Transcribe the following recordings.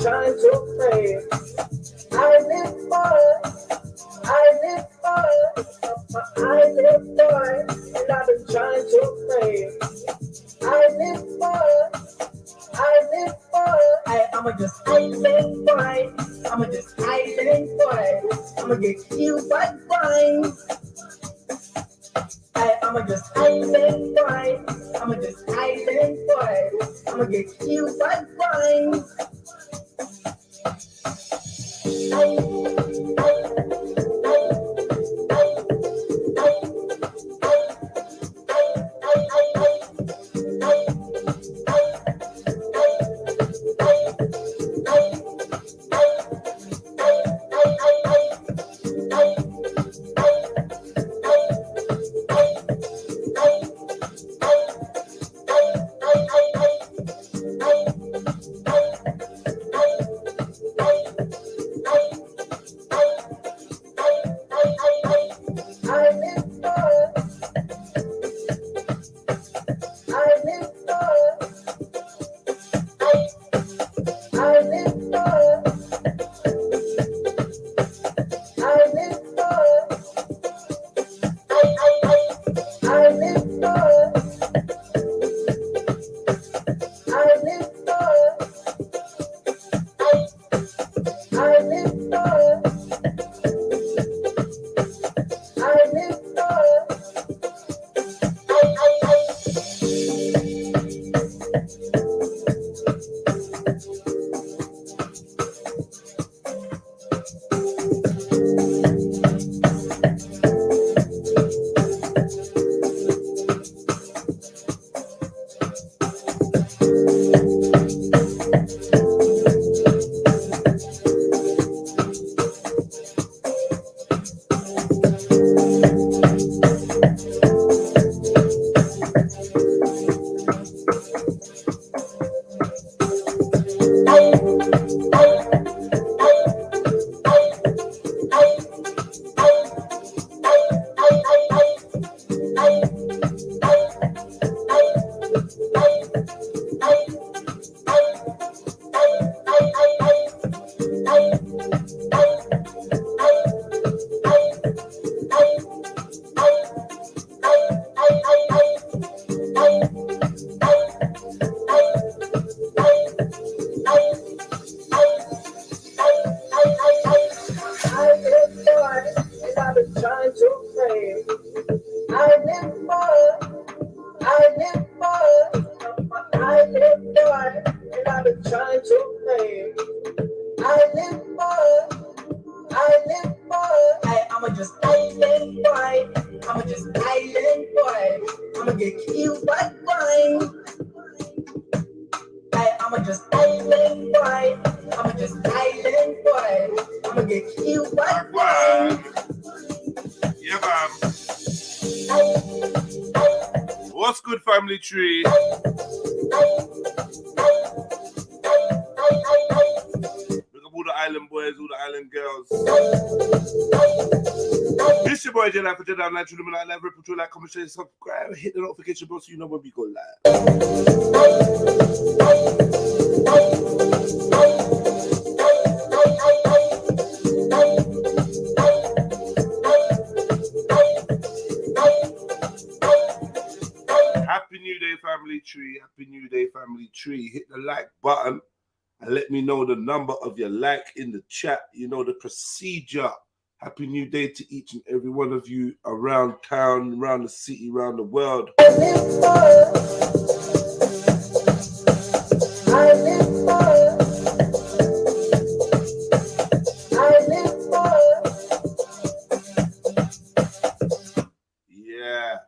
trying to pray. I live for it. I live for it. I live for it. And I've been trying to pray. I live for it. I live for it. I'ma just island boy. I'ma just island boy. I'ma get killed by crime. I'ma just island boy. I'ma just island boy. I'ma get killed by crime. Family tree. Look at all the island boys, all the island girls. This your boy JEDI for JEDI Online, Trilluminati, like, REDPILLTRILL, like, comment, share, subscribe, hit the notification bell so you know when we go live. Happy New Day, family tree. Happy New Day, family tree. Hit the like button and let me know the number of your like in the chat. You know the procedure. Happy New Day to each and every one of you around town, around the city, around the world. Yeah.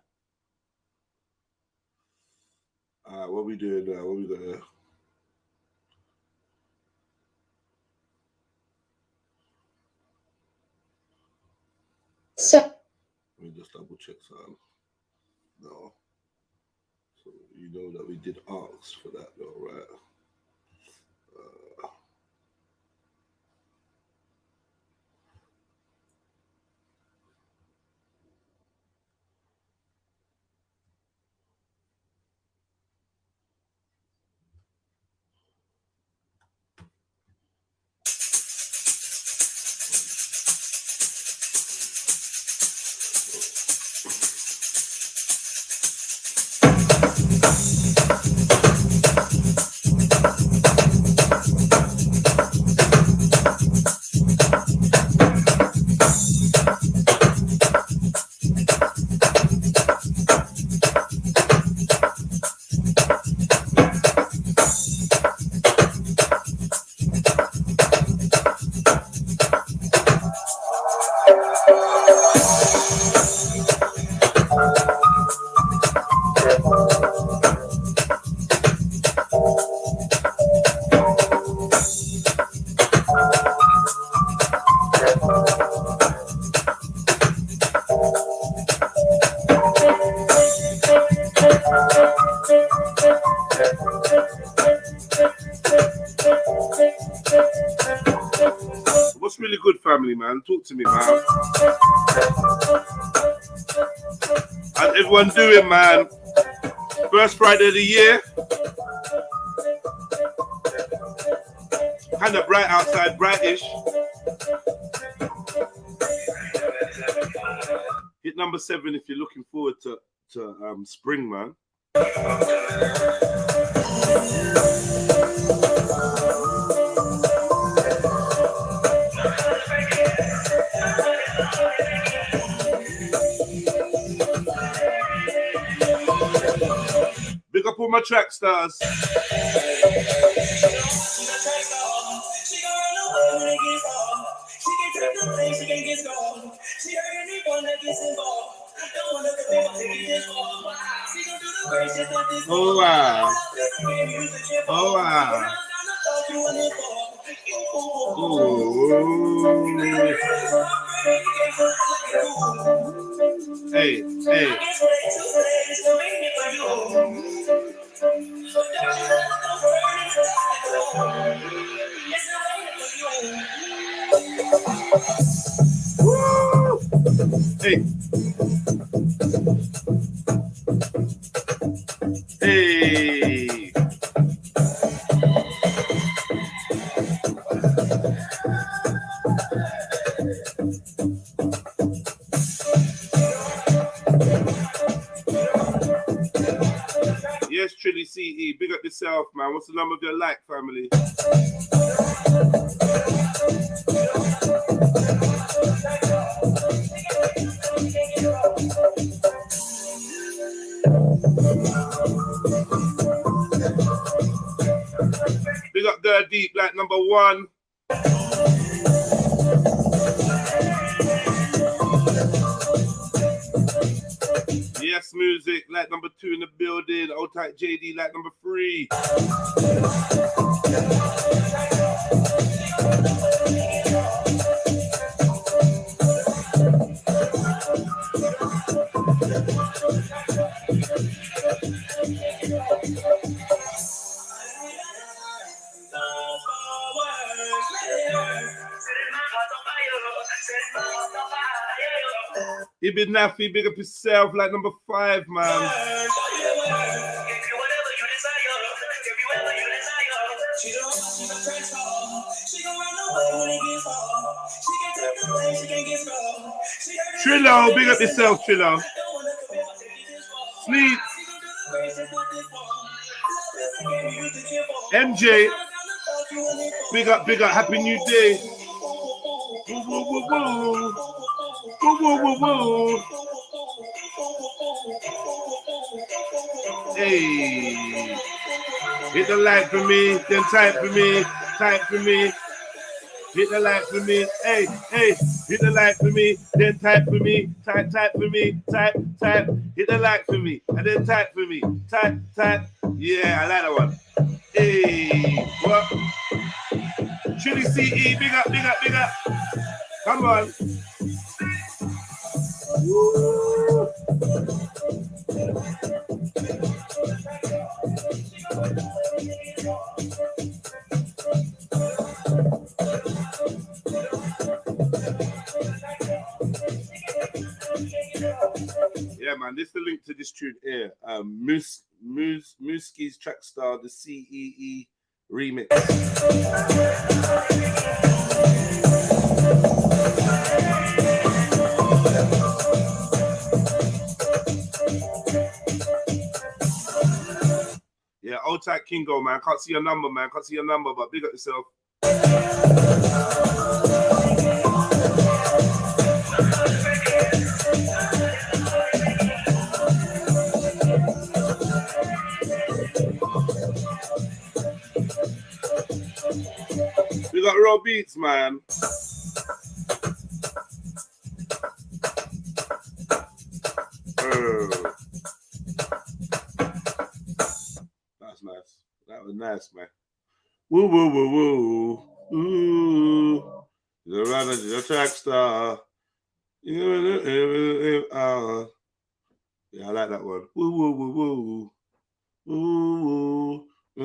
What we doing now? What we got here? Let me just double check something. No. So you know that we did ask for that though, right? What's really good, family, man? Talk to me, man. How's everyone doing, man? First Friday of the year. Kind of bright outside, brightish. Hit number 7 if you're looking forward to spring, man. Big up all my track stars. Oh wow. Oh wow. Ooh. Hey, hey. Woo! Hey. Hey. Yes, Trilly CE. Big up yourself, man. What's the number of your like, family? Big up Girl Deep, like number 1. Yes, Music, like number 2 in the building. Old Tight JEDI, like number 3. He been naffy, big up yourself, like number 5, man. Trillo, big up yourself, Trillo. Sleep. MJ, big up, happy new day. Woo, woo, woo, woo. Woo, woo, woo, woo. Hey, hit the like for me, then type for me, hit the like for me, hey, hit the like for me, then type for me, type for me, type, hit the like for me, and then type for me, type, yeah, I like that one. Hey, what? Trilly CE, big up. Come on. Woo. Yeah, man, this is the link to this tune here. Mooskie's track star, the CEE remix. Yeah, old tight Kingo, man. Can't see your number, man. Can't see your number, but big up yourself. We got raw beats, man. That's nice. That was nice, man. Woo, woo, woo, woo. Ooh. The runner, the track star. Yeah, I like that one. Woo, woo, woo, woo. Ooh. For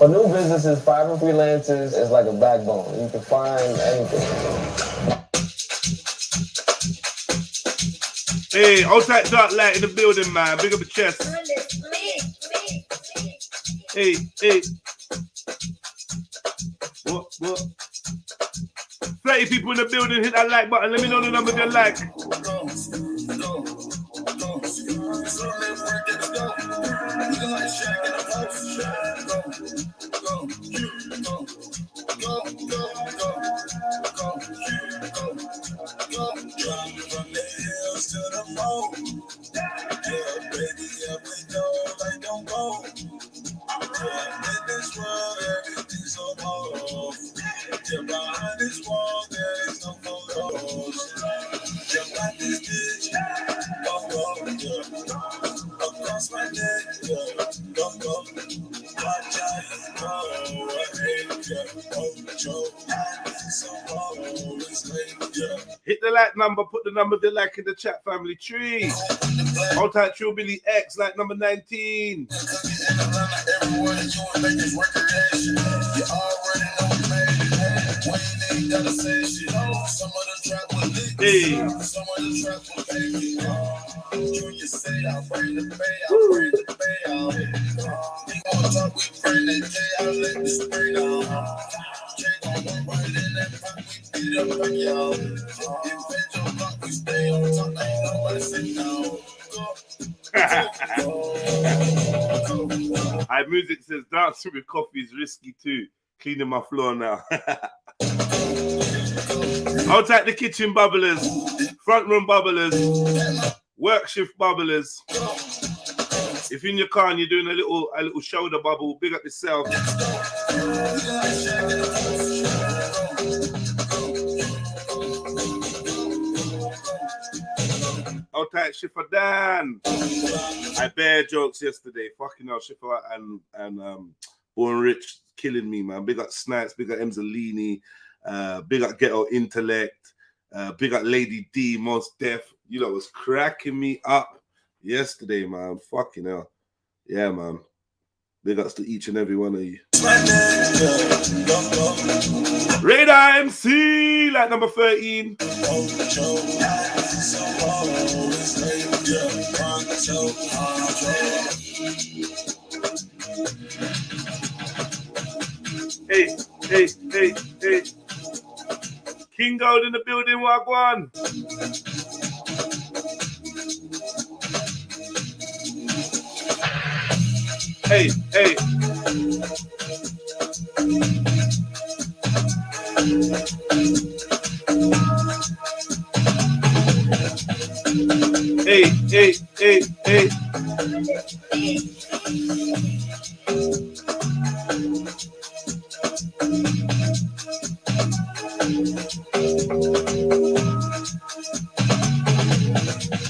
new businesses, five and freelancers is like a backbone. You can find anything. Hey, outside dark light in the building, man. Big up the chest. Hey, hey. What? 30 people in the building, hit that like button. Let me know the number they like. Behind this wall, there is no photos. Jump like this bitch, across my neck, watch Hit the like number, put the number they like in the chat, family tree. Hold tight, Trilluminati X, like number 19. Hey. Our music says dancing with coffee is risky too. Cleaning my floor now. Outside the kitchen bubblers, front room bubblers, work shift bubblers. If in your car and you're doing a little shoulder bubble, big up yourself. Outside Schiffer Dan. I bare jokes yesterday. Fucking hell, Schiffer and Born Rich killing me, man. Big up Snipes, big up Emzalini. Big up Ghetto Intellect, big up Lady D, Most Def. You know, was cracking me up yesterday, man. Fucking hell. Yeah, man. Big ups to each and every one of you. Radar MC, like number 13. Hey. King Gold in the building, Wagwan. Hey. Hey.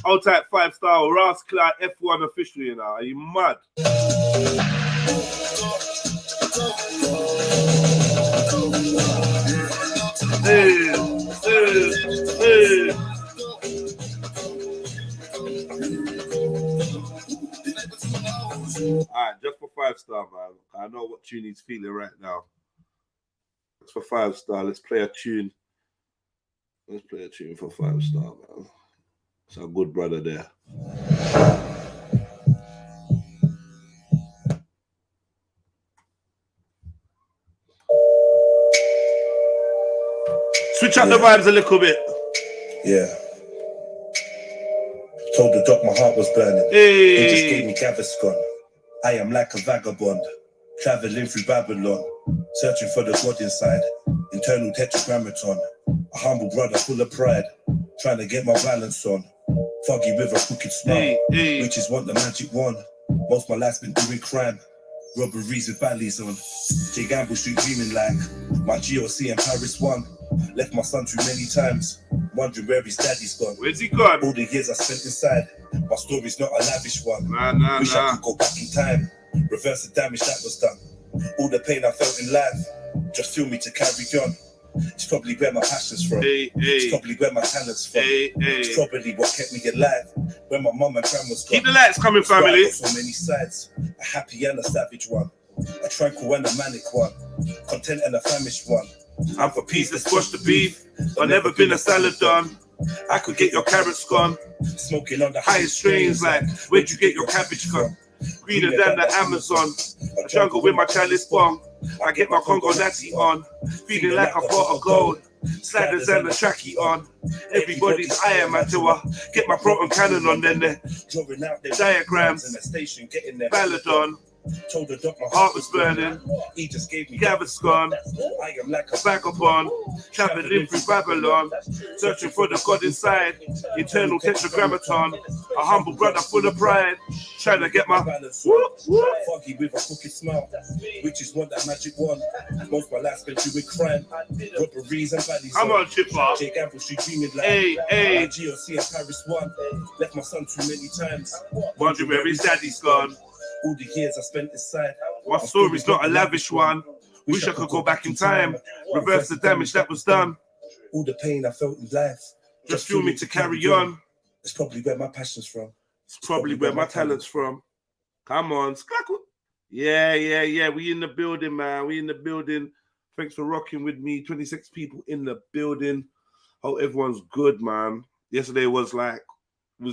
Outside 5-star Ross Clark F1 official, you know. Are you mad? Hey. Alright, just for 5-star, man. I know what tune he's feeling right now. Just for 5-star, let's play a tune. Let's play a tune for 5-star, man. It's a good brother there. Switch up the vibes a little bit. Yeah. Told the doc my heart was burning. Hey. He just gave me Gaviscon. I am like a vagabond, traveling through Babylon, searching for the God inside. Internal tetragrammaton. A humble brother full of pride, trying to get my balance on. Foggy with a crooked smile, witches want the magic wand. Most my life's been doing crime, robberies with valleys on. J Gamble Street dreaming like my GOC in Paris 1. Left my son too many times, wondering where his daddy's gone. Where's he gone? All the years I spent inside, my story's not a lavish one. Wish Nah. I could go back in time, reverse the damage that was done. All the pain I felt in life, just feel me to carry on. It's probably where my passion's from. Hey, It's hey, probably where my talent's from. hey, It's hey. probably what kept me alive when my mum and grandma's gone. Keep the lights coming, That's why I family. got so many sides, a happy and a savage one, a tranquil and a manic one, content and a famished one. I'm for peace, let's squash the beef. I've never been a salad done. I could get your carrots gone. Smoking on the Highest strains like, where'd you get your cabbage from? Greener than the Amazon. A jungle with my chalice bomb. I get my Congo Natty on. Feeling like a pot of gold. Sliders and the tracky on. Everybody's I am at get my proton cannon on, then the drawing out their diagrams in the station, getting their ballad on. Told the doc my Heart was burning. He just gave me Gavin's gone. I am like a Vagabond, traveling through Babylon, searching for the God inside, eternal tetragrammaton, a humble brother full of pride, trying to get my whoop, whoop. foggy with a crooked smile, which is what that magic one. Most of my life spent doing crime, robberies and baddies. Come on, Chipper. Jake Gamble, she dreaming like Hey, hey. GOC in Paris one. Left my son too many times. Wondering where his daddy's gone. All the years I spent inside. My story's not a lavish one. Wish I could go back in time, reverse the damage that was done. All the pain I felt in life Just fuel me to carry on. It's probably where my passion's from. It's probably where my talent's from. Come on. Yeah, yeah, yeah. We in the building, man. We in the building. Thanks for rocking with me. 26 people in the building. Hope everyone's good, man. Yesterday was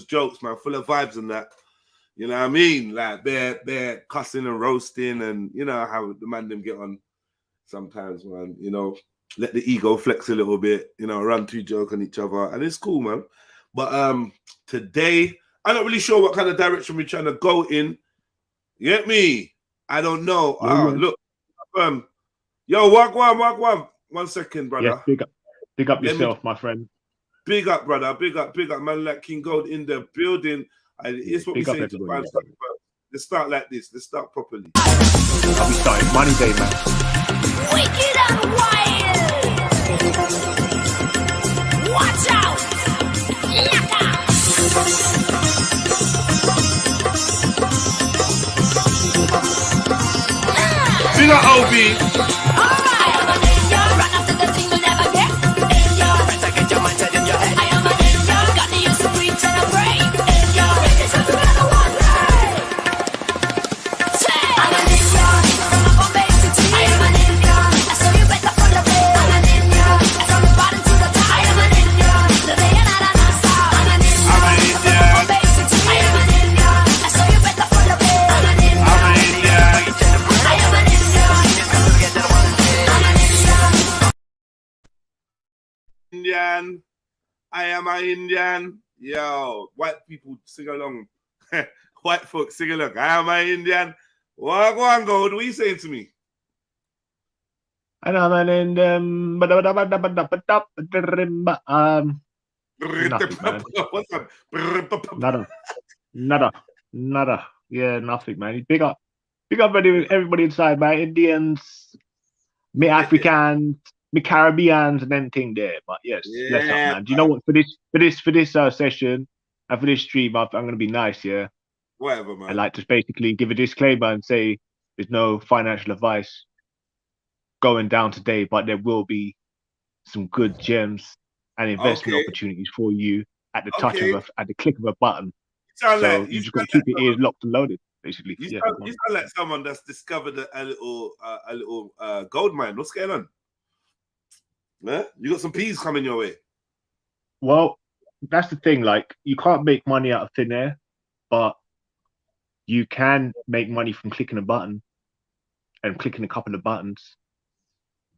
jokes, man. Full of vibes and that. You know what I mean? Like they're cussing and roasting, and you know how the man them get on sometimes, man. You know, let the ego flex a little bit, you know, run to joke on each other, and it's cool, man. But today, I'm not really sure what kind of direction we're trying to go in. You get me? I don't know. Look, yo, wagwan. 1 second, brother. Yeah, big up yourself, my friend. Big up, brother. Big up, man. Like King Gold in the building. It's what we say to find stuff. Let's start like this. Let's start properly. I'll be starting Money Day, man. Wicked and wild. Watch out. Big up, OB. All right, I'm a ninja. Run after the thing you'll never get. Ninja. Better get your mindset in your head. I am a ninja. Got to use to preach and I pray. Ninja. It's just another one day. I'm a ninja. From base to tea. I am a ninja. So you better follow me. I'm a ninja. From the bottom to the top. I am a ninja. The day and night and non-stop. I'm a ninja. From base to tea. I am a ninja. So you better follow me. I'm a ninja. I am a ninja. Indian. I am an Indian. Yo, white people sing along. White folks sing along. I am an Indian. Go on, Gold. What are you saying to me? And I'm in nothing, man. What's up? Nada. Yeah, nothing, man. Big up everybody inside, man. Indians, me Africans, me Caribbeans, and anything there. But yes, bless up, man. Do you know what? For this session and for this stream, I'm gonna be nice, yeah. Whatever, man. I like to basically give a disclaimer and say there's no financial advice going down today, but there will be some good gems and investment opportunities for you at the touch of at the click of a button. So you just got to keep your ears locked and loaded, basically. You sound like someone that's discovered a little gold mine. What's going on? Yeah? You got some peas coming your way. Well, that's the thing. Like, you can't make money out of thin air, but you can make money from clicking a button and clicking a couple of buttons.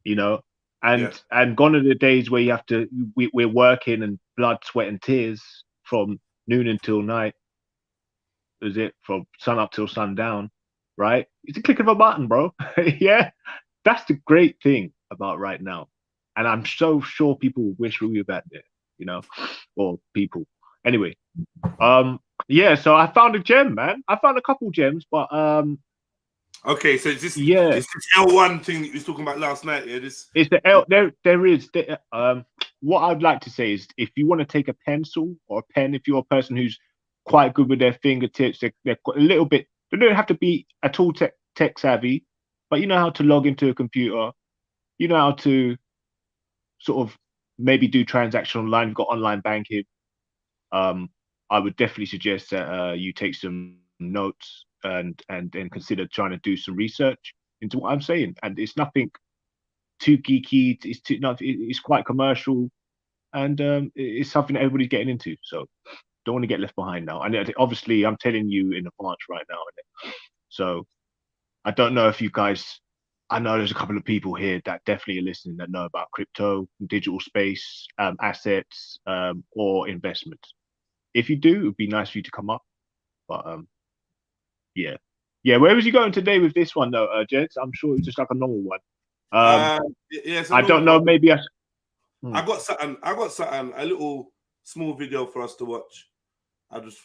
You know, and gone are the days where you have to. We're working and blood, sweat, and tears from noon until night. Is it from sun up till sundown, right? It's a click of a button, bro. Yeah, that's the great thing about right now, and I'm so sure people will wish we were back there, you know, or people. Anyway, yeah. So I found a gem, man. I found a couple gems, but okay. So it's this L1 thing that you was talking about last night. Yeah, this. It's the L. There is. What I'd like to say is, if you want to take a pencil or a pen, if you're a person who's quite good with their fingertips, they're a little bit. They don't have to be at all tech savvy, but you know how to log into a computer. You know how to sort of maybe do transaction online, you've got online banking, I would definitely suggest that you take some notes and consider trying to do some research into what I'm saying. And it's nothing too geeky. It's quite commercial, and it's something that everybody's getting into. So don't want to get left behind now. And obviously, I'm telling you in advance right now. So I don't know if you guys. I know there's a couple of people here that definitely are listening that know about crypto, digital space, assets, or investments. If you do, it would be nice for you to come up. But yeah. Where was you going today with this one though, Jeds? I'm sure it's just like a normal one. Yeah, I don't know. one. Maybe I got something. A little small video for us to watch. I just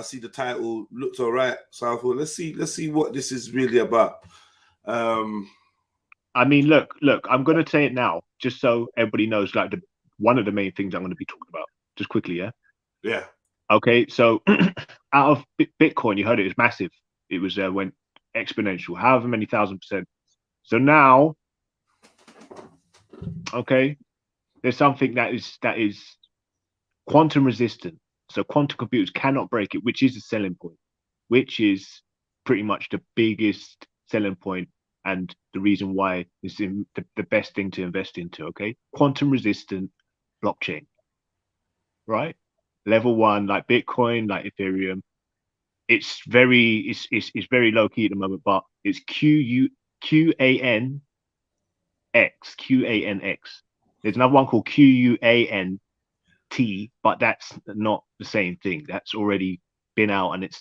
see the title looks all right, so I thought let's see what this is really about. I mean, look. I'm gonna say it now, just so everybody knows. Like one of the main things I'm going to be talking about, just quickly. Yeah. Yeah. Okay. So out of Bitcoin, you heard it was massive. It was went exponential, however many %. So now, okay, there's something that is quantum resistant. So quantum computers cannot break it, which is the selling point, which is pretty much the biggest selling point and the reason why it's the best thing to invest into. Okay, quantum resistant blockchain, right? Level 1, like Bitcoin, like Ethereum. It's very low key at the moment, but it's QANX. There's another one called QUANT, but that's not the same thing. That's already been out, and it's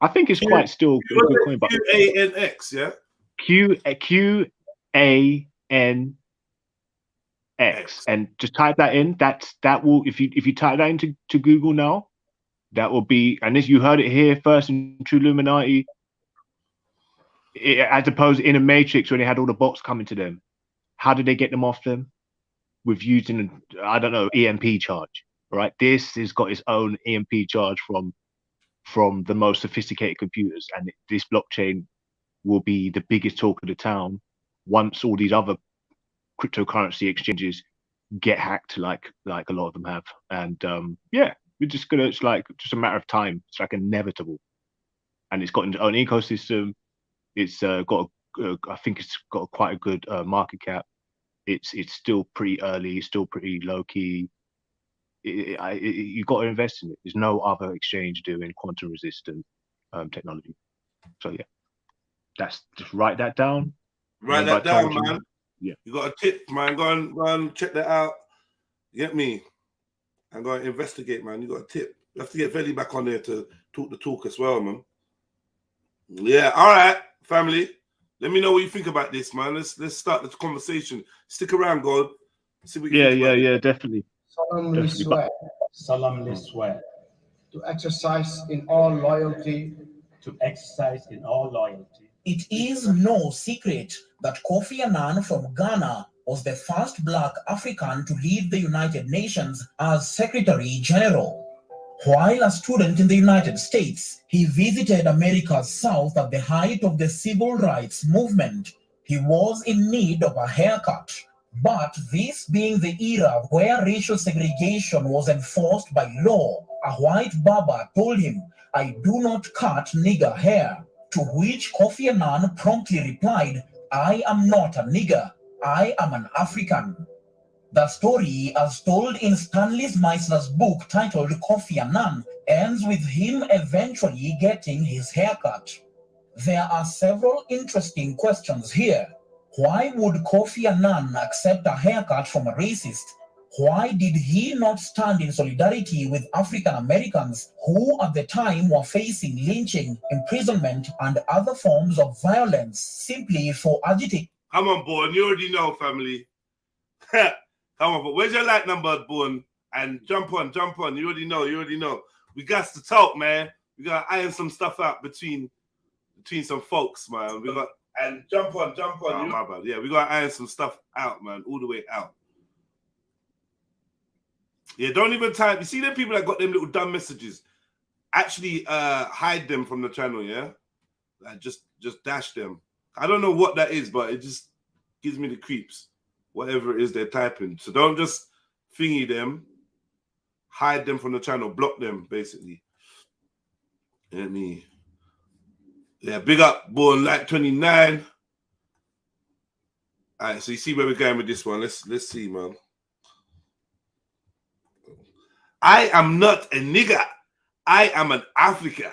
I think it's quite still a good coin. But QANX, yeah. QANX, and just type that in. That will if you type that into Google now, that will be, and this you heard it here first in Trilluminati. As opposed in a Matrix when they had all the bots coming to them. How did they get them off them? With using, I don't know, EMP charge, right? This has got its own EMP charge from the most sophisticated computers, and this blockchain will be the biggest talk of the town once all these other cryptocurrency exchanges get hacked, like a lot of them have. And we're just gonna. It's like just a matter of time. It's like inevitable, and it's got its own ecosystem. It's got I think it's got quite a good market cap. It's still pretty early, still pretty low key. You got to invest in it. There's no other exchange doing quantum resistant technology. So yeah, just write that down. Write that down, man. Yeah, you got a tip, man. Go and check that out. You get me? And go and investigate, man. You got a tip. You have to get Veli back on there to talk the talk as well, man. Yeah, all right, family. Let me know what you think about this, man. Let's start the conversation. Stick around, God. See what you think about it. Definitely. Solemnly swear to exercise in all loyalty. It is no secret that Kofi Annan from Ghana was the first Black African to lead the United Nations as Secretary General. While a student in the United States, he visited America's South at the height of the civil rights movement. He was in need of a haircut, but this being the era where racial segregation was enforced by law, a white barber told him, "I do not cut nigger hair," to which Kofi Annan promptly replied, "I am not a nigger, I am an African." The story, as told in Stanley Meisler's book titled Kofi Annan, ends with him eventually getting his haircut. There are several interesting questions here. Why would Kofi Annan accept a haircut from a racist? Why did he not stand in solidarity with African Americans who at the time were facing lynching, imprisonment, and other forms of violence simply for agitating? Come on, boy. You already know, family. Come on, but where's your like number, Boone? And jump on. You already know. We got to talk, man. We got to iron some stuff out between some folks, man. We got and jump on. Oh, my bad. Yeah, we got to iron some stuff out, man, all the way out. Yeah, don't even type. You see them people that got them little dumb messages? Actually, hide them from the channel, yeah? Like just dash them. I don't know what that is, but it just gives me the creeps. whatever it is they're typing. So don't just thingy them, hide them from the channel, block them, basically. Let me. Yeah, big up, Born Like 29. All right, so you see where we're going with this one. Let's see, man. I am not a nigger. I am an African.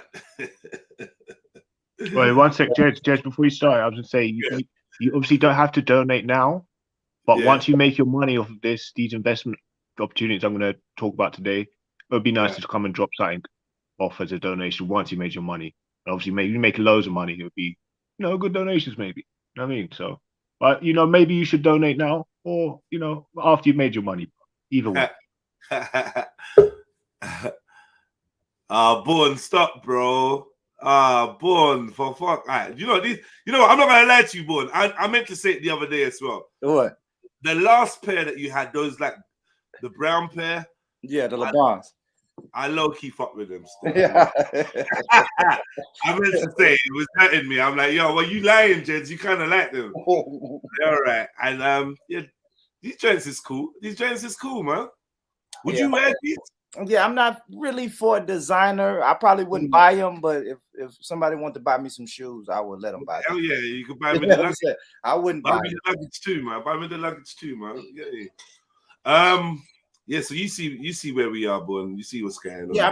Wait, one sec, Jez, before you start, I was going to say, you obviously don't have to donate now, but once you make your money off of these investment opportunities I'm going to talk about today, it would be nice to come and drop something off as a donation once you made your money. And obviously, you make loads of money, it would be, good donations maybe. You know what I mean? So, but, maybe you should donate now or, after you've made your money. Either way. Born, stop, bro. Born, for fuck. Right. You know what? I'm not gonna lie to you, Born. I meant to say it the other day as well. What? The last pair that you had, those like the brown pair. Yeah, the LeBrons. I low-key fuck with them still. Yeah. I meant to say it was hurting me. I'm like, yo, well, you lying, Jeds. You kind of like them. All right. And yeah, these joints is cool. Man. Would you wear these? Yeah, I'm not really for a designer. I probably wouldn't buy them, but if somebody wanted to buy me some shoes, I would let them buy them. Hell yeah, you could buy me the luggage. I wouldn't buy me the luggage too, man. Buy me the luggage too, man. Yeah. So you see where we are, boy. You see what's going on. Yeah,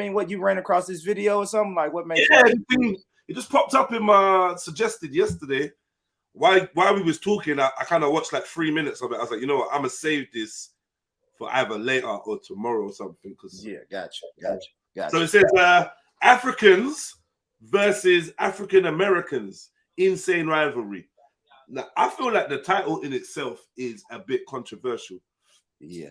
what you ran across this video or something? Like what made it just popped up in my suggested yesterday. While we was talking, I kind of watched like 3 minutes of it. I was like, you know what, I'm gonna save this for either later or tomorrow or something. Gotcha. So it says Africans versus African Americans, insane rivalry. Now I feel like the title in itself is a bit controversial. Yeah.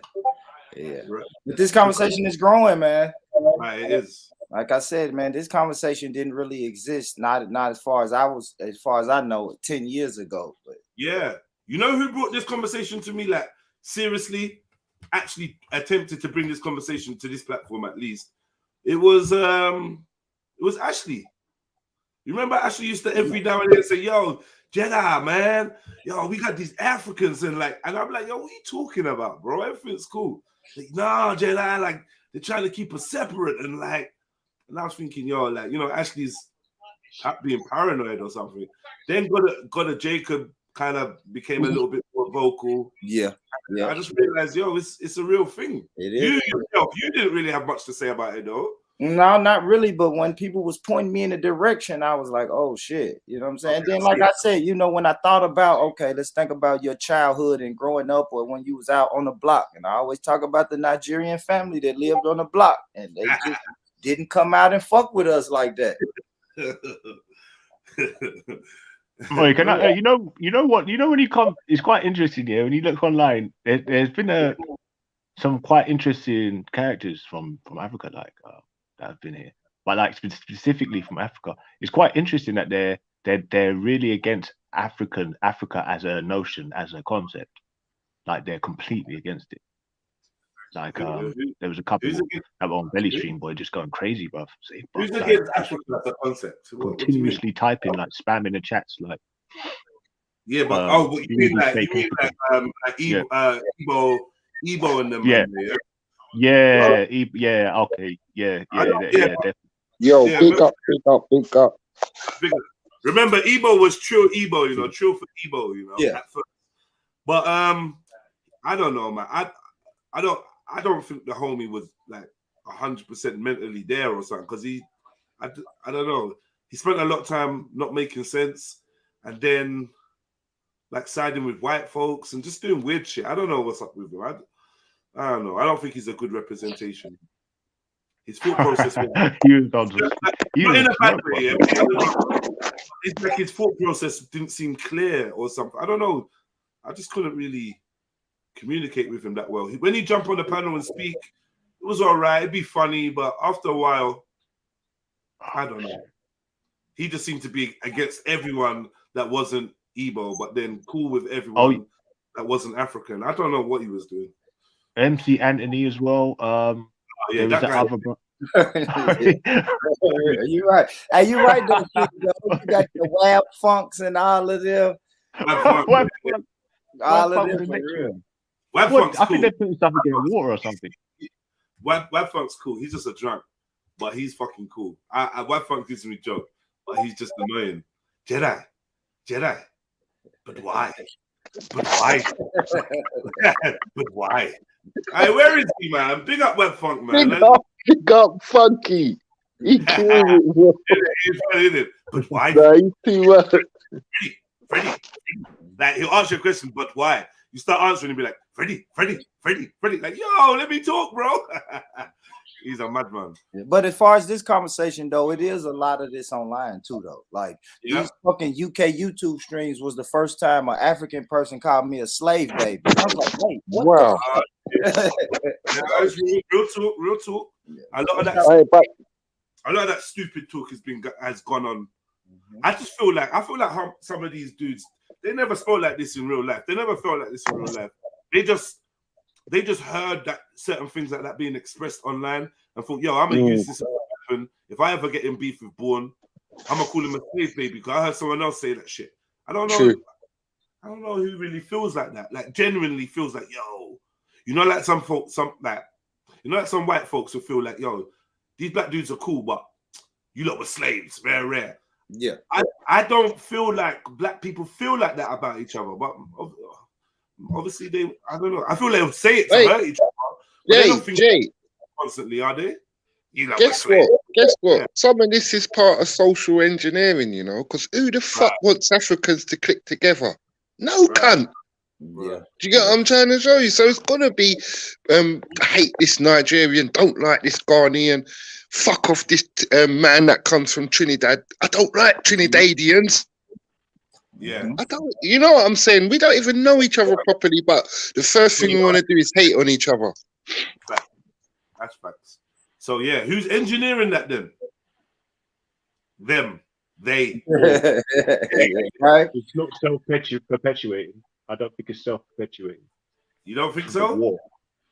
Right. But this conversation is growing, man. Right, it is. Like I said, man, this conversation didn't really exist. Not as far as I know, 10 years ago. But yeah, you know who brought this conversation to me? Like seriously, actually attempted to bring this conversation to this platform at least. It was Ashley. You remember Ashley used to every now and then say, "Yo, JEDI, man, yo, we got these Africans," and I'm like, "Yo, what are you talking about, bro? Everything's cool." Like, nah, JEDI, like they're trying to keep us separate, and I was thinking, yo, like, Ashley's being paranoid or something. Then got a Jacob kind of became a little bit more vocal. Yeah. I just realized, yo, it's a real thing. It is. You didn't really have much to say about it, though. No, not really. But when people was pointing me in a direction, I was like, oh shit. You know what I'm saying? And then, like I said, when I thought about, okay, let's think about your childhood and growing up or when you was out on the block. And I always talk about the Nigerian family that lived on the block and they just didn't come out and fuck with us like that. Wait, can I? You know what? When you come, it's quite interesting. Yeah, when you look online, there's been some quite interesting characters from Africa, that have been here, but specifically from Africa. It's quite interesting that they're really against Africa as a notion, as a concept. Like they're completely against it. There was a couple that were on Belly Stream, boy, just going crazy, bruv. Who's against Africa as a concept? Continuously typing, spamming the chats, Yeah, but what you mean Igbo and them? Yeah. Okay, yeah, definitely. Yo, big up. Remember, Igbo was Trill Igbo, Trill for Igbo, Yeah. At first. But I don't know, man. I don't think the homie was 100% mentally there or something, because I don't know. He spent a lot of time not making sense, and then siding with white folks and just doing weird shit. I don't know what's up with him. I don't know. I don't think he's a good representation. His thought process. Not in a bad way. Yeah. It's like his thought process didn't seem clear or something. I don't know. I just couldn't really communicate with him that well. When he jumped on the panel and speak, it was all right. It'd be funny, but after a while, I don't know. He just seemed to be against everyone that wasn't Igbo, but then cool with everyone that wasn't African. I don't know what he was doing. MC Anthony as well. Yeah, that guy. You're right. Hey, you're right. Though, you got the Wab Funks and all of them. All What of fuck was them the for next real. one? Web What? Funk's I think cool. they're putting stuff in water or something. Web Funk's cool. He's just a drunk, but he's fucking cool. Web Funk gives me joke, but he's just annoying. Jedi, but why? But why? But why? Hey, where is he, man? Big up Web Funk, man. Big up, Funky. He killing it. Bro. It's funny, isn't it? But why? Nah, he's too much. Freddie. Like, he'll ask you a question, but why? You start answering and be like, Freddie. Like, yo, let me talk, bro. He's a madman. But as far as this conversation, though, it is a lot of this online too, though. Like these fucking UK YouTube streams was the first time an African person called me a slave baby. I was like, wait, what? Wow. Real talk. A lot of that. A lot of that stupid talk has gone on. I just feel like how some of these dudes, they never spoke like this in real life. They never felt like this in real life. They just heard that certain things like that being expressed online and thought, yo, I'm gonna use this as a weapon. If I ever get in beef with Bourne, I'm gonna call him a slave baby because I heard someone else say that shit. I don't know. True. I don't know who really feels like that. Like genuinely feels like, yo, you know, like some folks, some white folks who feel like, yo, these black dudes are cool, but you lot were slaves, rare. Yeah. I don't feel like black people feel like that about each other, but obviously I don't know. I feel they would say it to hurt each other. They don't think constantly, are they? Guess what? Yeah. Some of this is part of social engineering, you know, because who the fuck wants Africans to click together? No cunt. Yeah. Do you get what I'm trying to show you? So it's gonna be hate this Nigerian, don't like this Ghanaian, fuck off this man that comes from Trinidad. I don't like Trinidadians. Yeah. I don't, you know what I'm saying? We don't even know each other properly, but the first thing we want to do is hate on each other. That's facts. So yeah, who's engineering that then? Them. They. Right? It's not self-perpetuating. I don't think it's self-perpetuating. You don't think so? War.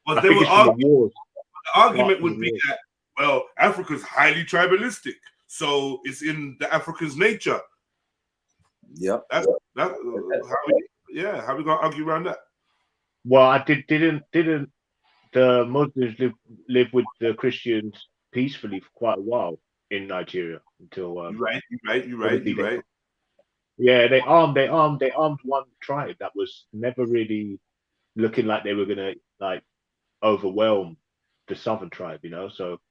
But the argument would be that, well, Africa's highly tribalistic, so it's in the African's nature. Yep. How we gonna argue around that? Well, didn't the Muslims live with the Christians peacefully for quite a while in Nigeria until You're right. Yeah, they armed one tribe that was never really looking like they were gonna like overwhelm the southern tribe, you know. So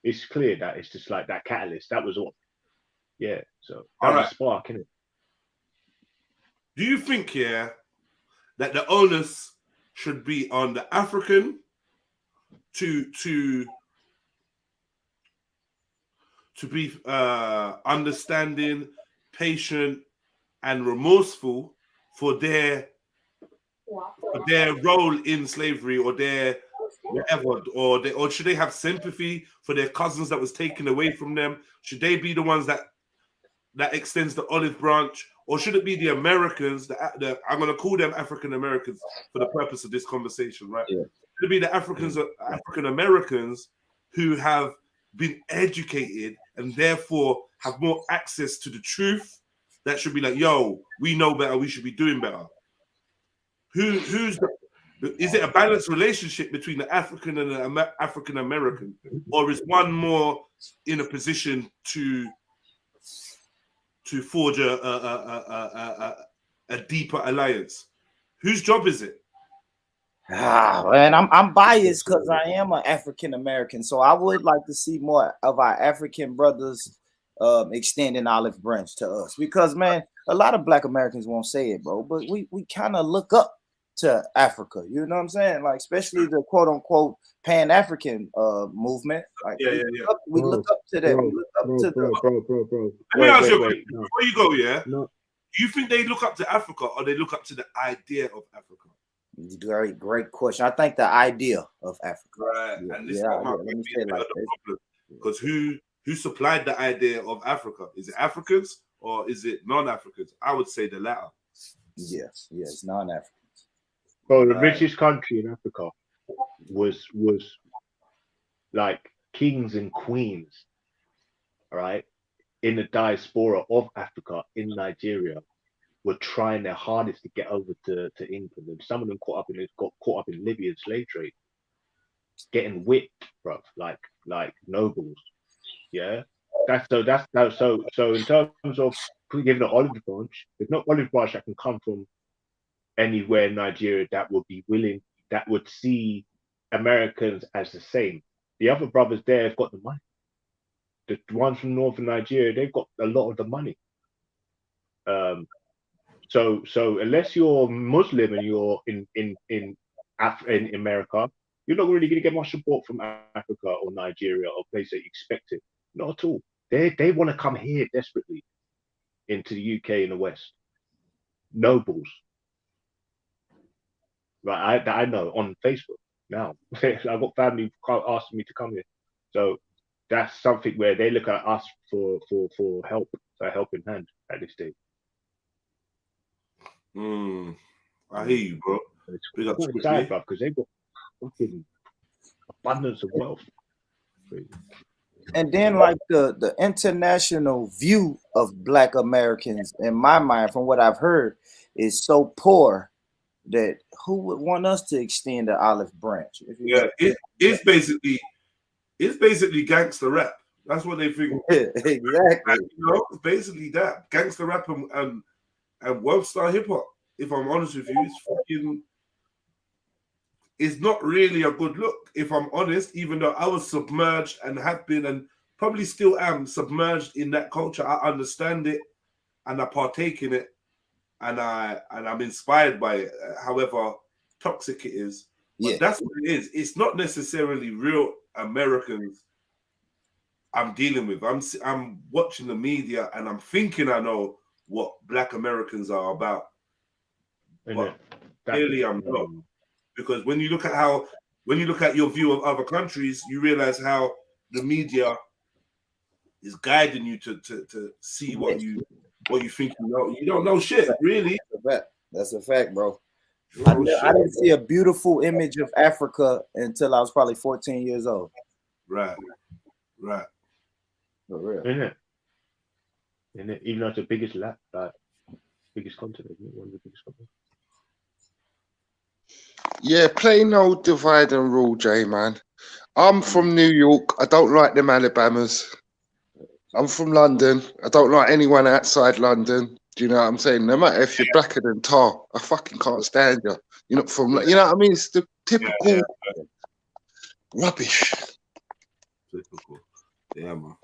it's clear that it's just like that catalyst. That was all. Yeah. So that was a spark, innit? Do you think, that the onus should be on the African to be understanding, patient, and remorseful for their role in slavery or their whatever, or should they have sympathy for their cousins that was taken away from them? Should they be the ones that extends the olive branch? Or should it be the Americans? I'm going to call them African Americans for the purpose of this conversation, right? Yeah. Should it be the African Americans who have been educated and therefore have more access to the truth? That should be like, yo, we know better. We should be doing better. Is it a balanced relationship between the African and the African American, or is one more in a position to forge a deeper alliance? Whose job is it? Man, I'm biased because I am an African American, so I would like to see more of our African brothers extending olive branch to us, because man, a lot of Black Americans won't say it, bro, but we kind of look up to Africa, you know what I'm saying? Like, especially the quote unquote Pan-African movement. Like, we look up to them. Bro. Let me ask you a question before you go. No. Do you think they look up to Africa, or they look up to the idea of Africa? Great question. I think the idea of Africa. Right. And this is what my problem. Because who supplied the idea of Africa? Is it Africans or is it non-Africans? I would say the latter. Yes, non-Africans. Bro, the richest country in Africa was like kings and queens, right, in the diaspora of Africa in Nigeria, were trying their hardest to get over to England, and some of them got caught up in Libyan slave trade, getting whipped, bro, like nobles. Yeah, so in terms of giving an olive branch, there's no olive branch that can come from anywhere in Nigeria that would be willing, that would see Americans as the same. The other brothers there have got the money. The ones from northern Nigeria, they've got a lot of the money. So unless you're Muslim and you're in America, you're not really going to get much support from Africa or Nigeria or places that you expect it. Not at all. They want to come here desperately into the UK and the West. Nobles. Right, I know on Facebook now. I've got family asking me to come here. So that's something where they look at us for help, for a helping hand at this stage. I hear you, bro. Big up to sad, bro, because they've got fucking abundance of wealth. And then, like the international view of Black Americans, in my mind, from what I've heard, is so poor that who would want us to extend the olive branch? Yeah, it's basically gangster rap. That's what they think. Exactly. You know, it's basically that gangster rap and world star hip hop. If I'm honest with you, it's not really a good look. If I'm honest, even though I was submerged and have been and probably still am submerged in that culture, I understand it and I partake in it, and I'm inspired by it, however toxic it is. But that's what it is. It's not necessarily real Americans I'm dealing with. I'm watching the media and I'm thinking I know what Black Americans are about. But clearly I'm not. Because when you look at your view of other countries, you realize how the media is guiding you to see what you think you know. You don't know shit, really. That's a fact, bro. I didn't see a beautiful image of Africa until I was probably 14 years old. Right. For real. Isn't it? Even though it's the biggest biggest continent, isn't it? One of the biggest continents. Yeah, play no divide and rule, Jay, man. I'm from New York. I don't like them Alabamas. I'm from London. I don't like anyone outside London. Do you know what I'm saying? No matter if you're blacker than tar, I fucking can't stand you. You're not from, you know what I mean? It's the typical rubbish. Typical. Yeah, man.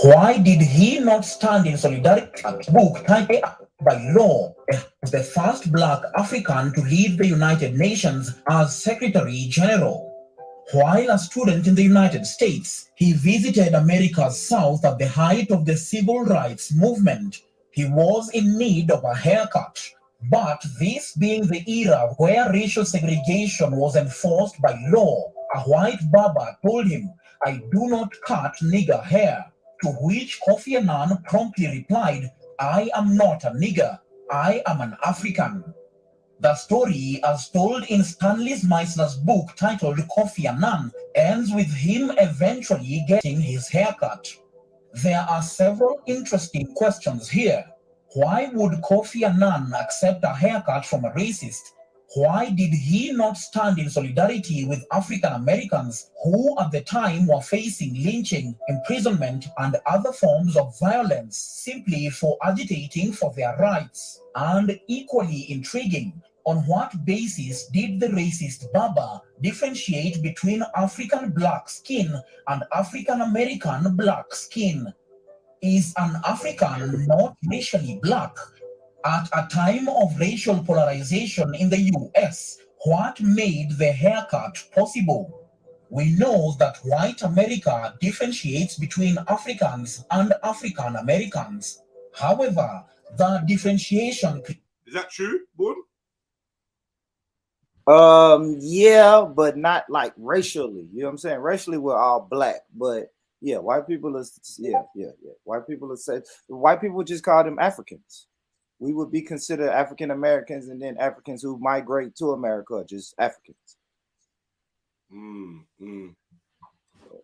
Why did he not stand in solidarity? A book titled by law as the first Black African to lead the United Nations as Secretary General. While a student in the United States, he visited America's South at the height of the civil rights movement. He was in need of a haircut, but this being the era where racial segregation was enforced by law, a white barber told him, "I do not cut nigger hair," to which Kofi Annan promptly replied, "I am not a nigger, I am an African." The story, as told in Stanley Meisner's book titled Kofi Annan, ends with him eventually getting his haircut. There are several interesting questions here. Why would Kofi Annan accept a haircut from a racist? Why did he not stand in solidarity with African Americans who at the time were facing lynching, imprisonment, and other forms of violence simply for agitating for their rights? And equally intriguing, on what basis did the racist barber differentiate between African black skin and African American black skin? Is an African not racially black? At a time of racial polarization in the US, what made the haircut possible? We know that white America differentiates between Africans and African Americans. However, the differentiation... Is that true, Boone? Yeah, but not like racially. You know what I'm saying? Racially, we're all black, but yeah, white people are white people just call them Africans. We would be considered African Americans, and then Africans who migrate to America are just Africans.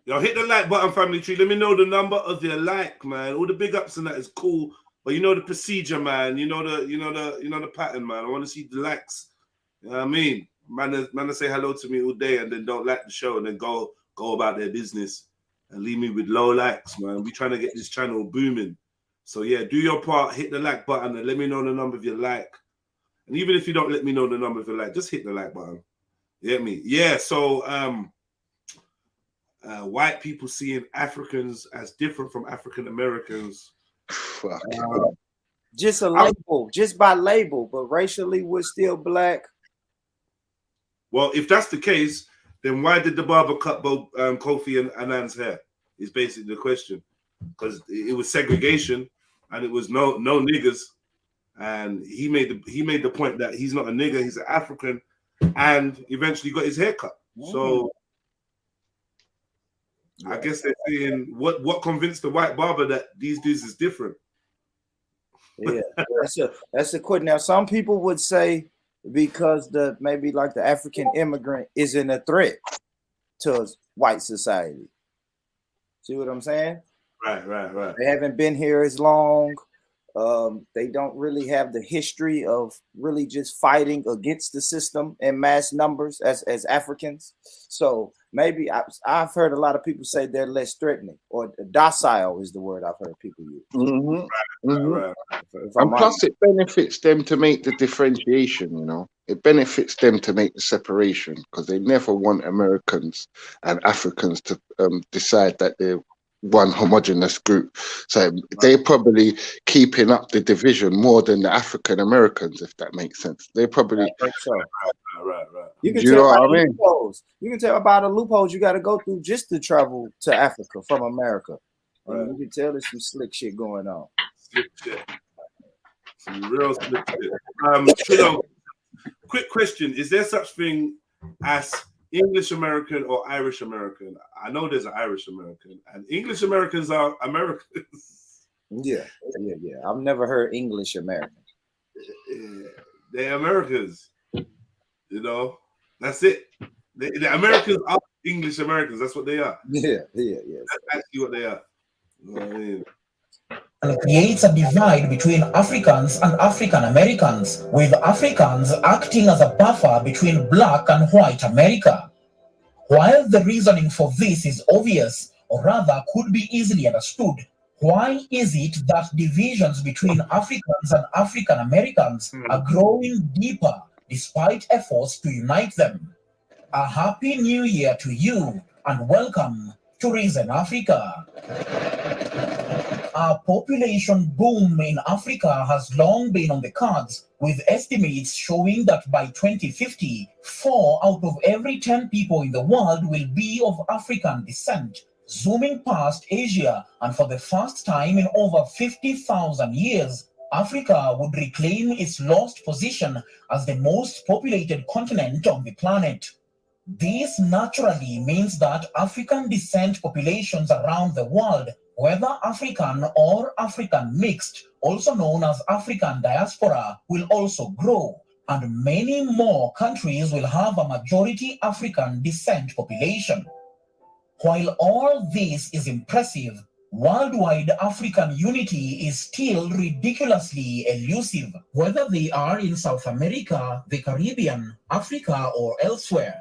Yo, hit the like button, family tree. Let me know the number of your like, man. All the big ups and that is cool, But you know the procedure, man. You know the pattern, man. I want to see the likes. You know what I mean? Man, say hello to me all day and then don't like the show and then go about their business and leave me with low likes, man. We trying to get this channel booming. So yeah, do your part. Hit the like button and let me know the number of your like. And even if you don't let me know the number of your like, just hit the like button. You get me? Yeah. So white people seeing Africans as different from African Americans. Just a label, just by label, but racially we're still black. Well, if that's the case, then why did the barber cut both Kofi and Anan's hair? Is basically the question, because it was segregation and it was no niggas, and he made the point that he's not a nigger, he's an African, and eventually got his hair cut. So I guess they're saying what convinced the white barber that these dudes is different. Yeah, that's a question. Now, some people would say because maybe the African immigrant isn't a threat to white society. See what I'm saying? Right. They haven't been here as long. They don't really have the history of really just fighting against the system in mass numbers as Africans. So maybe I've heard a lot of people say they're less threatening, or docile is the word I've heard people use. Right. And plus, it benefits them to make the differentiation. You know, it benefits them to make the separation because they never want Americans and Africans to decide that they're one homogenous group. So they're probably keeping up the division more than the African Americans, if that makes sense. They probably. Right. You can Do you tell know by what I the mean? loopholes. You can tell about the loopholes you got to go through just to travel to Africa from America. Right. You can tell there's some slick shit going on. Slick shit. Some real slick shit. Trillo, quick question: is there such thing as English American or Irish American? I know there's an Irish American, and English Americans are Americans. Yeah. I've never heard English American. They're Americans. You know, that's it. The Americans are English Americans. That's what they are. Yeah. That's actually what they are. You know what I mean? And creates a divide between Africans and African Americans, with Africans acting as a buffer between black and white America. While the reasoning for this is obvious, or rather could be easily understood, why is it that divisions between Africans and African Americans are growing deeper despite efforts to unite them? A happy new year to you, and welcome to Reason Africa. A population boom in Africa has long been on the cards, with estimates showing that by 2050, 4 out of every 10 people in the world will be of African descent, zooming past Asia, and for the first time in over 50,000 years, Africa would reclaim its lost position as the most populated continent on the planet. This naturally means that African descent populations around the world, whether African or African mixed, also known as African diaspora, will also grow, and many more countries will have a majority African descent population. While all this is impressive, worldwide African unity is still ridiculously elusive, whether they are in South America, the Caribbean, Africa, or elsewhere.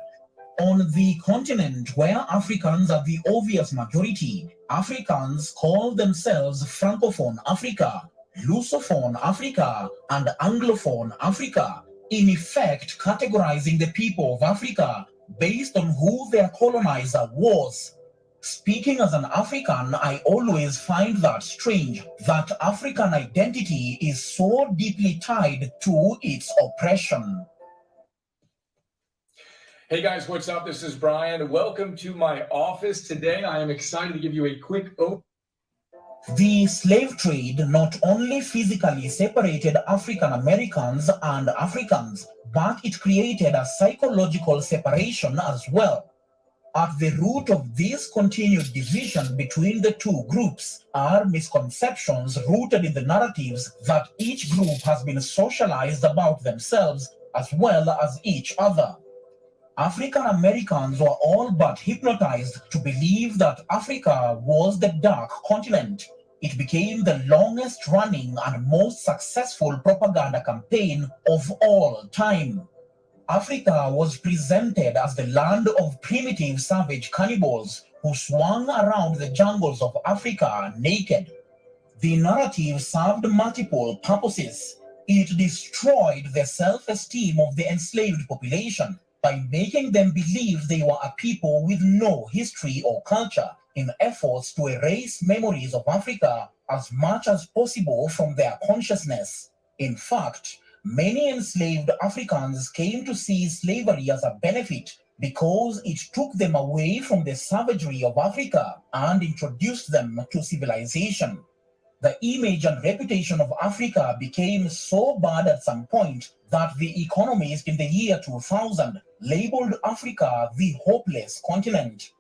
On the continent where Africans are the obvious majority, Africans call themselves Francophone Africa, Lusophone Africa, and Anglophone Africa, in effect categorizing the people of Africa based on who their colonizer was. Speaking as an African, I always find that strange, that African identity is so deeply tied to its oppression. Hey guys, what's up? This is Brian. Welcome to my office. Today, I am excited to give you a quick overview. The slave trade not only physically separated African Americans and Africans, but it created a psychological separation as well. At the root of this continued division between the two groups are misconceptions rooted in the narratives that each group has been socialized about themselves as well as each other. African Americans were all but hypnotized to believe that Africa was the dark continent. it became the longest running and most successful propaganda campaign of all time. Africa was presented as the land of primitive savage cannibals who swung around the jungles of Africa naked. The narrative served multiple purposes. It destroyed the self-esteem of the enslaved population by making them believe they were a people with no history or culture, in efforts to erase memories of Africa as much as possible from their consciousness. In fact, many enslaved Africans came to see slavery as a benefit because it took them away from the savagery of Africa and introduced them to civilization. The image and reputation of Africa became so bad at some point that the Economist in the year 2000 labeled Africa the hopeless continent.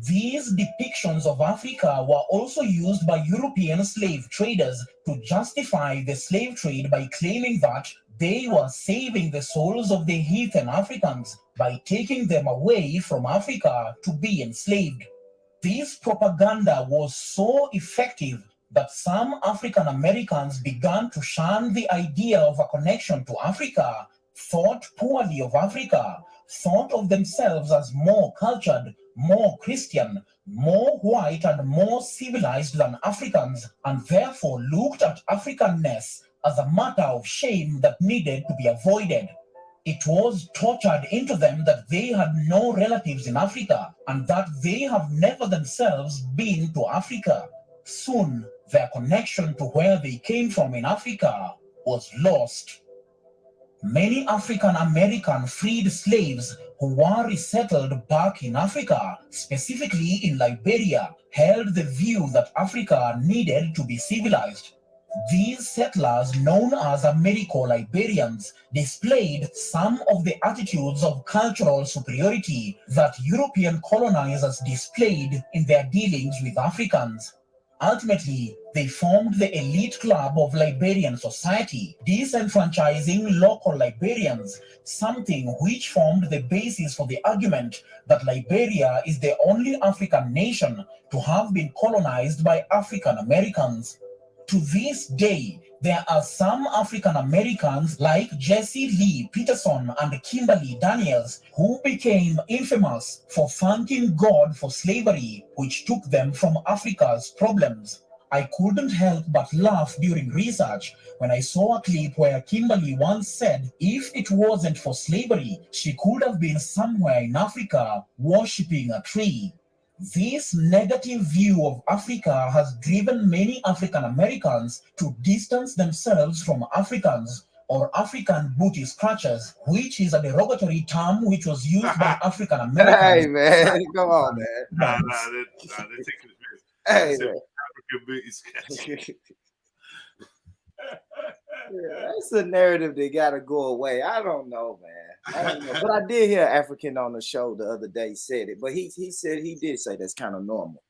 These depictions of Africa were also used by European slave traders to justify the slave trade by claiming that they were saving the souls of the heathen Africans by taking them away from Africa to be enslaved. This propaganda was so effective that some African Americans began to shun the idea of a connection to Africa, thought poorly of Africa, thought of themselves as more cultured, more Christian, more white, and more civilized than Africans, and therefore looked at Africanness as a matter of shame that needed to be avoided. It was tortured into them that they had no relatives in Africa and that they have never themselves been to Africa. Soon, their connection to where they came from in Africa was lost. Many African American freed slaves who were resettled back in Africa, specifically in Liberia, held the view that Africa needed to be civilized. These settlers, known as Americo-Liberians, displayed some of the attitudes of cultural superiority that European colonizers displayed in their dealings with Africans. Ultimately, they formed the elite club of Liberian society, disenfranchising local Liberians, something which formed the basis for the argument that Liberia is the only African nation to have been colonized by African Americans. To this day, there are some African Americans like Jesse Lee Peterson and Kimberly Daniels who became infamous for thanking God for slavery, which took them from Africa's problems. I couldn't help but laugh during research when I saw a clip where Kimberly once said if it wasn't for slavery, she could have been somewhere in Africa worshipping a tree. This negative view of Africa has driven many African Americans to distance themselves from Africans or African booty scratchers, which is a derogatory term which was used by African Americans. Hey man, come on, man. Nah, they're taking the piss. Hey, Said man. African booty scratch. Yeah, that's a narrative that gotta go away. I don't know, man. I don't know. But I did hear African on the show the other day said it, but he said he did say that's kind of normal.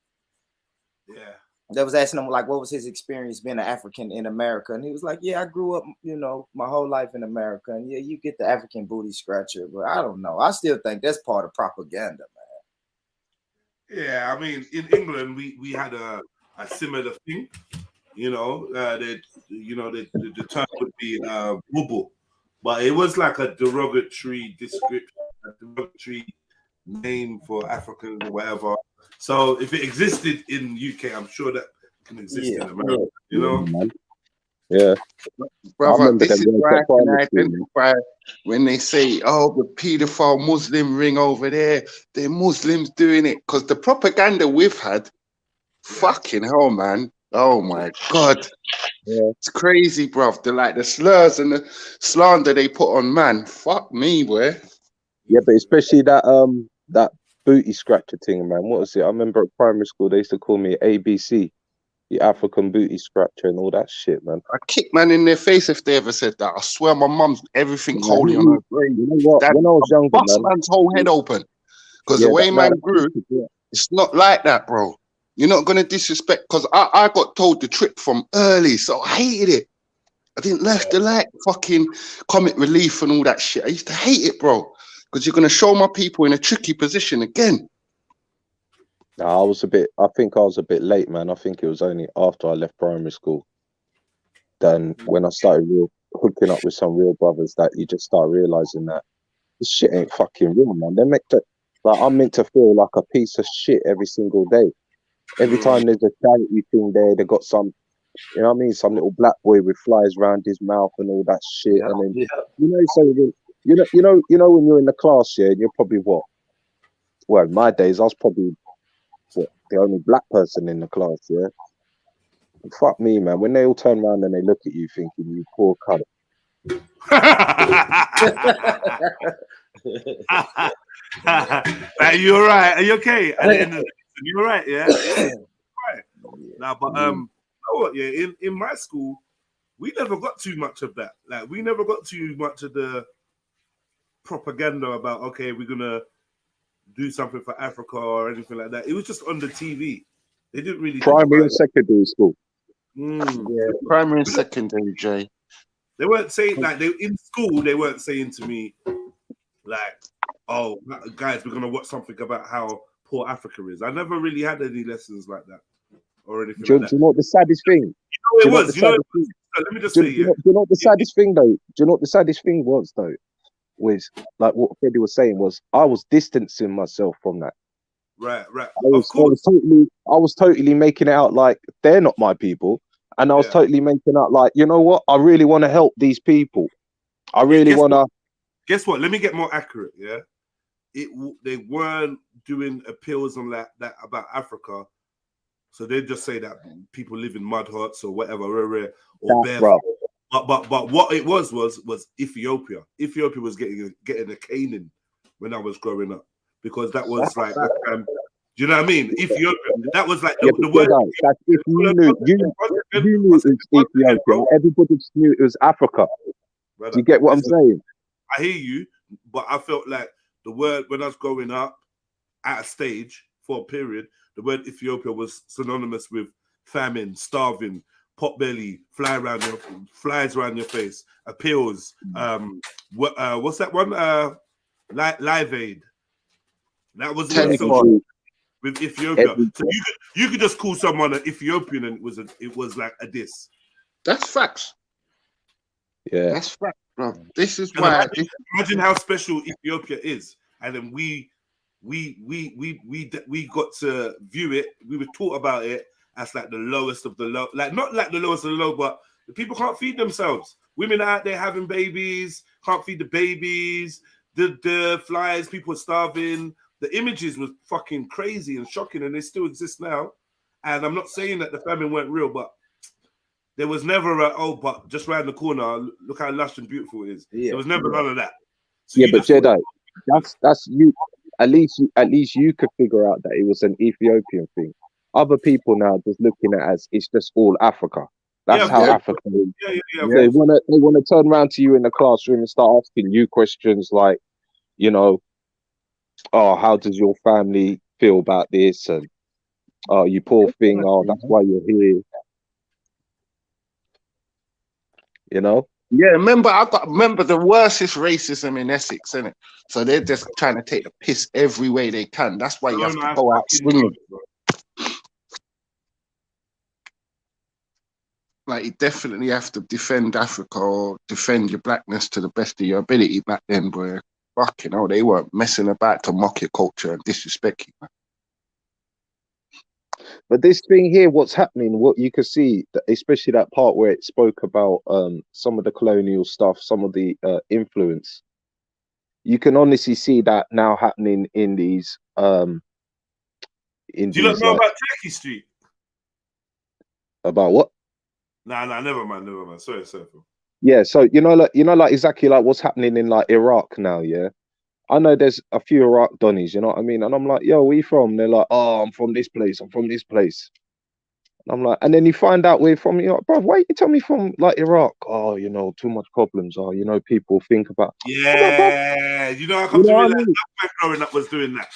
Yeah. They was asking him like, what was his experience being an African in America, and he was like, yeah, I grew up, my whole life in America, and yeah, you get the African booty scratcher, but I don't know. I still think that's part of propaganda, man. Yeah, I mean, in England, we had a similar thing. The term would be wobble, but it was like a derogatory description, a derogatory name for Africans or whatever. So if it existed in UK, I'm sure that can exist in America. Yeah. Brother, this is where I can identify when they say, oh, the paedophile Muslim ring over there, they're Muslims doing it. Because the propaganda we've had, fucking hell, man. Oh my God. Yeah. It's crazy, bruv. The slurs and the slander they put on man. Fuck me, boy. Yeah, but especially that booty scratcher thing, man. What was it? I remember at primary school they used to call me ABC, the African booty scratcher and all that shit, man. I'd kick man in their face if they ever said that. I swear my mum's everything holy on her brain. You know what? Dad, when I was younger, bust man, man's whole head open. Because the way man grew, it's not like that, bro. You're not going to disrespect, because I got told the trick from early, so I hated it. I didn't left to like fucking comic relief and all that shit. I used to hate it, bro, because you're going to show my people in a tricky position again. No, I was a bit. I think I was a bit late, man. I think it was only after I left primary school. Then when I started hooking up with some real brothers, that you just start realizing that this shit ain't fucking real, man. They make like I'm meant to feel like a piece of shit every single day. Every time there's a charity thing there, they got some, you know what I mean, some little black boy with flies around his mouth and all that shit. Yeah, And then yeah. so when you're in the class, yeah, and you're probably what? Well, in my days, I was probably the only black person in the class, yeah. Fuck me, man. When they all turn around and they look at you, thinking you poor cunt. Are you all right? Are you okay? At the end of the day, you all right? Yeah. Right. Now, but you know what? Yeah, in my school, we never got too much of that. Like, we never got too much of the propaganda about, okay, we're gonna do something for Africa or anything like that. It was just on the TV. They didn't really Primary and secondary school. Yeah, primary and secondary, Jay. They weren't saying, like, they in school, they weren't saying to me, like, oh, guys, we're gonna watch something about how poor Africa is. I never really had any lessons like that or anything Do like you that. know what the saddest thing? You know, it was. You know, let me just say, Do you know what the saddest thing though? Do you know what the saddest thing was though? Was like what Freddie was saying was I was distancing myself from that. Right. I was totally making it out like they're not my people, and I was totally making out like, you know what? I really want to help these people. I really want to. Guess what? Let me get more accurate. Yeah, they weren't doing appeals on that about Africa, so they just say that people live in mud huts or whatever, or barefoot. But what it was Ethiopia. Ethiopia was getting a caning when I was growing up, because that was like do you know what I mean? Ethiopia. That was like the word. That's if you knew it's Ethiopia. Everybody just knew it was Africa. Brother, do you get what I'm saying? I hear you, but I felt like the word, when I was growing up at a stage for a period, the word Ethiopia was synonymous with famine, starving, potbelly, flies around your face, appeals. What's that one? Live Aid. That was with Ethiopia. So you could just call someone an Ethiopian and it was like a diss. That's facts. Yeah, that's facts, bro. This is why. Imagine how special Ethiopia is, and then we got to view it. We were taught about it as like the lowest of the low, like not like the lowest of the low, but the people can't feed themselves. Women are out there having babies, can't feed the babies. The flies, people are starving. The images was fucking crazy and shocking, and they still exist now. And I'm not saying that the famine weren't real, but there was never but just round the corner, look how lush and beautiful it is. There was never none of that. So yeah, but JEDI, that's you. At least you could figure out that it was an Ethiopian thing. Other people now just looking at it as it's just all Africa. That's how Africa is. They wanna turn around to you in the classroom and start asking you questions like, you know, oh, how does your family feel about this? And oh, you poor thing. Oh, that's why you're here. You know? Yeah, remember the worst is racism in Essex, isn't it? So they're just trying to take the piss every way they can. That's why you have to go out swinging. Like, you definitely have to defend Africa or defend your blackness to the best of your ability back then, boy. Fucking hell, they weren't messing about to mock your culture and disrespect you, man. But this thing here, what's happening, what you can see, especially that part where it spoke about some of the colonial stuff, some of the influence, you can honestly see that now happening in these. Do you not know about Turkey Street? About what? Nah, never mind. Sorry. Yeah, so you know, like exactly like what's happening in like Iraq now, yeah. I know there's a few Iraq Donnies, you know what I mean? And I'm like, yo, where you from? They're like, oh, I'm from this place. And I'm like, and then you find out where you're from. You're like, bro, why you tell me from like Iraq? Oh, you know, too much problems. Oh, you know, people think about. Yeah, you know, I come to realize that growing up was doing that.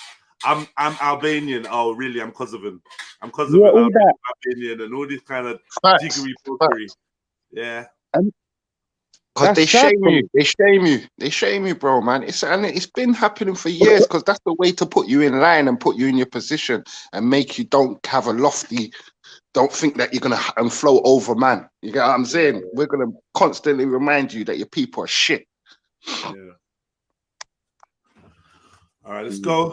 I'm Albanian. Oh, really? I'm Kosovan. I'm Kosovan. Yeah, all that. Albanian and all this kind of jiggery pokery. Yeah. Because That's they sad shame for you. me. They shame you. They shame you, bro, man. It's been happening for years because that's the way to put you in line and put you in your position and make you don't have a lofty, don't think that you're gonna and float over, man. You get what I'm saying? We're gonna constantly remind you that your people are shit. Yeah. All right, let's go.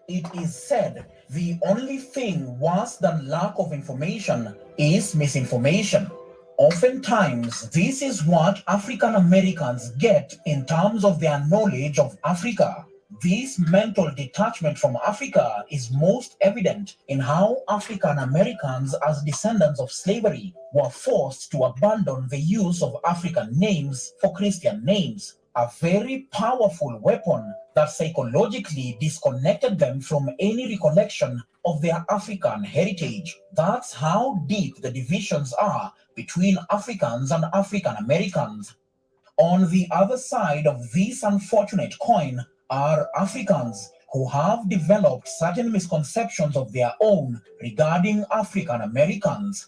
It is said the only thing worse than lack of information is misinformation. Oftentimes, this is what African Americans get in terms of their knowledge of Africa. This mental detachment from Africa is most evident in how African Americans, as descendants of slavery, were forced to abandon the use of African names for Christian names, a very powerful weapon that psychologically disconnected them from any recollection of their African heritage. That's how deep the divisions are between Africans and African Americans. On the other side of this unfortunate coin are Africans who have developed certain misconceptions of their own regarding African Americans.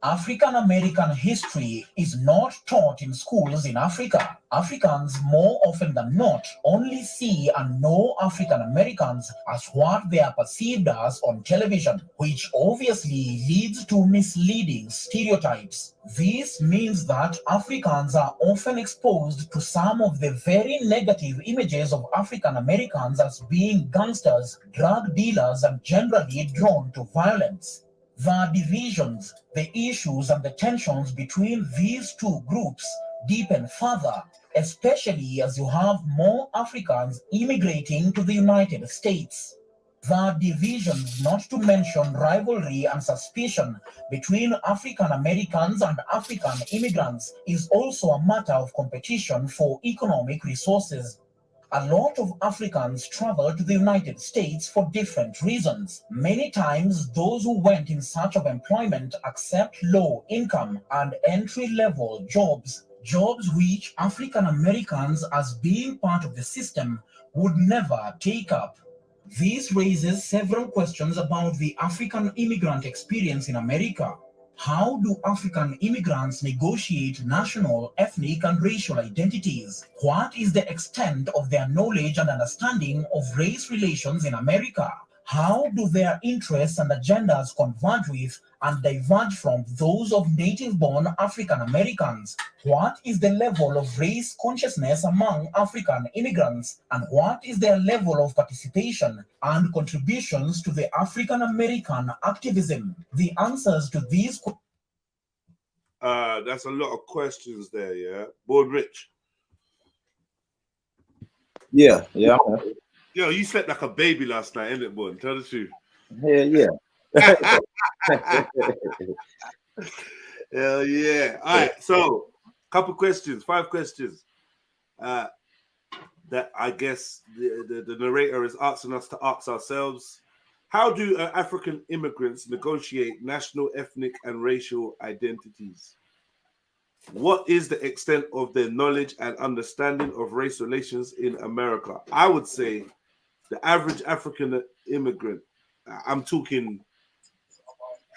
African American history is not taught in schools in Africa. Africans, more often than not, only see and know African Americans as what they are perceived as on television, which obviously leads to misleading stereotypes. This means that Africans are often exposed to some of the very negative images of African Americans as being gangsters, drug dealers, and generally drawn to violence. The divisions, the issues, and the tensions between these two groups deepen further, especially as you have more Africans immigrating to the United States. The divisions, not to mention rivalry and suspicion between African Americans and African immigrants, is also a matter of competition for economic resources. A lot of Africans travel to the United States for different reasons. Many times, those who went in search of employment accept low income and entry-level jobs, jobs which African Americans, as being part of the system, would never take up. This raises several questions about the African immigrant experience in America. How do African immigrants negotiate national, ethnic, and racial identities? What is the extent of their knowledge and understanding of race relations in America? How do their interests and agendas converge with and diverge from those of native-born African Americans? What is the level of race consciousness among African immigrants? And what is their level of participation and contributions to the African American activism? The answers to these questions. That's a lot of questions there, yeah. Born Rich. Yeah. Yo, you slept like a baby last night, innit, Born? Tell the truth. Yeah. Hell yeah. All right, so couple questions, 5 questions. That I guess the narrator is asking us to ask ourselves. How do African immigrants negotiate national, ethnic, and racial identities? What is the extent of their knowledge and understanding of race relations in America? I would say the average African immigrant, I'm talking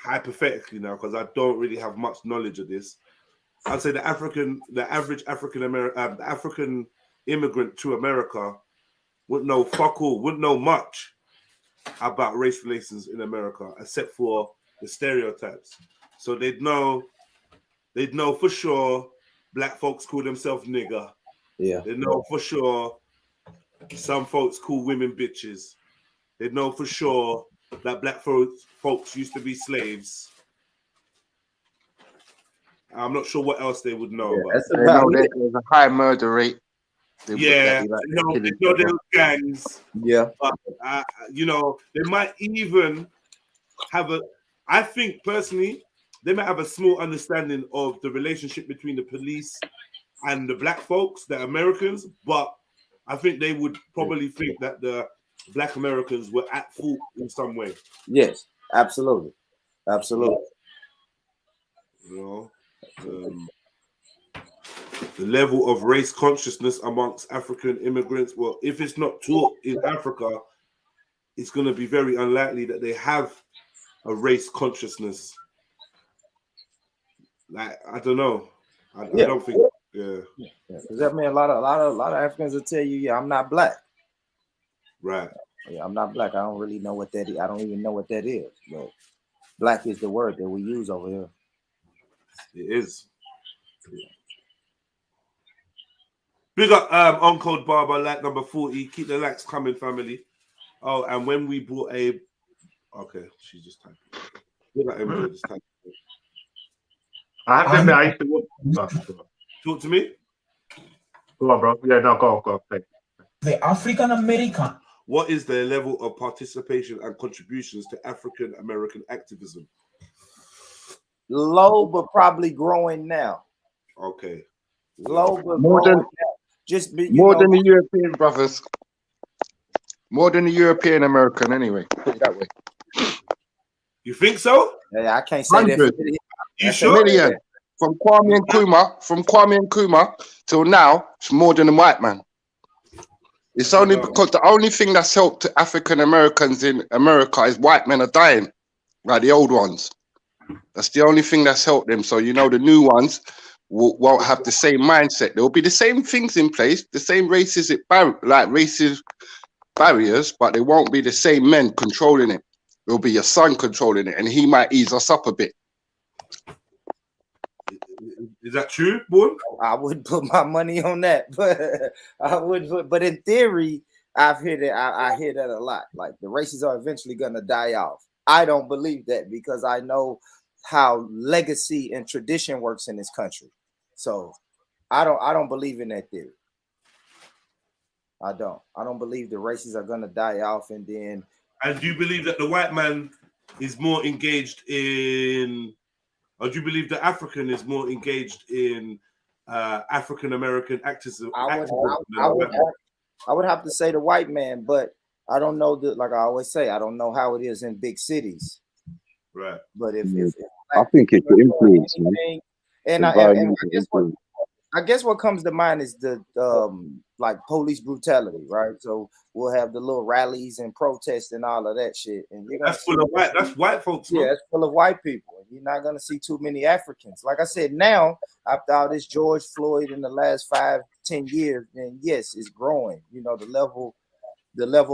hypothetically now because I don't really have much knowledge of this. I'd say the average African immigrant to America wouldn't know fuck all, wouldn't know much about race relations in America, except for the stereotypes. So they'd know for sure black folks call themselves nigger. Yeah. They know for sure some folks call women bitches. They know for sure that black folks used to be slaves. I'm not sure what else they would know about. They know there's a high murder rate. They know there's gangs. Yeah. But, they might even have I think personally, they might have a small understanding of the relationship between the police and the black folks, the Americans, but I think they would probably think that the black Americans were at fault in some way. Yes, absolutely. The level of race consciousness amongst African immigrants, well, if it's not taught in Africa, it's going to be very unlikely that they have a race consciousness. Like, I don't know. I Yeah. don't think. Yeah. Because I mean, a lot of Africans will tell you, yeah, I'm not black. Right. Yeah, I'm not black. I don't really know what that is. I don't even know what that is. But black is the word that we use over here. It is. Big up Uncle Barber, like number 40. Keep the likes coming, family. Oh, and when we bought a... Okay, she's just typing. Big up MJ, just typing. I have to admit, I used to watch. Talk to me. Go on, bro. Yeah, no, go on. The African American. What is the level of participation and contributions to African American activism? Low, but probably growing now. Okay. Low, but More growing than now. Just be, more than the European brothers. More than the European American, anyway. Put it that way. You think so? Yeah, I can't say 100. that. You sure? Million. From Kwame Nkrumah till now, it's more than a white man. It's only because the only thing that's helped African Americans in America is white men are dying, like the old ones. That's the only thing that's helped them. So, you know, the new ones won't have the same mindset. There will be the same things in place, the same racist barriers, but they won't be the same men controlling it. It'll be your son controlling it, and he might ease us up a bit. Is that true, boy? I wouldn't put my money on that, but I would. But in theory, I've heard that. I hear that a lot. Like the races are eventually gonna die off. I don't believe that because I know how legacy and tradition works in this country. So I don't believe in that theory. I don't believe the races are gonna die off and then. And do you believe that the white man is more engaged in, or do you believe the African is more engaged in African American activism? I would have to say the white man, but I don't know that. Like I always say, I don't know how it is in big cities. Right. But if I think it's the influence, man. And I guess what comes to mind is the like police brutality, right? So we'll have the little rallies and protests and all of that shit. And you're that's full of white. That's white folks. Yeah, it's full of white people. You're not gonna see too many Africans. Like I said, now after all this George Floyd in the last 5-10 years, then yes, it's growing. You know, the level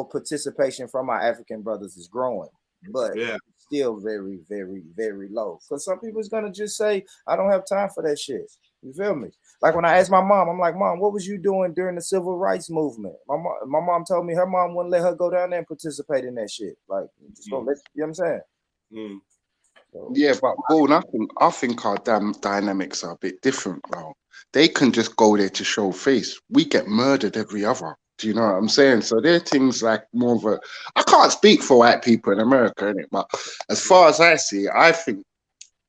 of participation from our African brothers is growing, but still very, very, very low. Because some people's gonna just say, "I don't have time for that shit." You feel me? Like when I asked my mom, I'm like, "Mom, what was you doing during the civil rights movement?" My mom told me her mom wouldn't let her go down there and participate in that shit. Like, just don't let, you know what I'm saying? Mm. So, yeah, but Bourne, I think our damn dynamics are a bit different, bro. They can just go there to show face. We get murdered every other. Do you know what I'm saying? So they're things like more of a. I can't speak for white people in America, innit? But as far as I see, I think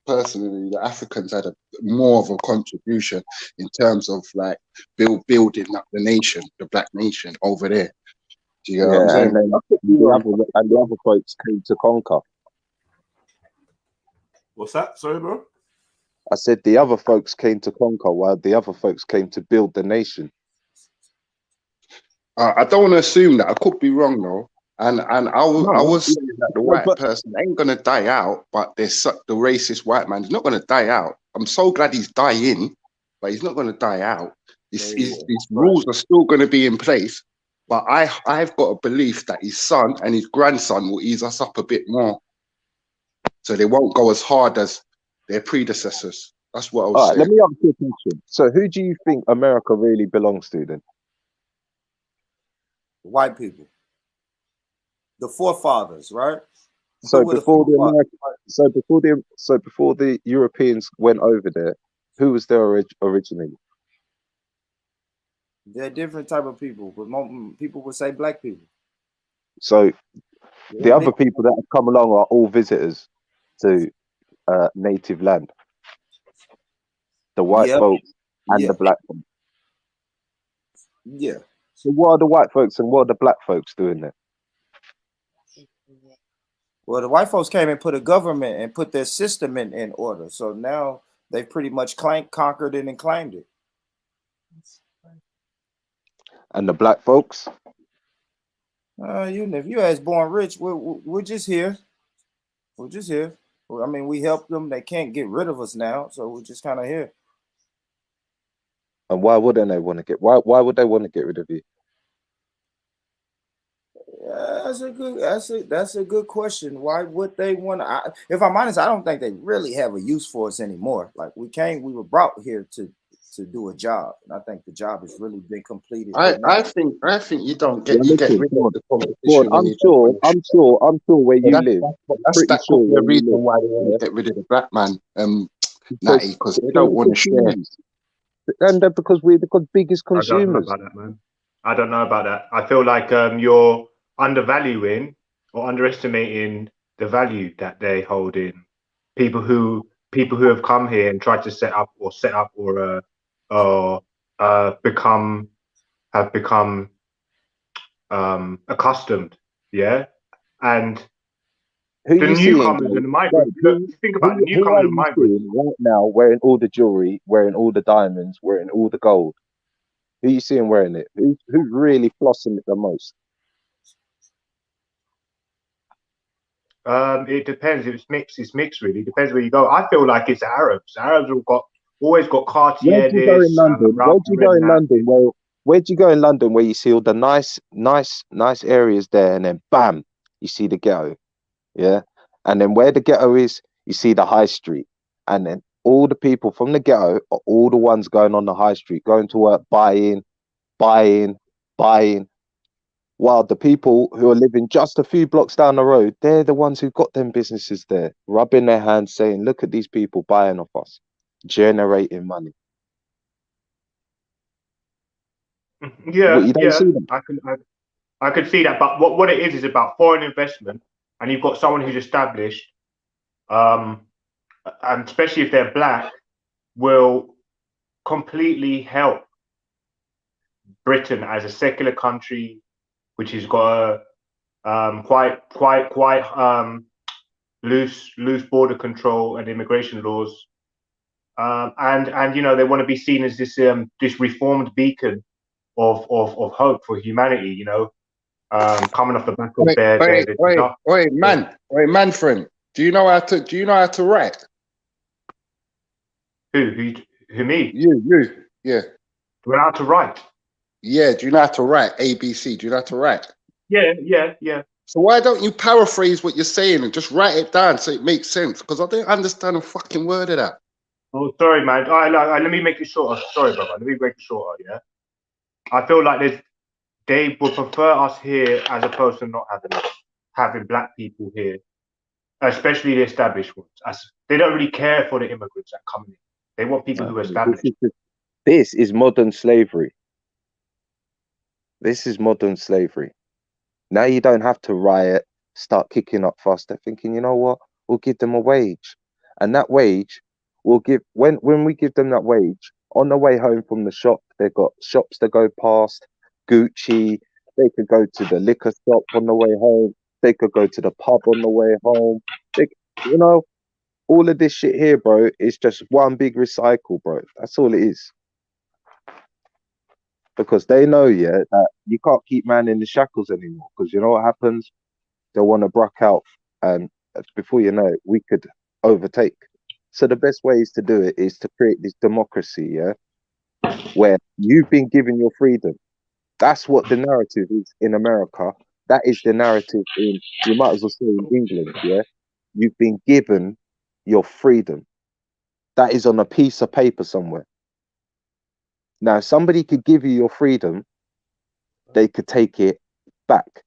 personally the Africans had more of a contribution in terms of like building up the nation, the black nation over there. Do you know what I'm saying? And then the other folks came to conquer. What's that? Sorry, bro. I said the other folks came to conquer while the other folks came to build the nation. I don't want to assume that. I could be wrong though. And I was saying that the white person ain't gonna die out, but the racist white man is not gonna die out. I'm so glad he's dying, but he's not gonna die out. His rules are still gonna be in place, but I've got a belief that his son and his grandson will ease us up a bit more, so they won't go as hard as their predecessors. That's what I was saying. Let me ask you a question. So, who do you think America really belongs to then? white people. The forefathers, right? So before the Europeans went over there, who was there originally? They're different type of people, but people would say black people. So the other people that have come along are all visitors to native land. The white folks and the black folks. Yeah. So what are the white folks and what are the black folks doing there? Well, the white folks came and put a government and put their system in order. So now they've pretty much conquered it and claimed it. And the black folks? If you ask Born Rich, we're just here. We're just here. I mean, we helped them. They can't get rid of us now, so we're just kind of here. And why wouldn't they want to get? Why would they want to get rid of you? Yeah, that's a good question. Why would they want to? If I'm honest, I don't think they really have a use for us anymore. Like we were brought here to do a job, and I think the job has really been completed. I think you don't get Well, you get listen, rid of the competition. Well, when you don't want to I'm sure where So you live. that's Pretty that sure could be a where you reason live. why they want Yeah. to get rid of the black man, Because Natty, because they they're don't the want to share. consumers. And they're because we're the biggest I don't know consumers. about that, man. I don't know about that. I feel like you're undervaluing or underestimating the value that they hold in. People who have come here and tried to have become accustomed, yeah. And Who the you seeing, newcomers Dave? and the migrants. Dave, Look, think about it, the who newcomers are and you migrants. seeing right now wearing all the jewelry, wearing all the diamonds, wearing all the gold? Who you seeing wearing it? Who's really flossing it the most? It depends. It's mixed. It's mixed, really. Depends where you go. I feel like it's Arabs. Arabs have always got Where'd Cartier you go in this, London? Ralph Where'd you go Lauren in that. London? Where'd you go in London where you see all the nice areas there, and then bam, you see the ghetto, yeah? And then where the ghetto is, you see the high street, and then all the people from the ghetto are all the ones going on the high street, going to work, buying, while the people who are living just a few blocks down the road, they're the ones who got them businesses there, rubbing their hands, saying, "Look at these people buying off us, generating money." What, Yeah, you don't see them? I could see that. But what it is about foreign investment, and you've got someone who's established, and especially if they're black, will completely help Britain as a secular country, which has got a quite loose border control and immigration laws, and you know they want to be seen as this reformed beacon of hope for humanity. You know, coming off the back of man, friend. Do you know how to write? Who me? You, yeah. Do you know how to write? Yeah, do you know how to write? ABC, do you know how to write? Yeah. So why don't you paraphrase what you're saying and just write it down so it makes sense? Because I don't understand a fucking word of that. Oh, sorry, man. Let me make it shorter. Sorry, brother. Let me make it shorter, yeah? I feel like they would prefer us here as opposed to not having black people here, especially the established ones. They don't really care for the immigrants that come in. They want people who are established. This is modern slavery. This is modern slavery. Now you don't have to riot, start kicking up fuss. They're thinking, you know what? We'll give them a wage. And that wage will give, when we give them that wage, on the way home from the shop, they've got shops to go past, Gucci, they could go to the liquor shop on the way home, they could go to the pub on the way home. You know, all of this shit here, bro, is just one big recycle, bro. That's all it is. Because they know, yeah, that you can't keep man in the shackles anymore. Because you know what happens? They'll want to bruck out, and before you know it, we could overtake. So the best ways to do it is to create this democracy, yeah, where you've been given your freedom. That's what the narrative is in America. That is the narrative in, you might as well say, in England, yeah. You've been given your freedom. That is on a piece of paper somewhere. Now, if somebody could give you your freedom, they could take it back.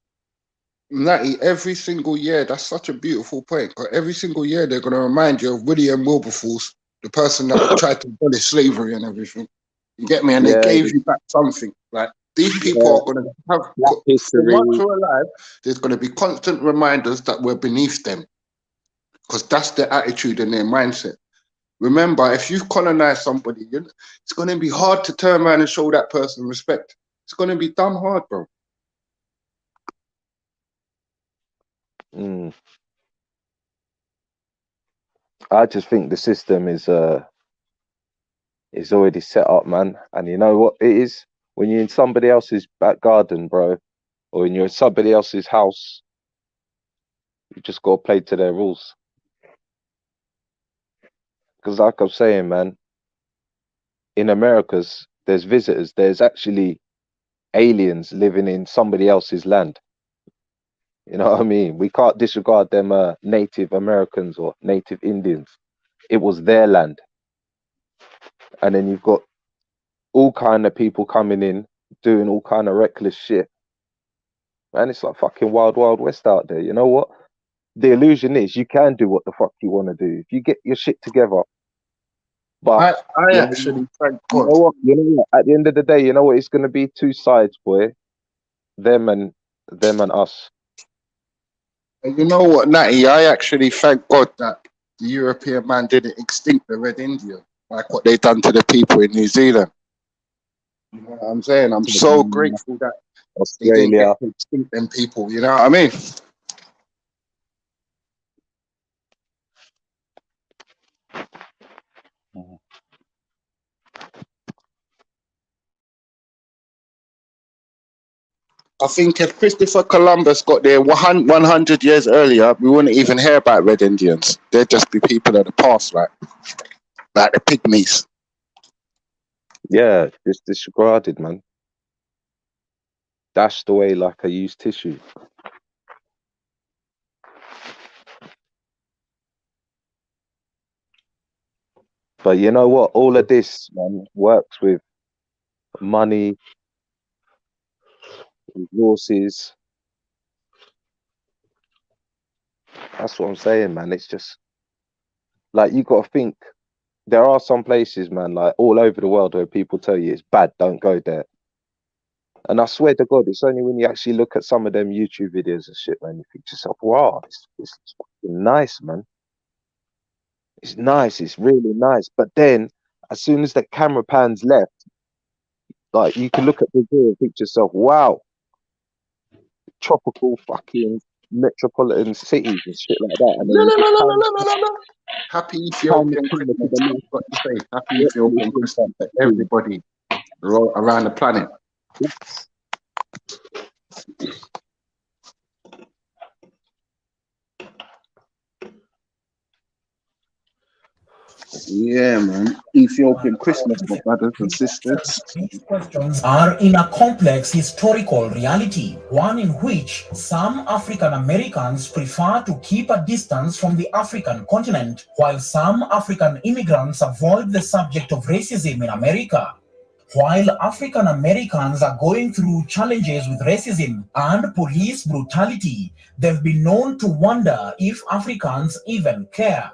Natty, every single year, that's such a beautiful point. But every single year, they're going to remind you of William Wilberforce, the person that tried to abolish slavery and everything. You get me? And they gave you back something. Like, these people are going to have, so once we're alive, there's going to be constant reminders that we're beneath them. Because that's their attitude and their mindset. Remember, if you've colonized somebody, it's going to be hard to turn around and show that person respect. It's going to be damn hard, bro. I just think the system is already set up, man. And you know what it is? When you're in somebody else's back garden, bro, or when you're in somebody else's house, you just got to play to their rules. because like I'm saying, man, in Americas, there's visitors. There's actually aliens living in somebody else's land. You know what I mean? We can't disregard them Native Americans or Native Indians. It was their land. And then you've got all kind of people coming in, doing all kind of reckless shit. Man, it's like fucking wild, wild west out there. You know what? The illusion is you can do what the fuck you want to do if you get your shit together. But I you know, actually thank you God. know what? You know what? At the end of the day, you know what? It's going to be two sides, boy. Them and us. And you know what, Natty? I actually thank God that the European man didn't extinct the Red Indian like what they done to the people in New Zealand. You know what I'm saying? I'm so grateful that they didn't Australia. get to extinct them people. You know what I mean? I think if Christopher Columbus got there 100 years earlier, we wouldn't even hear about Red Indians. They'd just be people of the past, like the pygmies. Yeah, it's disregarded, man. Dashed away like a used tissue. But you know what? All of this, man, works with money, resources. That's what I'm saying, man. It's just like you got to think. There are some places, man, like all over the world where people tell you it's bad, don't go there. And I swear to God, it's only when you actually look at some of them YouTube videos and shit, man, you think to yourself, wow, it's fucking nice, man. It's nice, it's really nice. But then, as soon as the camera pans left, like you can look at the video and think to yourself, wow, tropical fucking metropolitan cities and shit like that. And then you just No. Happy Ethiopian Christmas. I've got to say, happy Ethiopian Christmas to everybody around the planet. Yeah, man. Ethiopian Christmas, my brothers and sisters. These questions are in a complex historical reality, one in which some African Americans prefer to keep a distance from the African continent, while some African immigrants avoid the subject of racism in America. While African Americans are going through challenges with racism and police brutality, they've been known to wonder if Africans even care.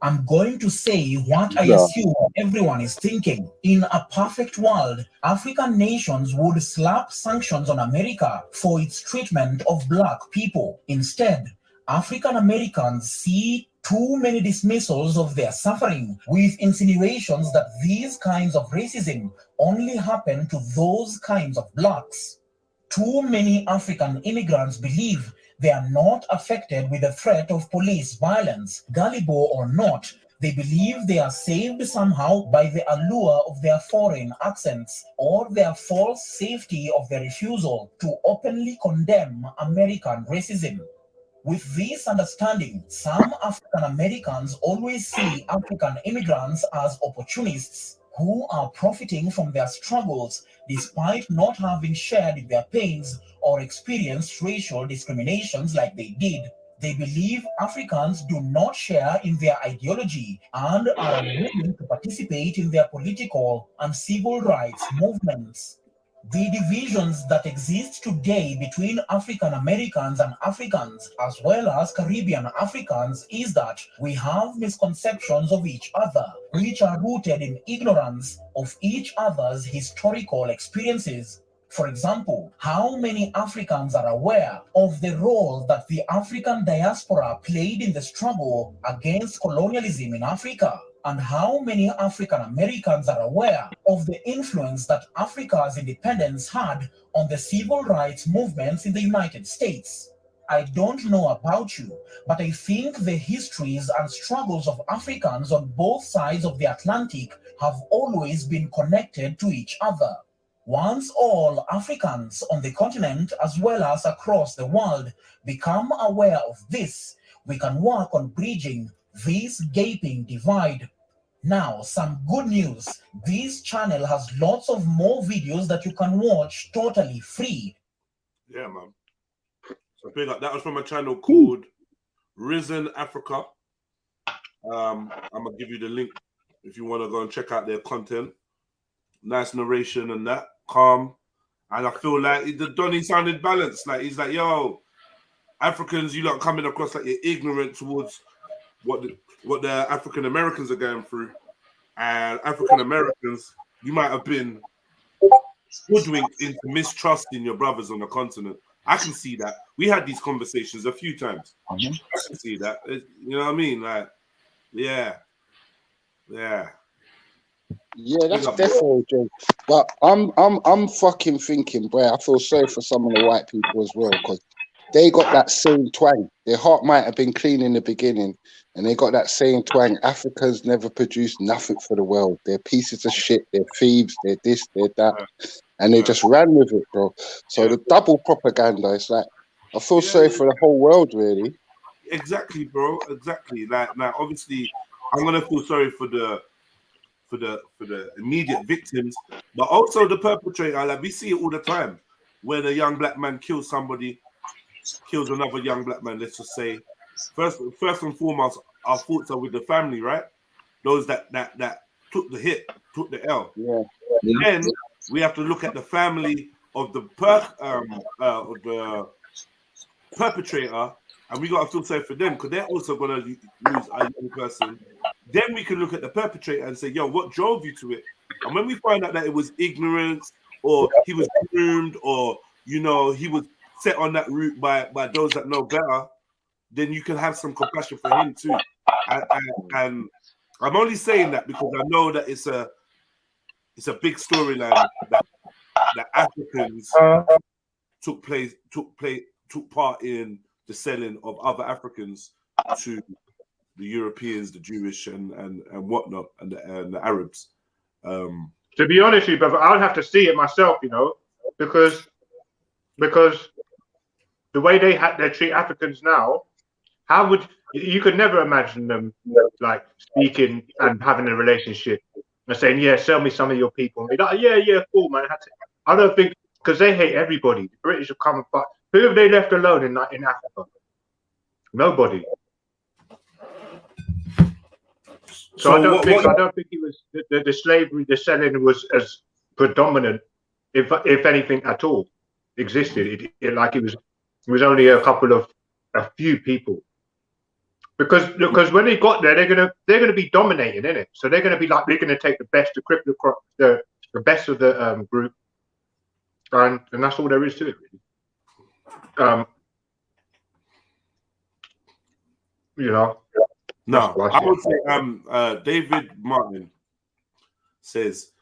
I'm going to say what I assume everyone is thinking. In a perfect world, African nations would slap sanctions on America for its treatment of Black people. Instead, African Americans see too many dismissals of their suffering, with insinuations that these kinds of racism only happen to those kinds of Blacks. Too many African immigrants believe they are not affected with the threat of police violence. Gullible or not, they believe they are saved somehow by the allure of their foreign accents or their false safety of their refusal to openly condemn American racism. With this understanding, some African Americans always see African immigrants as opportunists who are profiting from their struggles despite not having shared in their pains or experienced racial discriminations like they did. They believe Africans do not share in their ideology and are unwilling to participate in their political and civil rights movements. The divisions that exist today between African Americans and Africans, as well as Caribbean Africans, is that we have misconceptions of each other, which are rooted in ignorance of each other's historical experiences. For example, how many Africans are aware of the role that the African diaspora played in the struggle against colonialism in Africa? And how many African Americans are aware of the influence that Africa's independence had on the civil rights movements in the United States? I don't know about you, but I think the histories and struggles of Africans on both sides of the Atlantic have always been connected to each other. Once all Africans on the continent as well as across the world become aware of this, we can work on bridging this gaping divide. Now, some good news. This channel has lots of more videos that you can watch totally free. Yeah, man. So big up. That was from a channel called Risen Africa. I'm gonna give you the link if you want to go and check out their content. Nice narration and that, calm. And I feel like the Donny sounded balanced. Like he's like, yo, Africans, you lot coming across like you're ignorant towards what the African Americans are going through. And African Americans, you might have been hoodwinked into mistrusting your brothers on the continent. I can see that. We had these conversations a few times. I can see that. You know what I mean? Like, yeah. Yeah, that's definitely true. But I'm fucking thinking, boy, I feel sorry for some of the white people as well, because they got that same twang. Their heart might have been clean in the beginning, and they got that same twang. Africans never produced nothing for the world. They're pieces of shit. They're thieves. They're this. They're that, and they just ran with it, bro. So the double propaganda is like, I feel sorry for the whole world, really. Exactly, bro. Exactly. Like now, obviously, I'm gonna feel sorry for the immediate victims, but also the perpetrator. Like we see it all the time when a young black man kills somebody, kills another young black man. Let's just say, first and foremost, our thoughts are with the family, right? Those that took the hit, took the L. Yeah. Then we have to look at the family of the perpetrator, and we got to feel sorry for them because they're also going to lose a young person. Then we can look at the perpetrator and say, yo, what drove you to it? And when we find out that it was ignorance, or he was groomed, or, you know, he was set on that route by those that know better, then you can have some compassion for him too. And I'm only saying that because I know that it's a big storyline that Africans took part in the selling of other Africans to the Europeans, the Jewish and whatnot, and the Arabs. To be honest with you, brother, I'll have to see it myself, you know, because the way they treat Africans now, how would you could never imagine them like speaking and having a relationship and saying, yeah, sell me some of your people, and be like, yeah, cool, man. I don't think, because they hate everybody. The British have come apart. Who have they left alone in Africa? Nobody. So I don't think it was the slavery, the selling was as predominant, if anything at all, existed. It was only a few people. Because when they got there, they're gonna be dominating, innit? So they're gonna take the best, the best of the group, and that's all there is to it, really. You know. No, I would say David Martin says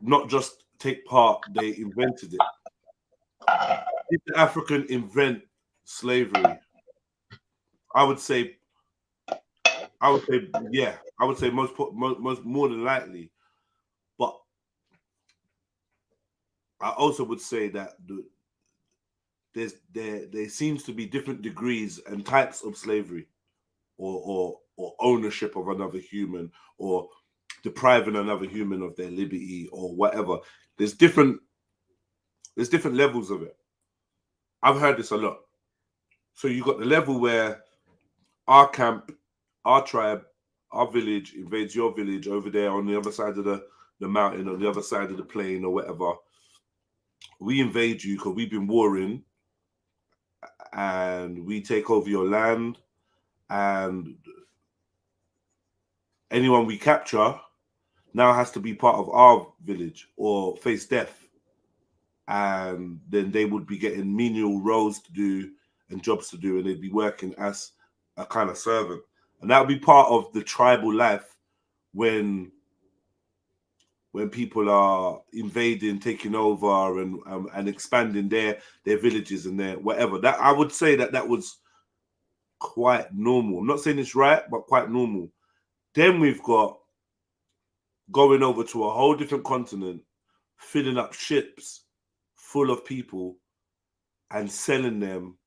not just take part, they invented it. Did the African invent slavery? I would say yeah. I would say most more than likely. But I also would say that there seems to be different degrees and types of slavery, or ownership of another human, or depriving another human of their liberty, or whatever. There's different levels of it. I've heard this a lot. So you got the level where our camp, our tribe, our village invades your village over there on the other side of the mountain, or the other side of the plain, or whatever. We invade you because we've been warring, and we take over your land, and anyone we capture now has to be part of our village or face death. And then they would be getting menial roles to do and jobs to do, and they'd be working as a kind of servant. And that would be part of the tribal life when people are invading, taking over, and expanding their villages and their whatever. That I would say that was quite normal. I'm not saying it's right, but quite normal. Then we've got going over to a whole different continent, filling up ships full of people and selling them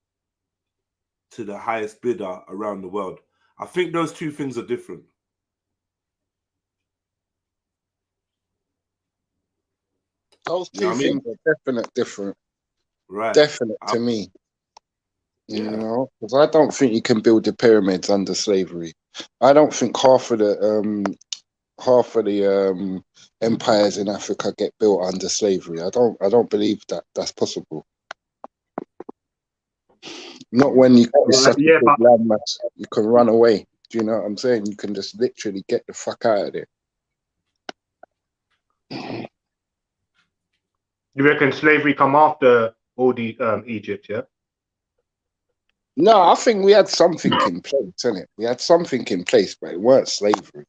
to the highest bidder around the world. I think those two things are different. Those You know two what I mean? things are definite different. Right. Definite to me. You Yeah. know, because I don't think you can build the pyramids under slavery. I don't think half of the empires in Africa get built under slavery. I don't believe that that's possible. Not when you're such a Yeah, big but landmass, you can run away. Do you know what I'm saying? You can just literally get the fuck out of there. you reckon slavery come after all the Egypt? Yeah. No, I think we had something in place, innit? We had something in place, but it weren't slavery.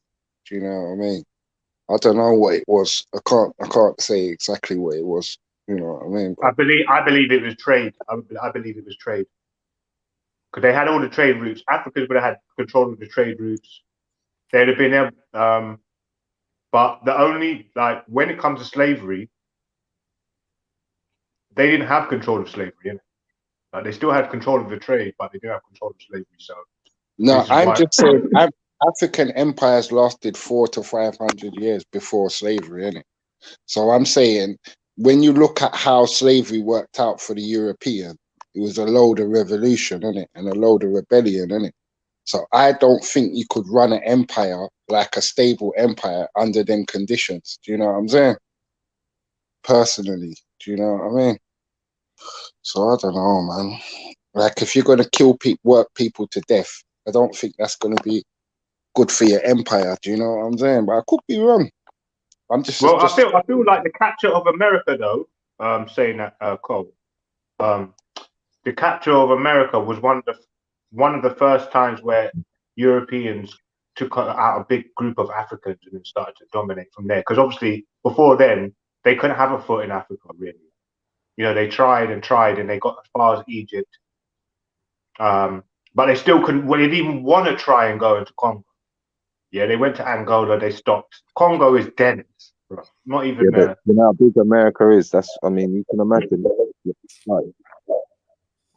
Do you know what I mean? I don't know what it was. I can't say exactly what it was. You know what I mean? I believe it was trade. I believe it was trade because they had all the trade routes. Africans would have had control of the trade routes. They'd have been able. But the only when it comes to slavery, they didn't have control of slavery. You know? They still had control of the trade, but they didn't have control of slavery. So No, this is I'm why. just saying African empires lasted 400 to 500 years before slavery, innit? So I'm saying when you look at how slavery worked out for the European, it was a load of revolution, innit? And a load of rebellion, innit? So I don't think you could run an empire like a stable empire under them conditions. Do you know what I'm saying? Personally, do you know what I mean? So I don't know, man. Like if you're gonna work people to death, I don't think that's gonna be good for your empire. Do you know what I'm saying? But I could be wrong. I'm just I feel like the capture of America, though. Saying that, Cole. The capture of America was one of the first times where Europeans took out a big group of Africans and then started to dominate from there. Because obviously before then they couldn't have a foot in Africa, really. You know, they tried and tried and they got as far as Egypt, but they still couldn't. Well, they didn't even want to try and go into Congo. Yeah, they went to Angola. They stopped. Congo is dense, bro. Not Yeah, even. but you know how big America is. I mean, you can imagine. Like,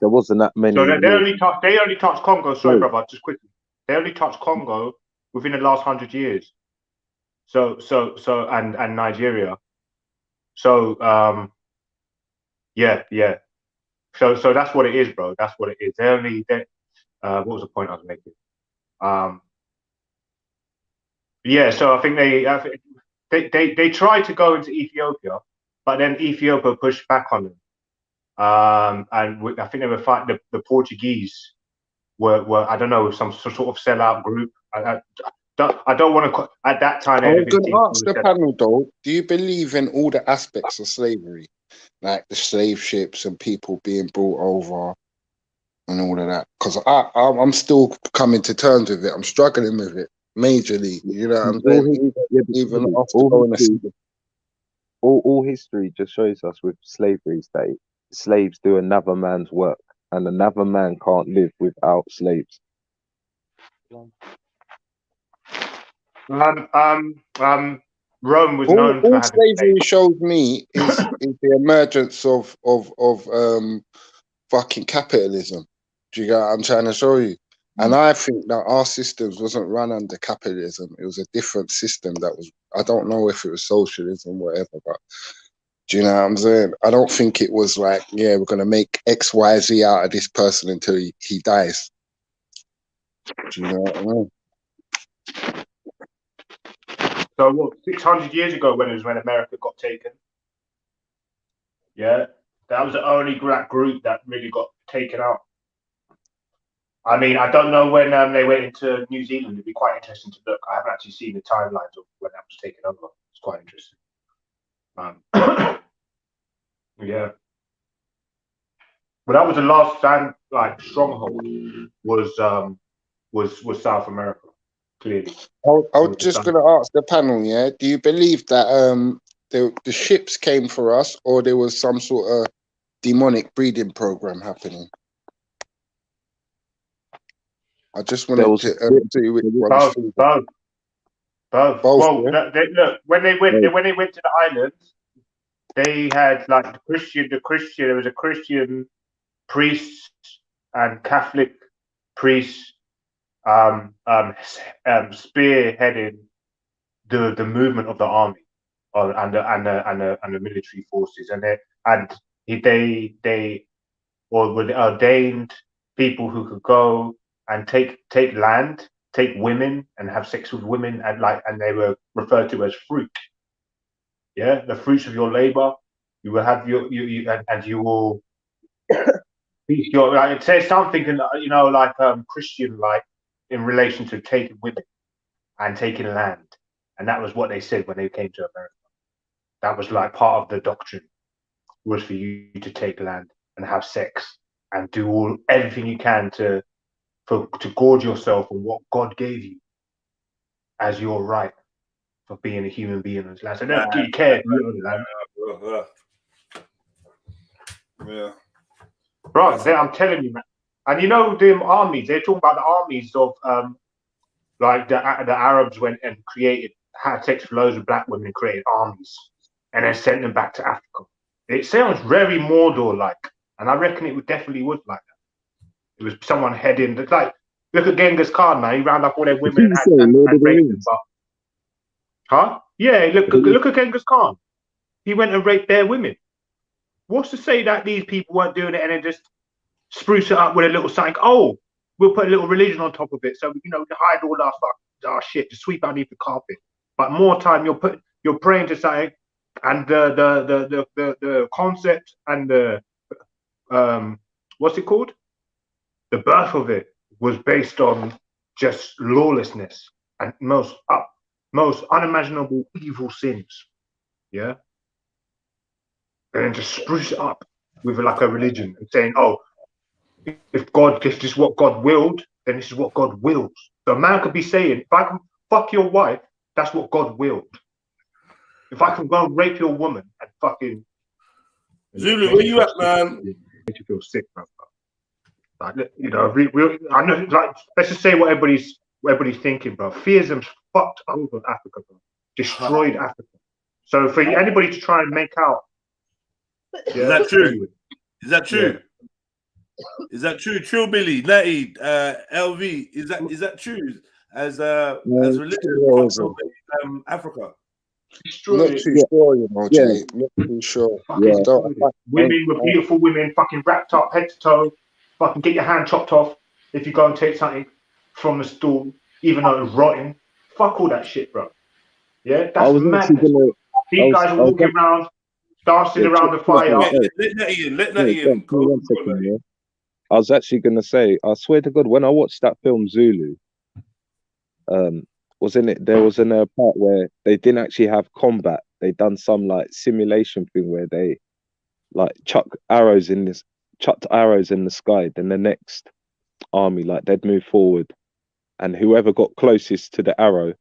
there wasn't that So many. they only touched Congo. Sorry, Wait, brother, just quickly. They only touched Congo within the last 100 years. So and Nigeria. So yeah. So that's what it is, bro. That's what it is. What was the point I was making? Yeah. So I think they tried to go into Ethiopia, but then Ethiopia pushed back on them. And I think they were fighting the Portuguese. Were I don't know, some sort of sellout group. I don't want to. At that time, I they'd was have been going seen to as ask the sellout. panel though, do you believe in all the aspects of slavery? Like the slave ships and people being brought over and all of that? Because I'm still coming to terms with it. I'm struggling with it majorly. You know what I'm all, saying? Even after all going to history, see all history just shows us with slavery that slaves do another man's work, and another man can't live without slaves. Rome was known for all having slavery slaves. shows me is the emergence of fucking capitalism. Do you get what I'm trying to show you? And I think that our systems wasn't run under capitalism. It was a different system that was, I don't know if it was socialism, whatever, but do you know what I'm saying? I don't think it was like, yeah, we're going to make X, Y, Z out of this person until he dies. Do you know what I mean? So what? 600 years ago, when America got taken. Yeah, that was the only group that really got taken out. I mean, I don't know when they went into New Zealand. It'd be quite interesting to look. I haven't actually seen the timelines of when that was taken over. It's quite interesting. Yeah, but that was the last stronghold was South America. Clearly, I was just going to ask the panel, yeah, do you believe that the ships came for us, or there was some sort of demonic breeding program happening? I just wanted to see which one's both. Both, Well, yeah? look, when they went to the islands, they had like the Christian. There was a Christian priest and Catholic priest spearheading the movement of the army. and the military forces, and they ordained people who could go and take land, take women, and have sex with women, and they were referred to as fruit. Yeah, the fruits of your labor. You will have and you will. It says something, like Christian, like in relation to taking women and taking land, and that was what they said when they came to America. That was like part of the doctrine, was for you to take land and have sex and do everything you can to gorge yourself on what God gave you as your right for being a human being on this land. So they don't really care if you own the land. Yeah. Bro, I'm telling you, man. And them armies, they're talking about the armies of like the Arabs went and had sex with loads of black women and created armies and then sent them back to Africa. It sounds very Mordor-like, and I reckon it definitely would like that. It was someone heading, like, look at Genghis Khan, man. He rounded up all their women and raped them. Huh? Yeah, look at Genghis Khan. He went and raped their women. What's to say that these people weren't doing it and then just spruce it up with a little something? Oh, we'll put a little religion on top of it, so to hide all our shit, to sweep underneath the carpet. But more time you're praying to something, and the concept and the what's it called? The birth of it was based on just lawlessness and most unimaginable evil sins. Yeah. And then just spruce it up with like a religion and saying, oh, if this is what God willed, then this is what God wills. So a man could be saying, if I can fuck your wife, that's what God willed. If I can go and rape your woman and fucking Zulu, where you at, man? Makes you feel sick, bro. Like, I know. Like, let's just say what everybody's thinking, bro. Theism's fucked over Africa, bro. Destroyed Africa. So for anybody to try and make out, is that true? Is that true? Yeah. Is that true? Trill Billy, Natty, LV, is that true? As religion Africa. Not too sure, Jay. Not too sure. Women were beautiful women, fucking wrapped up head to toe. Fucking get your hand chopped off if you go and take something from the stool, even though it's rotten. Fuck all that shit, bro. Yeah, that's madness. These guys are walking around, dancing around the fire. Let Natty in. I was actually gonna say, I swear to God, when I watched that film Zulu, wasn't it? There was a part where they didn't actually have combat. They done some like simulation thing where they like chucked arrows in the sky. Then the next army, like they'd move forward, and whoever got closest to the arrow,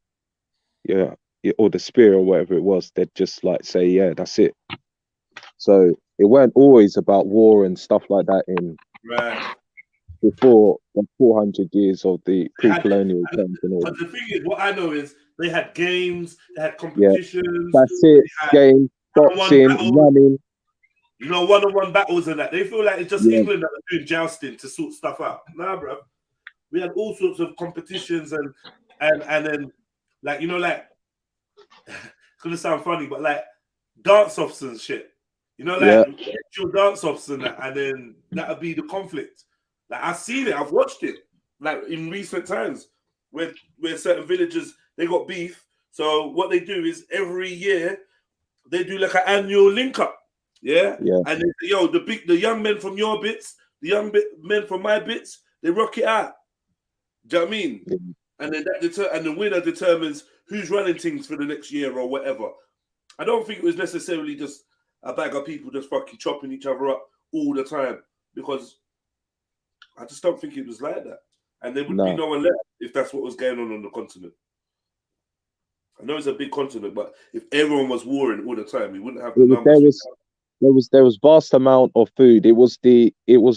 or the spear or whatever it was, they'd just like say, yeah, that's it. So it weren't always about war and stuff like that in before the 400 years of the pre-colonial times and all. But the thing is, what I know is they had games, they had competitions. That's it. Games, boxing, running. One-on-one battles and that. They feel like it's just England that are doing jousting to sort stuff out. Nah, bro. We had all sorts of competitions and then like it's gonna sound funny, but like dance-offs and shit. Actual dance-offs and that, and then that'll be the conflict. Like I've seen it, I've watched it, like in recent times, where certain villages they got beef. So what they do is every year they do like an annual link-up. Yeah. And then, the young men from your bits, the young men from my bits, they rock it out. Do you know what I mean? And then and the winner determines who's running things for the next year or whatever. I don't think it was necessarily just a bag of people just fucking chopping each other up all the time, because I just don't think it was like that. And there would be no one left if that's what was going on the continent. I know it's a big continent, but if everyone was warring all the time, we wouldn't have the numbers. There was vast amount of food. It was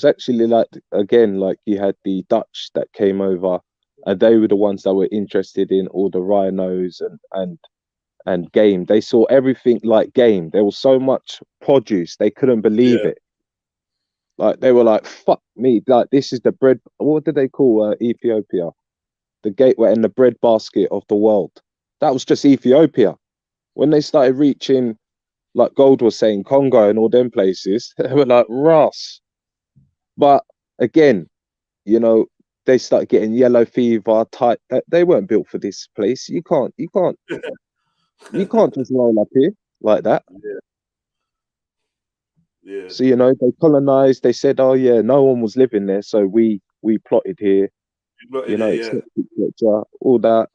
actually like, again, like you had the Dutch that came over, and they were the ones that were interested in all the rhinos and game. They saw everything like game. There was so much produce, they couldn't believe it. Like they were like, fuck me, like this is the bread. What did they call Ethiopia? The gateway and the bread basket of the world. That was just Ethiopia. When they started reaching, like Gold was saying, Congo and all them places, they were like, Ross. But again, you know, they start getting yellow fever type. They weren't built for this place. You can't just roll up here like that. Yeah. So, you know, they colonized. They said, oh yeah, no one was living there, so we plotted here. You know, etc. All that.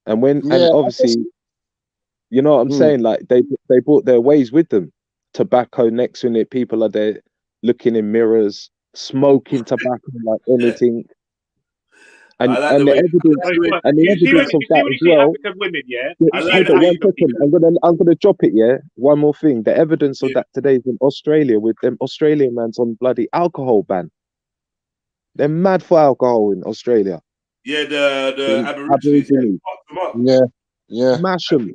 And and obviously, you know what I'm saying? Like they brought their ways with them. Tobacco next to it. People are there looking in mirrors, smoking tobacco like anything. And the evidence of that as well. African women, yeah. Hold on 1 second. I'm gonna drop it. Yeah, one more thing. The evidence of that today is in Australia with them Australian man's on bloody alcohol ban. They're mad for alcohol in Australia. Yeah, the Aborigines. Yeah. Mash them.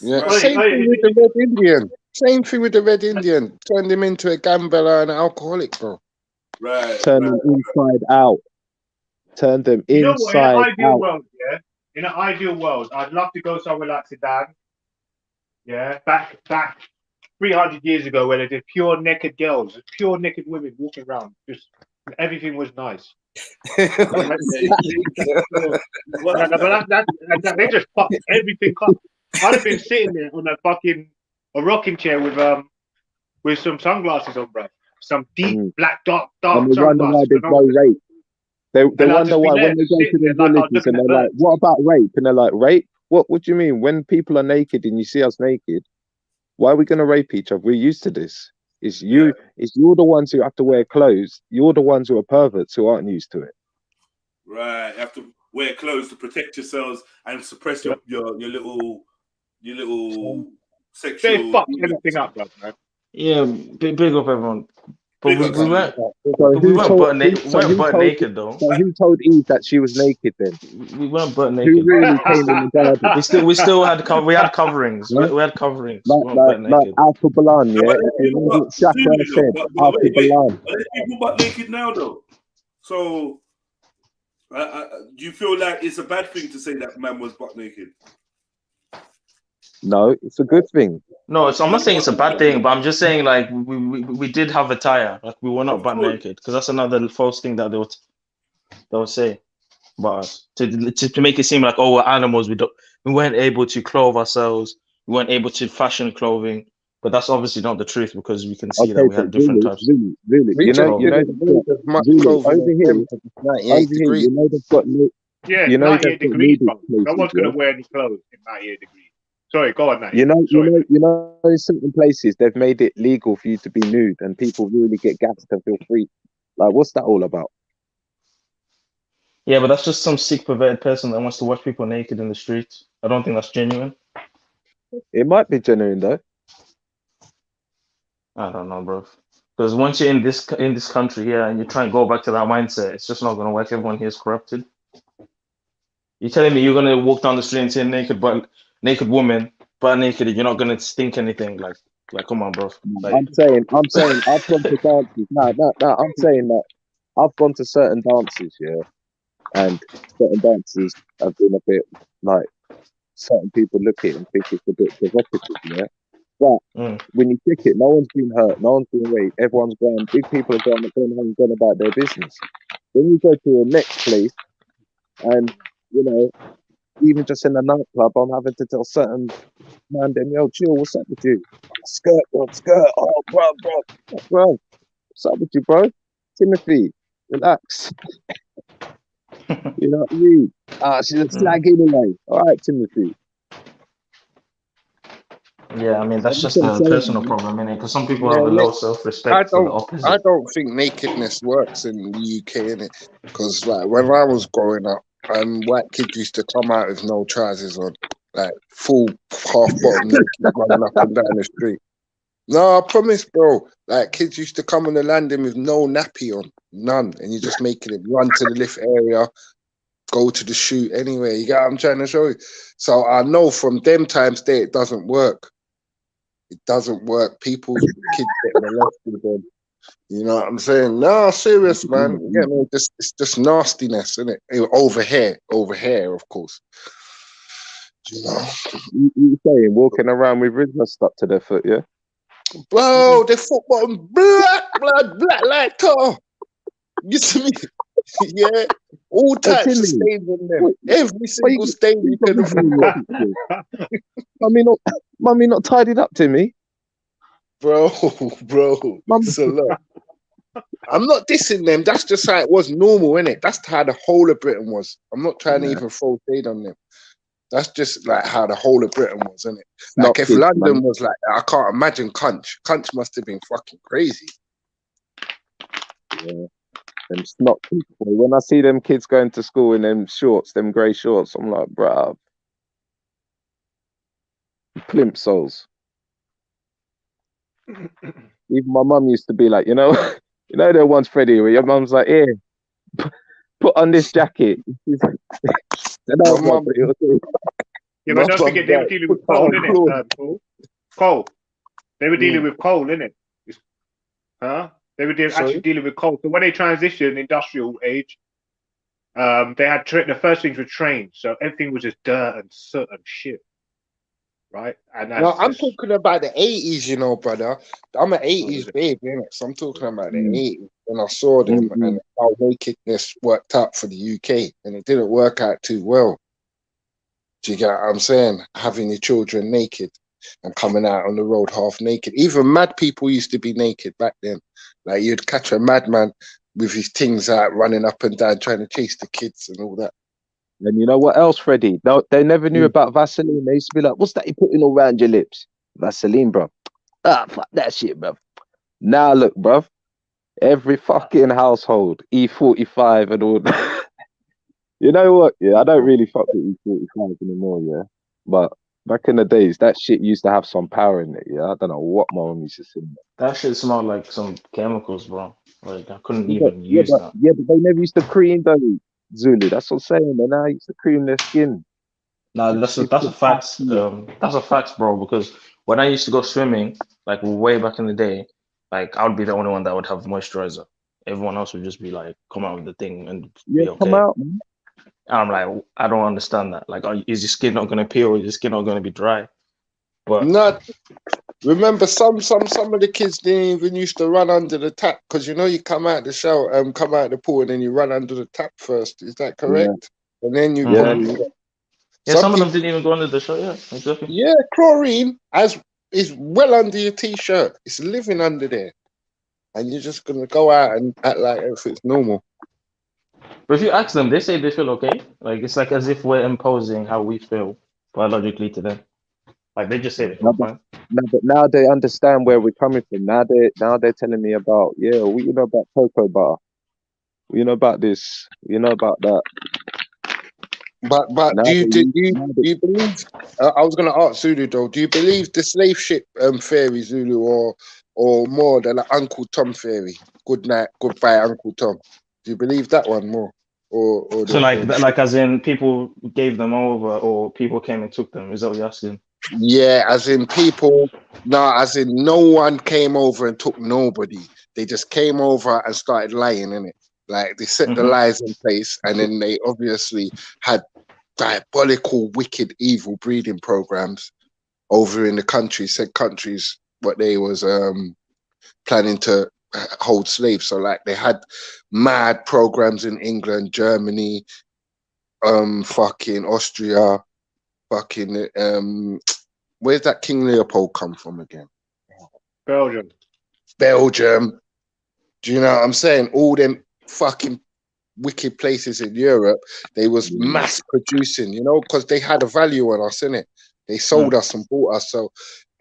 Yeah. Same thing with the Red Indian. Same thing with the Red Indian. Turned him into a gambler and an alcoholic, bro. Right. Turn them inside out. Turn them inside out. In an ideal world, I'd love to go somewhere like Sudan. Yeah, back 300 years ago, where there's pure naked girls, pure naked women walking around, just everything was nice. They just fucked everything up. I'd have been sitting there on a rocking chair with some sunglasses on, bro. Some deep black dark and they sunglasses. wonder why there's no rape. They wonder why when they go to the villages and they're like, what about rape? And they're like, rape? What do you mean? When people are naked and you see us naked, why are we going to rape each other? We're used to this. It's you're the ones who have to wear clothes. You're the ones who are perverts who aren't used to it. Right. You have to wear clothes to protect yourselves and suppress your little sexual. They fucked everything up, bro. Yeah, big up everyone. But we weren't butt naked though. So who told Eve that she was naked then? We weren't butt naked. Who really came in the garden? We still had coverings. We had coverings. Like Alpha Balan, yeah. Shakra said Alpha Balan. Are people butt naked now though? So do you feel like it's a bad thing to say that man was butt naked? No, it's a good thing. No, I'm not saying it's a bad thing, but I'm just saying like we did have attire, like we were not butt naked, because that's another false thing that they would say about us to make it seem like, oh, we're animals. We weren't able to clothe ourselves. We weren't able to fashion clothing, but that's obviously not the truth, because we can see that we had different types. Really, you know, over here, you know they've got you know 98 degrees, bro. No one's gonna wear any clothes in 98 degrees. Sorry, go on, man. You know, in certain places they've made it legal for you to be nude, and people really get gassed and feel free. Like, what's that all about? Yeah, but that's just some sick, perverted person that wants to watch people naked in the streets. I don't think that's genuine. It might be genuine though. I don't know, bro. Because once you're in this country here and you try and go back to that mindset, it's just not gonna work. Everyone here is corrupted. You're telling me you're gonna walk down the street and see a naked woman, butt naked, you're not gonna stink anything? Like come on, bro. Like, I'm saying I've gone to dances. No, I'm saying that I've gone to certain dances, yeah, and certain dances have been a bit like certain people look at it and think it's a bit provocative, yeah. But when you check it, no one's been hurt, no one's been raped, everyone's gone. Big people are going home and going about their business. Then you go to a next place, and you know, even just in a nightclub, I'm having to tell certain man, them, yo, chill, what's up with you? Skirt, oh, bro, what's up with you, bro? Timothy, relax. You know what I mean? She's a slag anyway. All right, Timothy. Yeah, I mean, that's just a personal problem, innit? Because some people have a low self-respect for the opposite. I don't think nakedness works in the UK, innit? Because like when I was growing up, white kids used to come out with no trousers on, like full half bottom naked, running up and down the street. No, I promise, bro. Like kids used to come on the landing with no nappy on, none, and you're just making it run to the lift area, go to the shoot anyway. You get what I'm trying to show you? So I know from them times there it doesn't work. It doesn't work. People's kids get molested on. You know what I'm saying? No, serious, man. You get me? It's just nastiness, isn't it? Over here, of course. You know, You saying walking around with rivers stuck to their foot, yeah? bro, the foot bottom black like tar. You see me? Yeah, all types of Timmy, stains on them. Every single you stain you got can me afford, doing that? Mummy not tidied up, Timmy. bro. Mum, It's a lot. I'm not dissing them. That's just how it was normal, innit? That's how the whole of Britain was. I'm not trying to yeah, even throw shade on them. That's just like how the whole of Britain was, isn't it? not Like if kids, London man. was like that, I can't imagine Cunch. Cunch must have been fucking crazy. Yeah, them snot kids. Boy. When I see them kids going to school in them shorts, them grey shorts, I'm like, bruv, plimp souls. Even my mum used to be like, you know, you know, there once Freddie, where your mum's like, here, put on this jacket. And I My was like, mum, Yeah, my but don't mum forget they were like dealing put with that coal, on innit? clothes. Coal. Coal. They were dealing Mm. with coal, innit? Huh? They were actually Sorry? dealing with coal. So when they transitioned industrial age, they had the first things were trains, so everything was just dirt and soot and shit, right? And No, that's I'm just talking about the 80s, you know, brother. I'm an what was 80s it? baby, innit? So I'm talking about the mm, 80s when I saw them and how nakedness worked out for the UK, and it didn't work out too well. Do you get what I'm saying? Having your children naked and coming out on the road half naked. Even mad people used to be naked back then. Like you'd catch a madman with his things out running up and down trying to chase the kids and all that. and you know what else, Freddie? No, they never knew about Vaseline. They used to be like, what's that you putting all around your lips? Vaseline, bro. Ah, fuck that shit, bro. Now look, bruv. Every fucking household, E45 and all that. You know what? Yeah, I don't really fuck with E45 anymore, yeah. But back in the days, that shit used to have some power in it, yeah. I don't know what my mom used to say. That shit smelled like some chemicals, bro. Like I couldn't Yeah, but, even use that. they never used to cream though, Zulu. That's what I'm saying. They now used to cream their skin. Nah, That that's a shit that's a put fact. RP. That's a fact, bro. Because when I used to go swimming, like way back in the day, like I would be the only one that would have moisturizer. Everyone else would just be like, come out with the thing and Yeah, be come okay. out, man. And I'm like, I don't understand that. Like, is your skin not gonna peel? Is your skin not gonna be dry? But Not remember some of the kids didn't even used to run under the tap because you know you come out the shower, come out the pool and then you run under the tap first. Is that Yeah, correct? And then you yeah, go. mhm. yeah. Yeah, Some some of them people, didn't even go under the show. Yeah, exactly. yeah, chlorine as is well under your t-shirt. It's living under there, and you're just gonna go out and act like everything's normal. But if you ask them, they say they feel okay. Like it's like as if we're imposing how we feel biologically to them. Like they just say they No, feel fine. but now they understand where we're coming from. Now they're telling me about, yeah, we you know about cocoa butter. You know about this. You know about that. But Now now do you believe? I was gonna ask Zulu though. Do you believe the slave ship fairy Zulu or more than Uncle Tom fairy? Good night, goodbye, Uncle Tom. Do you believe that one more or So the like ship? like as in people gave them over or people came and took them. Is that what you're asking? Yeah, as in people. No, as in no one came over and took nobody. They just came over and started lying in it. Like they set the Hmm. lies in place, and then they obviously had diabolical, wicked, evil breeding programs over in the country. Said countries what they was planning to hold slaves. So like they had mad programs in England, Germany, fucking Austria, fucking where's that King Leopold come from again? Belgium. Belgium. Do you know what I'm saying? All them fucking wicked places in Europe, they was mass producing, you know, because they had a value on us, innit? They sold us and bought us. So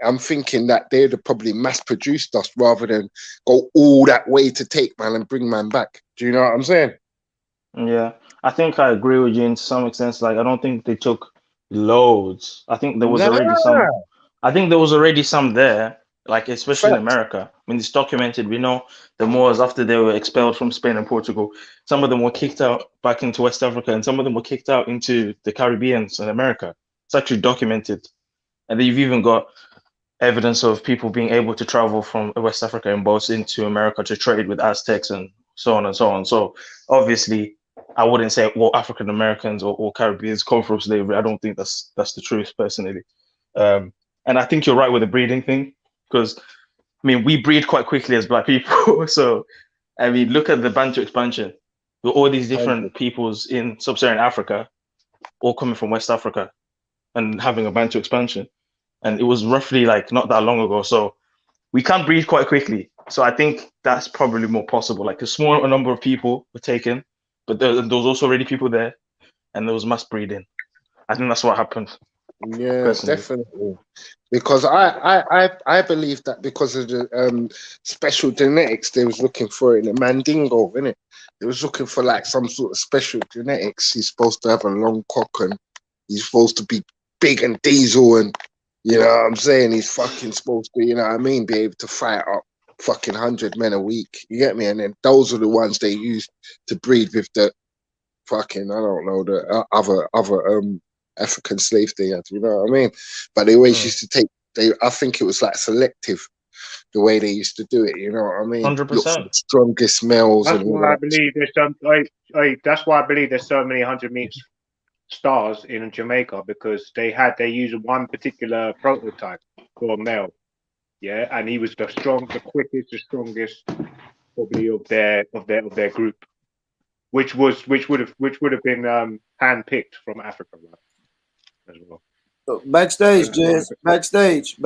I'm thinking that they'd have probably mass produced us rather than go all that way to take man and bring man back. Do you know what I'm saying? Yeah, I think I agree with you in some extent. Like I don't think they took loads. I think there was Nah, already some. I think there was already some there, like especially in fact. America. I mean, it's documented. We know the Moors after they were expelled from Spain and Portugal, some of them were kicked out back into West Africa, and some of them were kicked out into the Caribbean and America. It's actually documented, and then you've even got evidence of people being able to travel from West Africa in boats into America to trade with Aztecs and so on and so on. So obviously, I wouldn't say all African Americans or Caribbeans come from slavery. I don't think that's the truth personally. And I think you're right with the breeding thing, because I mean we breed quite quickly as Black people. So I mean, look at the Bantu expansion. With all these different peoples in sub-Saharan Africa, all coming from West Africa and having a Bantu expansion. And it was roughly like not that long ago. So we can breed quite quickly. So I think that's probably more possible. Like a small number of people were taken, but there was also already people there, and there was mass breeding. I think that's what happened. Yeah, personally. definitely. Because I believe that because of the special genetics they was looking for in the Mandingo, innit? They was looking for like some sort of special genetics. He's supposed to have a long cock and he's supposed to be big and diesel, and you know what I'm saying? He's fucking supposed to, you know what I mean, be able to fight up fucking 100 men a week. You get me? And then those are the ones they used to breed with the fucking, I don't know, the other African slaves they had, you know what I mean? But they always used to take, I think it was like selective, the way they used to do it, you know what I mean? 100%. Look for the strongest males. That's and all why I that. believe there's that's why I believe there's so many 100-meter stars in Jamaica, because they used one particular prototype for a male, yeah, and he was the quickest, the strongest, probably of their group, which would have been handpicked from Africa, right, as well. Backstage, Jazz. Backstage,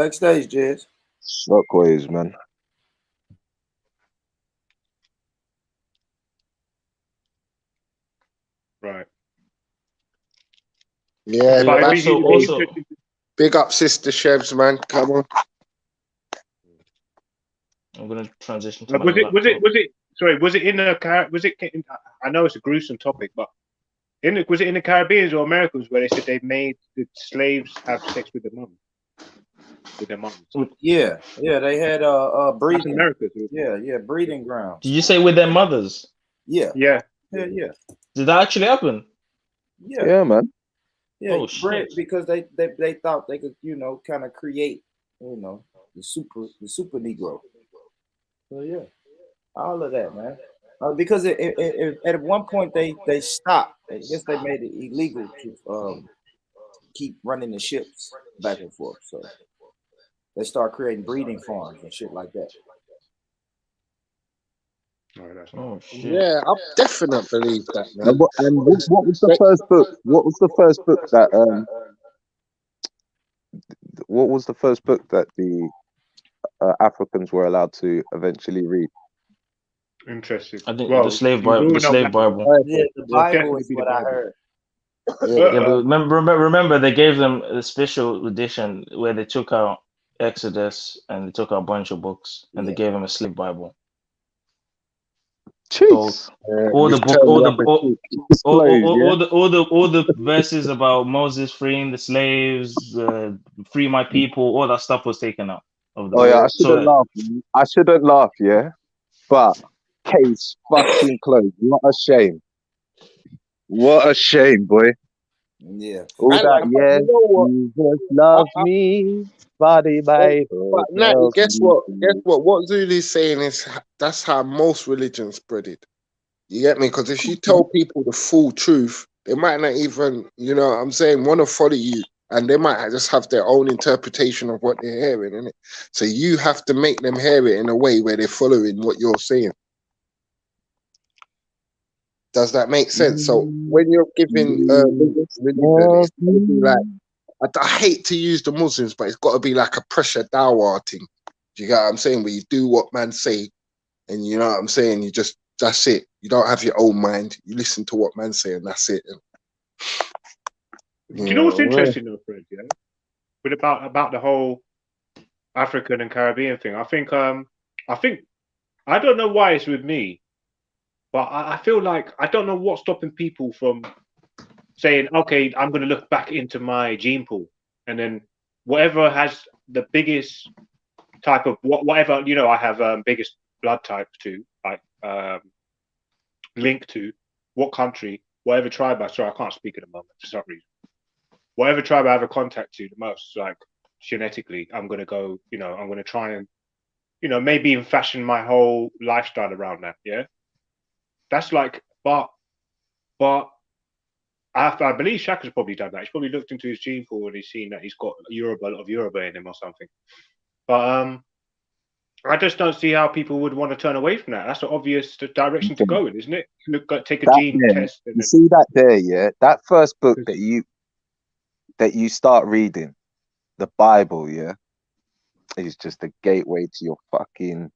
Jazz. Shockwaves, man. Right. Yeah, But back- also, big up Sister Chevs, man. Come on. I'm gonna transition to my Was laptop. it in the I know it's a gruesome topic, but was it in the Caribbean or Americas where they said they made the slaves have sex with their mum? With their mums? Yeah, they had breeding. That's Americas. Yeah, breeding grounds. Did you say with their mothers? Yeah. Yeah. Did that actually happen? Yeah, man. Yeah, Oh, shit. because they thought they could, you know, kind of create, you know, the super Negro. So yeah, all of that, man. Because at one point they stopped. I guess they made it illegal to keep running the ships back and forth. So they start creating breeding farms and shit like that. Oh shit! Yeah, I definitely believe that, man. And what was the first book? What was the first book that What was the first book that the Africans were allowed to eventually read? Interesting. I think the slave Bible. The slave Bible. Yeah, the Bible is what I heard. Yeah, but remember they gave them a special edition where they took out Exodus and they took out a bunch of books and they gave them a slave Bible. Jeez. So all the verses about Moses freeing the slaves, free my people, all that stuff was taken out of the Oh yeah, I shouldn't laugh, yeah. But case fucking closed. What a shame. What a shame, boy. Yeah. All that, yeah. You know what? Jesus loves me. Body by But Natty, guess what? What Zulu's saying is that's how most religions spread it. You get me? Because if you tell people the full truth, they might not even, you know what I'm saying, want to follow you. And they might just have their own interpretation of what they're hearing, innit? So you have to make them hear it in a way where they're following what you're saying. Does that make sense? So when you're giving religion, it's gotta be like, I hate to use the Muslims, but it's got to be like a pressure dawah thing. Do you get what I'm saying? Where you do what man say, and you know what I'm saying? That's it. You don't have your own mind. You listen to what man say, and that's it. Do you know what's interesting though, Fred? Yeah, with about the whole African and Caribbean thing. I think I don't know why it's with me, but I feel like I don't know what's stopping people from saying, okay, I'm going to look back into my gene pool, and then whatever has the biggest type of whatever, you know, I have biggest blood type to, like linked to what country, whatever tribe I can't speak at the moment for some reason. Whatever tribe I have a contact to the most, like genetically, I'm going to go, you know, I'm going to try and, you know, maybe even fashion my whole lifestyle around that. Yeah. That's like, but But I believe Shaka's probably done that. He's probably looked into his gene pool and he's seen that he's got a lot of Yoruba in him or something. But I just don't see how people would want to turn away from that. That's the obvious direction to go in, isn't it? Look, take a gene test. You see that there, yeah? That first book that you start reading, the Bible, yeah, is just a gateway to your fucking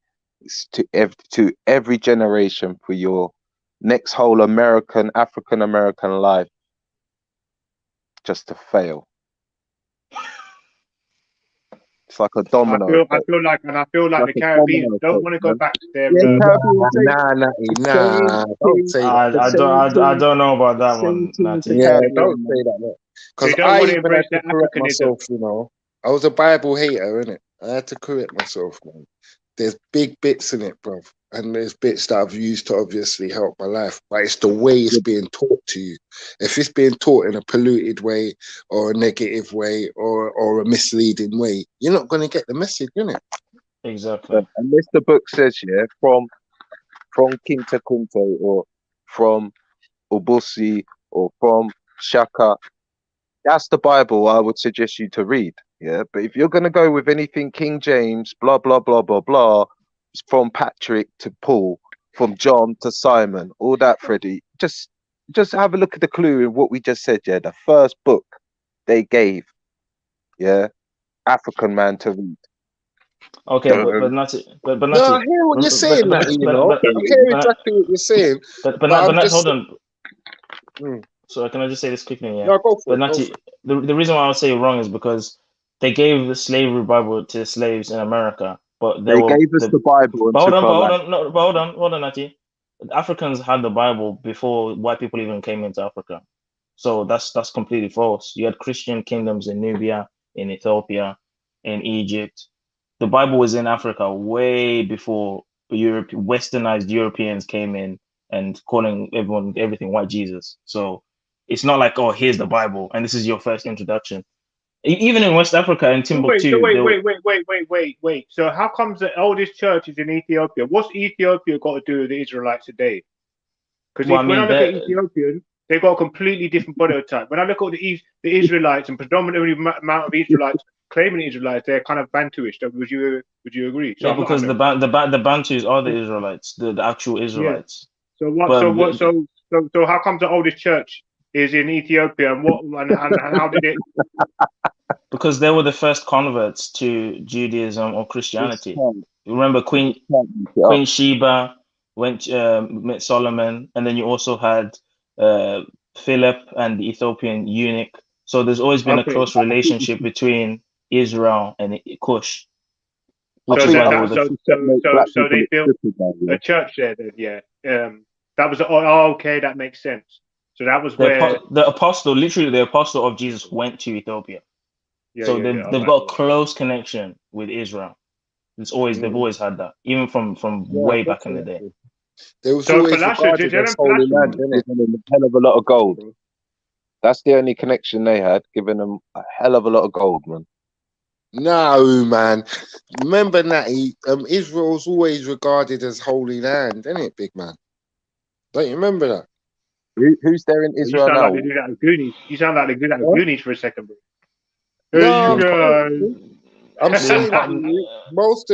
to every generation for your next whole African American life, just to fail. It's like a domino. I feel like the Caribbeans don't want to go back to their. Nah, don't say that. I don't know about that one, Natty. Yeah, don't say that. Because I even had to correct myself, you know. I was a Bible hater, innit? I had to correct myself, man. There's big bits in it, bruv. And there's bits that I've used to obviously help my life. But it's the way it's being taught to you. If it's being taught in a polluted way or a negative way or a misleading way, you're not going to get the message, innit? Exactly. And this the book says, yeah, from Kinta Kunte or from Ubusi or from Shaka. That's the Bible I would suggest you to read. Yeah, but if you're going to go with anything King James, blah, blah, blah, blah, blah, from Patrick to Paul, from John to Simon, all that, Freddie, just have a look at the clue in what we just said, yeah, the first book they gave, yeah, African man to read. Okay, but Natty, but Natty, no, I hear what you're saying, Natty, you know. I hear exactly what you're saying. But hold on. So can I just say this quickly? Yeah. No, go for but Natty, the reason why I would say wrong is because they gave the slavery Bible to slaves in America, but they gave us the Bible. Hold on, Natty. Africans had the Bible before white people even came into Africa, so that's completely false. You had Christian kingdoms in Nubia, in Ethiopia, in Egypt. The Bible was in Africa way before Westernized Europeans came in and calling everything white Jesus. So it's not like, oh, here's the Bible and this is your first introduction. Even in West Africa, in Timbuktu. Wait. So how comes the oldest church is in Ethiopia? What's Ethiopia got to do with the Israelites today? Because when I look at Ethiopians, they've got a completely different body type. When I look at the Israelites and predominantly amount of Israelites claiming Israelites, they're kind of Bantuish. Would you agree? So yeah, because the Bantus are the Israelites, the actual Israelites. Yeah. So how comes the oldest church is in Ethiopia and how did it? Because they were the first converts to Judaism or Christianity. Remember Queen Sheba met Solomon, and then you also had Philip and the Ethiopian eunuch. So there's always been a close relationship between Israel and Cush. So they built a church there. Yeah. That was okay. That makes sense. So that was where the apostle of Jesus went to Ethiopia. So they've got a close connection with Israel. They've always had that, even from way back in the day. There was always regarded as holy land, didn't it? A hell of a lot of gold. That's the only connection they had, giving them a hell of a lot of gold, man. No, man. Remember, Natty, Israel's always regarded as holy land, isn't it, big man? Don't you remember that? Who's there in Israel now? You sound like they did that with Goonies for a second, bro. No, I'm saying that most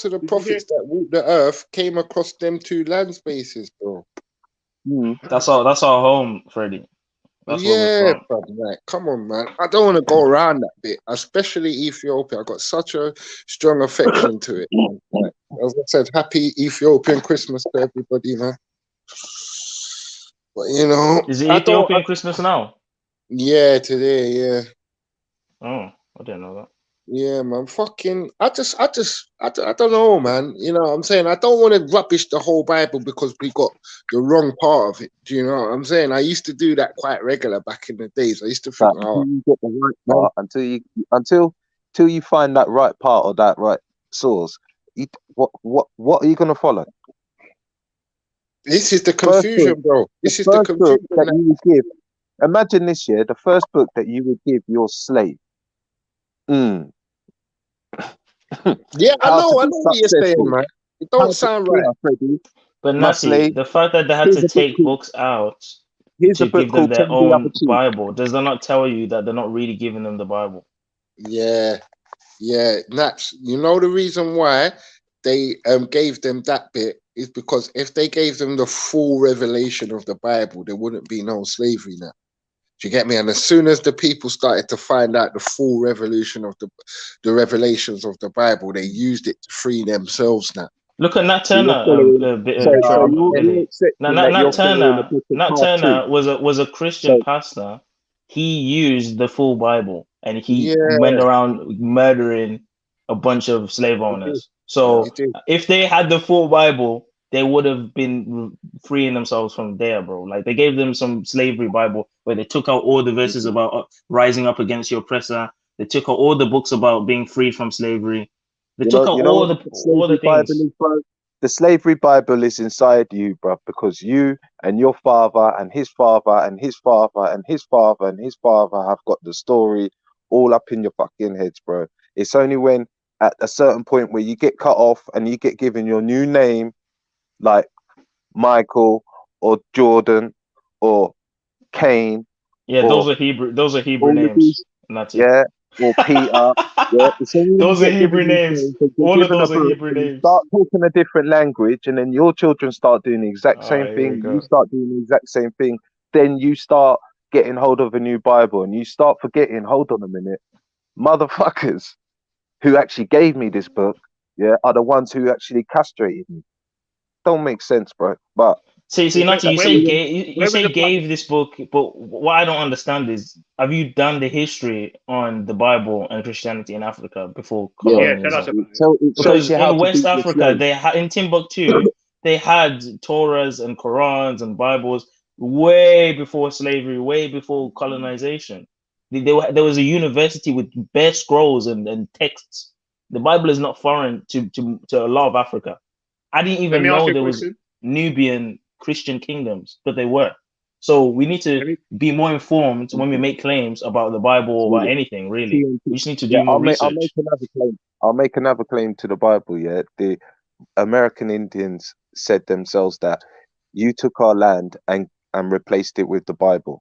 of the prophets that walked the earth came across them two land spaces, bro. That's our home, Freddie. That's bro, like, come on, man. I don't want to go around that bit, especially Ethiopia. I got such a strong affection to it. Like, as I said, happy Ethiopian Christmas to everybody, man. But you know, is it Ethiopian Christmas now? Yeah, today, yeah. Oh, I didn't know that. Yeah, man. Fucking, I don't know, man. You know what I'm saying? I don't want to rubbish the whole Bible because we got the wrong part of it. Do you know what I'm saying? I used to do that quite regular back in the days. I used to think, until you get the right part, until you find that right part or that right source, what are you gonna follow? This is the confusion, bro. This is the confusion that you would give. Imagine this year, the first book that you would give your slave. Yeah, I know what you're saying, man. It don't sound right. But Natty, the fact that they had to take books out Here's a to book give them called their Turn the Other own Cheek. Bible? Does that not tell you that they're not really giving them the Bible? Yeah, that's you know the reason why they gave them that bit is because if they gave them the full revelation of the Bible, there wouldn't be no slavery now. Do you get me? And as soon as the people started to find out the full revolution of the revelations of the Bible, they used it to free themselves now. Look at Nat So you're Turner, following. So you're Billy. accepting that you're following a book of Nat half Turner truth. was a Christian So pastor. He used the full Bible and he Yeah, went around murdering a bunch of slave he did. owners. So He did. if they had the full Bible, they would have been freeing themselves from there, bro. Like they gave them some slavery Bible where they took out all the verses about rising up against your oppressor. They took out all the books about being freed from slavery. They took out You know all what the the slavery Bible things. is, bro? The slavery Bible is inside you, bro, because you and your father and his father and his father and his father and his father have got the story all up in your fucking heads, bro. It's only when at a certain point where you get cut off and you get given your new name, like Michael or Jordan or Cain, Yeah, or those are Hebrew all of names, these, Natty. yeah, or Peter. Yeah, it's only when you Those are get Hebrew given these names. names, that you're All of given a those are book, Hebrew and you names. start talking a different language, and then your children start doing the exact All same right, here we thing, you go. start doing the exact same thing, then you start getting hold of a new Bible, and you start forgetting, hold on a minute, motherfuckers who actually gave me this book, yeah, are the ones who actually castrated me. Don't make sense, bro. But See, Natty, you Where say was you where was say the Bible? gave this book, but what I don't understand is, have you done the history on the Bible and Christianity in Africa before yeah, Yeah, tell us colonialism? about it. it shows Because you how in to West beat your Africa, slave. they had in Timbuktu, they had Torahs and Qurans and Bibles way before slavery, way before colonization. There was a university with bare scrolls and texts. The Bible is not foreign to a lot of Africa. I didn't Let me even ask know you a there was question. Nubian Christian kingdoms, but they were. So we need to Let me be more informed when we make claims about the Bible or about anything, really. We just need to Yeah, do more I'll make research. another claim. I'll make another claim to the Bible. Yeah, the American Indians said themselves that you took our land and replaced it with the Bible.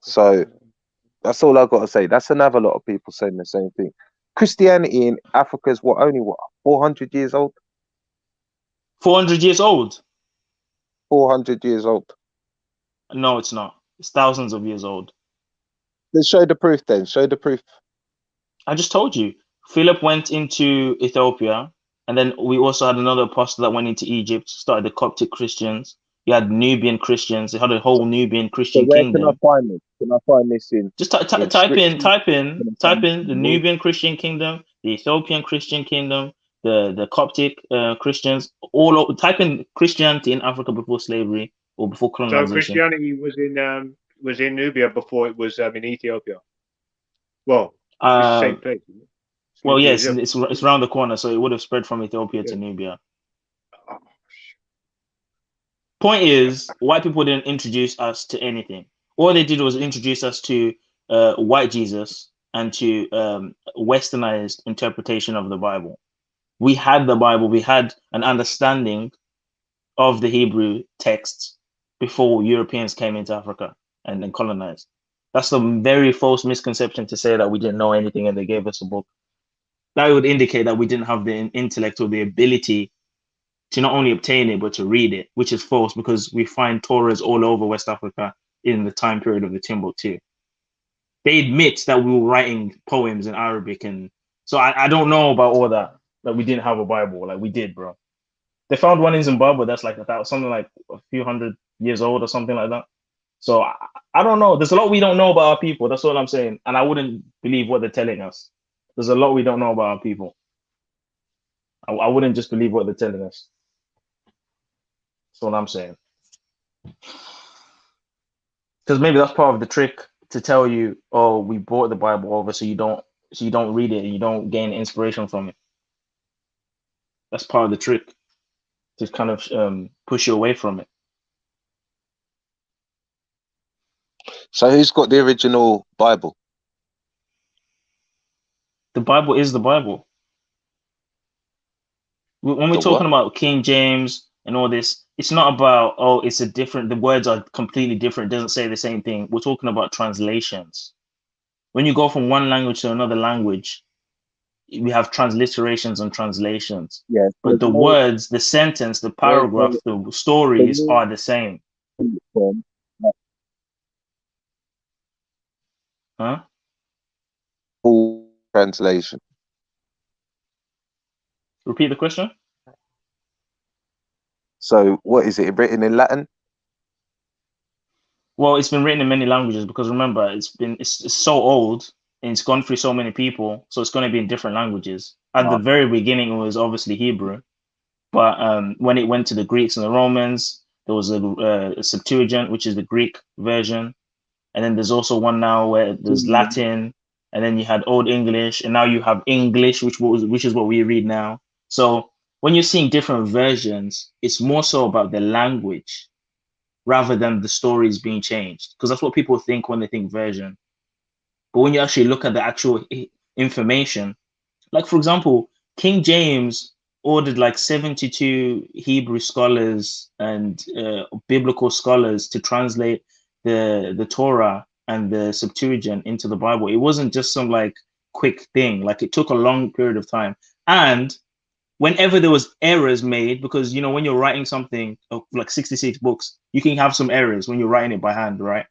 So that's all I've got to say. That's another lot of people saying the same thing. Christianity in Africa is only 400 years old. 400 years old? 400 years old. No, it's not. It's thousands of years old. Let's show the proof then. Show the proof. I just told you. Philip went into Ethiopia, and then we also had another apostle that went into Egypt, started the Coptic Christians. You had Nubian Christians. They had a whole Nubian So Christian where can I kingdom. find this? Can I find this Just in scripture? Can I type find this in the in the law? Nubian Christian kingdom, the Ethiopian Christian kingdom, the Coptic Christians. Type in Christianity in Africa before slavery or before So colonization. Christianity was in Nubia before it was in Ethiopia. Well, it's the same place. Isn't it? Well, Nubia, yes, it's around the corner, so it would have spread from Ethiopia yeah. to Nubia. Oh, Point is, white people didn't introduce us to anything. All they did was introduce us to white Jesus and to westernized interpretation of the Bible. We had the Bible, we had an understanding of the Hebrew texts before Europeans came into Africa and then colonized. That's a very false misconception to say that we didn't know anything and they gave us a book. That would indicate that we didn't have the intellect or the ability to not only obtain it, but to read it, which is false because we find Torahs all over West Africa in the time period of the Timbuktu. They admit that we were writing poems in Arabic. And so I don't know about all that we didn't have a Bible. Like we did, bro. They found one in Zimbabwe that's like something like a few hundred years old or something like that. So I don't know. There's a lot we don't know about our people. That's all I'm saying. And I wouldn't believe what they're telling us. There's a lot we don't know about our people. I wouldn't just believe what they're telling us. That's what I'm saying. Because maybe that's part of the trick to tell you, oh, we brought the Bible over so you don't read it and you don't gain inspiration from it. That's part of the trick to kind of push you away from it. So who's got the original Bible? The Bible is the Bible. When we're The talking what? about King James and all this. It's not about, oh, it's a different, the words are completely different, doesn't say the same thing. We're talking about translations. When you go from one language to another language, we have transliterations and translations. Yeah. But the words, the sentence, the paragraph, the stories are the same. Huh? Full translation. Repeat the question. So what is it written in Latin? Well, it's been written in many languages because remember, it's so old and it's gone through so many people, so it's going to be in different languages. At the very beginning, it was obviously Hebrew, but when it went to the Greeks and the Romans, there was a Septuagint, which is the Greek version, and then there's also one now where there's Latin, and then you had Old English, and now you have English, which is what we read now. So when you're seeing different versions, it's more so about the language rather than the stories being changed, because that's what people think when they think version. But when you actually look at the actual information, like for example, King James ordered like 72 Hebrew scholars and biblical scholars to translate the Torah and the Septuagint into the Bible. It wasn't just some like quick thing. Like it took a long period of time. And whenever there was errors made, because you know when you're writing something like 66 books, you can have some errors when you're writing it by hand, right?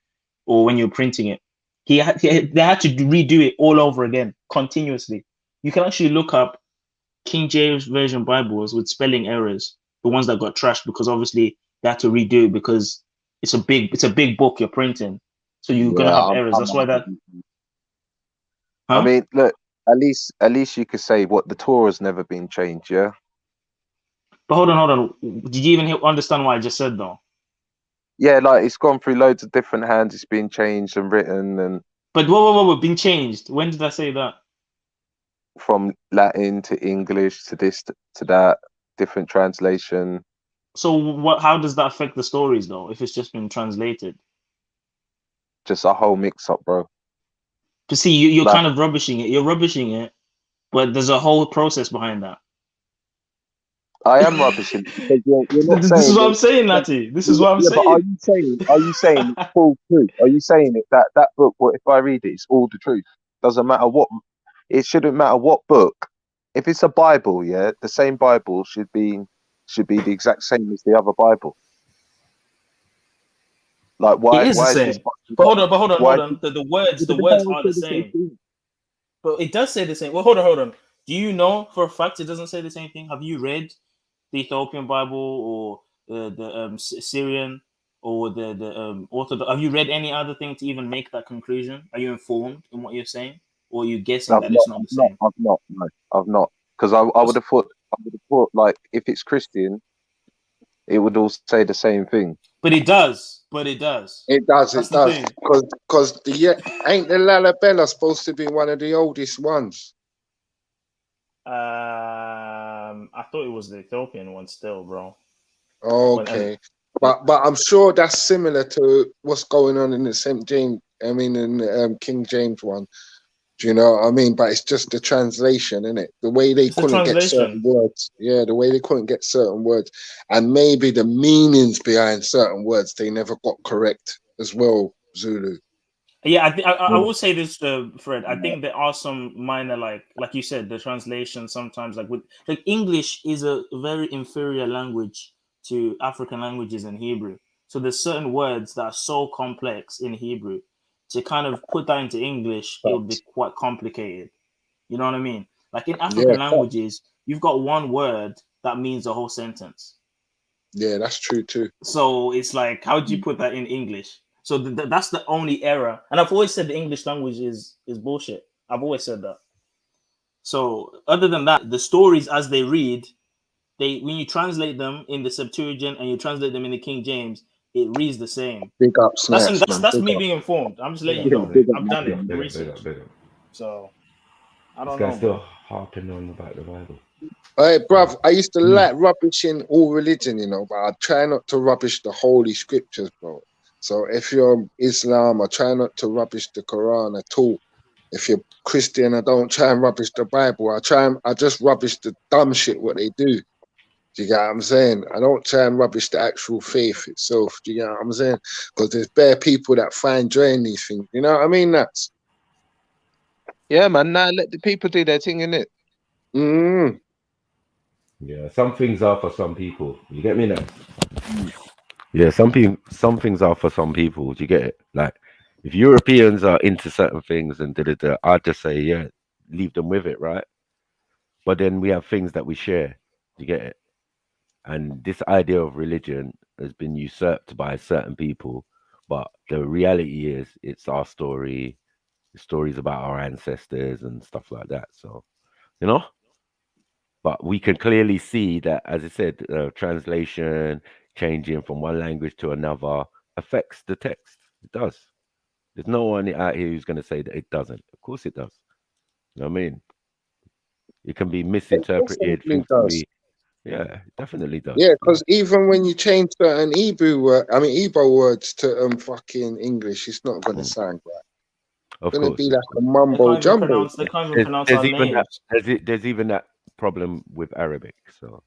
Or when you're printing it. They had to redo it all over again continuously. You can actually look up King James Version Bibles with spelling errors, the ones that got trashed, because obviously they had to redo it because it's a big book you're printing, so you're gonna have errors. That's why that. Huh? I mean, look, at least you could say what the Torah's never been changed, yeah. But hold on. Did you even understand what I just said though? Yeah, like it's gone through loads of different hands. It's been changed and written and. But whoa, been changed. When did I say that? From Latin to English to this to that, different translation. So what? How does that affect the stories though? If it's just been translated, just a whole mix-up, bro. To see you're kind of rubbishing it. You're rubbishing it, but there's a whole process behind that. I am rubbishing because you're not saying. This is what I'm saying, Natty. This is what I'm saying. But are you saying it's full truth? Are you saying it that book? What if I read it? It's all the truth. Doesn't matter what. It shouldn't matter what book. If it's a Bible, yeah, the same Bible should be the exact same as the other Bible. Like why? It is why the same. Is this but hold on. The words are the same. But it does say the same. Well, hold on. Do you know for a fact it doesn't say the same thing? Have you read the Ethiopian Bible or the Syrian or the Orthodox? Have you read any other thing to even make that conclusion? Are you informed in what you're saying, or are you guessing that it's not the same? I've not, because I would have thought like if it's Christian, it would all say the same thing. But it does. It does. Because ain't the Lalibela supposed to be one of the oldest ones? I thought it was the Ethiopian one still, bro. Okay. But I'm sure that's similar to what's going on in the St. James, in the King James one. Do you know what I mean? But it's just the translation, isn't it? The way they couldn't get certain words. Yeah, the way they couldn't get certain words. And maybe the meanings behind certain words they never got correct as well, Zulu. Yeah, I will say this, Fred. I think there are some minor, like you said, the translation sometimes, like English is a very inferior language to African languages in Hebrew. So there's certain words that are so complex in Hebrew. To kind of put that into English, it would be quite complicated. You know what I mean? Like in African languages, you've got one word that means a whole sentence. Yeah, that's true too. So it's like, how do you put that in English? So that's the only error. And I've always said the English language is bullshit. I've always said that. So other than that, the stories as they read, when you translate them in the Septuagint and you translate them in the King James, it reads the same. Big up, Snaps, that's me being informed. I'm just letting you know. I've done it. Research. So I don't know. Still harping on about the Bible. Hey, bruv, I used to like rubbishing all religion, but I try not to rubbish the holy scriptures, bro. So if you're Islam, I try not to rubbish the Quran at all. If you're Christian, I don't try and rubbish the Bible. I just rubbish the dumb shit what they do. Do you get what I'm saying? I don't try and rubbish the actual faith itself. Do you get what I'm saying? Because there's bare people that find joy in these things. You know what I mean? That's Yeah, man. Now let the people do their thing, innit? Yeah, some things are for some people. You get me now? Yeah, some things are for some people. Do you get it? Like, if Europeans are into certain things and I'd just say, yeah, leave them with it, right? But then we have things that we share. Do you get it? And this idea of religion has been usurped by certain people. But the reality is, it's our story, the stories about our ancestors and stuff like that. So, you know. But we can clearly see that, as I said, translation changing from one language to another affects the text. It does. There's no one out here who's going to say that it doesn't. Of course it does. You know what I mean? It can be misinterpreted. Things can be, yeah, it definitely does. Yeah, because even when you change certain Igbo words to fucking English, it's not going to sound right. Of It's going to course. be like a mumbo jumbo. They can't even pronounce our names. There's even that problem with Arabic. So,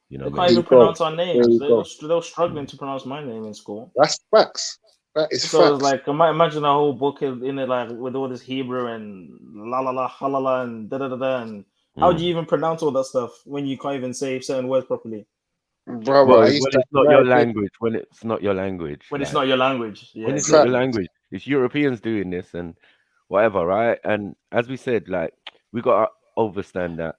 you know, they can't even pronounce our names. They were struggling to pronounce my name in school. That's facts. That is so facts. It's like, imagine a whole book in it, like with all this Hebrew and la la la halala and da da da da. And how do you even pronounce all that stuff when you can't even say certain words properly? Brother, well, when it's not your language, when it's not your language, when it's not your language, yeah, when it's not your language, it's Europeans doing this and whatever, right? And as we said, like, we got to understand that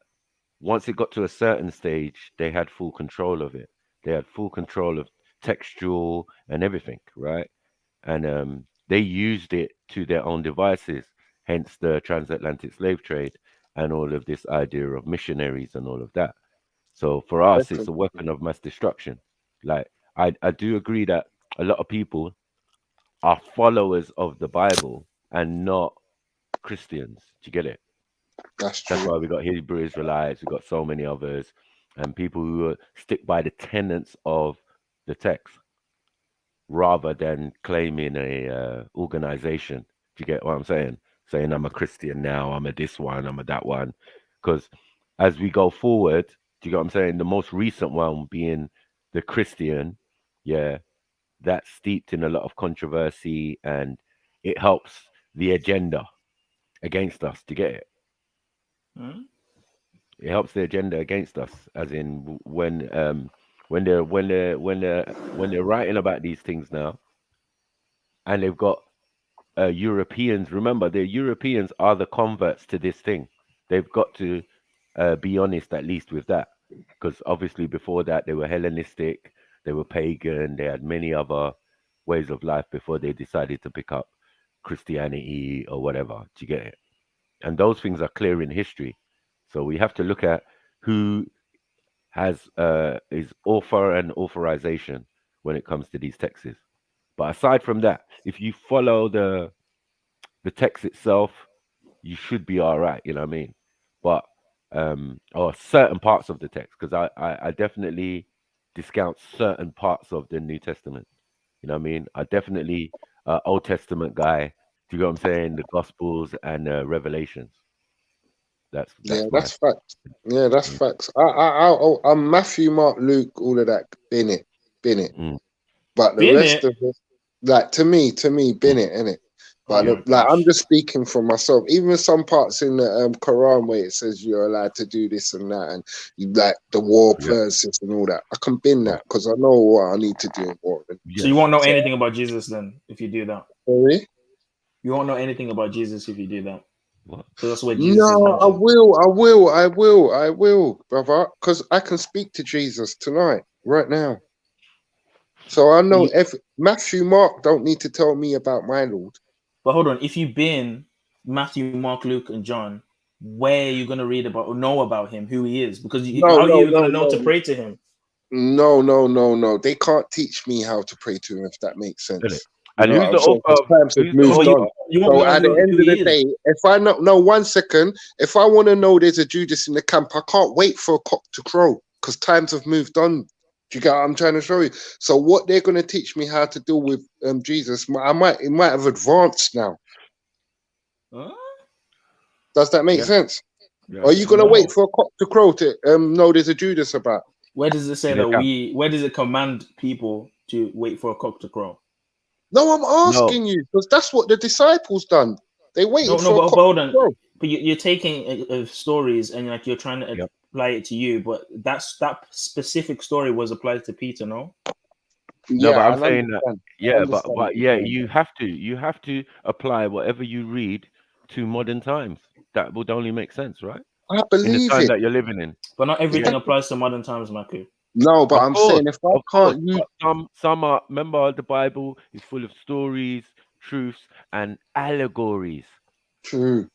once it got to a certain stage, they had full control of it. They had full control of textual and everything, right? And they used it to their own devices, hence the transatlantic slave trade and all of this idea of missionaries and all of that. So for us, it's a weapon of mass destruction. Like, I do agree that a lot of people are followers of the Bible and not Christians. Do you get it? That's true. That's why we got Hebrew Israelites, we got so many others, and people who stick by the tenets of the text rather than claiming a organization. Do you get what I'm saying? Saying I'm a Christian now, I'm a this one, I'm a that one. Because as we go forward, do you get what I'm saying? The most recent one being the Christian, yeah, that's steeped in a lot of controversy and it helps the agenda against us. To get it? It helps the agenda against us, as in when they're writing about these things now, and they've got Europeans. Remember, the Europeans are the converts to this thing. They've got to be honest, at least with that, because obviously before that they were Hellenistic, they were pagan, they had many other ways of life before they decided to pick up Christianity or whatever. Do you get it? And those things are clear in history. So we have to look at who has is author and authorization when it comes to these texts. But aside from that, if you follow the text itself, you should be all right. You know what I mean? But or certain parts of the text, because I definitely discount certain parts of the New Testament. You know what I mean? I definitely Old Testament guy. Do you know what I'm saying? The Gospels and Revelations. That's facts. Yeah, that's facts. I'm Matthew, Mark, Luke, all of that. Bin it. But the rest of it, like to me, bin it, innit? But I'm just speaking for myself. Even some parts in the Quran where it says you're allowed to do this and that, and you like the war verses and all that, I can bin that because I know what I need to do in war. So you won't know anything about Jesus then if you do that. Sorry? You won't know anything about Jesus if you do that. What? So that's what Jesus is mentioned. I will, brother, because I can speak to Jesus tonight, right now. So I know Matthew, Mark don't need to tell me about my Lord. But hold on, if you've been Matthew, Mark, Luke, and John, where are you going to read about or know about him, who he is? Because how are you going to know to pray to him? No. They can't teach me how to pray to him, if that makes sense. And who's the author? Times have moved on. So at the end of the day, if I know 1 second, if I want to know there's a Judas in the camp, I can't wait for a cock to crow because times have moved on. Do you get what I'm trying to show you? So what they're going to teach me how to deal with Jesus, it might have advanced now. Does that make sense? Yeah. Are you going to wait for a cock to crow to know there's a Judas about? Where does it say in the that camp. where does it command people to wait for a cock to crow? No, I'm No, asking you because that's what the disciples done. They waited for a But cock hold to on. crow. But you're taking stories and like you're trying to Yep. apply it to you, but that specific story was applied to Peter, no? No, but Yeah, I I'm saying that, understand. I yeah, understand what but you're yeah, saying. you have to apply whatever you read to modern times. That would only make sense, right? I In the believe time it. that you're living in. But not everything Yeah. applies to modern times, Maku. No, but Of I'm course, saying if I of course. can't use But some are. Remember, the Bible is full of stories, truths, and allegories. true.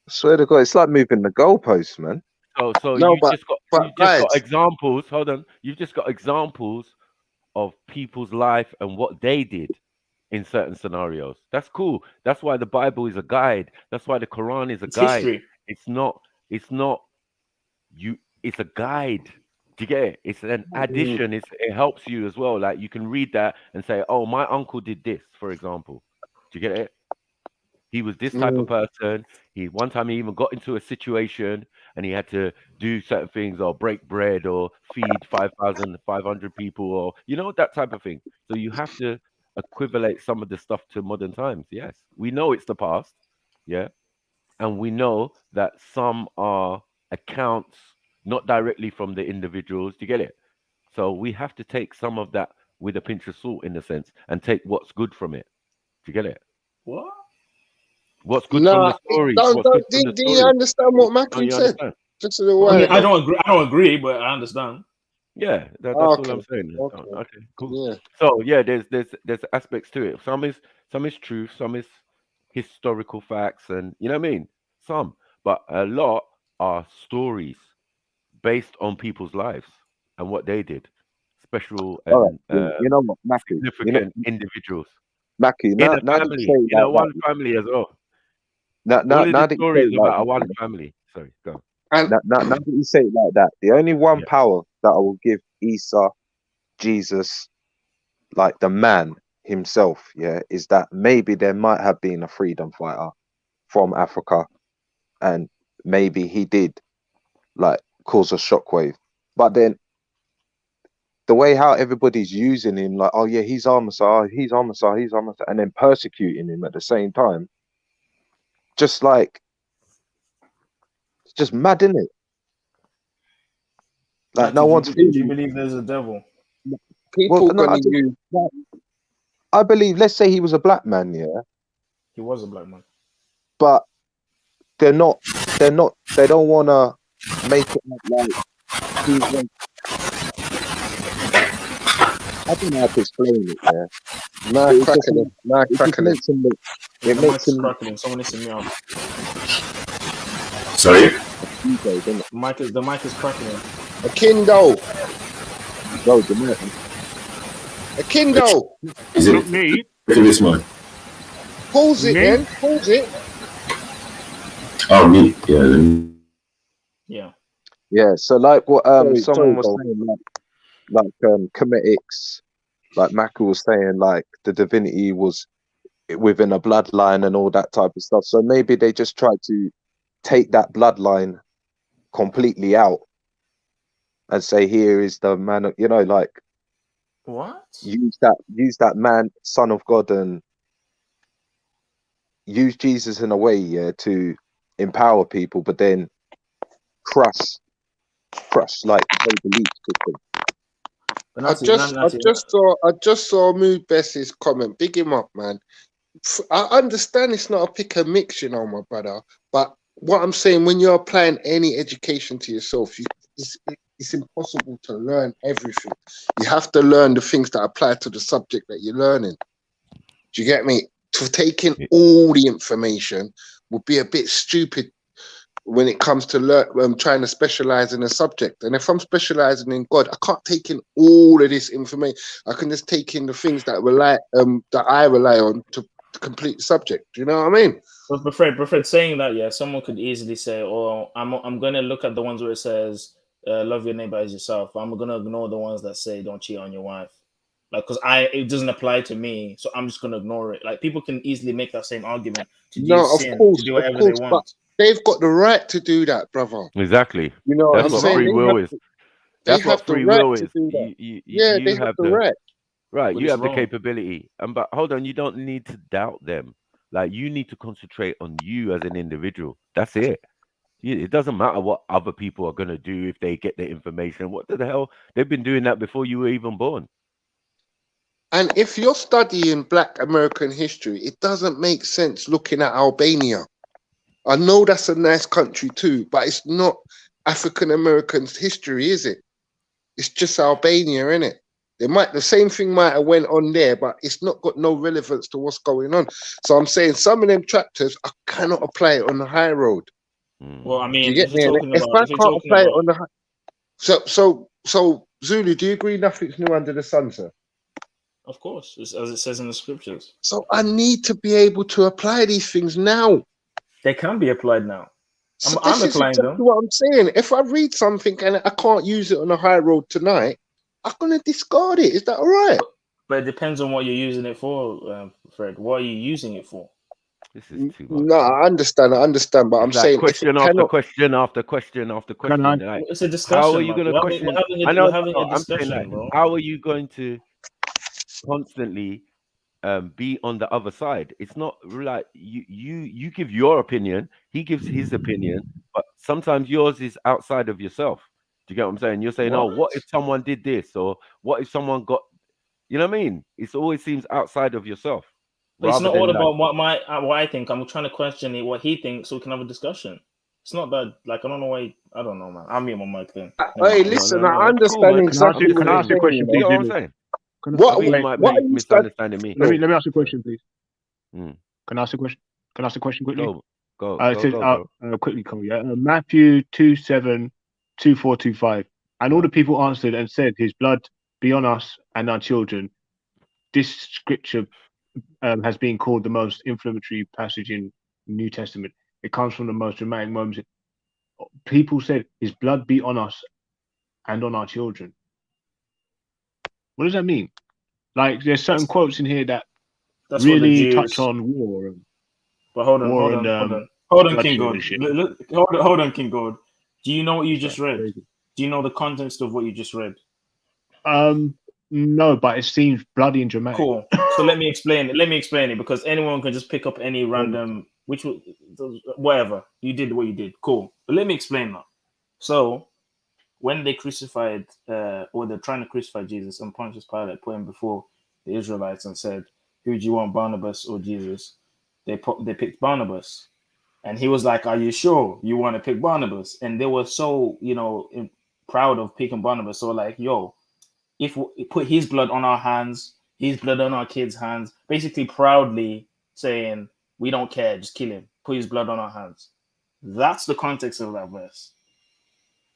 I swear to God, it's like moving the goalposts, man. So No, you but just got guys, examples. Hold on, you've just got examples of people's life and what they did in certain scenarios. That's cool. That's why the Bible is a guide. That's why the Quran is a It's guide. history. It's not you. It's a guide. Do you get it? It's an addition. It helps you as well. Like you can read that and say, "Oh, my uncle did this," for example. Do you get it? He was this type of person. One time he even got into a situation and he had to do certain things or break bread or feed 5,500 people or that type of thing. So you have to equivalate some of the stuff to modern times. Yes, we know it's the past. Yeah, and we know that some are accounts not directly from the individuals. Do you get it? So we have to take some of that with a pinch of salt in a sense and take what's good from it. Do you get it? What? What's good from the stories? What's good from the do you stories? understand what Don't Macklin you said understand? just a little I while mean, I ago? don't agree, but I understand. Yeah, that's all Okay, I'm saying. okay, Okay, cool. yeah. So yeah, there's aspects to it. Some is truth, some is historical facts, and you know what I mean. Some, but a lot are stories based on people's lives and what they did, special All right, and you know what, Mackie? significant individuals Mackie, in now a that you say family, it in a like one that, family as well. now, All now, of now the that you say stories it like about a one that, family. Sorry, go. And now that you say it like that, the only one Yeah. power that I will give Isa, Jesus, like the man himself, yeah, is that maybe there might have been a freedom fighter from Africa, and maybe he did like cause a shockwave. But then the way how everybody's using him, like, oh yeah, he's our Messiah, he's our Messiah, he's our Messiah, and then persecuting him at the same time, just like it's just mad, isn't it? Like no Matthew, one's do you feeling. believe there's a devil? Well, people no, gonna use I believe. Let's say he was a black man, yeah, He was a black man. but they're not. They don't want to make it look like he was. I don't know how to explain it. Yeah, nah it just crackling, nah it just crackling. makes him look. Yeah, It the mic makes is him crackling. Someone needs to mute up. Sorry? ego, doesn't it? The mic is crackling. A Kindle, Bro, the man. a Kindle. Is Not it? me. Look at this man. Pause it Me? then. Pause it. Oh, me. Yeah. Let me... Yeah. Yeah. So like what Sorry, someone was bro. saying, like cometics, like Maka was saying, like the divinity was within a bloodline and all that type of stuff. So maybe they just tried to take that bloodline completely out and say, here is the man of, like What? use that man, son of God, and use Jesus in a way, yeah, to empower people, but then crush like whole belief system. But I just saw Mood Best's comment. Big him up, man. I understand it's not a pick and mix, my brother. But what I'm saying, when you're applying any education to yourself, it's impossible to learn everything. You have to learn the things that apply to the subject that you're learning. Do you get me? To taking all the information would be a bit stupid when it comes to trying to specialize in a subject. And if I'm specializing in God, I can't take in all of this information. I can just take in the things that I rely on to complete the subject. Do you know what I mean? But Fred, saying that, yeah, someone could easily say, "Oh, I'm going to look at the ones where it says love your neighbor as yourself. I'm going to ignore the ones that say don't cheat on your wife." Like, because it doesn't apply to me, so I'm just gonna ignore it. Like, people can easily make that same argument to do sin, to do whatever they want. But they've got the right to do that, brother. Exactly. You know what That's I'm what saying? free will is. They That's what have the free right will to is. do that. You Yeah, they you have have the the right. right. But You it's have the wrong. capability. But hold on, you don't need to doubt them. Like you need to concentrate on you as an individual. That's it. It doesn't matter what other people are gonna do if they get the information. What the hell? They've been doing that before you were even born. And if you're studying Black American history, it doesn't make sense looking at Albania. I know that's a nice country too, but it's not African Americans' history, is it? It's just Albania, innit? The same thing might have went on there, but it's not got no relevance to what's going on. So I'm saying some of them chapters I cannot apply it on the high road. Well, I Do you mean, get me? And if I can't apply it on the high, so Zulu, do you agree nothing's new under the sun, sir? of course, as it says in the scriptures, So I need to be able to apply these things now. they can be applied now. So I'm this is applying exactly them. what I'm saying. If I read something and I can't use it on the high road tonight, I'm gonna discard it. Is that all right? But it depends on what you're using it for, Fred. What are you using it for? This is too much. No, I understand, but I'm It's like saying if it question after cannot, question after question after question. Like, It's a how are discussion, you man. going to We're question? having I know. we're having a I'm saying, discussion, like, bro. how are you going to constantly be on the other side? It's not like you give your opinion, he gives his opinion, but sometimes yours is outside of yourself. Do you get what I'm saying? You're saying, oh, what if someone did this, or what if someone got, you know what I mean? It always seems outside of yourself. But it's not all Than, about what I think. I'm trying to question it, what he thinks, so we can have a discussion. It's not that, like, I don't know why. I don't know, man. I'm mute my mic then. Hey, listen, I understand exactly what Can I you're ask you a saying. question, please? You know what I'm saying? What you might are be you misunderstanding me. Let me ask you a question, please. Mm. Can I ask a question? Can I ask a question quickly? Go, it says, quickly, Cole. Yeah, Matthew 2:7-2425, and all the people answered and said, "His blood be on us and our children." This scripture has been called the most inflammatory passage in New Testament. It comes from the most dramatic moments. People said, "His blood be on us and on our children." What does that mean? Like, there's certain quotes in here that really touch on war. But hold on, King God. Hold on, King God. Do you know what you just read? Crazy. Do you know the context of what you just read? No, but it seems bloody and dramatic. Cool. So let me explain it. Because anyone can just pick up any random, whatever. You did what you did. Cool. But let me explain that. So when they crucified, or they're trying to crucify Jesus, and Pontius Pilate put him before the Israelites and said, "Who do you want, Barnabas or Jesus?" They picked Barnabas, and he was like, "Are you sure you want to pick Barnabas?" And they were so, proud of picking Barnabas. So like, yo, if we put his blood on our hands, his blood on our kids' hands, basically proudly saying, "We don't care, just kill him. Put his blood on our hands." That's the context of that verse.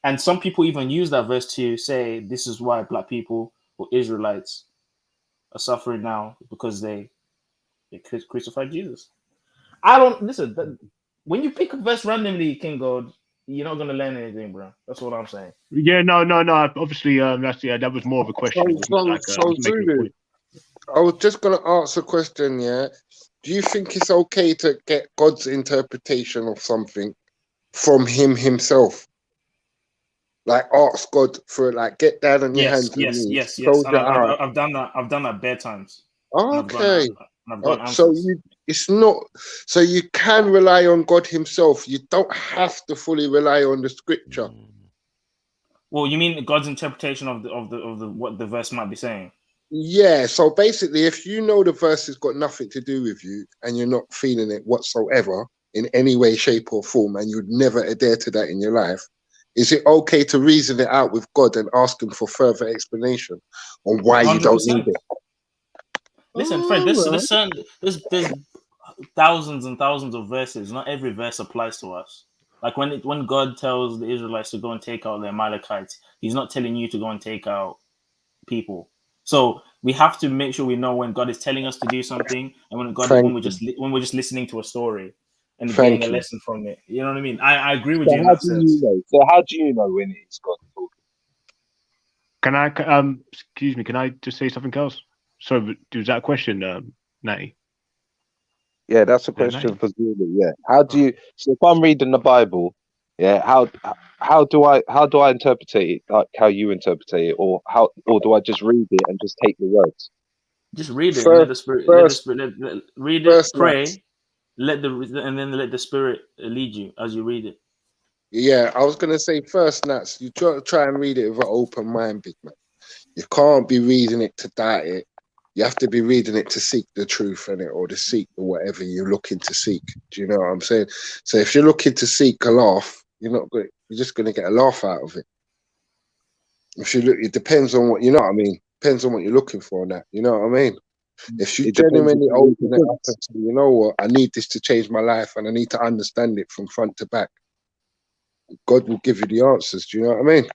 And some people even use that verse to say this is why Black people or Israelites are suffering now, because they crucified Jesus. I don't listen. When you pick a verse randomly, King God, you're not gonna learn anything, bro. That's what I'm saying. Yeah, no. Obviously, that was more of a question. So Zulu, I was just gonna ask a question. Yeah, do you think it's okay to get God's interpretation of something from Him Himself? Like, ask God for it. Like, get down on your hands and knees. Yes. And I've done that. I've done that bare times. Okay. I've got so answers. it's not. So you can rely on God Himself. You don't have to fully rely on the Scripture. Well, you mean God's interpretation of the what the verse might be saying? Yeah. So basically, if you know the verse has got nothing to do with you and you're not feeling it whatsoever in any way, shape, or form, and you'd never adhere to that in your life, is it okay to reason it out with God and ask Him for further explanation on why 100%. You don't need it? Listen, Fred, there's thousands and thousands of verses. Not every verse applies to us. Like when God tells the Israelites to go and take out the Amalekites, He's not telling you to go and take out people. So we have to make sure we know when God is telling us to do something, and when we're just listening to a story and getting a lesson from it. You know what I mean? I agree with you in that sense. So how do you know when it's God talking? Can I excuse me? Can I just say something else? So, is that a question, Natty? Yeah, that's a question for Zulu. Yeah, how do you? So if I'm reading the Bible Yeah, how do I interpret it, like how you interpret it, or do I just read it and just take the words? Just read it and let First, the spirit, first, read it, first, Nats. pray, and then let the spirit lead you as you read it. Yeah, I was gonna say first, Nats. You try and read it with an open mind, big man. You can't be reading it to doubt it. You have to be reading it to seek the truth in it, or to seek whatever you're looking to seek. Do you know what I'm saying? So if you're looking to seek a laugh, you're just gonna get a laugh out of it. If you look, it depends on what, you know what I mean. Depends on what you're looking for. Now, you know what I mean. If you It depends genuinely on open it up and say, you know what, I need this to change my life, and I need to understand it from front to back, God will give you the answers. Do you know what I mean?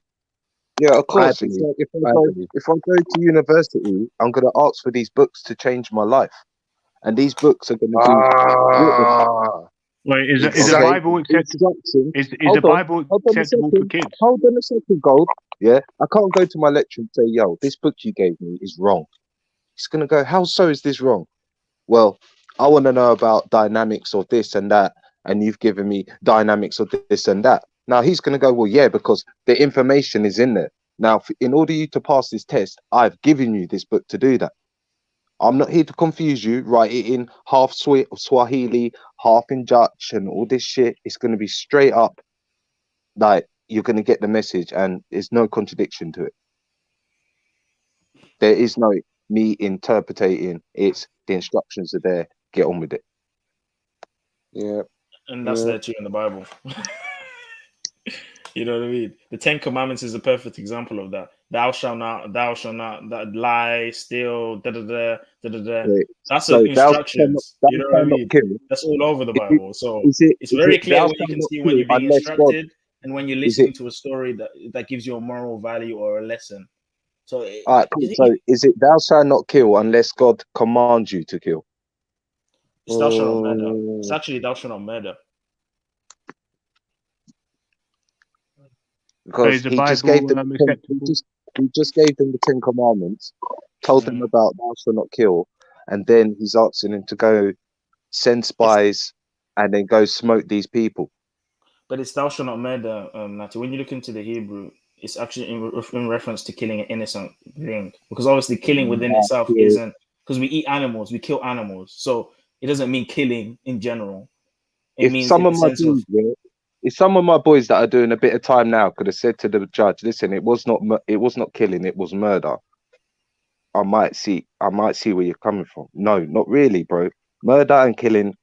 Yeah, of I course. It's believe. like I believe. if I go to university, I'm going to ask for these books to change my life, and these books are going to be written. Ah, Wait, is the exactly. Bible acceptable? Instructions. Is the Hold on, Bible hold on a acceptable for second. kids? Hold on a second, Gold. Yeah, I can't go to my lecturer and say, "Yo, this book you gave me is wrong." He's going to go, "How so is this wrong?" Well, I want to know about dynamics of this and that, and you've given me dynamics of this and that. Now he's going to go, well, yeah, because the information is in there. Now, in order you to pass this test, I've given you this book to do that. I'm not here to confuse you. Write it in half Swahili, half in Dutch, and all this shit. It's going to be straight up, like you're going to get the message, and there's no contradiction to it. There is no me interpreting. It's the instructions are there. Get on with it. Yeah. And that's there too in the Bible. You know what I mean? The Ten Commandments is a perfect example of that. Thou shalt not, that lie, steal, da da da da da da. Right. That's So instructions. thou You know what I shalt not mean? kill. That's all over the Is it, Bible. So is it, it's is very it clear thou when you shalt can not see when kill you're being unless God? instructed and when you're Is it? listening to a story that gives you a moral value or a lesson. So All right, cool. So is it thou shalt not kill unless God commands you to kill? it's thou shalt not murder. It's actually thou shalt not murder. Because Is the he just Bible gave them acceptable? he just gave them the 10 Commandments, told them about thou shalt not kill, and then he's asking them to go send spies and then go smoke these people. But it's thou shalt not murder, Nati. When you look into the Hebrew, it's actually in reference to killing an innocent thing. Because obviously killing within itself isn't, because we eat animals, we kill animals. So it doesn't mean killing in general. It If means some in of the my sense of, boys, yeah, if some of my boys that are doing a bit of time now could have said to the judge, "Listen, it was not killing, it was murder," I might see where you're coming from. No, not really, bro. Murder and killing,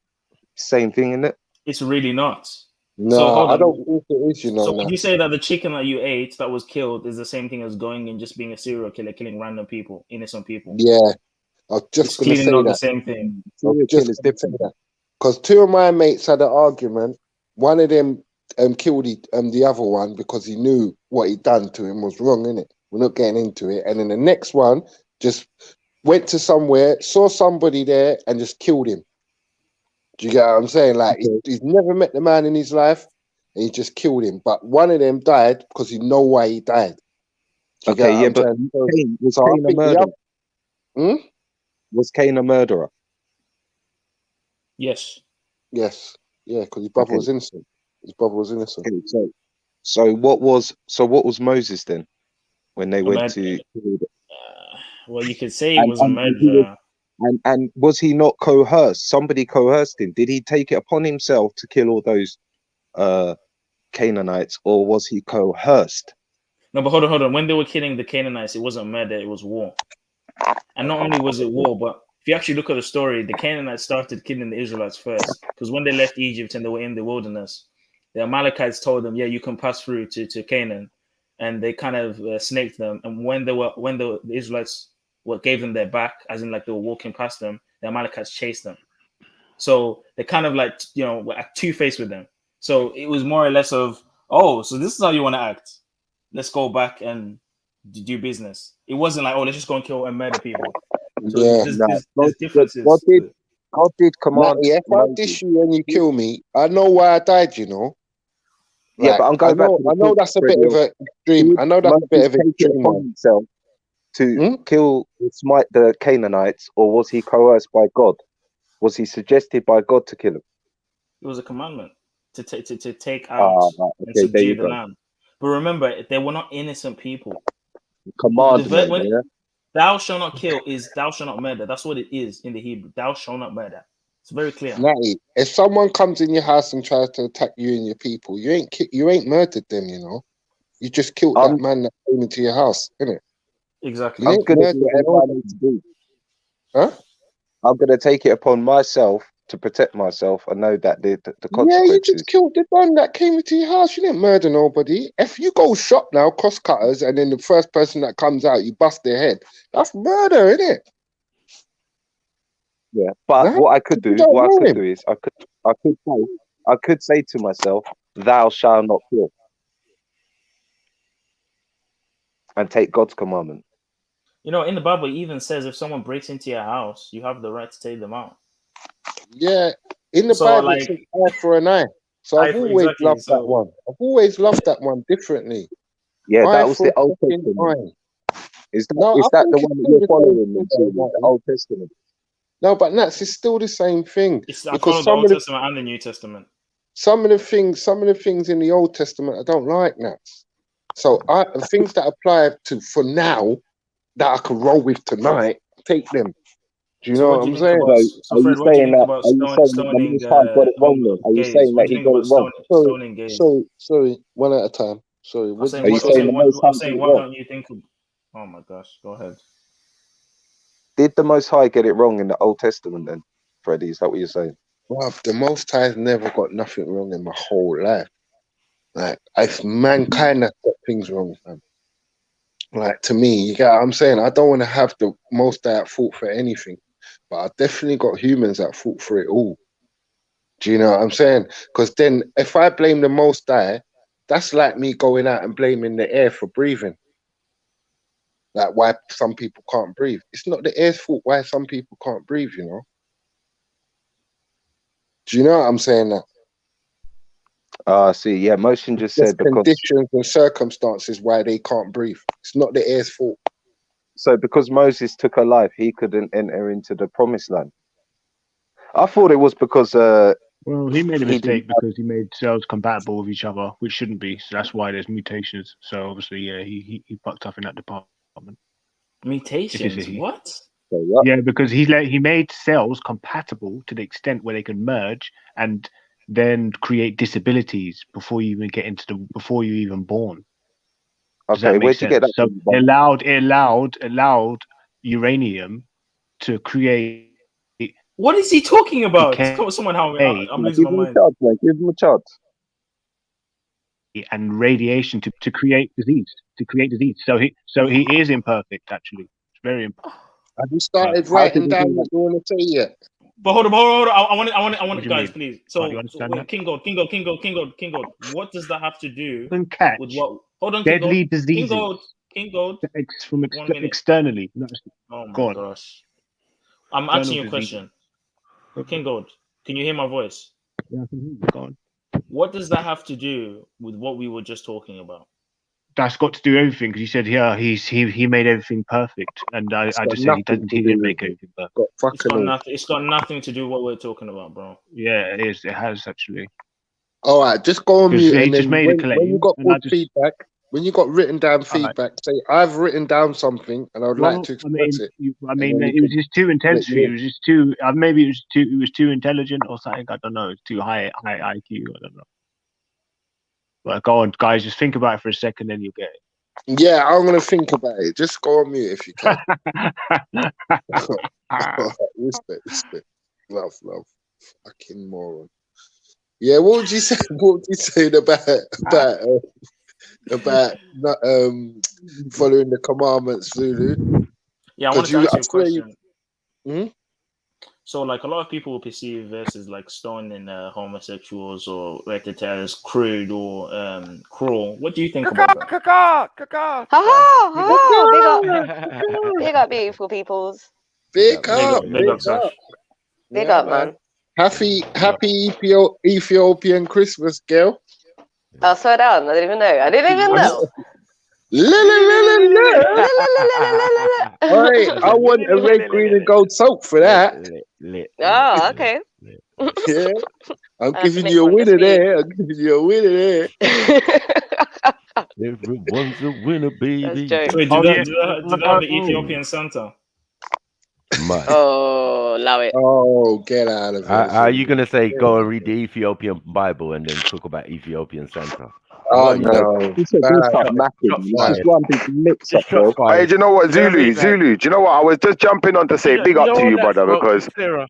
same thing, isn't it? it's really not. So No, hold I on. don't think it is, you know, So would you Nats. say that the chicken that you ate that was killed is the same thing as going and just being a serial killer, killing random people, innocent people? Yeah, I was It's just gonna clearly say not the that. same thing. I was Serial just killer's gonna say different. that because two of my mates had an argument. One of them killed the other one because he knew what he'd done to him was wrong, innit? We're not getting into it. And then the next one just went to somewhere, saw somebody there, and just killed him. Do you get what I'm saying? Like he's never met the man in his life, and he just killed him. But one of them died because he know why he died. Do you get Okay, what yeah, I'm but saying? Was So I Cain a think the murderer? other, Was Cain a murderer? Yes. yes, yeah, because his brother Okay. was innocent. His brother was innocent. Okay, so what was Moses then when they went But, to? well, you could say he was a And he was, murderer. and was he not coerced? Somebody coerced him. Did he take it upon himself to kill all those Canaanites, or was he coerced? No, but hold on. When they were killing the Canaanites, it wasn't murder, it was war. And not only was it war, but if you actually look at the story, the Canaanites started killing the Israelites first. Because when they left Egypt and they were in the wilderness, the Amalekites told them, yeah, you can pass through to Canaan. And they kind of snaked them. And when the Israelites gave them their back, as in like they were walking past them, the Amalekites chased them. So they kind of like, were two-faced with them. So it was more or less of, oh, so this is how you want to act. Let's go back and do business. It wasn't like, oh, let's just go and kill and murder people. So Yeah, there's differences. God did command. Matty, if I dish you and you kill me, I know why I died. You know. Yeah, but I'm going back to the I know point, that's a bit of an extreme. Did I know that's a bit Moses of an take it extreme upon one. himself to kill, smite the Canaanites, or was he coerced by God? Was he suggested by God to kill him? It was a commandment. to take out and okay, there subdue you the go. land. But remember, they were not innocent people. Commandment, yeah. Thou shalt not kill is thou shalt not murder. That's what it is in the Hebrew. Thou shalt not murder. It's very clear. Natty, if someone comes in your house and tries to attack you and your people, you ain't murdered them, you know. You just killed that man that came into your house, innit? Exactly. You I'm ain't gonna murdered do whatever I need to do. Huh? I'm gonna take it upon myself to protect myself and know that the Yeah, you consequences. just killed the man that came into your house. You didn't murder nobody. If you go shop now, cross cutters, and then the first person that comes out, you bust their head. That's murder, innit? Yeah, but Nah, what I could do, don't what I know could him. do is I could say to myself, "Thou shalt not kill," and take God's commandment. You know, in the Bible, it even says if someone breaks into your house, you have the right to take them out. Yeah, in the So, Bible, it like, says eye for an eye. So I've always exactly. loved that So, one. I've always loved that one differently. Yeah, Eye that was for the a Old fucking Testament. eye. Is No, I that think the it's one that still you're the following same in thing, the Natty. Old Testament? No, but Nats, it's still the same thing. I Because follow the Old Testament and the New Testament. some of the things in the Old Testament I don't like, Nats. So the things that apply to for now that I can roll with tonight, take them. Do you So, know what what do you I'm think saying? about? So, Are you Fred, what do you saying think that? about Are you saying that the stoning Most High got it wrong? Then? Are you gays? saying What that do he you think got it about wrong? stoning gays? Sorry, one at a time. Sorry, what did Are you you say? saying the Most High I'm got saying, it why wrong? don't you think? Oh my gosh, go ahead. Did the Most High get it wrong in the Old Testament? Then, Freddie, is that what you're saying? Well, the Most High's never got nothing wrong in my whole life. Like, if mankind has got things wrong, fam. Like, to me, you get what I'm saying? I don't want to have the Most High at fault for anything, but I definitely got humans at fault for it all. Do you know what I'm saying? Because then, if I blame the Most High, that's like me going out and blaming the air for breathing. Like, why some people can't breathe. It's not the air's fault why some people can't breathe, you know? Do you know what I'm saying? That See, yeah, Motion just just said because conditions and circumstances why they can't breathe. It's not the air's fault. so because Moses took a life, he couldn't enter into the promised land. I thought it was because Well, he made a he didn't mistake because he made cells compatible with each other, which shouldn't be. So that's why there's mutations. So obviously, yeah, he fucked up in that department. Mutations? What? Yeah, because he made cells compatible to the extent where they can merge and then create disabilities before you even get before you even born. Does that make where'd sense? you get that So from? it allowed uranium to create. What is he talking about? Come on, someone help me. I'm losing my mind. Give him a chance. And radiation to create disease. So he is imperfect. Actually, it's very imperfect. Have you started writing down what you want to say yet? But hold on. I want do you guys, mean? please. Oh, do you So understand wait, that? King Gold. What does that have to do And catch with what? Hold on, deadly King diseases Gold. from 1 minute. externally. No, Oh my go on. gosh. I'm External asking you a diseases. question. King Gold, can you hear my voice? Yeah, I can hear you. Go on. What does that have to do with what we were just talking about? That's got to do everything because you said, yeah, he made everything perfect, and I just said he didn't make everything perfect. It's got nothing to do with what we're talking about, bro. Yeah, it is. It has actually. All right, just go on mute, and just then made a claim, when you got and good feedback, when you got written down feedback, say I've written down something and I'd like to express it. it was just too intense for you. It was just too. Maybe it was too intelligent or something. I don't know. It's too high IQ. I don't know. But go on, guys. Just think about it for a second, then you'll get it. Yeah, I'm gonna think about it. Just go on mute if you can. Respect. Love. Fucking moron. Yeah, what would you say? What would you say about not following the commandments, Zulu? Yeah, I wanted to ask you a question. So, like, a lot of people will perceive verses like stoning homosexuals or rectitude as crude or cruel. What do you think about that? Big up, beautiful peoples. Big up, man. Happy Ethiopian Christmas, girl. Oh, slow down. I didn't even know. I want a red, green, and gold soap for that. Oh, okay. Yeah. I'm I have to giving make you a one this winner week. there. I'm giving you a winner there. Everyone's a winner, That's baby. jokes. Wait, Oh did yeah. that have the Ethiopian Santa? Man. Oh, allow it. Oh, get out of here. Are you gonna say Get go out and of read the Ethiopian Bible and then talk about Ethiopian Santa? Oh, What are you doing? no. He said don't start Bad, macking. Shots It's just fired. one big mix up, Just bro. shots Hey, fired. do you know what, You know what I Zulu? mean? Like, Zulu, do you know what? I was just jumping on to say big you up don't to want you, that brother, smoke, because Sarah.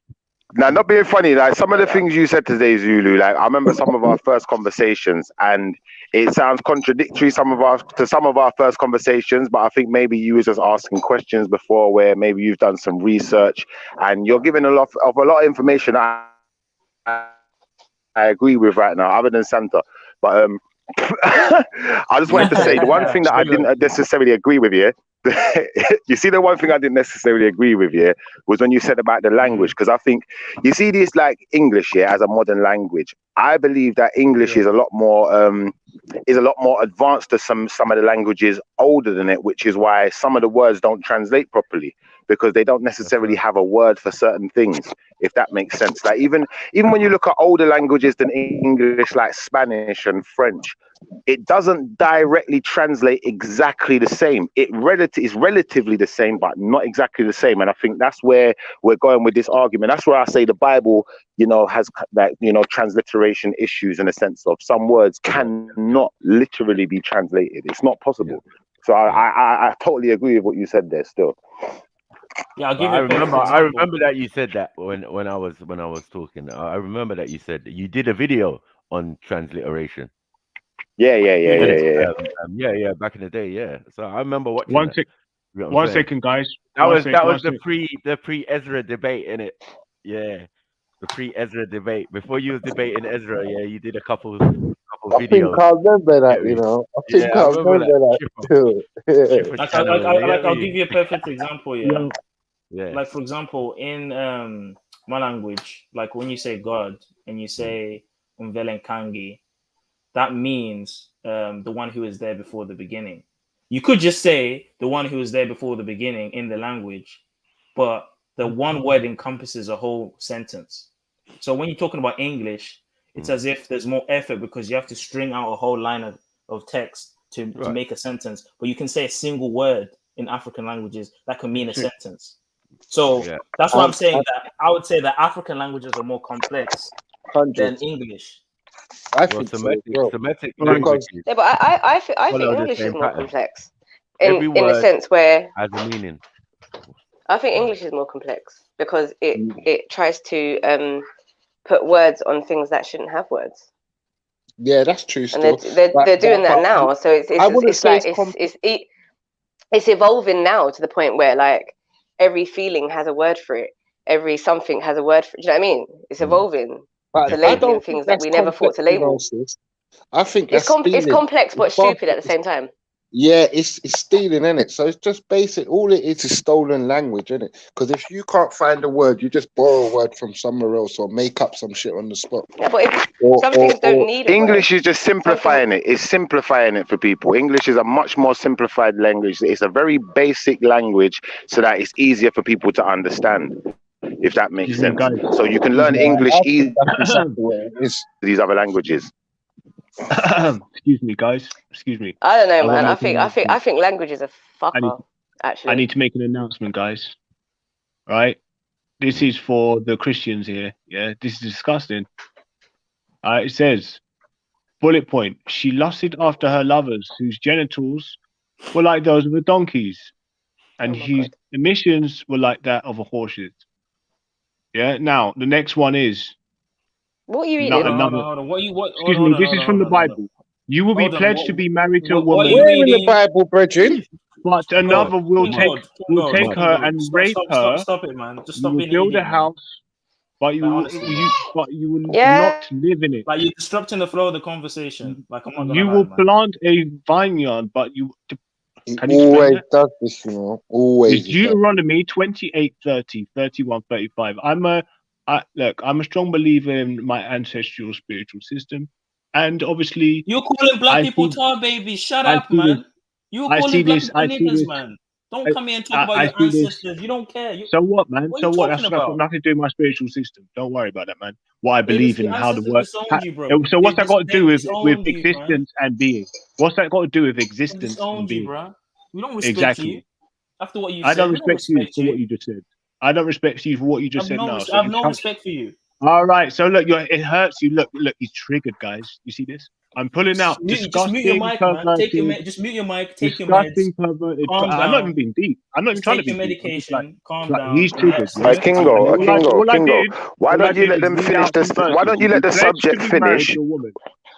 now, not being funny, like some of the things you said today, Zulu, like I remember some of our first conversations, and it sounds contradictory to some of our first conversations, but I think maybe you was just asking questions before where maybe you've done some research and you're giving a lot of information I agree with right now, other than Santa. But I just wanted to say the one thing that I didn't necessarily agree with you. You see, the one thing I didn't necessarily agree with you was when you said about the language, because I think you see this like English here as a modern language. I believe that English is a lot more advanced to some of the languages older than it, which is why some of the words don't translate properly, because they don't necessarily have a word for certain things, if that makes sense. Like even when you look at older languages than English, like Spanish and French, it doesn't directly translate exactly the same. It is relatively the same, but not exactly the same. And I think that's where we're going with this argument. That's where I say the Bible, has that, transliteration issues, in a sense of some words cannot literally be translated. It's not possible. So I totally agree with what you said there still. Yeah, I'll But give you a perfect I example. remember that you said that when I was talking. I remember that you said that you did a video on transliteration. Yeah. Back in the day, yeah. So I remember watching One that. sec. You know what I'm One saying? second, guys. That One was sec, that one was the sec. pre Ezra debate, innit? Yeah, the pre Ezra debate. Before you was debating Ezra, yeah, you did a couple I think videos. I remember that, Get me? I Yeah, think I I remember remember that. that too. Chipper channel. You get I'll me? give you a perfect example. Yeah. Yeah. Like, for example, in my language, like when you say God and you say Umvelenkangi, that means the one who is there before the beginning. You could just say the one who is there before the beginning in the language, but the one word encompasses a whole sentence. So when you're talking about English, it's as if there's more effort because you have to string out a whole line of text to make a sentence. But you can say a single word in African languages that can mean a sentence. So that's why I'm saying that I would say that African languages are more complex than English. I think Semitic Yeah, languages but I think follow the English is same more pattern. complex Every in the word sense where has a meaning. I think English is more complex because it tries to put words on things that shouldn't have words. Yeah, that's true. And Still, they're doing that now. So it's evolving now to the point where like every feeling has a word for it. Every something has a word for it. Do you know what I mean? It's evolving to labeling things that we never thought to label. I think It's complex but stupid at the same time. Yeah, it's stealing, isn't it? So it's just basic. All it is stolen language, isn't it? Because if you can't find a word, you just borrow a word from somewhere else or make up some shit on the spot. Yeah, but some things don't need a English word. is just simplifying it. It's simplifying it for people. English is a much more simplified language. It's a very basic language so that it's easier for people to understand, if that makes sense. So you can learn English easily these other languages. Excuse me, guys. Excuse me. I don't know, man. I think languages are fuck off. Actually, I need to make an announcement, guys. Right? This is for the Christians here. Yeah, this is disgusting. It says, bullet point: she lusted after her lovers, whose genitals were like those of a donkey's, and whose emissions were like that of a horse's. Yeah. Now the next one is. What are you reading? Hold on. Excuse me. This is from the Bible. You will be pledged to be married to a woman. Where in the Bible, brethren? But another will take her and rape her. Stop it, man. Just You stop will being build an idiot, a house, but you will not live in it. Like, you're disrupting the flow of the conversation. Like, I'm not gonna You lie, will man. plant a vineyard, but you. Can you Always explain that? does this, Always. It's Deuteronomy 28:30, 31:35. I'm a strong believer in my ancestral spiritual system, and obviously You're calling black people tar babies. Shut up, man. You're calling black people niggers, man. Don't come here and talk about I your see this. ancestors. You don't care. So what, man? What are So you what? talking That's got about? nothing to do with my spiritual system. Don't worry about that, man. What I Baby, believe in your and how the ancestors work. disowned you, bro. So what's that got to do They with disowned you, man. existence and being? What's that got to do with They existence and disowned you, being? bro. We don't respect you. Exactly. After what you I said, don't we don't respect you respect for what you just said. I don't respect you for what you just said now. So I have no respect for you. all right. So look, it hurts you. Look, he's triggered, guys. You see this? I'm pulling out Just mute your disgusting, mic, man. perverted, Just mute your mic. Take your meds. disgusting, perverted. Calm I'm not even down. being deep. I'm not even Just trying to take be your deep. I'm just like, medication. Calm down. he's triggered. Relax. Yeah. Kingo, why All I don't you did let was them read finish out this? some Why verses. don't you let the He's pledged subject to be married finish? to a woman.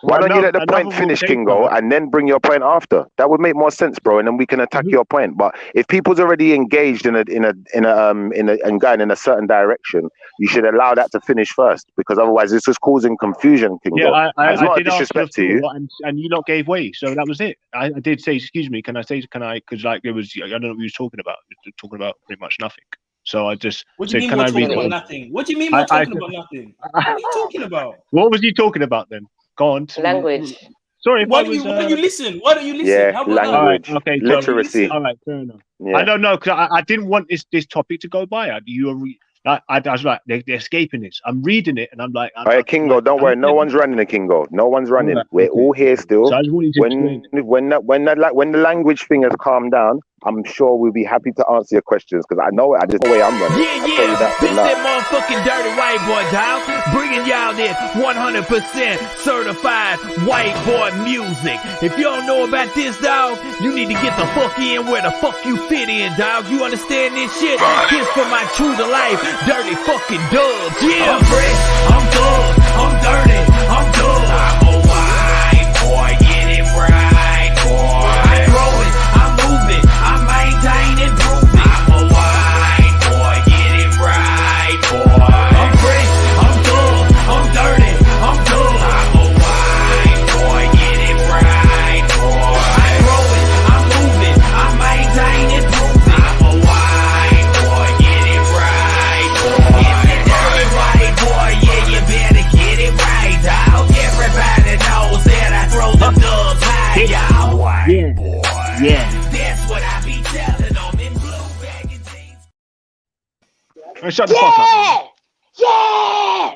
Why don't you let the Another point will finish, take Kingo, her. and then bring your point after? That would make more sense, bro, and then we can attack your point. But if people's already engaged in and going in a certain direction, you should allow that to finish first, because otherwise it's just causing confusion, Kingo. Yeah, It's I not a did ask for the disrespect to you. floor, and you lot gave way, so that was it. I did say, excuse me, can I? Because like it was, I don't know what you was talking about. You're talking about pretty much nothing. So I just What do you said, mean can we're I read talking it? about nothing? What do you mean we're talking about nothing? What are you talking about? What was you talking about then? Go on. Language. Sorry if Why I don't was. you listen? Why don't you listen? Yeah, How about language, that? Okay, literacy. All right, fair enough. Yeah. I don't know, because I didn't want this topic to go by. I was like, they're escaping this. I'm reading it, and I'm like, All right, Kingo, don't worry. No one's running the Kingo. No one's running. Right, We're all here still. So I just wanted to explain when the language thing has calmed down, I'm sure we'll be happy to answer your questions, because I know there's no way I'm running. This that motherfucking dirty white boy, dog. Bringing y'all that 100% certified white boy music. If you don't know about this, dog, you need to get the fuck in where the fuck you fit in, dog. You understand this shit? This for my true to life dirty fucking dubs. Yeah. I'm fresh, I'm thug, I'm dirty, I'm dub. I'm a white boy, get it right, boy. I grow it, I move it, I maintain and prove it. I'm a white boy, get it right, boy. I'm fresh, I'm thug, I'm dirty, I'm dub. I'm a white boy, get it right, boy. I grow it, I move it, I maintain and prove it. I'm a white boy, get it right, boy. It's a dirty white boy, yeah, you better get it right, dog. Everybody knows that I throw the dubs high, y'all. White boy. Yeah. That's what I be telling them in blue bag and jeans. Shut the fuck up. Yeah!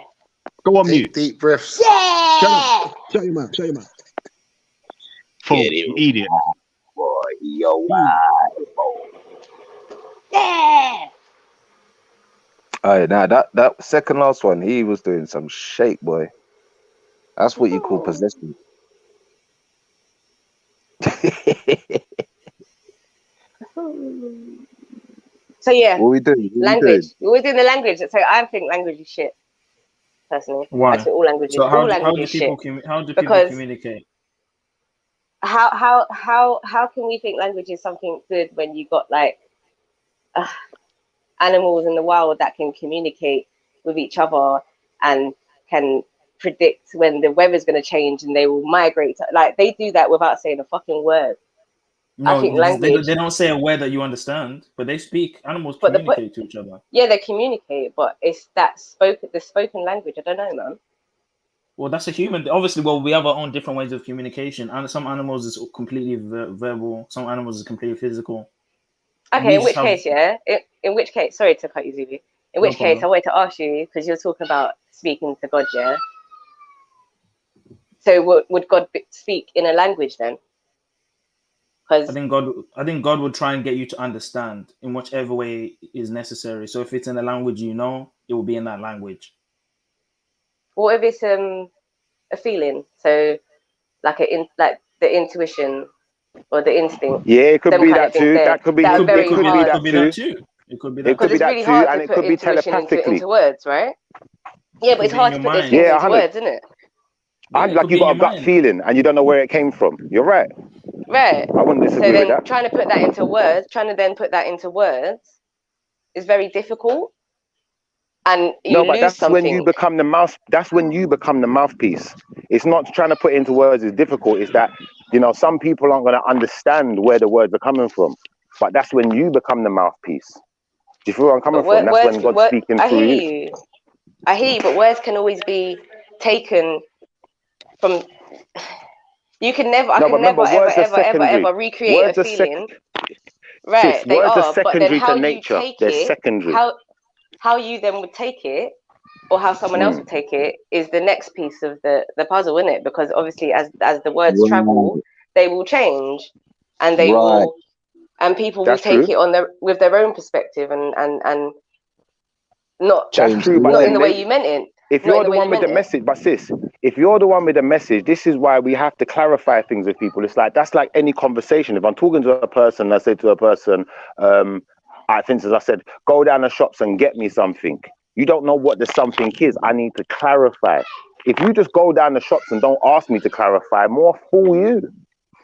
Go on mute. Deep breaths. Yeah! Shut your mouth. Shut your mouth. Fool, you idiot. Boy, yo, white boy. Yeah! All right, now that second last one, he was doing some shake, boy. That's what you call possession. So yeah, What we doing? language. We're within the language. So I think language is shit. Personally, Why? I think all language is So all language is shit. how do people Because communicate? how can we think language is something good when you got like animals in the wild that can communicate with each other and can predict when the weather's going to change and they will migrate like they do that without saying a fucking word. No, I think language. they don't say a word that you understand, but they speak. Animals But communicate to each other. Yeah, they communicate, but it's the spoken language. I don't know, man. Well, that's a human. Obviously, well, we have our own different ways of communication, and some animals is completely verbal. Some animals is completely physical. Okay, in which case, yeah. In which case, sorry to cut you, Zuby. In which case, I wanted to ask you because you're talking about speaking to God, yeah. So would God speak in a language then? I think God would try and get you to understand in whichever way is necessary. So if it's in a language you know, it will be in that language. What if it's a feeling? So like the intuition or the instinct. Yeah, it could be that too. That could be that too. It could be that too. It could be that too, and it could be telepathically into words, right? Yeah, but it's hard to put those things into words, isn't it? Like you got a gut feeling and you don't know where it came from. You're right. Right. I wouldn't disagree with that. Trying to put that into words is very difficult. And but that's when you become the mouth. That's when you become the mouthpiece. It's not trying to put it into words is difficult. It's that, some people aren't going to understand where the words are coming from. But that's when you become the mouthpiece. Do you feel where I'm coming from? That's when God's speaking through you. I hear you, but words can always be taken from. You can never. I can never, ever recreate a feeling. Right, Sis, they words are, but then secondary how to you nature. take They're it, secondary. how you then would take it, or how someone else would take it, is the next piece of the puzzle, isn't it? Because obviously, as the words travel, they will change, and they will, and people will That's take true. it on with their own perspective, and not That's true, but not then in the way you meant it. if Not you're in the the way one you with the meant it. message, but sis, if you're the one with the message, this is why we have to clarify things with people. It's like that's like any conversation. If I'm talking to a person, I say to a person, for instance, I said, go down the shops and get me something. You don't know what the something is. I need to clarify. If you just go down the shops and don't ask me to clarify, more fool you.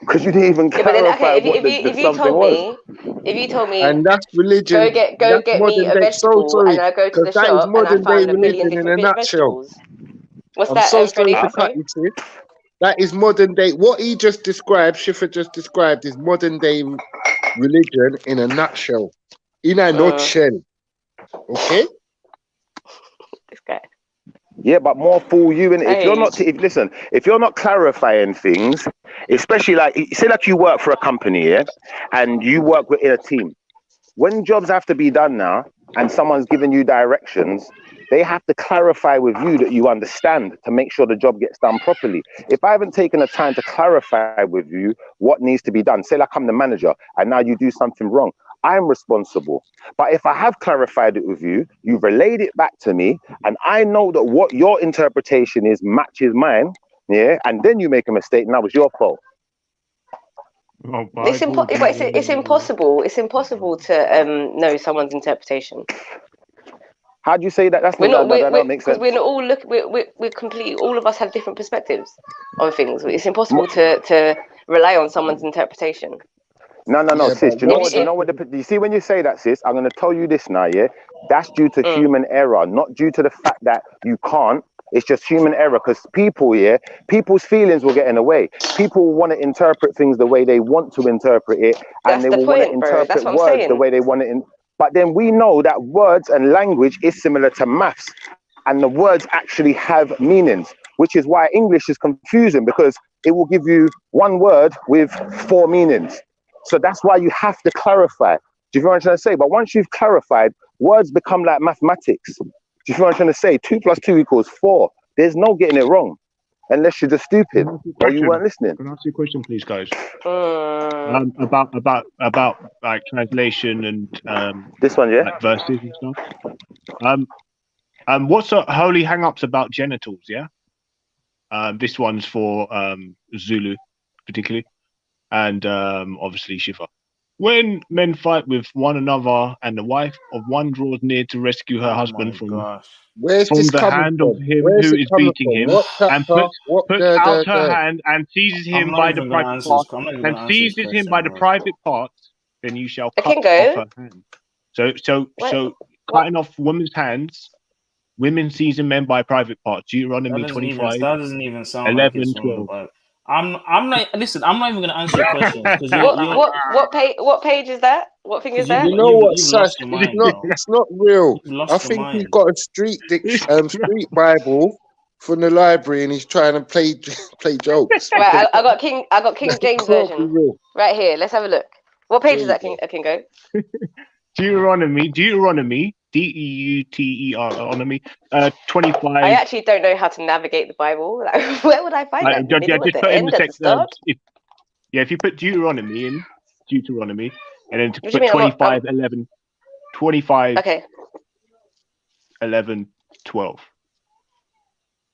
Because you didn't even clarify what the something was. If you told me, And that's religion. go That's get me modern a day. So vegetable, sorry, and I go to because the that is shop and I modern day found a million religion in a different nutshell. vegetables. What's I'm that, so sorry Freddie? to cut you, sis. That is modern day. What he just described, Schiffer just described, is modern day religion in a nutshell. In a nutshell. Okay? This guy. Yeah, but more fool you. And I if you're hear not, if you're not clarifying things, especially like, say like you work for a company, yeah, and you work in a team. When jobs have to be done now, and someone's giving you directions, they have to clarify with you that you understand to make sure the job gets done properly. If I haven't taken the time to clarify with you what needs to be done, say like I'm the manager and now you do something wrong, I'm responsible. But if I have clarified it with you, you've relayed it back to me, and I know that what your interpretation is matches mine, yeah, and then you make a mistake and that was your fault. It's impossible. It's impossible to know someone's interpretation. How do you say that? That don't make sense. Because we're not all we're completely, all of us have different perspectives on things. It's impossible to rely on someone's interpretation. No, sis. Do you see when you say that, sis? I'm going to tell you this now, yeah? That's due to human error, not due to the fact that you can't. It's just human error, because people's feelings will get in the way. People will want to interpret things the way they want to interpret it, and they will want to interpret words the way they want it. But then we know that words and language is similar to maths, and the words actually have meanings, which is why English is confusing, because it will give you one word with 4 meanings. So that's why you have to clarify. Do you feel what I'm trying to say? But once you've clarified, words become like mathematics. Do you feel what I'm trying to say? 2 + 2 = 4. There's no getting it wrong, unless you're just stupid or you weren't listening. Can I ask you a question, please, guys? About like translation and this one, yeah, like verses and stuff. What's the holy hang-ups about genitals? Yeah. This one's for Zulu, particularly, and obviously Shiva. When men fight with one another and the wife of one draws near to rescue her husband from the hand of him who is beating him, and puts out her hand and seizes him by the private parts, then you shall cut off her hand. So cutting off women's hands, women seizing men by private parts. Deuteronomy 25. That doesn't even sound 11, like it's 12. I'm not. Listen, I'm not even going to answer your questions because what page is that? What thing is that? You know what, you've Sash? lost your mind, It's not real. I think he's got a street Bible from the library, and he's trying to play jokes. Right, I got King James version right here. Let's have a look. What page is that? King go. Deuteronomy, Deuteronomy, 25. I actually don't know how to navigate the Bible. Like, where would I find that? Just put in the text. If you put Deuteronomy in, and then to put 25, 11, 25, okay. 11, 12.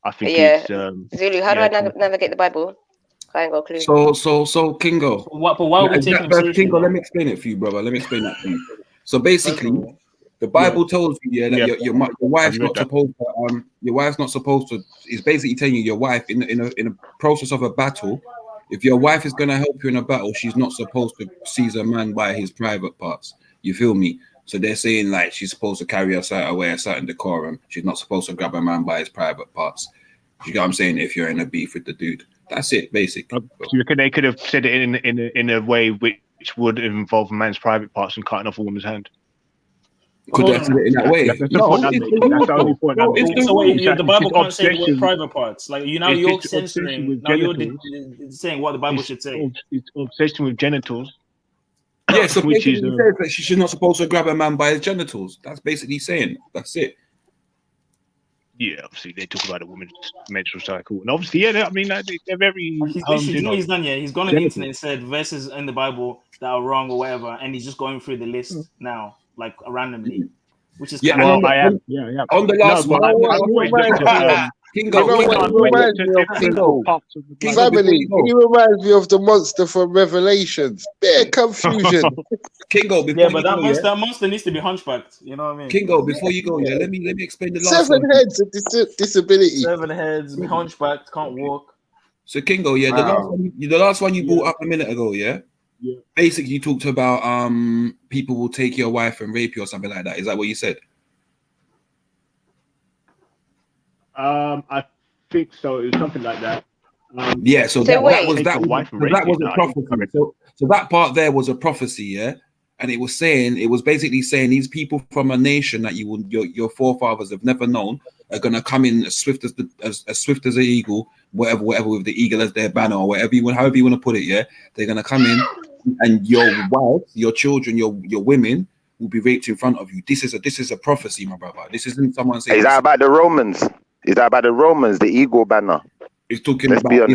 I think it's Zulu. How do I navigate the Bible? I ain't got a clue. So Kingo. But why are we taking Kingo, let me explain it for you, brother. Let me explain that for you. So basically, the Bible tells you that your wife's not supposed to your wife's not supposed to. It's basically telling you your wife in a process of a battle. If your wife is going to help you in a battle, she's not supposed to seize a man by his private parts. You feel me? So they're saying like she's supposed to carry a certain way, a certain decorum. She's not supposed to grab a man by his private parts. You know what I'm saying? If you're in a beef with the dude, that's it, basically. They could have said it in a way which would involve a man's private parts and cutting off a woman's hand. Could they said it in that way? That's the only point. The Bible can't say the word private parts. Like you're censoring. Now you're saying what the Bible should say. It's obsession with genitals. Yeah, so Which basically is, he says that she's not supposed to grab a man by his genitals. That's basically saying. That's it. yeah, obviously they talk about a woman's menstrual cycle, and obviously, yeah, I mean, they're very. He's literally, you know what he's done? Yeah, he's gone on the genital. internet and said verses in the Bible that are wrong or whatever, and he's just going through the list now, like randomly, which is Yeah, kind and of. I am. Yeah, yeah. on the last no, but one, I always looked at You Kingo, know what he reminds me of? Kingo, parts of the Kingo, Bible. before Family, you go, he reminds me of the monster from Revelations. Bit of confusion. Kingo, before Yeah, you but go, that monster needs to be hunchbacked. You know what I mean? Kingo, before you go, yeah, let me explain the last 7 one. heads of disability. 7 heads, hunchbacked, can't walk. So Kingo, yeah, the last one you brought up a minute ago, yeah. Yeah. Basically, you talked about people will take your wife and rape you or something like that. Is that what you said? I think so. It was something like that. Yeah, so that was a prophecy. So that part there was a prophecy, yeah, and it was basically saying these people from a nation that your forefathers have never known are gonna come in as swift as an eagle, whatever, with the eagle as their banner or however you want to put it, yeah. They're gonna come in, and your wife, your children, your women will be raped in front of you. This is a prophecy, my brother. This isn't someone saying. Is that about the Romans? Is that about the Romans? The eagle banner. It's talking about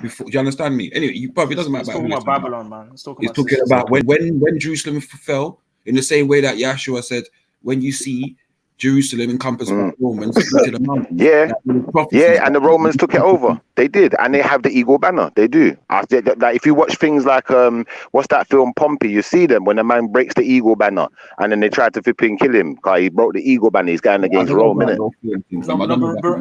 before. Do you understand me? Anyway, it doesn't matter. It's talking about Babylon, man. It's talking about when Jerusalem fell, in the same way that Yahshua said, when you see Jerusalem encompassed by Romans, into the mountains. Yeah, and the Romans took it over. They did, and they have the eagle banner. They do. Like if you watch things like what's that film Pompey? You see them when the man breaks the eagle banner, and then they try to flipping kill him because he broke the eagle banner. He's going against Rome, innit?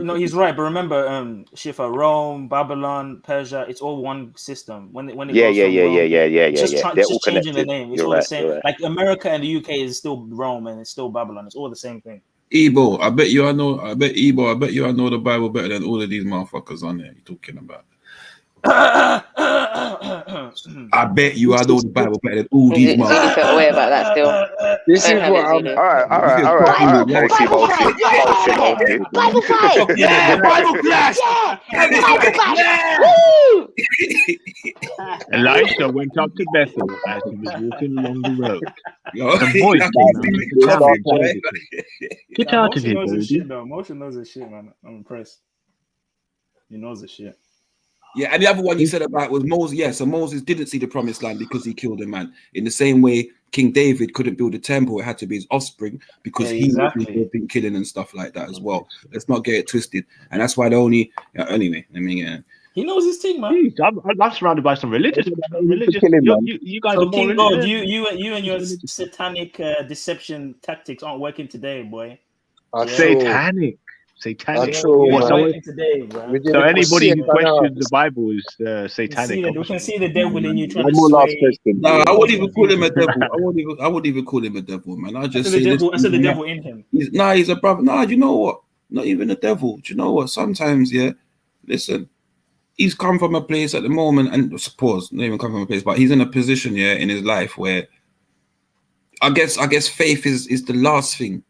No, he's right. But remember, Shifa, Rome, Babylon, Persia, it's all one system. When it goes from Rome, just changing the name. It's all the same. Right. Like America and the UK is still Rome and it's still Babylon. It's all the same thing. Ebo, I bet you I know the Bible better than all of these motherfuckers on there you're talking about. I bet you I know the Bible better than all these motherfuckers. You feel away about that still. This is what I'm. All right. Bible fight! Yeah, Bible class! Elisha went up to Bethel as he was walking along the road. Yo, The voice came out and said, "Get out of here, baby." Moshe knows his shit, man. I'm impressed. He knows his shit. Yeah, and the other one you said about was Moses. Yeah, so Moses didn't see the promised land because he killed a man. In the same way, King David couldn't build a temple; it had to be his offspring because he had been killing and stuff like that as well. Let's not get it twisted, and that's why the only anyway. I mean, he knows his thing, man. Jeez, I'm surrounded by some religious. You guys are more King God, religious. you and your satanic deception tactics aren't working today, boy. Satanic. Today, bro. So anybody who questions the Bible is satanic. We can see the devil in you trying to sway. No, I wouldn't even call him a devil. I wouldn't even call him a devil, man. I just say I said the devil in him. He's a brother. Nah, you know what? Not even a devil. Do you know what? Sometimes, yeah. Listen, he's come from a place at the moment, and suppose not even come from a place, but he's in a position, yeah, in his life where I guess faith is the last thing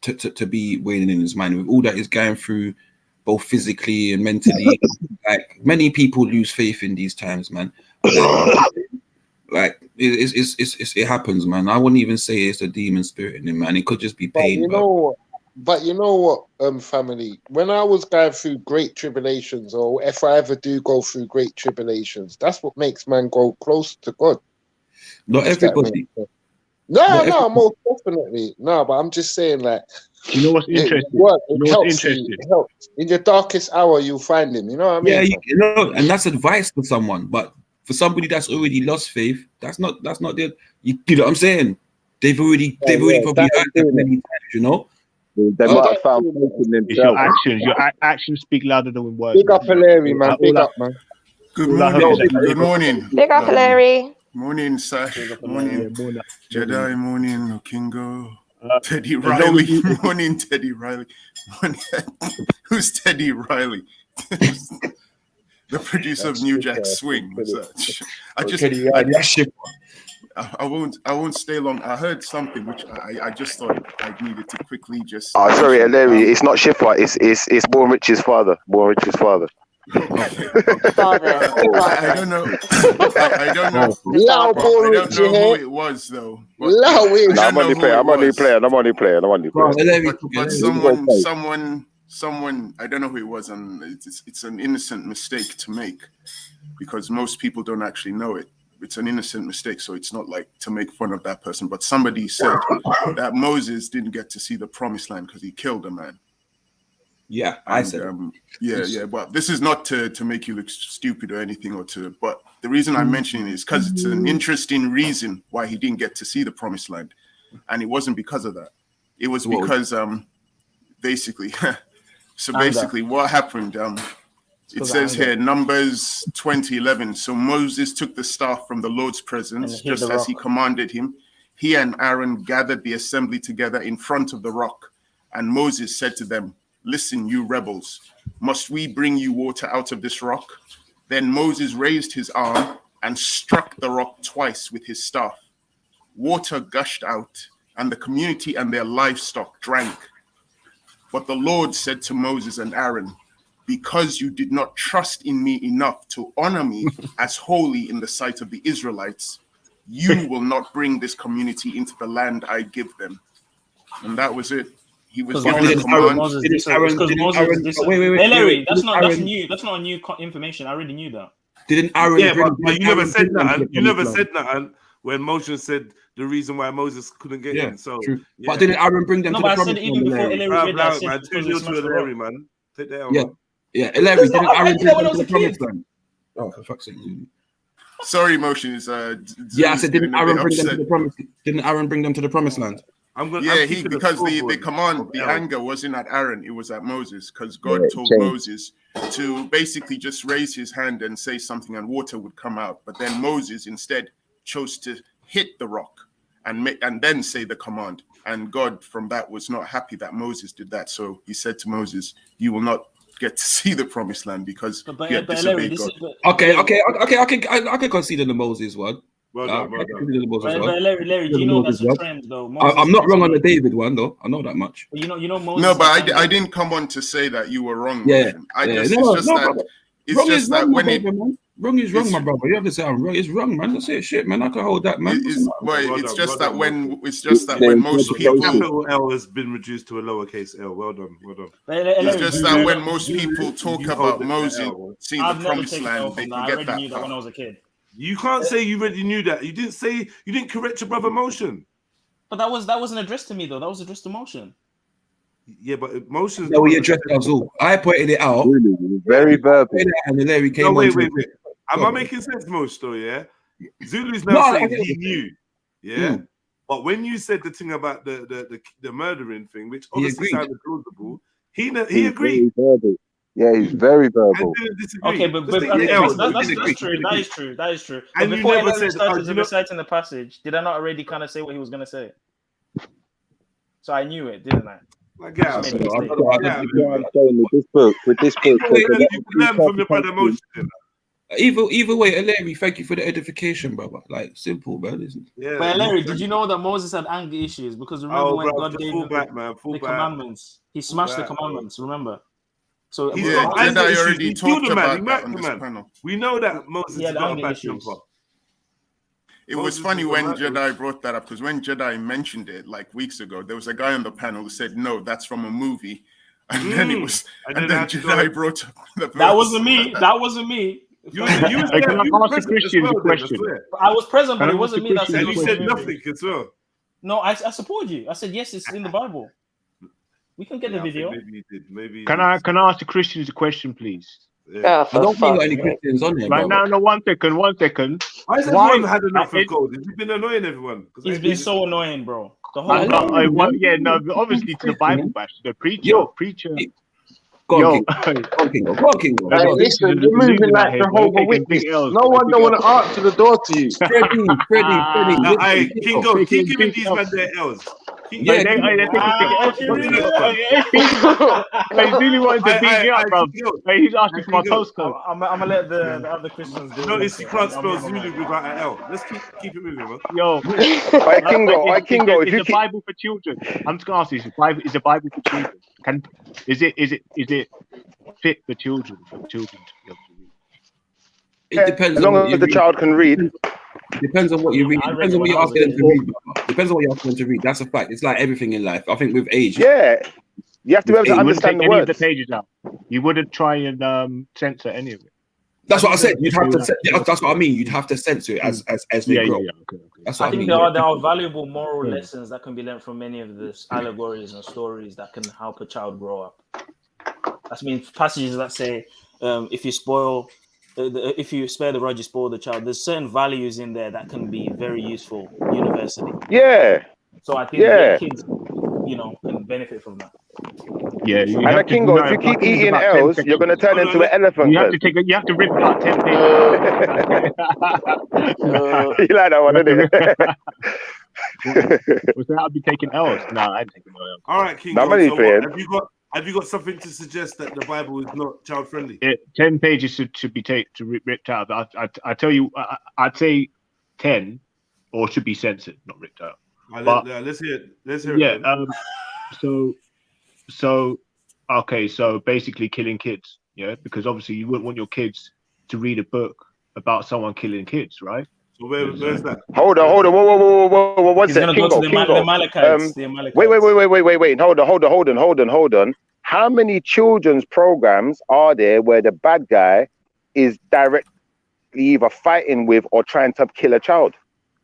to be weighing in his mind with all that he's going through, both physically and mentally. Like many people lose faith in these times, man. Like it happens, man. I wouldn't even say it's a demon spirit in him, man. It could just be pain. But you know what, family? When I was going through great tribulations, or if I ever do go through great tribulations, that's what makes man go close to God. Not everybody. No, most definitely. No, but I'm just saying, like, you know what's interesting? It helps. In your darkest hour, you'll find him. You know what I mean? Yeah, you know, and that's advice for someone. But for somebody that's already lost faith, that's not the. You know what I'm saying? They've already probably heard that many times. You know. They might have found faith in themselves. Your actions speak louder than words. Big up, Larry, man. Big up, man. Good morning. Good morning. Big up, Larry. Morning, Sash. Morning, Jedi. Morning, Kingo. Teddy Riley. Morning, Teddy Riley. Who's Teddy Riley? The producer of New Jack Swing. I won't stay long. I heard something which I just thought I needed to quickly just. Oh, sorry, Larry. It's not Shifwa. It's Born Rich's father. Born Rich's father. Father. I don't know. I don't know. Loud boy, I don't know who it was though. But Loud I No, I'm don't know only who playing. it I'm only was. playing. I'm only playing. I'm only playing. But someone, I don't know who it was, and it's an innocent mistake to make because most people don't actually know it. It's an innocent mistake, so it's not like to make fun of that person. But somebody said that Moses didn't get to see the promised land because he killed a man. Yeah, I said. Yeah. But this is not to make you look stupid or anything, but the reason I'm mentioning it is because it's an interesting reason why he didn't get to see the promised land, and it wasn't because of that. It was because basically, basically what happened. It says here, Numbers 20:11. So Moses took the staff from the Lord's presence, just as he commanded him. He and Aaron gathered the assembly together in front of the rock. And Moses said to them, "Listen, you rebels, must we bring you water out of this rock?" Then Moses raised his arm and struck the rock twice with his staff. Water gushed out, and the community and their livestock drank. But the Lord said to Moses and Aaron, "Because you did not trust in me enough to honor me as holy in the sight of the Israelites, you will not bring this community into the land I give them." And that was it. He was given a command. Hey, Larry, that's not new. That's not new information. I already knew that. Didn't Aaron? Yeah, but you never said that. You never said that when Moses said the reason why Moses couldn't get in. So, true. Yeah. But didn't Aaron bring them to the promised land? No, but I said even before Larry read that. Man, too little to Larry, man. Take that out. Yeah, Larry, didn't Aaron bring them to the promised land? Oh, for fuck's sake. Sorry, Motions. Yeah, I said, didn't Aaron bring them to the promised? Didn't Aaron bring them to the promised land? Because the command, the anger wasn't at Aaron, it was at Moses, because God told Moses to basically just raise his hand and say something, and water would come out. But then Moses instead chose to hit the rock and then say the command. And God, from that, was not happy that Moses did that. So he said to Moses, "You will not get to see the promised land because you have disobeyed God." I can concede in the Moses one. Well done. But Larry, do you know that's a trend though? I'm not wrong on the David one though. I know that much. But you know Moses. No, but I didn't come on to say that you were wrong. Wrong is wrong, my brother. You have to say I'm wrong. It's wrong, man. That's it. Shit, man. I can hold that, man. It's just that when most people, capital L has been reduced to a lowercase L. Well done. It's just that when most people talk about Moses seeing the promised land, they forget that. I knew that when I was a kid. You can't say you already knew that. You didn't correct your brother Motion. But that wasn't addressed to me though. That was addressed to Motion. Yeah, but Motion. No, we addressed us all. I pointed it out. Really, very verbal. And then Larry came on. Wait. Am I making sense, Mosh, though, yeah? Zulu's now saying he knew, yeah? But when you said the thing about the murdering thing, which obviously sounded plausible, he agreed. He's very verbal. Okay, but that's true. That is true. And but before Larry started reciting the passage, did I not already kind of say what he was going to say? So I knew it, didn't I? With this book. You learn from your brother Motion. Either way, Larry, thank you for the edification, brother. Like, simple, man, isn't it? Yeah. But Larry, did you know that Moses had anger issues? Because remember when God gave him the commandments, he smashed the commandments, remember? So he's got anger issues. He killed the man. He murked the man. We know that Moses has got a bad temper. It was funny when Jedi brought that up, because when Jedi mentioned it like weeks ago, there was a guy on the panel who said, "No, that's from a movie," and then Jedi brought up the verse. That wasn't me. You asked Christian a question. I was present, but it wasn't me that said. And you said nothing as well. No, I support you. I said yes, it's in the Bible. We can get the video. Maybe. Can I ask the Christians a question, please? Yeah. I don't think you got any Christians on here. Right now, no, 1 second. Why has everyone had enough of gold? Has he been annoying everyone? He's been so annoying, bro. The whole obviously to the Bible bash, the preacher. Go on, King. Listen, you're moving like Jehovah's Witness. No one don't want to answer the door to you. Freddie. King, keep giving these men their L's. Yeah, They think it's Zulu wanted to beat me up, bro. He's asking for my postcode. I'm gonna let the other Christians do it. Notice you can't spell Zulu without an L. Let's keep it moving, man. Yo, Kingo, is the Bible for children? I'm just gonna ask you: is the Bible for children? Is it fit for children? For children to be able to read? It depends. As long as the child can read. Depends on what you read. Depends on what you're asking them to read. Depends on what you're asking them to read. That's a fact. It's like everything in life. I think with age. Yeah. You have to be able to understand the words. Of the pages out. You wouldn't try and censor any of it. That's what I said. You'd have to. That's what I mean. You'd have to censor it as they grow. Okay. That's what I think there are valuable moral lessons that can be learned from many of these allegories and stories that can help a child grow up. That's passages that say, if you spare the rod, you spoil the child. There's certain values in there that can be very useful universally. Yeah. So I think kids, can benefit from that. Yeah. And Kingo, if you keep eating L's, you're going to turn into an elephant. You have to rip about 10 pages. You like that one, didn't it? Was that I'll be taking L's? No, I ain't taking no L's. All right, Kingo. Have you got something to suggest that the Bible is not child friendly? 10 pages should be ripped out. I tell you, I'd say 10, or should be censored, not ripped out. Let's hear it. Yeah. So basically killing kids. Yeah, because obviously you wouldn't want your kids to read a book about someone killing kids, right? So where's that? Hold on. Whoa. What's that? Kingo. The Amalekites. Wait. Hold on. How many children's programs are there where the bad guy is directly either fighting with or trying to kill a child?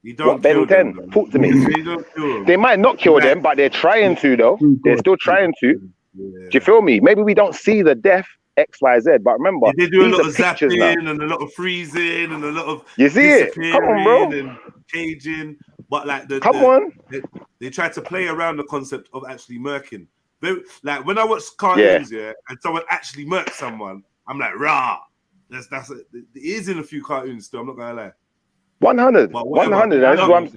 You don't Ben 10? Talk to me. They might not kill them, but they're trying to, though. They're still trying to. Do you feel me? Maybe we don't see the death X, Y, Z, but remember, they do a lot of zapping and a lot of freezing and a lot of you see it. Come on, bro. And caging, but like they try to play around the concept of actually murking. Like when I watch cartoons, and someone actually murks someone, I'm like, rah. It is in a few cartoons still. I'm not gonna lie. 100. That's what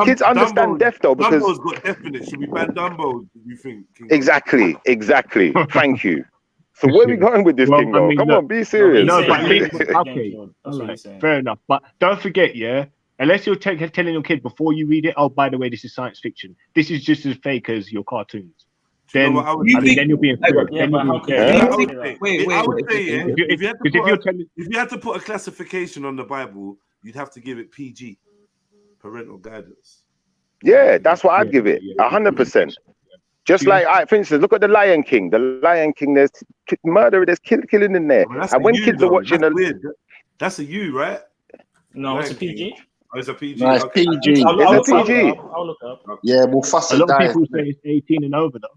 kids understand death though because Dumbo's got death in it. Should we ban Dumbo? Do you think? Exactly. Thank you. So where are we going with this, Kingo? Come on, be serious. No, but fair enough. But don't forget, unless you're telling your kid before you read it, oh, by the way, this is science fiction. This is just as fake as your cartoons. Then you'll be inferior. If you had to put a classification on the Bible, you'd have to give it PG, parental guidance. Yeah, that's what I'd give it. 100%. Just like, for instance, look at the Lion King. The Lion King, there's murder, there's killing in there. And when kids are watching, that's a U, right? No, it's a PG. Oh, it's a PG. No, it's PG. It's a PG. I'll look up. Yeah, we'll fuss it. A lot of people say it's 18 and over, though.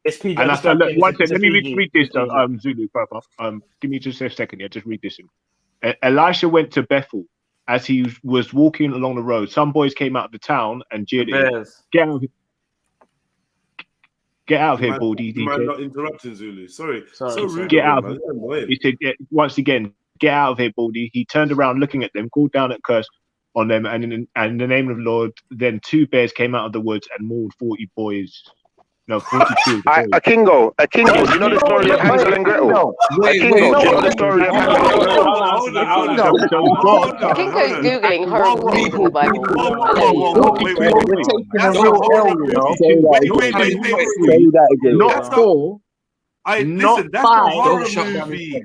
It's PG. And one second, let me read this, though, Zulu, Papa. Give me just a second, just read this. Elisha went to Bethel. As he was walking along the road, some boys came out of the town and jeered him. Get out of here, Baldy. You might not interrupting Zulu. Sorry. So rude. Get out of here. He said, once again, get out of here, Baldy. He turned around looking at them, called down a curse on them, and in the name of the Lord, then 2 bears came out of the woods and mauled 40 boys. No, 42. A Kingo, do you know the story of Hansel and Gretel? Do you know the story of Hansel and Gretel? Kingo's Googling horrible things in the Bible. Say that again. Not 4. Not 5. Horror movie.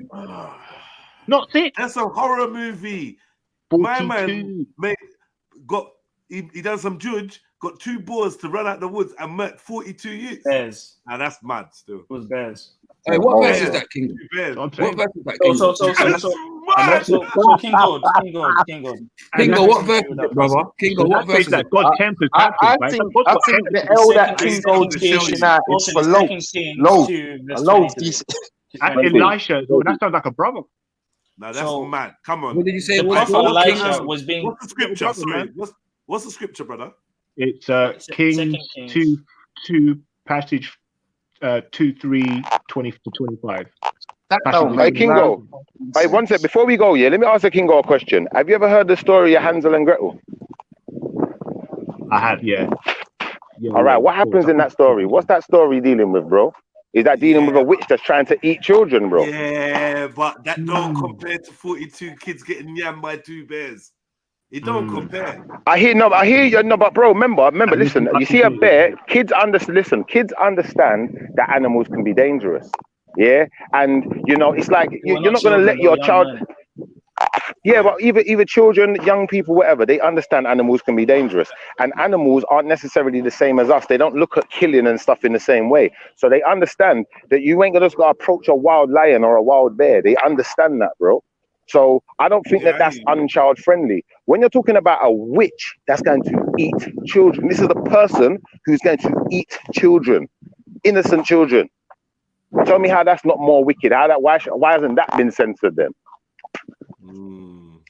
Not 6. That's a horror movie. 42. My man he done some judge. Got 2 boys to run out the woods and murk 42 youths. Bears. Now that's mad still. It was bears. Hey, what verse is that, King? What verse is that, King? Kingo, what verse is it, brother? Kingo, what verse is it? God tempers. I think the L that Kingo's dishing out is for loads. Elisha, that sounds like a brother. Now that's mad. Come on. What did you say? Elisha was being. What's the scripture? Sorry. What's the scripture, brother? It's Kings 2 passage 2:3, 20 to 25. Hey, Kingo. Hey, one sec. Before we go, let me ask a Kingo a question. Have you ever heard the story of Hansel and Gretel? I have, yeah. All right, what happens in that story? What's that story dealing with, bro? Is that dealing with a witch that's trying to eat children, bro? Yeah, but that don't compare to 42 kids getting yammed by 2 bears. It don't compare. I hear you. No, but bro, remember. Listen, you see a bear. Kids understand that animals can be dangerous. Yeah, and you know, it's like you're not gonna let your child. Yeah, but either children, young people, whatever, they understand animals can be dangerous, and animals aren't necessarily the same as us. They don't look at killing and stuff in the same way, so they understand that you ain't gonna just go approach a wild lion or a wild bear. They understand that, bro. So I don't think that's unchild friendly. When you're talking about a witch that's going to eat children, this is the person who's going to eat children, innocent children. Tell me how that's not more wicked. Why hasn't that been censored then?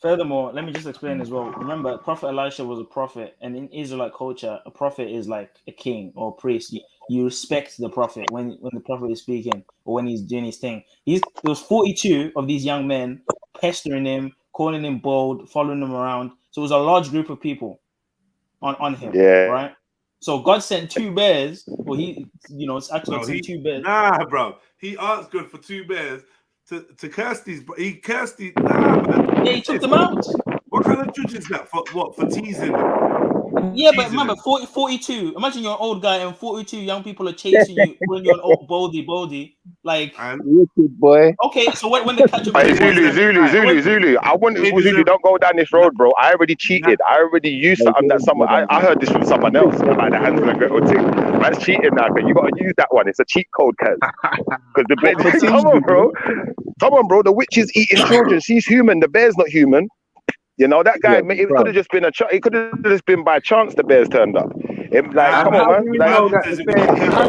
Furthermore, let me just explain as well. Remember, Prophet Elisha was a prophet, and in Israelite culture, a prophet is like a king or a priest. You respect the prophet when the prophet is speaking or when he's doing his thing. There was 42 of these young men pestering him, calling him bold, following him around. So it was a large group of people on him, right? So God sent 2 bears. Well, it's actually God sent 2 bears. Nah, bro. He asked God for 2 bears to curse these. He cursed these. Nah, man. Yeah, he took them out. What kind of judge is that? For what? For teasing them? Yeah, but remember, 42. Imagine you're an old guy and 42 young people are chasing you when you're an old boldy. Like, wicked boy. Okay, so when they catch you, Hey, Zulu. I want Zulu. Don't go down this road, bro. I already cheated. I already used something that someone. I heard this from someone else about the Hansel and Gretel thing. Man's cheating now. You got to use that one. It's a cheat code, cuz. Because the bear. Come on, bro. The witch is eating children. She's human. The bear's not human. You know that guy. It could have just been it could have just been by chance the bears turned up. Come on, man.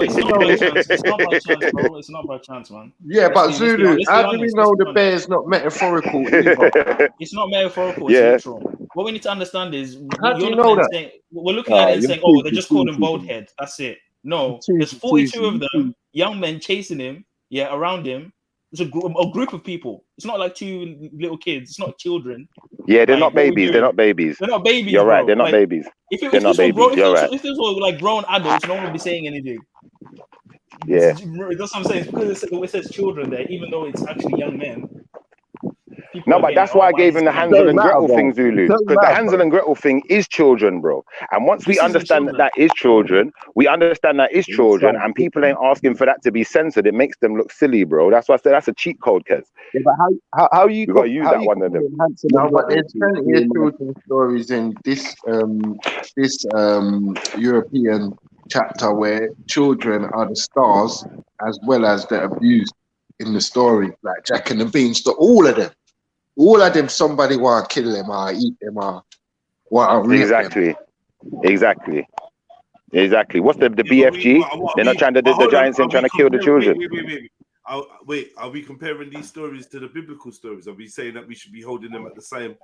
It's not by chance, bro. It's not by chance, man. Yeah, but Zulu, how do we know the bear is not metaphorical either? It's not metaphorical. It's literal. What we need to understand is how do you know that? We're looking at it and saying, "Oh, they just called him bald head." That's it. No, there's 42 of them, young men chasing him. Yeah, around him. It's a group of people. It's not like 2 little kids. It's not children. Yeah, they're not babies. They're not babies. They're not babies. You're right. They're not like, babies. They're not babies. If this were like grown adults, no one would be saying anything. Yeah. That's what I'm saying. It's because it says children there, even though it's actually young men. No, but that's why I gave him the Hansel and Gretel thing, Zulu. Because the Hansel and Gretel thing is children, bro. And once we understand that is children, and people ain't asking for that to be censored, it makes them look silly, bro. That's why I said that's a cheat code, Kez. Yeah, but how you got to use that one of them. No, but there's plenty of children's stories in this European chapter where children are the stars as well as the abused in the story, like Jack and the Beanstalk. All of them, somebody want to kill them or eat them or want to rape them. Exactly. What's the BFG? They're not trying to. The giants ain't trying to kill the children. Wait. Are we comparing these stories to the biblical stories? Are we saying that we should be holding them at the same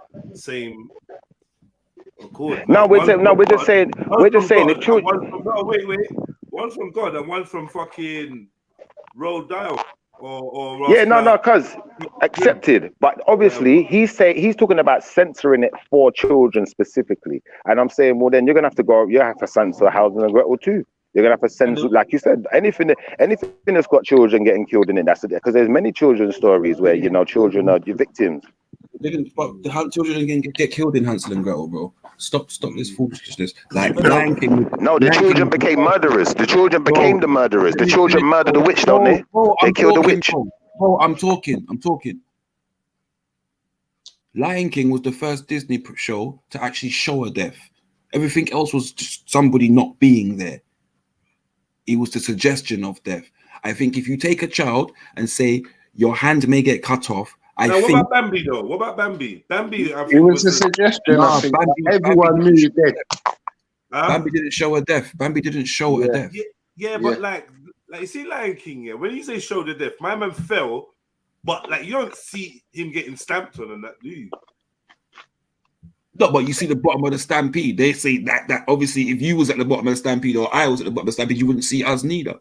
accord? No, we're just saying the children. Wait. One from God and one from fucking Road Dial. Cuz accepted, but obviously he's talking about censoring it for children specifically, and I'm saying, well, then you're gonna have to censor Hansel and Gretel too. You're gonna have to censor, like you said, anything that's got children getting killed in it. That's it, because there's many children's stories where children are victims. The children didn't get killed in Hansel and Gretel, bro. Stop this foolishness. Like Lion King. No, the children became murderers. The children became the murderers. The children murdered the witch, don't they? They killed the witch. Bro, I'm talking. Lion King was the first Disney show to actually show a death. Everything else was just somebody not being there. It was the suggestion of death. I think if you take a child and say your hand may get cut off, what about Bambi though? What about Bambi? Bambi, I think it was a suggestion. Everyone knew he dead. Bambi didn't show a death. A death. Yeah, but like you see Lion King, yeah. When you say show the death, my man fell, but like you don't see him getting stamped on and that, do you? No, but you see the bottom of the stampede. They say that obviously if you was at the bottom of the stampede or I was at the bottom of the stampede, you wouldn't see us neither.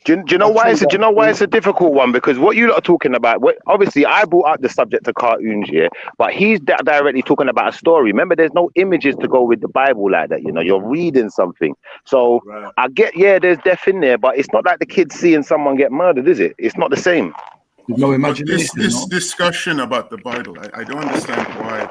Do you know why it's a difficult one? Because what you lot are talking about, obviously I brought up the subject of cartoons, yeah, but he's directly talking about a story. Remember, there's no images to go with the Bible like that. You know, you're reading something. So I get, there's death in there, but it's not like the kids seeing someone get murdered, is it? It's not the same. No imagination. This discussion about the Bible, I don't understand why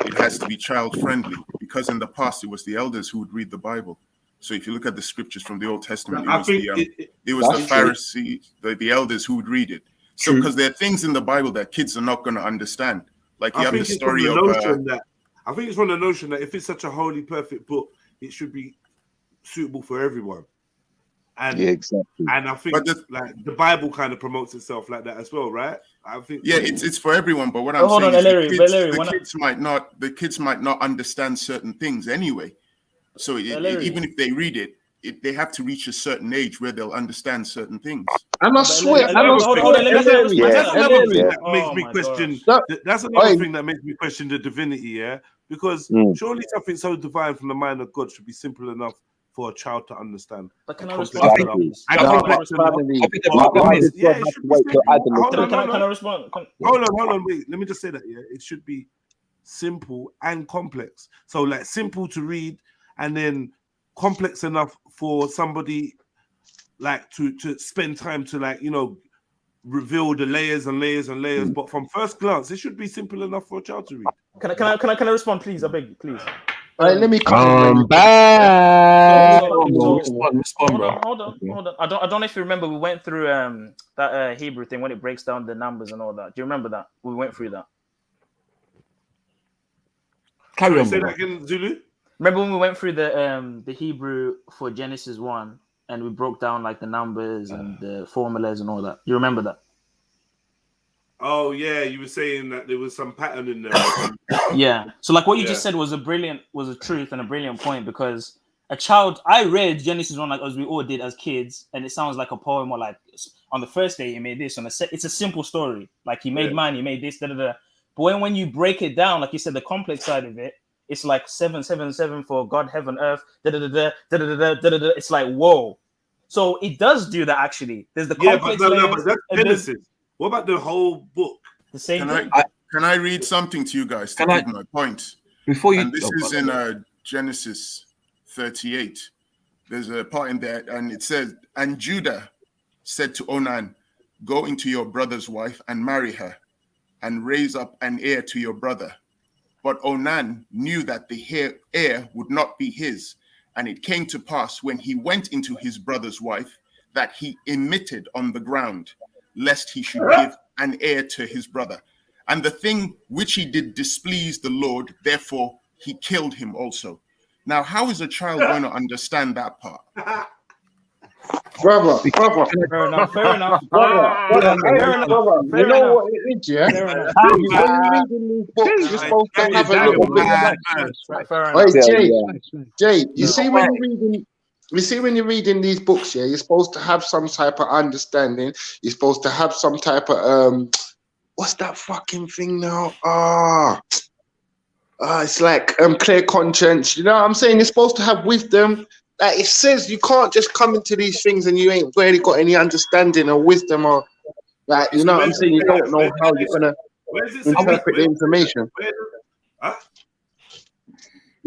it has to be child friendly. Because in the past, it was the elders who would read the Bible. So if you look at the scriptures from the Old Testament, it was the Pharisees, the elders who would read it. So because there are things in the Bible that kids are not going to understand, like you have the story of. I think it's from the notion that if it's such a holy, perfect book, it should be suitable for everyone. And exactly. And I think like the Bible kind of promotes itself like that as well, right? I think it's for everyone. But what I'm saying is the kids might not understand certain things anyway. So even if they read it, they have to reach a certain age where they'll understand certain things. And I swear, that's another thing that makes me question. That's another thing that makes me question the divinity, yeah. Because surely something so divine from the mind of God should be simple enough for a child to understand. But can I respond? Can I respond? Hold on, wait. Let me just say that, yeah. It should be simple and complex. So like simple to read, and then complex enough for somebody like to spend time to, like, you know, reveal the layers and layers and layers. But from first glance, it should be simple enough for a child to read. Can I respond, please? I beg you, please. All right, let me come back. Hold on. I don't know if you remember, we went through that Hebrew thing when it breaks down the numbers and all that. Do you remember that? We went through that. Carry on. Say that again, Zulu. Remember when we went through the Hebrew for Genesis 1 and we broke down like the numbers and the formulas and all that? You remember that? Oh yeah, you were saying that there was some pattern in there. Yeah. So like what you just said was a truth and a brilliant point, because a child, I read Genesis 1 like as we all did as kids, and it sounds like a poem, or like on the first day he made this, it's a simple story. Like he made man, he made this, da da da. But when you break it down, like you said, the complex side of it, it's like 777 for God, heaven, earth, da da da da da da da da da. It's like whoa. So it does do that actually. There's the complex layers, but that's Genesis. What about the whole book? The same thing. Can I read something to you guys to prove my point? And this is in Genesis 38. There's a part in there, and it says, "And Judah said to Onan, go into your brother's wife and marry her, and raise up an heir to your brother. But Onan knew that the heir would not be his. And it came to pass when he went into his brother's wife that he emitted on the ground, lest he should give an heir to his brother. And the thing which he did displeased the Lord, therefore he killed him also." Now, how is a child going to understand that part? Brother. Fair enough. You know what it is, yeah? When you're reading these books, you're supposed to have a little bit of Jay, you see when you're reading these books, yeah, you're supposed to have some type of understanding. You're supposed to have some type of what's that fucking thing now? It's like clear conscience. You know what I'm saying? You're supposed to have wisdom. Like it says, you can't just come into these things and you ain't really got any understanding or wisdom, or like, you know what I'm saying? You don't know how you're gonna interpret the information.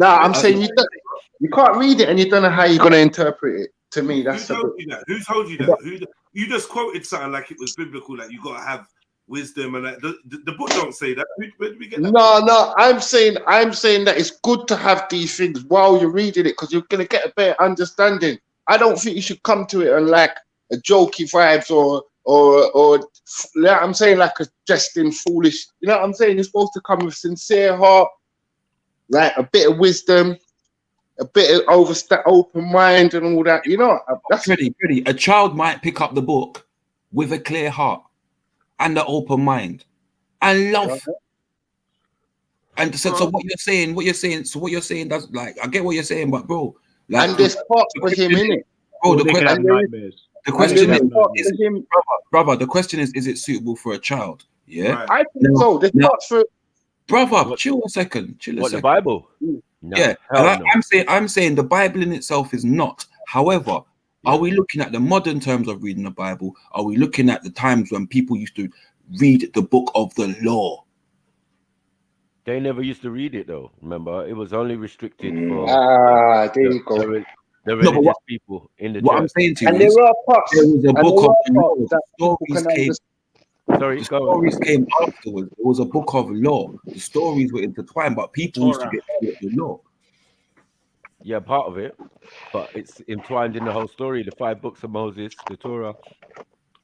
I'm saying you can't read it and you don't know how you're gonna interpret it. To me, that's who told you that? Who told you that? You just quoted something like it was biblical, like you gotta have wisdom, and that the book don't say that. Where do we get that? No, I'm saying that it's good to have these things while you're reading it, because you're gonna get a better understanding. I don't think you should come to it on like a jokey vibes or I'm saying like a jesting foolish. You know what I'm saying? You're supposed to come with sincere heart, like a bit of wisdom, a bit of open mind and all that. You know, that's pretty. A child might pick up the book with a clear heart and an open mind and love. And so what you're saying does, like, I get what you're saying, but bro, like, and there's parts for him in it. Bro, the question is it suitable for a child? Yeah, right. I think so. There's parts for brother. Chill a second. The Bible? No, yeah, I'm saying the Bible in itself is not. However, Are we looking at the modern terms of reading the Bible? Are we looking at the times when people used to read the book of the law? They never used to read it though. Remember, it was only restricted for there you go. the No, but religious people in the what I'm church. saying to And you there is, are parts, there was a and book there of are the law. parts The that people stories can came. understand. Sorry, The go on. stories came afterwards. There was a book of law. The stories were intertwined, but people used to Torah. get taught the law. Yeah, part of it, but it's entwined in the whole story. The 5 books of Moses, the Torah,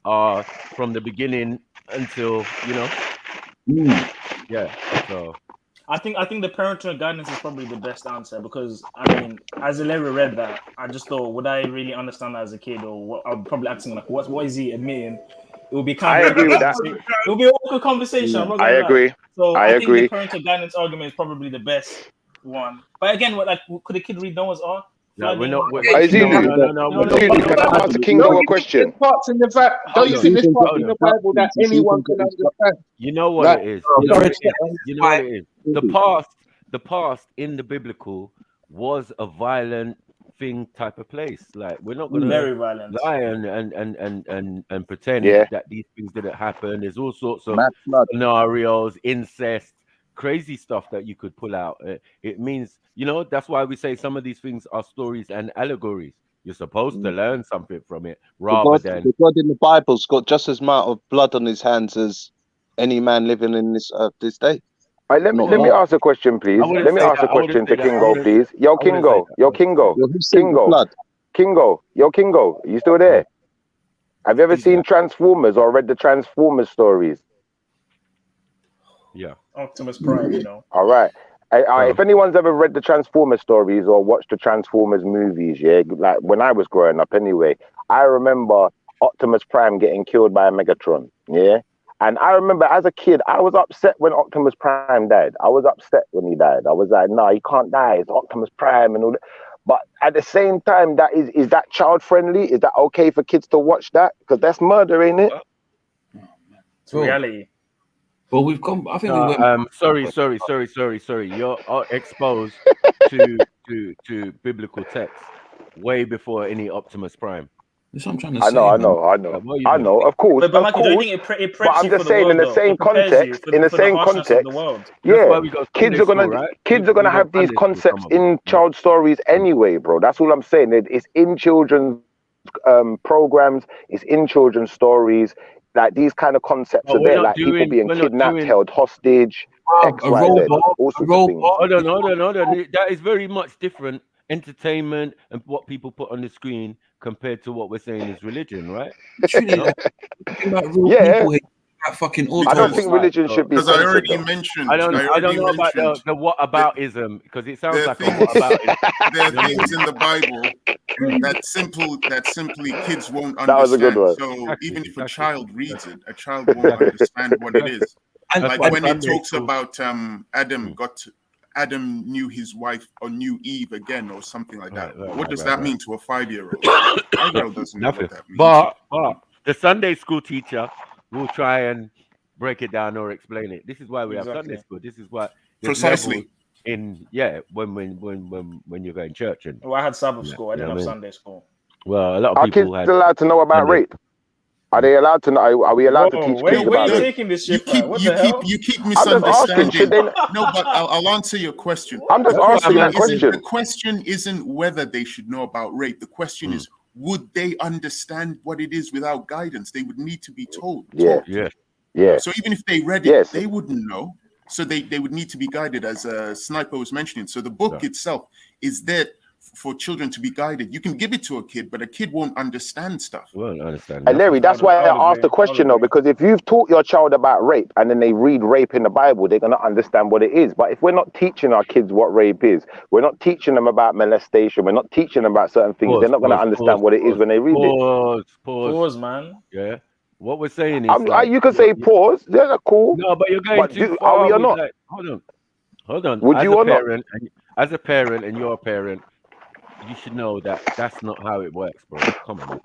are from the beginning until yeah. So I think the parental guidance is probably the best answer because I mean, as Larry read that, I just thought, would I really understand that as a kid, or what? I'm probably asking like, what is he admitting? It would be kind I of agree with that. it would be an awkward conversation. I'm not I gonna lie. agree. So I I think the agree. parental guidance argument is probably the best one. But again, what like could a kid read Noah's Ark? no, we're not. We're, Hey, no, Zulu, no, no, no. We're not. Zulu, can I ask Kingo Don't a you think question? there's parts in the Don't Hold you on. think there's parts Hold in on. the Bible that anyone can understand? You know what Like, it is. You know what it is. You know what it is. The past in the biblical was a violent thing type of place. Like we're not gonna Very violent. lie and pretend Yeah. that these things didn't happen. There's all sorts of Mad flood. scenarios, incest, crazy stuff that you could pull out. It means, that's why we say some of these things are stories and allegories. You're supposed to learn something from it rather than The God in the Bible's got just as much of blood on his hands as any man living in this earth this day. Let me ask a question, please. I wouldn't Let me say ask a that. I wouldn't question to say that. I Kingo, wouldn't- please. Yo, I wouldn't say Kingo. that. Yo, Kingo. Yo, who sent the Kingo. blood? Kingo. Yo, Kingo. Are you still there? Have you ever seen Transformers or read the Transformers stories? Yeah. Optimus Prime, you know. All right. If anyone's ever read the Transformers stories or watched the Transformers movies, yeah, like when I was growing up anyway, I remember Optimus Prime getting killed by a Megatron, yeah? And I remember as a kid, I was upset when Optimus Prime died. I was upset when he died. I was like, no, he can't die. It's Optimus Prime and all that. But at the same time, is that child friendly? Is that okay for kids to watch that? Because that's murder, ain't it? It's reality. But we've gone. I think we went. Sorry. You're exposed to biblical text way before any Optimus Prime. That's what I'm trying to I say. know. Of course, But Michael, don't you think it preps but I'm you just for the saying, world, in the though? same It prepares you context, for in the the same harshness of context, the world. That's yeah, why we got kids Sunday are gonna school, right? kids are gonna have these concepts in child stories anyway, bro. That's all I'm saying. It's in children's programs. It's in children's stories. Like these kind of concepts are there, like people being kidnapped, held hostage, X, Y, Z, all sorts of things. Hold on. That is very much different entertainment and what people put on the screen compared to what we're saying is religion, right? Yeah. Fucking I don't think religion should be because I already censored. mentioned. I don't know about the whataboutism because it sounds like a whataboutism. There are things in the Bible that simply kids won't understand. That was a good one. So even if a child reads it, a child won't understand what it is. Like when it talks about Adam knew his wife or knew Eve again or something like that. What does that mean to a 5-year-old? 5-year-old doesn't know what that means. But the Sunday school teacher will try and break it down or explain it. This is why we have Sunday school. This is why precisely when you're going to church and. Well, I had Sabbath school. I didn't have Sunday school. Well, a lot of Are people kids allowed to know about rape? Are they allowed to know? Are we allowed to teach kids about rape? Taking this shit you keep misunderstanding. No, but I'll answer your question. I'm just asking that question. The question isn't whether they should know about rape. The question is, would they understand what it is without guidance? They would need to be told. Yeah. So even if they read it, they wouldn't know. So they would need to be guided, as Sniper was mentioning. So the book itself is there for children to be guided. You can give it to a kid, but a kid won't understand stuff. Won't understand. And Larry, that's why I asked the question though, because if you've taught your child about rape and then they read rape in the Bible, they're gonna understand what it is. But if we're not teaching our kids what rape is, we're not teaching them about molestation, we're not teaching them about certain things, they're not gonna understand what it is when they read it. Pause, man. Yeah. What we're saying is, you can say pause. They're cool. No, but you're going too far. Are we or not? That. Hold on. Would you or not? As a parent, and you're a parent, you should know that that's not how it works, bro. Come on,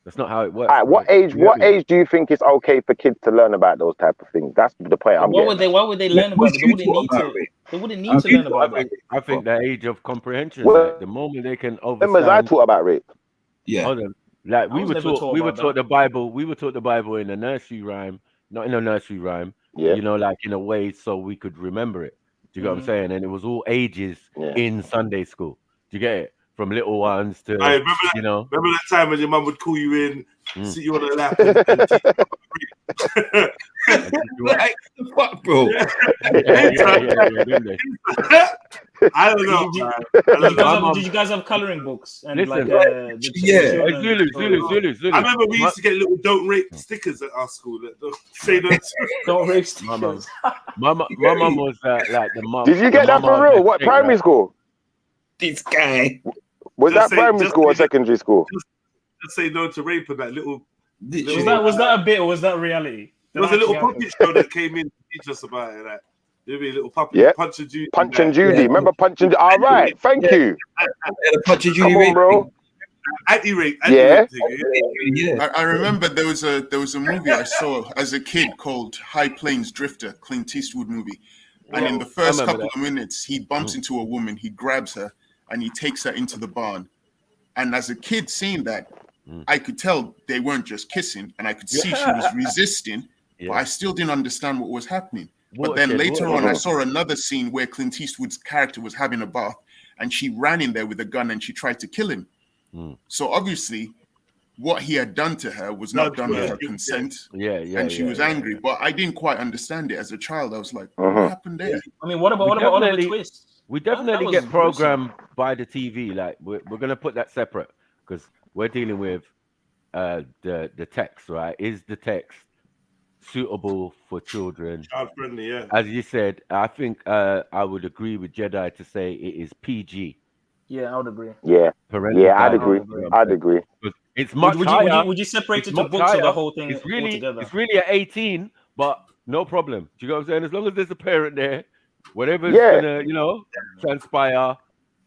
that's not how it works. All right, what age do you think it's okay for kids to learn about those type of things? That's the point I'm getting. Why would they learn about it? They wouldn't need to. They wouldn't need to learn about it. I think the age of comprehension, like, the moment they can understand. Remember, I taught about rape. Yeah. Hold on. Like I we was were never taught, taught we were about taught that. the Bible. We were taught the Bible in a nursery rhyme, not in a nursery rhyme. Yeah. You know, like in a way so we could remember it. Do you get what I'm saying? And it was all ages Yeah. in Sunday school. Do you get it? From little ones to I remember that, you know. remember that time when your mum would call you in, sit you on her lap, and teach you Like the fuck, bro. I don't know, man. I don't know. Did you guys have coloring books and Listen, like the children stories? I remember we used to get little "Don't rape" stickers at our school. That don't say that. Don't rape My mum, stickers. my mum was like the mum. Did you get that for real? What, primary school? This guy. Was that primary school or secondary school? Just say no to rape and that little. Was that a bit or was that reality? There was a little puppet show that came in to teach us about it. Like, there'd be a little puppet, Yeah. Punch and Judy. Punch and Judy. Remember Punch and Judy? All right. Thank you. Punch and Come Judy. on, bro. Anti-rape. Yeah. I remember there was a movie I saw as a kid called High Plains Drifter, Clint Eastwood movie. And in the first couple of minutes, he bumps into a woman, he grabs her, and he takes her into the barn. And as a kid seeing that, I could tell they weren't just kissing, and I could see she was resisting, but I still didn't understand what was happening. But then later on, I saw another scene where Clint Eastwood's character was having a bath, and she ran in there with a gun and she tried to kill him. So obviously, what he had done to her was not done with her consent. And she was angry. But I didn't quite understand it as a child. I was like, what happened there? I mean, what about Oliver Twist? We definitely get programmed by the TV. Like we're gonna put that separate because we're dealing with the text, right? Is the text suitable for children? Child friendly, yeah. As you said, I think I would agree with Jedi to say it is PG. Yeah, I would agree. Yeah. Parental Yeah, I'd guidance, agree. I'd agree. It's much Would higher. you separate It's it to much books or the higher. whole thing It's really, altogether? it's really at 18, but no problem. Do you know what I'm saying? As long as there's a parent there, whatever's gonna, transpire,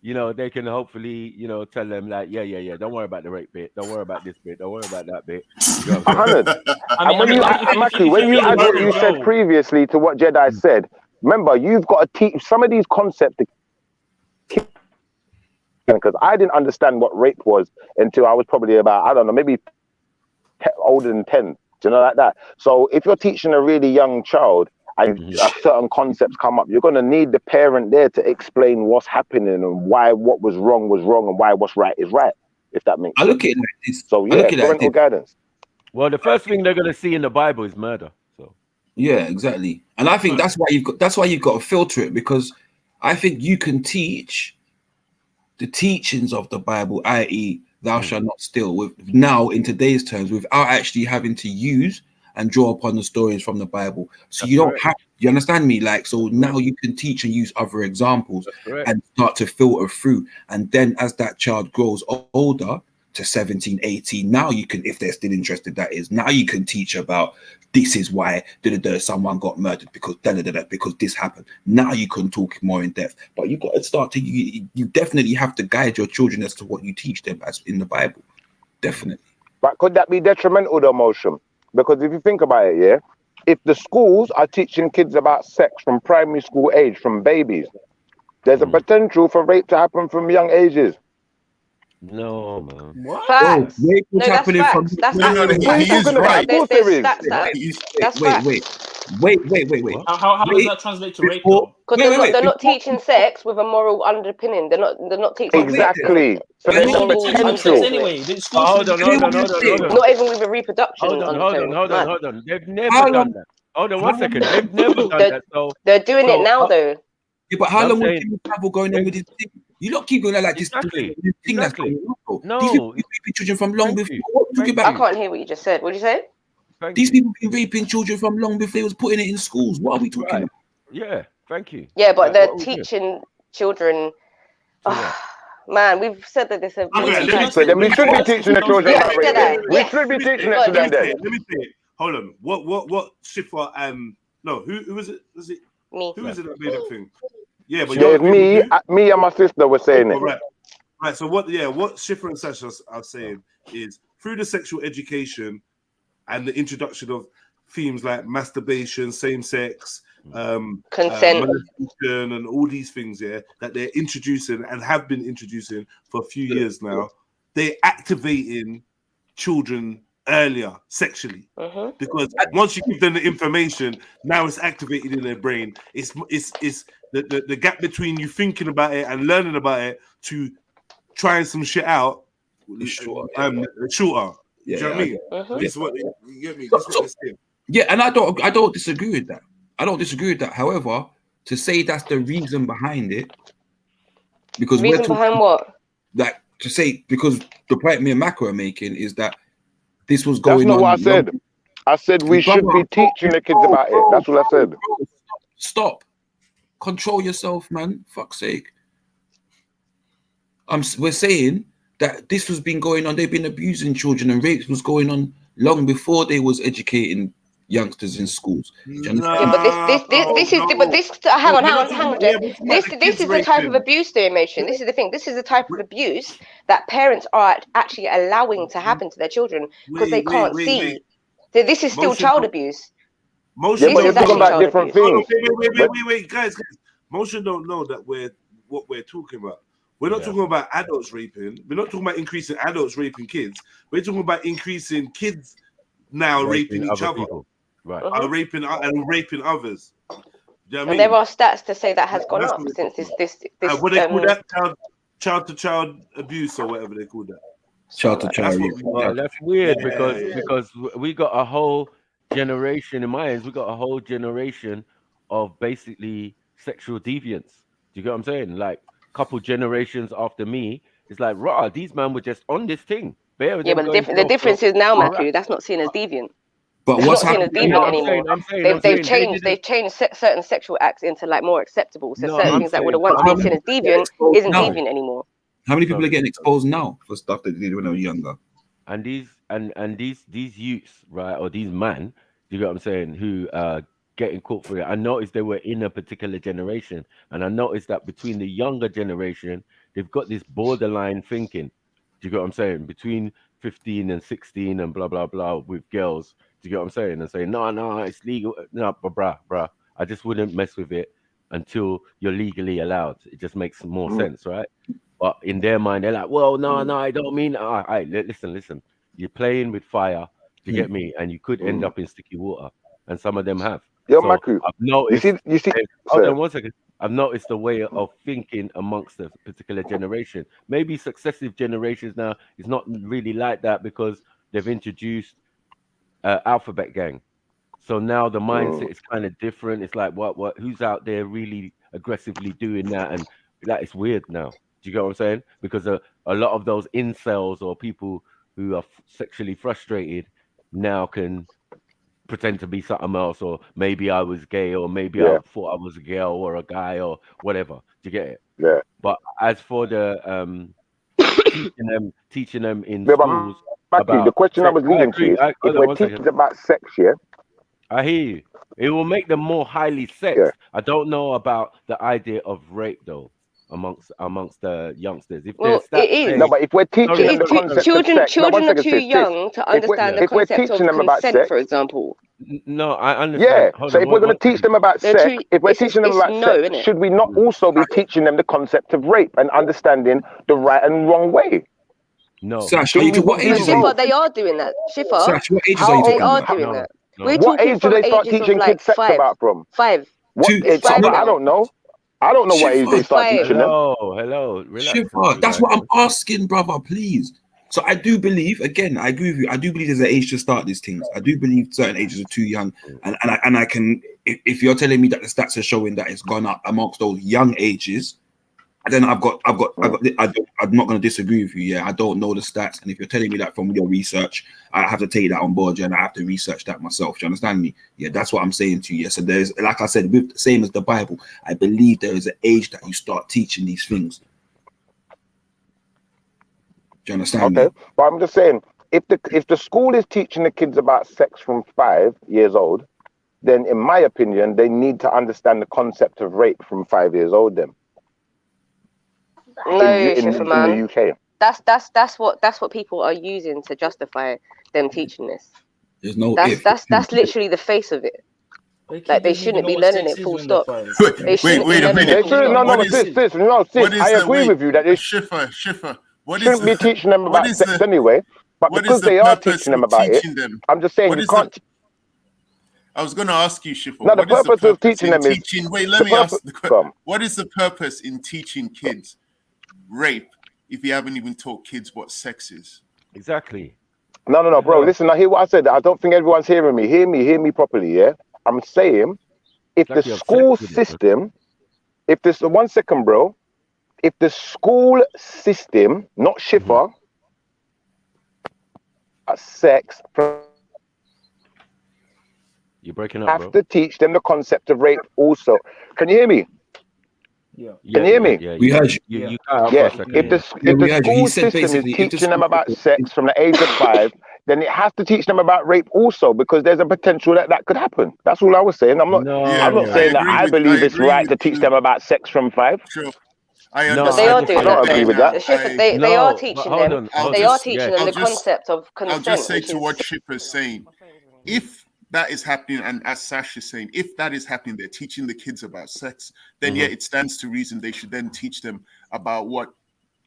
they can hopefully, tell them like, yeah. Don't worry about the rape bit. Don't worry about this bit. Don't worry about that bit. You know what I'm saying? 100. And when you add what you said previously to what Jedi said, remember, you've got to teach some of these concepts to kids, because I didn't understand what rape was until I was probably about, I don't know, maybe older than 10. Do you know, like that? So if you're teaching a really young child and certain concepts come up, you're going to need the parent there to explain what's happening and why what was wrong and why what's right is right, if that makes sense. I look at it like this. So yeah, parental guidance. Well, the first thing they're going to see in the Bible is murder. So yeah, exactly. And I think that's why you've got to filter it, because I think you can teach the teachings of the Bible, i.e., thou shalt not steal, with now in today's terms, without actually having to use and draw upon the stories from the Bible. So you don't have, you understand me? Like, so now you can teach and use other examples and start to filter through. And then as that child grows older to 17, 18, now you can, if they're still interested, that is, now you can teach about this is why someone got murdered because because this happened. Now you can talk more in depth, but you got to start to, you definitely have to guide your children as to what you teach them as in the Bible. Definitely. But could that be detrimental to emotion? Because if you think about it, yeah, if the schools are teaching kids about sex from primary school age, from babies, there's a potential for rape to happen from young ages. No, man. What? Facts. No, No, that's facts. That's he is right. There's stats that. That's facts. Wait. How does that translate to rape? Because they're not teaching sex with a moral underpinning. They're not teaching exactly. So there's no potential. Anyway, hold on. Not even with a reproduction. Hold on. They've never done that. Hold on 1 second. They've never done that. So they're doing it now, though. Yeah, but how long will Jimmy Savile going on with this thing? You don't keep going like this. Exactly. Thing that's going on. No. These people been raping children from long before. What are you talking about? I can't hear what you just said. What did you say? These people been raping children from long before they was putting it in schools. What are we talking about? Yeah, thank you. Yeah, but they're teaching children. Man, we've said that this. So then we should be teaching the children about rape. We should be teaching it to them then. Let me say it. Hold on. What Schiffer no, who was it? Was it me? Who is it that made that thing? Yeah, but me and my sister were saying it. Right. So what Schiffer and Sasha are saying is through the sexual education and the introduction of themes like masturbation, same sex, consent, and all these things, that they're introducing and have been introducing for a few years now. they're activating children earlier sexually, because once you give them the information, now it's activated in their brain. It's the gap between you thinking about it and learning about it to trying some shit out shorter. Yeah, Do you know what I mean? This is what you get me. This is what they're saying. Yeah, and I don't disagree with that. I don't disagree with that. However, to say that's the reason behind it, because reason behind what? Like to say, because the point me and Mako are making is that this was going on. That's not what I said. I said we should be teaching the kids about it. That's what I said. Stop. Control yourself, man. Fuck's sake. We're saying that this has been going on. They've been abusing children, and rapes was going on long before they was educating youngsters in schools. Yeah, but this hang on, Jeff. This is the type of abuse they mentioned. This is the thing. This is the type of abuse that parents are actually allowing to happen to their children because they can't see. This is still child abuse. Most but you're talking about different things. Wait, guys. Most don't know that what we're talking about. We're not talking about adults raping. We're not talking about increasing adults raping kids. We're talking about increasing kids now raping each other. People. Right. Raping others. Do you know what I mean? And there are stats to say that has gone up since this what they call that child to child abuse or whatever they call that. Child to child. Well, that's weird because we got a whole generation in my eyes. We got a whole generation of basically sexual deviance. Do you get what I'm saying? Like couple generations after me, it's like raw. These men were just on this thing. Yeah, but the difference is now, Matthew, that's not seen as deviant. But it's what's not seen as deviant anymore. They've changed certain sexual acts into like more acceptable. So certain things that would have once been seen as deviant isn't deviant anymore. How many people are getting exposed now for stuff that they did when they were younger? And these youths, right, or these men, you get what I'm saying, who getting caught for it. I noticed they were in a particular generation, and I noticed that between the younger generation, they've got this borderline thinking. Do you get what I'm saying? Between 15 and 16 and blah blah blah with girls. Do you get what I'm saying? And saying no, it's legal. No, but bruh, I just wouldn't mess with it until you're legally allowed. It just makes more sense, right? But in their mind, they're like, well, no, I don't mean. Listen. You're playing with fire. Do you get me? And you could end up in sticky water, and some of them have. Yo, Maku, I've noticed. You see. Hold on 1 second. I've noticed the way of thinking amongst a particular generation. Maybe successive generations now is not really like that because they've introduced alphabet gang. So now the mindset is kind of different. It's like what who's out there really aggressively doing that, and that is weird now. Do you get what I'm saying? Because a lot of those incels or people who are sexually frustrated now can pretend to be something else, or maybe I was gay, or maybe I thought I was a girl or a guy or whatever. Do you get it? Yeah. But as for the teaching them in schools, the question I was leading to is if we're teaching about sex, I hear you. It will make them more highly sexed. Yeah. I don't know about the idea of rape though amongst the youngsters. If it is. No, but if we're teaching them the concept children of sex, are too young to understand the concept of consent, for example. No, I understand. Yeah. So if we're going to teach them about sex, if we're teaching them about sex, should we not also be teaching them the concept of rape and understanding the right and wrong way? No. Sash, what age is Shifa, they are doing that. Shifa, Sash, what ages are you they talking are about? doing that. No. We're What talking age do they start teaching kids sex about from? 5. I don't know. I don't know what age they start teaching them. Hello. Relax. Shifa, that's what I'm asking, brother, please. So I do believe, again, I agree with you. I do believe there's an age to start these things. I do believe certain ages are too young. And I can, if you're telling me that the stats are showing that it's gone up amongst those young ages, then I'm not going to disagree with you. Yeah, I don't know the stats. And if you're telling me that from your research, I have to take that on board, and I have to research that myself. Do you understand me? Yeah, that's what I'm saying to you. Yeah, so there's, like I said, with the same as the Bible, I believe there is an age that you start teaching these things. Do you understand me? But I'm just saying, if the school is teaching the kids about sex from 5 years old, then in my opinion, they need to understand the concept of rape from 5 years old then. No, in the UK. That's what people are using to justify them teaching this. There's no that's literally the face of it. Like they shouldn't be learning it full stop. Wait a minute. I agree with you that it's Shifa. shouldn't be teaching them about sex anyway. But because they are teaching them about it, I'm just saying you can't. I was going to ask you, Shifo. No, the purpose of teaching them is. Wait, let me ask the question. What is the purpose in teaching kids rape if you haven't even taught kids what sex is? Exactly. No, bro. Listen, I hear what I said. I don't think everyone's hearing me. Hear me properly, yeah? I'm saying, if the school system, if this, 1 second, bro. If the school system, not Shifa, sex, you're breaking up, have bro. to teach them the concept of rape also. Can you hear me? Yeah. Can you hear me? We heard you. you. If the school system is teaching them about sex from the age of 5, then it has to teach them about rape also, because there's a potential that could happen. That's all I was saying. I'm not saying that I believe it's right to teach them about sex from 5. Sure. But they are doing I don't that. agree with that. They are teaching them. They are teaching them the I'll just- concept of consent. I'll just say which to is- what Shipper's saying, if that is happening, and as Sash is saying, if that is happening, they're teaching the kids about sex, then yeah, it stands to reason they should then teach them about what,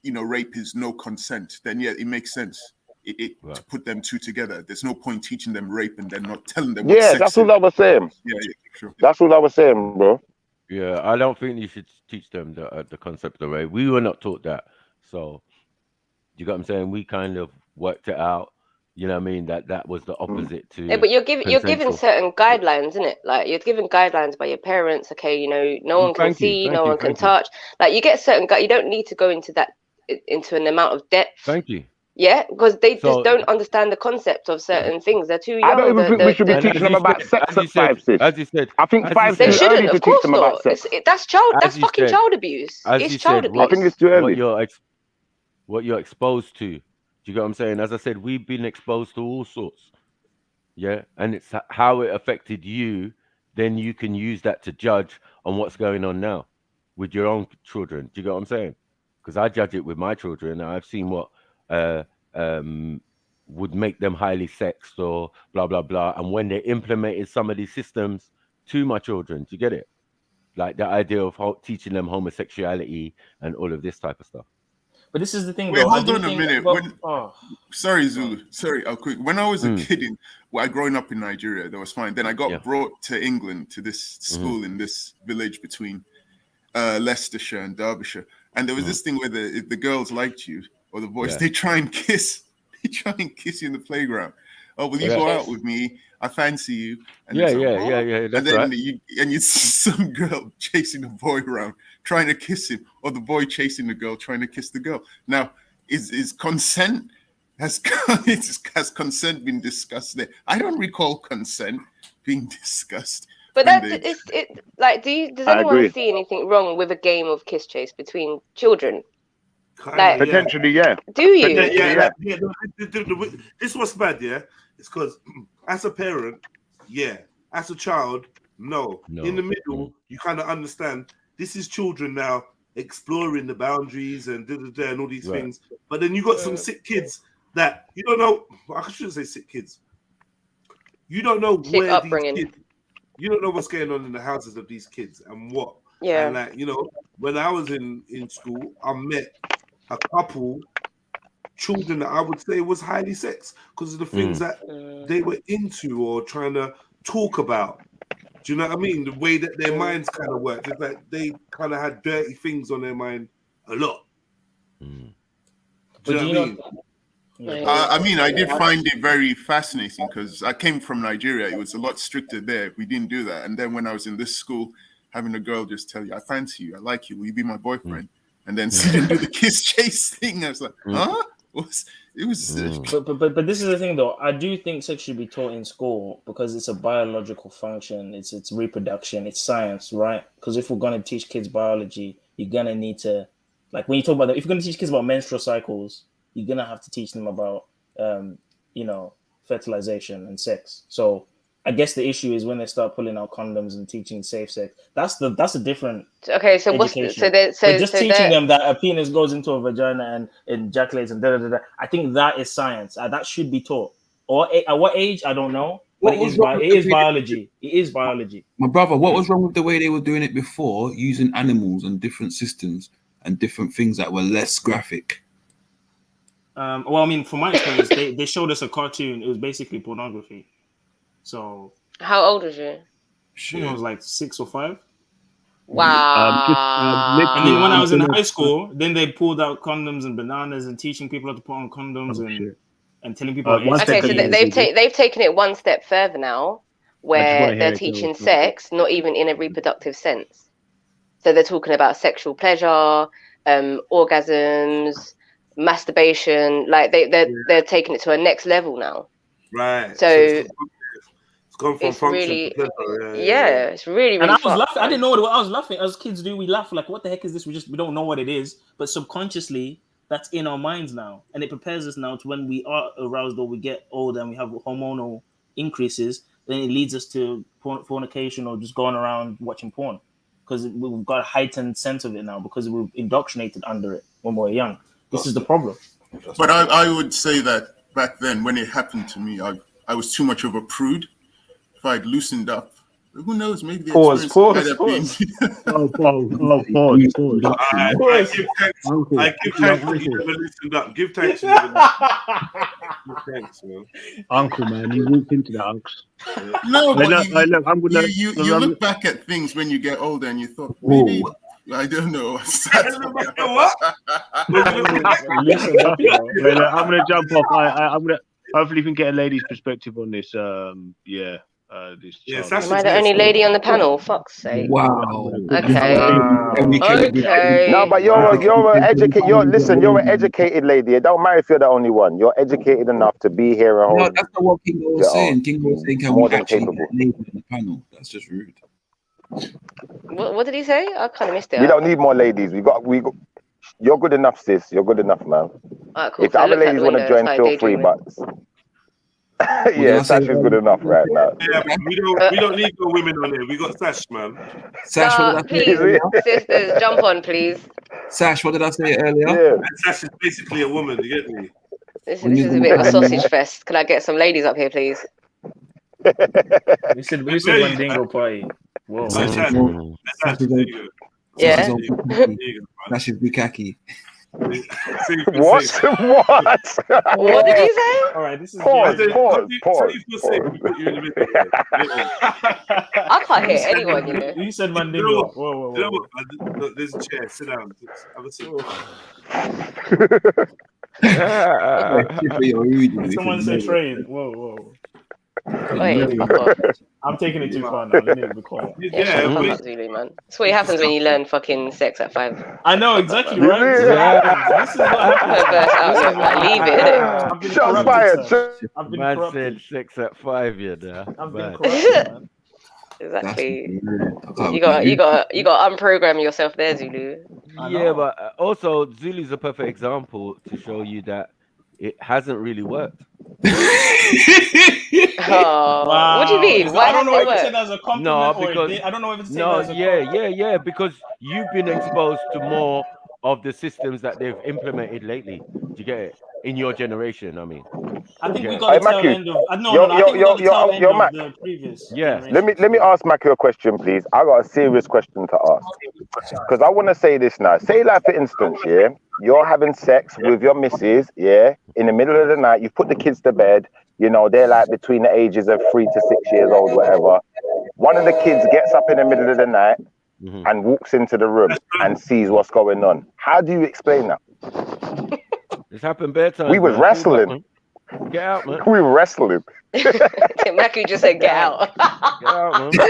rape is, no consent. Then yeah, it makes sense. To put them two together. There's no point teaching them rape and then not telling them what sex that's is. all I was saying. Yeah, sure. That's all I was saying, bro. Yeah, I don't think you should teach them the concept of rape. We were not taught that. So, you got what I'm saying? We kind of worked it out. You know what I mean? That was the opposite to. Yeah, but you're given certain guidelines, isn't it? Like you're given guidelines by your parents. Okay, no one can see, no one can touch. Like you get certain. You don't need to go into an amount of depth. Thank you. Yeah, because they just don't understand the concept of certain things. They're too young. I don't even think we should be teaching them about sex at 5, sis. As you said, I think 5 They is too early shouldn't, to of teach course them not. about sex. That's fucking child abuse. It's child abuse. I think it's too early. What you're exposed to. Do you get what I'm saying? As I said, we've been exposed to all sorts. Yeah, and it's how it affected you. Then you can use that to judge on what's going on now with your own children. Do you get what I'm saying? Because I judge it with my children. I've seen what would make them highly sexed or blah blah blah, and when they implemented some of these systems to my children, do you get it? Like the idea of teaching them homosexuality and all of this type of stuff. But this is the thing. Wait, though. hold on a minute. Sorry, Zulu. Sorry, I'll quick. When I was a kid growing up in Nigeria, that was fine. Then I got brought to England, to this school in this village between Leicestershire and Derbyshire. And there was this thing where if the girls liked you or the boys, they try and kiss. They try and kiss you in the playground. Oh, will you go out with me? I fancy you. And Yeah. and That's then right. you see some girl chasing a boy around, trying to kiss him, or the boy chasing the girl, trying to kiss the girl. Now, is consent has consent been discussed there? I don't recall consent being discussed. But like, does anyone see anything wrong with a game of kiss chase between children? Like, potentially, yeah. Do you? Yeah. This was bad, yeah. It's because as a parent, yeah. As a child, no. In the middle, you kind of understand this is children now exploring the boundaries and and all these things. But then you got some sick kids that you don't know. I shouldn't say sick kids. You don't know where upbringing. these kids. You don't know what's going on in the houses of these kids and what. Yeah. And like, when I was in school, I met a couple children that I would say was highly sexed because of the things that they were into or trying to talk about. Do you know what I mean? The way that their minds kind of worked. It's like they kind of had dirty things on their mind a lot. Do you know what I mean? I mean, I did find it very fascinating because I came from Nigeria. It was a lot stricter there. We didn't do that. And then when I was in this school, having a girl just tell you, I fancy you, I like you, will you be my boyfriend? And then sit and do the kiss chase thing. I was like, huh? But this is the thing, though. I do think sex should be taught in school because it's a biological function. It's reproduction. It's science, right? Because if we're going to teach kids biology, you're going to need to, like when you talk about if you're going to teach kids about menstrual cycles, you're going to have to teach them about, fertilization and sex. So I guess the issue is when they start pulling out condoms and teaching safe sex. That's a different. Okay, so education. Just teaching them that a penis goes into a vagina and ejaculates and da. I think that is science. That should be taught. Or at what age? I don't know. But it is biology. It is biology. My brother, what was wrong with the way they were doing it before, using animals and different systems and different things that were less graphic? Well, I mean, from my experience, they showed us a cartoon. It was basically pornography. So. How old was you? I think I was like 6 or 5. Wow. And then when I was in high school, then they pulled out condoms and bananas and teaching people how to put on condoms and telling people. Okay, so they've taken it one step further now, where they're teaching sex, not even in a reproductive sense. So they're talking about sexual pleasure, orgasms, masturbation. Like they're taking it to a next level now. Right. So it's gone from it's function really, to pleasure. it's really, really. And I was fucked, laughing. I man. didn't know what it was. I was laughing. As kids do, we laugh like, "What the heck is this?" We don't know what it is, but subconsciously, that's in our minds now, and it prepares us now to when we are aroused or we get older and we have hormonal increases. Then it leads us to fornication or just going around watching porn because we've got a heightened sense of it now because we're indoctrinated under it when we're young. This is the problem. But I would say that back then, when it happened to me, I was too much of a prude. If I'd loosened up, who knows? Maybe the experience might have been. I give thanks that you never loosened up. Give thanks. You never give thanks, man. Uncle, man, you walked into that, Uncle. No, but you look back at things when you get older and you thought, maybe, I don't know. What? I'm going to jump off. I'm going to hopefully we can get a lady's perspective on this. Am I the only lady on the panel? Fuck's sake. Wow. Okay. Okay. No, but you're an educated. You're an educated lady. It don't matter if you're the only one. You're educated enough to be here and No, hold. that's not what Kingo was saying. Kingo was saying, can more we than actually capable. get a lady on the panel? That's just rude. What did he say? I kind of missed it. We don't need more ladies. We got. You're good enough, sis. You're good enough, man. Alright, cool. If the other ladies want to join, feel free. But yeah, Sash is good enough right now. Yeah, we don't need no women on here. We got Sash, man. Sash, what did I say? Please, sisters, jump on, please. Sash, what did I say earlier? Yeah. And Sash is basically a woman. You get me? This is a bit of a sausage fest. Can I get some ladies up here, please? We said Mandingo party. Whoa. Yeah. Sash is Bukaki. What? What did he say? All right, this is Pause. I can't hear anyone, you know. You said Mandingo. Whoa. You know what? Look, there's a chair. Sit down. Have a seat. Someone said trade. Whoa. Wait, fuck off. I'm taking it too far now. Let me be quiet. Yeah, fuck up, Zulu, man. That's what happens when you learn fucking sex at 5. I know exactly, right? This is what happens. Leave it, innit? Shots fired. Man said 6 at 5, yeah. I've been corrupted, man. Exactly. You got to unprogram yourself there, Zulu. Yeah, but also Zulu's a perfect example to show you that it hasn't really worked. Wow. What do you mean? Why I don't know if it it's said as a compliment I don't know if it's said as a yeah, because you've been exposed to more of the systems that they've implemented lately. Do you get it? In your generation, I mean. I think we got the tail end of. I think we got the tail end of the previous. Yeah. Let me ask Mackie a question, please. I got a serious question to ask because I want to say this now. Say like for instance, yeah, you're having sex with your missus, yeah, in the middle of the night. You put the kids to bed. You know they're like between the ages of 3 to 6 years old, whatever. One of the kids gets up in the middle of the night and walks into the room and sees what's going on. How do you explain that? It's happened bedtime. We was wrestling. Get out, man. We were wrestling. Macu just said, "Get out." Get out, man.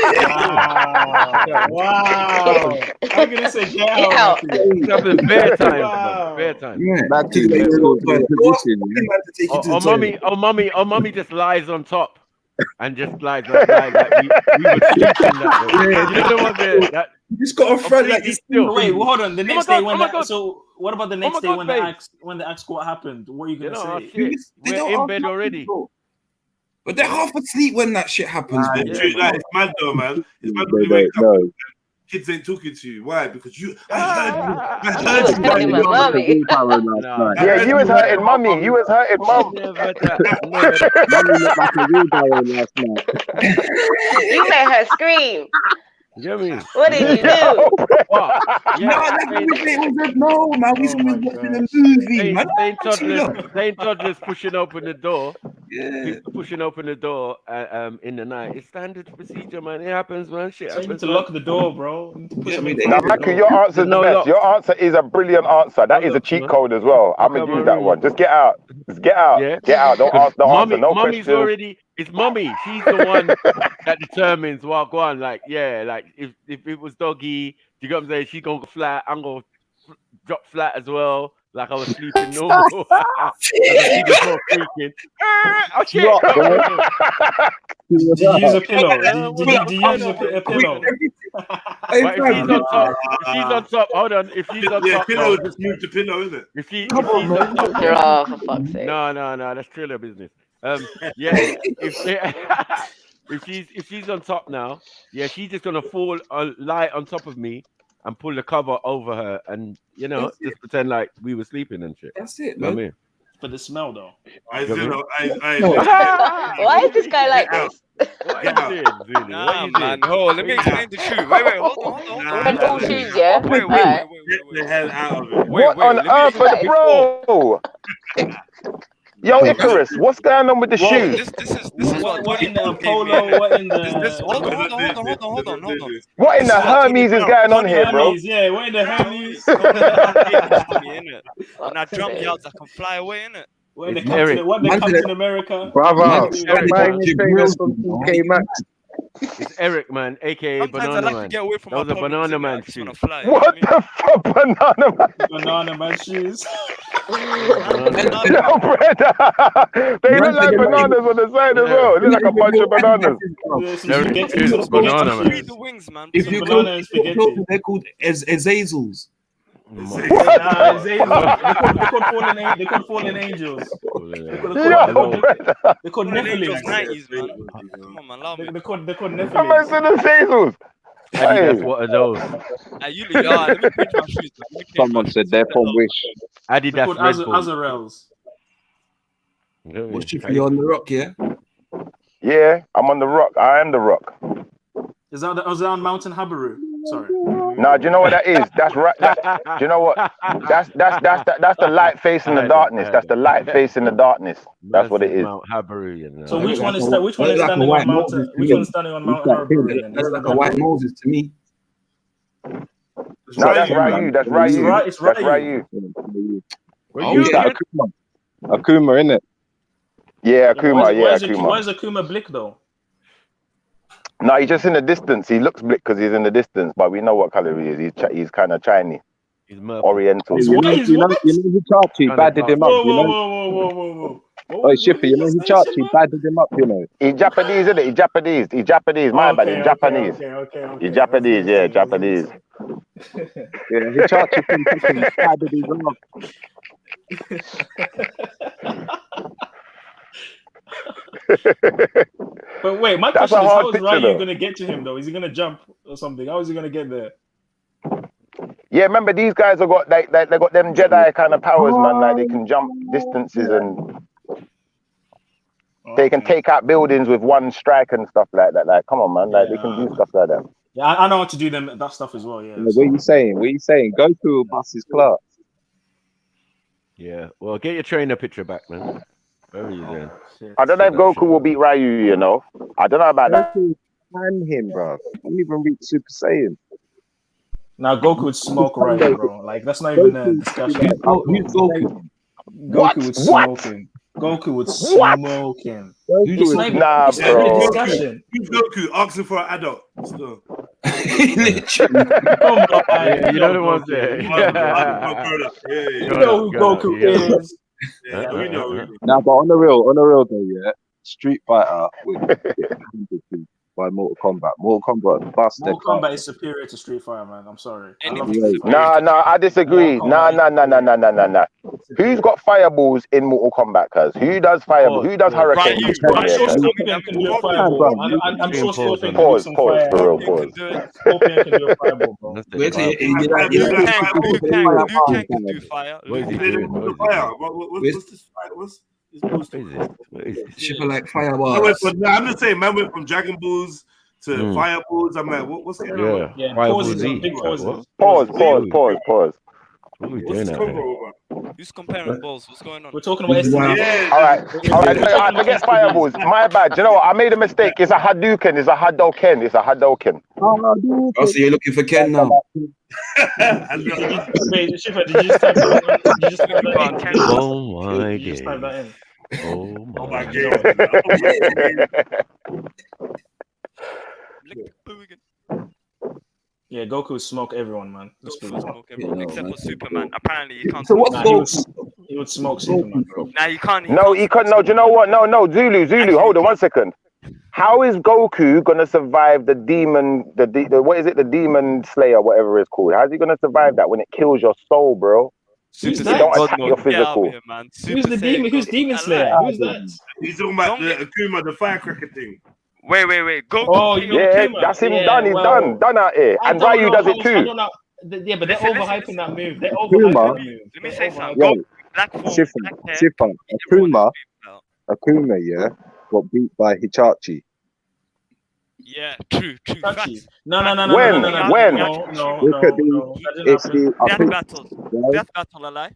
Wow. I'm gonna say, "Get out." It's happened bedtime. Wow. Bedtime. Mommy just lies on top. And just like we were sleeping that way. Yeah, you know what? You just got a front like this. Wait, hold on. The next day so what about the next day when they asked what happened? What are you gonna say? We're in bed already. But they're half asleep when that shit happens. It's mad though, man. It's mad when you wake up. Kids ain't talking to you. Why? Because I heard you. Yeah, you was hurting mummy. You was hurting mum. You made her scream. You get me? What did you do? What? Yeah, No, man, we was watching a movie, man. Saint toddlers pushing open the door. Yeah. Pushing open the door in the night. It's standard procedure, man. It happens, man. Shit So you need happens. to man. lock the door, bro. You need to push them in Now, front of the Maki, door. your answer's the best. Your answer is a brilliant answer. That is a cheat code as well. I'm gonna use that one. Just get out. Just get out. Yeah. Get out. Don't ask. Don't answer. No Mommy's questions. already. It's mommy. She's the one that determines what go on. Like, yeah, like if it was doggy, you got what I'm saying? She's gonna go flat. I'm gonna drop flat as well. Like I was sleeping normal. I see the door creaking. Oh shit! Did you use a pillow? Did you use a pillow? But if she's on top, hold on. If she's on top, pillow, just move the pillow, isn't it? If she's Oh, for fuck's sake. No, that's Triller business. Yeah, if she's on top now, yeah, she's just gonna lie on top of me and pull the cover over her, and just pretend like we were sleeping and shit. That's it, You know what I man. mean? For the smell, though. Why is this guy like this? What are you doing, Zulu? Nah, man. Oh, let me explain the shoe. Wait, hold on. Red Bull shoes, yeah? Wait. Get the hell out of it. What on earth, bro? Yo, Icarus, what's going on with the shoes? This is What in the polo? What in the? Hold on. What in the Hermes is going on here, bro? Yeah, what in the Hermes? When I jump yards, I can fly away, innit? What in the Captain America? Brother, It's Eric, man, aka Sometimes I Banana like to Man. get away from That was my a Banana problems, Man I just shoe. wanna fly. What the fuck, Banana Man? Banana Man shoes. Yo, brother, they look like bananas on the side as well. They look like a bunch of bananas. Banana Man. Read the wings, man. If you banana go, and spaghetti. they're called Azazels. They could fallen angels. They could Angels Nephilim. 90s, man. Come on, man. Allow me. They could How much Nephilim. are the Zazels? Adidas, what are those? Let me pinch my shoes, man. Someone said they're from Wish. They Adidas called Red Bull. Azarels. What's you on the rock, yeah? Yeah, I'm on the rock. I am the rock. Is that on Mountain Habaru? Sorry. Nah, do you know what that is? That's right. Do you know what? That's the light facing the darkness. That's the light facing the darkness. That's what it is. Mount Habaru, you know. So which one is standing on Mountain? Which one is standing on Mount Habaru? That's like a white Moses to me. No, that's Ryu. That's Ryu. It's That's Ryu. Ryu. Akuma, innit? Yeah, Akuma. Yeah, Akuma. Why is Akuma Blick though? No, he's just in the distance. He looks blick because he's in the distance, but we know what color he is. He's kind of Chinese, Oriental. You know Hichachi badded him up, you know? Whoa. Oh, Shippy, you know Hichachi badded him up, you know? He's Japanese, isn't it? He's Japanese. He's Japanese. My bad. He's Japanese. He's Japanese. Yeah, Japanese. Yeah, Hichachi fucking badded him up. But wait, my That's question a is, hard how is picture, Ryu though. going to get to him though? Is he going to jump or something? How is he going to get there? Yeah, remember these guys have got they got them Jedi kind of powers, man. Like they can jump distances and they can take out buildings with one strike and stuff like that. Like, come on, man. Like they can do stuff like that. Yeah, I know how to do that stuff as well. Yeah. What are you saying? Goku will bust his class. Yeah, well, get your trainer picture back, man. Where are you then? I don't know if Goku will beat Ryu, you know. I don't know about that. Ban him, bro. Don't even reach Super Saiyan. Now Goku would smoke Ryu, bro. Like that's not even a discussion. Who's Goku? Goku would smoke him. Goku would smoke him. It's not even, Nah, it's not even a bro. discussion. Who's Goku? Asking for an adult. Still. Come on, Yeah, you know the ones there. You know who Goku is. We know. Nah, but on the real though, yeah. Street Fighter with by Mortal Kombat. Mortal Kombat bust their Mortal Kombat is superior to Street Fighter, man. I'm sorry. Nah, I disagree. Nah. Who's got fireballs in Mortal Kombat? Cause who does fireball? Who does hurricane? I'm sure Scorpion can do a fireball. I'm sure Scorpion can do some fire. Pause. Scorpion can do a fireball, bro. Liu Kang can do fire. What is he They doing? don't do fire. What's this fight? What's What is this? Shipper like fireball. I'm just saying, man went from Dragon Balls to Fireballs. I'm like, what's going on? Yeah, Fireball Z. Big pauses. Pause. What are we What's doing the out here? convo about? Who's comparing balls? What's going on? We're talking about Wow. STDs. All right. I forget Fireballs. My bad. Do you know what? I made a mistake. It's a Hadouken. It's a Hadouken. Oh, so you're looking for Ken now? Wait, Shifa, did you just type that in? Did you just type that in? Oh my Did you just type days. that in? Oh my Yeah, Goku smoke everyone, man. Goku smoke everyone except for Superman. Apparently, he can't. So what's he would smoke Superman, bro. Nah, you can't. No, he can't. No, do you know what? No, Zulu. Hold on 1 second. How is Goku gonna survive the demon? The what is it? The demon slayer, whatever it's called. How's he gonna survive that when it kills your soul, bro? Who's It that? don't attack your physical. Who's the demon? Who's Demon Slayer? Who's that? He's talking about the Akuma, the firecracker thing. Wait. Goku. Oh, Yeah, that's him done. He's done out here. And Ryu does it too. Yeah, but they're overhyping that move. They're overhyping that move. Let me say something. Yo, Black form, Shifa, Akuma, yeah, got beat by Hichachi. Yeah, true. Facts. No. When? Look at it's the Death battle, a lie.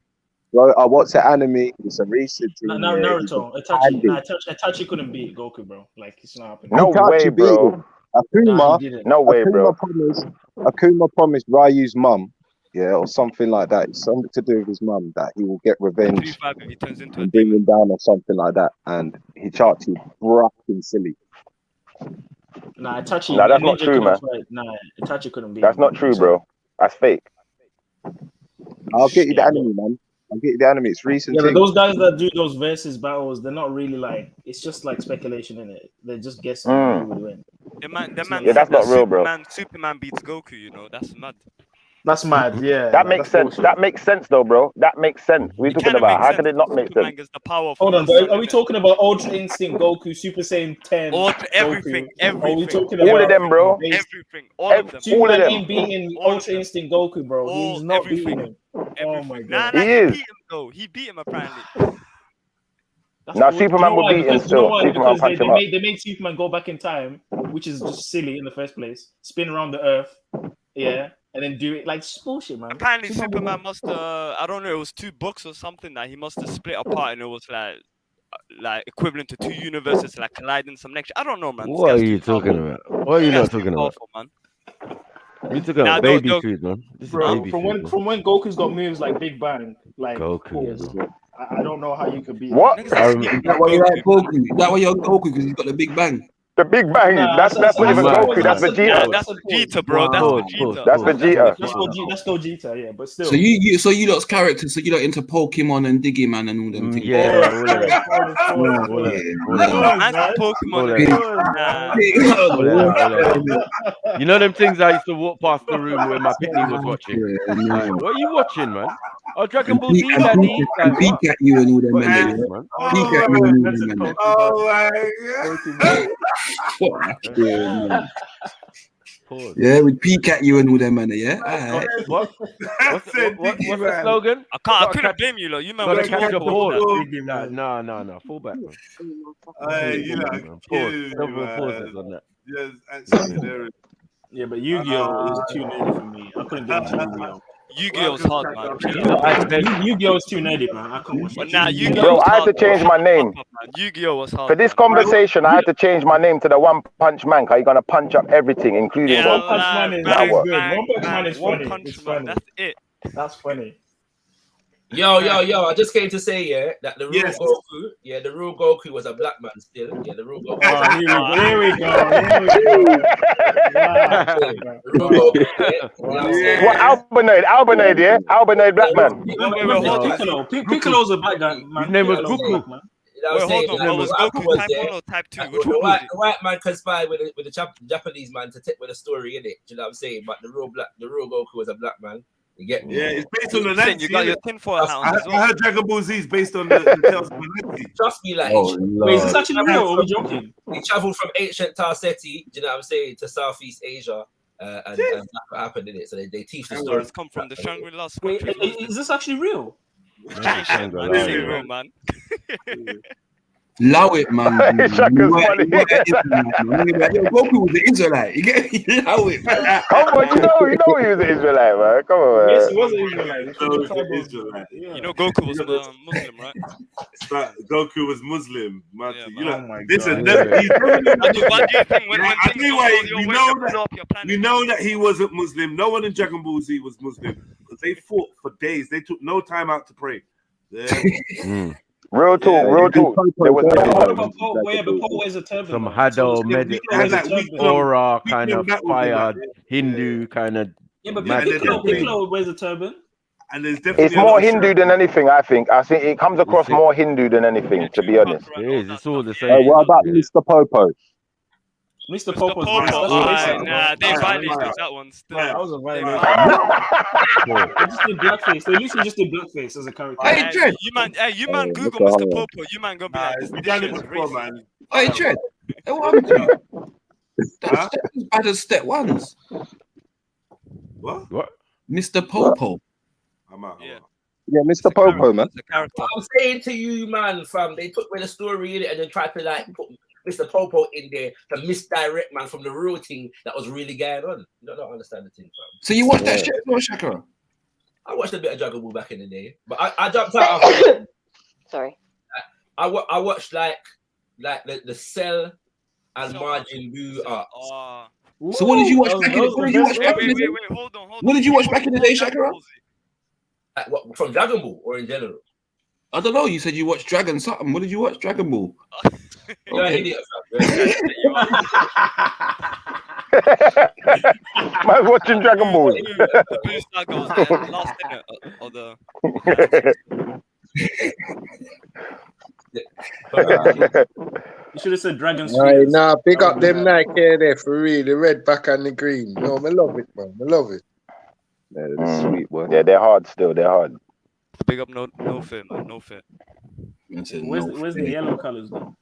Well, I watched the anime. It's a recent thing. Naruto. Itachi couldn't beat Goku, bro. Like, it's not happening. No way, bro. Akuma, no way, bro. Akuma promised Ryu's mum, yeah, or something like that. It's something to do with his mum that he will get revenge and bring him down or something like that. And Hichachi fucking silly. Nah, Itachi. Nah, that's not true, man. Nah, Itachi couldn't beat. That's not true, bro. That's fake. I'll get you the anime, man. I'll get you the anime. It's recent. Yeah, but those guys that do those versus battles, they're not really like. It's just like speculation in it. They're just guessing who would win. The man Yeah, that's not real, bro. Superman beats Goku. You know, that's mad. That's mad. Yeah, that makes sense. That makes sense, though, bro. That makes sense. We're talking about how can it not make sense? Hold on, but are we talking about Ultra Instinct Goku, Super Saiyan 10? Everything. Are we talking all about of them, bro? Everything. All of them. Superman all of them. ain't beating Ultra Instinct Goku, bro. He's not beating him. Oh my god. Nah, he is. He beat him though. He beat him apparently. Now Superman will beat him still. Superman punch him up. They made Superman go back in time, which is just silly in the first place. Spin around the Earth, yeah, and then do it like bullshit, man. Apparently Superman must I don't know, it was 2 books or something that he must have split apart, and it was like equivalent to 2 universes like colliding some next. I don't know, man. What are you talking about? What are you not talking about? Man. You're talking about baby food, man. This is Bro, baby from food, when Goku's got moves like Big Bang, like Goku. I don't know how you could beat what? him. That why you like Goku? That why you're Goku because he's got the Big Bang. The Big Bang. That's not even Goku. That's Vegeta. That's Vegeta, bro. That's Vegeta. That's Vegeta. That's Gogeta, yeah. But still. So you lot's characters. So you lot into Pokemon and Digimon and all them things. Yeah, you know them things I used to walk past the room where my pitney was watching. Like, what are you watching, man? Oh, Dragon Ball Z, daddy. And peek at you and all them man. Peek at you and all them man. Oh my god. Yeah, we peek at you and all them man. Yeah. Alright. What's the slogan? I couldn't blame you, you man. Gotta catch your ball. No. Full back, man. You like pauses on that. Yes, actually, yeah, but Yu-Gi-Oh is too nerdy for me. I couldn't get into Yu-Gi-Oh. Yu-Gi-Oh's hard, man. Yu-Gi-Oh is too nerdy, man. I can't watch it. Nah, Yu-Gi-Oh. Bro, I had to change my name. Yu-Gi-Oh was hard. For this conversation, I had to change my name to the One Punch Man. Cause you're gonna punch up everything, including One Punch Man is very good. One Punch Man is funny. It's funny. That's it. That's funny. Yo, I just came to say, yeah, that the real Goku, the real Goku was a black man still. Yeah, the real Goku. Here we go. What, Albernade, yeah? Albernade black man. Piccolo's a black guy, man. His name was Goku. Was Goku type 1 or type 2? Which one was it? The white man conspired with the Japanese man to take with a story in it. Do you know what I'm saying? But the real Goku was a black man. You get me? Yeah, it's based on the Nazi. You got your tinfoil house. I heard Dragon Ball Z is based on the Tales of the Nazi. Trust me, like. Wait, is this actually real or are we joking? He travelled from ancient Tarseti, do you know what I'm saying, to Southeast Asia. And that's what happened in it. So they teach the story. It's come from the Shangri-La. Wait, is this actually real? Real, man. Allow it, man. Shaka's funny. Goku was an Israelite. You get me? Allow it, man. Come on, you know he was an Israelite, man. Come on, man. Yes, he was an Israelite. Israelite. You know Goku was Muslim, right? Goku was Muslim, man. Yeah, You know, oh my listen, God. What do you think when I things tell you don't why, go your we way, know you blow up your planet? you know that he wasn't Muslim. No one in Dragon Ball Z was Muslim because they fought for days. They took no time out to pray. Yeah. Real talk, real talk. There was But Paul wears a turban. Some though. Hado, wears a turban. Aura kind of fire, Hindu kind of. Yeah, but magic. Piccolo wears a turban. And there's definitely it's more Hindu than anything, I think. I think it comes across more Hindu than anything, to be honest. It is. It's all the same. What about Mr. Popo? Mr. Popo's nah, they violated that one still. That was a violation. They just did blackface. They literally just did blackface as a character. Hey, you man, Google Mr. Popo. You man gonna be like, this shit is racist. man. Hey, Trent. What happened to you? That's as bad as step ones. What? Mr. Popo. I'm out. Yeah, Mr. Popo, man. I'm saying to you, man, fam, they took away the story in it and then tried to like put Mr. Popo in there to misdirect, man, from the real thing that was really going on. You don't understand the thing, fam. So you watched that shit as well, Shakira? I watched a bit of Dragon Ball back in the day, but I jumped out of Sorry. I watched like the Cell and Margin Buu arcs. So what did you watch back in the day? Wait, hold on. What did you watch back in the day, Shakira? What, from Dragon Ball or in general? I don't know. You said you watched Dragon something. What did you watch? Dragon Ball. You're an idiot, Man's watching Dragon Ball. The Buu saga was the last minute of the. You should have said Dragon Right, nah, big up them Nike there for real. The red back and the green. No, I love it, man. I love it. Yeah, that's sweet, boy. Yeah, they're hard still. They're hard. Big up, no fit, man. No fit. Where's the yellow colors though?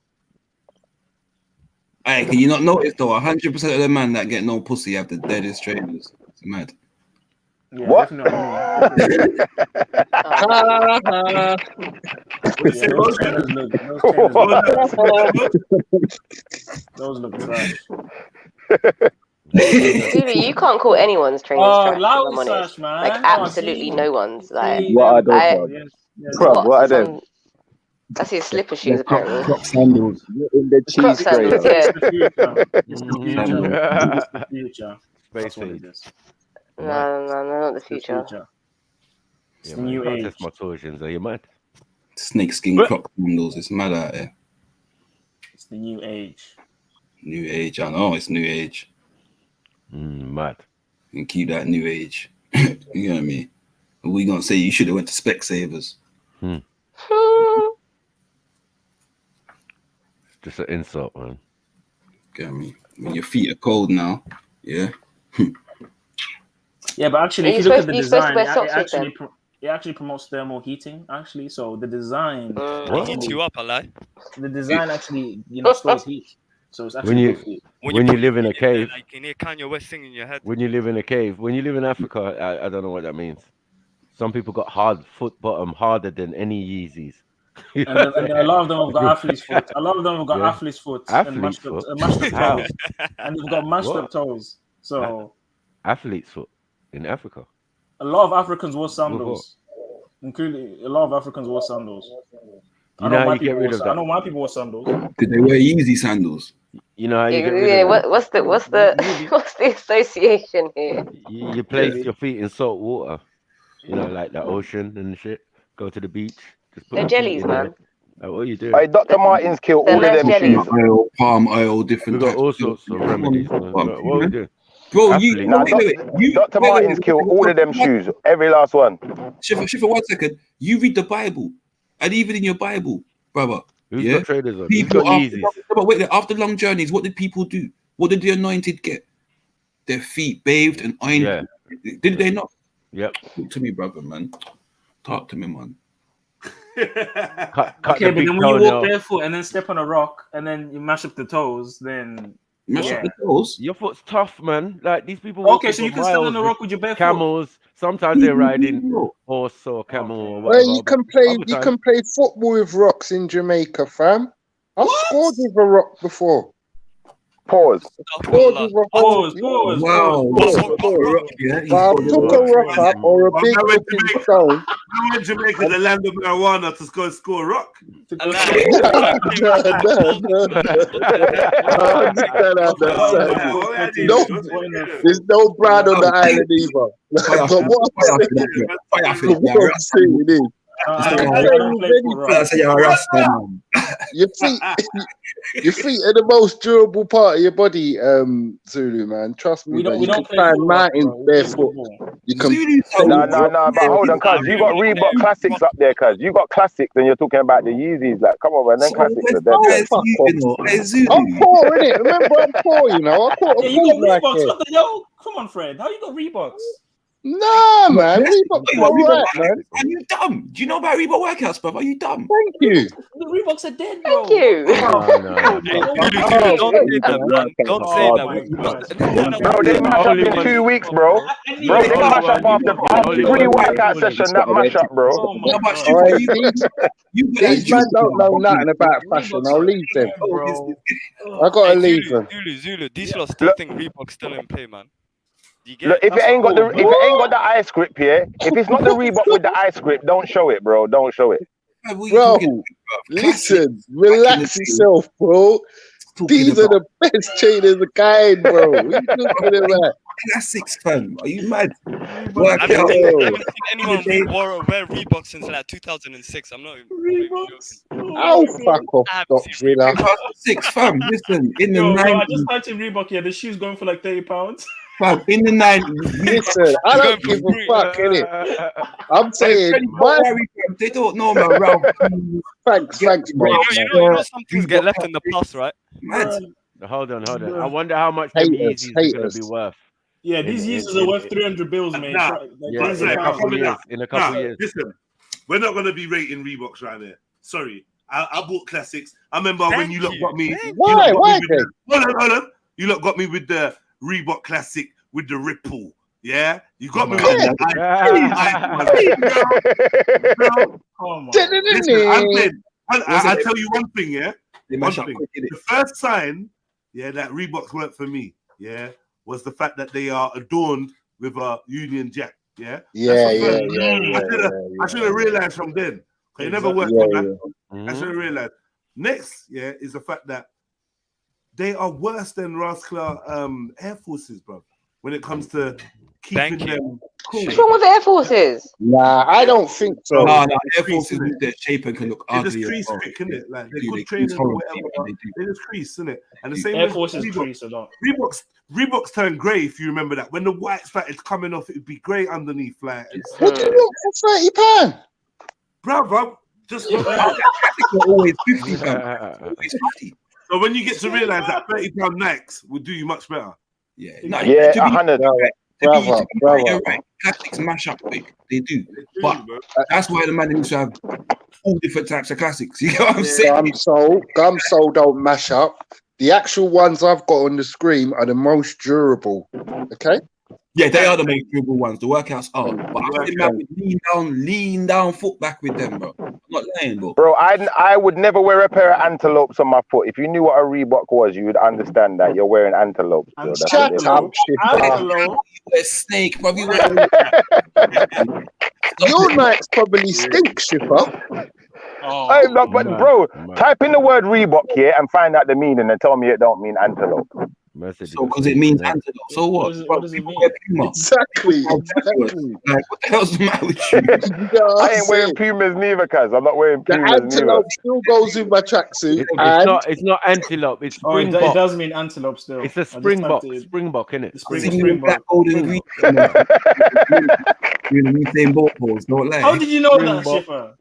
Hey, can you not notice though? 100% of the men that get no pussy have the deadest trainers. It's mad. Yeah, what? Those look trash. Dude, you can't call anyone's trainers trash. If I'm honest. Trash, man. Like absolutely no one's. Like What are those? what are they? That's his slipper shoes apparently. Crop sandals. In the Crop cheese sandals, grater. It's the future. That's what it is. No, not the future. It's the new age. That's my torsions. Are you mad? Snakeskin crop sandals. It's mad out there. It's the new age. New age. I know it's new age. Mad. And keep that new age. You know what I mean? We gonna say you should have went to Specsavers. Just an insult, man. Get me? When your feet are cold now, yeah. Yeah, but actually, if you look at the design, it actually promotes thermal heating. Actually, so the design heats you up, I lie. The design actually, stores heat. So it's actually when you live in a cave, like you hear Kanye West singing in your head. when you live in a cave, when you live in Africa, I don't know what that means. Some people got hard foot bottom harder than any Yeezys. And a lot of them have got athlete's foot. A lot of them have got athlete's foot and mashed up toes. And they've got mashed up toes. So athlete's foot in Africa. A lot of Africans wore sandals. Including a lot of Africans wore sandals. You know how you get rid of that? I know why people wear sandals. Did they wear Yeezy sandals? You know how you get rid of that? What's the association here? You place your feet in salt water. You know, like the ocean and shit. Go to the beach. Just put They're jellies, man. Like, what are you doing? Hey, Dr. Martins killed all of them shoes. Palm oil, different. We've got all sorts of remedies. Man. What are we doing? Bro, Dr. Martins killed all of them shoes. Every last one. Shifa, 1 second. You read the Bible. And even in your Bible, brother. Who's got traders on? People Who's got Yeezys? but wait, after long journeys, what did people do? What did the anointed get? Their feet bathed and ironed. Yeah. Did they not? Yep. Talk to me, brother, man. Talk to me, man. Cut okay, but then when you walk barefoot and then step on a rock and then you mash up the toes, then mash up the toes. Your foot's tough, man. Like these people. Okay, so you can stand on the rock with your barefoot. Camels. Sometimes they're riding horse or camel or whatever. Well, you can play football with rocks in Jamaica, fam. I've scored with a rock before. Pause. Scored with a Pause. Wow. But I took a rock up or a big looking stone. I went to Jamaica, the land of marijuana, to go score a rock. No. There's no brand on the island either. But what I'm saying is, your feet are the most durable part of your body, Zulu, man. Trust me, man. You can climb mountains barefoot. You can. No. But hold on, cuz you got Reebok classics up there, cuz you got classics, and you're talking about the Yeezys. Like, come on, man. Them classics are dead. I'm poor, innit? Remember, I'm poor. You know, I caught a you got boot like Reeboks. it. What the hell? Come on, Fred. How you got Reeboks? Nah, man. Reebok's alright, man. Are you dumb? Do you know about Reebok workouts, bruv? Are you dumb? Thank you. The Reeboks are dead, bro. Thank you. Don't say that. Bro, they mash up in 2 weeks, bro. Bro, they mash up after 3 workout session. That mash up, bro. These men don't know nothing about fashion. I'll leave them. I gotta leave them. Zulu, these lot still think Reebok's still in play, man. Look, if it ain't got the eye script here, if it's not the Reebok with the eye script, don't show it, bro. Don't show it. Bro, listen, relax yourself, bro. These are the best trainers of the kind, bro. What are you talking about? Classics, fam. Are you mad? I haven't seen anyone wear Reebok since like 2006. I'm not even joking. Oh, fuck off, Doc. 6, fam. Listen, in the 90s. I just typed in Reebok here. The shoe's going for like £30. Fam, in the 90s. Listen, I don't give a fuck, innit? I'm saying, they don't know, man. Ralph. Thanks, You know some things get left in the past, right? Hold on. I wonder how much them Yeezys are going to be worth. Yeah, these Yeezys are worth 300 bills, mate. In a couple years. Listen, we're not going to be rating Reeboks right there. Sorry. I bought classics. I remember when you lot got me. Why? Hold on. You lot got me with the Reebok Classic with the ripple. Yeah? You got me with that. I'll tell you one thing, yeah? One thing. The first sign, that Reeboks weren't for me, was the fact that they are adorned with a Union Jack, I should have realized from then. It never worked for that. I should have realized. Next, is the fact that they are worse than Rascal Air Forces, bro. When it comes to keeping them cool. What's wrong with Air Forces? Nah, I don't think so. No, Air Forces with their shape and can look ugly. They just crease quick, innit? Like they're good trainers or whatever. They just crease, innit? And the same Air Forces crease a lot. Reeboks turned grey, if you remember that. When the white started coming off, it'd be grey underneath. Like, what do you want for £30? Bro, just always 50. So when you get to realize that £30 Nikes will do you much better. Yeah, 100. You're right. Classics mash up quick. They do. But that's why the man needs to have all different types of classics. You know what I'm saying? Gumsole don't mash up. The actual ones I've got on the screen are the most durable. Okay? Yeah, they are the most durable ones. The workouts are. But I think man would lean down foot back with them, bro. I'm not lying, bro. Bro, I would never wear a pair of antelopes on my foot. If you knew what a Reebok was, you would understand that you're wearing antelopes. Bro. Shut up, a snake, bro. Your nights probably stink, Shipper. But bro, type in the word Reebok here and find out the meaning and tell me it don't mean antelope. So, because it means antelope. So what? What does it mean? Exactly. Like, what the hell's the matter with you? I ain't wearing Pumas neither, cuz. I'm not wearing The Pumas antelope still goes with my tracksuit. It's not antelope. It's springbok. It does mean antelope still. It's a springbok. Springbok, isn't it? Springbok. Golden green. You're in the same boat balls. Don't lie. How did you know that, Shipper?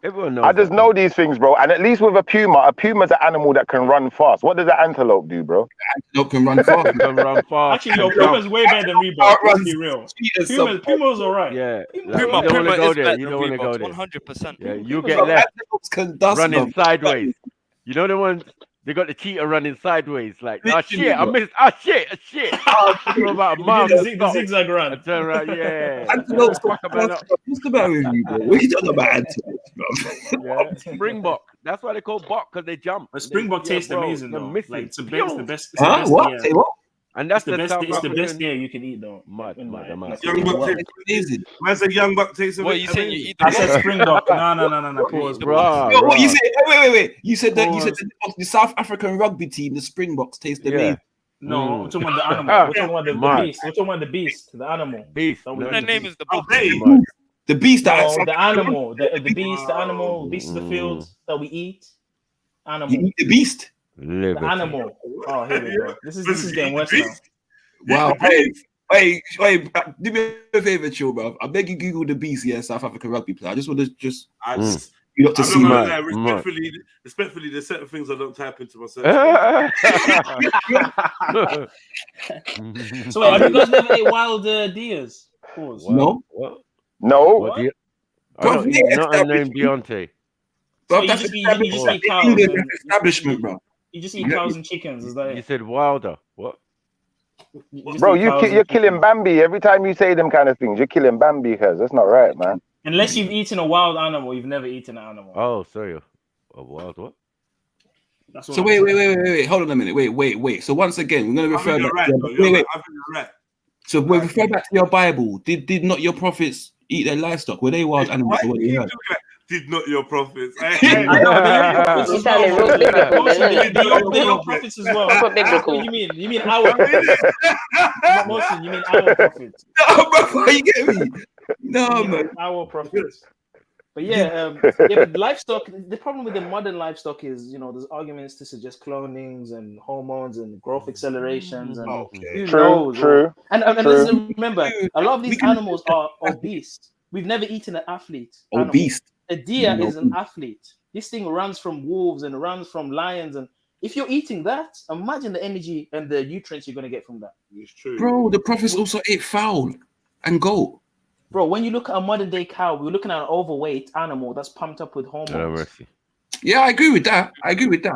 Everyone knows. I just know these things, bro. And at least with a puma's an animal that can run fast. What does an antelope do, bro? Antelope can run fast. Actually, no, Puma's way better than Reebok. Let's be real. Puma's alright. Yeah. Puma you don't want to go there. better You than don't want to go Reebok, there. 100%. Yeah, you get left running sideways. You know the one They got the cheetah running sideways, like, oh Literally, shit, I bro. missed, oh shit. Took about a mile The to zig- stop. zigzag run. I turn around, yeah. Antelopes, Fuck a man up. what's the matter with you, bro? What are you talking about antelopes, bro? Yeah, springbok. That's why they call bok, because they jump. A springbok tastes amazing they're though. missing. Like it's the Pew! best. It's the Huh? best What? deer. Say what? And that's It's the best. South It's the best African. deer you can eat though. Mad. Young buck What? tastes Amazing. Man said young buck tastes What you saying? You amazing. eat the I said springbok. No. Pause. Yo, what you say? Wait. You said that the South African rugby team, the Springboks, taste amazing. No, we're talking about the animal. We're talking about the beast. We're talking about the beast, the animal. Beast. The name is the book. The beast that No, the animal, the beast, the animal, beast of the field that we eat. Animal. You eat the beast. The animal. Oh, here we go. This is getting worse now. Wow. Hey, do me a favor, chill, bro. I beg you, Google the beast, South African rugby player. I just want to you got to see my respectfully, there's certain things I don't type into my search. So wait, have you guys never ate wild deers? Pause. No. What? No. What deer? I don't eat nothing named Deontay. So you just eat cows. Establishment, bro. You just eat cows and chickens. Is that it? You said wilder. What? Bro, you're killing Bambi every time you say them kind of things. You're killing Bambi, because that's not right, man. Unless you've eaten a wild animal, you've never eaten an animal. Oh, sorry. A wild what? That's So wait. Hold on a minute. Wait. So once again, we're gonna refer back. So we refer back to your Bible. Did not your prophets eat their livestock? Were they wild animals? Or what they heard? Did not your prophets? You sounded real biblical. They're your prophets as well. biblical. You mean our prophets? Mostly, you mean our prophets? No, bro, you get me? No, man. Our prophets. But but livestock. The problem with the modern livestock is, there's arguments to suggest clonings and hormones and growth accelerations and who knows. And listen, remember, a lot of these animals are obese. We've never eaten an athlete. Obese. A deer is an athlete. This thing runs from wolves and runs from lions, and if you're eating that, imagine the energy and the nutrients you're going to get from that. It's true. Bro, the prophets also ate fowl and goat. Bro, when you look at a modern day cow, we're looking at an overweight animal that's pumped up with hormones. Yeah, I agree with that.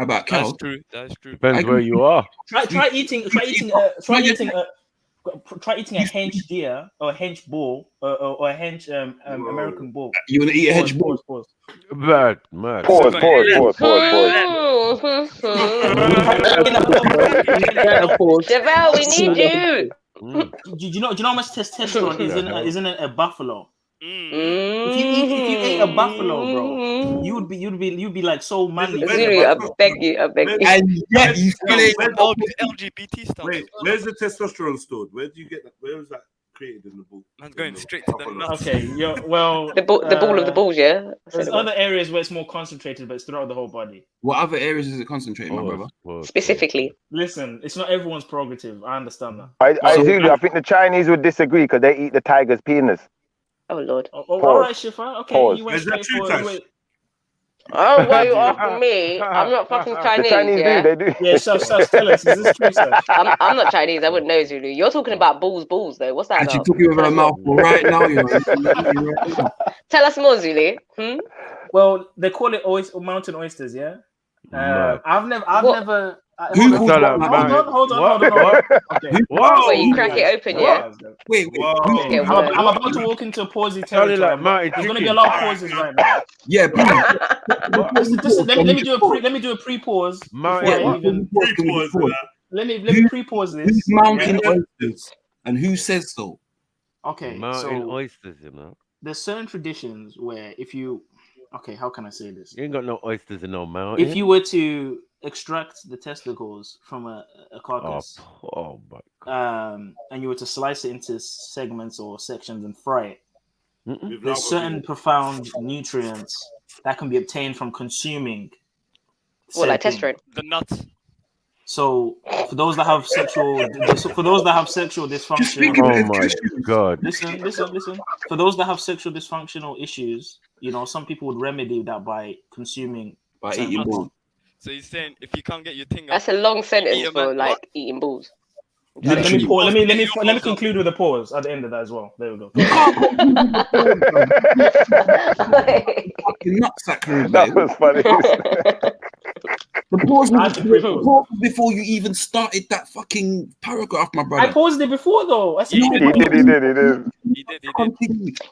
About cows. That's true. Depends where you are. Try eating a hench deer or a hench bull or a hench American bull. You want to eat a hench bull? Pause. Mad. Pause. Javel, we need you. Do you know how much testosterone is in a buffalo? If you ate a buffalo, bro, you'd be like so manly. I beg you. And yet you still ain't LGBT stuff. Wait, where's the testosterone stored? Where do you get that? Where was that created in the book? Man's going straight to the nuts. Okay, well, the ball of the balls, yeah. There's other areas where it's more concentrated, but it's throughout the whole body. What other areas is it concentrated, my brother? Specifically. Listen, it's not everyone's prerogative. I understand that. I think the Chinese would disagree because they eat the tiger's penis. Oh Lord. All right, Shifa. Okay, Pause. you went straight forward. Oh, why are you asking me? I'm not fucking Chinese. The Chinese yeah? do. Yeah, so tell us, is this true, sir? I'm not Chinese. I wouldn't know, Zulu. You're talking about balls though. What's that And she about? took you over her mouth right now. You know. Tell us more, Zulu. Well, they call it mountain oysters, yeah. I've never. Hold on. Okay. Wait, you crack it open, yeah? Wait. Okay, I'm about to walk into a pausey territory. There's going to be a lot of pauses right now. Yeah, let me do a pre-pause. Let me pre-pause this. Who's mountain oysters and who says so? Okay, mountain so oysters, there's certain traditions where how can I say this? You ain't got no oysters in no mountain. If you were to extract the testicles from a carcass, and you were to slice it into segments or sections and fry it, there's certain profound nutrients that can be obtained from consuming. Like testosterone? The nuts. So for those that have sexual dysfunction, oh my God! Listen. For those that have sexual dysfunctional issues, some people would remedy that by eating balls. So you're saying if you can't get your thing, that's a long sentence for eating balls. Let me conclude with a pause at the end of that as well. There we go. Nutsack, that was funny. The pause I had to pre-pause. was before you even started that fucking paragraph, my brother. I paused it before though. I said He did.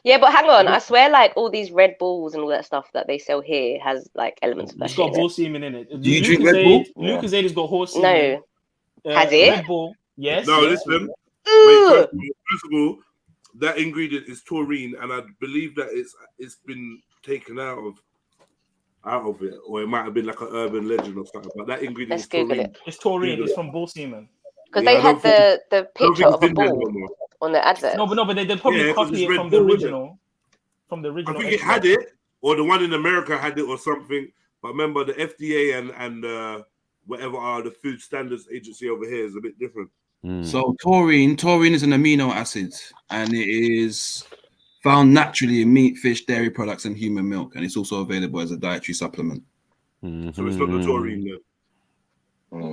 Yeah, but hang on. I swear, like all these Red Bulls and all that stuff that they sell here has like elements of that It's shit got in bull it. semen in it. Do you drink Red Bull? Lucozade has got horse semen. No. Has it? Red Bull. Yes. No, yes. listen. Wait, first of all, that ingredient is taurine, and I believe that it's been taken out of it, or it might have been like an urban legend or something. But that ingredient is taurine. It's taurine. It's from bull semen. Because they had the picture of a bull on the advert. No, but they probably copy it from the original. From the original. I think it had it, or the one in America had it, or something. But remember, the FDA and whatever are the Food Standards Agency over here is a bit different. So taurine is an amino acid, and it is found naturally in meat, fish, dairy products, and human milk, and it's also available as a dietary supplement. So it's not the taurine then.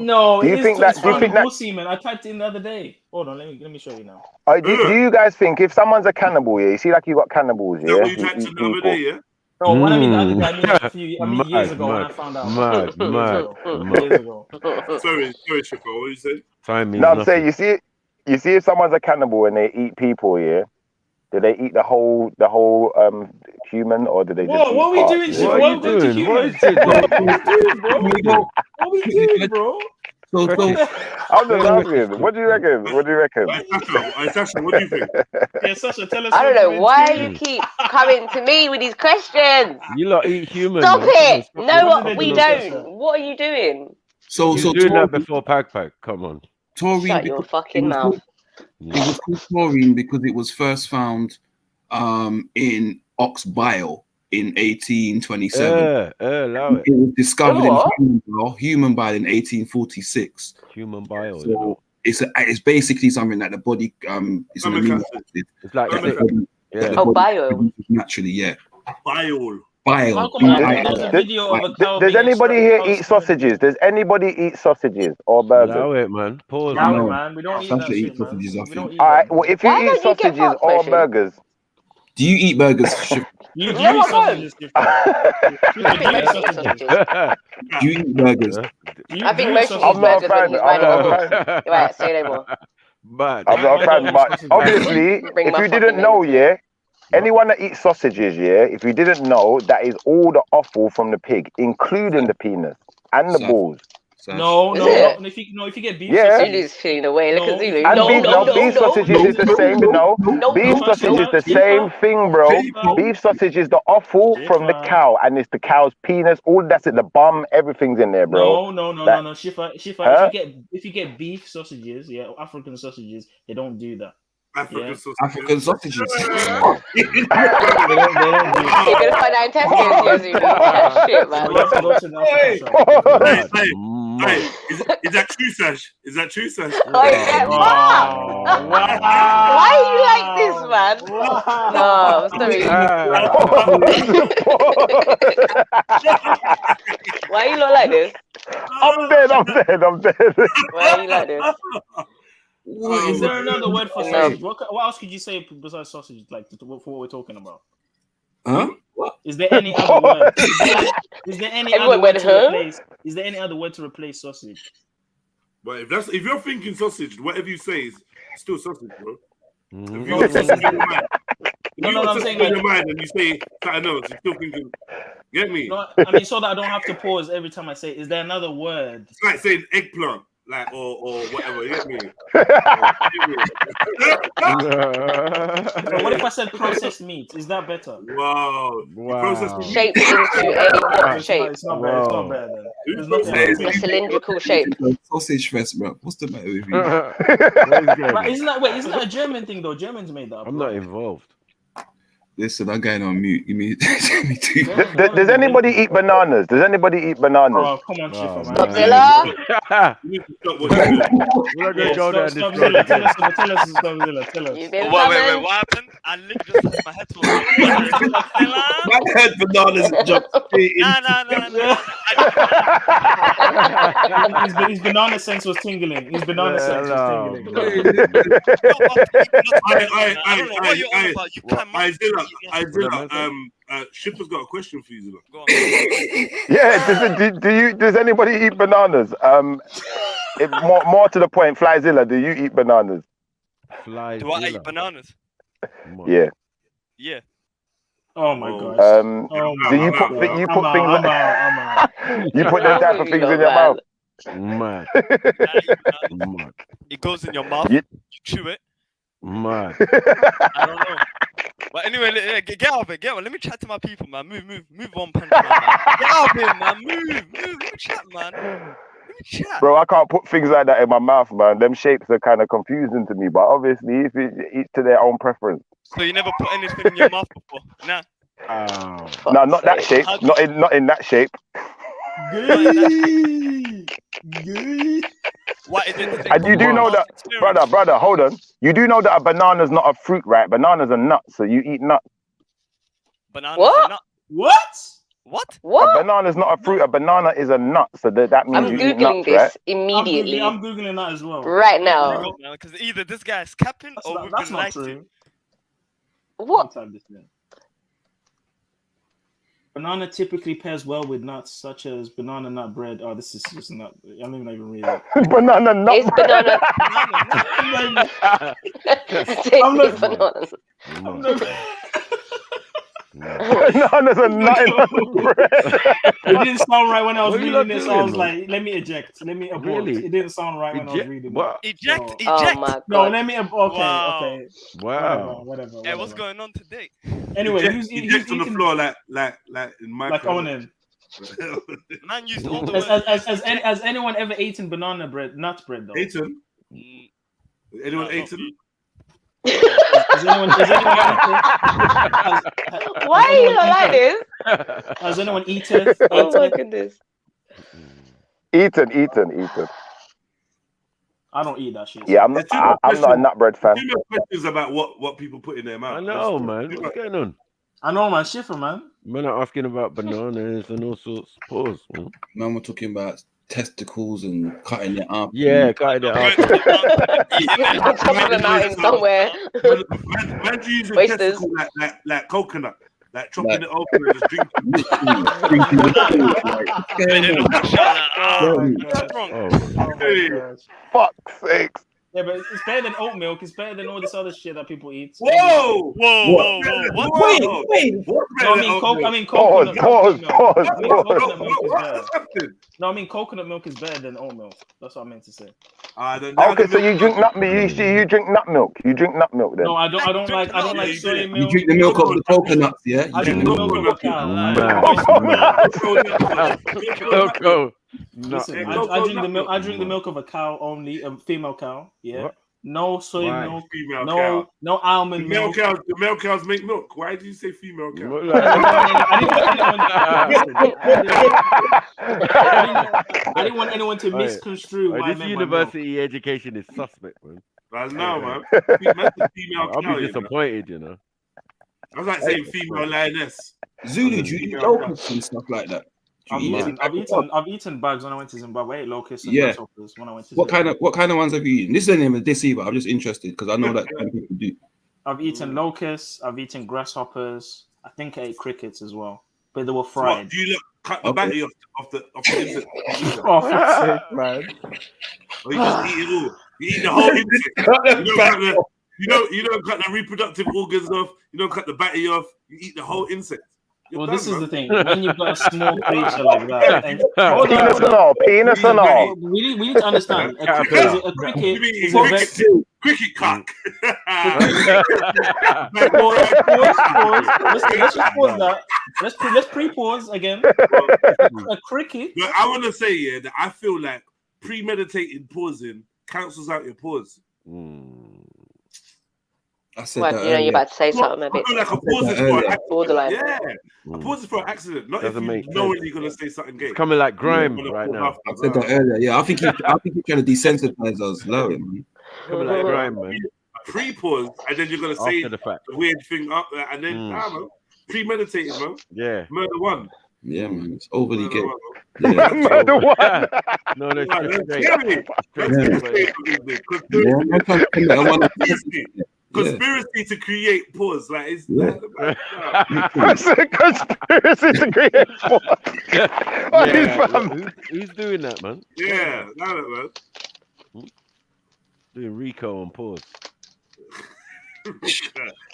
No, Do you think that? Do you think that? Bull semen. I typed it in the other day. Hold on, let me show you now. Do you guys think if someone's a cannibal, yeah, you see like you got cannibals, yeah? What you typed in the other day, yeah? No, when I mean the other day, I mean years ago when I found out. Years ago. Sorry, Shifo, what you say? No, I'm saying you see if someone's a cannibal and they eat people, yeah. Do they eat the whole human, or do they just? What are we doing? What are you doing? What is it? What are we doing, bro? I'm just asking. What do you reckon? Sasha, what do you think? Yeah, Sasha, tell us. I don't know why you keep coming to me with these questions. You lot eat human. Stop man. it! No, What we don't. What are you doing? So doing that before Pack. Come on. Taurine. Shut your fucking mouth. It was called taurine because it was first found in ox bile in 1827. Allow it. It was discovered in human bile in 1846. Human bile. So it's basically something that the body is an amino acid. It's like bile. Naturally, yeah. Bile. Does anybody here eat sausages? Does anybody eat sausages or burgers? Allow it, man. Pause. No, man. We don't eat that shit, sausages, man. We don't eat All right. Well, if you eat sausages or burgers, do you eat burgers? You eat sausages. Do you eat burgers? I think most of these burgers when you find out. Right, say no more. I'm not a fan, but obviously, if you didn't know, yeah, anyone that eats sausages, yeah, if you didn't know, that is all the offal from the pig, including the penis and the balls. No. If you get beef, Zulu's feeling away. Look at Zulu. And beef sausages is the same. Beef sausage is the same thing, bro. Beef sausage is the offal from the cow, and it's the cow's penis. All that's it. The bum, everything's in there, bro. No. Shifa. If you get beef sausages, yeah, African sausages, they don't do that. African sausages. You're gonna find out in Tesco's, Zulu. Shit, man. Hey, is that true, Sash? Is that true, Sash? Why are you like this, man? No, sorry. Why are you not like this? I'm dead. Why are you like this? Is there another word for sausage? What else could you say besides sausage, like for what we're talking about? Huh? Is there any other word? Is there any other word to replace? Is there any other word to replace sausage? But if you're thinking sausage, whatever you say is still sausage, bro. If you No, got sausage in your mind, I'm saying in your mind and you say something else, you're still thinking. Get me? No, I mean, so that I don't have to pause every time I say. Is there another word? It's like saying eggplant. Like or whatever, you get me? What if I said processed meat? Is that better? Wow. Processed meat. Shaped into a shape. It's not better then. There's nothing. A cylindrical shape. Sausage fest, bro. What's the matter with you? Isn't that a German thing though? Germans made that up. I'm not involved. Listen, I'm going on mute. Give me two. Does anybody eat bananas? Oh, come on, Shifa, man. Stopzilla. We're not going to go down this Stopzilla, tell us. Wait, what happened? I literally just had my headphones on. Man heard bananas jump straight in. His banana sense was tingling. His banana sense was tingling. Shipper's got a question for you, Zilla. Yeah, does anybody eat bananas? More to the point, Flyzilla, do you eat bananas? Do I eat bananas? Yeah. Yeah. Oh my gosh. Do you put things? You put them type of things in your mouth? Mad. It goes in your mouth. You chew it. Mad. I don't know. But anyway, get out of it. Get out. Let me chat to my people, man. Move on, Punch Man. Get out of here, man. Move. Let me chat, man. Bro, I can't put things like that in my mouth, man. Them shapes are kind of confusing to me, but obviously, if each to their own preference. So you never put anything in your mouth before? Nah. No, not that shape. Not in that shape. What is it? And you do know that, brother, hold on. You do know that a banana's not a fruit, right? Bananas are nuts, so you eat nuts. Bananas What? are nuts. What? A banana's not a fruit. A banana is a nut, so that means I'm you eat googling nuts, this right? immediately. I'm googling that as well. Right now. Because either this guy is capping or we've that's been not lied to. true. What? Banana typically pairs well with nuts such as banana nut bread. Oh, this is just not. I don't even read it. Banana nut. It's banana. Bananas are nut in bread. It didn't sound right when I was reading this. I was like, let me eject. Let me abort. Really? It didn't sound right when I was reading it. Eject. Oh my god. No, let me. Okay. Wow. Whatever. Hey, what's going on today? Anyway, eject on the floor like in my like Onan. Man used all the Has anyone ever eaten banana bread, nut bread though? Eaten? Anyone eaten? Has anyone Why are you not like this? Has anyone eaten? Oh my goodness. Eaten. I don't eat that shit. Yeah, I'm not a nut bread fan. Too many questions about what people put in their mouth. I know, man. What's going on? I know, man. Schiffer, man. Men are asking about bananas and all sorts. Pause. Man, we're talking about testicles and cutting it up. Yeah, cutting it up. On top of the mountain somewhere. Man, do you use a testicle like coconut? Like chopping it open and just drinking. Fuck's sakes. Yeah, but it's better than oat milk. It's better than all this other shit that people eat. Whoa! Wait. No, I mean coconut. Pause. No, I mean coconut milk is better than oat milk. That's what I meant to say. Okay, so you drink nut milk. You drink nut milk. You drink nut milk then. No, I don't like soy milk. You drink the milk of the coconuts, yeah? I drink the milk of a cow. Coco. Listen, I drink the milk of a cow only, a female cow. Yeah. What? No soy milk. Female no, cow. no almond milk. The male cows make milk. Why did you say female cow? I didn't want anyone to misconstrue why I this meant university education is suspect, man. I know, man. I'll be disappointed, you know. I was like saying female lioness. Zulu, do you eat locusts and stuff like that? I've eaten bugs when I went to Zimbabwe. I ate locusts and grasshoppers when I went to Zimbabwe. What kind of ones have you eaten? This isn't even this either. I'm just interested because I know that kind of people do. I've eaten locusts. I've eaten grasshoppers. I think I ate crickets as well, but they were fried. Do you cut the battery off the insect? Oh, for fuck's sake, man! Or you just eat it all? You eat the whole insect. You don't cut the reproductive organs off. You don't cut the battery off. You eat the whole insect. Well, this is the thing. When you've got a small creature like that, and penis and all. We need to understand. A cricket is a cricket cock. Let's just pause that. Let's pre-pause again. A cricket. But I want to say, that I feel like premeditated pausing cancels out your pause. I said what, that you're about to say something a bit. I feel like a pause is for an accident. Borderline. Yeah, a pause is for an accident. Not if you know when you're gonna say something gay. It's coming like grime right now. I said that earlier. Yeah, I think he's trying to desensitize us. Low, man. Coming like grime, man. pre-pause, and then you're gonna say After the fact. the weird thing up there, and then man, premeditated, man. Yeah. Murder one. Yeah, man. It's overly gay. Murder one. No, no, Conspiracy to create pause, like it's conspiracy to create pause. Who's doing that, man? Yeah, man. Doing Rico on pause.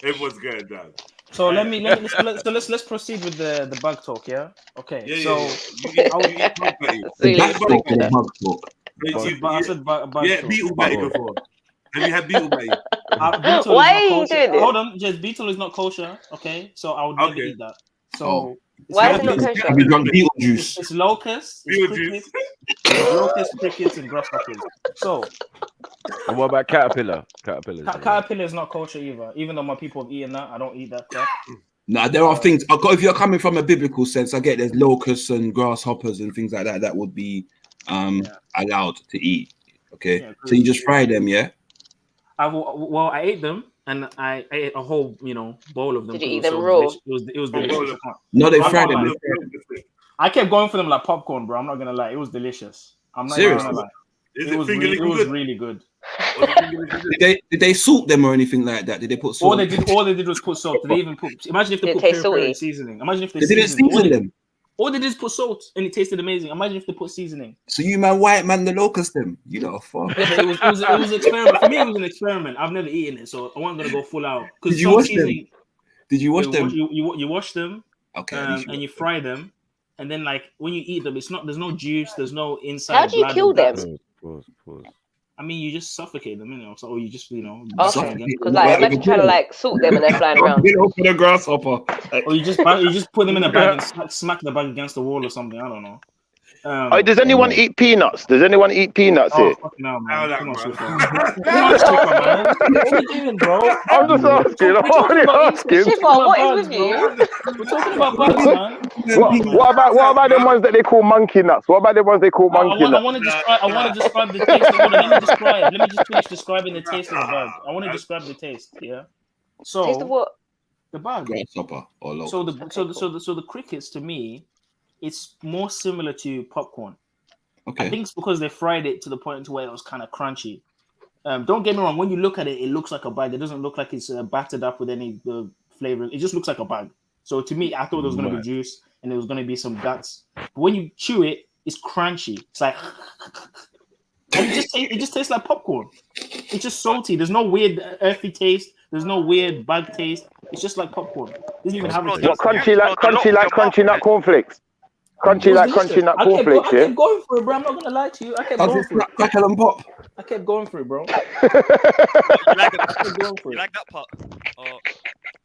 Everyone's going down. So let's proceed with the bug talk, yeah? Okay. Yeah, so I said bug talk. beetle batty before. Have you had beetle batty? Why are you doing this? Hold on, just beetle is not kosher, okay? So I would never eat that. So why is it not kosher? Have you drunk beetle juice? It's locusts, locusts, crickets, and grasshoppers. So and what about caterpillar? Caterpillar is not kosher either. Even though my people have eaten that, I don't eat that crap. Nah, there are things. If you're coming from a biblical sense, I get there's locusts and grasshoppers and things like that that would be allowed to eat. Okay, so you just fry them, yeah? I ate them and I ate a whole, bowl of them. Did you eat them raw? It was delicious. No, they fried them. I kept going for them like popcorn, bro. I'm not gonna lie, it was delicious. I'm not Seriously? gonna lie. It was really good. Did they salt them or anything like that? Did they put salt? All they did was put salt. Did they even put? Imagine if they put pepper seasoning. Imagine if they didn't season them. All they did is put salt, and it tasted amazing. Imagine if they put seasoning. So you white man the locust them. You know, fuck. Yeah, it was an experiment. For me, it was an experiment. I've never eaten it, so I wasn't gonna go full out. Did you wash them? Did you wash them? You wash them. Okay. And you fry them, and then like when you eat them, there's no juice, there's no inside. How do you kill them? Pause. I mean, you just suffocate them, So, or you just, Okay. Because imagine trying to salt them and they're flying around. For the grasshopper. Or you just put them in a bag and smack the bag against the wall or something. I don't know. Does anyone eat peanuts? Does anyone eat peanuts here? No, man. Come on, man. What are you doing, bro? I'm just asking. What is with you? We're talking about bugs, man. What about them ones that they call monkey nuts? What about the ones they call monkey nuts? I want to describe the taste. Let me just finish describing the taste of the bug. I want to describe the taste. Yeah. So taste of what? The bug. Grasshopper or locust. So the crickets to me, it's more similar to popcorn. Okay. I think it's because they fried it to the point where it was kind of crunchy. Don't get me wrong. When you look at it, it looks like a bag. It doesn't look like it's battered up with any flavor. It just looks like a bag. So to me, I thought there was going to be juice and there was going to be some guts. But when you chew it, it's crunchy. It's like, and it just tastes like popcorn. It's just salty. There's no weird earthy taste. There's no weird bug taste. It's just like popcorn. It doesn't even have a taste. What crunchy nut cornflakes? Crunchy nut cornflakes, I kept going for it, bro. I'm not gonna lie to you. I kept going for it. Crackle and pop. I kept going for it, bro. You like that part?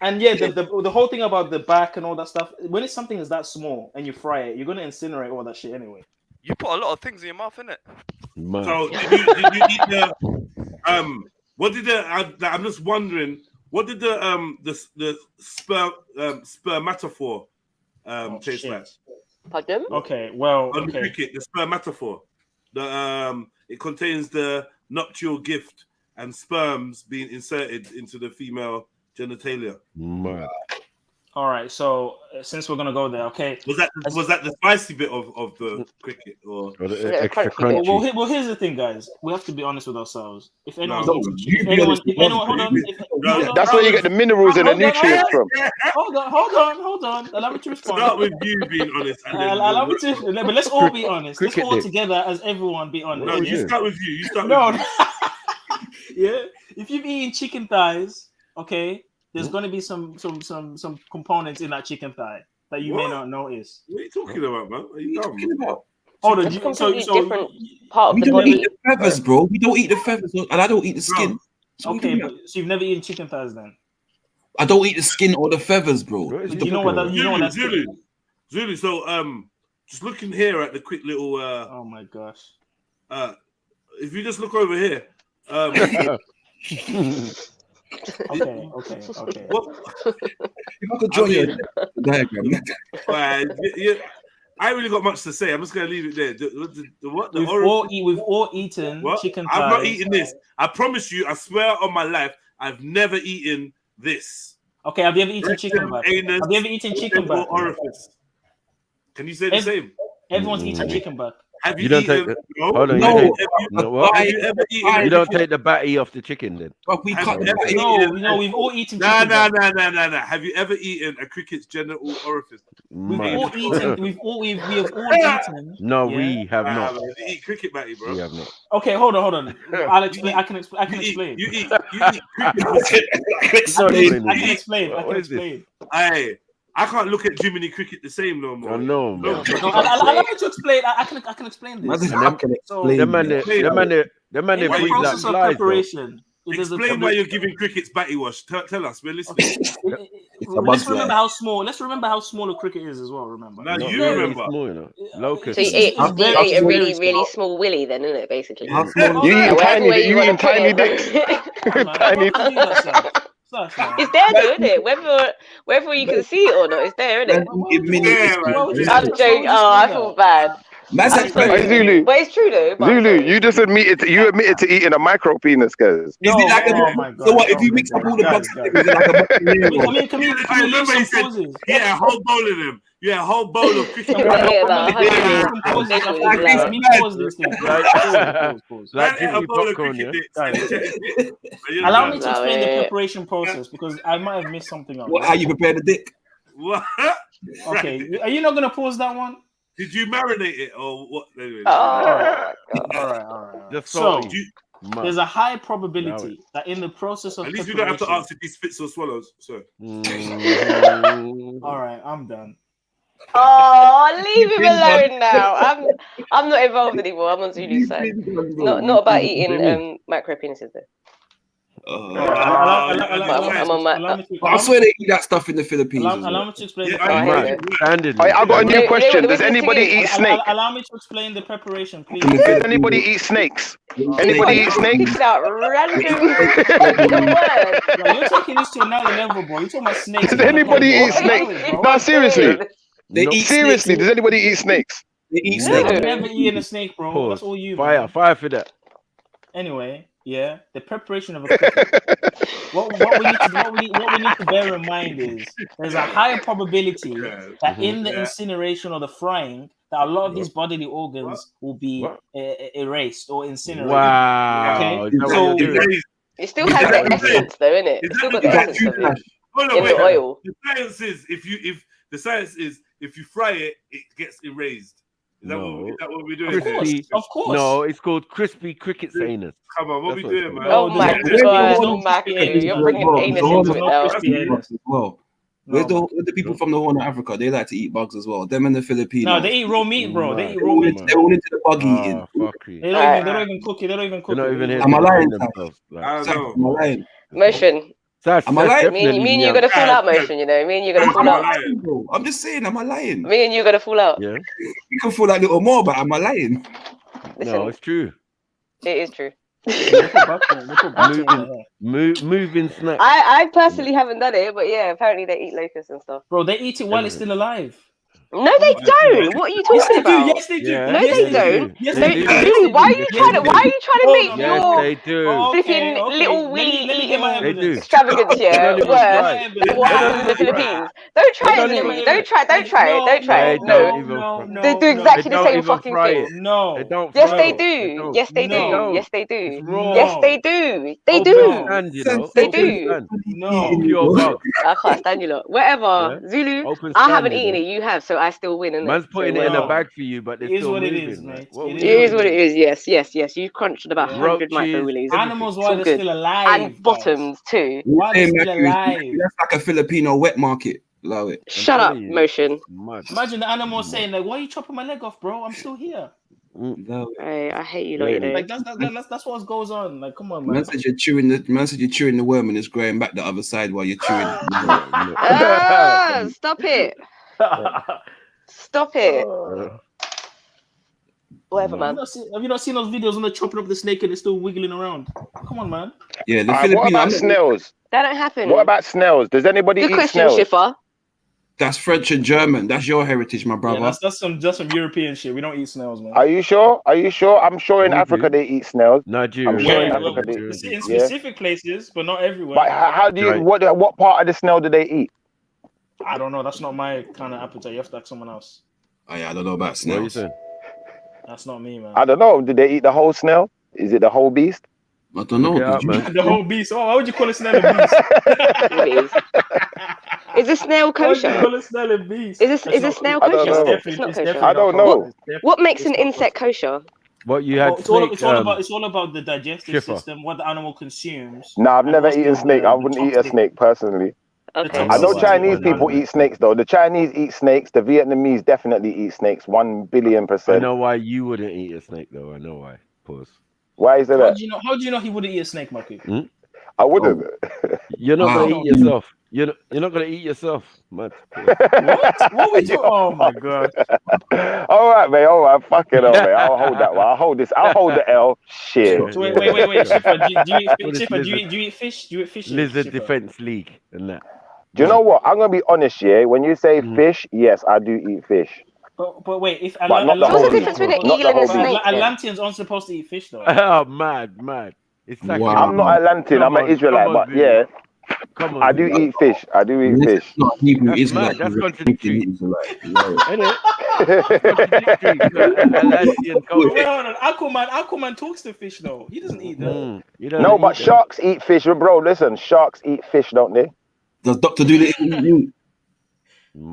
And yeah, the whole thing about the back and all that stuff. When it's something that's that small and you fry it, you're gonna incinerate all that shit anyway. You put a lot of things in your mouth, innit? So did you eat the what did the I'm just wondering, what did the spermatophore taste like? Pardon? Okay, well, on the cricket, the spermatophore. It contains the nuptial gift and sperms being inserted into the female genitalia. All right, so since we're gonna go there, okay. Was that the spicy bit of the cricket or the extra crunchy? Well, here's the thing, guys. We have to be honest with ourselves. If anyone, hold on. That's where you get the minerals and the nutrients from. Hold on. Allow me to respond. Start with you being honest. Allow me to, but let's all be honest. Let's all together as everyone be honest. No, you start with you. Yeah. If you've eaten chicken thighs, okay. There's going to be some components in that chicken thigh that you may not notice. What are you talking about, man? Are you talking about? Hold on, different part of we the don't body. eat the feathers, bro. We don't eat the feathers, and I don't eat the skin. So you've never eaten chicken thighs, then? I don't eat the skin or the feathers, bro. You know what that's Zulu. So just looking here at the quick little. Oh my gosh. If you just look over here. Okay. What? If I could draw you a diagram. I ain't really got much to say. I'm just gonna leave it there. We've all eaten chicken thighs. I'm not eating this. I promise you. I swear on my life, I've never eaten this. Okay, have you ever eaten chicken back? Anus, Have you ever eaten chicken back? orifice. Can you say the same? Everyone's eating chicken back. Have You don't take eaten? the, No. hold on, No. you don't, Have you ever eaten? you don't take the batty off the chicken then. We Have cut you the ever batty. eaten? No, we've all eaten Nah, chicken back. nah. Have you ever eaten a cricket's genital orifice? We've all eaten. We have all eaten. No, yeah? we have not. You eat cricket batty, bro. We have not. Okay, hold on. I'll explain. I can explain. You eat cricket. Sorry, I can explain. Hey, I can't look at Jiminy Cricket the same no more. I know, man. Allow me to explain. I can explain this. The man they breathe like process of flies, preparation. Explain why you're giving crickets batty wash. Tell us, we're listening. Let's remember how small. Let's remember how small a cricket is as well. Remember? No, you remember. Small, you know. Locust. So you ate a really small willy, then, isn't it? Basically. You eat tiny dicks. Tiny. It's there though, isn't it? Whether you can see it or not, it's there, isn't it? I'm joking. Oh, I feel bad. Hey, Zulu. But it's true though. Zulu, you just admitted to eating a micro penis, guys. Is it like so what if you mix up all the bugs? Can we leave some pauses? Yeah, a whole bowl of them. Yeah, a whole bowl of cricket. Allow me to explain the preparation process because I might have missed something up. How you prepare the dick? What? Okay, are you not gonna pause that one? Did you marinate it or what? Anyway, all right. So Man. There's a high probability that in the process of at least we don't have to ask if he spits or swallows. So all right, I'm done. Oh, leave him alone now. I'm not involved anymore. I'm on Zulu's side. Not about eating micro penises though. I swear they eat that stuff in the Philippines. Allow me to explain. I got a new question. Does anybody eat snake? Allow me to explain the preparation, please. Does anybody eat snakes? Anybody eat snakes? Random words. You're taking this to another level, bro. You're talking about snakes. Does anybody eat snakes? No, seriously. Seriously, does anybody eat snakes? They eat snakes. I've never eaten a snake, bro. Pause. That's all you. Fire for that. Anyway, yeah, the preparation of a cricket. what we need to bear in mind is there's a higher probability that in the incineration or the frying that a lot of these bodily organs will be erased or incinerated. Wow. Okay, so it still has the essence, though, innit? It's still got the essence of it in the oil. The science is if you fry it, it gets erased. Is that what we're doing? Of course. No, it's called crispy cricket anus. Come on, what we doing, man? Oh my God, you're bringing anus into it now. Well, where's the people from the Horn of Africa? They like to eat bugs as well. Them and the Filipinos. No, they eat raw meat, bro. They eat raw meat. They're all into the bug eating. They don't even cook it. They don't even cook it. Am I lying? Am I lying? Motion. Am I lying? Me and you gonna fall out, Motion. You know, me and you gonna fall out. I'm just saying, am I lying? Me and you gonna fall out. Yeah. You can fall out a little more, but am I lying? No, it's true. It is true. Moving snacks. I personally haven't done it, but yeah, apparently they eat locusts and stuff. Bro, they eat it while it's still alive. No, they don't. What are you talking about? Yes, they do. No, they don't. Really? Why are you trying to make your flipping little willy eating extravagance here worse than what happens in the Philippines? Don't try it, Zulu. Don't try it. No. They do exactly the same fucking thing. No. Yes, they do. Yes, they do. Yes, they do. Yes, they do. They do. They do. No. I can't stand you lot. Whatever. Zulu, I haven't eaten it. You have, so I still win. Man's putting it in a bag for you, but it is what it is, mate. It is what it is. Yes. You crunched about 100 micro willies. Animals while they're still alive, and bottoms too. While they're still alive. That's like a Filipino wet market. Love it. Shut up, Motion. Imagine the animal saying like, "Why are you chopping my leg off, bro? I'm still here." Hey, I hate you, lot. Like that's what goes on. Like, come on, man. Man said you're chewing the worm and it's growing back the other side while you're chewing it. Stop it. Stop it. Whatever, man. Have you not seen those videos when they're chopping up the snake and it's still wiggling around? Come on, man. Yeah, what about snails? That don't happen. What about snails? Does anybody Good eat question, snails? Schiffer. That's French and German. That's your heritage, my brother. Yeah, that's some European shit. We don't eat snails, man. Are you sure? Are you sure? I'm sure in Africa they eat snails. Nigeria. I'm sure in Africa they in eat. specific places, but not everywhere. But how do you? What part of the snail do they eat? I don't know. That's not my kind of appetite. You have to ask someone else. Oh yeah, I don't know about snails. That's not me, man. I don't know. Do they eat the whole snail? Is it the whole beast? I don't know. The whole beast. Oh, why would you call a snail a beast? Is a snail kosher? Call a snail a beast. Is a snail kosher? It's not kosher. I don't know. What makes an insect kosher? What you had? It's all about the digestive system, what the animal consumes. Nah, I've never eaten snake. I wouldn't eat a snake personally. Okay. I know Chinese people eat snakes though. The Chinese eat snakes. The Vietnamese definitely eat snakes. 1,000,000,000%. I know why you wouldn't eat a snake though. I know why. Pause. Why is that? How do you know he wouldn't eat a snake, Marky? I wouldn't. You're not gonna eat yourself. You're not gonna eat yourself, man. What would you? Oh my god. All right, mate. All right, fuck it, all right. I'll hold that one. I'll hold this. I'll hold the L. Shit. So wait. Schiffer, do you eat fish? Do you eat fish? Lizard Defense League and that. Do you know what? I'm gonna be honest, yeah. When you say fish, yes, I do eat fish. But wait, if what's the difference between an eel and a snake? Atlanteans aren't supposed to eat fish, though. Oh, mad. It's I'm not Atlantean. I'm an Israelite, but yeah, I do eat fish. I do eat fish. Not Hebrew Israelite. That's contradictory. Wait, hold on. Aquaman talks to fish, though. He doesn't eat them. No, but sharks eat fish, bro. Listen, sharks eat fish, don't they? Does Dr. Doolittle eat you?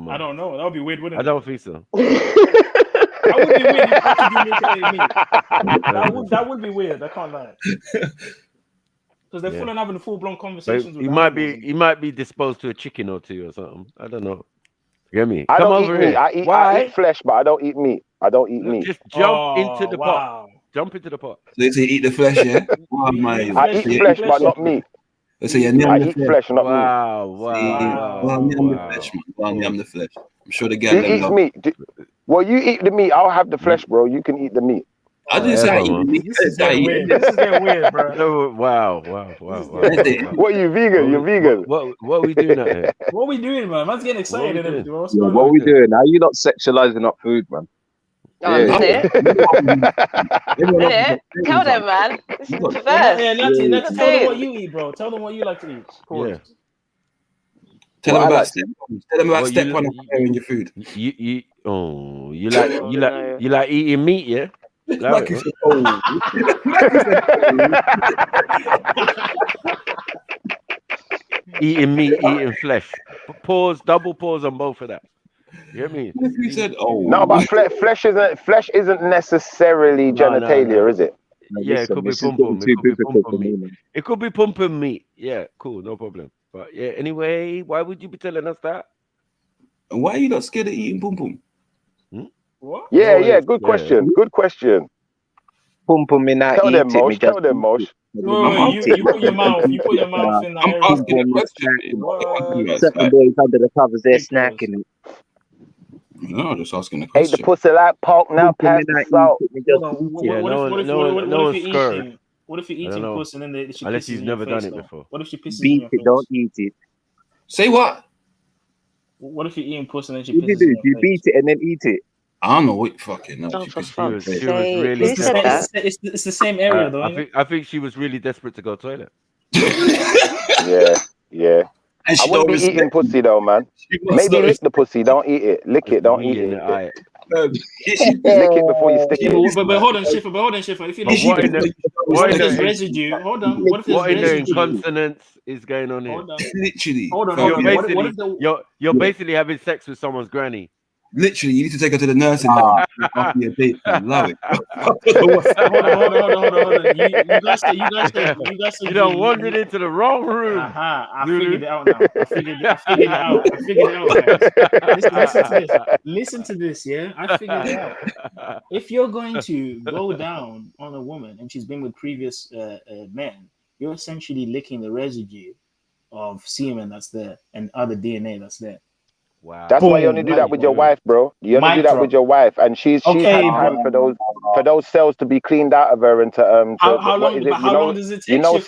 I don't know. That would be weird, wouldn't it? I don't think so. That would be weird if Dr. Doolittle ate me. That would be weird. I can't lie. Because they're full on having full-blown conversations. He might be disposed to a chicken or two or something. I don't know. You get me? I Come don't over eat here. meat. I eat flesh, but I don't eat meat. I don't eat meat. Just jump into the pot. Jump into the pot. So they say eat the flesh, yeah? I eat flesh, but not meat. They say I eat flesh, not meat. I'm the flesh. I'm sure the Who guy eats meat? Well, you eat the meat. I'll have the flesh, bro. You can eat the meat. I didn't say I eat the meat. This is getting weird, bro. No, wow. What, you vegan? You're vegan. What are we doing out here? What are we doing, man? Man's getting excited and everything. What are we doing? How are you not sexualizing up food, man? Oh, yeah. It? Tell them, man. This is perverse. Let's tell them what you eat, bro. Tell them what you like to eat. Yeah. Tell them about step one of preparing your food. You like eating meat, yeah? Like Eating meat, eating flesh. Double pause on both of that. You know what I mean? What if you said, no, but flesh isn't necessarily genitalia, is it? Yeah, it could be pum meat. It could be pum meat. Yeah, cool, no problem. But yeah, anyway, why would you be telling us that? And why are you not scared of eating pum? What? Yeah, good question. Good question. Pum in that. Tell them, Mosh. No, you put your mouth in that area. I'm asking a question. Certain boys under the covers, they're snacking. No, I'm just asking a Ate question. the pussy like pork, now pass the salt. What if you're eating pussy and then she unless pisses he's in your never face, done it though? before. What if she pisses in Beat your it, face? don't eat it. Say what? What if you're eating pussy and then she What do pisses in your you face? beat it and then eat it. I don't know what fucking no. Oh, for fuck's She sake. was really Who said that? It's the same area, though. I think she was really desperate to go to the toilet. Yeah. And I wouldn't be eating pussy though, man. Maybe lick the pussy. Don't eat it. Lick it. Don't eat it. Lick it before you stick it. But hold on, Schiffer. If you what if there's residue? Hold on. What if there's what in the residue? incontinence is going on here? Literally. Hold on. You're basically having sex with someone's granny. Literally, you need to take her to the nursing home after your date. I love it. Hold on. You guys You done wandered into the wrong room. I figured it out now. I figured it out, guys. Listen to this, yeah? I figured it out. If you're going to go down on a woman and she's been with previous men, you're essentially licking the residue of semen that's there and other DNA that's there. Wow. That's why you only do that with your wife, bro. You only do that with your wife, and she's had time for those cells to be cleaned out of her and to how long does it take? Cells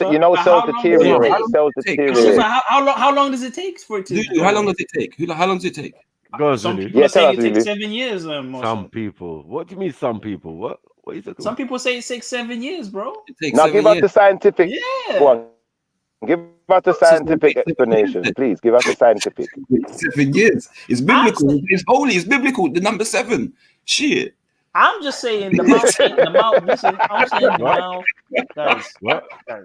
deteriorate. Cells deteriorate. How long does it take for it to? How long does it take? How long does it take? Go on, Some Zulu. people are tell saying us, it takes Zulu. 7 years. Some Marshall. people. What do you mean, some people? What are you talking Some about? people say it takes 7 years, bro. It takes Now 7 give us years. the scientific. Yeah. Go on. Give us the scientific explanation, please. Give us the scientific. 7 years. It's biblical. It's holy. It's biblical. The number 7. Shit. I'm just saying the mouth ain't the mouth. Listen, I'm saying the What? mouth, guys. What? Guys,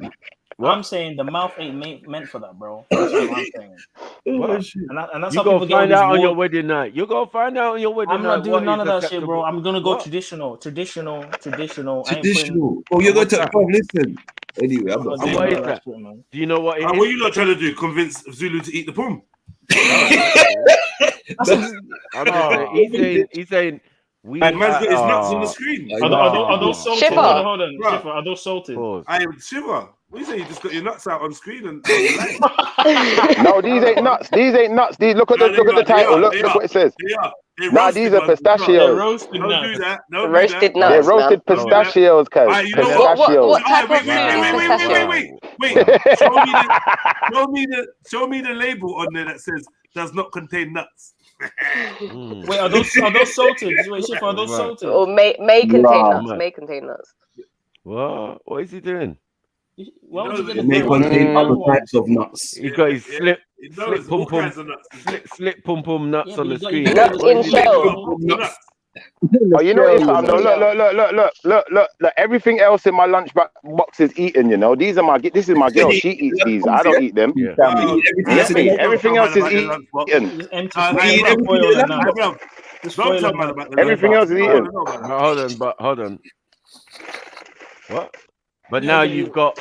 What? I'm saying the mouth ain't meant for that, bro. That's what I'm saying. What? And that's You how go people get all find these out on your wars. wedding night. You go find out on your wedding I'm night. not doing none of that shit, acceptable. bro. I'm gonna go What? traditional. I ain't putting. Traditional. Oh, you're going What's to. that? Oh, listen. Anyway, I'm I'm not not saying doing What none is of that? shit, man. Do you know what it What is? are you not trying to do? Convince Zulu to eat the pum? I'm just saying. He's saying. We Man's got his nuts on the screen. Are those salted? Shiver. Hold on. Bruh. Shiver, are those salted? Pause. I am Shiver. What you say? You just got your nuts out on screen and on the line. No, these ain't nuts. These ain't nuts. These look at the title. Look what it says. They are. Nah, these are They're pistachios. roasted Don't nuts. do that. Don't do Roasted that. nuts, They're roasted man. pistachios, cuz. Alright, you know what? Pistachios. What type of Wait, food is pistachio? Show me the label on there that says does not contain nuts. Wait, are those salted? Wait, Shiver, are those Right. salted? Or may contain nuts. Man. May contain nuts. What is he doing? Why would you get It the may green ones? contain Yellow other ones? types of nuts. He's got his slip knows pum all pum kinds of nuts. slip pum pum nuts Yeah, on but the you screen. got Nuts in shell. Nuts. Oh, you know it, fam. No, look. Everything else in my lunch box is eaten. You know, these are my. This is my girl. She eats these. I don't eat them. Yeah. Everything else is eaten. Just empty foil and nuts. Just Don't foil tell and man nuts. about the Everything else is eaten. Hold on. What? But now you've got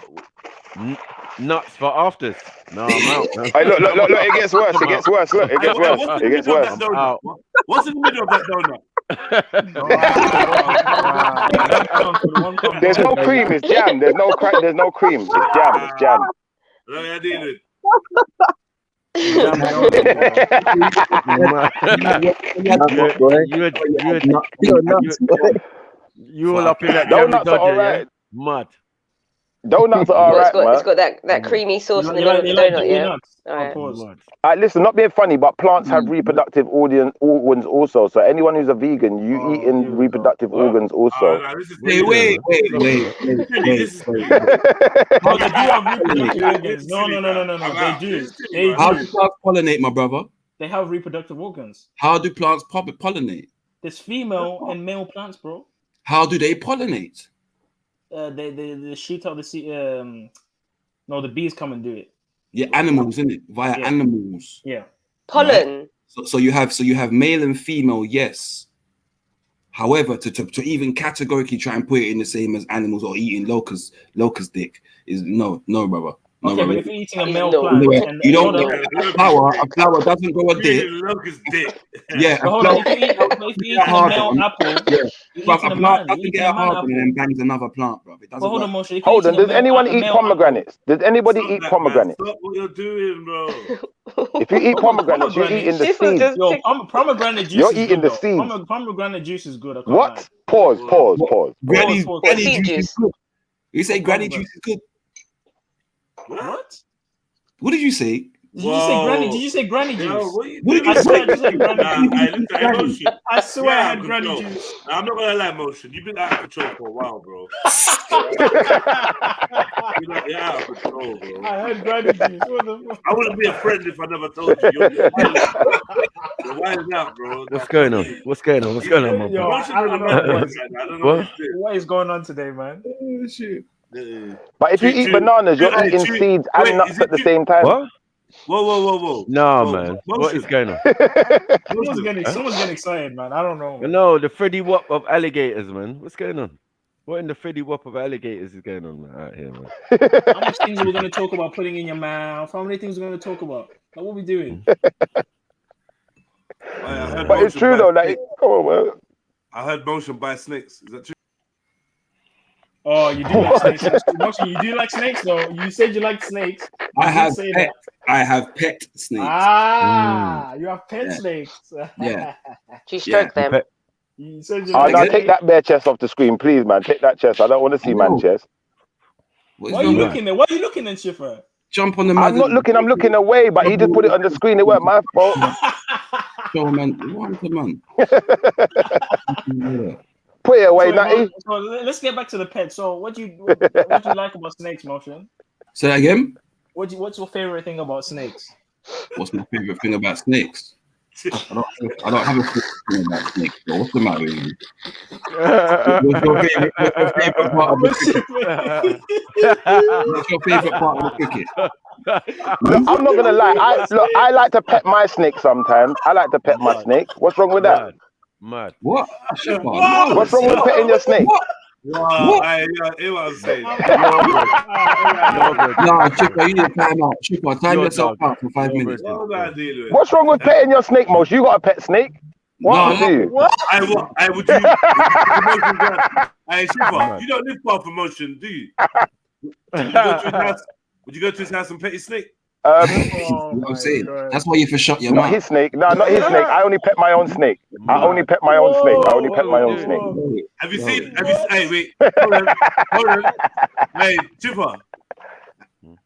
nuts for afters. No, I'm out. Hey, look. It gets worse. It gets worse. Look, it gets worse. It gets worse. What's in the middle of that donut? There's no cream. It's jam. There's no crack. There's no cream. It's jam. It's jam. Let me deal it. You all up in that donuts are Dodger, alright. yeah? Mud. Donuts are alright, man. It's got that creamy sauce in the middle of the donut, yeah. Alright. Listen, not being funny, but plants have reproductive organs also. So anyone who's a vegan, you eat in reproductive organs also. Wait. Oh, they do have reproductive organs. No. They do. How do plants pollinate, my brother? They have reproductive organs. How do plants pollinate? There's female and male plants, bro. How do they pollinate? They shoot out the seed. No, the bees come and do it. Yeah, animals, isn't it? Via animals. Yeah. Pollen. Right? So you have male and female, yes. However, to even categorically try and put it in the same as animals or eating locust dick is no, brother. No, okay, brother. but if you're eating a male plant, you don't know. A flower doesn't grow a dick. Yeah, but hold on, if you're eating a male apple, a plant doesn't get a hard one and then bangs another plant, bro. It doesn't hold on, work. Moshe. Hold on, does anyone eat pomegranates? Does anybody eat pomegranates? Stop what you're doing, bro. If you eat pomegranates, you're eating the seeds. Yo, pomegranate juice You're is eating good, the seeds. Pomegranate juice is good. What? Pause. Granny juice is good. You say granny juice is good. What? What did you say? Did you say granny juice? Yo, what did you I swear say? I just said granny juice. I swear I had granny control. juice. I'm not gonna lie, Motion. You've been out of control for a while, bro. You're out of control, bro. I had granny juice. What the fuck? I wouldn't be a friend if I never told you. You're wilding out, bro. What's going on? What's going on, my Yo, bro? I don't know What? what is going on today, man. Oh, shit. But if you eat bananas, you're eating seeds and nuts at the same time. What? Whoa. No, man. What is going on? Someone's getting excited, man. I don't know. No, the Freddy Wop of alligators, man. What's going on? What in the Freddy Wop of alligators is going on out here, man? How much things are we going to talk about putting in your mouth? How many things are we going to talk about? Like, what are we doing? But it's true, though. Like, come on, man. I heard Motion buy snakes. Is that true? Oh, you do like snakes. Motion, you do like snakes, though. You said you like snakes. I have pet snakes. You have pet snakes. Yeah. Do you stroke them? You said you now take that bare chest off the screen, please, man. Take that chest. I don't want to see man chest. Why are you looking there? Why are you looking at Schiffer? Jump on the I'm not looking. I'm looking away, but he just put it on the screen. It weren't my fault. Show man, one to man. Put it away, So, Natty. so let's get back to the pet. So what do you like about snakes, Motion? Say that again. What's your favorite thing about snakes? What's my favorite thing about snakes? I don't have a favorite thing about snakes. Bro. What's the matter with you? What's your favorite part of the cricket? What's your favorite part of the cricket? Look, I'm not gonna lie. I like to pet my snake sometimes. I like to pet my snake. What's wrong with that? Mad. What? What's wrong with petting your snake? Wow, I hear what I'm saying. Nah, Chipper, you need to time out. Chipper, time yourself out for 5 minutes. What's wrong with petting your snake, Mosh? You got a pet snake? What do you? I would do. Hey, Shiva, you don't live far from Motion, do you? Would you go to his house and pet his snake? You know what I'm saying? That's why you for shut your Not mouth. his snake. No, not his snake. I only pet my own snake. I only pet my own snake. I only pet my own snake. Have you seen? Hey, wait. Hold on. Hey, Chipper.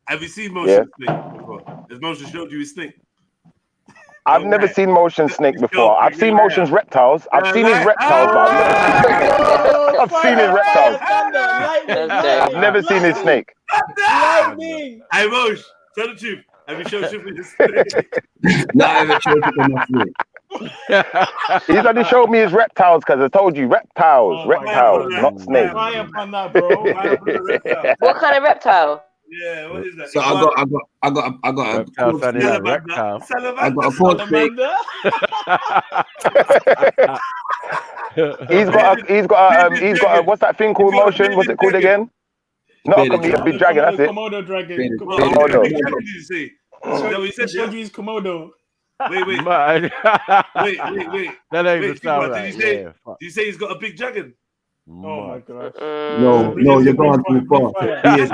Have you seen Motion snake before? Has Motion showed you his snake? I've never seen Motion snake before. I've seen Motion's reptiles. I've seen his reptiles, but I've seen his reptiles. I've never seen his snake. Hey, Mosh, tell the truth. Have you showed Chipper his snake? No, I haven't showed you my snake. He's only showed me his reptiles because I told you reptiles, not snakes. Fire upon that, bro. What kind of reptile? Yeah, what is that? So I got a Reptile sounding like reptile. I got a pod snake. He's got a what's that thing called, Motion? What's it called again? Not a big dragon, that's it. Komodo dragon. Komodo. What did you say? So he said Shogi's Komodo. Wait. Mad. Wait. That don't even Wait, sound Chipper, right. did you say he's got a big dragon? Oh my god. No, you're going too far. He's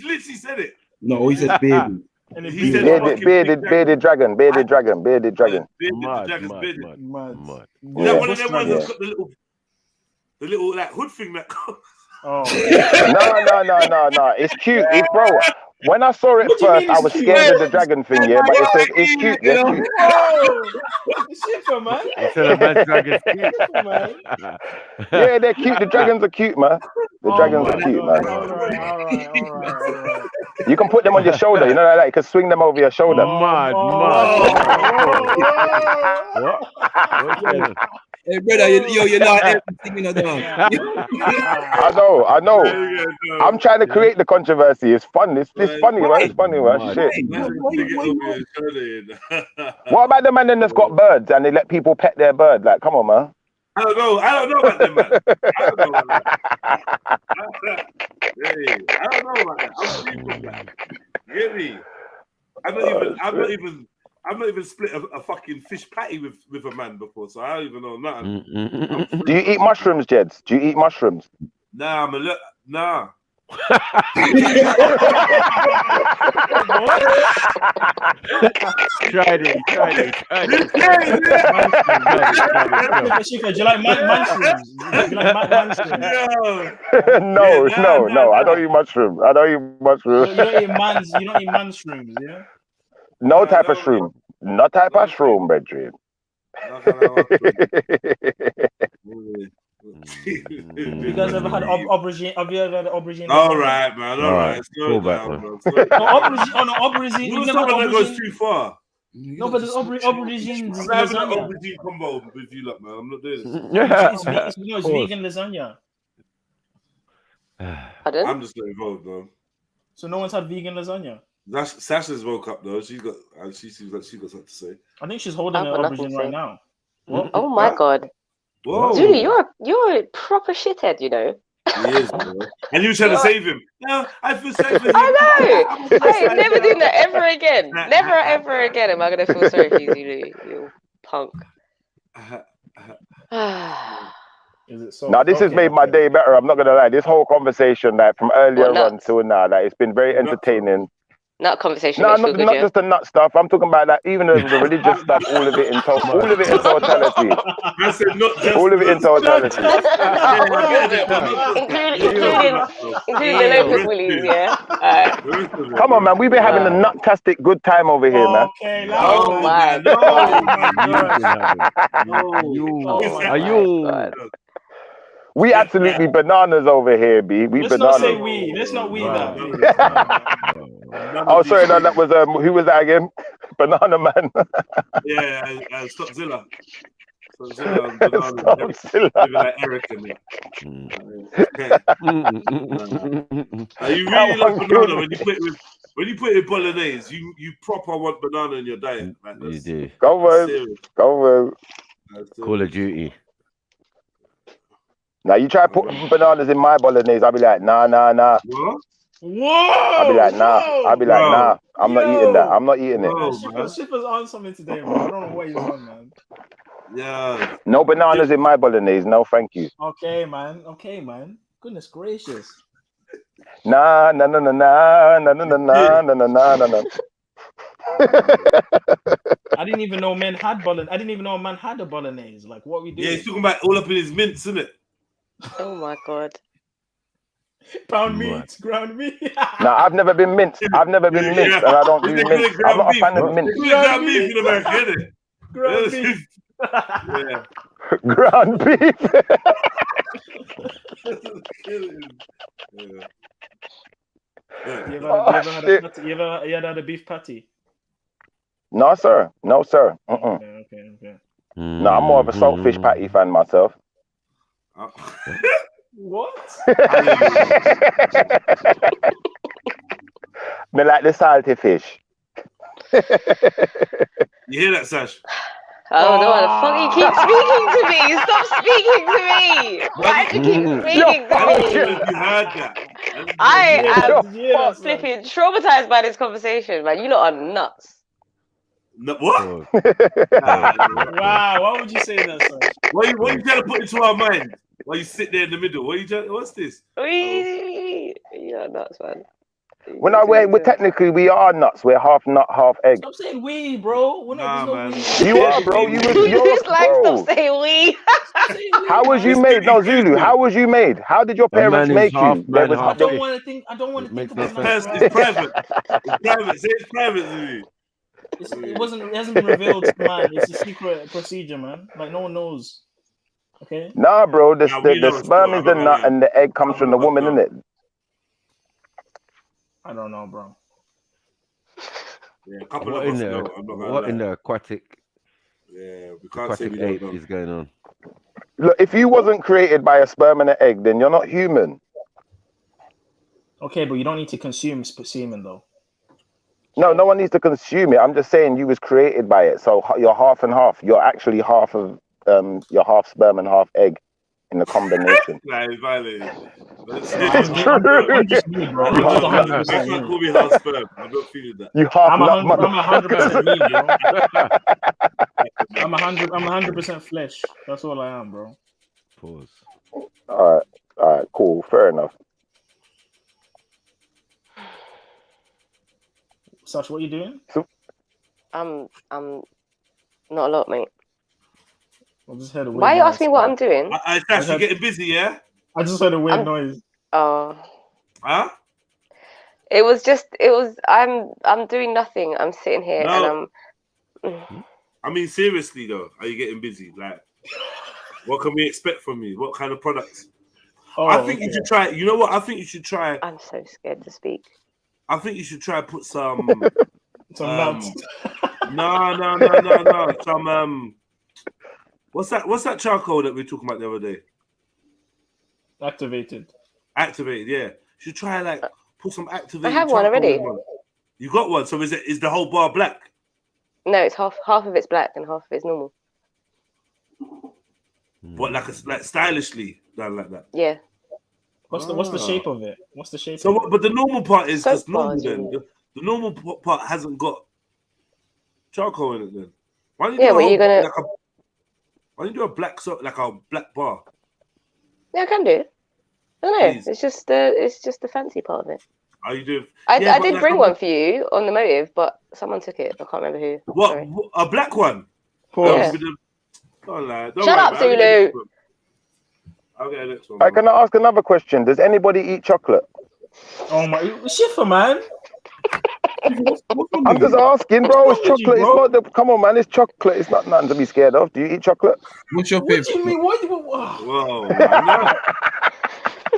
literally said it. No, he said baby. He said Bearded dragon. Bearded dragon. Mad. Is that one of them ones that's got the little like hood thing that goes? No. It's cute. Bro, when I saw it first, I was scared of the dragon thing, yeah, but it says it's cute. Yeah, cute. Shipper, man. Instead of man's dragon's cute. Yeah, they're cute. The dragons are cute, man. The dragons are cute, man. All right. You can put them on your shoulder, you know, like that. You can swing them over your shoulder. Mad. What? Hey, brother, you're not everything, you know, dog. I know. I'm trying to create the controversy. It's fun. It's funny, man. It's funny, man. Shit. What about the man that's got birds and they let people pet their bird? Like, come on, man. I don't know about them, man. I don't know about that. I'm sleeping, man. Get me? I've not even split a fucking fish patty with a man before, so I don't even know nothing. Do you eat mushrooms, Jeds? Do you eat mushrooms? Nah, nah. Tried it. Do you like mushrooms? No. I don't eat mushrooms. You don't eat mushrooms, yeah? No type of shroom. No type of shroom, bedroom. You guys ever had aubergine? Have you ever had aubergine? All right, man. All right. Slow down, bro. Aubergine. You know that goes too far. No, but there's aubergine. I'm having an aubergine combo with you, lot, man. I'm not doing this. It's vegan lasagna. I'm just not involved, though. So no one's had vegan lasagna. Sasha's woke up though. She seems like she got something to say. I think she's holding an aubergine right now. What? Oh my god. Whoa. Julie, you're a proper shithead, you know. He is, bro. And you were trying to save him. No, I feel safe for him. I know. Hey, never doing that ever again. Never ever again am I gonna feel sorry for you, Julie, you punk. Now this has made my day better. I'm not gonna lie. This whole conversation, like from earlier on till now, like it's been very entertaining. Nut conversation No, makes you feel not, good, not yeah? just the nut stuff. I'm talking about that, even the religious stuff, all of it in totality. I said not just All of it in totality. Including the locust willies, yeah? Alright. Come on, man. We've been having a nut-tastic good time over here, man. Okay, Oh my no, god. We absolutely bananas over here, B. We Let's not say bananas. we. Let's not we that. Oh, sorry, no, that was who was that again? Banana Man. Yeah, Stopzilla. Stopzilla and Banana. Living like Eric and me. You really love banana when you put it in bolognese. You proper want banana in your diet, man. You do. Go on. Call of Duty. Now you try to put bananas in my bolognese, I'll be like, nah. Whoa! I'll be like, nah. I'm not eating that. I'm not eating it. Shipper's on something today, bro. I don't know what he's on, man. Yeah. No bananas in my bolognese. No, thank you. Okay, man. Goodness gracious. Nah. I didn't even know men had bolognese. I didn't even know a man had a bolognese. Like, what we do? Yeah, he's talking about all up in his mints, isn't it? Oh my god. Ground meat. Nah, I've never been minced. And I don't do mince. I'm not a fan of mince. Ground beef in America, isn't it? Ground beef. Yeah. Ground beef. You ever had a beef patty? No, sir. Okay. No, I'm more of a saltfish patty fan myself. What? Me like the salty fish. You hear that, Sash? I don't know why the fuck you keep speaking to me. Stop speaking to me. Why do you keep speaking to me? You heard that. I am flipping traumatized by this conversation, man. You lot are nuts. No, what? Wow, why would you say that, sir? What you trying to put into our mind? While you sit there in the middle, what's this? You're nuts, man. We're technically we are nuts. We're half nut, half egg. Stop saying we, bro. We're not. Man. You are, bro. You're stop saying we. How was you made? No, Zulu. How was you made? How did your parents make you? I don't want to think about that. It's private. Say it's private, Zulu. It hasn't been revealed to man. It's a secret procedure, man. Like no one knows. Okay. Nah, bro. The sperm is the nut, and the egg comes from the woman, isn't it? I don't know, bro. Yeah, what in the aquatic? Yeah, we can't say we ape don't know. is going on. Look, if you wasn't created by a sperm and an egg, then you're not human. Okay, but you don't need to consume semen, though. No one needs to consume it. I'm just saying you was created by it, so you're half and half. You're actually half of you're half sperm and half egg in the combination. Nah, it's violated. I'm just me, bro. I'm just 100%. You can't call me half sperm. I'm not feeling that. You half I'm 100% me, bro. I'm 100% flesh. That's all I am, bro. Pause. All right, cool, fair enough. Sash, what are you doing? I'm not a lot, mate. I just heard a weird Why are you noise. asking what I'm doing? Sash, you getting busy, yeah? I just heard a weird noise. Oh. Huh? I'm doing nothing. I'm sitting here and I'm. I mean, seriously though, are you getting busy? Like, what can we expect from you? What kind of products? I think you should try. You know what? I think you should try. I'm so scared to speak. I think you should try put some. nuts. No. Some What's that charcoal that we were talking about the other day? Activated, yeah. You should try put some activated. I have one already. You got one. So is the whole bar black? No, it's half of it's black and half of it's normal. What like stylishly done like that? Yeah. What's the shape of it? What's the shape? So, but the normal part is just normal. bars, Then the normal part hasn't got charcoal in it. Then why don't you why don't you do a black like a black bar? Yeah, I can do it. I don't know. Please. It's just the fancy part of it. Are you doing? I Yeah, but did like, bring one for you on the motive, but someone took it. I can't remember who. What? Sorry. A black one? Yeah. Don't lie. Don't Shut worry, up, man. I'll get the Zulu. next one. I'll get the next one. I can I ask another question? Does anybody eat chocolate? Oh my, Schiffer, man. I'm just asking, bro. It's chocolate. It's not the. Come on, man. It's chocolate. It's not nothing to be scared of. Do you eat chocolate? What's your What do you mean? What? Whoa, man. No.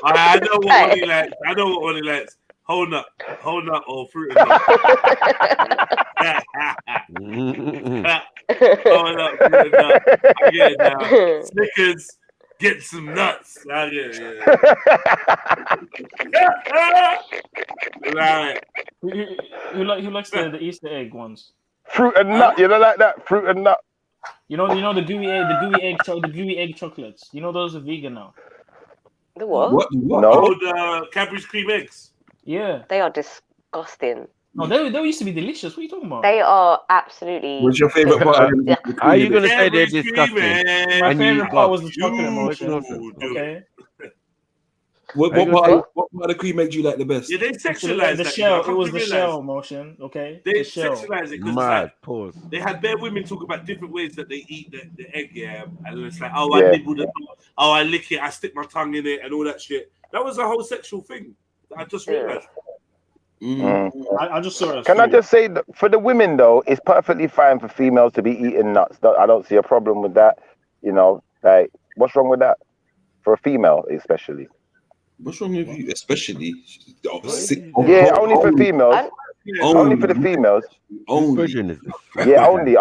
I know what one he likes. I know what one he likes. Whole nut, or fruit and nut. Whole nut, fruit and nut. I get it now. Snickers, get some nuts. I get it. Right. Who likes the Easter egg ones? Fruit and nut. You know, like that. Fruit and nut. You know the gooey egg chocolates. You know those are vegan now. The what? No. Oh, the Cadbury's cream eggs. Yeah. They are disgusting. No, they used to be delicious. What are you talking about? They are absolutely. What's your favorite part? How are you going to say they're Cadbury's disgusting? cream My eggs. favorite part was the chocolate You emotion. do Okay. What part of the cream egg do you like the best? Yeah, they sexualize the that. shell. You know, It was the realize. shell motion. Okay. They The shell. sexualize it because Mad. like, Pause. they had bare women talk about different ways that they eat the egg, yeah, and it's like, oh, Yeah. I nibble the, oh, I lick it, I stick my tongue in it, and all that shit. That was a whole sexual thing. I just realized. I just saw it. Can I just say, that for the women though, it's perfectly fine for females to be eating nuts. I don't see a problem with that. You know, like, what's wrong with that? For a female, especially. What's wrong with you, especially? Yeah, only for females. Only for the females. Only. Yeah, only.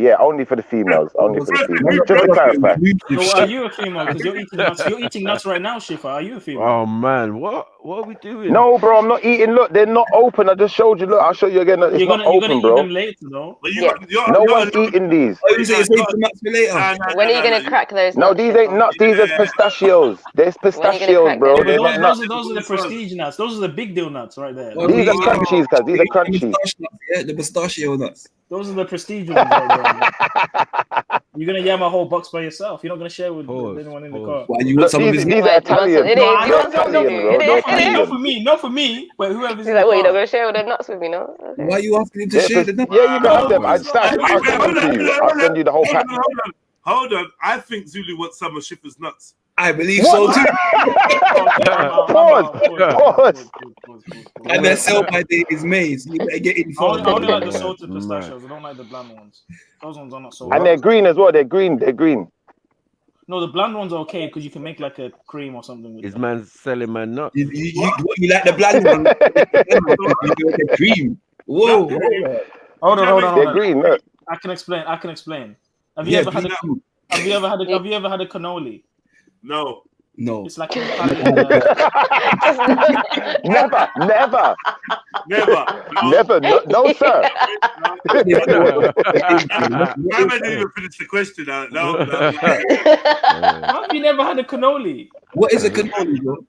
Yeah, only for the females. Only for the females. Just to clarify. So are you a female? Because you're eating nuts. You're eating nuts right now, Shifa. Are you a female? Oh man, what are we doing? No, bro, I'm not eating. Look, they're not open. I just showed you. Look, I'll show you again. It's You're not gonna open, bro. eat them later, though. No one's eating these. When are you gonna crack those? No, nuts, these ain't Shifa? nuts. These are pistachios. There's pistachios, bro. Yeah, They're but not nuts. those are the prestige nuts. Those are the big deal nuts right there. These are crunchies, guys. These are crunchy. Yeah, the pistachio nuts. Those are the prestige ones right there. You're gonna yam a whole box by yourself. You're not gonna share with anyone in the car. Why you want some of These this? are Italian. It is. No, You want some? Italian, bro. They're Italian. Not for me. But whoever's He's in like, the what? You're not car. gonna share all the nuts with me, no? Okay. Why are you asking him to share the nuts? Yeah, you can have them. I'll send them to you. I'll send you the whole pack. Hold on. I think Zulu wants some of Schiffer's nuts. I believe so too. Pause. And their sell by date is May, so you better get in I front. only like the salted pistachios. I don't like the bland ones. Those ones are not so. And they're green as well. They're green. They're green. No, the bland ones are okay because you can make like a cream or something with Is them. man selling man nuts? You like the bland one? The cream. Whoa. Hold on. They're green. Look. I can explain. Have you ever had a cannoli? No. It's like Never. No, sir. I haven't even finished the question. No. How have you never had a cannoli? What is a cannoli, bro?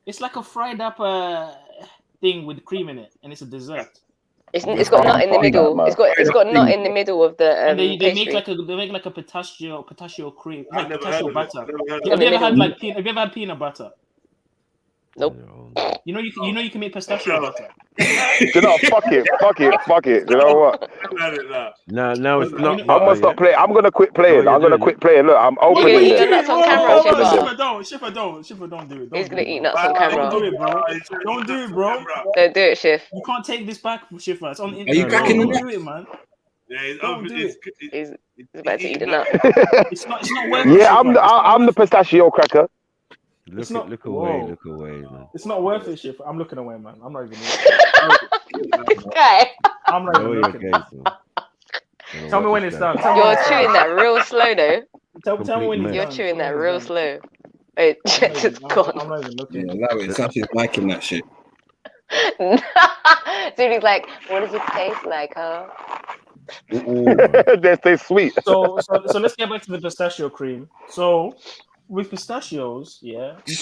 It's like a fried up thing with cream in it, and it's a dessert. It's got nut in the middle. It's got nut in the middle of the and they pastry. make like a pistachio cream, like never pistachio heard of butter. it. Have you ever had peanut butter? Nope. You know you can make pistachio butter. You know, fuck it. You know what? No, it's not. I'm gonna stop playing. I'm gonna quit playing. I'm gonna quit playing. Look, I'm open. You're gonna eat your nuts on camera, Schiffer, don't do it. He's gonna eat nuts on camera. Don't do it, bro. Don't do it, bro. Don't do it, Shiff. You can't take this back, Schiffer. It's on. Are you cracking the Don't nuts? do it, man. Don't do it. He's about to eat a nut. It's not worth it. Yeah, I'm the pistachio cracker. Look away, man. It's not worth it, Schiffer. I'm looking away, man. I'm not even looking. Okay. I'm not even looking. Tell me when it's done. You're chewing that real slow, though. Tell me when You're chewing that real slow. Wait, Jet is gone. I'm not even looking. Yeah, that way, Sasha's liking that shit. Dude, he's like, what does it taste like, huh? They stay sweet. So let's get back to the pistachio cream. So with pistachios, yeah, you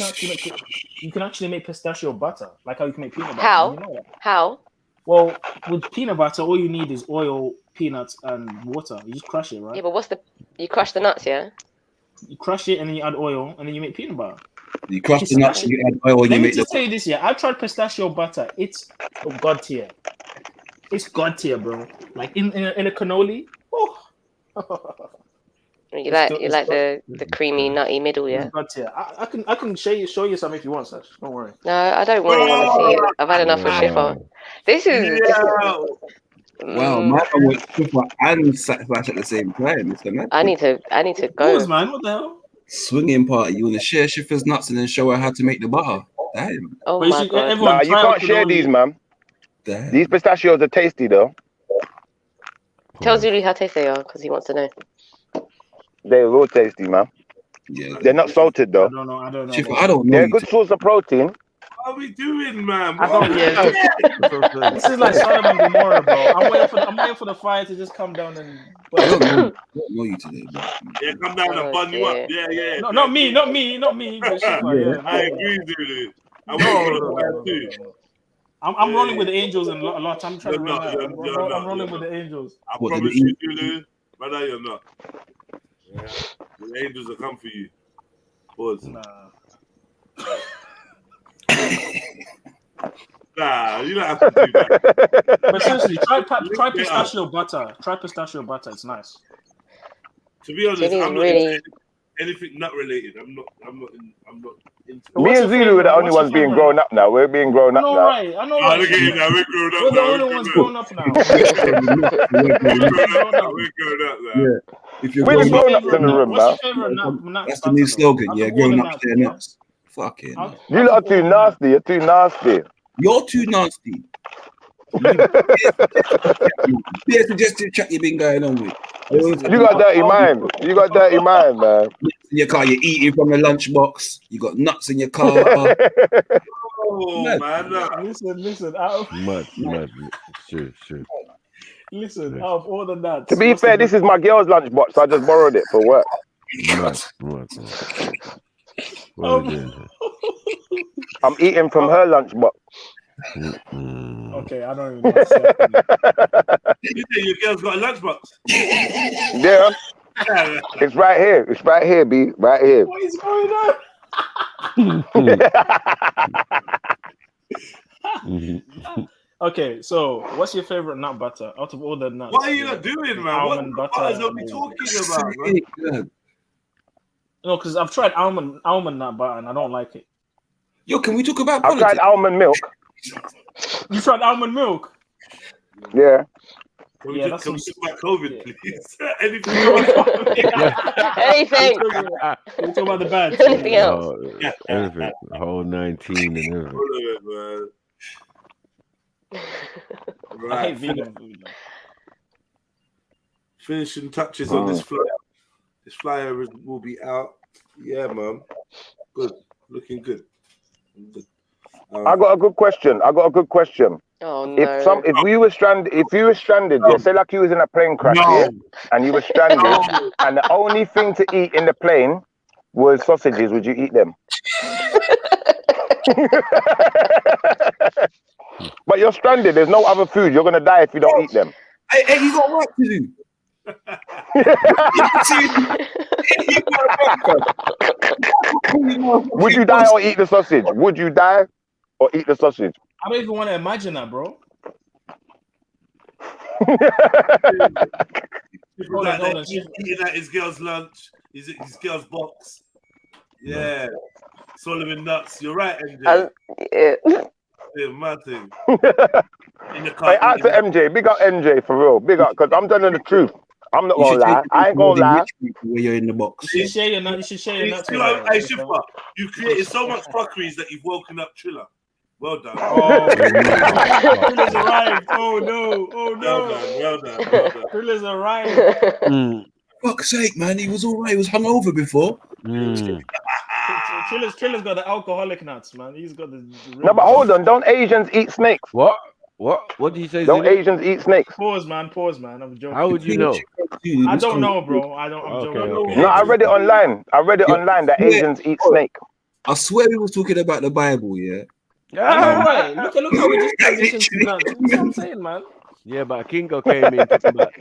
can actually make pistachio butter, like how you can make peanut butter. How? You know that? How? Well, with peanut butter, all you need is oil, peanuts, and water. You just crush it, right? Yeah, but you crush the nuts, yeah? You crush it and then you add oil and then you make peanut butter. You crush the nuts, you add oil, and Let you me make just the. tell you this, yeah. I've tried pistachio butter. It's god tier. It's god tier, bro. Like in a cannoli. Oh. You like the creamy nutty middle, yeah. It's god tier. I can show you some if you want, Sash. Don't worry. No, I don't really want to see it. I've had enough of Schiffer. This is Wow, my one was super and satisfaction at the same time. It's a I need to go. Pause, man. What the hell? Swinging party. You want to share Schiffer's nuts and then show her how to make the butter. Damn. Oh my god. Nah, you can't share these, man. Damn. These pistachios are tasty though. Tell Zulu how tasty they are because he wants to know. They're real tasty, man. Yeah. They're not salted though. I don't know. Schiffer, I don't know. They're a good source of protein. What are we doing, man? I don't. Yeah. This is like Sodom and Gomorrah, bro. I'm waiting for the fire to just come down and. I don't know you today, bro. Yeah, come down and bun you up. Yeah. No, not me. But Schiffer, yeah. I agree, Zulu. I'm rolling with the angels and a lot. I'm trying to run out. I'm rolling with the angels. I promise you, Zulu, brother, you're not. Yeah. The angels will come for you. Pause. Nah, you don't have to do that. But seriously, try pistachio butter. Try pistachio butter. It's nice. To be honest, I'm not into anything nut related. I'm not into. Me and Zulu are the only ones being grown up now. We're being grown up now. Right. I know. Oh, look at you now. We're grown up. We're the only ones grown up now. We're grown up now. Yeah. If you're We're the grown ups in the room, man. That's the new slogan. Yeah, grown up share nuts. Fuck it. You lot are too nasty. You're too nasty. You're too nasty. Be a suggestive chat you've been going on with. You got dirty mind. You got dirty mind, man. In your car, you're eating from the lunchbox. You got nuts in your car. Oh man, listen. Mad. Sure. Listen, out of all the nuts. To be fair, this is my girl's lunchbox. So I just borrowed it for work. Mad. What are we doing here? I'm eating from her lunchbox. Okay, I don't even know. You say your girl's got a lunchbox? Yeah. It's right here. It's right here, B. Right here. What is going on? Okay, so what's your favorite nut butter out of all the nuts? What are you not doing, man? Almond What butter. are we talking about, man? No, because I've tried almond nut butter and I don't like it. Yo, can we talk about I've tried almond milk. You tried almond milk? Yeah. Can we talk about COVID, please? Anything? Anything. Can we talk about the bad? Anything else? Everything. The whole 19 and everything. All of it, man. I hate vegan food. Finishing touches on this flyer. This flyer will be out. Yeah, man. Good. Looking good. I got a good question. Oh no. If you were stranded, yeah, say like you was in a plane crash, yeah, and you were stranded, and the only thing to eat in the plane was sausages, would you eat them? But you're stranded. There's no other food. You're gonna die if you don't eat them. Hey, you got work to do. Would you die or eat the sausage? Would you die or eat the sausage? I don't even want to imagine that, bro. Eating at his girl's lunch, his girl's box. Yeah. Solomon nuts. You're right, MJ. Yeah, mad thing. Hey, out to MJ. Big up MJ for real. Big up, because I'm telling the truth. I'm not gonna lie. I ain't gonna lie. Where you're in the box. You should share your nuts. Hey, Shifra, you created so much fuckeries that you've woken up Triller. Well done. Oh, Triller's arrived. Oh no. Well done. Triller's arrived. Fuck's sake, man. He was all right. He was hungover before. Triller's got the alcoholic nuts, man. He's got the. No, but hold on. Don't Asians eat snakes? What did you say? Don't Asians eat snakes? Pause, man. I'm joking. How would you know? I don't know, bro. I'm joking. Okay. No, I read it online. That Asians eat snake. I swear we was talking about the Bible, yeah. Right. Look how we just transitioned to nuts. That's what I'm saying, man. Yeah, but Kingo came in talking about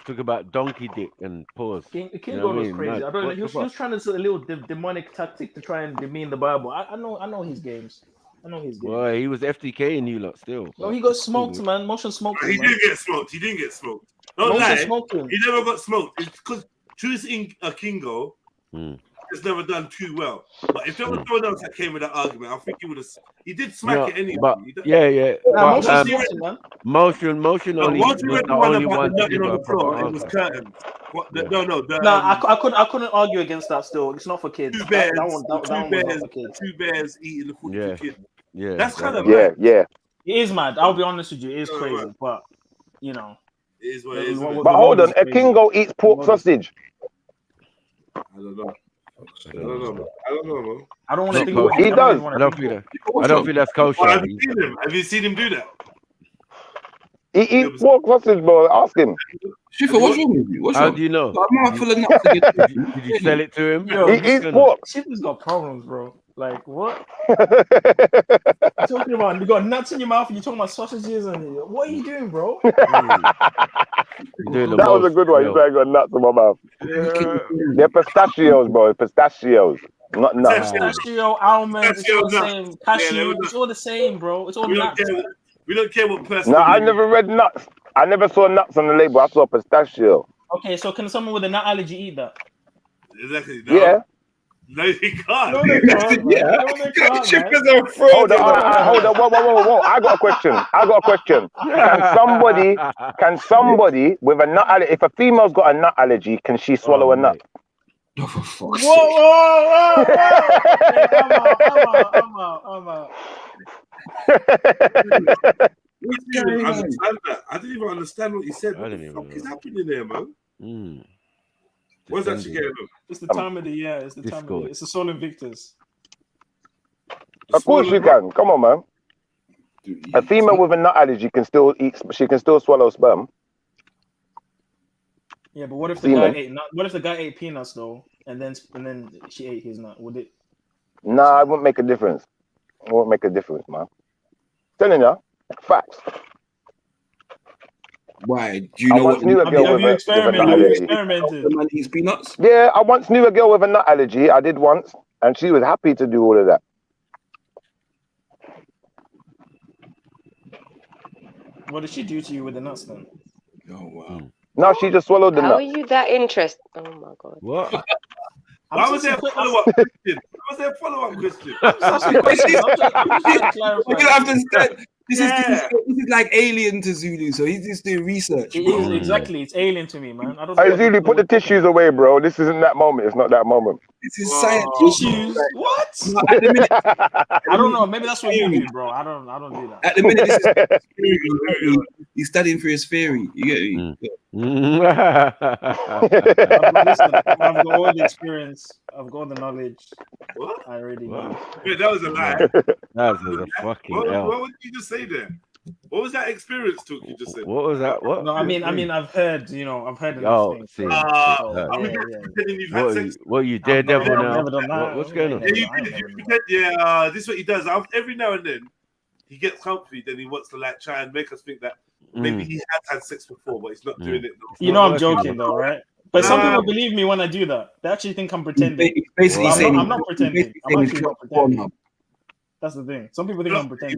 talk about donkey dick and pause. King You King know God what I was mean? crazy. Mad. I don't know. What He the was fuck? trying to do a little demonic tactic to try and demean the Bible. I know his games. I know his games. Boy, he was FTK in you lot still. No, but he got it's cool. smoked, man. Motion smoked He him, man. didn't get smoked. He didn't get smoked. Don't Motion lie. smoked him. He never got smoked. It's because Truth in Kingo has never done too well. But if there was someone else that came with that argument, I think he would have. He did smack it anyway. But He did- yeah. Nah, But, Motion smoked him, man. motion No, only once was we read the the one only about one the to nutting give on a the floor, proper it was answer. curtains. What? Yeah. No. Nah, I couldn't argue against that. Still, it's not for kids. Two bears. That one was not for kids. Two bears eating the food for kids. Yeah, That's kind of Yeah, yeah. It is mad. I'll be honest with you. It is crazy, but you know. It is what it is. But hold on, a Kingo eats pork sausage. I don't know. I don't know, man. I don't want to think kosher. He does. I don't feel that. I don't feel that's kosher. Well, have you seen him? Have you seen him do that? He eats pork sausage, bro. Ask him. Shifa, what's wrong with you? What's How wrong? do you know? I'm not full of nuts. Did you sell it to him? Yo, He eats pork. Shifa's got problems, bro. Like what? You're talking about you got nuts in your mouth and you're talking about sausages and what are you doing, bro? That was a good one. You got nuts in my mouth. They're pistachios, bro. Pistachios, not nuts. Pistachio, almond, it's all the Pistachio same. nuts. Cashew, Yeah, it's all the same, bro. It's all We don't nuts. care. We don't care what person. No, I never read nuts. I never saw nuts on the label. I saw pistachio. Okay, so can someone with a nut allergy eat that? Exactly. No. Yeah. No, he can't. No, they can't. Man. No, they can't, man. Hold on, hold on. Whoa. I got a question. Can somebody with a nut allergy, if a female's got a nut allergy, can she swallow a nut? Oh, for fuck's sake. Whoa. I'm out. I didn't even understand what he said. What the fuck is happening there, man? What's that again? It's the time of the year. It's the time of the year. It's the Soul Invictus. Of course you can. Come on, man. A female with a nut allergy can still eat. She can still swallow sperm. Yeah, but what if the guy ate? What if the guy ate peanuts though, and then she ate his nut? Would it? Nah, it wouldn't make a difference. It won't make a difference, man. Telling you, facts. Why? Do you know what? Have you experimented? The man eats peanuts? Yeah, I once knew a girl with a nut allergy. I did once, and she was happy to do all of that. What did she do to you with the nuts then? Oh wow. No, she just swallowed the How nut. are you that interested? Oh my god. What? Why was there a follow-up question? Why was there a follow-up question? We're gonna have to start. This is like alien to Zulu, so he's just doing research. It is exactly. It's alien to me, man. I don't. Hey, Zulu, put the tissues away, bro. This isn't that moment. It's not that moment. This is science. Tissues? What? At the minute, I don't know. Maybe that's what you do, bro. I don't do that. At the minute, this is he's studying for his theory. You get me? I've got all the experience. I've got the knowledge. What? I already know. Wait, that was a lie. That was a fucking hell. What did you just say there? What was that experience talk you just said? What was that? What? No, I mean, I've heard. I've heard enough Oh, things. see. Pretending you've had sex. What are you, daredevil I've now? never done that. What's going on? This is what he does. Every now and then, he gets comfy. Then he wants to try and make us think that maybe he has had sex before, but he's not doing it. I'm joking though, right? But some people believe me when I do that. They actually think I'm pretending. Basically, I'm not pretending. I'm actually not pretending. That's the thing. Some people think I'm pretending.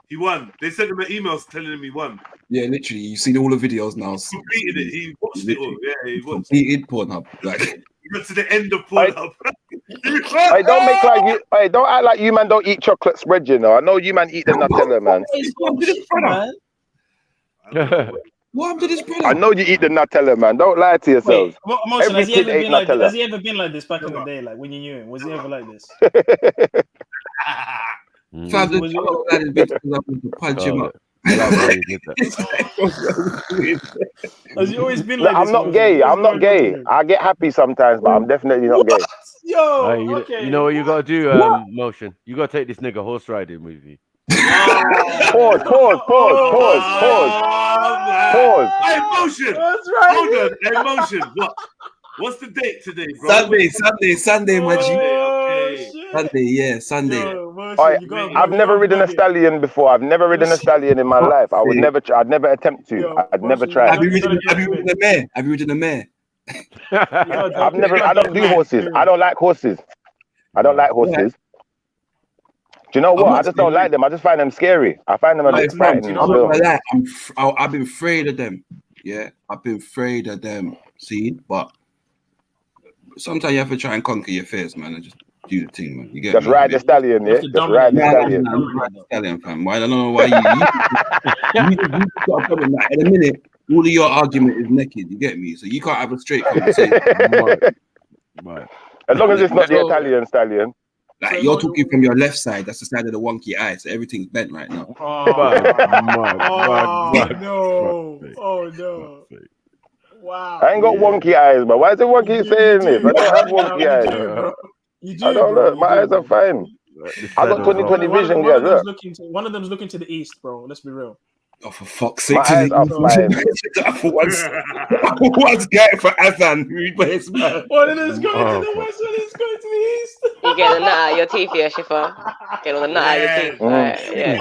He won. They sent him an email telling him he won. Yeah, literally. You've seen all the videos now. He completed it. He watched it all. Yeah, he watched. Completed Pornhub. Like he got to the end of Pornhub. Hey, don't make like you. Hey, don't act like you man don't eat chocolate spread. You know, I know you man eat the Nutella, man. What happened to this brother? I know you eat the Nutella, man. Don't lie to yourselves. Wait, Motion, has he Every ever been like this back in the day, like when you knew him? Was he ever like this? Fab, to punch him up. Has he always been like this? I'm not gay. I'm not gay. I get happy sometimes, but I'm definitely not gay. Yo, You know what you gotta do, Motion? You gotta take this nigga horse riding with you. Pause. Hey, Motion. That's right. Hold on. Hey, Motion. What's the date today, bro? Sunday, my G. Okay. Sunday, yeah, Sunday. Yo, I've never ridden a stallion before. I've never ridden a stallion in my life. I would never. I'd never attempt to. I'd never try. Have you ridden a mare? Have you ridden a mare? I've never. I don't do horses. I don't like horses. I don't like horses. Do you know what? I just don't like them. I just find them scary. I find them a bit frightening. I'm not gonna lie. I've been afraid of them. Yeah, I've been afraid of them. See, but sometimes you have to try and conquer your fears, man, and just do the thing, man. You get just me? ride the stallion, yeah. Just ride the stallion. Ride the stallion, fam. Why? I don't know why you got a problem. Like, in a minute, all of your argument is naked. You get me? So you can't have a straight conversation. Right. As long as it's not the Italian stallion. Like you're talking from your left side, that's the side of the wonky eye, so everything's bent right now. Oh no! Wow! I ain't got wonky eyes, but why is it wonky saying this? I don't have wonky eyes. I don't look. My eyes are fine. I got 20/20 vision, yeah. Look. One of them's looking to the east, bro. Let's be real. Oh, for fuck's sake! My eyes are fine. What's going for Azan? One of them's going to the west, one of them's going to the east. You get the nut out of your teeth, yeah, Shifa. Get all the nut out of your teeth. Right, yeah.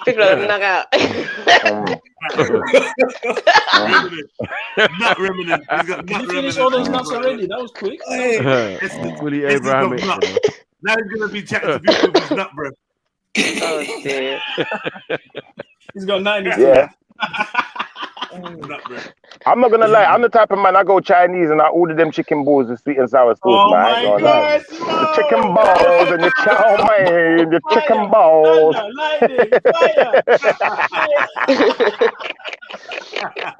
People are the nut out. Nut remnant. Did you finish all those nuts already? That was quick. It's Willie Abrahamic. Now he's gonna be chatting to people with his nut breath. Oh dear. He's got 90. Yeah. I'm not gonna lie. I'm the type of man. I go Chinese and I order them chicken balls with sweet and sour sauce, man. I ain't gonna lie. The chicken balls and the chow mein, the chicken balls.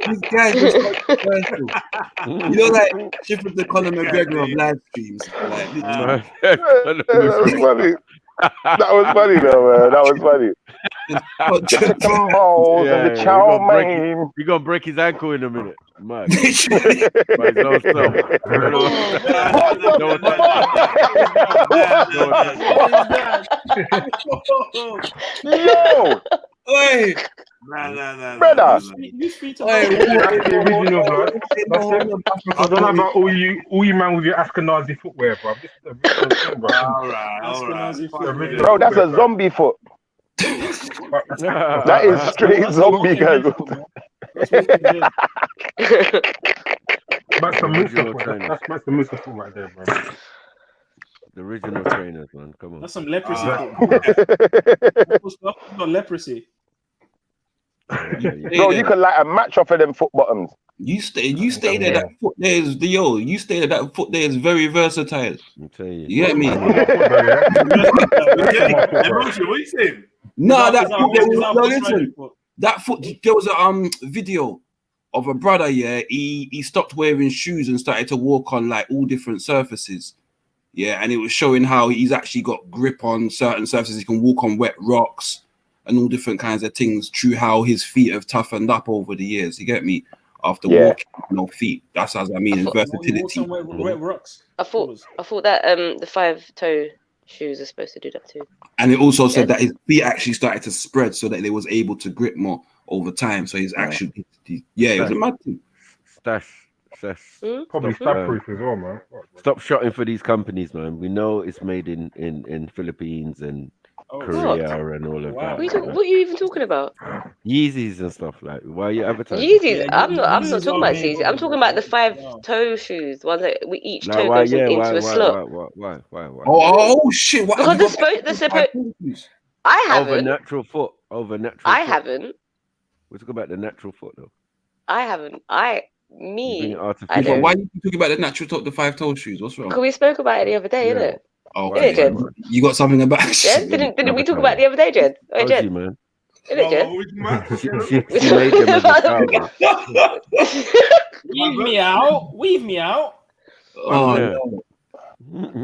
These guys are so commercial. You know, like Shippers the Conor McGregor of live streams. That was funny. That was funny though, man. That was funny. The chicken balls and the chow mein. You're gonna break his ankle in a minute. Man. Yo! Wait. Brother. I don't know about all you man with your Ashkenazi footwear, bro. This is the original thing, bro. All right. Bro, that's a zombie foot. That is straight zombie, guys. That's the Musa foot. That's the Musa foot right there, bro. The original trainers, man. Come on. That's some leprosy. That's got leprosy. Bro, you could light a match off of them foot bottoms. You stay there. That foot there is you stay there. That foot there is very versatile. I'm telling you. You get me? What are you saying? No, that foot there was, no, listen. That foot, there was a video of a brother, yeah. He stopped wearing shoes and started to walk on like all different surfaces. Yeah, and it was showing how he's actually got grip on certain surfaces. He can walk on wet rocks and all different kinds of things through how his feet have toughened up over the years. You get me? After walking no feet. That's as I mean, versatility. I thought that the 5-toe shoes are supposed to do that too. And it also said that his feet actually started to spread so that they was able to grip more over time. So he's actually it was a mad thing. Stash. Probably stab proof as well, man. Stop shotting for these companies, man. We know it's made in Philippines and Korea and all of that. What are you even talking about? Yeezys and stuff like. Why are you advertising? Yeezys. I'm not talking about Yeezys. I'm talking about the 5-toe shoes, ones that we each toe goes into a slot. Why? Oh shit! What? Because they're supposed. I haven't. Over natural foot. I haven't. We're talking about the natural foot though. I haven't. Why are you talking about the natural top, the 5-toe shoes? What's wrong? Because we spoke about it the other day, innit? Oh, okay. Jed? You got something about Jed? Didn't we talk about it the other day, Jed? Oh, Jed. You, man. Innit, Jed? She made them as a child. Weave me out. Oh, no.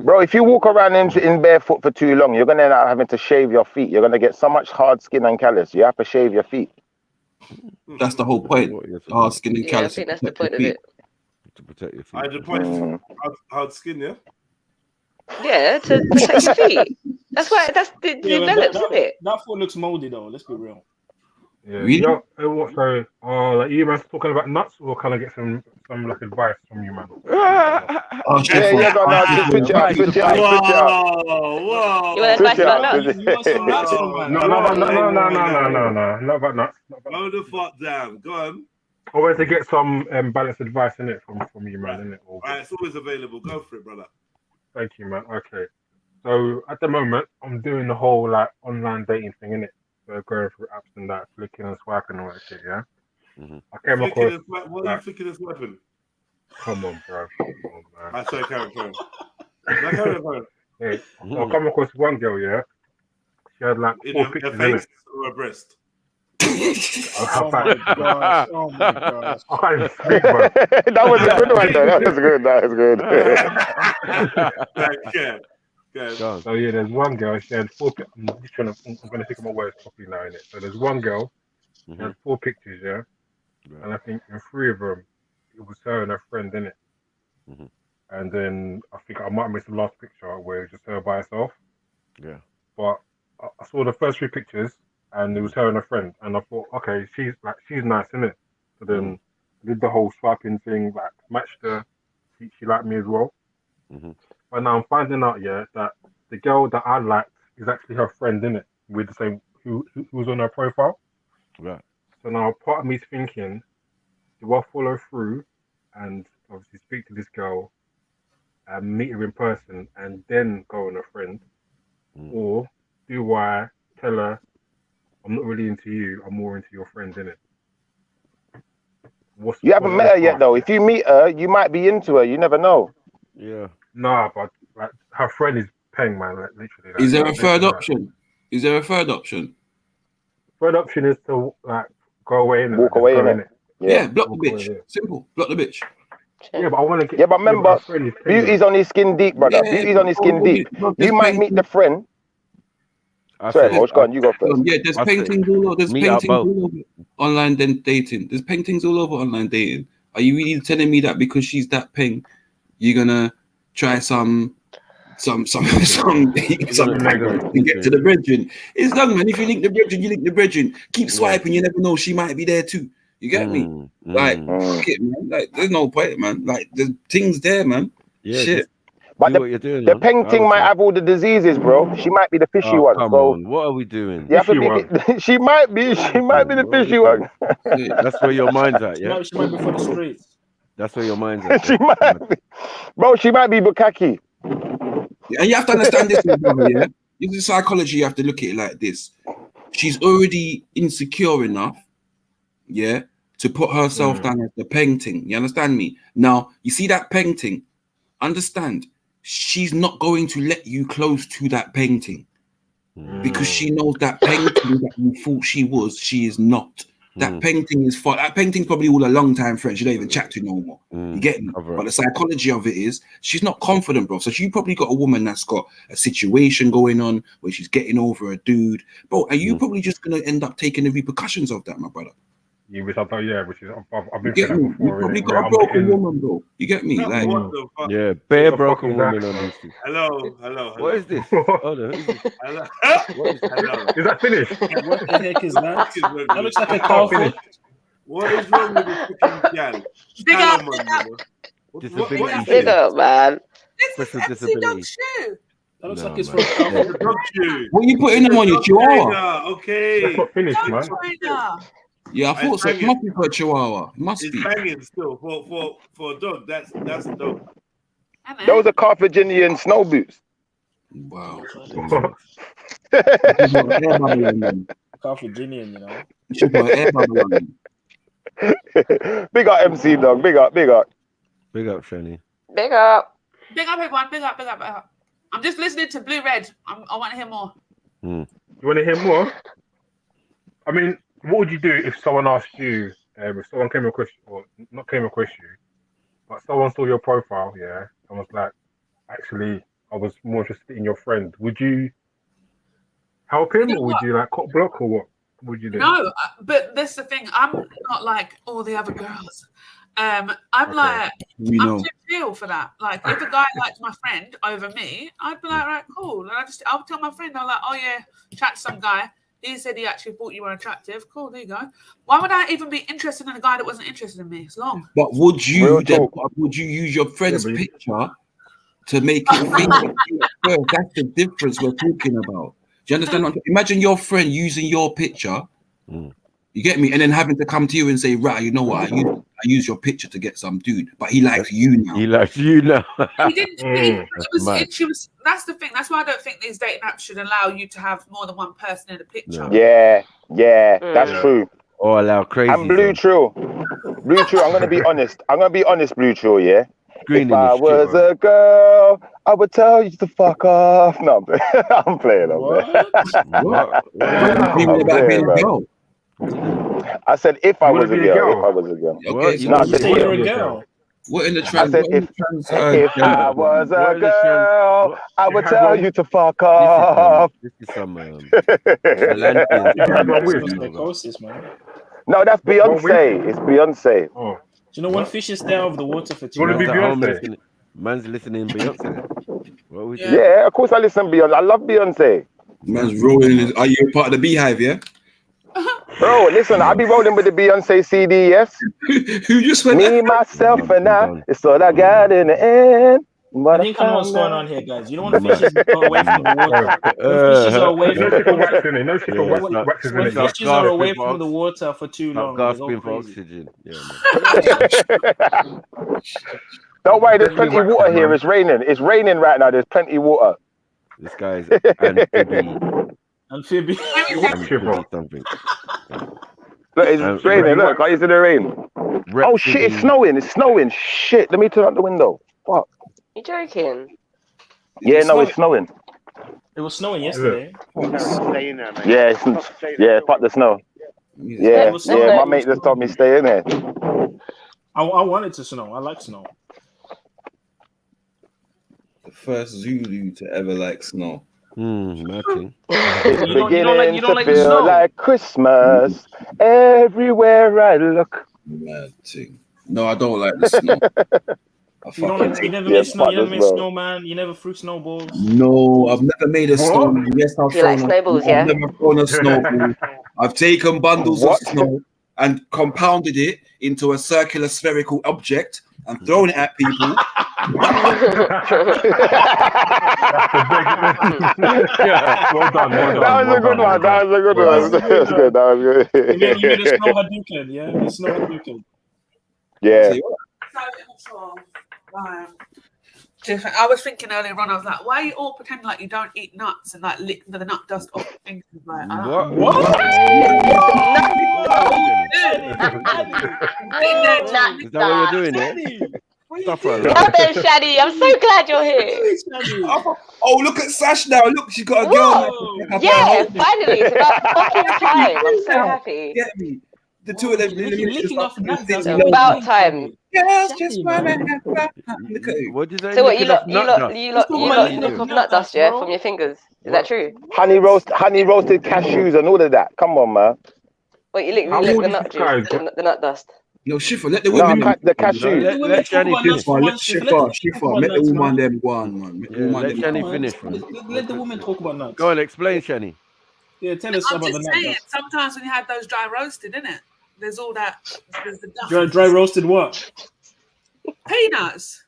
Bro, if you walk around in barefoot for too long, you're gonna end up having to shave your feet. You're gonna get so much hard skin and callus. You have to shave your feet. That's the whole point. Hard skin and callus. I think that's the point of it. To protect your feet. I the point. Hard skin, yeah. Yeah, to protect your feet. That's why. That's developed, isn't it? That foot looks moldy though. Let's be real. Yeah. Really? Yo, what? So, like you man talking about nuts, or can I get some like advice from you, man? Oh shit! Yeah, go now. Switch it up. Switch it up. Switch it up. You want advice Switch it about up. nuts? You want some nuts from man? No, not about nuts. Hold the fuck down. Go on. I wanted to get some balanced advice in it from you, man. In it. All right, it's always available. Go for it, brother. Thank you, man. Okay. So at the moment, I'm doing the whole like online dating thing, innit? So going through apps and that, flicking and swiping and all that shit, yeah? I came across... What are you flicking and swiping? Come on, bro. Come on, man. I say carry on. Hey, I come across one girl, yeah? She had like In 4 her pictures in face it. or her breast? Oh my gosh. Oh my gosh. I can't even speak, bro. That was a good one, though. That was good. That was good. So yeah, there's one girl. She had 4. I'm going to think of my words properly now, innit? So there's one girl. She had 4 pictures, yeah, and I think in 3 of them it was her and her friend, innit? And then I think I might have missed the last picture where it was just her by herself. Yeah. But I saw the first 3 pictures, and it was her and her friend, and I thought, okay, she's nice, innit? So then I did the whole swiping thing, like matched her. She liked me as well. But now I'm finding out, yeah, that the girl that I liked is actually her friend, innit? With the same who was on her profile. Right. So now part of me is thinking, do I follow through and obviously speak to this girl and meet her in person and then go on a friend? Or do I tell her I'm not really into you, I'm more into your friend, innit? You haven't met her yet, though. If you meet her, you might be into her. You never know. Yeah. Nah, but like her friend is paying, man. Like, literally. Like, Is there a third option? Is there a third option? Third option is to like go away and walk away, innit? Yeah, block the bitch. Simple. Block the bitch. Yeah, but I want to get. Yeah, but remember, beauty's on his skin deep, brother. Yeah, Beauty's on his skin deep. You might meet the friend. Sorry, what's gone? You go first. Yeah, there's paintings all over. There's paintings all over online dating. There's paintings all over online dating. Are you really telling me that because she's that ping, you're gonna try some to get to the brethren? It's done, man. If you link the brethren, you link the brethren. Keep swiping. You never know, she might be there too. You get me? Like, fuck it, man. Like, there's no point, man. Like, there's things there, man. Yeah, shit. But the painting might have all the diseases, bro. She might be the fishy one. Come so on, what are we doing? you have to be, she might be the fishy one. That's where your mind's at, yeah? She might be for the streets. That's where your mind's at. She might be. Bro, she might be Bukaki. Yeah, and you have to understand this, brother, yeah? This is psychology. You have to look at it like this. She's already insecure enough, yeah, to put herself down as the painting. You understand me? Now, you see that painting? Understand, she's not going to let you close to that painting because she knows that painting that you thought she was, she is not. That painting is for that painting's probably all a long time friend. She don't even chat to no more. You get me? But the psychology of it is she's not confident, bro. So she probably got a woman that's got a situation going on where she's getting over a dude, bro. Are you probably just gonna end up taking the repercussions of that, my brother? Yeah, which I thought, yeah, which is I've been You get me? You probably got a broken woman, bro. You get me? Like, yeah, bare broken woman on these two. Hello. What is this? Hold on. Hello. Is that finished? What the heck is that? That looks like a cow foot. What is wrong with this fucking gal? Big up. Disability. Big up, man. Special disability. That looks like it's for a cow. Dog shoe. what are you putting them on your chihuahua? Okay. That's not finished, man. Yeah, I thought so. It must be for a chihuahua. It must It's be. banging still for a dog. That's a dog. Those are Carthaginian snow boots. Wow. Carthaginian, you know. Big up MC dog. Big up. Big up, Shani. Big up. Big up, everyone. Big up. I'm just listening to Blue Red. I want to hear more. You want to hear more? I mean, what would you do if someone asked you, if someone came across you, or not came across you, but someone saw your profile, yeah, and was like, actually, I was more interested in your friend. Would you help him, or would you like cut block, or what would you do? No, but that's the thing. I'm not like all the other girls. I'm like, I'm too chill for that. Like, if a guy likes my friend over me, I'd be like, right, cool. And I'll tell my friend, I'm like, oh yeah, chat to some guy. He said he actually thought you were attractive. Cool, there you go. Why would I even be interested in a guy that wasn't interested in me? It's long. But would you use your friend's picture to make it think first? That's the difference we're talking about. Do you understand? Imagine your friend using your picture. You get me? And then having to come to you and say, right, you know what? I use your picture to get some dude, but he likes you now. He likes you now. He didn't. That's the thing. That's why I don't think these dating apps should allow you to have more than one person in the picture. Yeah, that's true. Or allow crazy. And Blue Trill, I'm gonna be honest. Blue Trill, yeah. Green if I was a girl, I would tell you to fuck off. No, I'm playing. I said if I was a girl. Okay, no, I said you're a girl. What in the I said if I was a girl, I would tell you to fuck off. This is some No, that's Beyonce. It's Beyonce. Do you know one fish is stay out of the water for 2 What months? Man's listening to Beyonce. Yeah, of course I listen to Beyonce. I love Beyonce. Man's rolling. Are you part of the Beehive? Yeah. Bro, listen, I be rolling with the Beyonce CD, yes? Who just went Me, myself, and I, it's all I got in the end. I think I know what's going on here, guys. You know when fishes are away from the water? When fishes are away when fishes are away from the water for too long. Gasping for oxygen. Don't worry, there's plenty of water here. It's raining. It's raining right now. There's plenty of water. This guy's Amphibian. Something. Look, it's raining. Look, I see the rain. Oh shit, it's snowing. It's snowing. Shit, let me turn up the window. Fuck. You joking? Yeah, no, it's snowing. It was snowing yesterday. Yeah, fuck the snow. Yeah, my mate just told me stay in there. I want it to snow. I like snow. The first Zulu to ever like snow. Matching. Beginning to feel like Christmas everywhere I look. Mad thing. No, I don't like the snow. You never made snow. You never made snowman. You never threw snowballs. No, I've never made a snowman. Yes, I've like snowballs, yeah? I've never thrown a snowball. I've taken bundles of snow and compounded it into a circular spherical object and thrown it at people. Well done. That was a good one. That was good. You made a snow Hadouken, yeah? A snow Hadouken. Yeah. Different. I was thinking earlier on, I was like, why are you all pretending like you don't eat nuts and like lick the nut dust off your fingers? Like, What? Is that what you're doing here? Stuff like Well done, Shadi. I'm so glad you're here. Oh, look at Sash now. Look, she got a girl. Yeah, finally. It's about fucking time. I'm so happy. Get me. The two of them. It's about time. Yes, just wanna have fun. Look at What did So what, you lot lick off nut dust, yeah, from your fingers? Is that true? Honey roasted cashews and all of that. Come on, man. Wait, you lick the nut juice, the nut dust. No, Shifa, let the women. The cashews. Let Shani finish. Shifa, let the woman them go on, man. Let Shani finish, man. Let the woman talk about nuts. Go on, explain, Shani. Yeah, tell us I'm about the just nut saying, dust. sometimes when you have those dry roasted, innit? There's all that. There's the dust. Dry roasted what? Peanuts.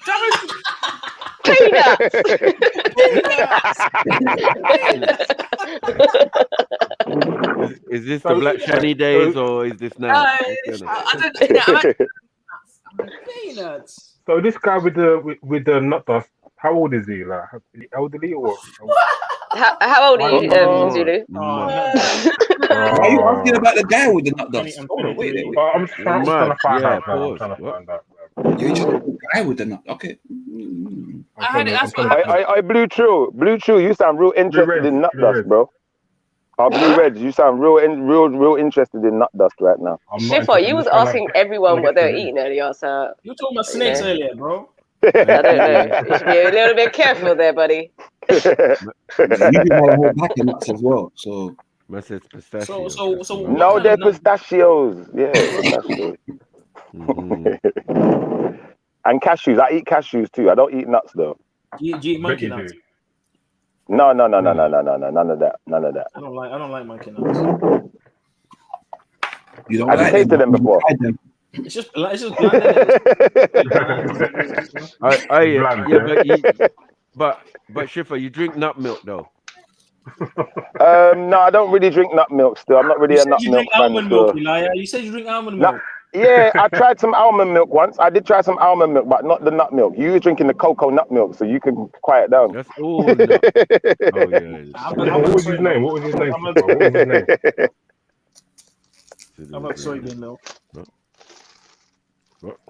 Dry roasted. Is this the Black Shani days or is this now? I don't know. Peanuts. So this guy with the nut dust, how old is he? Like elderly or? How old are you, Zulu? Are you asking about the guy with the nut dust? Hold on, wait. I'm just trying to find out. You're just the guy with the nut. Okay. I Blue Trill. Blue Trill, you sound real interested in nut dust, bro. Blue Red, you sound real interested in nut dust right now. Shifa, you was asking everyone what they're eating earlier, so You were talking about snakes earlier, bro. I don't know. You should be a little bit careful there, buddy. You can have a whole pack of nuts as well. So pistachios. No, they're pistachios. Yeah, pistachios. And cashews. I eat cashews too. I don't eat nuts though. Do you eat monkey nuts? No, none of that. I don't like monkey nuts. You don't Have you like tasted them before? It's just bland, isn't it? But Schiffer, you drink nut milk though. No, I don't really drink nut milk still. I'm not really a nut You milk drink fan almond still. milk, Elijah. You said you drink almond milk. Yeah, I tried some almond milk once. I did try some almond milk, but not the nut milk. You were drinking the cocoa nut milk, so you can quiet down. That's all nut. Oh yeah. What was his name? What was his name? What was his name? How about soybean milk?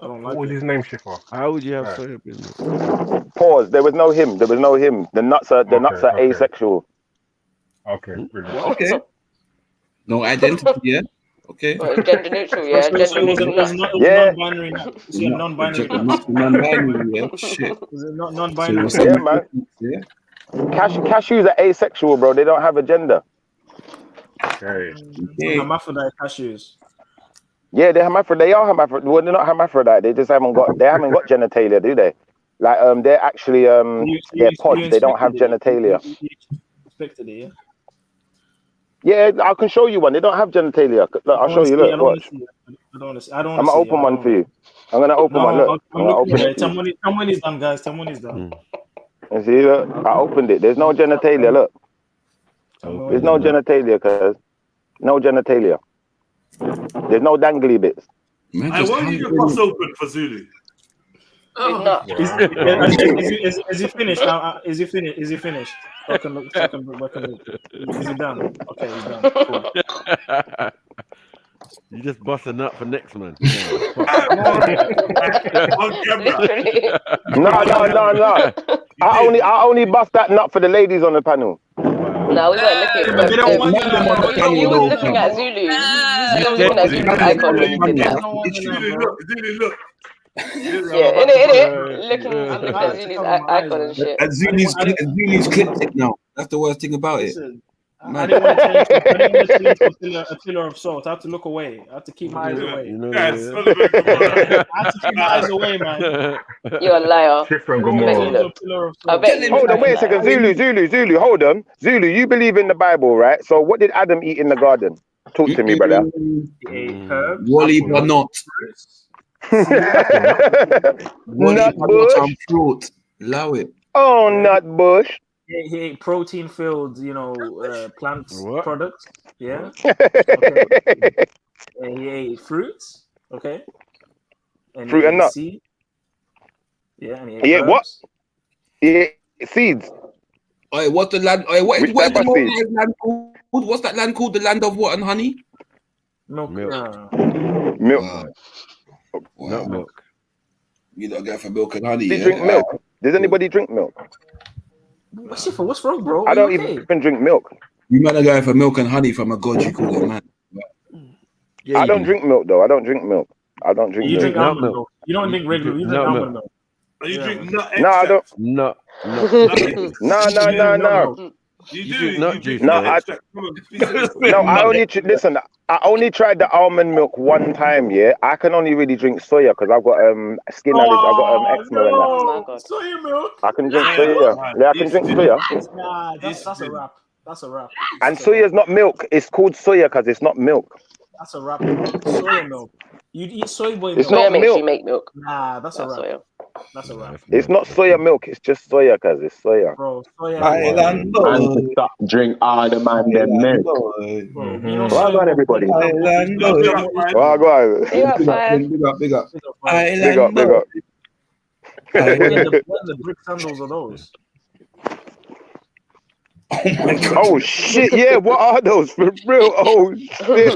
I don't like What was his name, Schiffer? How would you have soybean milk? Pause. There was no him. There was no him. The nuts are asexual. Okay, brilliant. Okay. No identity, yeah? Okay. Gender neutral, yeah. Gender neutral. Yeah. Non-binary nut. It's a non-binary nut. Non-binary, yeah. Shit. Is it not non-binary? So Yeah, man. yeah. Cashews are asexual, bro. They don't have a gender. Okay. Hermaphrodite cashews. Yeah, they are hermaphrodite. Well, they're not hermaphrodite. They just haven't got genitalia, do they? Like they're actually they're pods. They don't have genitalia. Expected it, yeah. Yeah, I can show you one. They don't have genitalia. Look, I'll show you. Look, watch. I don't. I'm gonna open one for you. I'm gonna open one. Look, I'm gonna open it. Tell me when it's done, guys. Tell me when it's done. You see, look, I opened it. There's no genitalia. Look, there's no genitalia, cause no genitalia. There's no dangly bits. Hey, why did you bust open for Zulu? Is he finished now? Is he finished? Is he finished? I can look. Is he done? Okay, he's done. Cool. You just bust a nut for next man. No. I only bust that nut for the ladies on the panel. No, we weren't looking. You was looking at Zulu. You was looking at Zulu's icon when you did that. Zulu, look. Yeah, in it. Looking at Zulu's icon and shit. And Zulu's clipped it now. That's the worst thing about it. I didn't want to change a pillar of salt. I had to look away. I had to keep my eyes away. I had to keep my eyes away, man. You're a liar. Hold on, wait a second. Zulu, hold on. Zulu, you believe in the Bible, right? So what did Adam eat in the garden? Talk to me, brother. Wally but not. Nut bush. Fruit. Allow it. Oh, nut bush. He ate protein-filled, plant products. Yeah. Okay. And he ate fruits. Okay. And Fruit and nuts. Seed. Yeah, and he ate what? He ate seeds. Alright, what's the land? What is the land called? What's that land called? The land of what and honey? Milk. Milk. Wow. Milk. You don't go for milk and honey. Do you drink milk? Does anybody drink milk? What's wrong, bro? I don't even drink milk. You might not go for milk and honey from a god you call it, man. Yeah, I don't drink milk though. I don't drink milk. You drink almond milk. You don't drink regular. You drink almond milk. You drink nut. No, I don't. No. No. You do. Nut juice. No, I only listen. I only tried the almond milk one time. Yeah, I can only really drink soya because I've got skin allergy. I've got eczema and that. Soya milk. I can drink soya. Yeah, I can drink soya. Nah, that's a wrap. That's a wrap. And soya is not milk. It's called soya because it's not milk. That's a wrap. Soya milk. You eat soy boy milk. It's not milk. You make milk. Nah, that's a wrap. That's a wrap. It's not soya milk. It's just soya because it's soya. Bro, soya. And to stop drink all the man them milk. Well done, everybody. Well, go on. Big up. Big up. What the brick sandals are those? Oh my god. Oh shit, yeah, what are those for real? Oh shit.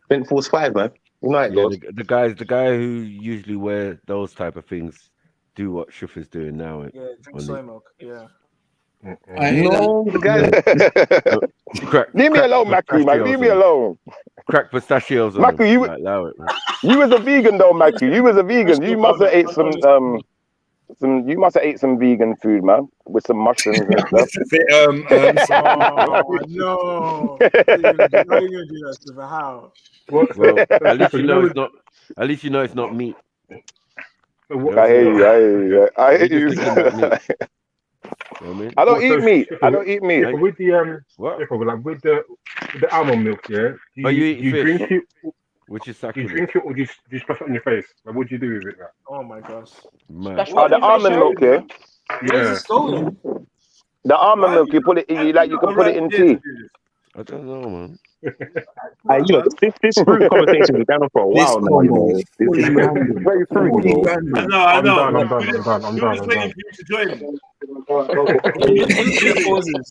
Flint Force 5, man. The guy who usually wear those type of things do what Schiffer's doing now. Yeah, drink soy milk. Yeah. No, the guy. Leave me alone, Macri, man. Leave me alone. Crack pistachios. Macri, you was a vegan though, Macri. You was a vegan. You must have ate some. You must have ate some vegan food, man, with some mushrooms and stuff. Oh no! How are you gonna do that? How? Well, at least you know it's not. At least you know it's not meat. So what, I hear you. I hear you. I hear You're you. just thinking about meat. You know what I mean? I don't what, eat so meat. Shipper, I don't eat meat. Shipper, with the What? Shipper, like with the almond milk, yeah. Do Oh, you you, eat do you fish, drink it? which is Do you sacrilege. drink it or do you splash it on your face? Like, what do you do with it? Like? Oh my gosh. Man. Oh, the almond milk, yeah. Where's this going? The almond Why milk, have you put it. why You have like. you You got can a put it right in here to tea. do this? I don't know, man. You know, this fruit conversation has been going on for a This while now. You combo know, is it's fully random. very fruity, Fully bro. I random. know, I I'm know. done. I'm We done. I'm done. I'm were done. just I'm waiting done. for you to join. Do the pauses.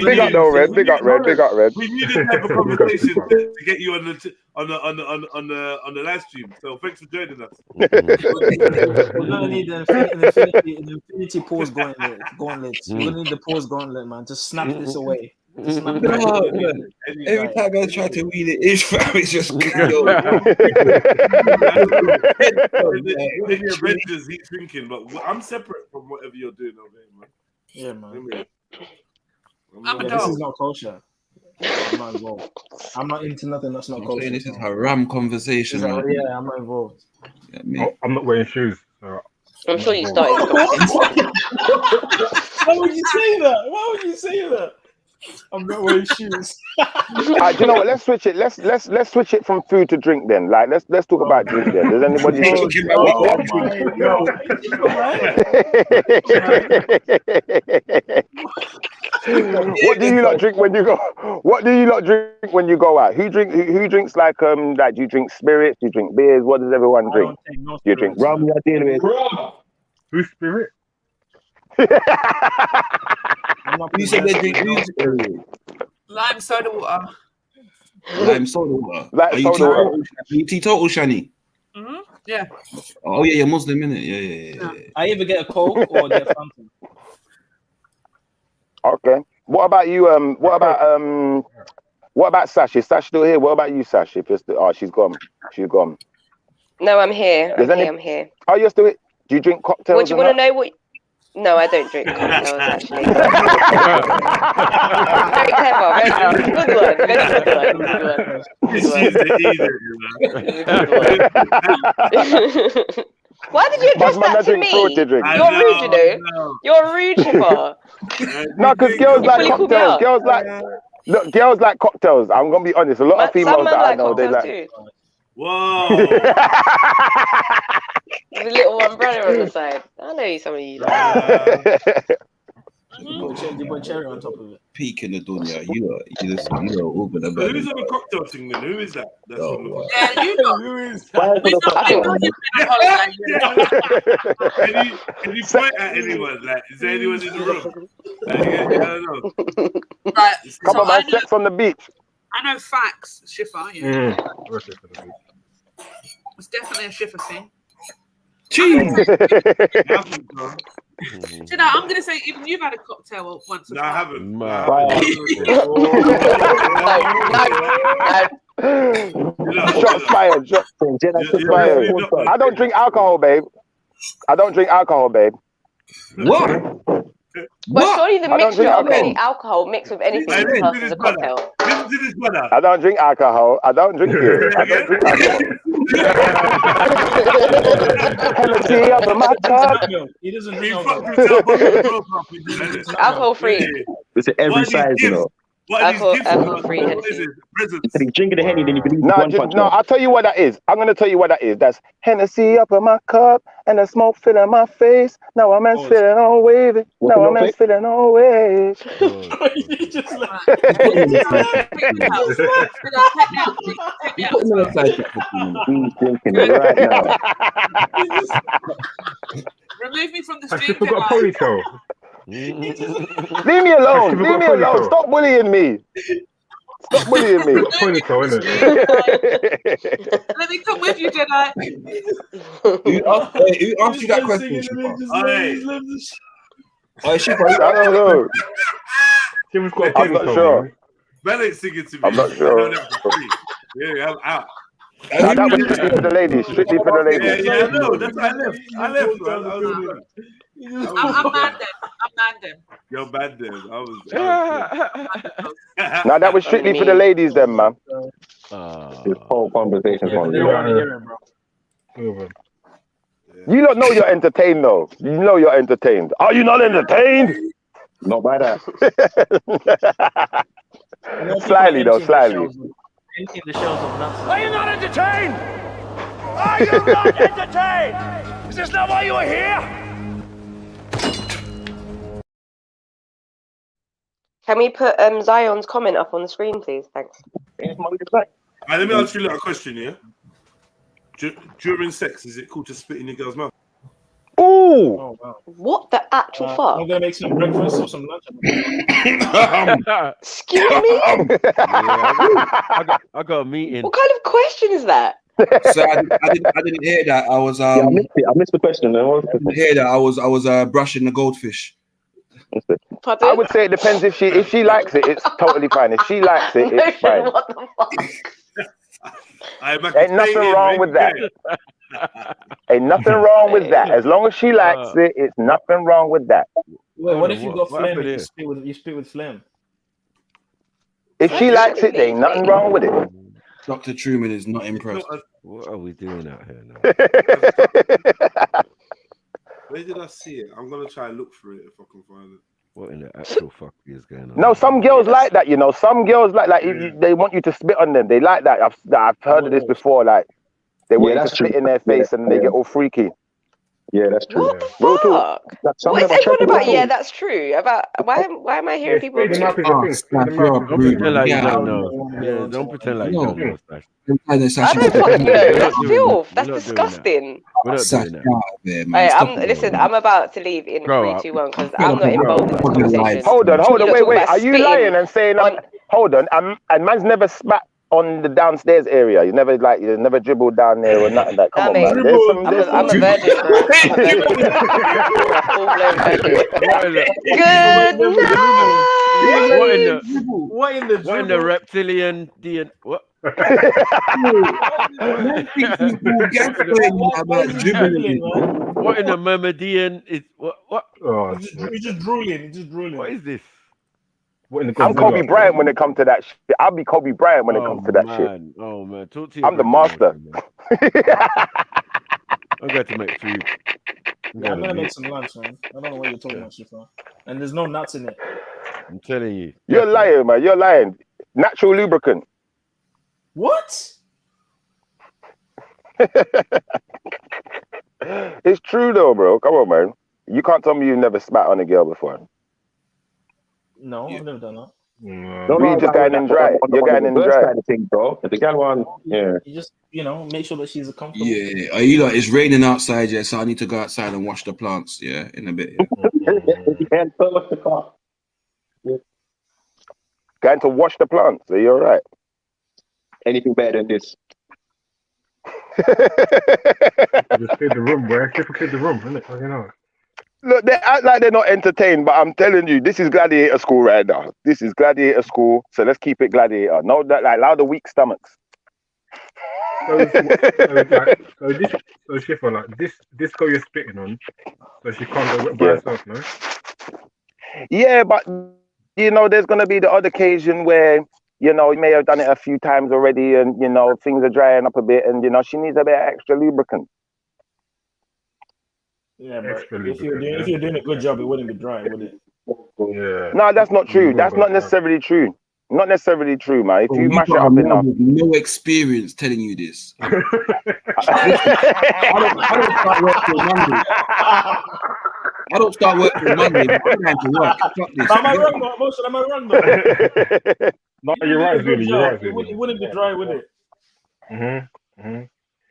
Big up though, Red. Big up, Red. Big up, Red. We knew this type of Good God, conversation Shipper. to get you on the live stream. So thanks for joining us. We're gonna need an infinity pause gauntlet. We're gonna need the pause gauntlet, man. Just snap this away. Just snap it No, away. man. Every time I try to wheel it in, fam, it's just yo. Maybe Avengers, he's drinking, but I'm separate from whatever you're doing over here, man. Yeah, man. I'm a This dog. is not kosher. I'm not involved. I'm not into nothing that's not I'm kosher. saying this is haram conversation, man. Yeah, I'm not involved. Yeah, me. Oh, I'm not wearing shoes. So I'm sure you started. Why would you say that? Why would you say that? I'm not wearing shoes. Do you know what? Let's switch it. Let's switch it from food to drink then. Like let's talk about drink then. Does anybody? What do you lot drink when you go? What do you lot drink when you go out? Who drinks like do you drink spirits? Do you drink beers? What does everyone drink? Do you drink rum? You're dealing with who's spirit? You said they drink spirit. Lime soda water. Lime soda water. Like Are you soda water. teetotal, Shani? Yeah. Oh yeah, you're Muslim, innit? Yeah. I either get a Coke or get Fanta. Okay. What about you? What about Sash? Is Sash still here? What about you, Sash? If it's she's gone. She's gone. No, I'm here. I'm here. Oh, you're still. Do you drink cocktails? What do you want to know? What? No, I don't drink cocktails actually. Very clever. Very good one. Very good one. Why did you address that to me? You're rude, you know. You're rude, Shipper. No, because girls like cocktails. Girls like cocktails. I'm gonna be honest. A lot of females that I know, they like. Too. Whoa. With a little umbrella on the side. I know some of you. You put cherry on top of it. Peak in the dunya. You are over the So who's on the cocktail thing then? Who is that? That's on the Yeah, you know. Who is Can you point at anyone? Like, is there anyone in the room? Like, I don't know. Right. Come on, man. Sex on the beach. I know facts, Shiffer. Yeah. It's definitely a Shiffer thing. Jeez. You know, I'm gonna say even you've had a cocktail once. No, I haven't. Shots fired. Shots fired. I don't drink alcohol, babe. What? But surely the I don't mixture drink of any alcohol. alcohol mixed with anything is classed as a cocktail. Listen to this brother. I don't drink alcohol. I don't drink beer. I don't drink alcohol. Hennessy up in my cup. He doesn't drink alcohol free. It's every size, you know. Alcohol free. Instead of drinking the Henny, then you can No, I'll tell you what that is. I'm gonna tell you what that is. That's Hennessy up in my cup and the smoke filling my face. Now I'm feeling all wavy. Now I'm feeling all wavy. Remove me from the I stream. just got a ponytail. Leave me alone. Leave me alone. Stop bullying me. Stop bullying me. Ponytail, innit? Let me come with you, Jedi. Who asked you that question? Shipper? I don't know. Shipper's got a I'm not sure. Ben ain't singing to me. I'm not sure. Yeah, I'm out. No, that was strictly for the ladies. Strictly for the ladies. Yeah, I know. That's why I left. I'm Mandem. You're Mandem. No, that was strictly for the ladies, then, man. This whole conversation. You don't know you're entertained, though. You know you're entertained. Are you not entertained? Not by that. Slightly, though, slightly. Emptying the shells of nuts. Are you not entertained? Are you not entertained? Is this not why you are here? Can we put Zion's comment up on the screen, please? Thanks. Let me ask you a little question, yeah? During sex, is it cool to spit in your girl's mouth? Ooh! Oh, wow. What the actual fuck? I'm gonna make some breakfast or some lunch. Excuse me? I got a meeting. What kind of question is that? So I didn't hear that. I was I missed the question. I didn't hear that. I was brushing the goldfish. Pardon? I would say it depends if she likes it, it's totally fine. If she likes it, it's fine. What the fuck? Ain't nothing wrong with that. Ain't nothing wrong with that. As long as she likes it, it's nothing wrong with that. Wait, what if you got phlegm and you spit with phlegm? If she likes it, there ain't nothing wrong with it. Dr. Truman is not impressed. What are we doing out here now? Where did I see it? I'm gonna try and look for it if I can find it. What in the actual fuck is going on? No, some girls like that, you know. Some girls like they want you to spit on them. They like that. I've heard of this before. Like they want you to spit in their face and they get all freaky. Yeah, that's true. What the fuck? What is everyone about? Yeah, that's true. About why am I hearing people? Don't pretend like you don't know. Yeah, don't pretend like you don't know. I don't fucking know. That's filth. That's disgusting. We're not doing that. Hey, listen, I'm about to leave in 3, 2, 1 because I'm not involved in this conversation. Hold on, wait. Are you spitting lying and saying hold on? And man's never spat on the downstairs area. You never dribbled down there or nothing like. Come on, man. I'm a virgin, bro. Full-blown virgin. Good night. What in the reptilian DNA? What? What in the Myrmidon is what? Oh, he's just drooling. What is this? I'm Kobe Bryant when it comes to that shit. I'll be Kobe Bryant when it comes to that shit. Oh man, talk to you. I'm the master. I'm going to make food. I'm gonna make some lunch, man. I don't know what you're talking about, Shifa. And there's no nuts in it. I'm telling you. You're lying, man. You're lying. Natural lubricant. What? It's true though, bro. Come on, man. You can't tell me you've never spat on a girl before. No, I've never done that. You're just going in dry. You're going in dry. Kind of thing, bro. The girl one, yeah. You just, make sure that she's comfortable. Yeah, are you like, it's raining outside, yeah, so I need to go outside and wash the plants, yeah, in a bit. Yeah. Going to wash the plants. Are you all right? Anything better than this? Just clear the room, boy. Just clear the room, isn't it? You know. Look, they act like they're not entertained, but I'm telling you, this is gladiator school right now. This is gladiator school, so let's keep it gladiator. No, allow the weak stomachs. So Shifa, like this girl you're spitting on, so she can't go by herself, no? Yeah, but there's gonna be the odd occasion where you may have done it a few times already, and things are drying up a bit, and she needs a bit of extra lubricant. Yeah, but if you're doing a good job, it wouldn't be dry, would it? Yeah. No, that's not true. That's not necessarily true. Not necessarily true, man. If you mash it up enough. No experience telling you this. I don't start work till Monday. But I'm going to work. Am I wrong, Motion? Am I wrong, though? No, you're right, really. You're right, It wouldn't be dry, would it?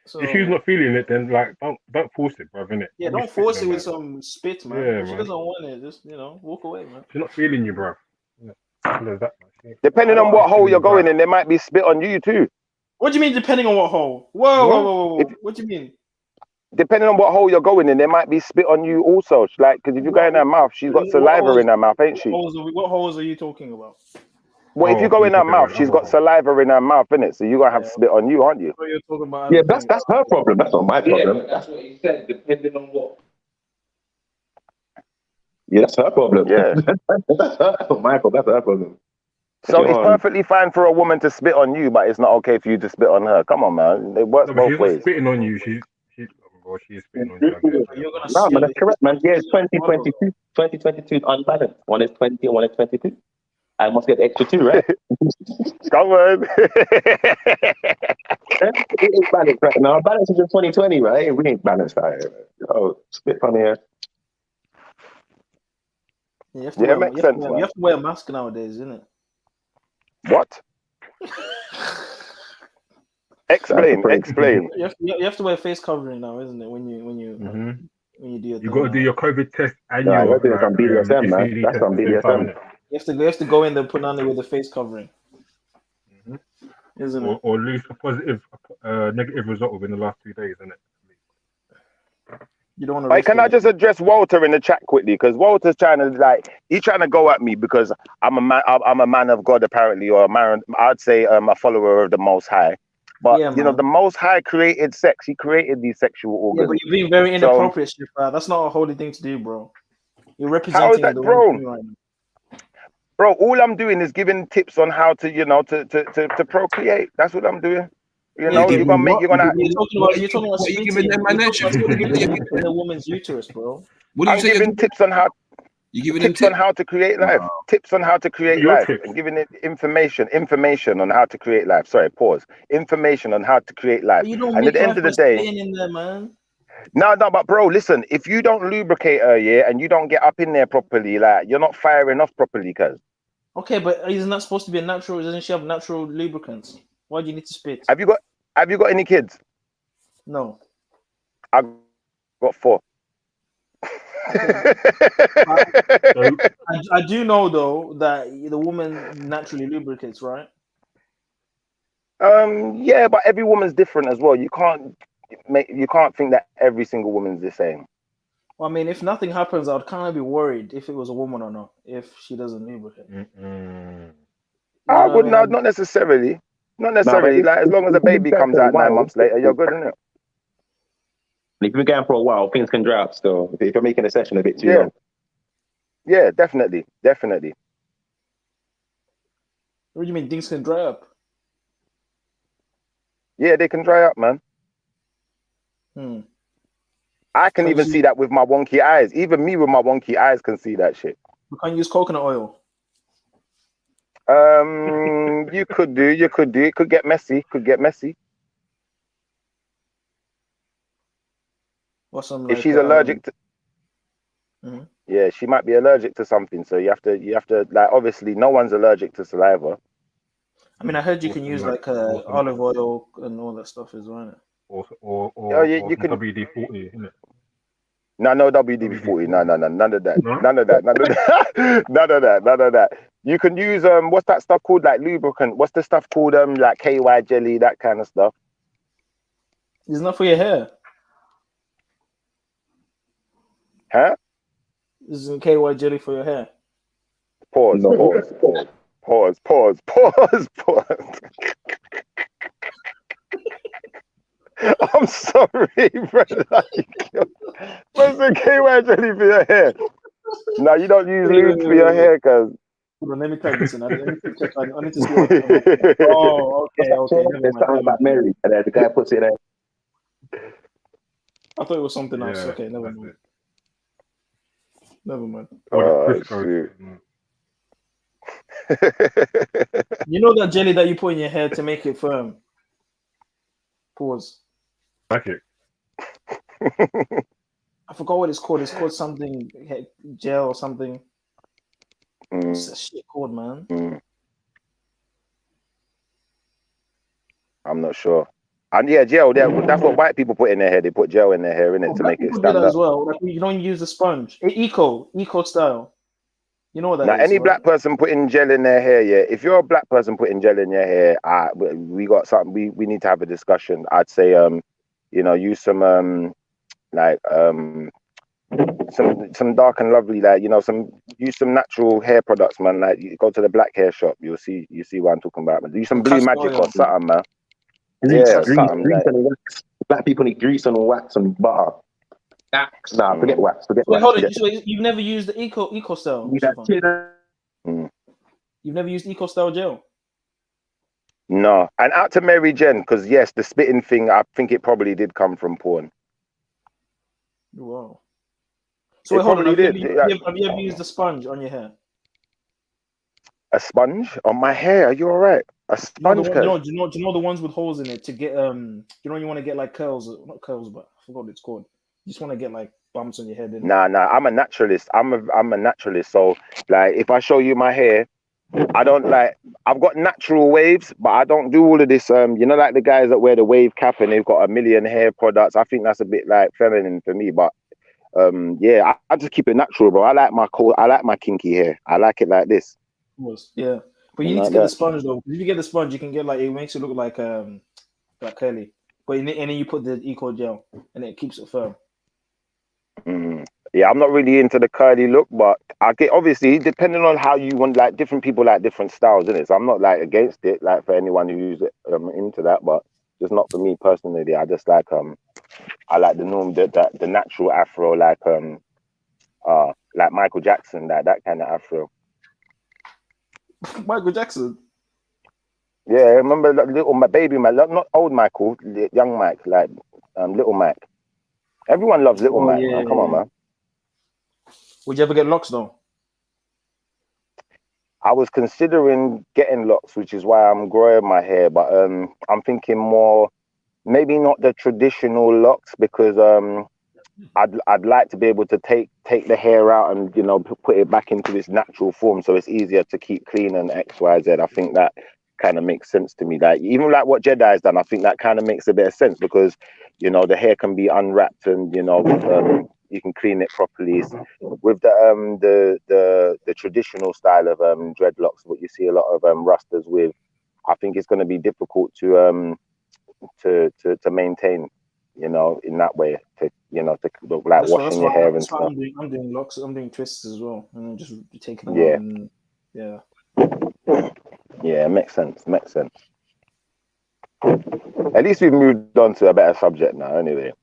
So, if she's not feeling it, then don't force it, bruv, innit? Yeah, don't force it with some spit, man. Yeah, if she doesn't want it, just walk away, man. She's not feeling you, bruv. Yeah. Depending on what hole you're going in, there might be spit on you too. What do you mean, depending on what hole? Whoa. What do you mean? Depending on what hole you're going in, there might be spit on you also. Like, because if you go in her mouth, she's got saliva in her mouth, ain't she? What holes are you talking about? Well, if you go in her mouth, she's got saliva in her mouth, innit? So you're going to have spit on you, aren't you? What you're talking about? Yeah, that's her problem. That's not my problem. Yeah, that's what he said, depending on what. Yeah, that's her problem. Yeah. That's not my problem. That's her problem. So it's perfectly fine for a woman to spit on you, but it's not okay for you to spit on her. Come on, man. It works both ways. Spitting on you, she or she's spitting on Jazz hair. No, man, that's correct, man. Yeah, it's 2022. 2022 is unbalanced. One is 20 and one is 22. I must get the extra 2, right? Come on. It ain't balanced right now. Balance is in 2020, right? We ain't balanced out here. Oh, spit on here. You have to, Yeah, wear, it makes you have sense, to wear, man. you have to wear a mask nowadays, isn't it? What? Explain. You have to wear face covering now, isn't it? When you do your You thing got to now. do your COVID test and Nah, your you're doing some BDSM, man. STD That's test some at the same time, BDSM. innit? You have to go in there, put on it with a face covering, isn't it? Or at least a positive, negative result within the last 2 days, isn't it? You don't want to Wait, risk can I it. just address Walter in the chat quickly? Because Walter's trying to he's trying to go at me because I'm a man of God apparently, or a man, I'd say a follower of the Most High. But Yeah, you know, man. the Most High created sex. He created these sexual Yeah, organs. but you're being very So inappropriate, Shifra. That's not a holy thing to do, bro. You're how is representing that, the wrong bro? thing right now. Bro, all I'm doing is giving tips on how to, to procreate. That's what I'm doing. You Yeah, know, but you're gonna you're talking about What are you splitting. giving them, man? You're talking about splitting in the woman's uterus, bro. What do you I'm say? You're giving tips on how. You giving them Tips on tips? how to create life. Tips on how to create Your life. tips. And giving it information on how to create life. Sorry, pause. Information on how to create life. But you don't And at make the end life of the by day, staying in there, man. no, but bro, listen. If you don't lubricate her, yeah, and you don't get up in there properly, like you're not firing off properly, cuz. Okay, but isn't that supposed to be a natural? Doesn't she have natural lubricants? Why do you need to spit? Have you got any kids? No. I've got 4. I do know though that the woman naturally lubricates, right? Yeah, but every woman's different as well. You can't think that every single woman's the same. Well, I mean, if nothing happens, I'd kind of be worried if it was a woman or not, if she doesn't lubricate. I would not necessarily. Not necessarily. Like as long as a baby comes out 9 months later, you're good, isn't it? If you've been going for a while, things can dry up still. If you're making a session a bit too long. Yeah, definitely. What do you mean things can dry up? Yeah, they can dry up, man. I can even see that with my wonky eyes. Even me with my wonky eyes can see that shit. You can't use coconut oil. You could do. It could get messy. Or some, if she's allergic to, yeah, she might be allergic to something. So you have to like, obviously, no one's allergic to saliva. I mean, I heard you can use like olive oil and all that stuff as well. Or you some can WD-40, innit? No WD-40. No, none of that. None of that. You can use what's that stuff called, like lubricant? What's the stuff called like KY jelly, that kind of stuff? It's not for your hair. Huh? This is KY jelly for your hair. Pause. I'm sorry, brother. What's the KY jelly for your hair? No, you don't use lube for your hair, cuz. Hold on, let me type this in. I need to check. I need to see what. Oh, okay. There's something about Mary, and the guy puts it there. I thought it was something else. Okay, never mind. Oh, shoot. You know that jelly that you put in your hair to make it firm? Pause. Okay. I forgot what it's called. It's called something gel or something. What's that shit called, man? I'm not sure. And yeah, gel. That's what white people put in their hair. They put gel in their hair, innit, to make it stand that up. as well. Like, you don't use the sponge. Eco style. You know what that now, is, any right? black person putting gel in their hair, yeah. If you're a black person putting gel in your hair, we got something. We need to have a discussion. I'd say, use some some dark and lovely, like, use some natural hair products, man. Like, you go to the black hair shop, you see what I'm talking about, man. Do some blue magic or something, man. Grease and wax. Black people need grease and wax and butter. Nah, forget wax. Forget Wait, wax. hold on. So you've never used the eco style? You've never used eco style gel? No. And out to Mary Jen, because yes, the spitting thing, I think it probably did come from porn. Wow. So It wait, hold on. probably Have did. you ever used a sponge on your hair? A sponge on my hair? Are you all right? A sponge, Do you know the ones with holes in it to get you know you want to get like curls, not curls, but I forgot what it's called. You just want to get like bumps on your head. Nah. I'm a naturalist. I'm a naturalist. So like, if I show you my hair, I don't like. I've got natural waves, but I don't do all of this. You know, like the guys that wear the wave cap and they've got a million hair products. I think that's a bit like feminine for me. But yeah, I just keep it natural, bro. I like my kinky hair. I like it like this. Yeah, but you need to get the sponge though. If you get the sponge, you can get like, it makes it look like curly. But and then you put the eco gel and it keeps it firm. Yeah, I'm not really into the curly look, but I get, obviously, depending on how you want, like different people like different styles, innit? So I'm not like against it, like for anyone who's into that, but just not for me personally. I just like I like the the natural afro, like Michael Jackson, that kind of afro. Michael Jackson. Yeah, I remember my baby Mike, not old Michael, young Mike, like little Mike. Everyone loves little Mike, man. Come on, man. Would you ever get locks though? I was considering getting locks, which is why I'm growing my hair, but I'm thinking more, maybe not the traditional locks, because I'd like to be able to take the hair out and, you know, put it back into this natural form, so it's easier to keep clean and X, Y, Z. I think that kind of makes sense to me. Like even like what JEDI has done, I think that kind of makes a bit of sense, because, you know, the hair can be unwrapped and, you know, you can clean it properly. With the traditional style of dreadlocks, what you see a lot of rasters with, I think it's going to be difficult to maintain, you know, in that way, to, you know, to look like washing your hair and stuff. I'm doing locks. I'm doing twists as well, and just taking them Yeah. out and, yeah. Yeah, makes sense. Makes sense. At least we've moved on to a better subject now, anyway.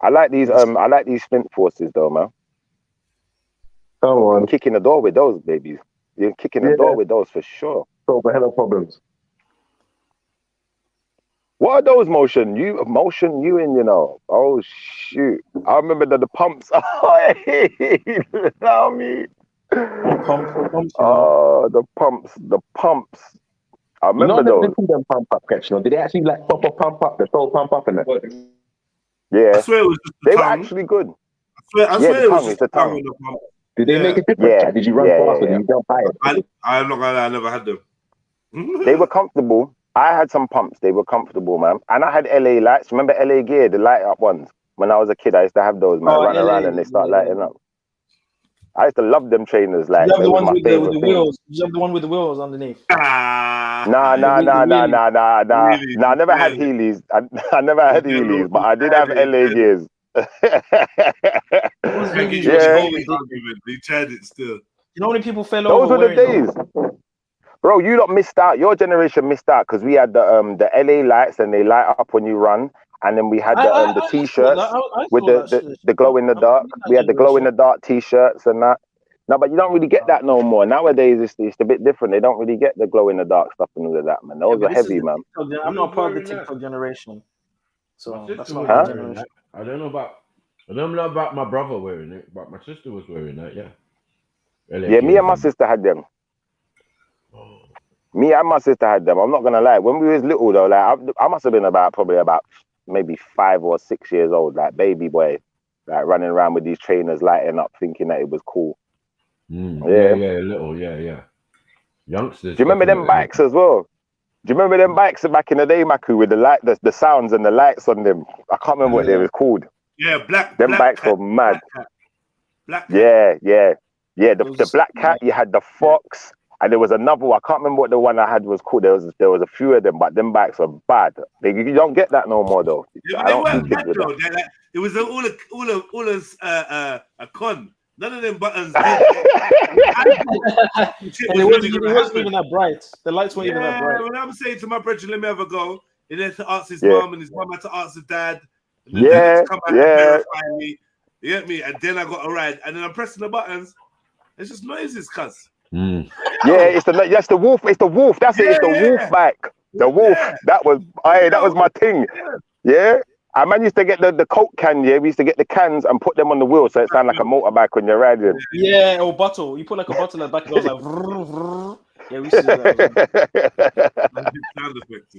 I like these Flint forces though, man. Come on. I'm kicking the door with those babies. You're kicking the door with those for sure. Solve a hell of problems. What are those motion you in, you know? Oh shoot. I remember the pumps. Oh, allow me. Oh, the pumps. I remember those. Them pump up catch, no? Did they actually like proper pump up, the soul pump up and that? Yeah. I swear it was just the they tongue. were actually good. I swear it was just the tongue. on the pump. Did they make a difference? Yeah. Did you run faster? Did you jump higher? I'm not gonna lie, I never had them. They were comfortable. I had some pumps. They were comfortable, man. And I had LA lights. Remember LA Gear, the light up ones? When I was a kid, I used to have those, man. Run around and they start lighting up. I used to love them trainers. Like, You have they the were ones my with favorite the thing. wheels. You have the one with the wheels underneath. Nah. I never had Heelys. I never had Heelys, but I did have LA Gears. They tried it still. You know how many people fell Those over were the days. Bro, you lot missed out. Your generation missed out, because we had the LA lights and they light up when you run. And then we had the t-shirts with the glow in the dark. We had the glow in the dark t-shirts and that. No, but you don't really get that no more. Nowadays, it's a bit different. They don't really get the glow in the dark stuff and all of that, man. Those are heavy, man. I'm not part of the TikTok generation, so that's not my my generation. I don't know about my brother wearing it, but my sister was wearing that. Yeah. Yeah, me and my sister had them. Me and my sister had them. I'm not gonna lie. When we was little though, like I must have been probably about maybe 5 or 6 years old, like baby boy, like running around with these trainers lighting up, thinking that it was cool. Little, yeah. Youngsters. Do you remember them bikes as well? Do you remember them bikes back in the day, Maku, with the sounds and the lights on them? I can't remember what they was called. Yeah, them bikes were mad. Yeah. The Black Cat. You had the Fox. And there was another one. I can't remember what the one I had was called. There was a few of them, but them bikes are bad. You don't get that no more though. Yeah, they weren't bad though. It was a con. None of them buttons did. And it wasn't even that bright. The lights weren't even that bright. When I'm saying to my brother, let me have a go, he had to ask his mom, and his mom had to ask his dad. And then they had to come out and verify me. You get me? And then I got a ride, and then I'm pressing the buttons. It's just noises, cuz. Yeah, that's the wolf. It's the wolf. That's it. It's the wolf bike. The wolf. That was my thing. Yeah. I man used to get the Coke can, yeah. We used to get the cans and put them on the wheel so it sounded like a motorbike when you're riding. Yeah, or bottle. You put like a bottle at the back, it goes like vrr, vrr. Yeah, we used to do that. Sound effects,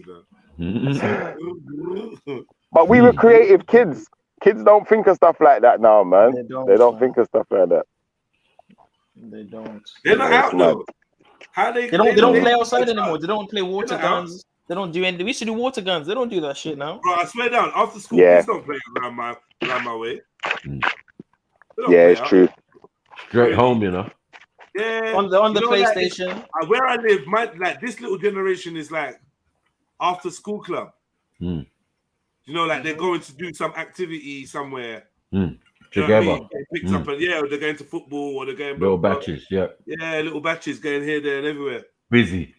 But we were creative kids. Kids don't think of stuff like that now, man. They don't think of stuff like that. They don't. They're not out though. How They don't play outside anymore. They don't play water guns. They don't do anything. We used to do water guns. They don't do that shit now. Bro, I swear down. After school, Yeah. kids don't play around my way. Yeah, it's true. Straight home, you know. Yeah. On the You know, PlayStation. like, where I live, like this little generation is like after school club. Mm. You know, like they're going to do some activity somewhere. Mm. You know what I Together. mean? They picked up and or they're going to football or they're going Little batches, yeah. Yeah, little batches going here, there, and everywhere. Busy.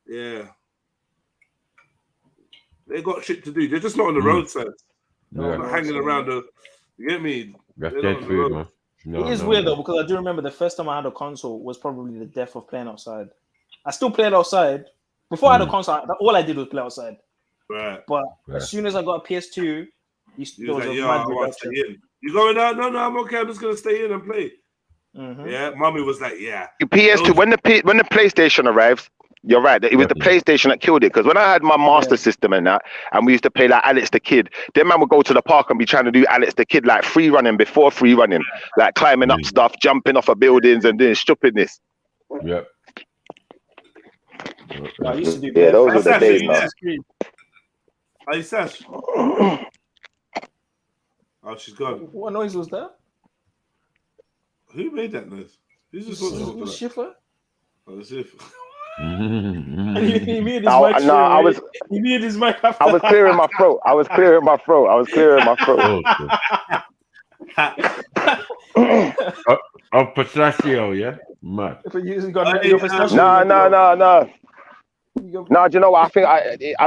Yeah. They got shit to do. They're just not on the roadside. They're not hanging around the. You get me? That's They're dead not on the food, road. man. No, It is no, weird no. though, because I do remember the first time I had a console was probably the death of playing outside. I still played outside. Before I had a console, all I did was play outside. Right. But Yeah. as soon as I got a PS2, You there was was like, a yo, mad I want to stay reduction. in. You going out? No, I'm okay. I'm just gonna stay in and play. Mm-hmm. Yeah, mommy was like, yeah. PS2, when the PlayStation arrives, you're right. It was the PlayStation that killed it. Because when I had my Master System and that, and we used to play like Alex the Kid, then man would go to the park and be trying to do Alex the Kid, like free running before free running, like climbing up stuff, jumping off of buildings and doing stupidness. Yep. I used to do Yeah, those were the Sash, days you now. there? Hey, Sash. Oh, she's gone. What noise was that? Who made that noise? Who's just supposed to talk to that? Schiffer? Oh, that's it. He muted his No, mic. no, I was- He muted his mic after. I was clearing my throat. I was clearing my throat. Of pistachio, yeah? Mad. You got your pistachio. No. No, do you know what? I think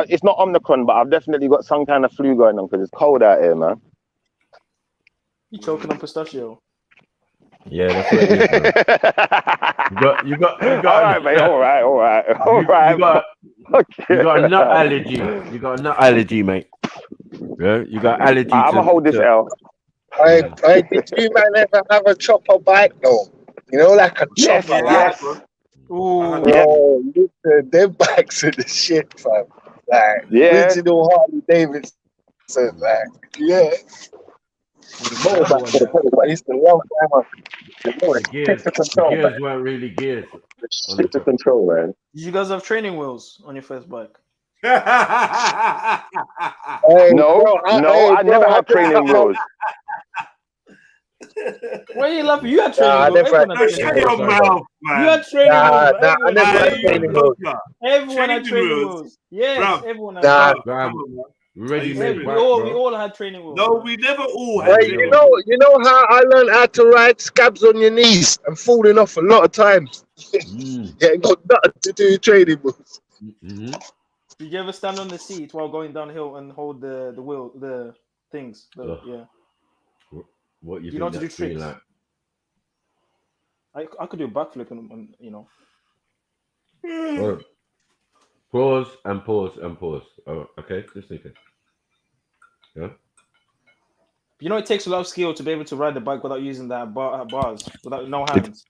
it's not Omicron, but I've definitely got some kind of flu going on because it's cold out here, man. You choking on pistachio? Yeah, that's what it is, man. You got All right, mate. All right. You got a nut allergy. You got a nut allergy, mate. Yeah, you got allergy. I'm gonna hold this L. Hey, did you man ever have a chopper bike though? You know, like a Yes, chopper. yes. Ooh. Yeah. Oh, listen, them bikes are the shit, fam. Like, Yeah. original Harley Davidson, like, yeah. I used to love them. The gears weren't really gears. Stick to control, man. Did you guys have training wheels on your first bike? Hey, No, bro, I never had training wheels. Why are you laughing? You had training Nah, I wheels. never Everyone had had Shut training your wheels. mouth, man. You had training wheels. Nah, I never had training wheels. Everyone had Training training wheels. wheels. Yes, Bruv. everyone had. Nah, Bam. Ready Yeah, made We back, all bro. had training wheels. No, we never all had hey, training you know how I learned how to ride scabs on your knees and falling off a lot of times. Yeah, it got nothing to do with training wheels. Mm-hmm. Did you ever stand on the seat while going downhill and hold the wheel, the things? Ugh. Yeah. What You know how to do that's really tricks? I could do a backflip and you know. Well, pause and pause and pause. Oh, okay, just thinking. Yeah. You know, it takes a lot of skill to be able to ride the bike without using that bars, without no hands.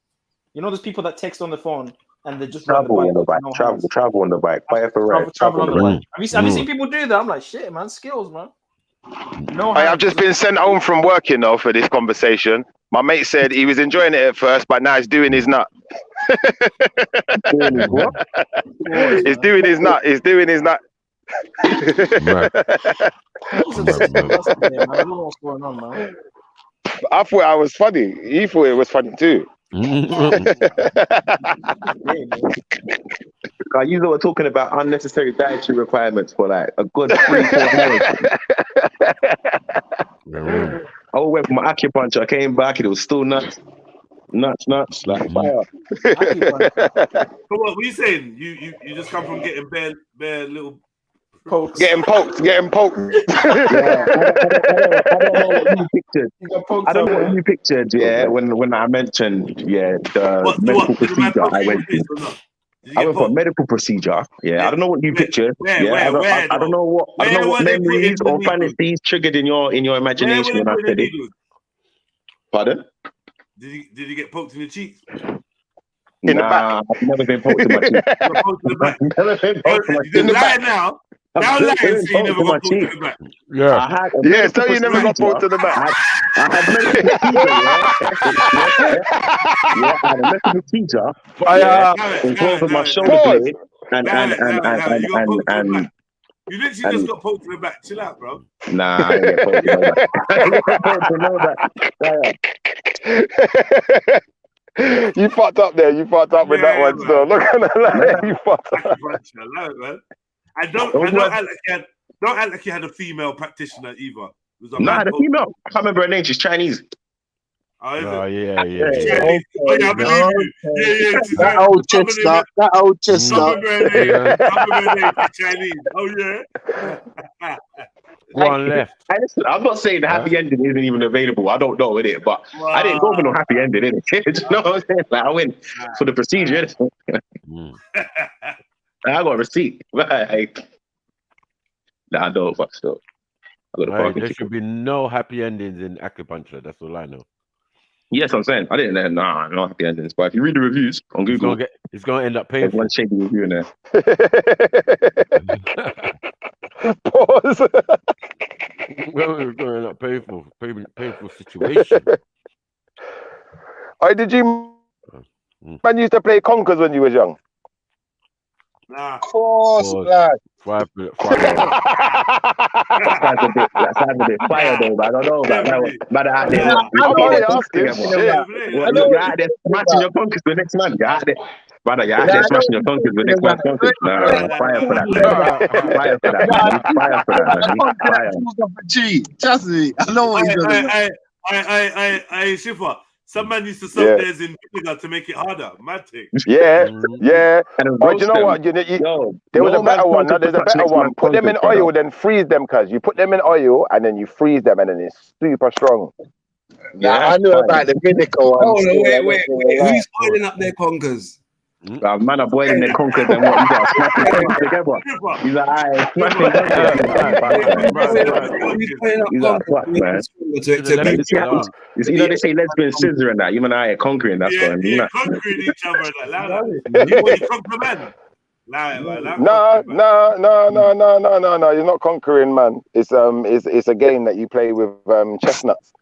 You know, there's people that text on the phone and they just ride the Travel bike on the with bike. no hands. Travel on the bike. Quiet for ride. Travel on the bike. bike. Have you seen people do that? I'm like, shit, man, skills, man. No Hey, hands. I've just been sent home from work, you know, for this conversation. My mate said he was enjoying it at first, but now he's doing his nut. He's doing his nut. He's doing his nut. Right. I don't know what's going on, man. I thought I was funny. He thought it was funny too. You know, we're talking about unnecessary dietary requirements for like a good 3-4 hours. I went for my acupuncture. I came back and it was still nuts, like fire. So what were you saying? You just come from getting bare little pokes. Getting poked. Yeah, I don't know what you pictured. I don't know what you pictured. Yeah, when I mentioned the medical procedure I went through. I went for a medical procedure. Yeah, I don't know what you pictured. I don't know what memories or fantasies triggered in your imagination when I said it. Pardon? Did you get poked in the cheeks? In the back. I've never been poked in my cheeks. Never been poked in my cheeks. In the back now. Now lying, so you never got poked in the back. Yeah. So you never got poked in the back. I had medical procedure, yeah, I had a medical procedure. In close of my shoulder blade. You literally just got poked in the back. Chill out, bro. Nah, I ain't get poked in the back. I ain't get poked in the back. You fucked up there. You fucked up with that one. So look at that. You fucked up. I love it, man. And don't act like you had a female practitioner either. Nah, the female. I can't remember her name. She's Chinese. Oh, yeah. I believe you. Yeah. That old chestnut. That old chestnut. Chinese. Oh, yeah. One left. Listen, I'm not saying the happy ending isn't even available. I don't know, innit? But I didn't go for no happy ending, innit? Do you know what I'm saying? Like, I went for the procedure, innit? I got a receipt. Like, nah, I don't fuck stuff. There should be no happy endings in acupuncture. That's all I know. Yes, I'm saying. I didn't know. Nah, no happy endings. But if you read the reviews on Google, it's going to end up painful. There's one shady review in there. Pause. It's going to end up painful situation. Did you man used to play conkers when you was young? Nah. Of course, lad. That sounds a bit fire though, but I don't know. But out there, you're out there smashing your conkers with the next man. You're out there. Brother, you're out there smashing your conkers with the next man's conkers. Nah, fire for that. Fire for that, man. Fire. Trust me, I know what you're doing. Hey, Shifa. Some man used to soak theirs in vinegar to make it harder. Mad thing. Yeah. But you know what? There was a better one. No, there's a better one. Put them in oil, then freeze them, cuz. You put them in oil and then you freeze them and then it's super strong. Yeah, I knew about the vinegar one. Oh, no, wait. Who's oiling up their conkers? Man are boiling their conkers and what? You got to smash their conkers together. He's like, aye, smash their conkers. You know they say lesbian scissor and that. You and I are conquering. That's what I mean. Yeah, conquering each other. You conquer men. No. You're not conquering, man. It's a game that you play with chestnuts.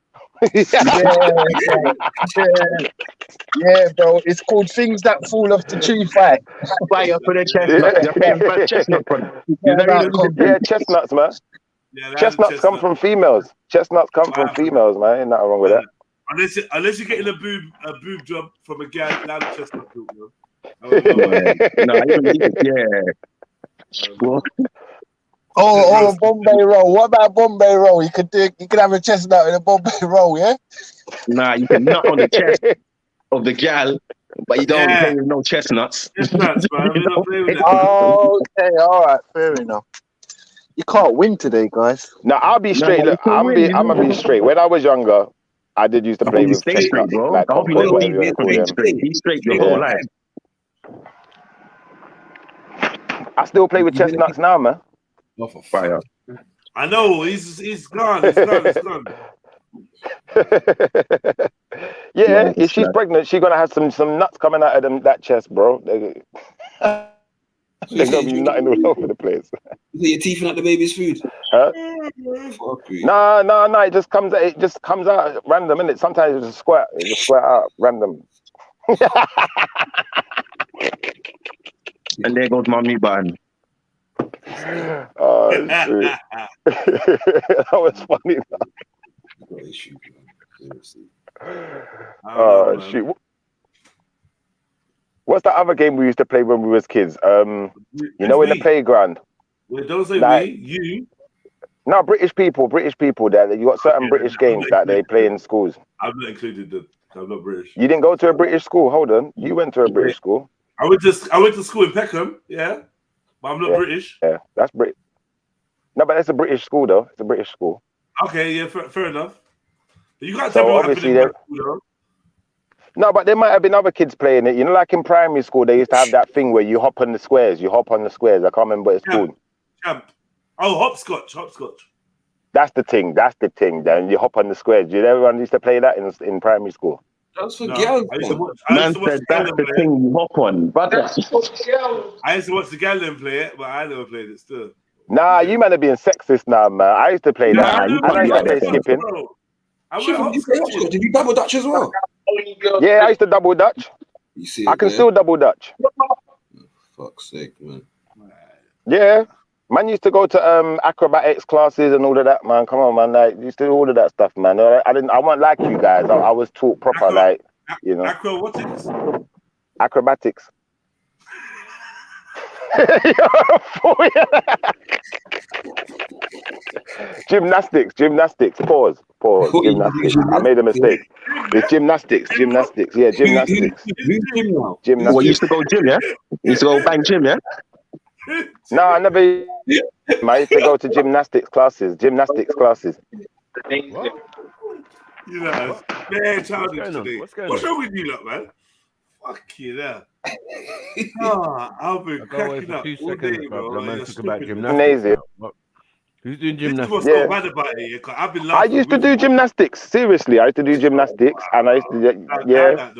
Yeah, bro. It's called Things That Fall Off the Tree Fight. Fire for the chestnut. Yeah, chestnuts, man. Chestnuts come from females. Chestnuts come from females, man. Ain't nothing wrong with that. Unless you're getting a boob job from a guy, loud chestnut group, you know? Oh, Bombay roll. What about Bombay roll? You could have a chestnut in a Bombay roll, yeah? Nah, you can nut on the chest of the gal, but you don't play with no chestnuts. Chestnuts, man. We don't play with that. Okay, all right, fair enough. You can't win today, guys. No, I'll be straight. Look, I'm gonna be straight. When I was younger, I did used to play with chestnuts. I hope you know be straight your whole life. I still play with chestnuts now, man. Fire. I know he's gone. He's gone. Yeah, if she's pregnant, she's gonna have some nuts coming out of that chest, bro. They're gonna be nutting all over the place. You're teething out the baby's food. Huh? No. It just comes out random, innit? Sometimes it just squirt out random. And there goes my mute button. Oh, shit. That was funny. Oh, shoot. What's that other game we used to play when we was kids? You know, in the playground. Wait, don't say we, you. No, British people. That you got certain British games that they play in schools. I'm not included. I'm not British. You didn't go to a British school. Hold on, you went to a British school. I went to school in Peckham. Yeah, but I'm not British. Yeah, that's Brit. No, but that's a British school though. It's a British school. Okay, yeah, fair enough. You can't tell me what happened in school though. No, but there might have been other kids playing it. You know, like in primary school, they used to have that thing where you hop on the squares. You hop on the squares. I can't remember what it's called. Oh, hopscotch. That's the thing. Then you hop on the squares. Did everyone used to play that in primary school? That's for girls. Man said that's the thing you hop on, brother. I used to watch the Gallon play it, but I never played it still. Nah, you man are being sexist now, man. I used to play that. you I used to play skipping. skipping. Did you double dutch as well? Yeah, I used to double dutch. You see I can still double dutch. Fuck's sake, man. Yeah. Man used to go to acrobatics classes and all of that, man. Come on, man. Like, used to do all of that stuff, man. I wasn't like you guys. I was taught proper, like, you know. Acrobatics? Acrobatics. Gymnastics. Pause. Gymnastics. I made a mistake. It's gymnastics. Yeah, gymnastics. Gymnastics. Well, you used to go gym, yeah? You used to go bang gym, yeah? No, I never. I used to go to gymnastics classes. You know, man, childish today. What's wrong with you, lot, man? Fuck you, there. I've been cracking up all day, bro. Man, talk about gymnastics. Who's doing gymnastics? What's so bad about it? I've been laughing. I used to do gymnastics. Seriously, I used to do gymnastics, and I used to, yeah.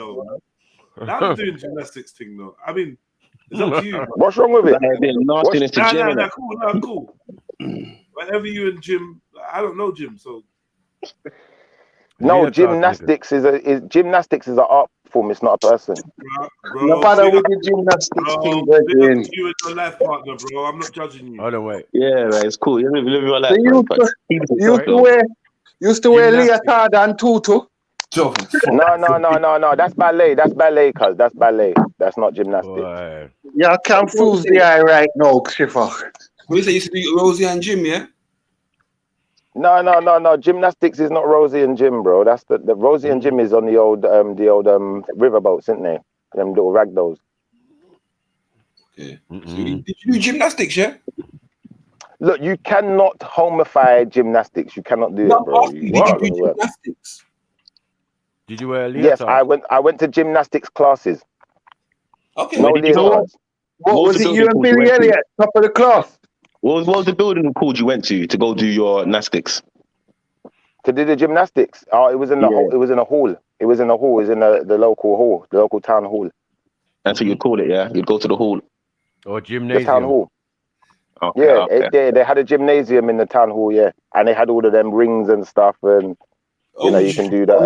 Now I'm doing gymnastics thing, though. I mean, it's up to you. What's wrong with it? Cool. Whatever you and Jim, I don't know Jim, so. No, gymnastics is an art form. It's not a person. No matter with the gymnastics thing, bro. You and your life partner, bro. I'm not judging you. Oh no, wait. Yeah, man, it's cool. You live your life. Used to wear leotard and tutu. No. That's ballet. Cuz that's ballet. That's not gymnastics. Boy. Yeah, I can't fools the eye right now, Schiffer. What you say? You used to do Rosie and Jim, yeah? No. Gymnastics is not Rosie and Jim, bro. That's the Rosie and Jim is on the old riverboats, isn't they? Them little ragdolls. Okay. So did you do gymnastics, yeah? Look, you cannot homify gymnastics. You cannot do it, bro. Did you do gymnastics? Did you wear a leotard? Yes, I went to gymnastics classes. Okay. No leotards. What was it? You and Billy Elliot, top of the class. What was the building called you went to go do your gymnastics? To do the gymnastics? Oh, it was in the hall. It was in a hall. It was in the local hall, the local town hall. That's what you'd call it, yeah? You'd go to the hall. Or gymnasium. The town hall. Okay, yeah, they had a gymnasium in the town hall, yeah. And they had all of them rings and stuff, and you know, you can do that.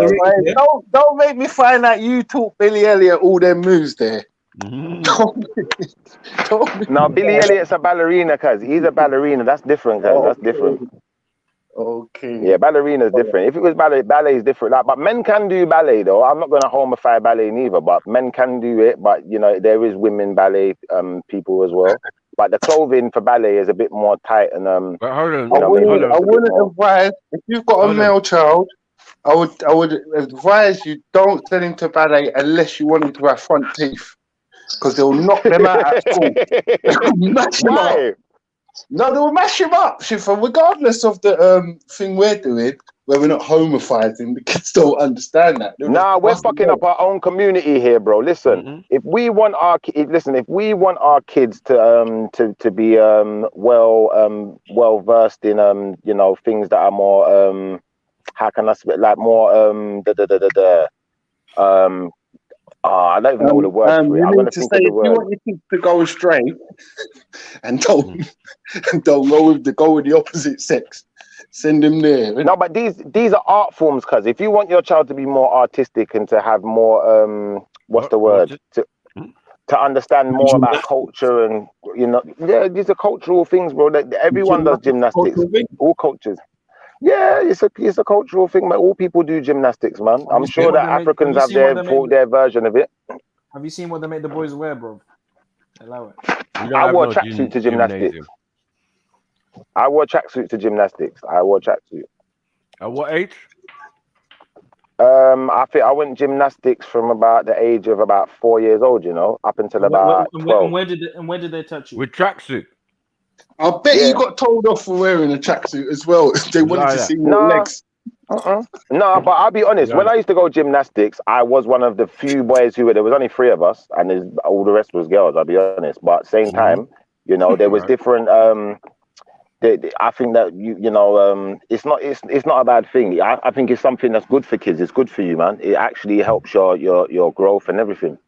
Don't make me find out you taught Billy Elliot all them moves there. No, Billy Elliot's a ballerina, cuz he's a ballerina. That's different, cuz that's different. Okay. Yeah, ballerina's different. If it was ballet is different. Like, but men can do ballet though. I'm not gonna homify ballet neither, but men can do it. But you know, there is women ballet people as well. But the clothing for ballet is a bit more tight and But hold on, I wouldn't advise if you've got a male child. I would advise you don't send him to ballet unless you want him to have front teeth. Because they'll knock them out at school. They'll mash him up. No, they'll mash him up. Regardless of the thing we're doing, where we're not homifying, the kids don't understand that. Nah, we're fucking up our own community here, bro. Listen, if we want our kids to be well versed in you know, things that are more how can I say, like more I don't even know the word for it. I'm going to think of the word. If you want your kids to go astray, and don't go with the opposite sex, send them there. No, but these are art forms, cuz if you want your child to be more artistic and to have more to understand more about culture and you know, yeah, these are cultural things, bro. Everyone does gymnastics, all cultures. Yeah, it's a cultural thing, man. All people do gymnastics, man. I'm sure that Africans have their version of it. Have you seen what they make the boys wear, bro? Allow it. I wore tracksuit to gymnastics. I wore tracksuit to gymnastics. At what age? I think I went gymnastics from about the age of about 4 years old, you know, up until about 12. And where did they touch you? With tracksuit. I bet you got told off for wearing a tracksuit as well. They wanted to see your legs. No, but I'll be honest. When I used to go gymnastics, I was one of the few boys who there was only 3 of us, and all the rest was girls. I'll be honest. But at the same time, you know, there was different. I think that it's not a bad thing. I think it's something that's good for kids. It's good for you, man. It actually helps your growth and everything.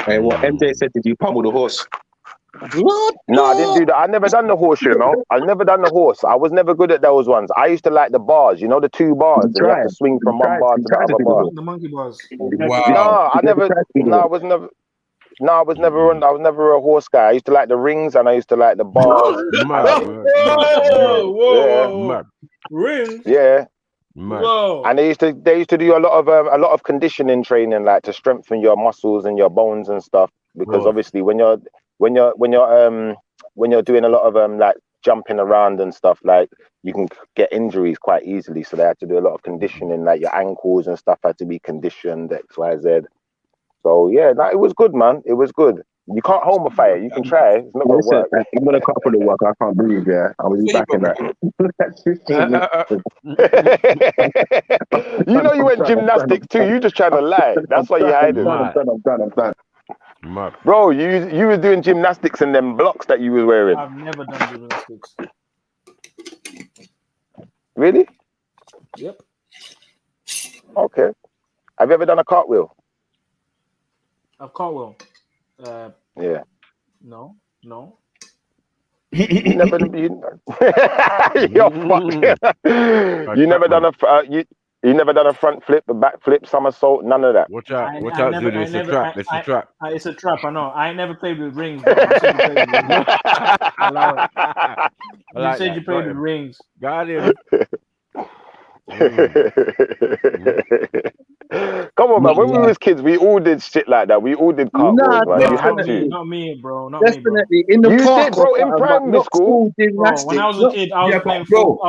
Hey, what MJ said, did you pummel the horse? No, I didn't do that. I never done the horse, you know. I never done the horse. I was never good at those ones. I used to like the bars, you know, the 2 bars. And you have to swing from one bar to the other bar. The monkey bars. Wow. No, I never. No, I was never. No, I was never on. I was never a horse guy. I used to like the rings and I used to like the bars. Whoa. Rings. Yeah. Whoa. And they used to do a lot of conditioning training, like to strengthen your muscles and your bones and stuff. Because obviously, when you're doing a lot of like jumping around and stuff, like you can get injuries quite easily. So they had to do a lot of conditioning, like your ankles and stuff had to be conditioned, X, Y, Z. So yeah, it was good, man. It was good. You can't hold a fire. You can try. It's not gonna work. I'm gonna cut for the work. I can't breathe. Yeah, I was back in that. You know you went gymnastics too. You just trying to lie. That's why you hiding. I'm done. Bro, you was doing gymnastics in them blocks that you was wearing. I've never done gymnastics. Really? Yep. Okay. Have you ever done a cartwheel? A cartwheel. Yeah. No. You never you never done a you never done a front flip, a back flip, somersault, none of that. Watch out, Zulu. It's a trap. It's a trap. It's a trap. I know. I ain't never played with rings. Bro. You said you played with rings. Allow it. You said you played with rings. Got him. Come on, man. When we was kids, we all did shit like that. We all did cartwheels, man. You had to. Not me, bro. Definitely in the park, bro. In primary school. Bro, when I was a kid, I was playing football.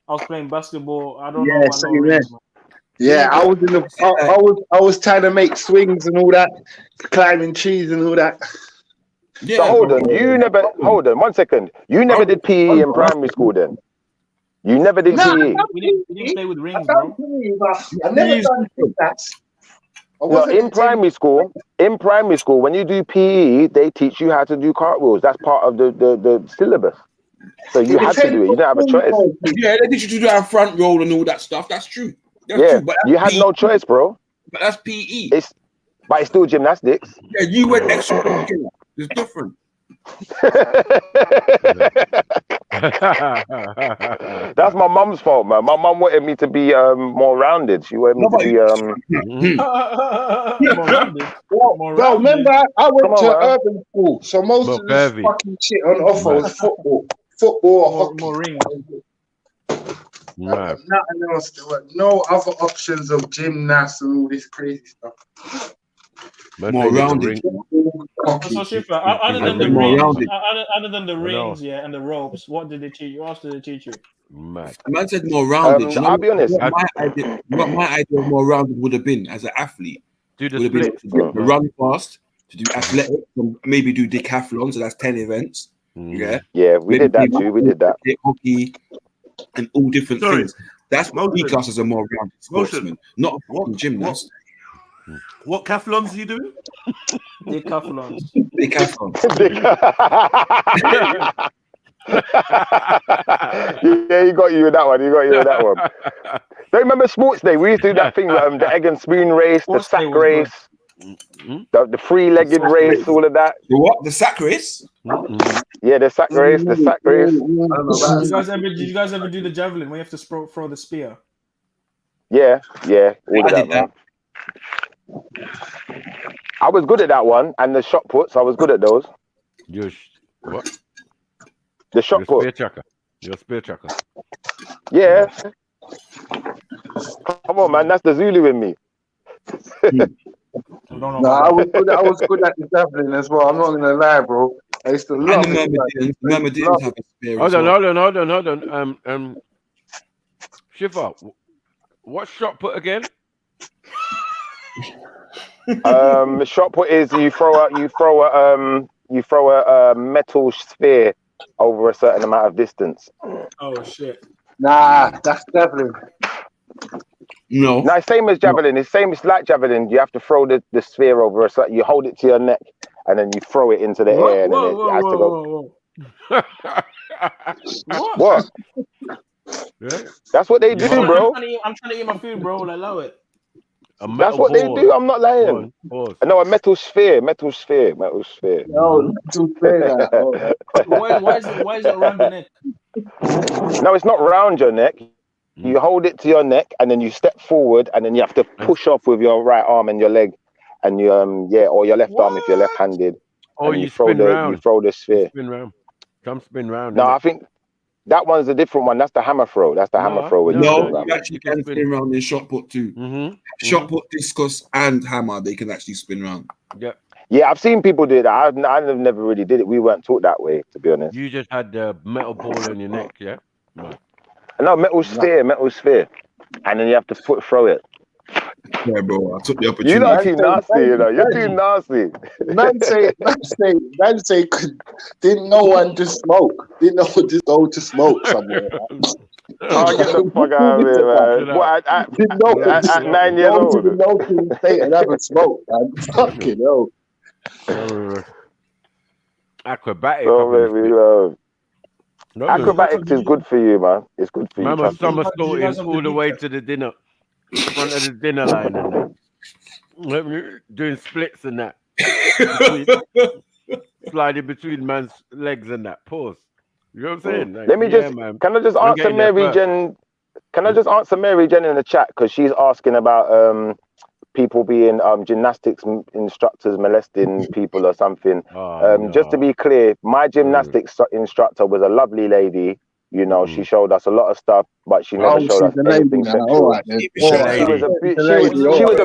I was playing basketball. I don't know what no rings, man. Yeah, I was in the. I was trying to make swings and all that, climbing trees and all that. Yeah, so hold on. Hold on 1 second. You never did PE in primary school, then? You never did PE. We didn't play with rings, bro. I never done that. No, in primary school, when you do PE, they teach you how to do cartwheels. That's part of the syllabus. So you had to do it. You didn't have a choice. Yeah, they teach you to do a front roll and all that stuff. That's true. That's yeah, true, but you had no choice, bro. But that's PE. But it's still gymnastics. Yeah, you went extra. It's different. That's my mum's fault, man. My mum wanted me to be more rounded. She wanted me to be Well, remember, I went to urban school, so most of this fucking shit on offer was football. Football or hockey. More rings. Nothing else. There were no other options of gymnasts and all this crazy stuff. More rounded. So Shifa, other than the rings, yeah, and the ropes, what did they teach you? What else did they teach you? Man said more rounded. I'll be honest. What my idea of more rounded would have been as an athlete. Do the would have been to run fast, to do athletics, maybe do decathlon, so that's 10 events. Yeah. Yeah, we did that too. We did that. Hockey and all different things. That's what we class as a more rounded sportsman, not a fucking gymnast. What cathlons are you doing? Decathlons. Yeah, he got you with that one. Don't remember Sports Day? We used to do that thing, the egg and spoon race, the sack race, the three-legged race, all of that. The what? The sack race? Yeah, the sack race. Did you guys ever do the javelin where you have to throw the spear? Yeah, all of that, man. I was good at that one, and the shot puts. I was good at those. What? The shot put. You're a spear chucker. Yeah. Come on, man. That's the Zulu in me. I was good at the javelin as well. I'm not gonna lie, bro. I used to love it. Remember, didn't have a spear. Hold on. Shiva, what shot put again? Shot put is you throw a metal sphere over a certain amount of distance. Oh shit! Nah, that's javelin. No. No, same as javelin. It's same. It's like javelin. You have to throw the sphere over us. You hold it to your neck, and then you throw it into the air, and then it has to go. What? That's what they do, bro. I'm trying to eat my food, bro. Like, allow it. That's what they do. I'm not lying. No, a metal sphere. Metal sphere. Metal sphere. No, metal sphere. Why is it around your neck? No, it's not round your neck. You hold it to your neck, and then you step forward, and then you have to push off with your right arm and your leg, and you or your left arm if you're left-handed. Oh, and you throw you throw the sphere. Spin round. Some spin round. No, I think that one's a different one. That's the hammer throw. That's the hammer throw. No, you actually can spin round in shot put too. Shot put, discus, and hammer. They can actually spin round. Yeah. Yeah, I've seen people do that. I never really did it. We weren't taught that way, to be honest. You just had the metal ball in your neck, yeah? No, metal sphere, and then you have to throw it. Yeah, bro, I took the opportunity. You're not too nasty, you know. You're too nasty. Man say, didn't no one just smoke? Didn't no one just go to smoke somewhere? Oh, get the fuck out of here, man. What, at 9 years old? Go to the local state and have a smoke, man. Fucking hell. Acrobatic. Acrobatics is good for you, man. It's good for you. Man was somersaulting all the way to the dinner, front of the dinner line, and that. Doing splits and that, sliding between man's legs and that. Pause. You know what I'm saying? Like, Let me just. Can I just answer Mary Jen? Can I just answer Mary Jen in the chat because she's asking about people being gymnastics instructors molesting people or something. Just to be clear, my gymnastics instructor was a lovely lady. You know, she showed us a lot of stuff, but she never showed us anything sexual. She was a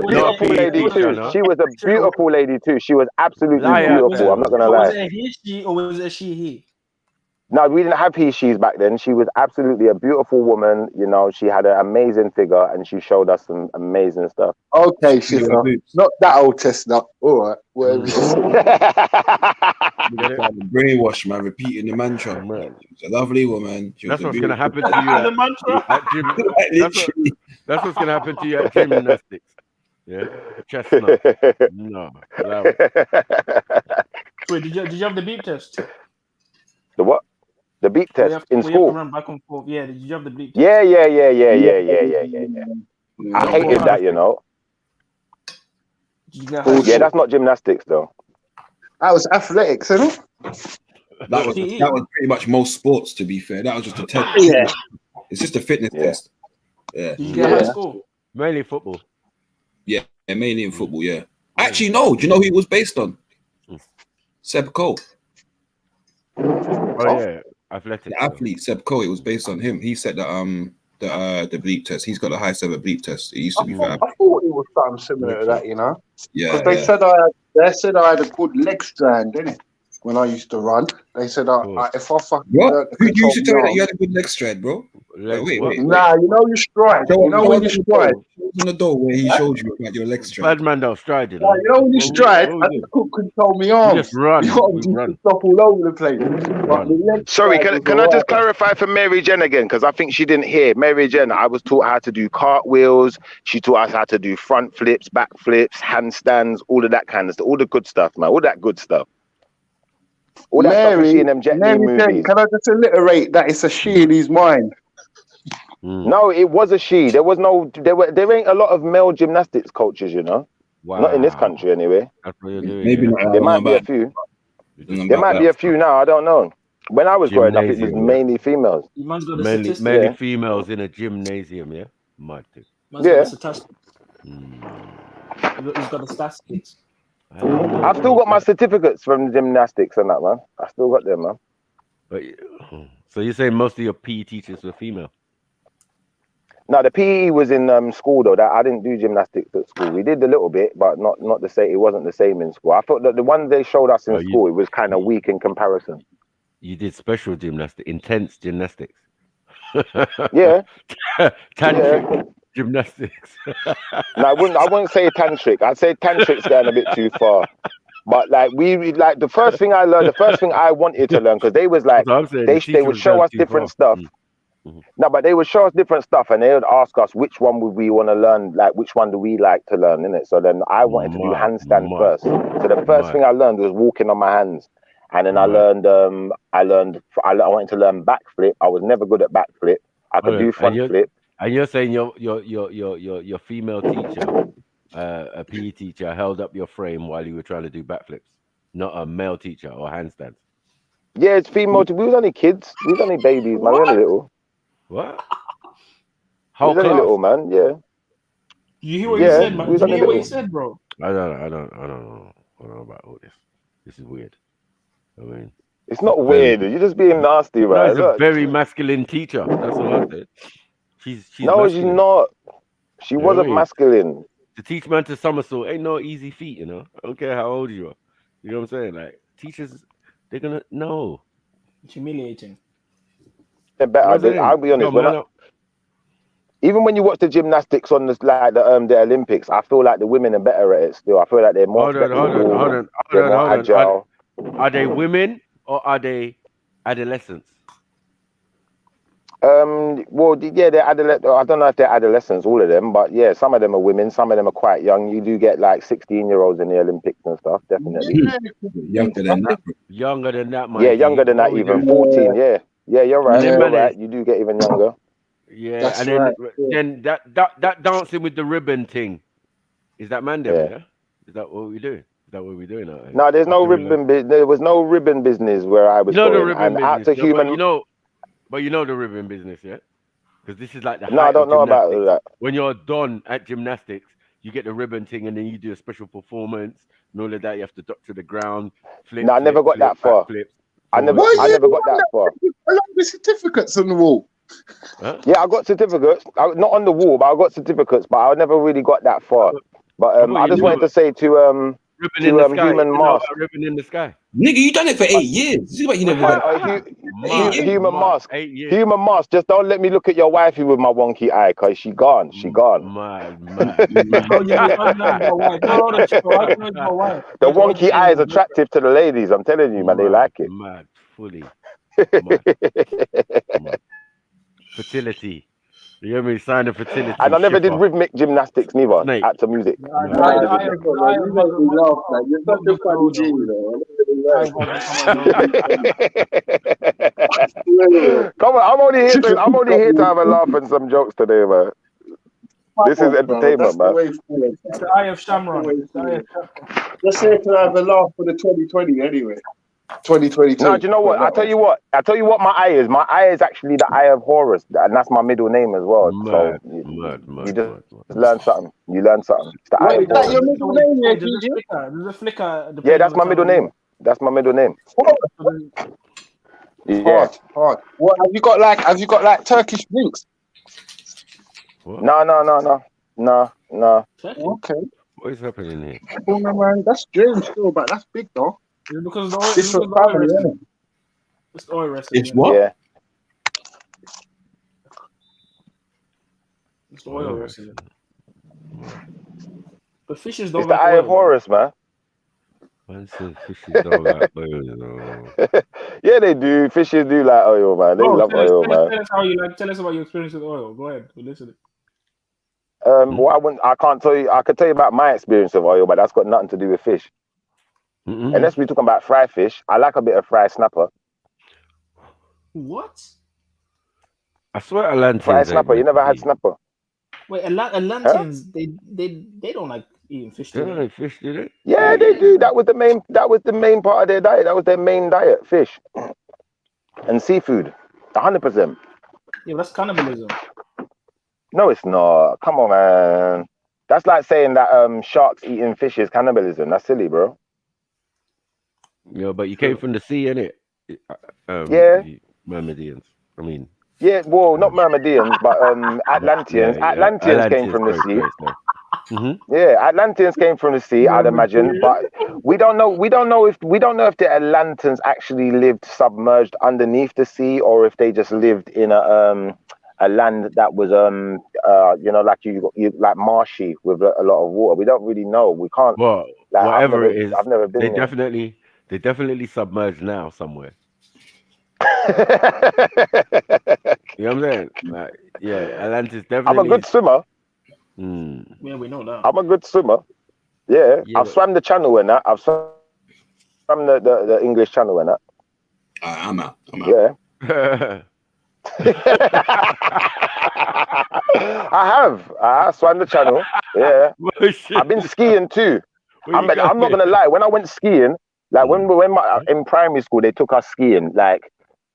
beautiful lady too. She was a beautiful lady too. She was absolutely beautiful. I'm not gonna lie. Was it a he, or was it a she? No, we didn't have he/she's back then. She was absolutely a beautiful woman. You know, she had an amazing figure, and she showed us some amazing stuff. Okay, she's not that old chestnut. All right, whatever. Brainwash, man, repeating the mantra. She's a lovely woman. That's what's gonna happen to you. The mantra. That's what's gonna happen to you at gymnastics. Yeah, chestnut. No. Wait, did you have the beep test? The what? The beep test in school. Run back and forth. Yeah, did you have the beep test? Yeah. I hated that, you know. Yeah, that's not gymnastics though. That was athletics, isn't it? That was pretty much most sports, to be fair. That was just a test. Yeah. It's just a fitness test. Yeah. Did you get high score? Mainly football. Yeah, mainly in football, yeah. Actually, no. Do you know who he was based on? Seb Cole. Oh yeah, athletic. The athlete Seb Cole. It was based on him. He said that the bleep test. He's got the highest ever bleep test. It used to be fab. I thought it was something similar to that, you know. Yeah. Because they said I had a good leg strand, didn't it? When I used to run, they said if I fucking what? Who used to tell you that you had a good leg strand, bro? Wait. Nah, you know you stride. You know when you stride. On the door where he showed you about your leg strand. Bad man don't stride, you know. You know when you stride, I could control my arms. You just run. You stop all over the place. Sorry, can I just clarify for Mary Jen again? Because I think she didn't hear. Mary Jen, I was taught how to do cartwheels. She taught us how to do front flips, back flips, handstands, all of that kind of stuff. All the good stuff, man. All that good stuff. All that stuff we see in them Jet Li movies. Can I just alliterate that it's a she in his mind? No, it was a she. There ain't a lot of male gymnastics coaches, you know. Wow. Not in this country anyway. That's what you're doing. Maybe not. There might be a few. There might be a few now. I don't know. When I was growing up, it was mainly females. Mainly females in a gymnasium. Yeah. Mad thing. Yeah. He's got the statistics. I've still got my certificates from gymnastics and that, man. I still got them, man. But so you're saying most of your PE teachers were female? No, the PE was in school though. That I didn't do gymnastics at school. We did a little bit, but not the same. It wasn't the same in school. I thought that the one they showed us in school, it was kind of weak in comparison. You did special gymnastics, intense gymnastics. Yeah. Tantric gymnastics. No, I wouldn't say tantric. I'd say tantric's going a bit too far. But like the first thing I learned, the first thing I wanted to learn, because they was like they would show us different stuff. No, but they would show us different stuff, and they would ask us which one would we want to learn, like which one do we like to learn, innit? So then I wanted to do handstand first. So the first thing I learned was walking on my hands, and then I wanted to learn backflip. I was never good at backflip. I could do front flip. And you're saying your female teacher, a PE teacher, held up your frame while you were trying to do backflips, not a male teacher or handstands. Yeah, it's female. We was only kids. We was only babies, man. We was only little. What? We was only little, man. Yeah. You hear what you said, man? Did you hear what you said, bro? I don't know about all this. This is weird. I mean, it's not weird. You're just being nasty, man. No, it's a very masculine teacher. That's what I said. She's no, masculine. she's not. She wasn't masculine. To teach man to somersault ain't no easy feat, you know. I don't care how old you are. You know what I'm saying? Like teachers, they're gonna know. It's humiliating. They're better. I'll be honest. Even when you watch the gymnastics on the Olympics, I feel like the women are better at it still. I feel like they're more flexible, they're more agile. Are they women or are they adolescents? Well, yeah, they're adolescents. I don't know if they're adolescents, all of them, but yeah, some of them are women, some of them are quite young. You do get like 16-year-olds in the Olympics and stuff, definitely. Younger than that. Younger than that, man. Yeah, younger than that, even 14. Yeah, you're right. You're right. You do get even younger. Yeah, That's and then right. then that dancing with the ribbon thing, is that man there? Yeah. Is that what we do? Is that what we're doing now? No, there's no ribbon. There was no ribbon business where I was. You know the going. ribbon And business, out to human. but you know the ribbon business, yeah? Because this is like the No, I height don't of know about gymnastics. that. When you're done at gymnastics, you get the ribbon thing, and then you do a special performance and all of that. You have to duck to the ground. Flip, No, I never got that far. I never got that far. A lot of the certificates on the wall. Huh? Yeah, I got certificates. Not on the wall, but I got certificates. But I never really got that far. But I just wanted to say to ribbon in the sky. Human Mask. Ribbon in the sky. Nigga, you done it for 8 years. This is what you never done. Human Mask. Human Mask. Just don't let me look at your wifey with my wonky eye, cause she gone. She gone. The wonky eye is attractive to the ladies. I'm telling you, man. They like it. Mad, fully. Mad. Fertility. You hear me? Sign of fertility. And I never did rhythmic gymnastics neither. At to music. You're such a funny G, though. Come on, I'm only here to have a laugh and some jokes today, man. This is entertainment, man. It's the eye of Shamrock. Just here to have a laugh for the 2020 anyway. 2022. No, do you know what? I tell you what my eye is. My eye is actually the Eye of Horus, and that's my middle name as well. So you just learn something. You learn something. It's the Eye of Horus. Your middle name, There's a flicker. Yeah, that's my middle name. That's my middle name. Yeah. Hard. What have you got? Like Turkish drinks? No. Okay. What is happening here? Oh, no, man, that's James still, but that's big though. It's because It's for family, isn't it? It's oil wrestling. It's what? Yeah. It's oil wrestling. But fishes It's don't the like Eye oil. of Horus, man. Man said fishes don't like oil, you know. Yeah, they do. Fishes do like oil, man. They love oil, man. Tell us about your experience with oil. Go ahead. We'll listen. Well, I can't tell you. I could tell you about my experience of oil, but that's got nothing to do with fish. Unless we're talking about fried fish, I like a bit of fried snapper. What? I swear Atlanteans. Fried snapper. You never had snapper? Wait, Atlanteans, they don't like eating fish. They don't like fish, do they? Yeah, they do. That was the main part of their diet. That was their main diet: fish and seafood. 100%. Yeah, that's cannibalism. No, it's not. Come on, man. That's like saying that sharks eating fish is cannibalism. That's silly, bro. Yeah, but you came from the sea, innit? Yeah. Myrmidons. I mean. Yeah, well, not Myrmidons, but Atlanteans. Yeah. Atlanteans came from the sea. Yeah, Atlanteans came from the sea, I'd imagine. But we don't know if the Atlanteans actually lived submerged underneath the sea, or if they just lived in a land that was like you like marshy with a lot of water. We don't really know. We can't. Well, like, whatever it is, I've never been. They definitely submerged now somewhere. You You know what I'm saying? Like, yeah, Atlantis definitely. I'm a good swimmer. Yeah, we know that. I'm a good swimmer. Yeah, Yeah, I've swam the channel and that. I've swam the English channel and that. I'm out. Yeah. I have swam the channel. Yeah. I've been skiing too. I'm not gonna lie. When I went skiing, like when in primary school, they took us skiing. Like,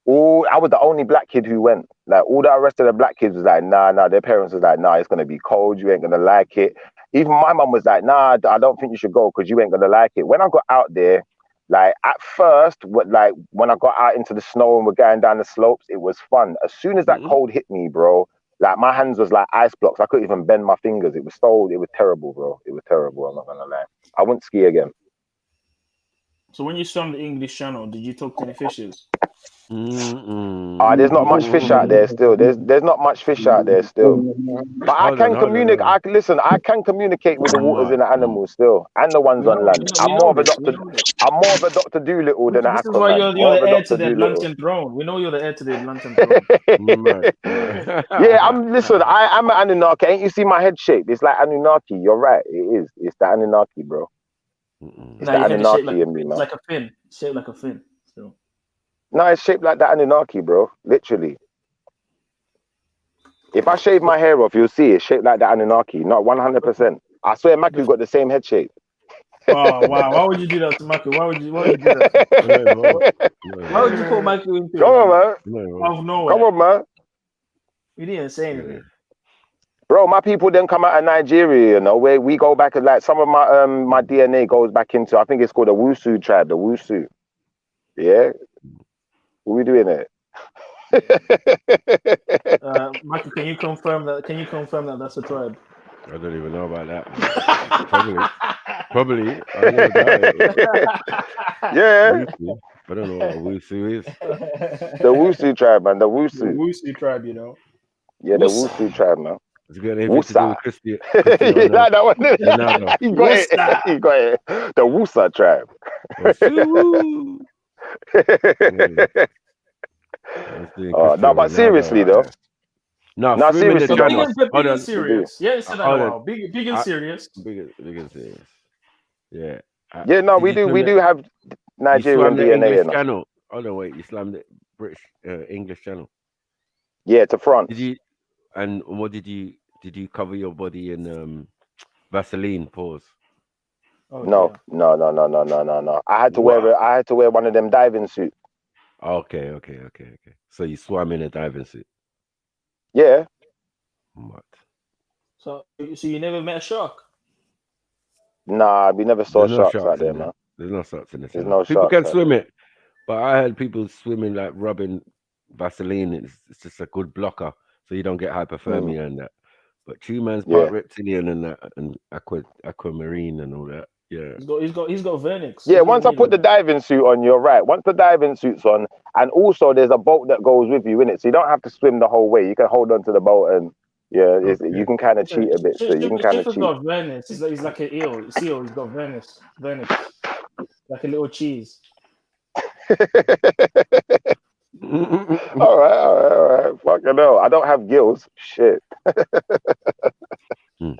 I was the only black kid who went. Like all the rest of the black kids was like, nah. Their parents was like, nah, it's gonna be cold. You ain't gonna like it. Even my mum was like, nah, I don't think you should go because you ain't gonna like it. When I got out there, like at first, when I got out into the snow and we're going down the slopes, it was fun. As soon as that cold hit me, bro, like my hands was like ice blocks. I couldn't even bend my fingers. It was terrible, bro. It was terrible. I'm not gonna lie. I wouldn't ski again. So when you swam the English Channel, did you talk to any fishes? There's not much fish out there still. There's not much fish out there still. But I can communicate. I can communicate with the waters and the animals still, and the ones on land. I'm more of a Doctor Doolittle than an This is why Aquaman. you're the heir to the Atlantean throne. We know you're the heir to the Atlantean throne. Yeah, I am an Anunnaki. Ain't you see my head shape? It's like Anunnaki. You're right. It is. It's the Anunnaki, bro. It's the Anunnaki in me, man. It's like a fin. It's shaped like a fin. So. No, it's shaped like the Anunnaki, bro. Literally. If I shave my hair off, you'll see it's shaped like the Anunnaki. Not 100%. I swear Maku's got the same head shape. Oh, wow. Why would you do that to Maku? Why would you do that? Why would you put Maku into it? Come on, man. Out of nowhere. Come on, man. You didn't say anything. Bro, my people then come out of Nigeria, you know, where we go back and like some of my DNA goes back into, I think it's called the Wusu tribe, the Wusu. Yeah? What are we doing there? Michael, can you confirm that? Can you confirm that that's a tribe? I don't even know about that. Probably. I never doubt it. Yeah. I don't know what a Wusu is. The Wusu tribe, man. The Wusu. The Wusu tribe, you know. Yeah, the Wusu tribe, man. It's got anything to do with Christian. That one. He got it. He got it. The Wusa tribe. No, but seriously though. No, seriously. Big and serious. Yeah, you said that now. Big and serious. Big and serious. Yeah. Yeah, no, we do have Nigerian DNA in us. Channel. Oh no, wait, you slammed the British English Channel. Yeah, to France. Did you? And what did you cover your body in Vaseline? Pause. Oh, no. I had to wear one of them diving suits. Okay. So you swam in a diving suit. Yeah. What? So you never met a shark? Nah, we never saw sharks out there, man. There's no sharks in the There's no people sharks can out swim it, but I heard people swimming like rubbing Vaseline. It's just a good blocker, so you don't get hypothermia and that. But true man's part reptilian and that, and aquamarine and all that. Yeah, he's got vernix. Yeah, once I put the diving suit on, you're right. Once the diving suit's on, and also there's a boat that goes with you in it, so you don't have to swim the whole way. You can hold on to the boat and you can kind of cheat a bit. So you can kind of cheat. Got vernix. He's like an eel. Seal. He's got vernix, like a little cheese. All right. Fucking hell. I don't have gills. Shit.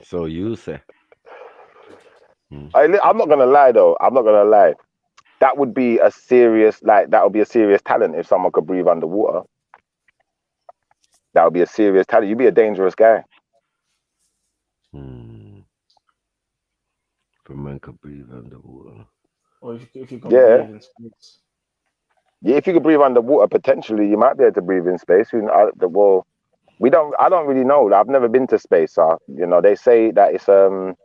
So you say. I'm not gonna lie though. That would be a serious talent if someone could breathe underwater. That would be a serious talent. You'd be a dangerous guy. If a man could breathe underwater. Or if you can breathe in space. Yeah, if you could breathe underwater, potentially you might be able to breathe in space. I don't really know. I've never been to space. They say that it's a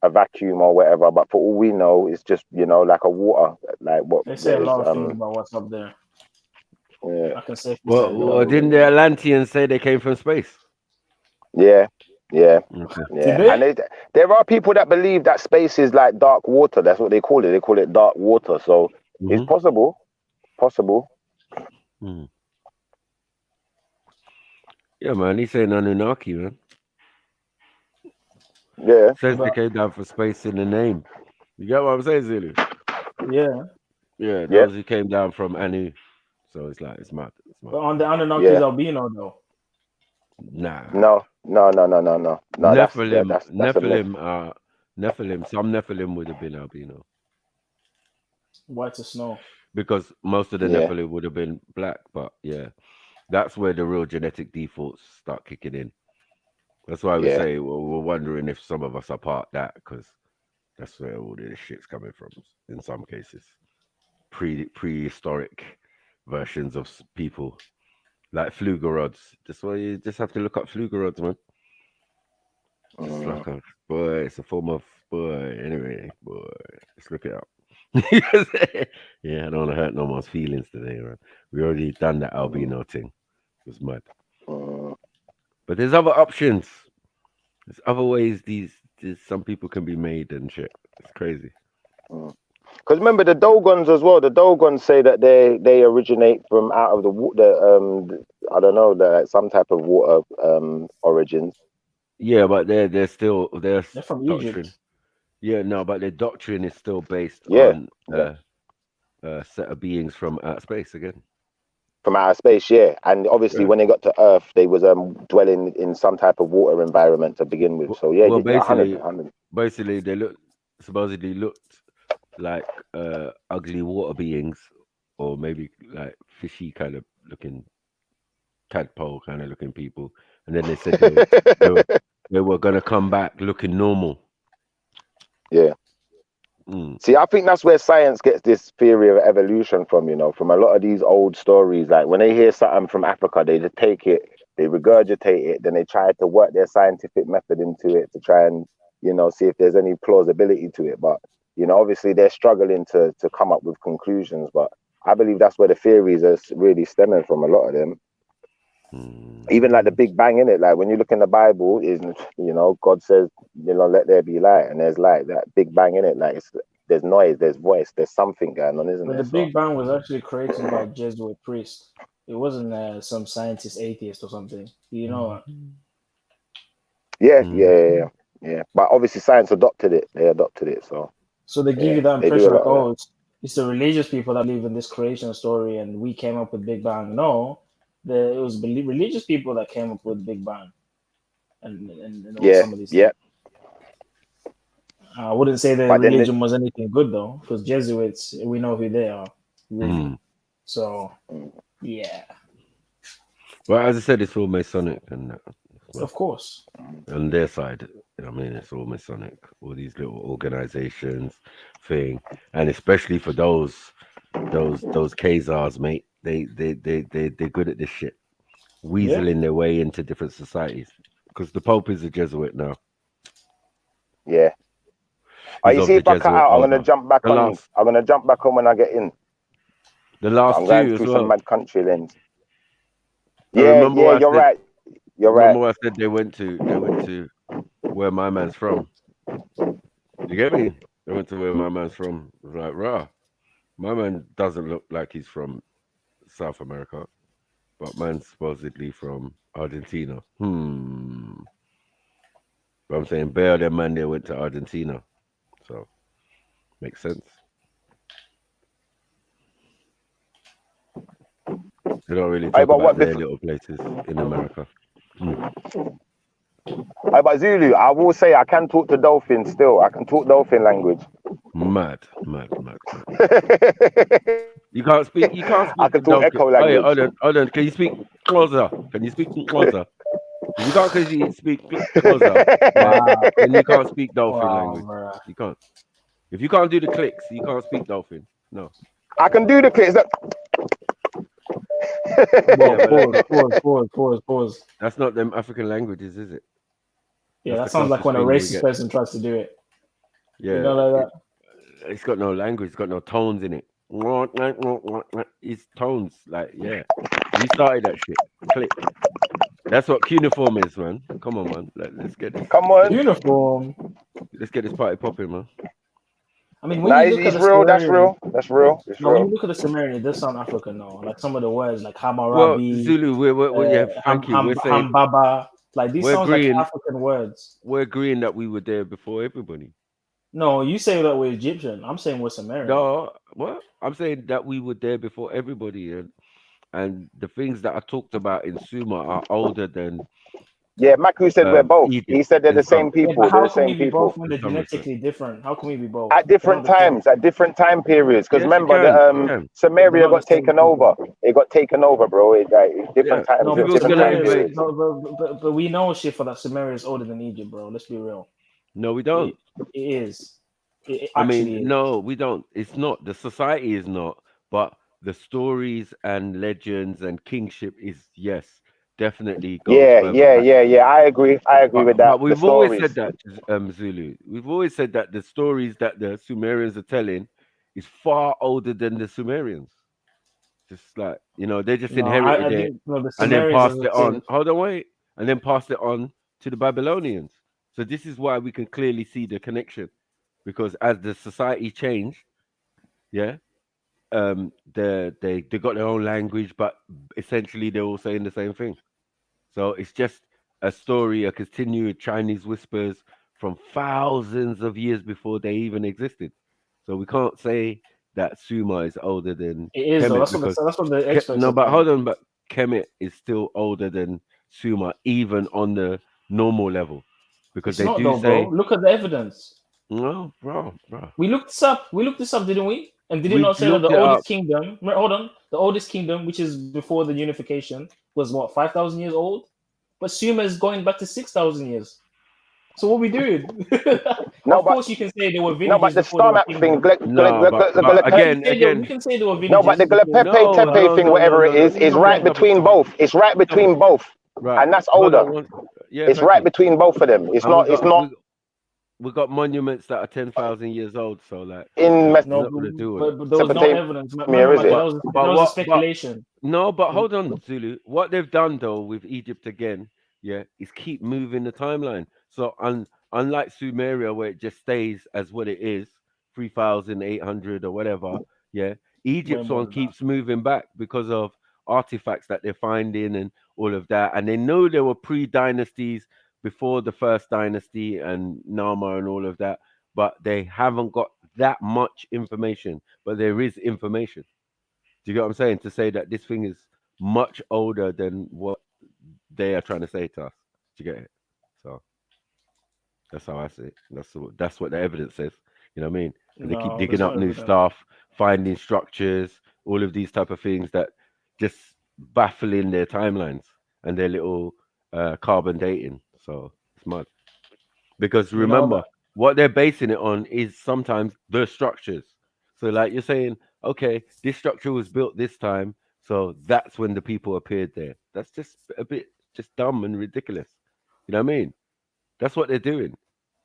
vacuum or whatever, but for all we know, it's just like a water, like what they say a lot of things about what's up there. Yeah, I can say. Well, didn't the Atlanteans say they came from space? Yeah. Okay. Yeah, and there are people that believe that space is like dark water. That's what they call it. They call it dark water. So it's possible. Yeah, man. He's saying Anunnaki, man. Yeah. Says they came down for space in the name. You get what I'm saying, Zulu? Yeah. Yeah, those who came down from Anu. So it's mad. But on the Anunnaki is albino though. Nah. No. Nephilim, That's a myth. Nephilim. Some Nephilim would have been albino White as snow. because most of the Yeah. Nephilim would have been black. But yeah, that's where the real genetic defaults start kicking in. That's why we Yeah. say we're wondering if some of us are part that, because that's where all this shit's coming from. In some cases, prehistoric versions of people like Flugerods. That's why you just have to look up Flugerods, man. It's like a boy. It's a form of boy. Anyway, boy, let's look it up. Yeah, I don't want to hurt no one's feelings today, man. We already done that albino thing. It was mad. But there's other options. There's other ways these some people can be made and shit. It's crazy. Because remember the Dogons as well. The Dogons say that they originate from out of the I don't know, some type of water origins. Yeah, but they're still They're from doctrine. Egypt. Yeah, no, but their doctrine is still based Yeah. on a set of beings from outer space again. From outer space, yeah. And obviously when they got to Earth, they was dwelling in some type of water environment to begin with. So yeah, Well, yeah, basically they supposedly looked like ugly water beings, or maybe like fishy kind of looking tadpole kind of looking people, and then they said they were gonna come back looking normal. Yeah. See, I think that's where science gets this theory of evolution from, from a lot of these old stories. Like when they hear something from Africa, they just take it, they regurgitate it, then they try to work their scientific method into it to try and, see if there's any plausibility to it. But, obviously they're struggling to come up with conclusions. But I believe that's where the theories are really stemming from, a lot of them. Even like the Big Bang, in it, like when you look in the Bible, is God says, let there be light, and there's like that Big Bang in it, like there's noise, there's voice, there's something going on, isn't But there? the Big Bang was actually created by a Jesuit priest. It wasn't some scientist atheist or something. You know that? Yeah. But obviously science adopted it. They adopted it, so they give you that they do impression a like, lot of it's the religious people that believe in this creation story, and we came up with Big Bang. No, it was religious people that came up with Big Bang, and all some of these things. I wouldn't say that religion was anything good though, because Jesuits, we know who they are, really. So, yeah. Well, as I said, it's all Masonic, and of course, on their side, I mean, it's all Masonic. All these little organizations, thing, and especially for those Khazars, mate. They're good at this shit, weaseling their way into different societies. Because the Pope is a Jesuit now. Yeah. You see, if I cut out, I'm gonna jump back on. I'm gonna jump back on when I get in. The last I'm going two through as some well. mad country lanes. Yeah, you're right. You're right. Remember what I said? They went to where my man's from. You get me? They went to where my man's from. It was like, rah. My man doesn't look like he's from South America, but man's supposedly from Argentina. But I'm saying, bear them man, they went to Argentina, so makes sense. They don't really talk about their little places in America. But Zulu, I will say I can talk to dolphins still. I can talk dolphin language. Mad. You can't speak. I can talk echo language. Hold on. Can you speak closer? If you can't speak closer, then you can't speak dolphin language. Bruh. You can't. If you can't do the clicks, you can't speak dolphin. No. I can do the clicks. Pause. That's not them African languages, is it? Yeah, that sounds like when a racist person tries to do it. Yeah. You know, like that. It's got no language. It's got no tones in it. It's tones. Like, yeah. You started that shit. Click. That's what cuneiform is, man. Come on, man. Let's get this. Come on. Cuneiform. Let's get this party popping, man. I mean, when you look at the real. That's real. When you look at the Sumerian, it does sound African, though. Like some of the words, like Hammurabi. Well, Zulu, we're thank you. We're saying Hambaba. Like these sound like African words. We're agreeing that we were there before everybody. No, you say that we're Egyptian. I'm saying we're Sumerian. No, what? I'm saying that we were there before everybody, and the things that are talked about in Sumer are older than Yeah, Maku said we're both. Egypt. He said they're the same Yeah, people. but They're how the can we same be people. both when they're genetically different? How can we be both? At different times, at different time periods. Because Yes, you remember, can. Samaria got taken over. It got taken over, bro. It's different times. No, but different time Samaria, periods. but we know shit for that. Samaria is older than Egypt, bro. Let's be real. No, we don't. It is. It I actually mean, is. no, we don't. It's not. The society is not. But the stories and legends and kingship is, yes, definitely goes Yeah, further yeah, back. yeah, yeah. I agree. I agree with that. But The we've always stories. said that, Zulu. We've always said that the stories that the Sumerians are telling is far older than the Sumerians. Just like, they just No, inherited I it think the and then Sumerians passed as it a thing. on. Hold on, wait. And then passed it on to the Babylonians. So this is why we can clearly see the connection. Because as the society changed, yeah, they got their own language, but essentially they're all saying the same thing. So it's just a story, a continued Chinese whispers from thousands of years before they even existed. So we can't say that Sumer is older than It is though. Kemet That's what the experts no, are but saying. hold on, but Kemet is still older than Sumer, even on the normal level, because It's they not do though, say bro. Look at the evidence. no, bro. We looked this up. We looked this up, didn't we? And did it We not say that looked the it oldest up. kingdom? Hold on. The oldest kingdom, which is before the unification, was what 5,000 years old. But Sumer is going back to 6,000 years. So what we doing? No, Of course, you can say there were No, but villages the before there star were map thing, kingdoms. No, but again, We can say there were No, but the villages before. Glepepe Tepe thing, whatever it is right between both. It's right between both, Right. and that's Hold older. on yeah, It's thank right you. between both of them. It's And not. It's not we got monuments that are 10,000 years old, so like in we're not gonna do with it. But there was no evidence. Remember, is it? Michael, that was a speculation. No, but hold on, Zulu. What they've done though with Egypt again, yeah, is keep moving the timeline. So unlike Sumeria, where it just stays as what it is, 3,800 or whatever, yeah, Egypt's more one than keeps moving back because of artifacts that they're finding and all of that. And they know there were pre-dynasties before the first dynasty and Nama and all of that, but they haven't got that much information. But there is information. Do you get what I'm saying? To say that this thing is much older than what they are trying to say to us. Do you get it? So that's how I see it. That's what the evidence says. You know what I mean? And they keep No, digging there's up no new evidence. stuff, finding structures, all of these type of things that just baffling their timelines and their little carbon dating. So it's mad. Because You know, remember, what they're basing it on is sometimes the structures. So like you're saying, okay, this structure was built this time, so that's when the people appeared there. That's just a bit just dumb and ridiculous. You know what I mean? That's what they're doing.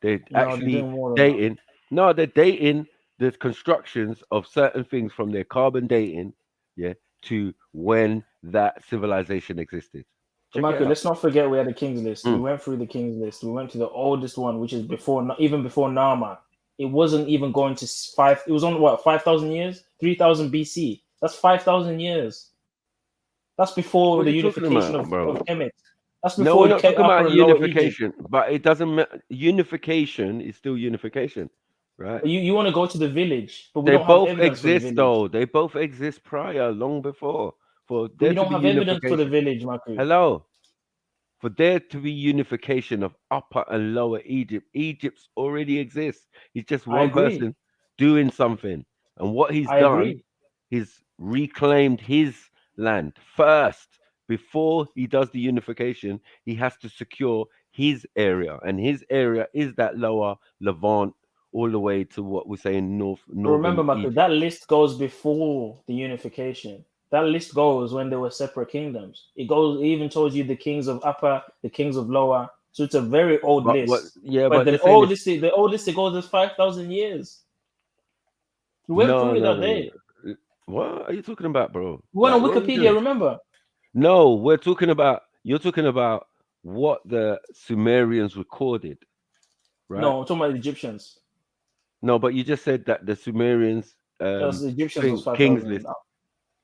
They're they're actually doing more than that. dating. No, they're dating the constructions of certain things from their carbon dating, yeah, to when that civilization existed. But Check it Michael, out. let's not forget we had the king's list. We went through the king's list. We went to the oldest one, which is even before Nama. It wasn't even going to five. It was on what 5,000 years, 3,000 BC. That's 5,000 years. That's before What the are you talking unification about, bro? of Kemet. That's No, before we're not talking Upper about and Lower Egypt. unification, but it doesn't matter. Unification is still unification, right? You want to go to the village, but we They don't have both evidence for the exist, village. though. They both exist prior, long before, for But there we to don't be have evidence for the unification. village, Michael. Hello, for there to be unification of Upper and Lower Egypt, Egypt's already exists. He's just I one agree. person doing something, and what he's I done, agree. he's reclaimed his land first. Before he does the unification, he has to secure his area, and his area is that lower Levant, all the way to what we're saying But remember, northern Michael, Egypt. that list goes before the unification. That list goes when there were separate kingdoms. It even tells you the kings of Upper, the kings of Lower. So it's a very old But list. yeah, But but they're saying it's the oldest it goes is 5,000 years. We went through it that day. no. What are you talking about, bro? We went Like, on what are we Wikipedia. doing? Remember? No, you're talking about what the Sumerians recorded, right? No, I'm talking about the Egyptians. No, but you just said that the Sumerians The Egyptians was king's 5,000. list,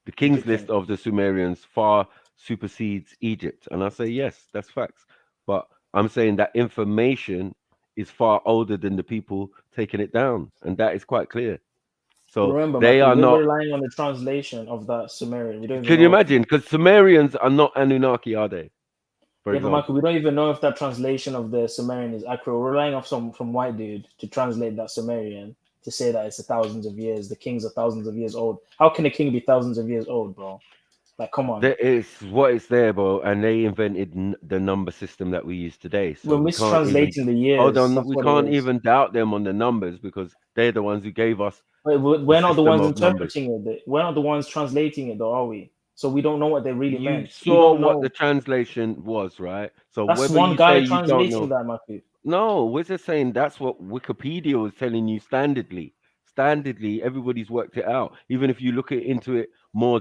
the king's list of the Sumerians far supersedes Egypt, and I say yes, that's facts. But I'm saying that information is far older than the people taking it down, and that is quite clear. So Remember, they Michael, are we're not. relying on the translation of that Sumerian. We don't even Can you know. imagine? Because Sumerians are not Anunnaki, are they? For Yeah, but example. Michael, we don't even know if that translation of the Sumerian is accurate. We're relying off some from white dude to translate that Sumerian to say that it's thousands of years. The kings are thousands of years old. How can a king be thousands of years old, bro? Like, come on. There is what is there, bro, and they invented the number system that we use today. So We're we can't even mistranslating the years. hold on. That's We what it can't is. even doubt them on the numbers because they're the ones who gave us. We're not the system ones of numbers. interpreting it. We're not the ones translating it, though, are we? So we don't know what they really You meant. We saw don't what know. the translation was, right? So That's whether one you guy say you don't translating know, that, Michael. no, we're just saying that's what Wikipedia was telling you standardly. Standardly, everybody's worked it out. Even if you look into it more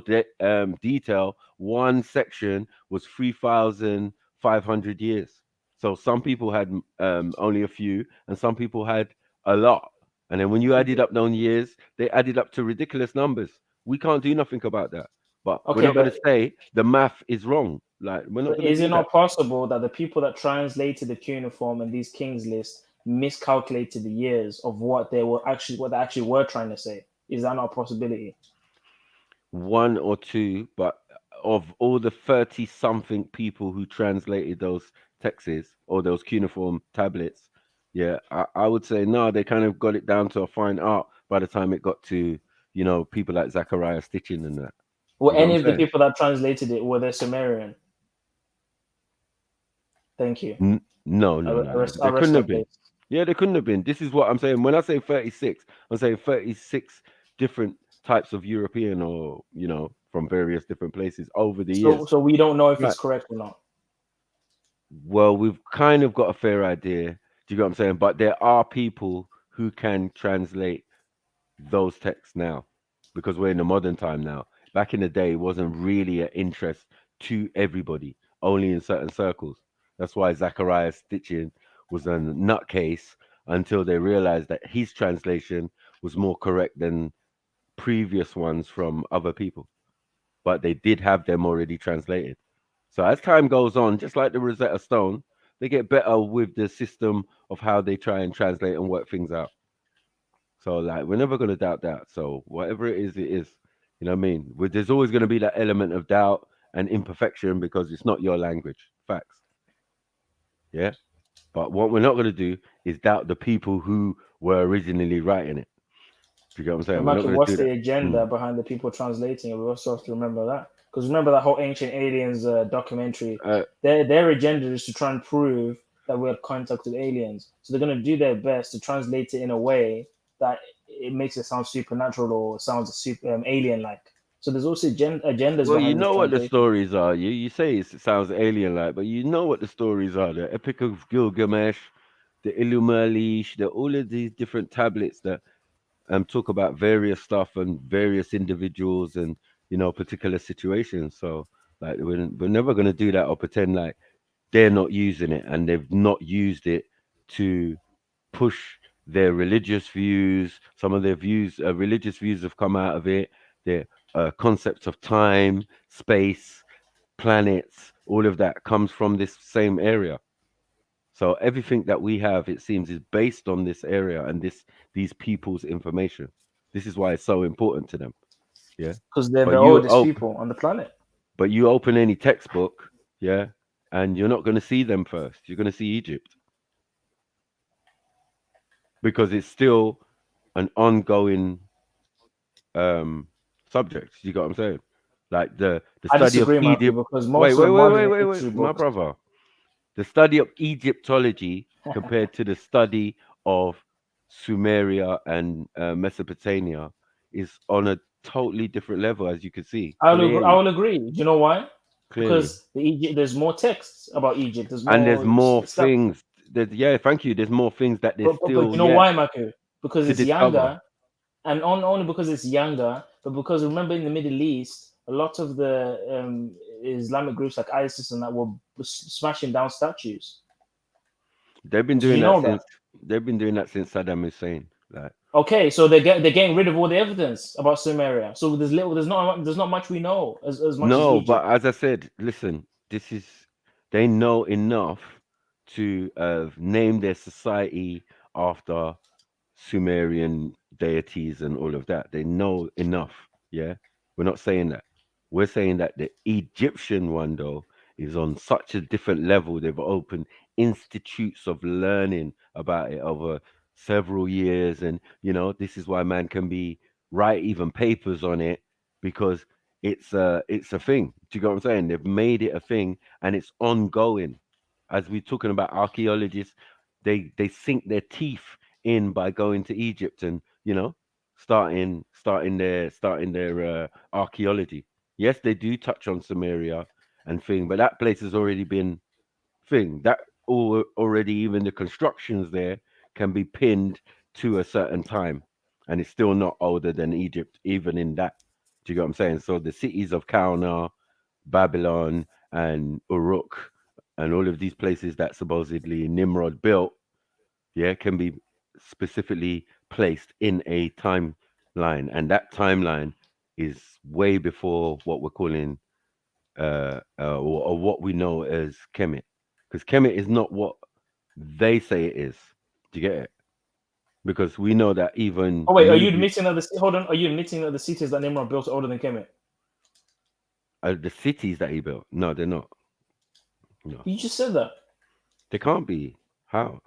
detail, one section was 3,500 years. So some people had only a few, and some people had a lot. And then when you added up those years, they added up to ridiculous numbers. We can't do nothing about that. But we're Okay, not going to but say the math is wrong. Like we're not But going to is do it that. not possible that the people that translated the cuneiform and these kings list miscalculated the years of what they actually were trying to say? Is that not a possibility? One or two, but of all the 30 something people who translated those texts or those cuneiform tablets, yeah, I would say no, they kind of got it down to a fine art by the time it got to, people like Zachariah Stitching and that. Were You got what any I'm of the saying? people that translated it were they Sumerian? Thank you. No. They couldn't have been. Place. Yeah, they couldn't have been. This is what I'm saying. When I say 36, I'm saying 36 different types of European or, from various different places over the years. So we don't know if Right. it's correct or not. Well, we've kind of got a fair idea. Do you get what I'm saying? But there are people who can translate those texts now because we're in the modern time now. Back in the day, it wasn't really an interest to everybody, only in certain circles. That's why Zachariah Stitching was a nutcase until they realized that his translation was more correct than previous ones from other people. But they did have them already translated. So as time goes on, just like the Rosetta Stone, they get better with the system of how they try and translate and work things out. So like we're never gonna doubt that. So whatever it is, it is. You know what I mean? There's always gonna be that element of doubt and imperfection because it's not your language. Facts. Yeah. But what we're not gonna do is doubt the people who were originally writing it. Do you get what I'm saying? We're not Imagine gonna what's do the that. agenda behind the people translating it. We also have to remember that. Because remember that whole Ancient Aliens documentary. Their agenda is to try and prove that we had contact with aliens. So they're going to do their best to translate it in a way that it makes it sound supernatural or sounds super alien-like. So there's also agendas Well, you behind this know what the translation. stories are. You say it sounds alien-like, but you know what the stories are. The Epic of Gilgamesh, the Illuminati, all of these different tablets that talk about various stuff and various individuals and particular situations. So like we're never going to do that or pretend like they're not using it and they've not used it to push their religious views. Some of their views, religious views, have come out of it. Their concepts of time, space, planets, all of that comes from this same area. So everything that we have, it seems, is based on this area and these people's information. This is why it's so important to them. Yeah. Because they're But the oldest people on the planet. But you open any textbook, yeah, and you're not going to see them first. You're going to see Egypt. Because it's still an ongoing subject. You got what I'm saying? Like the I study of disagree, Matthew, Egypt. because most of the modern history My books. brother. The study of Egyptology compared to the study of Sumeria and Mesopotamia is on a totally different level, as you can see. I will agree. Do you know why? Clearly. Because there's more texts about Egypt. There's more stuff. things. Yeah, thank you. There's more things that there's But still you know why, Matthew? Because it's discover. younger, and only because it's younger. But because remember, in the Middle East, a lot of the Islamic groups like ISIS and that were smashing down statues. They've been doing that since Saddam Hussein. Like, okay, so they're getting rid of all the evidence about Sumeria. So there's not much we know as much as Egypt. But as I said, listen, they know enough to name their society after Sumerian deities and all of that. They know enough. Yeah, we're not saying that. We're saying that the Egyptian one though is on such a different level. They've opened institutes of learning about it over several years, and this is why man can be write even papers on it, because it's a thing. Do you get what I'm saying? They've made it a thing, and it's ongoing. As we're talking about archaeologists, they sink their teeth in by going to Egypt and starting their archaeology. Yes, they do touch on Samaria and thing, but that place has already been thing. That already, even the constructions there can be pinned to a certain time, and it's still not older than Egypt, even in that. Do you get what I'm saying? So the cities of Kaunar, Babylon, and Uruk, and all of these places that supposedly Nimrod built, yeah, can be specifically placed in a timeline, and that timeline is way before what we're calling or what we know as Kemet, because Kemet is not what they say it is. Do you get it? Because we know that even Oh wait, are you admitting that Are you admitting that the cities that Nimrod built are older than Kemet? The cities that he built? No, they're not. No, You just said that. they can't be. How?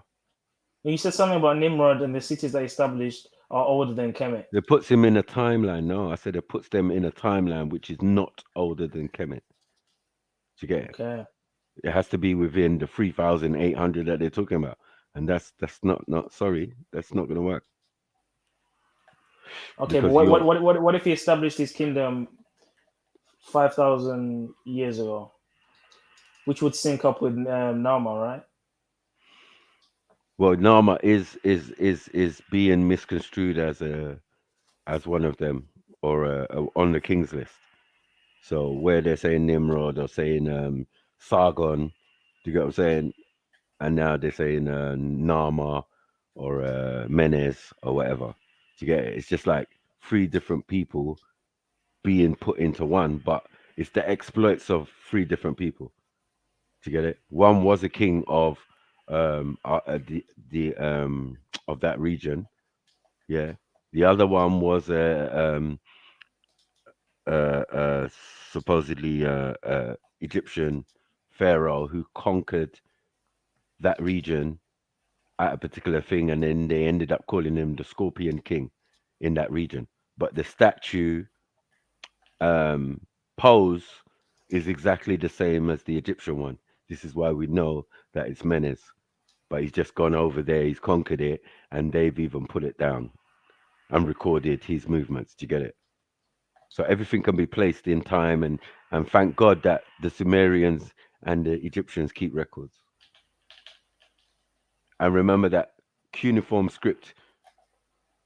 You said something about Nimrod and the cities that he established are older than Kemet. It puts him in a timeline. No, I said it puts them in a timeline which is not older than Kemet. Do you get it? Okay. It has to be within the 3,800 that they're talking about, and that's not sorry, that's not going to work. Okay, Because but what if he established his kingdom 5,000 years ago, which would sync up with Nama, right? Well, Nama is being misconstrued as one of them, or on the king's list. So where they're saying Nimrod or saying Sargon, do you get what I'm saying? And now they're saying Nama or Menes or whatever. Do you get it? It's just like three different people being put into one, but it's the exploits of three different people. Do you get it? One was a king of the of that region. Yeah. The other one was supposedly Egyptian pharaoh who conquered that region at a particular thing, and then they ended up calling him the Scorpion King in that region. But the statue pose is exactly the same as the Egyptian one. This is why we know that it's Menes. But he's just gone over there, he's conquered it, and they've even put it down and recorded his movements. Do you get it? So everything can be placed in time, and thank God that the Sumerians and the Egyptians keep records. And remember that cuneiform script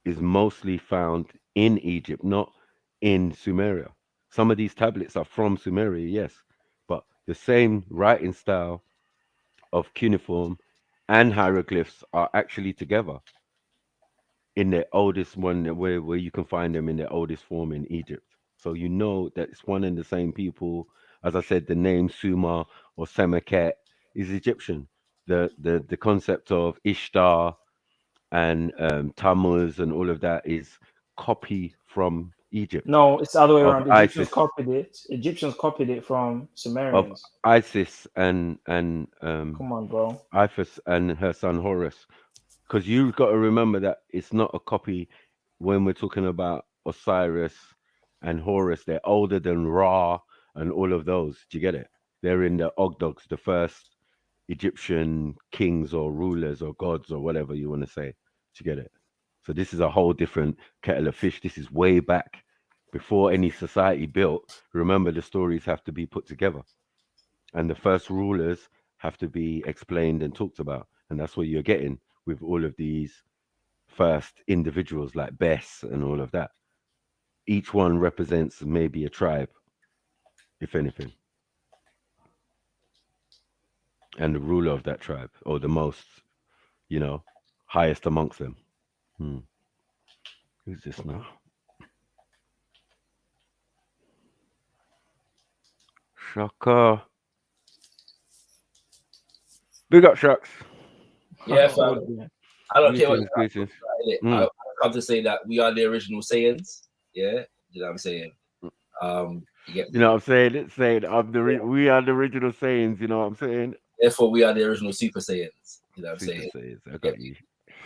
is mostly found in Egypt, not in Sumeria. Some of these tablets are from Sumeria, yes, but the same writing style of cuneiform and hieroglyphs are actually together in their oldest one, where you can find them in their oldest form in Egypt. So you know that it's one and the same people. As I said, the name Sumer or Semakhet is Egyptian. The concept of Ishtar and Tammuz and all of that is copy from Egypt. No, it's the other way around. Isis, Egyptians copied it from of Sumerians. Isis and Come on, bro. Isis and her son Horus. Because you've got to remember that it's not a copy. When we're talking about Osiris and Horus, they're older than Ra and all of those. Do you get it? They're in the Ogdogs, the first Egyptian kings or rulers or gods or whatever you want to say. Do you get it? So this is a whole different kettle of fish. This is way back before any society built. Remember, the stories have to be put together, and the first rulers have to be explained and talked about. And that's what you're getting with all of these first individuals like Bess and all of that. Each one represents maybe a tribe, if anything, and the ruler of that tribe, or the most, highest amongst them. Who's this now? Shaka. Big up, Shucks. Yeah, fam. I don't care what Greetings. I come to say that we are the original Saiyans. Yeah, you know what I'm saying. You get me? You know what I'm saying? It's saying we are the original sayings, you know what I'm saying? Therefore, we are the original Super Saiyans. You know what I'm saying? Saiyans, I got you.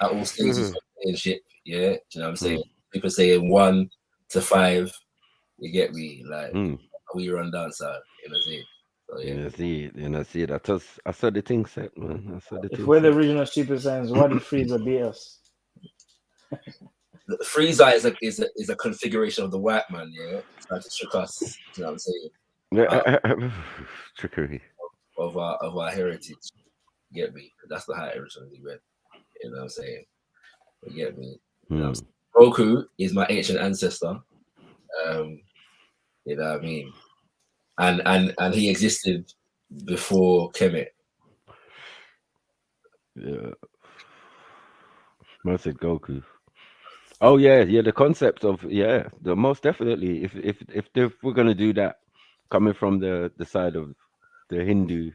At all stages of Saiyanship, yeah. Do you know what I'm saying? Super Saiyan 1 to 5. You get me? Like we run dancer, you know what I'm saying? So, yeah. I see it. I saw the thing set, man. I saw the If thing we're the set. original Super Saiyans, why did Frieza beat us? Frieza is a configuration of the white man, yeah. Trying to trick us, you know what I'm saying? Trickery of our heritage. You get me? That's the how it originally went. You know what I'm saying? You get me? You know what I'm saying? Goku is my ancient ancestor. You know what I mean? And he existed before Kemet. Yeah. I said Goku. Oh yeah, the concept of the most definitely. If we're gonna do that, coming from the side of the Hindu,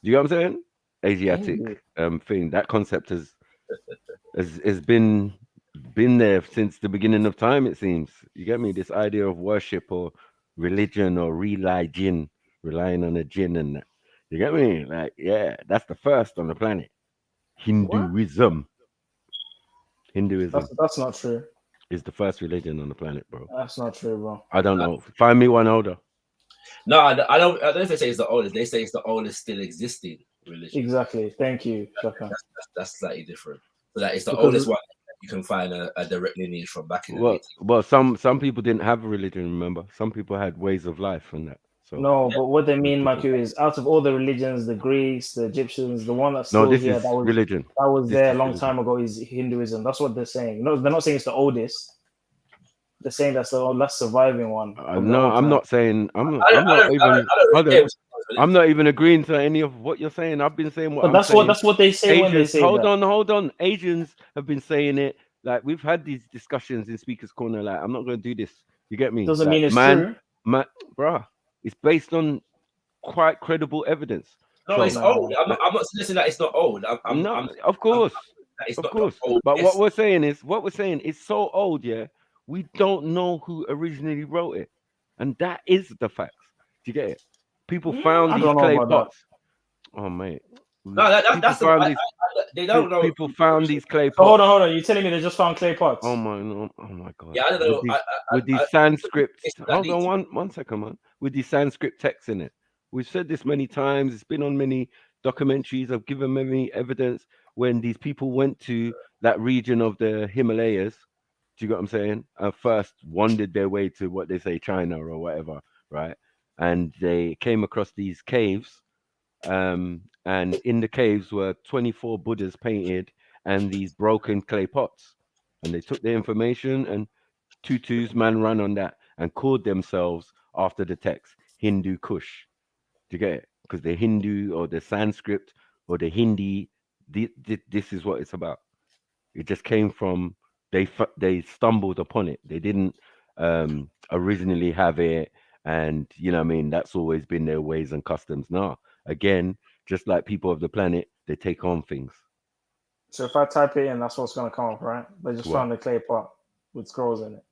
you know what I'm saying? Asiatic thing. That concept has been there since the beginning of time. It seems. You get me? This idea of worship or religion or religion, relying on a jinn and that. You get me? Like that's the first on the planet. Hinduism. That's not true. Is the first religion on the planet, bro. That's not true, bro. I don't know. Find me one older. No, I don't know if they say it's the oldest. They say it's the oldest still existing religion. Exactly. Thank you, Shaka. That's slightly different. So that it's the oldest one you can find a direct lineage from back in the day. Well, some people didn't have a religion. Remember, some people had ways of life and that. So no, but what they mean, Maku, is out of all the religions, the Greeks, the Egyptians, the one that's still here that was religion. That was there a long time ago is Hinduism. That's what they're saying. No, they're not saying it's the oldest. They're saying that's the last surviving one. No, I'm not saying. I'm not even agreeing to any of what you're saying. I've been saying what. But that's what they say when they say hold that. Hold on. Asians have been saying it. Like we've had these discussions in Speaker's Corner. Like I'm not going to do this. You get me? Doesn't mean it's true. Bruh, it's based on quite credible evidence. No, it's old. I'm not suggesting that it's not old. Of course. But what we're saying is so old, yeah. We don't know who originally wrote it, and that is the facts. Do you get it? People found these clay pots. Oh mate. No, they don't know. People found these clay pots. Oh, hold on. You're telling me they just found clay pots? Oh my god. Yeah, I don't know. With these Sanskrit. Hold on, one second, man. With these Sanskrit texts in it. We've said this many times. It's been on many documentaries. I've given many evidence when these people went to that region of the Himalayas. Do you get what I'm saying? First wandered their way to what they say China or whatever, right? And they came across these caves. And in the caves were 24 Buddhas painted and these broken clay pots. And they took the information and Tutu's man ran on that and called themselves after the text Hindu Kush. Do you get it? Because the Hindu or the Sanskrit or the Hindi, this is what it's about. It just came from they stumbled upon it. They didn't originally have it, and you know what I mean. That's always been their ways and customs. Now, again, just like people of the planet, they take on things. So if I type it in, that's what's going to come up, right? They just found a clay pot with scrolls in it.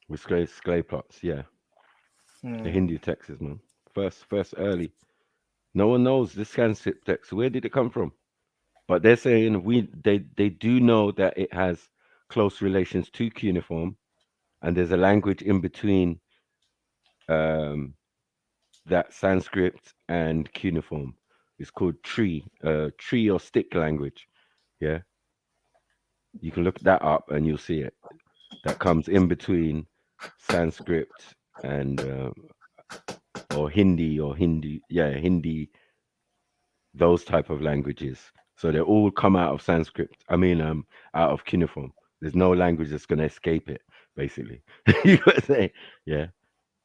With clay pots, yeah. The Hindu texts, man. First early. No one knows this Sanskrit text. Where did it come from? But they're saying they do know that it has close relations to cuneiform, and there's a language in between that Sanskrit and cuneiform. It's called tree or stick language. Yeah, you can look that up and you'll see it. That comes in between Sanskrit and or Hindi. Yeah, Hindi. Those type of languages. So they all come out of Sanskrit. I mean, out of cuneiform. There's no language that's going to escape it, basically. You got to say, yeah.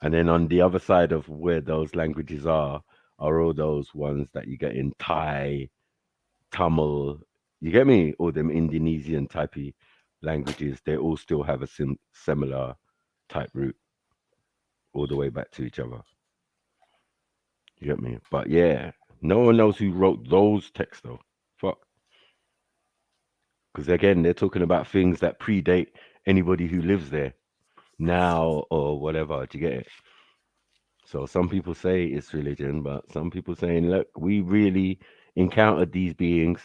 And then on the other side of where those languages are all those ones that you get in Thai, Tamil. You get me? All them Indonesian typey languages. They all still have a similar type root, all the way back to each other. You get me? But yeah, no one knows who wrote those texts though. Fuck. Because again, they're talking about things that predate anybody who lives there now or whatever. Do you get it? So some people say it's religion, but some people saying, look, we really encountered these beings,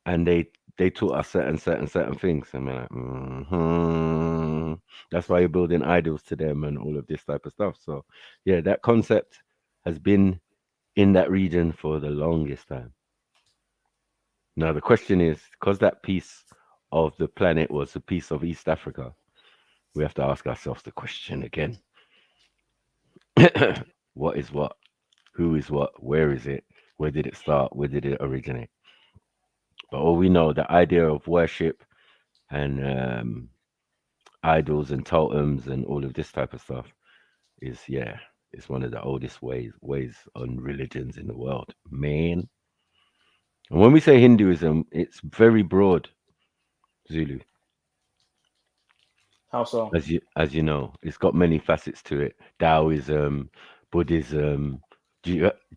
and they taught us certain things. And we're like, that's why you're building idols to them and all of this type of stuff. So yeah, that concept has been in that region for the longest time. Now the question is, because that piece of the planet was a piece of East Africa, we have to ask ourselves the question again. What is what? Who is what? Where is it? Where did it start? Where did it originate? But all we know, the idea of worship and idols and totems and all of this type of stuff is, yeah, it's one of the oldest ways on religions in the world, man. And when we say Hinduism, it's very broad, Zulu. How so? As you know, it's got many facets to it. Taoism, Buddhism,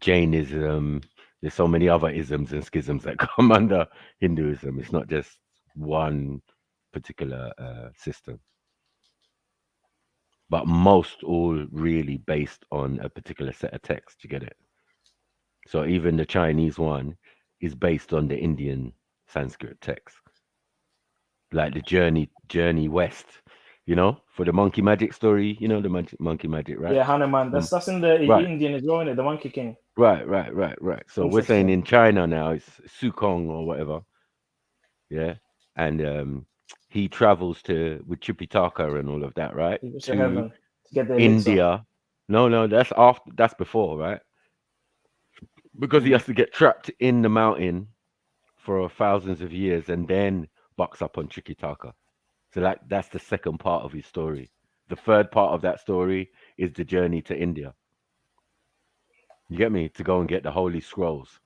Jainism. There's so many other isms and schisms that come under Hinduism. It's not just one particular system, but most all really based on a particular set of texts. You get it? So even the Chinese one is based on the Indian Sanskrit text, like the journey west. You know, for the monkey magic story, you know, the monkey magic, right? Yeah, Hanuman. That's in the right. Indian as well, isn't it? The Monkey King. Right. So we're saying in China now it's Sukong or whatever. Yeah. And he travels with Tripitaka and all of that, right? To heaven to get the India. No, that's before, right? Because he has to get trapped in the mountain for thousands of years and then bucks up on Tripitaka. So that's the second part of his story. The third part of that story is the journey to India. You get me? To go and get the holy scrolls,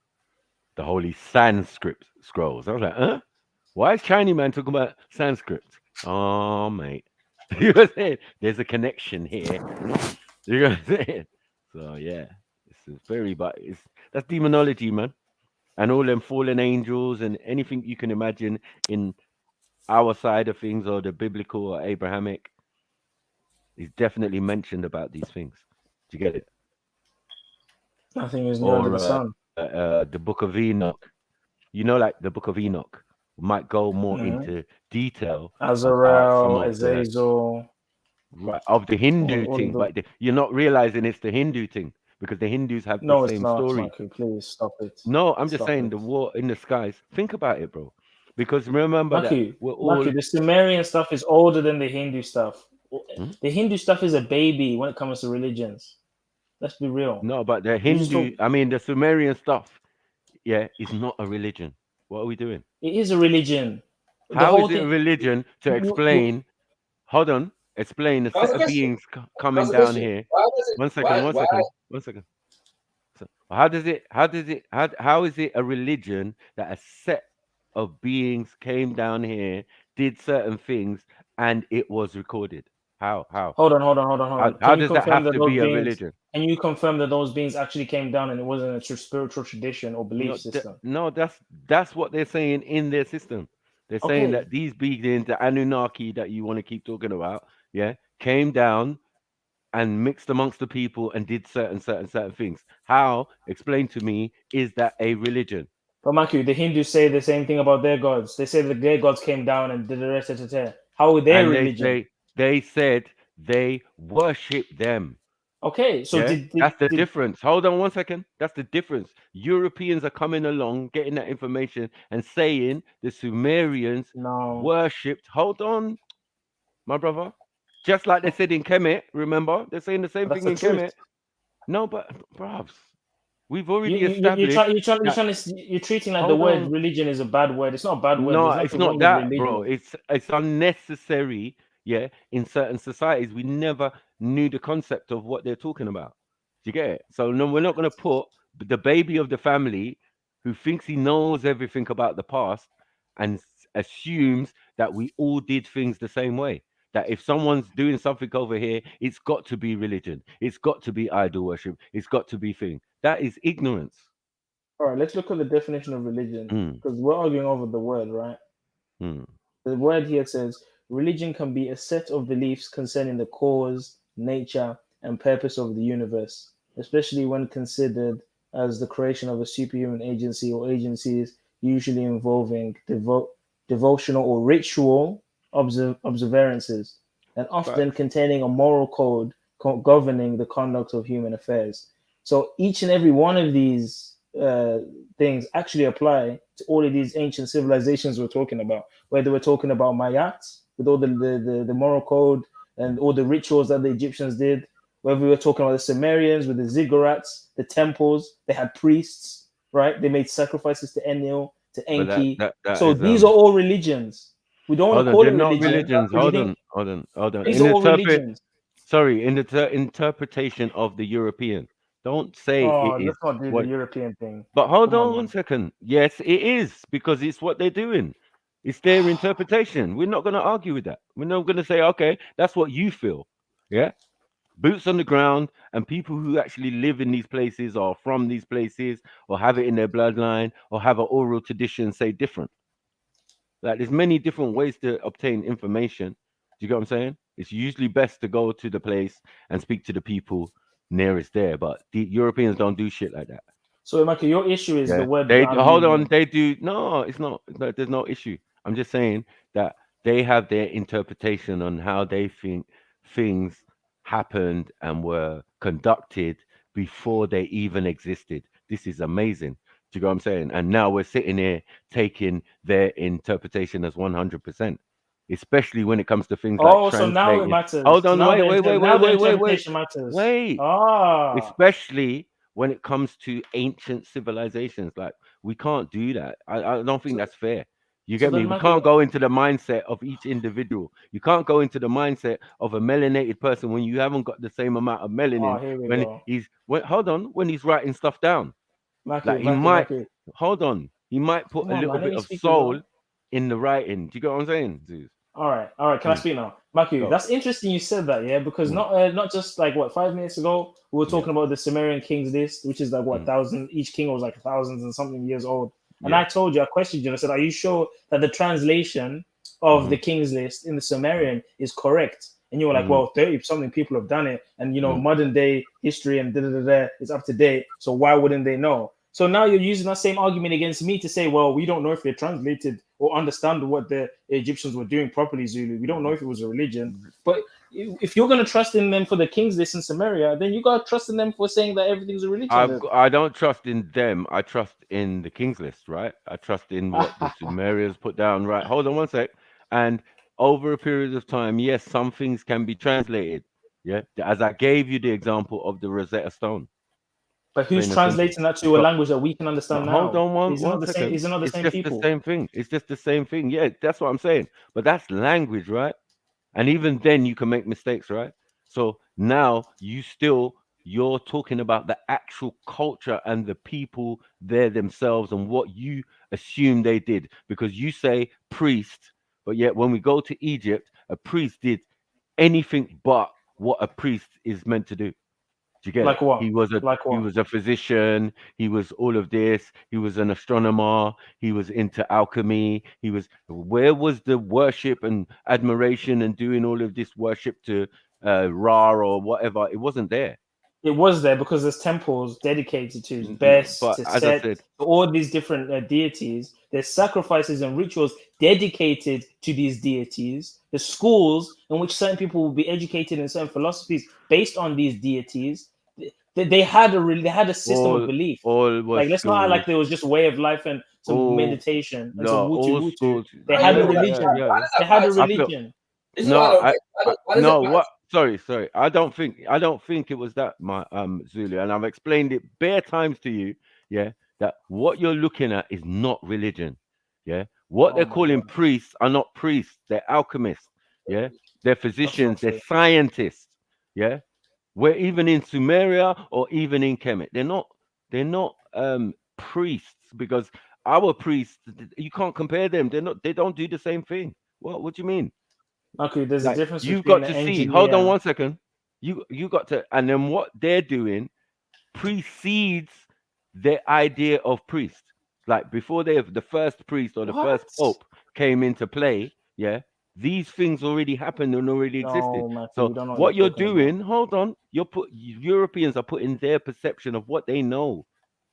the holy Sanskrit scrolls. I was like, huh? Why is Chinese man talking about Sanskrit? Oh, mate. You know what I'm saying? There's a connection here. You know what I'm saying? So yeah, that's demonology, man. And all them fallen angels and anything you can imagine in our side of things or the biblical or Abrahamic is definitely mentioned about these things. Do you get it? Nothing is new under the sun. The Book of Enoch. You know, like the Book of Enoch might go more into detail. Azrael, Azazel. Right, of the Hindu thing, but you're not realizing it's the Hindu thing because the Hindus have the same story. Michael, please stop it. No, I'm just saying the war in the skies. Think about it, bro. Because remember that we're all... the Sumerian stuff is older than the Hindu stuff. The Hindu stuff is a baby when it comes to religions. Let's be real. No, but the Hindu, the Sumerian stuff, yeah, is not a religion. What are we doing? It is a religion. How is it a religion to explain? Hold on. Explain a set of beings coming down here. One second. So how is it a religion that a set of beings came down here, did certain things, and it was recorded? How? Hold on. How does that have to be a religion? Can you confirm that those beings actually came down and it wasn't a spiritual tradition or belief system? No, that's what they're saying in their system. They're saying that these beings, the Anunnaki that you want to keep talking about, yeah, came down and mixed amongst the people and did certain things. How? Explain to me, is that a religion? But Maki, the Hindus say the same thing about their gods. They say that their gods came down and did the rest of the How are their religion? They said they worship them. Okay, so that's the difference. Hold on one second. That's the difference. Europeans are coming along, getting that information and saying the Sumerians worshipped. Hold on, my brother. Just like they said in Kemet, remember? They're saying the same thing in Kemet. No, but bruvs, we've already established. You're treating like the word religion is a bad word. It's not a bad word. No, it's not that, bro. It's unnecessary. Yeah, in certain societies, we never knew the concept of what they're talking about. Do you get it? So no, we're not going to put the baby of the family who thinks he knows everything about the past and assumes that we all did things the same way. That if someone's doing something over here, it's got to be religion. It's got to be idol worship. It's got to be thing. That is ignorance. All right, let's look at the definition of religion because we're arguing over the word, right? The word here says religion can be a set of beliefs concerning the cause, nature, and purpose of the universe, especially when considered as the creation of a superhuman agency or agencies usually involving devotional or ritual observances, and often containing a moral code governing the conduct of human affairs. So each and every one of these things actually apply to all of these ancient civilizations we're talking about, whether we're talking about Mayats with all the moral code and all the rituals that the Egyptians did, whether we were talking about the Sumerians with the ziggurats, the temples, they had priests, right? They made sacrifices to Enlil, to Enki. That So is, these are all religions. We don't want to call they're it not religion. religions. But you think Hold on. these are all religions. Sorry, in the interpretation of the European. Don't say Oh, it is let's not do the what. European thing. But hold Come on on, one man. second. Yes, it is because it's what they're doing. It's their interpretation. We're not going to argue with that. We're not going to say, okay, that's what you feel. Yeah. Boots on the ground, and people who actually live in these places or from these places or have it in their bloodline or have an oral tradition say different. Like there's many different ways to obtain information. Do you get what I'm saying? It's usually best to go to the place and speak to the people nearest there, but the Europeans don't do shit like that. So, Michael, your issue is the Yeah, word they that I'm hold on. using. They do no. It's not. No, there's no issue. I'm just saying that they have their interpretation on how they think things happened and were conducted before they even existed. This is amazing. Do you know what I'm saying? And now we're sitting here taking their interpretation as 100%, especially when it comes to things like Oh, so now it translating. matters. Hold So on, now now the wait. interpretation matters. Wait. Ah. Especially when it comes to ancient civilizations. Like, we can't do that. I don't think that's fair. You So get me? then, We Michael, can't go into the mindset of each individual. You can't go into the mindset of a melanated person when you haven't got the same amount of oh, melanin. here we When go. hold on, when he's writing stuff down. Like Maki. hold on, he might put Come a on, little man. Let bit me of speak as soul well. in the writing. Do you get what I'm saying, Zeus? All right. Can I speak now, Maki? Go. That's interesting. You said that, yeah, because not just like what 5 minutes ago we were talking about the Sumerian kings list, which is like what thousand. Each king was like thousands and something years old. And I told you, I questioned you, and I said, "Are you sure that the translation of the kings list in the Sumerian is correct?" And you were like, "Well, 30 something people have done it, and modern day history and is up to date. So why wouldn't they know?" So now you're using that same argument against me to say, well, we don't know if they translated or understand what the Egyptians were doing properly, Zulu. We don't know if it was a religion. But if you're going to trust in them for the king's list in Samaria, then you got to trust in them for saying that everything's a religion. I don't trust in them. I trust in the king's list, right? I trust in what the Sumerians put down, right? Hold on one sec. And over a period of time, yes, some things can be translated. Yeah. As I gave you the example of the Rosetta Stone. But who's translating that to a language that we can understand now? Hold on one the second. Same, is it not the it's same just people? the same thing. It's just the same thing. Yeah, that's what I'm saying. But that's language, right? And even then you can make mistakes, right? So now you're talking about the actual culture and the people there themselves and what you assume they did. Because you say priest, but yet when we go to Egypt, a priest did anything but what a priest is meant to do. Do you get Like it? what? He was a physician. He was all of this. He was an astronomer. He was into alchemy. Where was the worship and admiration and doing all of this worship to Ra or whatever? It wasn't there. It was there because there's temples dedicated to Best, but to as Set, I said, to all these different deities. There's sacrifices and rituals dedicated to these deities. There's schools in which certain people will be educated in certain philosophies based on these deities. They had a system of belief. Like let's not act like there was just a way of life and some meditation and some wutu wutu. They had a religion. They had a religion. Sorry. I don't think it was that, my Zulu, and I've explained it bare times to you. Yeah, that what you're looking at is not religion. Yeah, what they're calling priests are not priests. They're alchemists. Yeah, they're physicians. They're scientists. Yeah, we're even in Sumeria or even in Kemet. They're not priests, because our priests, you can't compare them. They don't do the same thing. What do you mean? Okay, there's a difference You've between got the to see. engineer. Hold on one second. You got to, and then what they're doing precedes their idea of priest. Like before they have the first priest or the first pope came into play, yeah, these things already happened and already existed. No, Matthew, So you don't know what you're talking doing, hold on, Europeans are putting their perception of what they know,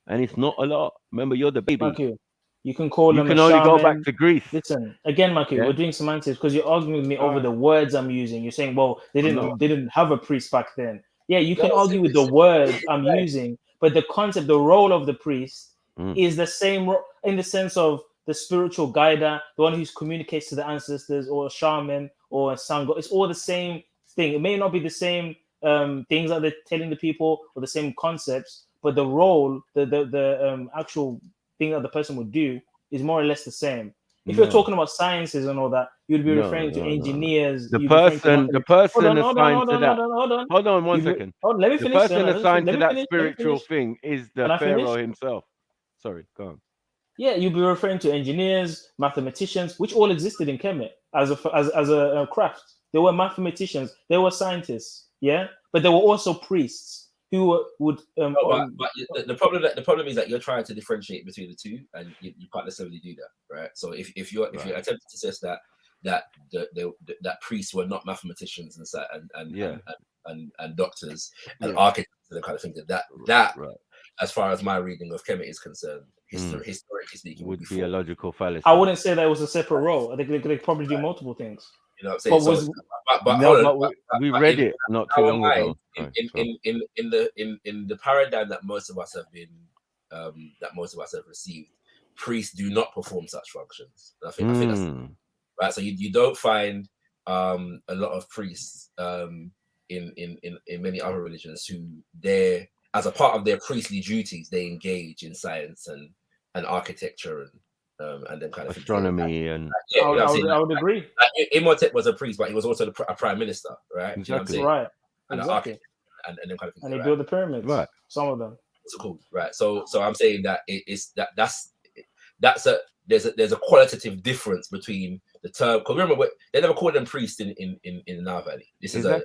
and it's not a lot. Remember, you're the baby. Matthew, you can call You them can a only go shaman. back to Greece. Listen, again, Matthew, Yeah? we're doing semantics because you're arguing with me over Alright. the words I'm using. You're saying, well, they I'm not. didn't have a priest back then. Yeah, you can No, argue with the words I'm using, but the concept, the role of the priest is the same in the sense of the spiritual guider, the one who communicates to the ancestors, or a shaman or a sango. It's all the same thing. It may not be the same things that they're telling the people or the same concepts, but the role, the actual thing that the person would do is more or less the same. If you're No. talking about sciences and all that, you'd be No, referring to no. engineers. The you'd be referring to person Hold assigned to on, that. hold on. Hold on one You'd be- second. hold on, let me The finish. person assigned to that Let me spiritual finish. thing is the Can I finish? pharaoh himself. Sorry, go on. Yeah, you'd be referring to engineers, mathematicians, which all existed in Kemet as a craft. They were mathematicians, they were scientists, yeah, but they were also priests who would. But the problem is that you're trying to differentiate between the two, and you can't necessarily do that, right? So if you're attempting to suggest that priests were not mathematicians and doctors and architects and the kind of thing that as far as my reading of Kemet is concerned, historically speaking, would be a logical fallacy. I wouldn't say that it was a separate role. I think they probably do multiple things. You know what I'm saying? We read it not too long ago. In the paradigm that most of us have received, priests do not perform such functions. I think that's right. So you don't find a lot of priests in many other religions who they're, as a part of their priestly duties, they engage in science and architecture and then kind of astronomy and I would agree. Like, Imhotep was a priest, but he was also a prime minister, right? Exactly. You know what I'm saying? Right. And Exactly. and then kind of and they built the pyramids. Right. Some of them. It's cool, right? So I'm saying that there's a qualitative difference between the term. Because remember, they never called them priests in the Nile Valley. This is an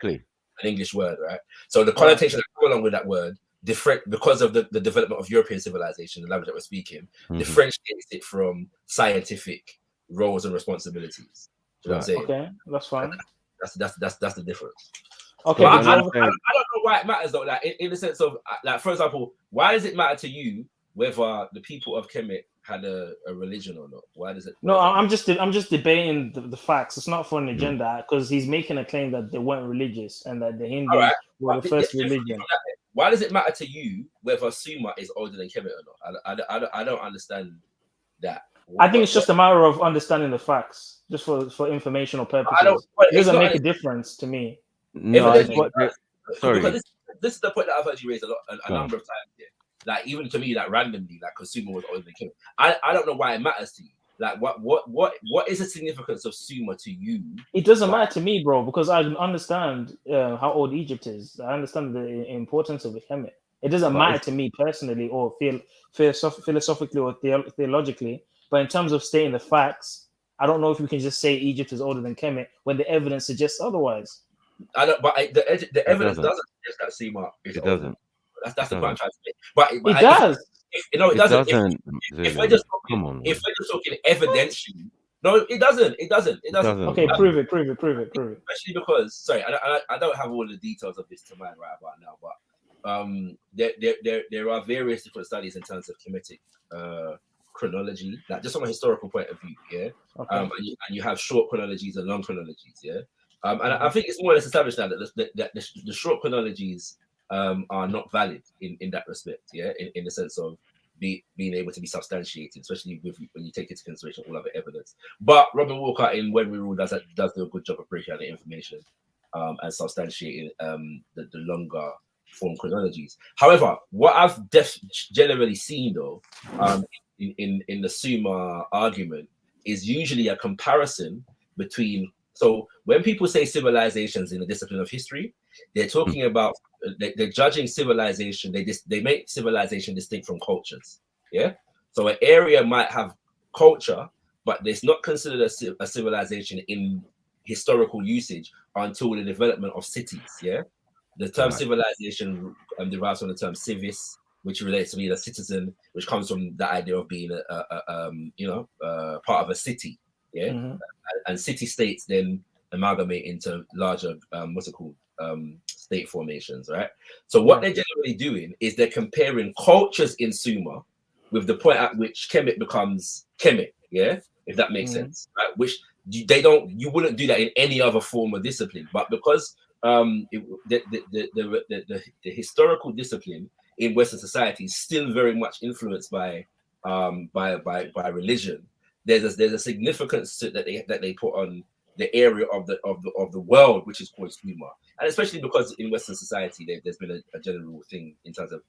English word, right? So the connotation that go along with that word different because of the development of European civilization, the language that we're speaking, differentiates it from scientific roles and responsibilities. Do you know what I'm saying? Okay, that's fine. That's the difference. Okay, but I don't know why it matters though. Like in the sense of, like, for example, why does it matter to you whether the people of Kemet had a religion or not? Why does it? No, I'm just debating the facts. It's not for an agenda because he's making a claim that they weren't religious and that the Hindus were the first religion. Why does it matter to you whether Sumer is older than Kemet or not? I don't understand that. I think it's just a matter of understanding the facts, just for informational purposes. It doesn't make a difference to me. No, sorry. Because this is the point that I've heard you raise a number of times here. Like, even to me, like, randomly, like, because Sumer was older than Kemet. I don't know why it matters to you. Like, what is the significance of Sumer to you? It doesn't matter to me, bro, because I understand how old Egypt is. I understand the importance of the Kemet. It doesn't matter to me personally or philosophically or theologically. But in terms of stating the facts, I don't know if we can just say Egypt is older than Kemet when the evidence suggests otherwise. I don't, but the evidence doesn't suggest that Sumer is older. Doesn't. That's the point I'm trying to make. But it does. It doesn't. If we're just talking evidentially, no, it doesn't. It doesn't. Okay, prove it. Especially because, sorry, I don't have all the details of this to mind right about now, but there are various different studies in terms of Kemetic chronology, like just from a historical point of view, yeah. Okay. And you have short chronologies and long chronologies, yeah. And I think it's more or less established now that the short chronologies are not valid in that respect, yeah, in the sense of being able to be substantiated, especially when you take into consideration all other evidence. But Robin Walker in When We Rule does do a good job of breaking down the information and substantiating the longer form chronologies. However, what I've generally seen though in the Sumer argument is usually a comparison between. So when people say civilizations in the discipline of history, they're talking about they're judging civilization. They make civilization distinct from cultures. Yeah. So an area might have culture, but it's not considered a civilization in historical usage until the development of cities. Yeah. The term civilization derives from the term civis, which relates to being a citizen, which comes from the idea of being part of a city. yeah, and city states then amalgamate into larger state formations, right? So what they're generally doing is they're comparing cultures in Sumer with the point at which Kemet becomes Kemet, yeah, if that makes sense, right? Which you wouldn't do that in any other form of discipline, but because the historical discipline in Western society is still very much influenced by religion. There's a significance that they put on the area of the world which is called Sumer, and especially because in Western society there's been a general thing in terms of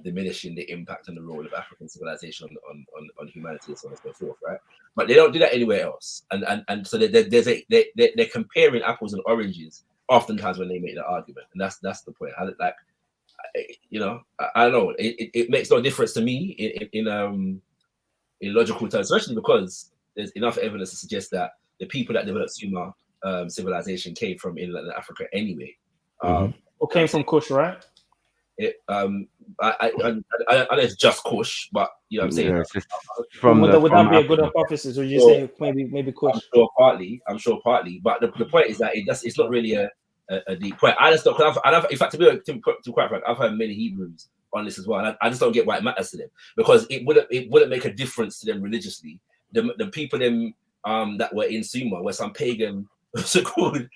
diminishing the impact and the role of African civilization on humanity and so on and so forth, right? But they don't do that anywhere else, and so they're comparing apples and oranges oftentimes when they make the argument, and that's the point. I don't know. It makes no difference to me in logical terms, especially because there's enough evidence to suggest that the people that developed Sumer civilization came from inland Africa anyway. Or came from Kush, right? I know it's just Kush, but you know what I'm saying. Would that be a good hypothesis? Would you say maybe Kush? I'm sure partly, but the point is that it's not really a deep point. I just don't. In fact, to be quite frank, I've heard many Hebrews on this as well, and I just don't get why it matters to them, because it wouldn't make a difference to them religiously. The people that were in Sumer were some pagan so-called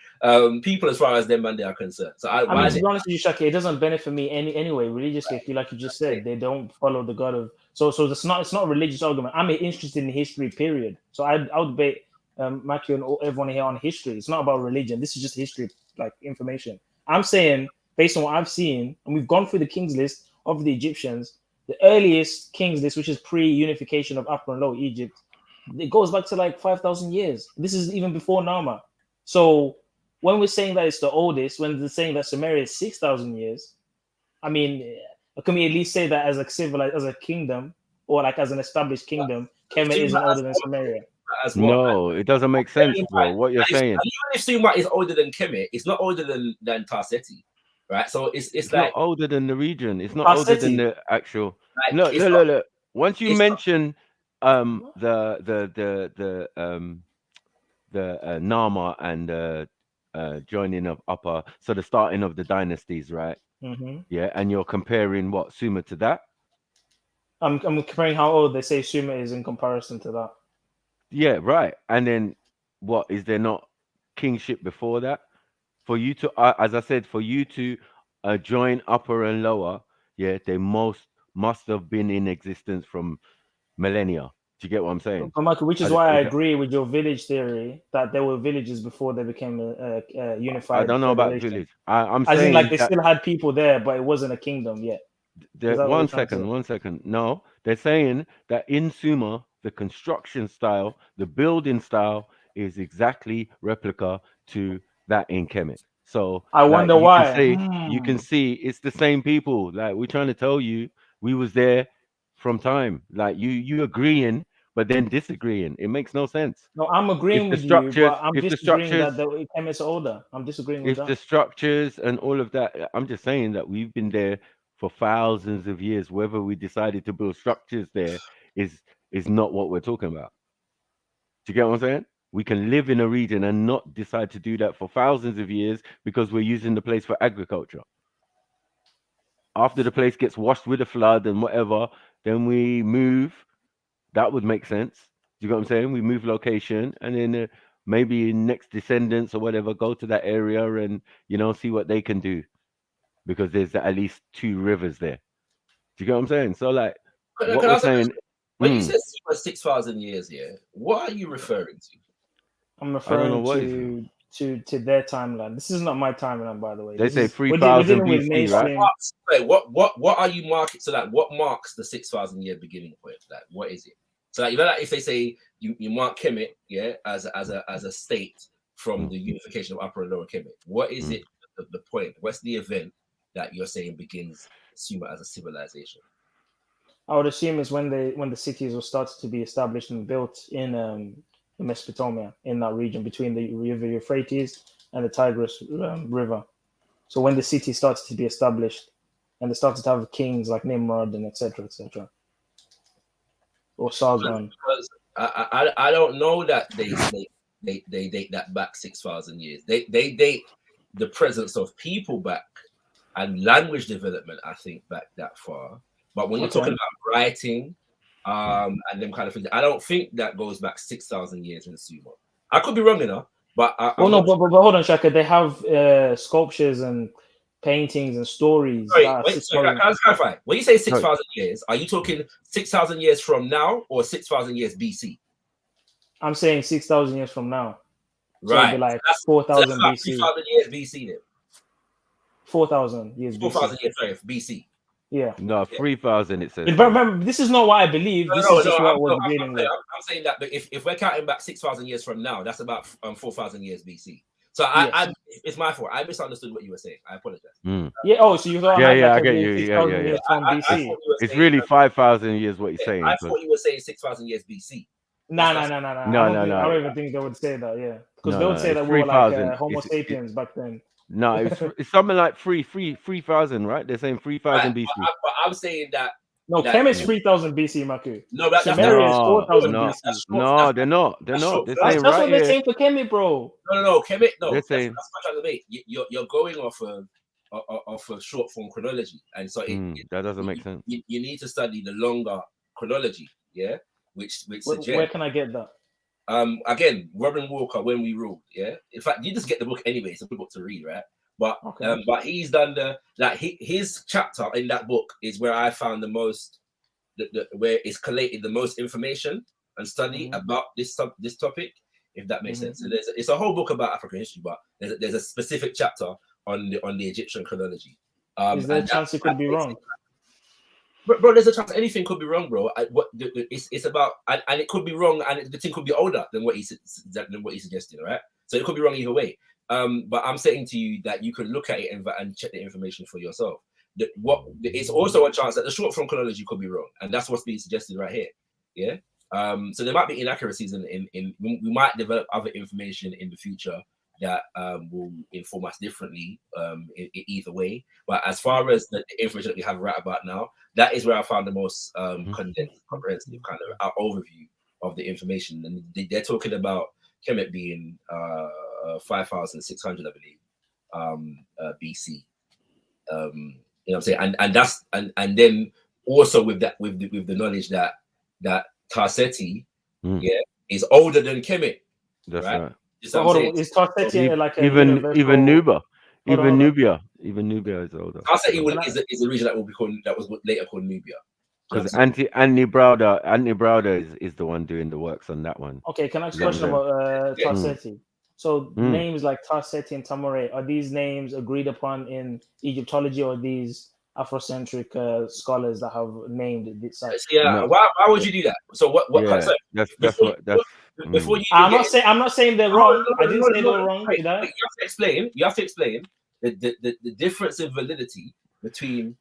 people as far as them and they are concerned. So I mean, to be honest with you, Shaki, it doesn't benefit me anyway religiously. I feel like you just said they don't follow the God of. So it's not a religious argument. I'm interested in history, period. So I would debate Matthew and everyone here on history. It's not about religion. This is just history, like information. I'm saying based on what I've seen, and we've gone through the kings list of the Egyptians, the earliest kings list, which is pre-unification of Upper and Lower Egypt, it goes back to like 5,000 years. This is even before Nama. So when we're saying that it's the oldest, when they're saying that Sumeria is 6,000 years, I mean, can we at least say that as a kingdom, or like as an established kingdom, Kemet isn't older than Sumeria? No, it doesn't make sense, bro. What you're saying. Even if Sumer is older than Kemet, it's not older than Tarseti, right? So it's like not older than the region. It's not older than the actual. Look. Once you mention the Nama and joining of Upper, so the starting of the dynasties, right? Yeah, and you're comparing what Sumer to that. I'm comparing how old they say Sumer is in comparison to that. Yeah, right. And then what is there not kingship before that? For you to, as I said, for you to join Upper and Lower, yeah, they must have been in existence from millennia. Do you get what I'm saying? Michael, which is why I agree with your village theory that there were villages before they became a unified. I don't know about village. I'm saying, saying like they still had people there, but it wasn't a kingdom yet. One second. No, they're saying that in Sumer, the construction style, the building style is exactly replica to that in Kemet. So I wonder why. You can see it's the same people. Like we're trying to tell you, we was there from time. Like you agreeing, but then disagreeing. It makes no sense. No, I'm agreeing with you, but I'm disagreeing that the Kemet's older. I'm disagreeing with that. The structures and all of that, I'm just saying that we've been there for thousands of years. Whether we decided to build structures there is not what we're talking about. Do you get what I'm saying? We can live in a region and not decide to do that for thousands of years because we're using the place for agriculture. After the place gets washed with a flood and whatever, then we move. That would make sense. Do you get what I'm saying? We move location, and then maybe next descendants or whatever go to that area and see what they can do, because there's at least 2 rivers there. Do you get what I'm saying? So like, what we're saying. When you said 6,000 years here, what are you referring to? I'm referring to their timeline. This is not my timeline, by the way. They say 3,000 BC, right? What are you marking? So like, what marks the 6,000 year beginning point? Like, what is it? So like, like if they say you mark Kemet, yeah, as a state from the unification of Upper and Lower Kemet, what is it? The point? What's the event that you're saying begins Sumer as a civilization? I would assume it's when the cities were started to be established and built in Mesopotamia, in that region between the river Euphrates and the Tigris River. So when the city started to be established and they started to have kings like Nimrod and etc. or Sargon. I don't know that they date that back 6,000 years. They date the presence of people back and language development, I think, back that far. But when you're talking about writing, and them kind of things, I don't think that goes back 6,000 years in Sumer. I could be wrong, but but hold on, Shaka. They have sculptures and paintings and stories. Sorry, can I just clarify? When you say 6,000 years, are you talking 6,000 years from now or 6,000 years BC? I'm saying 6,000 years from now. So Right. it'd be like 4,000 so that's BC. 3,000 years BC then. 4,000 years BC. 4,000 years, sorry, BC. Yeah. No, 3,000 it says. But remember, this is not what I believe. This is just what we're dealing with. I'm saying that, but if we're counting back 6,000 years from now, that's about 4,000 years BC. So it's my fault. I misunderstood what you were saying. I apologize. Yeah. Oh, so you thought I get you. 6,000 years from BC. It's really 5,000 years what you're saying. I thought you were saying 6,000 years BC. No. I don't even think they would say that. Yeah, because they would say that we were like Homo sapiens back then. No, it's something like 3,000, right? They're saying 3,000 BC. But I'm saying that. No, Kemet is 3,000 BC, Maku. No, that's Sumeria is 4,000 BC. No, they're not. They're saying that's what they're saying for Kemet, bro. No, Kemet. No, they're saying that's what I'm trying to make. You're going off of short form chronology, and so that doesn't make sense. You need to study the longer chronology, yeah. Which suggests. Where can I get that? Again, Robin Walker, When We Ruled, yeah. In fact, you just get the book anyway. It's a good book to read, right? But but he's done his chapter in that book is where I found the most, where it's collated the most information and study about this topic, if that makes sense. So it's a whole book about African history, but there's a specific chapter on the Egyptian chronology. Is there a chance it could be wrong? Bro, there's a chance anything could be wrong, bro. It's about, and it could be wrong, and the thing could be older than what he's suggesting, right? So it could be wrong either way. But I'm saying to you that you could look at it and check the information for yourself. It's also a chance that the short form chronology could be wrong, and that's what's being suggested right here. Yeah. So there might be inaccuracies in we might develop other information in the future that will inform us differently either way. But as far as the information that we have right about now, that is where I found the most condensed, comprehensive kind of overview of the information. And they're talking about Kemet being 5,600, I believe, BC. You know what I'm saying? And that's and then also with the knowledge that Tarseti is older than Kemet. That's right. So hold on, is Tarseti like even Nuba? Even Nubia is older. Tarseti is a region that was later called Nubia. Because Anthony Browder is the one doing the works on that one. Okay, can I ask a question about Tarseti? So names like Tarseti and Tamore, are these names agreed upon in Egyptology, or are these Afrocentric scholars that have named this site? Yeah, why would you do that? So what? Yeah, before you. I'm not saying they're wrong. I didn't say they were wrong. You have to explain the difference in validity between.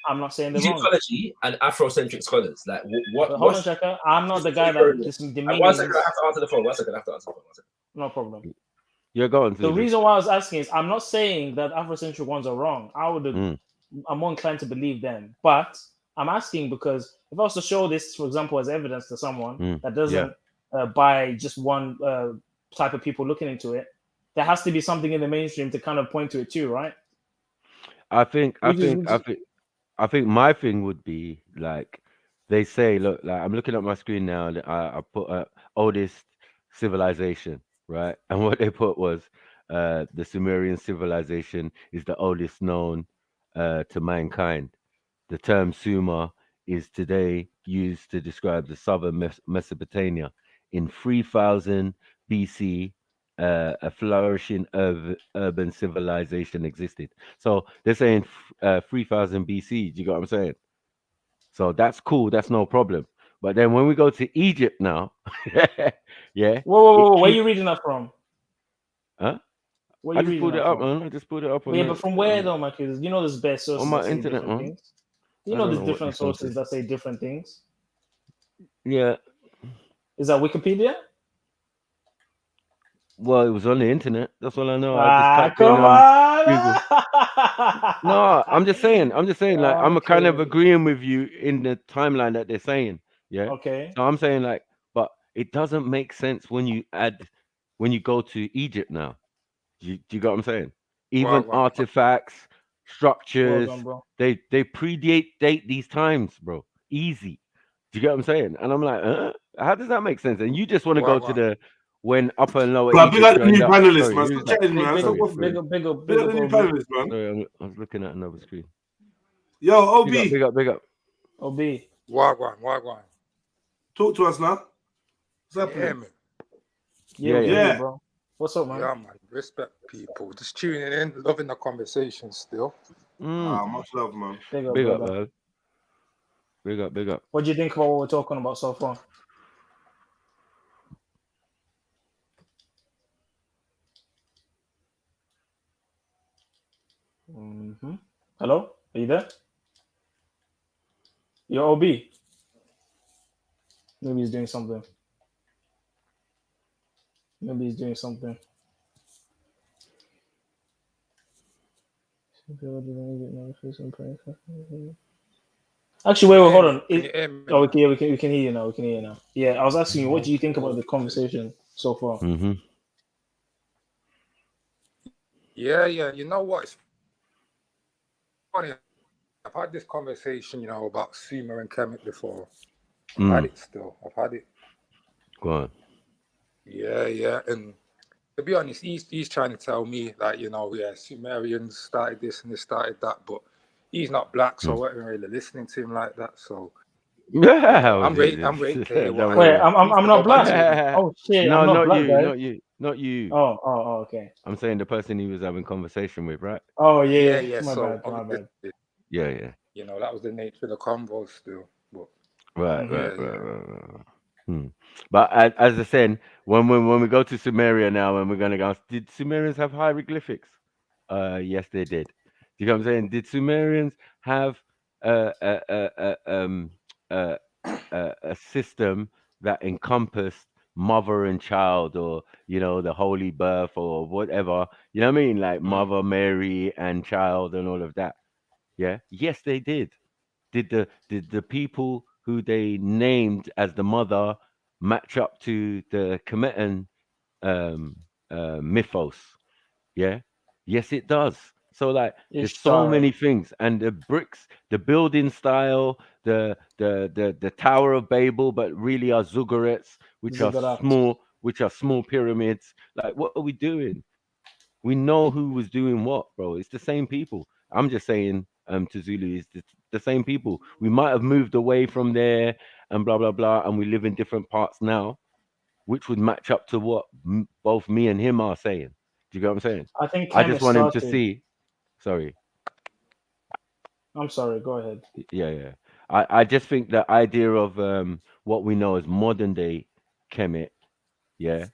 I'm not saying they're wrong. Egyptology and Afrocentric scholars. Like what? Hold on, Chaka. I'm not the guy that just demeans. 1 second, I have to answer the phone. 1 second, I have to answer the phone. 1 second. No problem. You're going. The reason why I was asking is I'm not saying that Afrocentric ones are wrong. I'm more inclined to believe them, but I'm asking because if I was to show this, for example, as evidence to someone that doesn't buy just one type of people looking into it, there has to be something in the mainstream to kind of point to it too, right? I think my thing would be like they say, look, like I'm looking at my screen now, and I put oldest civilization, right? And what they put was the Sumerian civilization is the oldest known to mankind. The term Sumer is today used to describe the southern Mesopotamia. In 3000 BC, a flourishing urban civilization existed. So they're saying 3000 BC. Do you get what I'm saying? So that's cool. That's no problem. But then when we go to Egypt now, yeah. Whoa. Where are you reading that from? Huh? I just pulled it up, man. I just pulled it up. Yeah, but from where though, Mike? You know, there's best sources on my internet, man. Things. You know, there's different sources that say different things. Yeah. Is that Wikipedia? Well, it was on the internet. That's all I know. Come on. No, I'm just saying. Like, I'm kind of agreeing with you in the timeline that they're saying. Yeah. Okay. So I'm saying like, but it doesn't make sense when you go to Egypt now. Do you get what I'm saying? Even Well, artifacts, structures, done, bro. they predate these times, bro. Easy. Do you get what I'm saying? And I'm like, how does that make sense? And you just want to go to the when Upper and Lower Big Egypt up the new joined up. panelists, Sorry, man. who's Stop that? chatting, man. Stop Sorry. waffling. Big Big up, up the new OB. panelists, man. Sorry, I was looking at another screen. Yo, OB. Big up. OB. Wagwan. Talk to us now. What's Yeah, happening? man. Yeah, bro. What's up, man? Yeah, man. Respect people. Just tuning in, loving the conversation still. Much love, man. Big up, Big up, brother. man. Big up. What do you think about what we're talking about so far? Hello? Are you there? You're OB. Maybe he's doing something. Actually, wait, hold on. We can hear you now. Yeah, I was asking you, what do you think about the conversation so far? Mm-hmm. Yeah. You know what? It's funny. I've had this conversation, about Sumer and Kemet before. I've had it still. I've had it. Go on. Yeah. And to be honest, he's trying to tell me that, Sumerians started this and they started that, but he's not black, so I wasn't really listening to him like that. So I'm ready to hear what Wait, I'm not black. Oh shit, No, I'm not black, guys. not you. Oh, okay. I'm saying the person he was having conversation with, right? Oh yeah. My So bad. obviously, Yeah. that was the nature of the convo still. But Right. But as I said, when we go to Sumeria now, and we're gonna go, did Sumerians have hieroglyphics? Yes, they did. Do you know what I'm saying? Did Sumerians have a system that encompassed mother and child, or the holy birth, or whatever? You know what I mean? Like Mother Mary and child and all of that. Yeah. Yes, they did. Did the people who they named as the mother match up to the Kemetan mythos? Yeah. Yes, it does. So like, there's so many things, and the bricks, the building style, the Tower of Babel, but really are ziggurats, which are small pyramids. Like, what are we doing? We know who was doing what, bro. It's the same people. I'm just saying, to Zulu, is the same people. We might have moved away from there and blah blah blah, and we live in different parts now, which would match up to what both me and him are saying. Do you get what I'm saying? I think I just want him to see. Sorry. I'm sorry. Go ahead. Yeah. I just think the idea of what we know as modern day Kemet, yeah,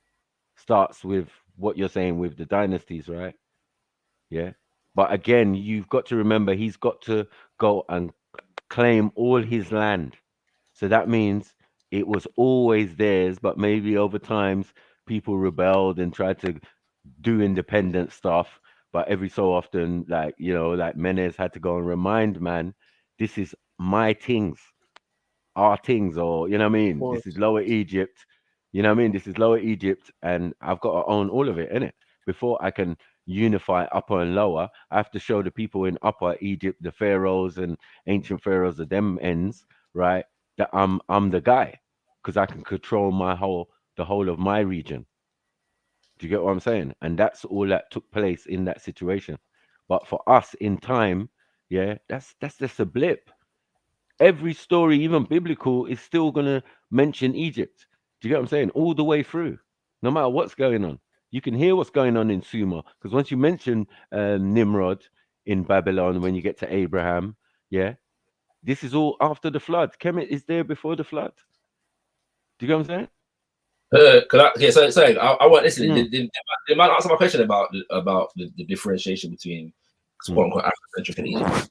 starts with what you're saying with the dynasties, right? Yeah. But again, you've got to remember, he's got to go and claim all his land. So that means it was always theirs, but maybe over times people rebelled and tried to do independent stuff. But every so often, like Menes had to go and remind man, this is my things, our things, or you know what I mean? This is Lower Egypt. You know what I mean? This is Lower Egypt, and I've got to own all of it, innit? Before I can unify Upper and Lower, I have to show the people in Upper Egypt, the pharaohs and ancient pharaohs of them ends, right? That I'm the guy, because I can control the whole of my region. Do you get what I'm saying? And that's all that took place in that situation. But for us in time, yeah, that's just a blip. Every story, even biblical, is still gonna mention Egypt. Do you get what I'm saying? All the way through, no matter what's going on. You can hear what's going on in Sumer, because once you mention Nimrod in Babylon, when you get to Abraham, yeah, this is all after the flood. Kemet is there before the flood. Do you get what I'm saying? I want listening. Did man answer my question about the differentiation between quote unquote Afrocentric and Egypt?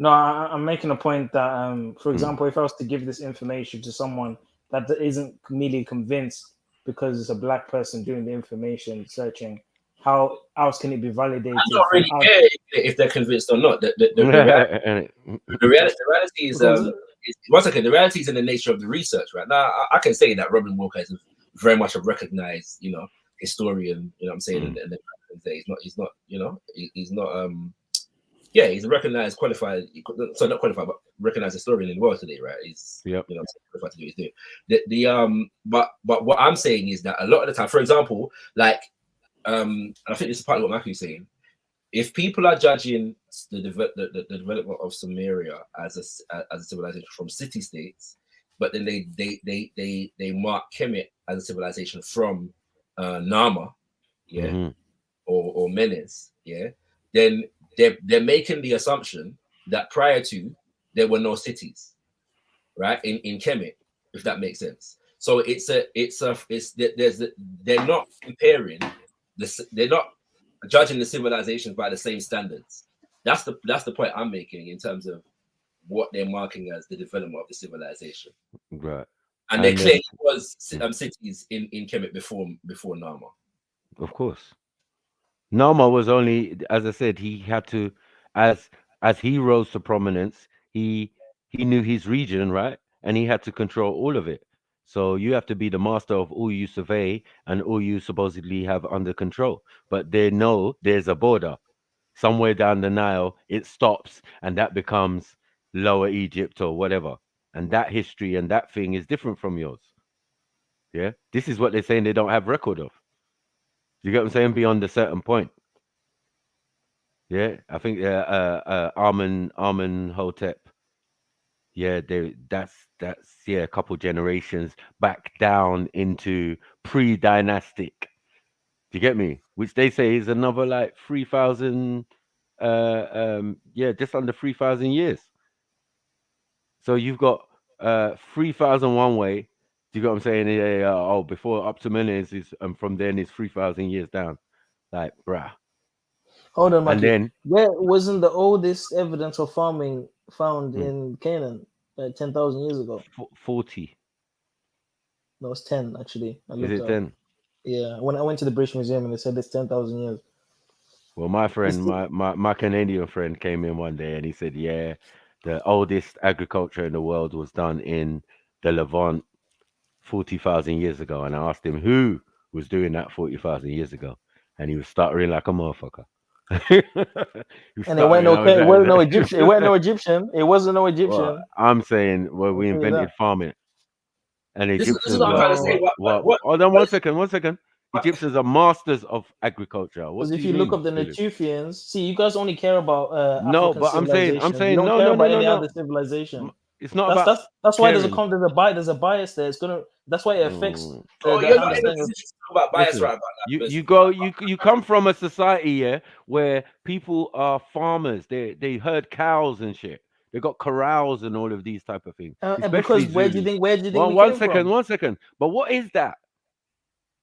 No, I'm making a point that, for example, if I was to give this information to someone that isn't merely convinced because it's a black person doing the information searching, how else can it be validated? I don't really care if they're convinced or not. The reality is once again, the reality is in the nature of the research, right? Now, I can say that Robin Walker is very much a recognized, historian. You know what I'm saying? And he's not, he's not. Yeah, he's a recognized, qualified. So not qualified, but recognized historian in the world today, right? He's qualified to do what he's doing. But what I'm saying is that a lot of the time, for example, like, and I think this is partly what Matthew's saying. If people are judging the development of Samaria as a civilization from city states, but then they mark Kemet as a civilization from Nama, or Menes, then they're making the assumption that prior to there were no cities, right? In Kemet, if that makes sense. So they're not comparing they're not judging the civilizations by the same standards. That's the point I'm making in terms of what they're marking as the development of the civilization. Right. And they claim it was cities in Kemet before Nama. Of course. Nama was only, as I said, he had to, as he rose to prominence, he knew his region, right? And he had to control all of it. So you have to be the master of all you survey and all you supposedly have under control. But they know there's a border. Somewhere down the Nile, it stops, and that becomes Lower Egypt or whatever. And that history and that thing is different from yours. Yeah? This is what they're saying they don't have record of. You get what I'm saying? Beyond a certain point. Yeah, I think Amen Hotep. Yeah, that's a couple generations back down into pre-dynastic. Do you get me? Which they say is another like 3,000 just under 3,000 years. So you've got 3,000 one way. Do you get what I'm saying? Yeah, before up to Menes is from then is 3,000 years down. Like, bruh. Hold on, Mikey. And then where wasn't the oldest evidence of farming found in Canaan 10,000 years ago? 40. No, it's 10 actually. Is it 10? Yeah, when I went to the British Museum and they said it's 10,000 years. Well, my friend, my Canadian friend came in one day and he said, yeah, the oldest agriculture in the world was done in the Levant 40,000 years ago. And I asked him who was doing that 40,000 years ago. And he was stuttering like a motherfucker. And it wasn't no Egyptian. It wasn't no Egyptian. It wasn't no Egyptian. Well, I'm saying, we invented farming. And Egyptians. This is what I'm trying to say. Hold on, one second. Egyptians are masters of agriculture. Because if you look up the Natufians, see, you guys only care about no, African but I'm saying, you don't care about any other civilization. It's not about. That's why there's a bias there. It's gonna. That's why it affects. You're not in a position to talk about bias, right? You come from a society where people are farmers. They herd cows and shit. They got corrals and all of these type of things. Because where do you think? One second. But what is that?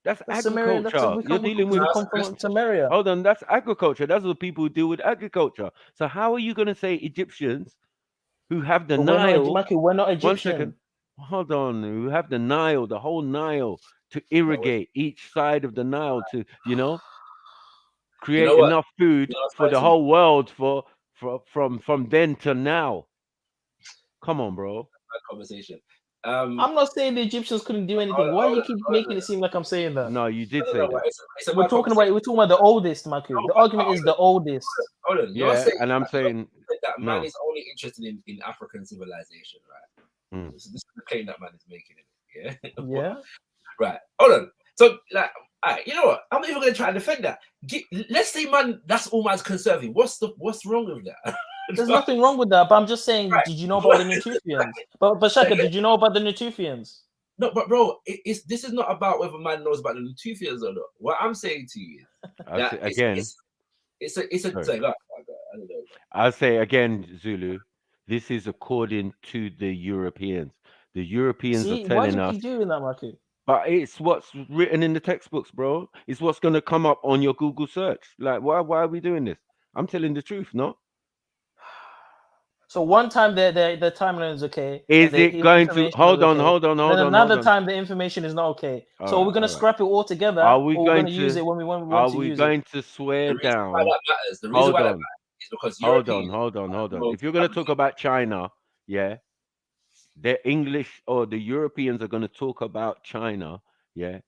That's agriculture. You're dealing with Samaria. Hold on, that's agriculture. That's what people who deal with agriculture. So how are you going to say Egyptians who have the Nile? We're not Egyptian. 1 second. Hold on. Who have the Nile, the whole Nile, to irrigate each side of the Nile to, create enough food for the whole world from then to now. Come on, bro. Conversation. I'm not saying the Egyptians couldn't do anything. Why do you keep making it seem like I'm saying that? No, you did say that. We're talking about the oldest, Maku. The argument is the oldest. Hold on. And I'm saying that man is only interested in African civilization, right? This is the claim that man is making it. Yeah. Right. Hold on. So, like, you know what? I'm not even going to try and defend that. Let's say, man, that's all man's conserving. What's wrong with that? There's nothing wrong with that, but I'm just saying, did you know about the Natufians? But Shaka, did you know about the Natufians? No, but bro, this is not about whether man knows about the Natufians or not. What I'm saying to you is I'll say again, Zulu, this is according to the Europeans. The Europeans are telling why us. Keep doing that, Maku? But it's what's written in the textbooks, bro. It's what's going to come up on your Google search. Like, why are we doing this? I'm telling the truth, no? So one time the timeline is okay. Is it going to hold on? Another time the information is not okay. So we're gonna scrap it all together. Are we going to use it when we want to use it? Are we going to swear down? Hold on. If you're going to talk about China, yeah, the English or the Europeans are going to talk about China, yeah,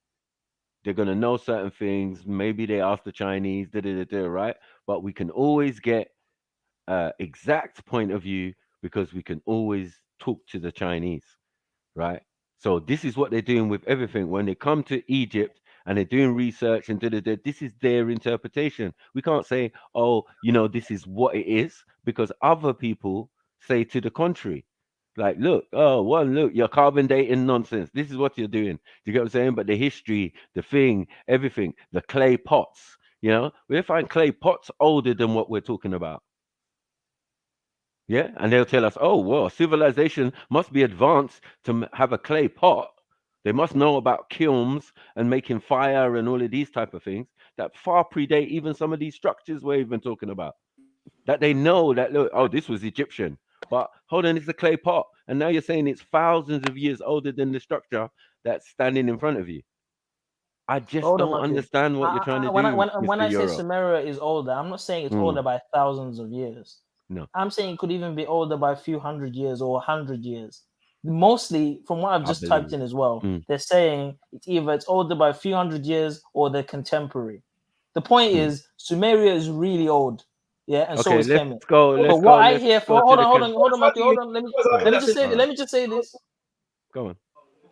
they're going to know certain things. Maybe they ask the Chinese, right? But we can always get exact point of view because we can always talk to the Chinese, right? So this is what they're doing with everything. When they come to Egypt and they're doing research and this is their interpretation. We can't say, oh, this is what it is, because other people say to the contrary. Like, look, look, you're carbon dating nonsense. This is what you're doing. Do you get what I'm saying? But the history, the thing, everything, the clay pots, we find clay pots older than what we're talking about. Yeah, and they'll tell us, oh, well, civilization must be advanced to have a clay pot. They must know about kilns and making fire and all of these type of things that far predate even some of these structures we're even talking about. That they know that, look, oh, this was Egyptian. But hold on, it's a clay pot. And now you're saying it's thousands of years older than the structure that's standing in front of you. I just don't understand what you're trying to do. When I say Euro. Sumeria is older, I'm not saying it's older by thousands of years. No. I'm saying it could even be older by a few hundred years or 100 years. Mostly, from what I've just typed in as well, they're saying it's older by a few hundred years or they're contemporary. The point is, Sumeria is really old. Yeah, and so is Kemet. But what I hear hold on, Mikey, hold on. Let me just say this. Go on.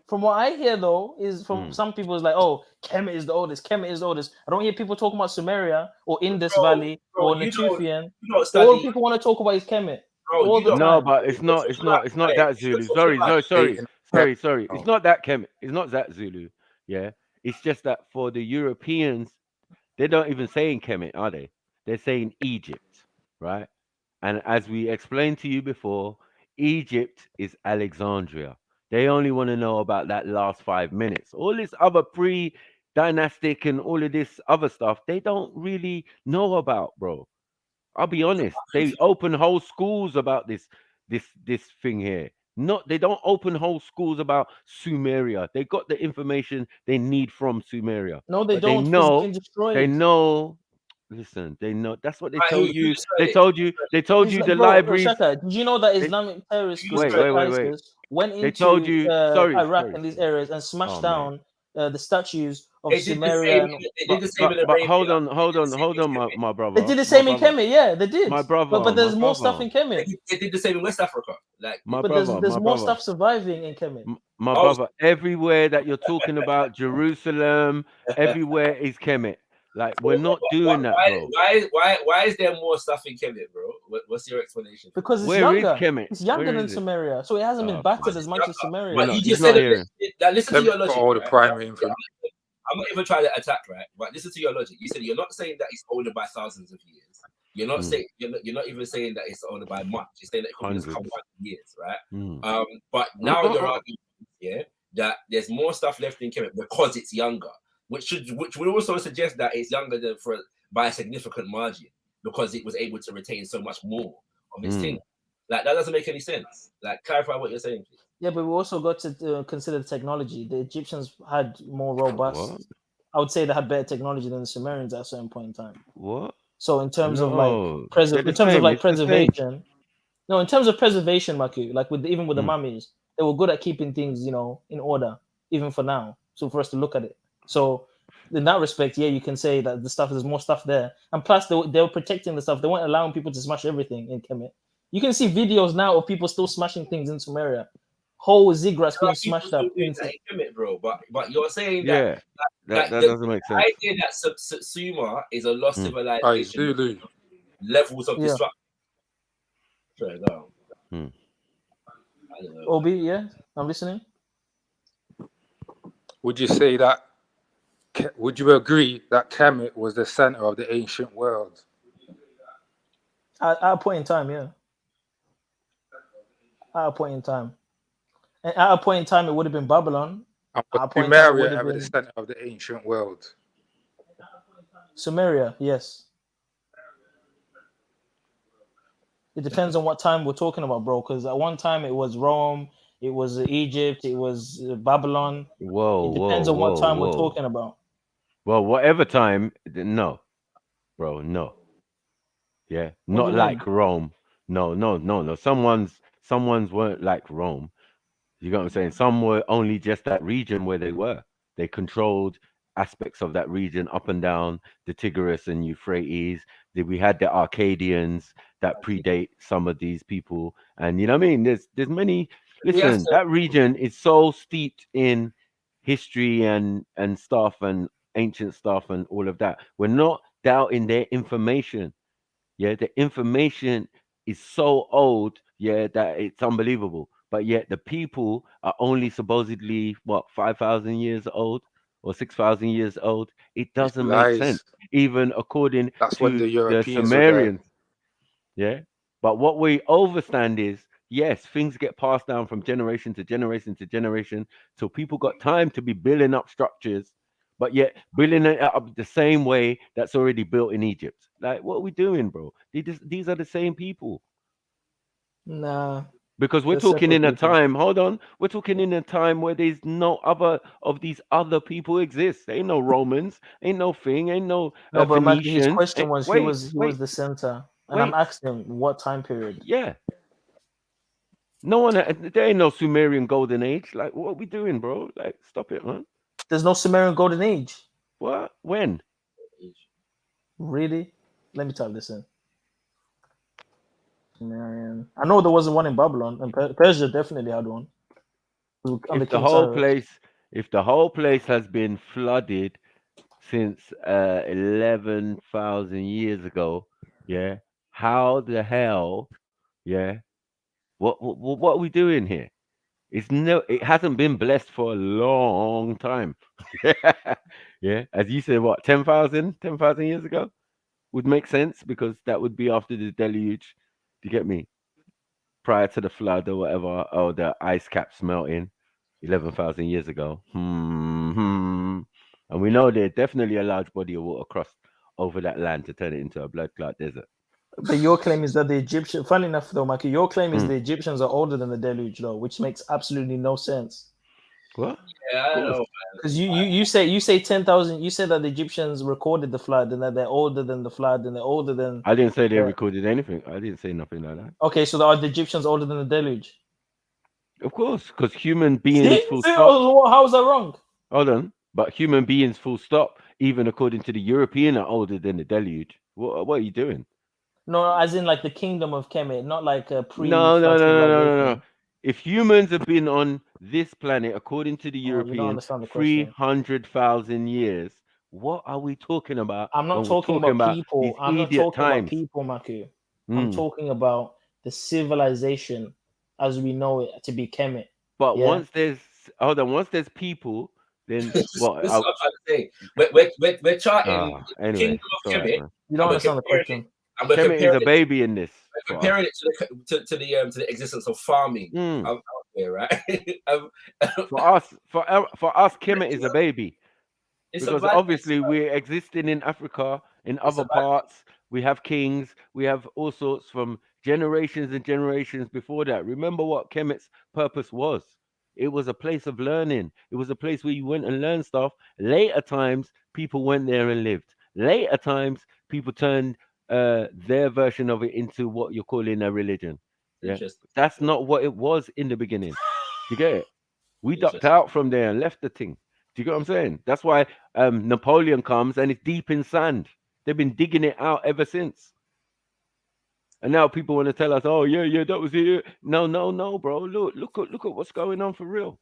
From what I hear, though, is from some people is like, oh, Kemet is the oldest. Kemet is the oldest. I don't hear people talking about Sumeria or Indus Valley or Natufian. All people want to talk about is Kemet. No, but it's not that Zulu. Sorry. It's not that Kemet. It's not that Zulu. Yeah. It's just that for the Europeans, they don't even saying Kemet, are they? They're saying Egypt, right? And as we explained to you before, Egypt is Alexandria. They only want to know about that last 5 minutes. All this other pre-dynastic and all of this other stuff, they don't really know about, bro. I'll be honest. They open whole schools about this thing here. They don't open whole schools about Sumeria. They got the information they need from Sumeria. No, they don't. They been destroyed. They know. Listen, they know. That's what they told you. They told you the libraries. Shaka, did you know that Islamic terrorists wait. went into Iraq and these areas and smashed down the statues of Sumeria? But hold on, my brother. They did the same in Kemet, yeah, they did. My brother. But there's more stuff in Kemet. They did the same in West Africa. There's more stuff surviving in Kemet. My brother, everywhere that you're talking about, Jerusalem, everywhere is Kemet. Like, we're not doing that, bro. Why is there more stuff in Kemet, bro? What's your explanation? Because it's younger. It's younger than Sumeria, so it hasn't been battered as much as Sumeria. But you just said that. Listen to your logic. All the primary information. I'm not even trying to attack, right? But listen to your logic. You said you're not saying that it's older by thousands of years. You're not saying you're not even saying that it's older by much. You're saying that it could just come by years, right? But now you're arguing, that there's more stuff left in Kemet because it's younger. Which would also suggest that it's younger than by a significant margin because it was able to retain so much more of its thing. Like, that doesn't make any sense. Like, clarify what you're saying, please. Yeah, but we also got to consider the technology. The Egyptians had more robust. What? I would say they had better technology than the Sumerians at a certain point in time. What? So in terms of preservation, no, in terms of preservation, Maku, like even with the mummies, they were good at keeping things, in order, even for now. So for us to look at it. So in that respect, yeah, you can say that there's more stuff there. And plus, they were protecting the stuff. They weren't allowing people to smash everything in Kemet. You can see videos now of people still smashing things in Sumeria. Whole ziggurats being smashed up. In Kemet, bro. But you're saying that doesn't make sense. The idea that Sumer is a lost civilization. Levels of destruction. Sorry, go on. Obi, yeah, I'm listening. Would you say that? Would you agree that Kemet was the center of the ancient world? At a point in time, yeah. At a point in time. And at a point in time, it would have been Babylon. Was Sumeria ever the center of the ancient world? Sumeria, yes. It depends on what time we're talking about, bro. Because at one time it was Rome, it was Egypt, it was Babylon. Whoa, it depends on what time we're talking about. Well, whatever time, no, bro, no. Yeah, not like Rome. No. Someone's weren't like Rome, You got what I'm saying? Some were only just that region where they were. They controlled aspects of that region up and down the Tigris and Euphrates. We had the Arcadians that predate some of these people, and you know what I mean. There's many. Listen, that region is so steeped in history and stuff and ancient stuff and all of that. We're not doubting their information. Yeah, the information is so old, yeah, that it's unbelievable. But yet the people are only supposedly what 5,000 years old or 6,000 years old. It doesn't make Lies. sense, even according That's when to the the Europeans were there. Sumerians. Yeah, but what we overstand is yes, things get passed down from generation to generation to generation, so people got time to be building up structures, but yet building it up the same way that's already built in Egypt. Like, what are we doing, bro? These are the same people. Nah. Because we're They're talking separate in a people. time, hold on, we're talking in a time where there's no other of these other people exist. Ain't no Romans, ain't no thing, ain't no No, but Mikey, his Phoenicians. question was he was Wait, the center, and I'm wait. asking him what time period. Yeah. No one, there ain't no Sumerian golden age. Like, what are we doing, bro? Like, stop it, man. There's no Sumerian golden age. What? When? Really? Let me type this in. Sumerian. I know there wasn't one in Babylon, and Persia definitely had one. Under If the King whole Cyrus. place, if the whole place has been flooded since 11,000 years ago, yeah, how the hell, yeah, what are we doing here? It hasn't been blessed for a long time. Yeah, as you said, what 10,000 years ago would make sense because that would be after the deluge. Do you get me? Prior to the flood or whatever, or the ice caps melting 11,000 years ago. And we know there's definitely a large body of water crossed over that land to turn it into a blood clot desert. But your claim is that the Egyptian, funny enough though, Mikey, your claim is the Egyptians are older than the deluge, though, which makes absolutely no sense. What? Yeah, I don't know, man. Because you say 10,000. You say that the Egyptians recorded the flood and that they're older than the flood and they're older than. I didn't say they recorded anything. I didn't say nothing like that. Okay, so are the Egyptians older than the deluge? Of course, because human beings full stop. How is that wrong? Hold on, but human beings full stop, even according to the European, are older than the deluge. What are you doing? No, as in like the kingdom of Kemet, not like a pre. No. If humans have been on this planet, according to the Europeans, 300,000 years, what are we talking about? I'm not talking about people. I'm not talking about people, Maku. I'm talking about the civilization as we know it to be Kemet. But once there's people, then what? This is what I'm trying to say. We're charting the kingdom of Kemet. You don't understand the question. And we're Kemet is a baby in this. We're comparing it to the existence of farming out there, right? For us, Kemet is a baby. Because obviously we're existing in Africa, in other parts. We have kings, we have all sorts from generations and generations before that. Remember what Kemet's purpose was. It was a place of learning. It was a place where you went and learned stuff. Later times, people went there and lived. Later times, people turned their version of it into what you're calling a religion. Yeah, that's not what it was in the beginning. You get it? We ducked out from there and left the thing. Do you get what I'm saying? That's why Napoleon comes and it's deep in sand. They've been digging it out ever since. And now people want to tell us, "Oh yeah, that was it." No, bro. Look at what's going on for real.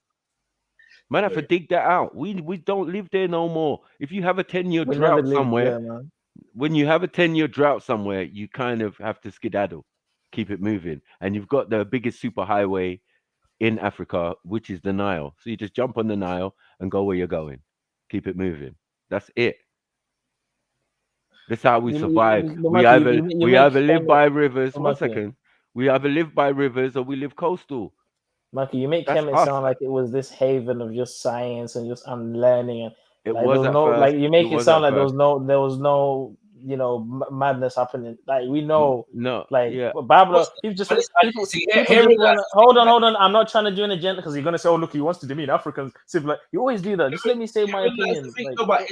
Man, have to dig that out. We don't live there no more. If you have a 10-year drought somewhere, when you have a 10-year drought somewhere, you kind of have to skedaddle, keep it moving. And you've got the biggest superhighway in Africa, which is the Nile. So you just jump on the Nile and go where you're going. Keep it moving. That's it. That's how we survive. We either live by rivers. One second. We either live by rivers or we live coastal. Mikey, you make Kemet sound like it was this haven of just science and just unlearning, and it like, was there was no, like you make it sound like there was no madness happening. Like we know, Babylon. Hold on. I'm not trying to do an agenda because you're gonna say, "Oh, look, he wants to demean Africans." Like you always do that. Just let me say my opinion. But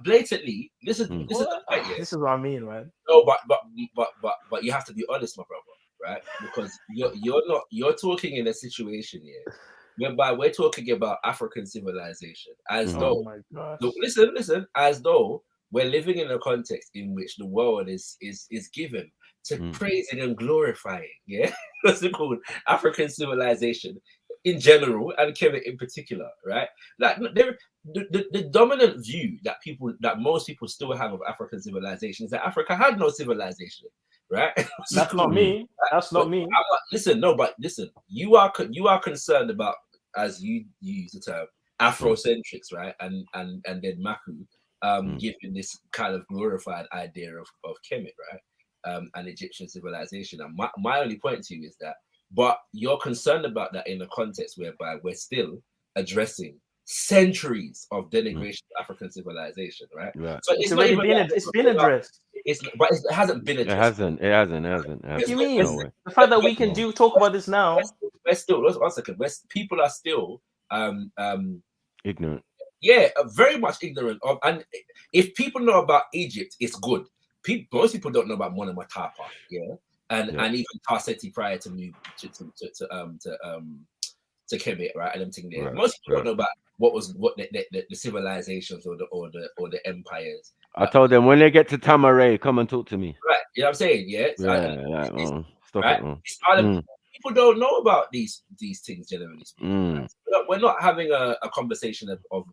blatantly, this is what I mean, man. No, but you have to be honest, my brother, right? Because you're talking in a situation here whereby we're talking about African civilization, as though, my gosh. listen, as though we're living in a context in which the world is given to praising and glorifying, what's it called, African civilization in general, and Kevin in particular, right? Like the dominant view that most people still have of African civilization is that Africa had no civilization, right? That's not me. That's not me. Listen, you are concerned about, as you use the term, Afrocentrics, right? And then Maku giving this kind of glorified idea of Kemet, right? And Egyptian civilization. And my only point to you is that, but you're concerned about that in a context whereby we're still addressing centuries of denigration of African civilization, right? So it's already been addressed. But it hasn't been addressed. It hasn't. What do you mean? The fact that we can talk about this now. We're still, one second. People are still ignorant. Yeah, very much ignorant of. And if people know about Egypt, it's good. Most people don't know about Mona Matapa, and even Tarseti prior to move to Kemet, right? And everything there. Right, Most people don't know about what the civilizations or the empires. I told them when they get to Tamaray, come and talk to me. Right, you know what I'm saying? Stop right? it. People don't know about these things generally speaking. Right? We're not having a conversation of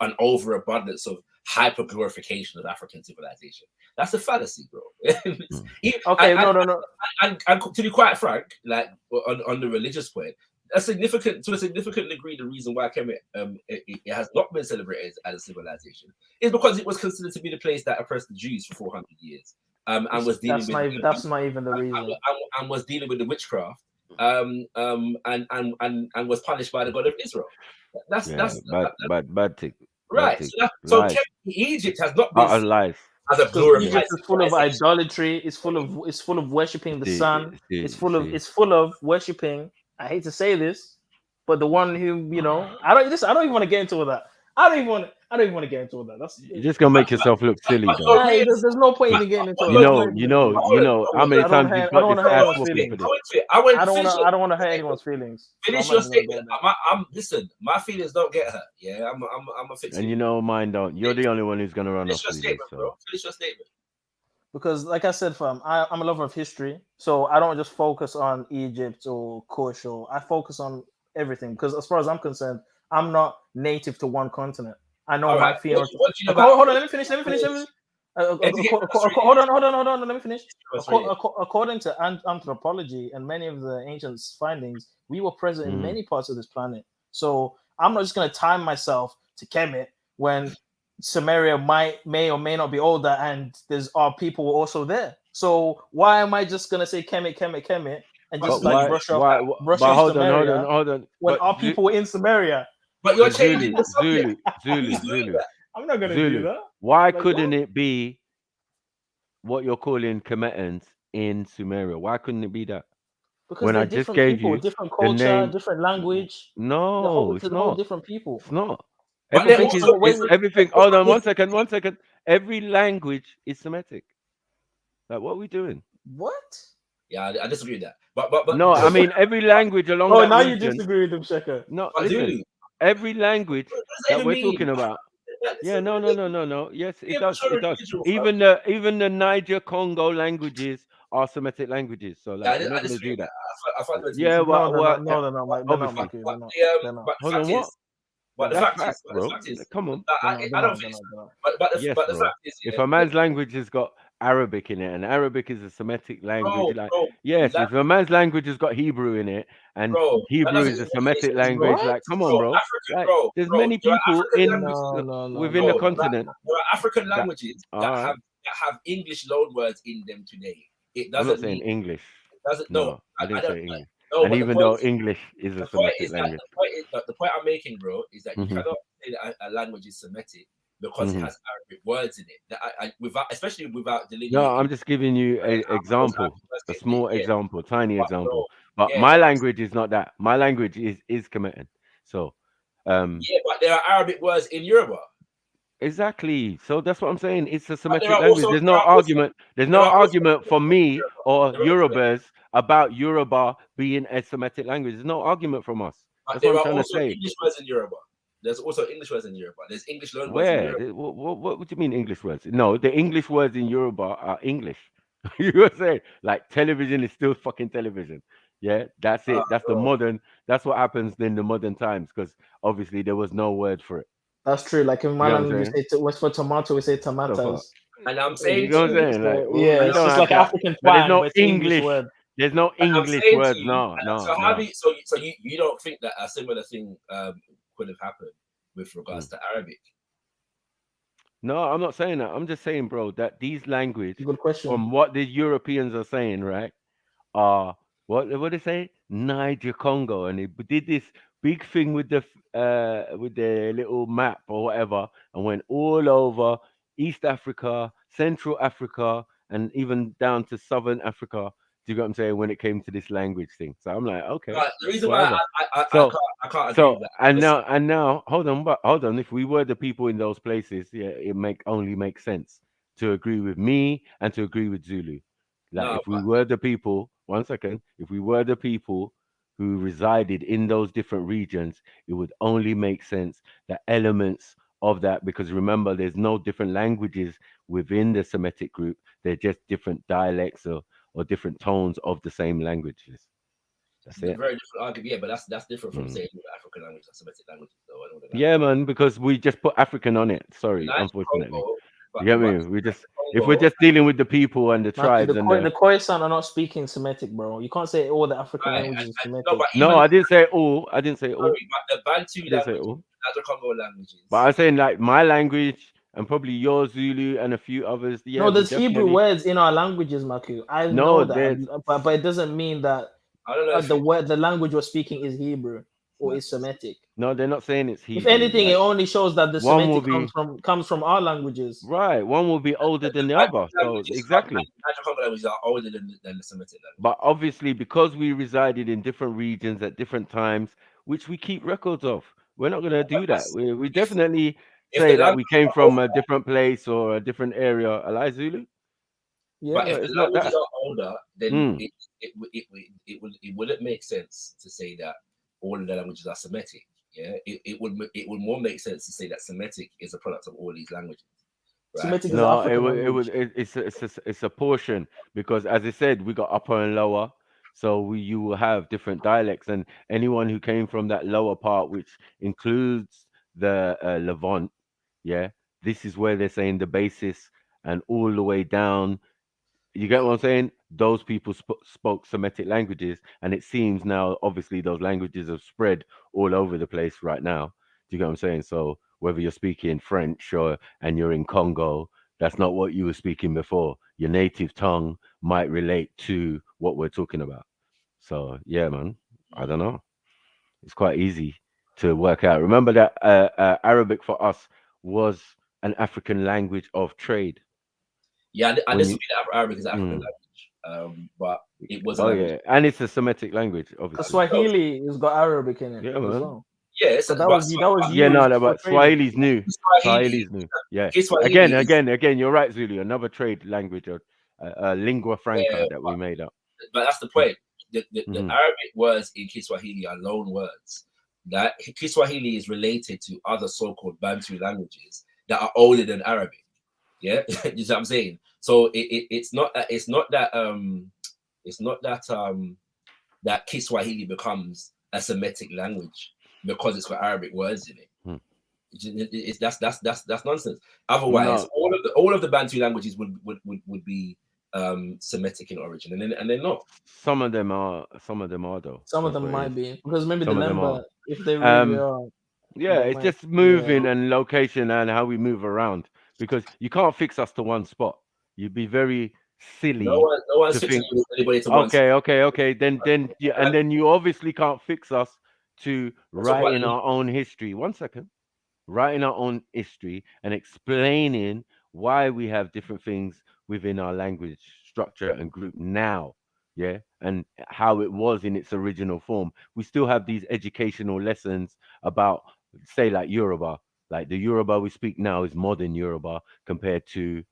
an overabundance of hyper glorification of African civilization. That's a fallacy, bro. No. And to be quite frank, like on the religious point, to a significant degree, the reason why Kemet it has not been celebrated as a civilization is because it was considered to be the place that oppressed the Jews for 400 years, and was dealing that's not even the reason, and was dealing with the witchcraft, and was punished by the God of Israel. That's bad thing. Right. So Egypt has not been life. As a glorified. Egypt is full of idolatry. It's full of worshiping the sun. It's full of worshiping. I hate to say this, but the one who I don't even want to get into all that. I don't even want to get into all that. You're just gonna make yourself look silly. There's no point even getting into it. You know how many times you've got this ass whooping for this. I don't want to hurt anyone's feelings. Finish your statement. Listen, my feelings don't get hurt. Yeah, I'm a fix. And mine don't. You're the only one who's gonna run off. Finish your statement. Because, like I said, fam, I'm a lover of history, so I don't just focus on Egypt or Kush, or I focus on everything. Because as far as I'm concerned, I'm not native to one continent. I know my feelings. Hold on, let me finish. Hold on, let me finish. According to anthropology and many of the ancient findings, we were present in many parts of this planet. So I'm not just going to time myself to Kemet when Samaria may or may not be older, and our people were also there. So why am I just gonna say Kemet, and just brush off Samaria? Hold on. When our people were in Samaria? But you're changing Zulu. I'm not gonna do that. Why couldn't it be what you're calling Kemetans in Sumeria? Why couldn't it be that? Because when I just gave you different culture, different language. No, it's not. Different people. It's not. Everything. Hold on, one second. Every language is Semitic. Like, what are we doing? What? Yeah, I disagree with that. But no, I mean every language along. Oh, now region, you disagree with him, Sheka. No, listen. Every language that we're talking about. Yeah, no. Yes, it does. It does. Even the Niger Congo languages are Semitic languages. So like, we're not going to do that. Yeah, well, obviously. Hold on, what? But the fact is, bro, come on. I don't think. But the fact is, if a man's language has got Arabic in it, and Arabic is a Semitic language, if a man's language has got Hebrew in it, and Hebrew is a Semitic language, come on, bro. There's many people within the continent. There are African languages that have English loan words in them today. It doesn't. I'm not saying English. No, I didn't say English. And even though English is a Semitic language. The point I'm making, bro, is that you cannot say that a language is Semitic because it has Arabic words in it. Especially without delineating. No, I'm just giving you an example, a small example, tiny example. But my language is not that. My language is Kemetan. So, yeah, but there are Arabic words in Yoruba. Exactly. So that's what I'm saying. It's a Semitic language. There's no argument. There's no argument for me or Yorubas about Yoruba being a Semitic language. There's no argument from us. That's there what I'm are trying to also say. English words in Yoruba. There's also English words in Yoruba. There's English loan words in Where? Yoruba. What do you mean English words? No, the English words in Yoruba are English. You were saying like television is still fucking television. Yeah, that's it. That's the modern. That's what happens in the modern times because obviously there was no word for it. That's true. Like in my You know what I'm language, we say what's for tomato, we say The fuck? tomatoes. And I'm saying You know to what I'm you, saying? Like Yeah, we it's don't just have like that. African But there's twang, no but it's an English English. word. There's no and I'm English saying words. to you, No, and no, so no. have you, so you don't think that a similar thing could have happened with regards to Arabic? No, I'm not saying that. I'm just saying, bro, that these language, Good question. from what the Europeans are saying, right, are what they say, Niger Congo, and they did this big thing with the little map or whatever, and went all over East Africa, Central Africa, and even down to Southern Africa. Do you get what I'm saying? When it came to this language thing, so I'm like, okay, Right, the reason whatever. why I can't agree So with that. and now hold on. If we were the people in those places, yeah, it only makes sense to agree with me and to agree with Zulu. Like No, if we were the people, one second, if we were the people who resided in those different regions, it would only make sense that elements of that, because remember, there's no different languages within the Semitic group. They're just different dialects or different tones of the same languages. That's it. very different argument, yeah, but that's different from saying African language and Semitic languages, though. I know that. Yeah, man, because we just put African on it. Sorry, Niger unfortunately. Congo, You get me? We just if we're just dealing with the people and the Matthew, tribes and the Khoisan are not speaking Semitic, bro. You can't say all the African languages are Semitic. No, I didn't say all. I didn't say all. Sorry, but the Bantu I didn't say languages, all. Niger Congo languages. But I'm saying like my language and probably your Zulu and a few others. Yeah, No, there's we Hebrew definitely. words in our languages, Maku. I No, know that, but it doesn't mean that I don't know the language we're speaking is Hebrew or is Semitic. No, they're not saying it's Hebrew. If anything, like, it only shows that the one will Semitic be comes from our languages. right. One will be older than the other. So exactly. Niger Congo languages are older than the Semitic language. But obviously, because we resided in different regions at different times, which we keep records of, we're not going to do that. We definitely say that we came from a different place or a different area. Alai Zulu? But if it's the not languages that. are older, then it wouldn't make sense to say that all of the languages are Semitic. Yeah, it would more make sense to say that Semitic is a product of all these languages. Right? Semitic is No, African language. it's a portion, because as I said, we got upper and lower, so you will have different dialects, and anyone who came from that lower part, which includes the Levant, yeah, this is where they're saying the basis and all the way down. You get what I'm saying? Those people spoke Semitic languages, and it seems now, obviously, those languages have spread all over the place right now. Do you get what I'm saying? So whether you're speaking French and you're in Congo, that's not what you were speaking before. Your native tongue might relate to what we're talking about. So yeah, man, I don't know. It's quite easy to work out. Remember that Arabic for us was an African language of trade. Yeah, and When this you- would be that Arabic is African language, but it was a Oh language. yeah, and it's a Semitic language, The obviously. Swahili has got Arabic in it Yeah, as man. well. Yeah, So that was Yeah, no, used no, for but trading. Swahili's new. Swahili. Swahili's new. Yeah. Kiswahili is- Again, you're right, Zulu. Another trade language, or lingua franca that we made up. But that's the point. The Mhm. Arabic words in Kiswahili are loan words. That Kiswahili is related to other so-called Bantu languages that are older than Arabic. Yeah, you see what I'm saying? So it's not that that Kiswahili becomes a Semitic language because it's got Arabic words in it. That's nonsense. Otherwise, No. all of the Bantu languages would be Semitic in origin, and they're not. Some of them are though. Some of That's them what it might is. be, because maybe Some the of them Lemba, are. if they really are. Yeah, they it's might- just moving and location and how we move around, because you can't fix us to one spot. You'd be very silly No one's to fixing think. anybody to one spot. Okay. Then yeah, and then you obviously can't fix us to writing our own history. One second. Writing our own history and explaining why we have different things within our language structure and group now, yeah, and how it was in its original form. We still have these educational lessons about, say, like Yoruba. Like the Yoruba we speak now is modern Yoruba compared to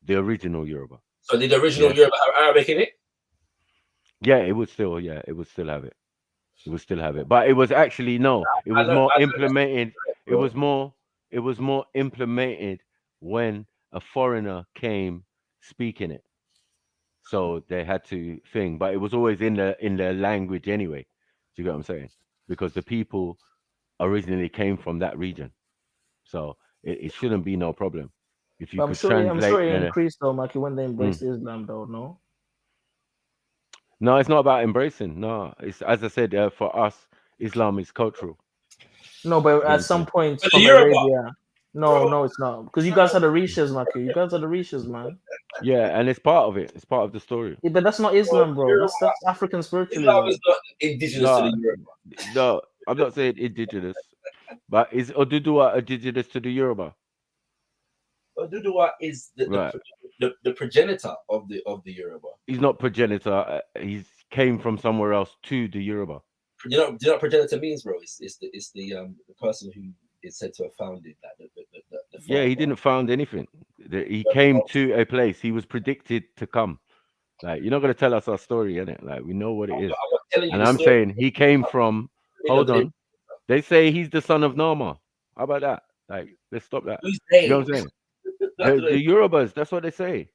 the original Yoruba. So did the original Yoruba have Arabic in it? Yeah, it would still have it. It would still have it, but it was actually no. It was more implemented. It was more. It was more implemented when a foreigner came speaking it. So they had to thing, but it was always in the language anyway. Do you get what I'm saying? Because the people originally came from that region, so it shouldn't be no problem if you But could I'm sure translate. it increased though, Mikey, when they embraced Islam, though. No. No, it's not about embracing. No, it's as I said, for us, Islam is cultural. No, but You get what at I'm some saying? points But from Yoruba, Arabia. No, it's not. Because you guys are the Rishas, Mikey. You guys are the Rishas, man. Yeah, and it's part of it. It's part of the story. Yeah, but that's not Islam, bro. Yoruba, That's African Islam spiritualism. is not indigenous to No, the Yoruba. no, I'm not saying indigenous, but is Oduduwa indigenous to the Yoruba? Oduduwa is Right. the progenitor of the Yoruba. He's not progenitor. He's came from somewhere else to the Yoruba. Do you know what progenitor means, bro? It's the person who is said to have founded that. The Yeah, he didn't found anything. He came to a place. He was predicted to come. Like, you're not gonna tell us our story, innit? Like, we know what it is. I'm telling you And the I'm story. saying he came from. Hold on. They say he's the son of Nama. How about that? Like, let's stop that. Who's You they? know what I'm saying? The Yorubas. That's what they say.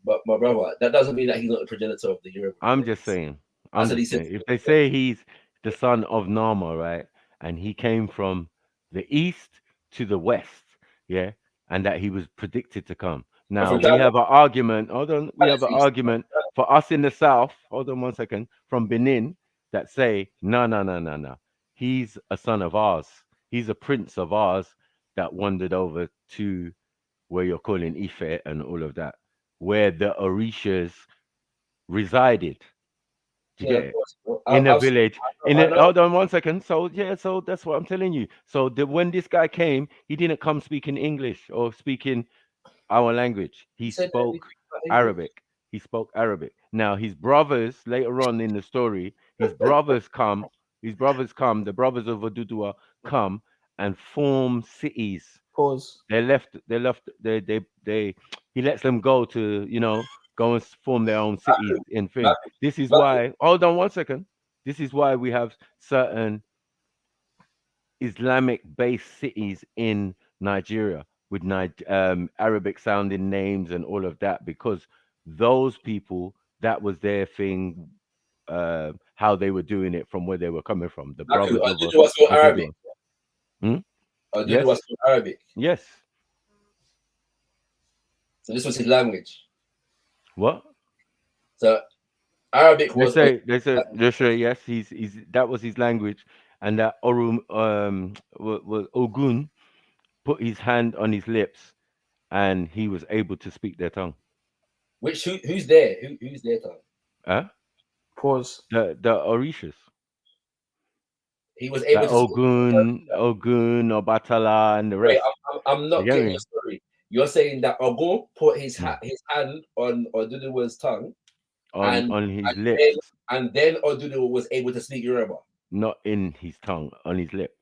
But my brother, that doesn't mean that he's not the progenitor of the Yoruba. I'm just saying. I'm That's what he just saying. said. If they say he's the son of Nama, right, and he came from the east to the west, yeah, and that he was predicted to come. Now from we Ghana. have an argument. Hold on. We have an argument for us in the south. Hold on 1 second. From Benin, that say no. He's a son of ours. He's a prince of ours that wandered over to where you're calling Ife and all of that, where the Orishas resided. Do you Yeah, get of it? course. Well, In a I've- village. I In know- I a, know. hold on 1 second. So yeah, so that's what I'm telling you. So when this guy came, he didn't come speaking English or speaking our language. He said spoke everything but English. Arabic. He spoke Arabic. Now his brothers later on in the story, the brothers of Oduduwa come and form cities. Pause. He lets them go to, go and form their own cities in thing. But- This is but- why, hold on 1 second. This is why we have certain Islamic based cities in Nigeria with Arabic sounding names and all of that, because those people, that was their thing, how they were doing it from where they were coming from. The brothers of Oduduwa spoke Arabic. Hmm? Oduduwa Yes. spoke Arabic. Yes. So this was his language. What? So Arabic They was. say yes. He's that was his language, and that was Ogun put his hand on his lips, and he was able to speak their tongue. Who's there? Who's their tongue? Huh? Pause. The Orishas. He was able Like to speak. Ogun, Obatala, and the Wait, rest. I'm not You get getting me? your story. You're saying that Ogun put his hand on Oduduwa's tongue, On his lips, and then Oduduwa was able to speak Yoruba. not in his tongue, on his lip.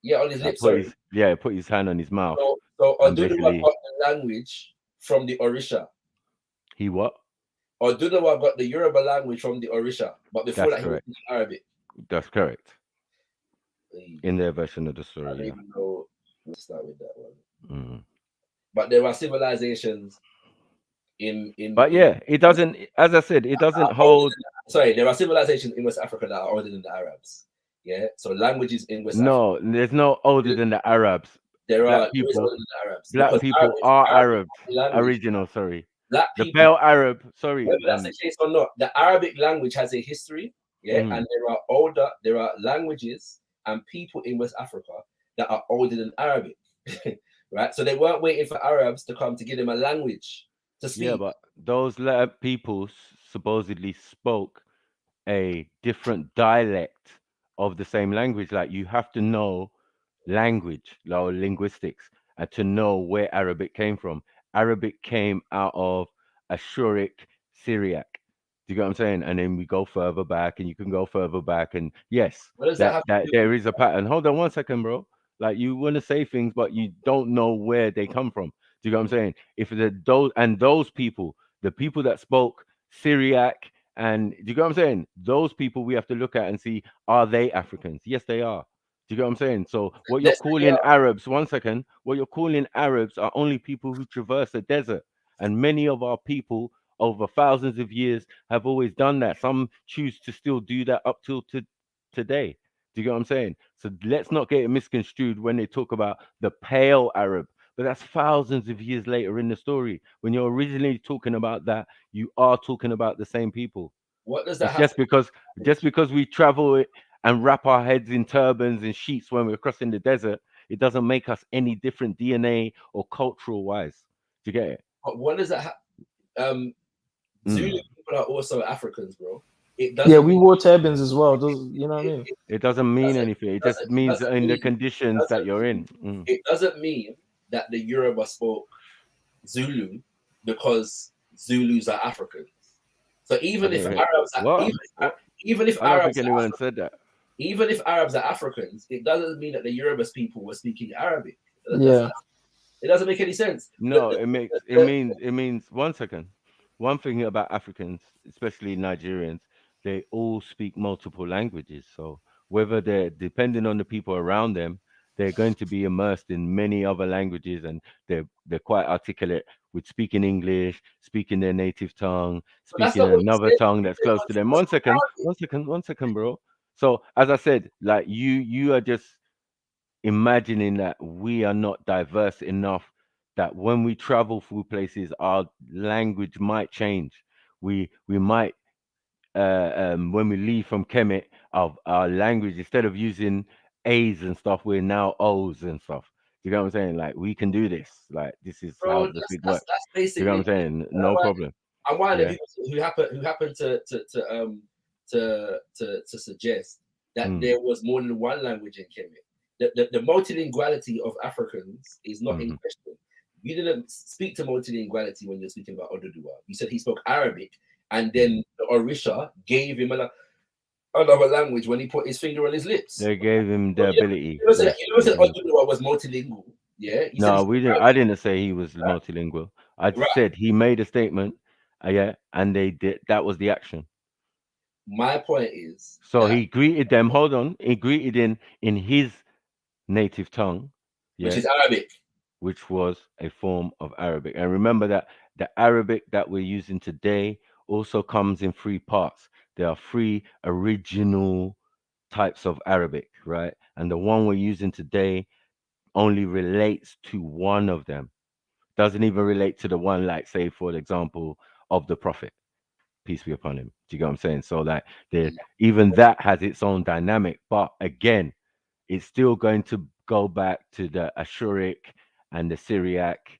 Yeah, on his lips. Put his hand on his mouth. So and Oduduwa basically, got the language from the Orisha. he what? Oduduwa got the Yoruba language from the Orisha, but before That's that, correct. he was in Arabic. That's correct. In their version of the I story, don't yeah. even know. Let's start with that one. Mm. But there are civilizations in. But yeah, it doesn't. As I said, it doesn't hold. Sorry, there are civilizations in West Africa that are older than the Arabs. Yeah, so languages in West Africa. No, there's no older than the Arabs. There Black is people. older than the Arabs. Black Because people are Arab. language. Original, sorry. Black The people, Bell Arab, sorry. whether that's the case or not, the Arabic language has a history, yeah, Mhm. and there are languages and people in West Africa that are older than Arabic, right? So they weren't waiting for Arabs to come to give them a language to speak. Yeah, but those people supposedly spoke a different dialect of the same language. Like, you have to know language, or linguistics, and to know where Arabic came from. Arabic came out of Ashuric, Syriac. Do you get what I'm saying? And then we go further back, and you can go further back, and yes, What does that have to do there is a pattern. Hold on 1 second, bro. Like, you want to say things, but you don't know where they come from. Do you get what I'm saying? If those people, the people that spoke Syriac And do you get what I'm saying? Those people we have to look at and see, are they Africans? Yes, they are. Do you get what I'm saying? So what you're calling Arabs, one second, what you're calling Arabs are only people who traverse the desert. And many of our people over thousands of years have always done that. Some choose to still do that up till today. Do you get what I'm saying? So let's not get it misconstrued when they talk about the pale Arab. But that's thousands of years later in the story. When you're originally talking about that, you are talking about the same people. What does that It's have just because we travel it and wrap our heads in turbans and sheets when we're crossing the desert, it doesn't make us any different DNA or cultural wise. Do you get it? What does that Zulu people are also Africans, bro. It Yeah, doesn't we mean wore turbans as well. You know what I mean? It doesn't mean anything. It just means in the conditions that you're in. It doesn't mean that the Yoruba spoke Zulu because Zulus are Africans. So even if Arabs are, even if I don't Arabs think anyone said that. even if Arabs are Africans, it doesn't mean that the Yoruba people were speaking Arabic. Yeah. It doesn't make any sense. No, it means one second. One thing about Africans, especially Nigerians, they all speak multiple languages. So whether they're depending on the people around them, they're going to be immersed in many other languages, and they're quite articulate with speaking English, speaking their native tongue, speaking another tongue that's close to them. One second, bro. So as I said, like you are just imagining that we are not diverse enough that when we travel through places our language might change. We might when we leave from Kemet, our language, instead of using A's and stuff, we're now O's and stuff. You know what I'm saying? Like, we can do this. Like, this is how the thing works. That's basically. You know what I'm saying? No problem. I'm one of Yeah. the people who happen to suggest that there was more than one language in Kemet. The multilinguality of Africans is not in question. You didn't speak to multilinguality when you're speaking about Oduduwa. You said he spoke Arabic, and then the Orisha gave him another language when he put his finger on his lips. They gave him the ability. You said Oduduwa was multilingual. Yeah. No, we didn't. I didn't say he was multilingual. I just said he made a statement. Yeah, and they did. That was the action. My point is. So he greeted them. Hold on. He greeted in his native tongue, which is Arabic, which was a form of Arabic. And remember that the Arabic that we're using today also comes in 3 parts. There are 3 original types of Arabic, right? And the one we're using today only relates to one of them. Doesn't even relate to the one, like, say, for example, of the Prophet, peace be upon him. Do you get what I'm saying? So that even that has its own dynamic. But again, it's still going to go back to the Ashuric and the Syriac,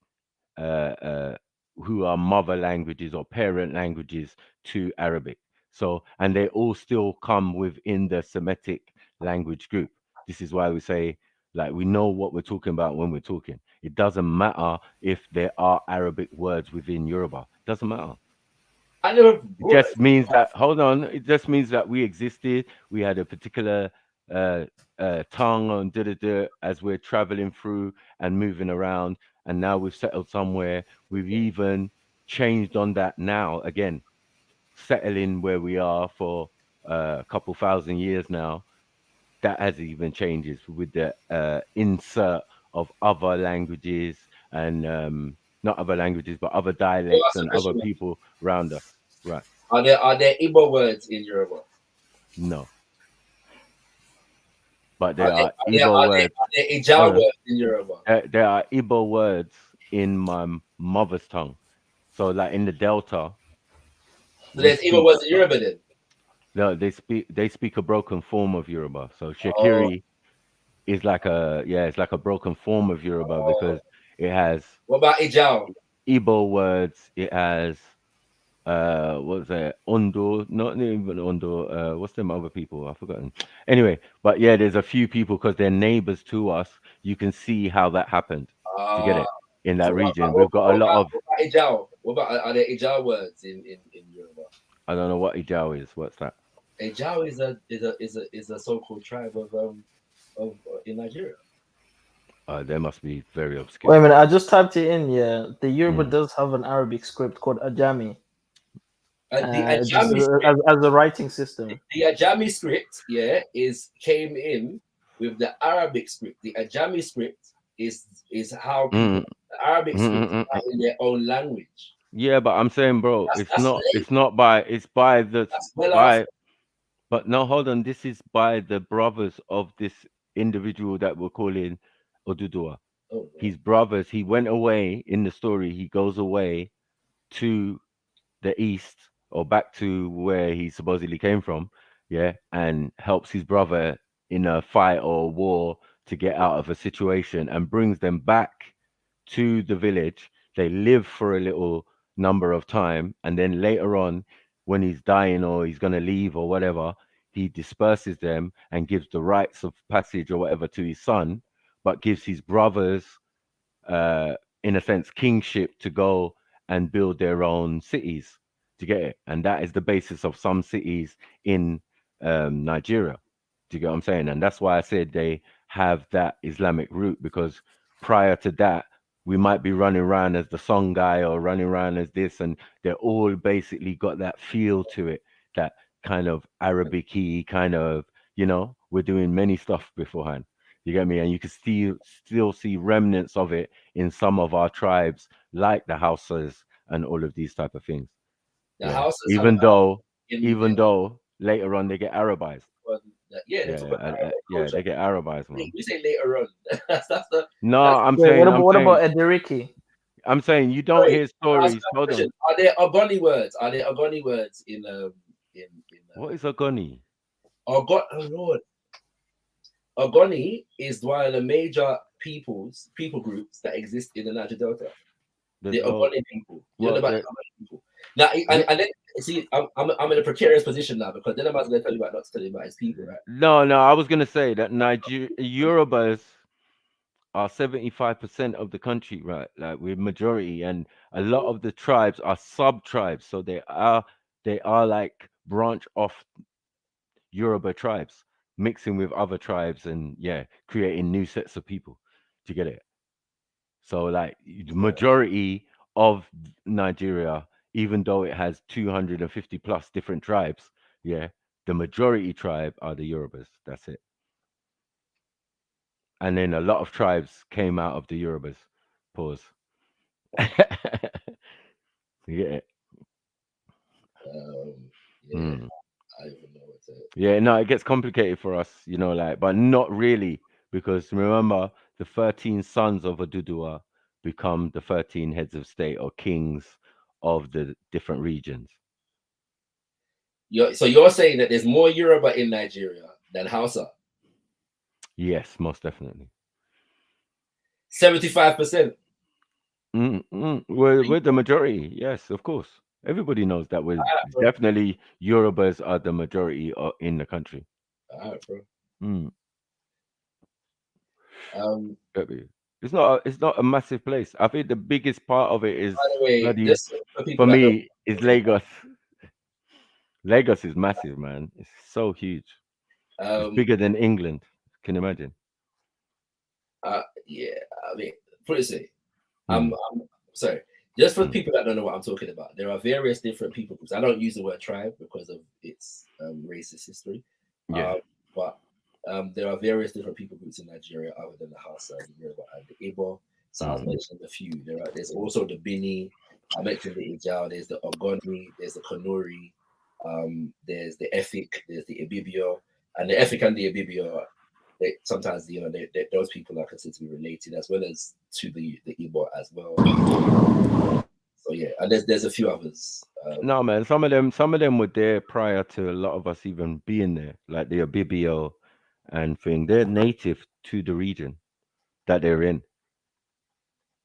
who are mother languages or parent languages to Arabic. So, and they all still come within the Semitic language group. This is why we say, like, we know what we're talking about when we're talking. It doesn't matter if there are Arabic words within Yoruba. It doesn't matter. It just means that, hold on, it just means that we existed. We had a particular tongue on as we're traveling through and moving around, and now we've settled somewhere. We've even changed on that now, again, settling where we are for a couple thousand years now. That has even changes with the insert of other languages and not other languages, but other dialects and other people around us. Right. Are there Igbo words in Yoruba? No. But there are Igbo words. Are there Ijao words in Yoruba? There are Igbo words in my mother's tongue. So, like, in the Delta. So there's Igbo words in Yoruba then? No, they speak a broken form of Yoruba. So Shekiri is like it's like a broken form of Yoruba because it has. What about Ijao? Igbo words. It has what's that? Ondo, not even Ondo. What's them other people? I've forgotten. Anyway, but yeah, there's a few people because they're neighbors to us. You can see how that happened. To get it in that region, we've got a lot of. What about Ijao? What about are there Ijao words in Yoruba? I don't know what Ijao is. What's that? Ijao is a so-called tribe of in Nigeria. They must be very obscure. Wait a minute, I just typed it in. Yeah, the Yoruba does have an Arabic script called Ajami. Just as a writing system. The Ajami script, came in with the Arabic script. The Ajami script is how people the Arabic script are in their own language. Yeah, but I'm saying, bro, it's by the but no, hold on. This is by the brothers of this individual that we're calling Odudua. His brothers, he went away in the story, he goes away to the east or back to where he supposedly came from, and helps his brother in a fight or war to get out of a situation and brings them back to the village. They live for a little number of time, and then later on, when he's dying or he's going to leave or whatever, he disperses them and gives the rites of passage or whatever to his son, but gives his brothers, in a sense, kingship to go and build their own cities to get it. And that is the basis of some cities in Nigeria. Do you get what I'm saying? And that's why I said they have that Islamic root, because prior to that, we might be running around as the song guy or running around as this, and they're all basically got that feel to it, that kind of Arabic-y kind of, we're doing many stuff beforehand. You get me? And you can still see remnants of it in some of our tribes, like the Hausas and all of these type of things. Even though later on they get Arabized. They get Arabized, man. We say later on. I'm saying. What about Ediriki? I'm saying you don't hear stories. Hold on. Are there Ogoni words? Are there Ogoni words in what is Ogoni? Oh Lord. Ogoni is one of the major people groups that exist in the Niger Delta. The Ogoni people. You know about the Ogoni people. Now, and then see, I'm in a precarious position now, because then I'm going to tell you about not to tell you about his people, right? No, I was going to say that Yorubas are 75% of the country, right? Like, we're majority, and a lot of the tribes are sub-tribes, so they are like branch off Yoruba tribes, mixing with other tribes and creating new sets of people to get it. So like the majority of Nigeria, even though it has 250 plus different tribes, the majority tribe are the Yorubas. That's it. And then a lot of tribes came out of the Yorubas. Pause. Yeah. I don't even know what to... Yeah, no, it gets complicated for us, but not really, because remember, the 13 sons of Odudua become the 13 heads of state or kings of the different regions. So you're saying that there's more Yoruba in Nigeria than Hausa? Yes, most definitely. 75%. We're the majority. Yes, of course. Everybody knows that we're definitely Yorubas are the majority in the country. All right, bro. It's not a massive place. I think the biggest part of it is, by the way, for me, is Lagos. Lagos is massive, man. It's so huge. It's bigger than England. Can you imagine? Yeah, I mean, put it this way. I'm sorry. Just for people that don't know what I'm talking about, there are various different people groups. I don't use the word tribe because of its racist history. But there are various different people groups in Nigeria other than the Hausa, the Yoruba, and the Igbo. So I was mentioning a few. There's also the Bini. I mentioned the Ijao. There's the Ogoni. There's the Kanuri. There's the Efik. There's the Ibibio. And the Efik and the Ibibio, sometimes those people are considered to be related, as well as to the Igbo as well. So yeah, and there's a few others. No, man, some of them were there prior to a lot of us even being there, like the Ibibio and thing. They're native to the region that they're in.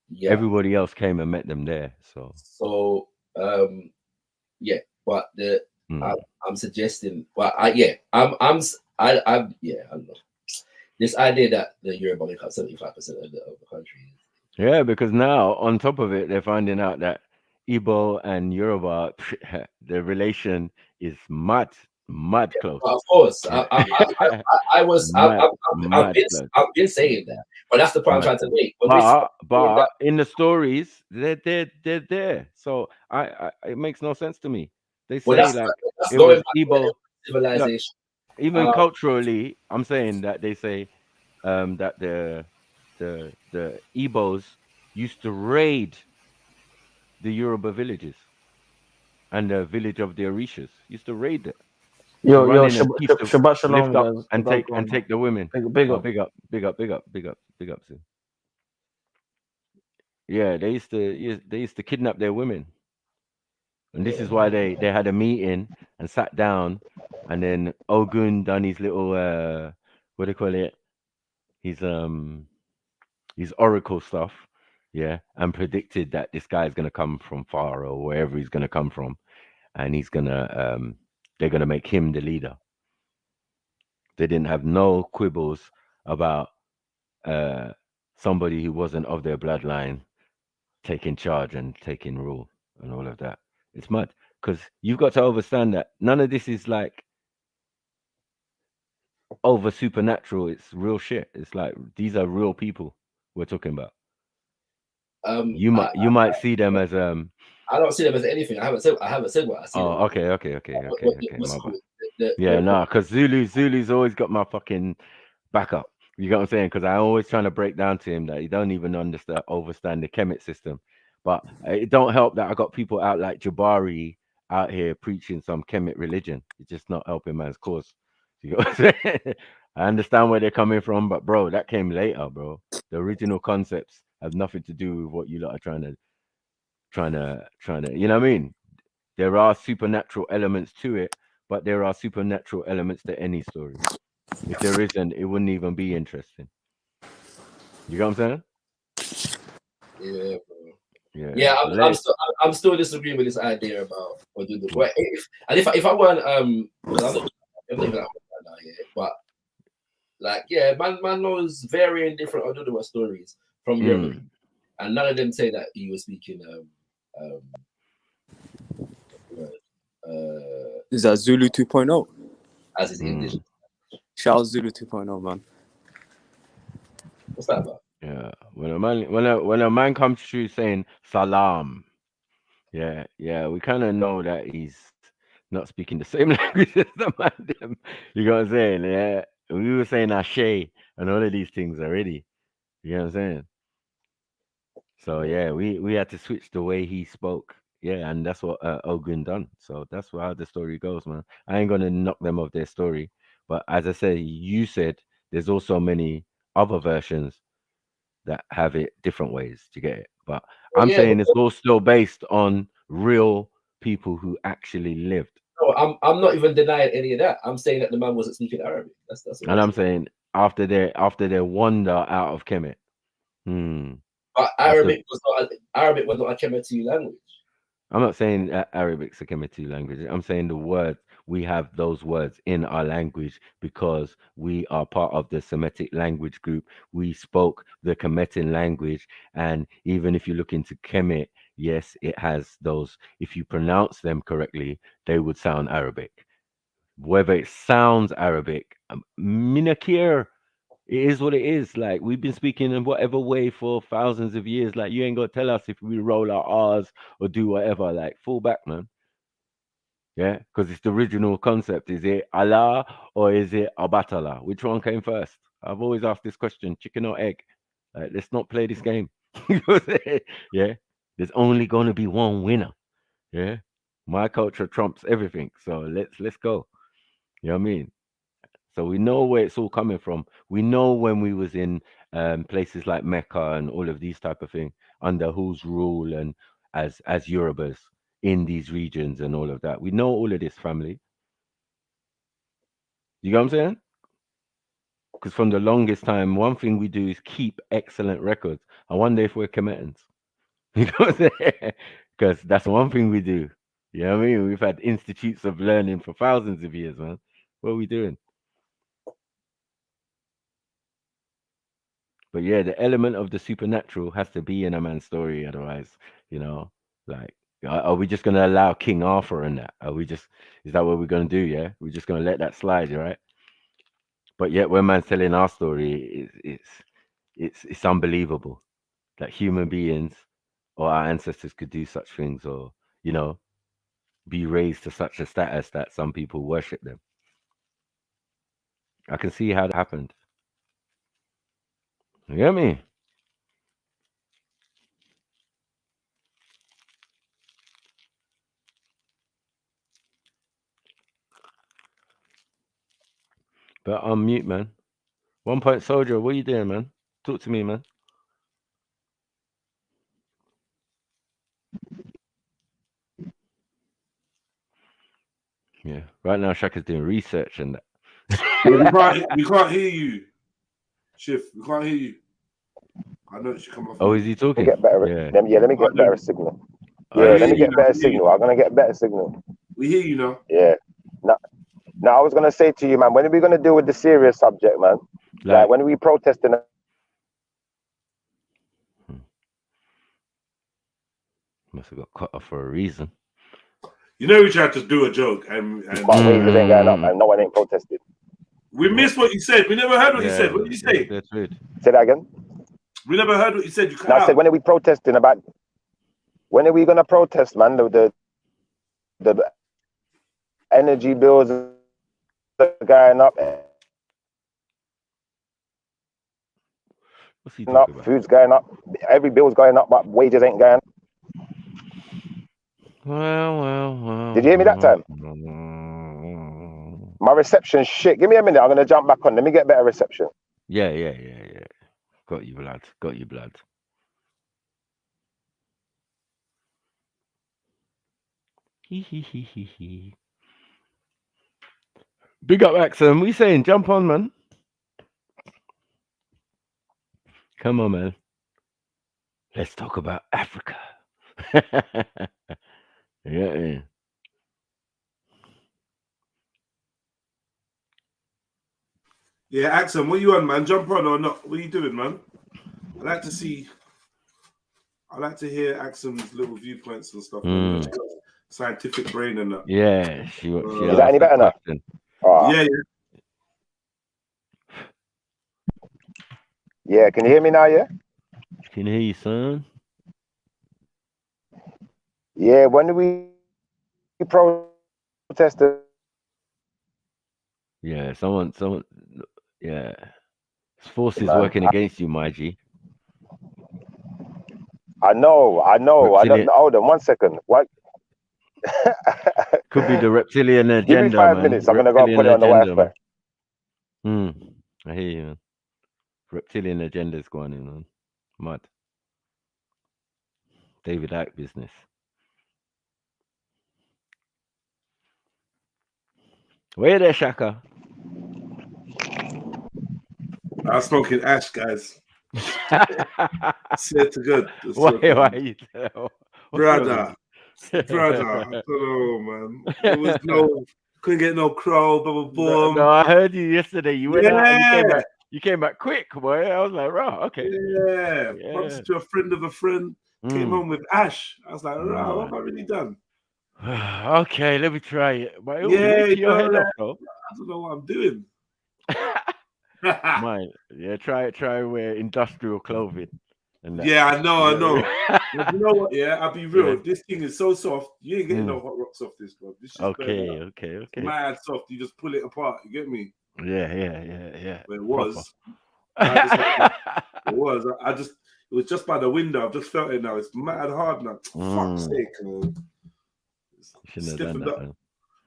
Yeah. Everybody else came and met them there. So but I'm suggesting, I don't know. This idea that the Yoruba make up 75% of the country. Yeah, because now on top of it, they're finding out that Igbo and Yoruba, the relation is mad close. Of course, I've been saying that, but that's the point I'm trying to make. But in the stories, they're there. So it makes no sense to me. They Well, say that's it going was back to Igbo. civilization. Even culturally, I'm saying that they say that the Igbos used to raid the Yoruba villages and the village of the Orishas. Used to raid it. To Yo, run yo, in and keep the Shabbat lift Shalom, up guys. and Without going on. take the women. Big Oh, up. big up, Sue. Yeah, they used to kidnap their women. And this is why they had a meeting and sat down, and then Ogun done his little what do you call it? His oracle stuff, yeah, and predicted that this guy's gonna come from far or wherever he's gonna come from, and they're gonna make him the leader. They didn't have no quibbles about somebody who wasn't of their bloodline taking charge and taking rule and all of that. It's mad because you've got to understand that none of this is like over supernatural. It's real shit. It's like these are real people we're talking about. You might see them as I don't see them as anything. I haven't said what I see. Oh, them. okay. What's My bad. the, Yeah, no, because Zulu's always got my fucking backup. You get what I'm saying? Because I'm always trying to break down to him that he don't even understand the Kemet system. But it don't help that I got people out like Jabari out here preaching some Kemet religion. It's just not helping man's cause. You get what I'm saying? I understand where they're coming from, but bro, that came later, bro. The original concepts have nothing to do with what you lot are trying to, you know what I mean? There are supernatural elements to it, but there are supernatural elements to any story. If there isn't, it wouldn't even be interesting. You know what I'm saying? Yeah, bro. Yeah. Yeah, I'm still disagreeing with this idea about or do the way. If I weren't I'm not even that now, yeah, but like man knows varying different Oduduwa stories from Yoruba, and none of them say that he was speaking Is that Zulu 2.0? As his English. Shout out Zulu 2.0, man. What's that about? Yeah, when a man comes through saying salam, yeah, we kind of know that he's not speaking the same language as the man. Them. You know what I'm saying? Yeah, we were saying ashe and all of these things already. You know what I'm saying? So yeah, we had to switch the way he spoke. Yeah, and that's what Ogun done. So that's how the story goes, man. I ain't gonna knock them off their story, but as I say, you said there's also many other versions that have it different ways to get it. But I'm saying it's all still based on real people who actually lived. No, I'm not even denying any of that. I'm saying that the man wasn't speaking Arabic. That's and I'm saying after their wander out of Kemet. But Arabic was not a Kemetu language. I'm not saying Arabic's a Kemetu language. I'm saying the word, we have those words in our language because we are part of the Semitic language group. We spoke the Kemetan language. And even if you look into Kemet, yes, it has those. If you pronounce them correctly, they would sound Arabic. Whether it sounds Arabic, Minakir, it is what it is. Like, we've been speaking in whatever way for thousands of years. Like, you ain't got to tell us if we roll our R's or do whatever. Like, fall back, man. Yeah, because it's the original concept. Is it Allah or is it Abatala? Which one came first? I've always asked this question: chicken or egg? Like, let's not play this game. Yeah, there's only going to be one winner. Yeah, my culture trumps everything. So let's go. You know what I mean? So we know where it's all coming from. We know when we was in places like Mecca and all of these type of things, under whose rule and as Yorubas in these regions and all of that. We know all of this, family. You know what I'm saying? Because from the longest time, one thing we do is keep excellent records. I wonder if we're Kemetans. You know what I'm saying? Because that's one thing we do. You know what I mean? We've had institutes of learning for thousands of years, man. What are we doing? But yeah, the element of the supernatural has to be in a man's story. Otherwise, like, are we just going to allow King Arthur in that? Is that what we're going to do? Yeah. We're just going to let that slide. Right. But yet when man's telling our story, it's unbelievable that human beings or our ancestors could do such things, or, be raised to such a status that some people worship them. I can see how that happened. You get me? But I'm mute, man. 1 Point Soldier, what are you doing, man? Talk to me, man. Yeah. Right now, Shaka's doing research and that. we can't hear you. Shift, we can't hear you. I know it should come off. Oh, is he talking? Let me get better. Yeah. Let me get better signal. Yeah, let me get better signal. I'm gonna get better signal. We hear you now. Yeah. Now I was gonna say to you, man, when are we gonna deal with the serious subject, man? Like when are we protesting? Must have got cut off for a reason. You know, we tried to do a joke and wages ain't going up and no one ain't protested. We missed what you said. We never heard what you said. What did you say? Say that again. We never heard what you said. You cut I out. said, when are we protesting about? When are we gonna protest, man? The energy bills are going up. What's he talking about? Food's going up. Every bill's going up, but wages ain't going. Well. Did you hear me that time? My reception shit. Give me a minute. I'm gonna jump back on. Let me get better reception. Yeah. Got you, blood. Hee. Big up, Axum. What you saying? Jump on, man. Come on, man. Let's talk about Africa. Yeah. Yeah, Axum, what you on, man? Jump on or not? What are you doing, man? I like to hear Axum's little viewpoints and stuff. Man. She's got scientific brain and that. Yeah, she is that any better now? Yeah. Yeah, can you hear me now? Yeah. Can hear you, son. Yeah, when do we protest? Yeah, someone. Yeah, forces working against you, my G. I know. Hold on 1 second. What? Could be the reptilian agenda. Give me 5 minutes. I'm gonna go put it on the Wi-Fi. I hear you, man. Reptilian agenda is going in, man. Mad. David Icke business. Where there, Shaka? I'm smoking ash, guys. Swear to God. Why you tell? Brother. I don't know, man. There was couldn't get no crow, boom. No, I heard you yesterday. You went out and you came back quick, boy. I was like, right, okay. Yeah. Props to a friend of a friend. Came home with ash. I was like, right, what have I really done? Okay, let me try it. But Yeah, your head off, though. I don't know what I'm doing. Mine, yeah, try wear industrial clothing. And that. Yeah, I know. But you know what? Yeah, I'll be real. This thing is so soft. You ain't getting no hot rocks off this, bro. This is okay. Mad soft. You just pull it apart. You get me? Yeah. But it was. It was. It was just by the window. I've just felt it now. It's mad hard now. Fuck's sake, man. Shouldn't have done that, man.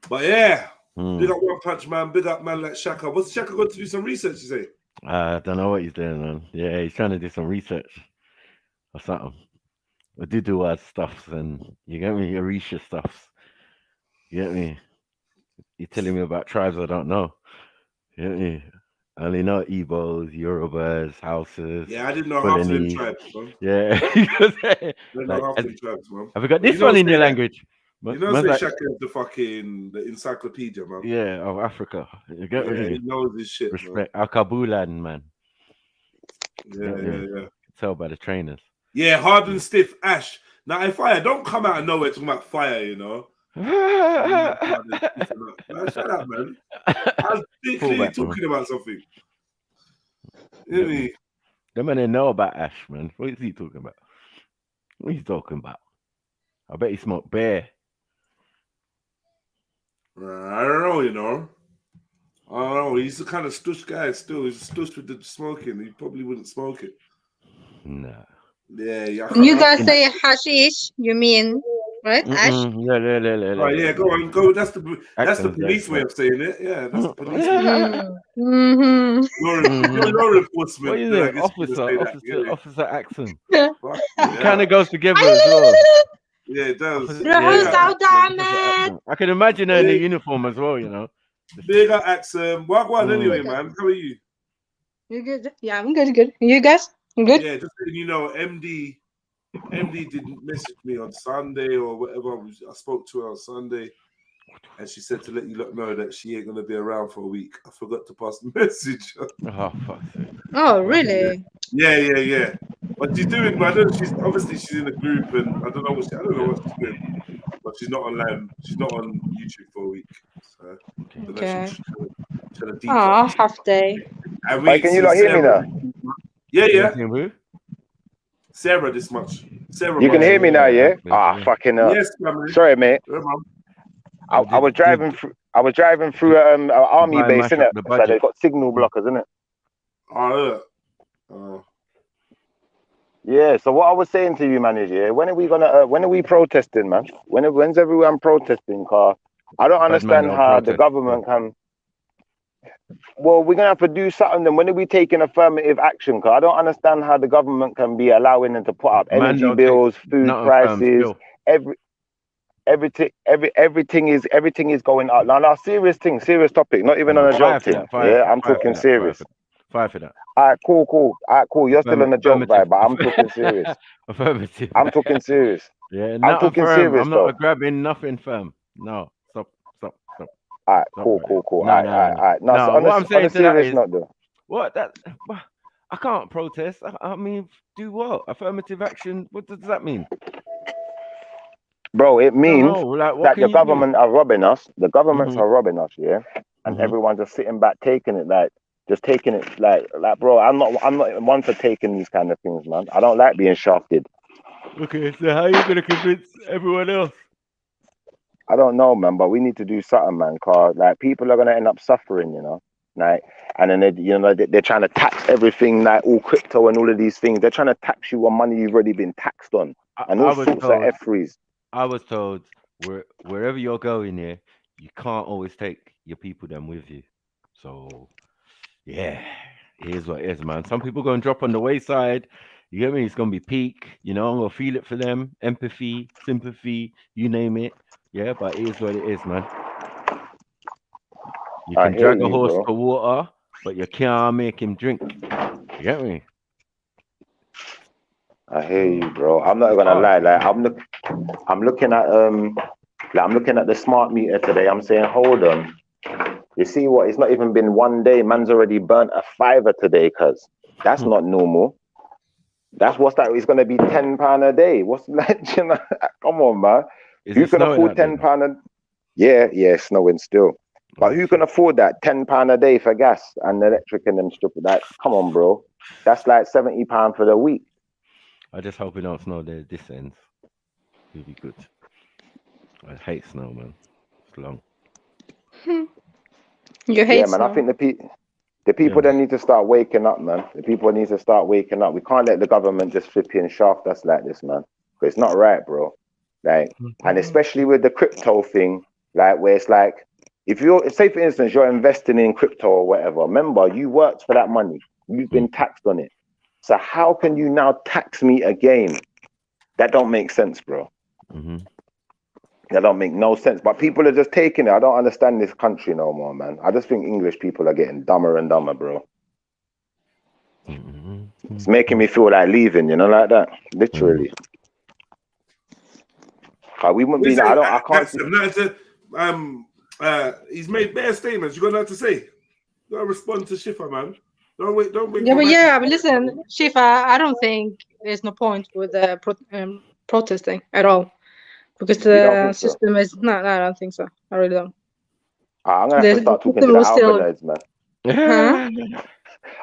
But yeah. Big up One Punch Man. Big up man like Shaka. What's Shaka going to do some research, you say? I don't know what he's doing, man. Yeah, he's trying to do some research or something. I do our stuffs and you get me, Arisha stuffs. You get me? You're telling me about tribes I don't know. You get me? I only know Igbos, Yorubas, Hausas. Yeah, I didn't know half of them tribes, man. Yeah. I didn't know half of them tribes, man. Have you got this one in your language? You know, say Shaka is the encyclopedia, man. Yeah, of Africa. You get me? He knows his shit. Respect. Akabulan, man. Yeah. Tell by the trainers. Yeah, hard and stiff ash. Now, if fire, don't come out of nowhere talking about fire, you know. Shut up, man. I was clearly talking about something. You know me? The man didn't know about ash, man. What is he talking about? What are you talking about? I bet he smoked bear. I don't know, you know. I don't know. He's the kind of stush guy still. He's stush with the smoking. He probably wouldn't smoke it. No. Yeah. When you guys say hashish, you mean, right? Ash? Oh, yeah, go on, go. That's the police way of saying it. Yeah, that's the police way. Mm-hmm. Law enforcement. What is I it? guess you could say Officer accent. Yeah. It kind of goes together as well. Yeah, it does. I can imagine her in the uniform as well, you know. Big accent. What one anyway, man? How are you? You good? Yeah, I'm good. Good. You guys? You good? Yeah, just letting you know, MD didn't message me on Sunday or whatever. I spoke to her on Sunday, and she said to let you lot know that she ain't gonna be around for a week. I forgot to pass the message. Oh fuck. Oh really? Yeah. But she's doing. I don't know. She's in a group, and I don't know what she's doing. But she's not online. She's not on YouTube for a week. So Okay. Oh, half day. Wait, can you not hear me now? Yeah. Sarah, this much. Sarah, You can hear me now, yeah? Fucking hell. Yes, family. Sorry, mate. Yeah, I was driving through. I was driving through an army base, innit? So they've got signal blockers, innit? Yeah. So what I was saying to you, man, is when are we gonna? When are we protesting, man? When's everyone protesting? Car. I don't understand how the government can. Well, we're gonna have to do something. Then when are we taking affirmative action? Cause I don't understand how the government can be allowing them to put up energy bills, food prices, everything is going up. Now, serious topic. Not even on a joke thing. Yeah, I'm talking serious. Five for that. All right, cool. All right, cool. You're still on the joke vibe, but I'm talking serious. Affirmative. I'm talking serious. Yeah, I'm talking serious. I'm not grabbing nothing, fam. No, stop. All right, cool. All right. No, so what I'm saying to that is, though. What I can't protest. I mean, do what? Affirmative action. What does that mean? Bro, it means that the government do? are robbing us. The governments are robbing us, yeah, and everyone's just sitting back, taking it like, bro. I'm not one for taking these kind of things, man. I don't like being shafted. Okay, so how are you gonna convince everyone else? I don't know, man, but we need to do something, man. Cause like people are gonna end up suffering, you know. Like, and then they're trying to tax everything, like all crypto and all of these things. They're trying to tax you on money you've already been taxed on, and all sorts of F3s. I was told wherever you're going here, you can't always take your people them with you. So yeah, here's what it is, man. Some people gonna drop on the wayside. You get me? It's gonna be peak. You know, I'm gonna feel it for them. Empathy, sympathy, you name it. Yeah, but it is what it is, man. You can drag a horse to water, but you can't make him drink. You get me? I hear you, bro. I'm not gonna lie. Like I'm looking at the smart meter today. I'm saying, hold on. You see what? It's not even been 1 day. Man's already burnt a $5 today, cuz that's not normal. That's what's that? It's gonna be £10 a day. What's that? You know? Come on, man. Who can afford £10 a? Yeah, it's snowing still. But who can afford that £10 a day for gas and electric and them stupid? That come on, bro. That's like £70 for the week. I just hope we don't snow there this ends. It'll be good. I hate snow, man. It's long. You hate man. snow. I think the people that need to start waking up, man. The people need to start waking up. We can't let the government just flipping shaft us like this, man. Because it's not right, bro. Like, and especially with the crypto thing, like where it's like, if you're, say for instance, you're investing in crypto or whatever, remember you worked for that money. You've been taxed on it. So how can you now tax me again? That don't make sense, bro. That don't make no sense. But people are just taking it. I don't understand this country no more, man. I just think English people are getting dumber and dumber, bro. It's making me feel like leaving, you know, like that. Literally. We wouldn't be. I can't see. He's made bare statements. You got nothing to say? You gotta respond to Shifa, man. Don't wait. Yeah, but listen, Shifa, I don't think there's no point with protesting at all, because the system is no. I don't think so. I really don't. I'm gonna have to start talking to the Albanese, man.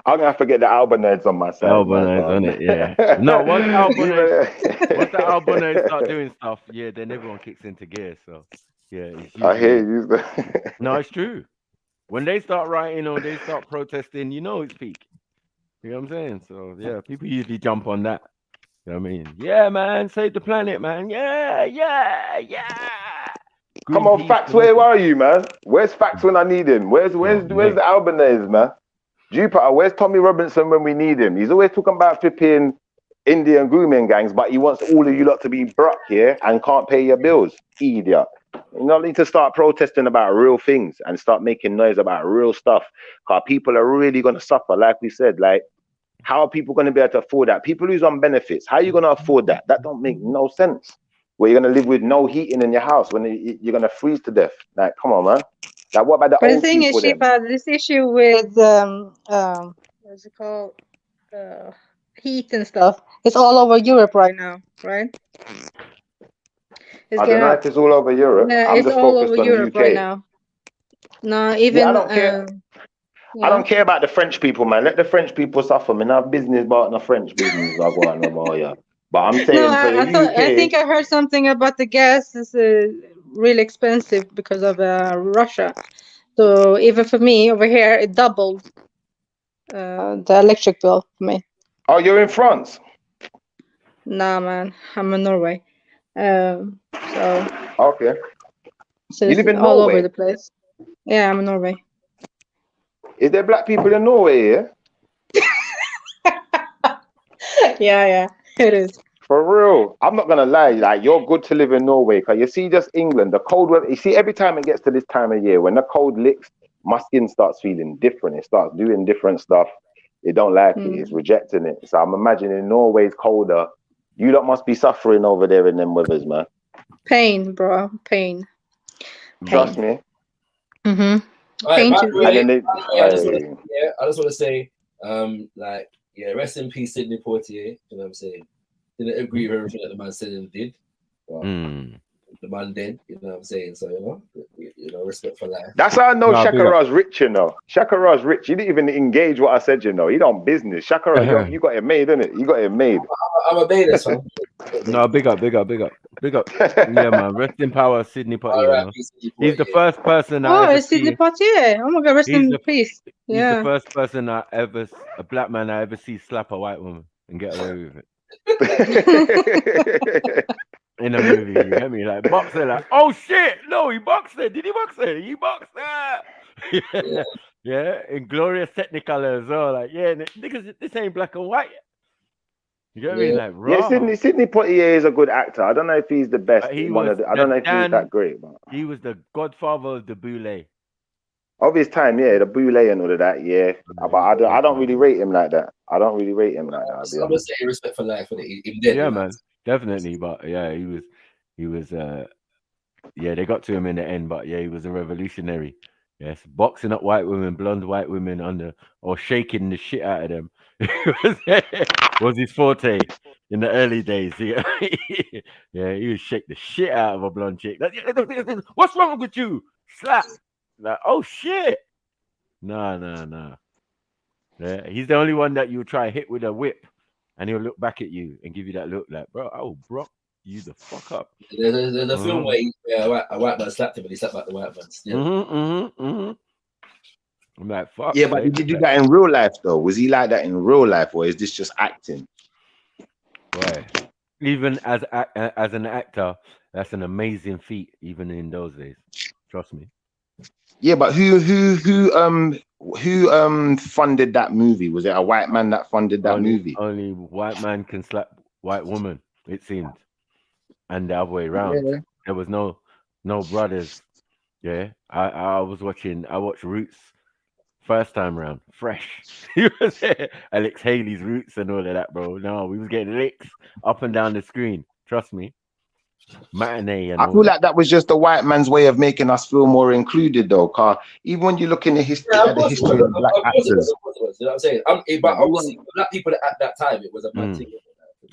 I'm gonna have to get the Albanese on my side. Albanese on it, yeah. No, once the Albanese start doing stuff, yeah, then everyone kicks into gear. So Yeah, it's I hear usually you. no, it's true. When they start writing or they start protesting, you know it's peak. You know what I'm saying? So yeah, people usually jump on that. You know what I mean? Yeah, man, save the planet, man. Yeah. Come on, Facts, where are you, man? Where's Facts when I need him? Where's the Albanese, man? Jupiter, where's Tommy Robinson when we need him? He's always talking about flipping Indian grooming gangs, but he wants all of you lot to be broke here and can't pay your bills. Idiot. You know, need to start protesting about real things and start making noise about real stuff. Because people are really going to suffer, like we said. Like, how are people going to be able to afford that? People who's on benefits, how are you going to afford that? That don't make no sense. Where you're going to live with no heating in your house when you're going to freeze to death. Like, come on, man. Like, what about the But the old thing people is, then? Shifa, this issue with what's it called, heat and stuff, it's all over Europe right now, right? It's I don't know if it's all over Europe. yeah, I'm it's just all over focused on Europe right UK. now. No, even Yeah, I don't care. I don't care about the French people, man. Let the French people suffer. Man, I have business about the French business. I go on about yeah. But I'm No, saying for the I think UK, I heard something about the gas is really expensive because of Russia. So even for me over here, it doubled the electric bill for me. oh, you're in France. Nah, man, I'm in Norway. So Okay. You it's live in all over Norway. the place. Yeah, I'm in Norway. Is there black people in Norway? Yeah. Yeah, it is. For real, I'm not gonna lie. Like, you're good to live in Norway, cause you see, just England, the cold weather. You see, every time it gets to this time of year, when the cold licks, my skin starts feeling different. It starts doing different stuff. It don't like it. It's rejecting it. So I'm imagining Norway's colder. You lot must be suffering over there in them weathers, man. Pain, bro. Pain. Trust me. Mm-hmm. All right, Pain by to the way, And then I just want to say, like, yeah, rest in peace, Sidney Poitier. You know what I'm saying? Didn't agree with everything that the man said and did. But the man dead. You know what I'm saying? So you know, respect for life. that's how I know Nah, big up. Shakara's rich, you know. Shakara's rich. He didn't even engage what I said, you know. He don't business. Shakara, you got it made, innit? You got it made. I'm a Bayless fan. No, big up. Yeah, man. Rest in power, Sidney Poitier. Alright, Man. Sidney He's the Poitier. first person I Oh, ever it's Sidney see. Poitier. Oh my God, rest in peace. He's the Yeah. first person a black man I ever see slap a white woman and get away with it. In a movie, you get me? Like, boxer, like, oh shit, no, he boxed her. Did he box her? He boxed her. Yeah, in glorious technicolor as well. Like, yeah, niggas, this ain't black and white. You get me? Like, raw. Yeah, Sidney Poitier is a good actor. I don't know if he's the best. I don't know if he's that great. But he was the godfather of the boule. Of his time, yeah, the boule and all of that, yeah. But I don't really rate him like that. I'll be honest. I'm just saying respect for life for him dead. Yeah, man, definitely. But yeah, he was yeah, they got to him in the end, but yeah, he was a revolutionary. Yes, boxing up white women, blonde white women or shaking the shit out of them was his forte in the early days. Yeah, he would shake the shit out of a blonde chick. Like, what's wrong with you? Slap. Like, oh shit. No. Yeah, he's the only one that you'll try hit with a whip, and he'll look back at you and give you that look like, bro, you the fuck up. There's a film where a white man slapped him and he slapped back the white man. Still. I'm like, fuck. Yeah, but did you do that in real life though? Was he like that in real life, or is this just acting? Boy, even as an actor, that's an amazing feat, even in those days. Trust me. Yeah, but who funded that movie? Was it a white man that funded that movie? Only white man can slap white woman, it seemed, and the other way around. Yeah. There was no brothers. Yeah, I watched Roots first time round, fresh. Alex Haley's Roots and all of that, bro. No, we was getting licks up and down the screen. Trust me. Matinee and I feel like that was just the white man's way of making us feel more included, though. Car even when you look in the history of black actors, you know what I'm saying? But obviously, black people at that time, it was a mad thing.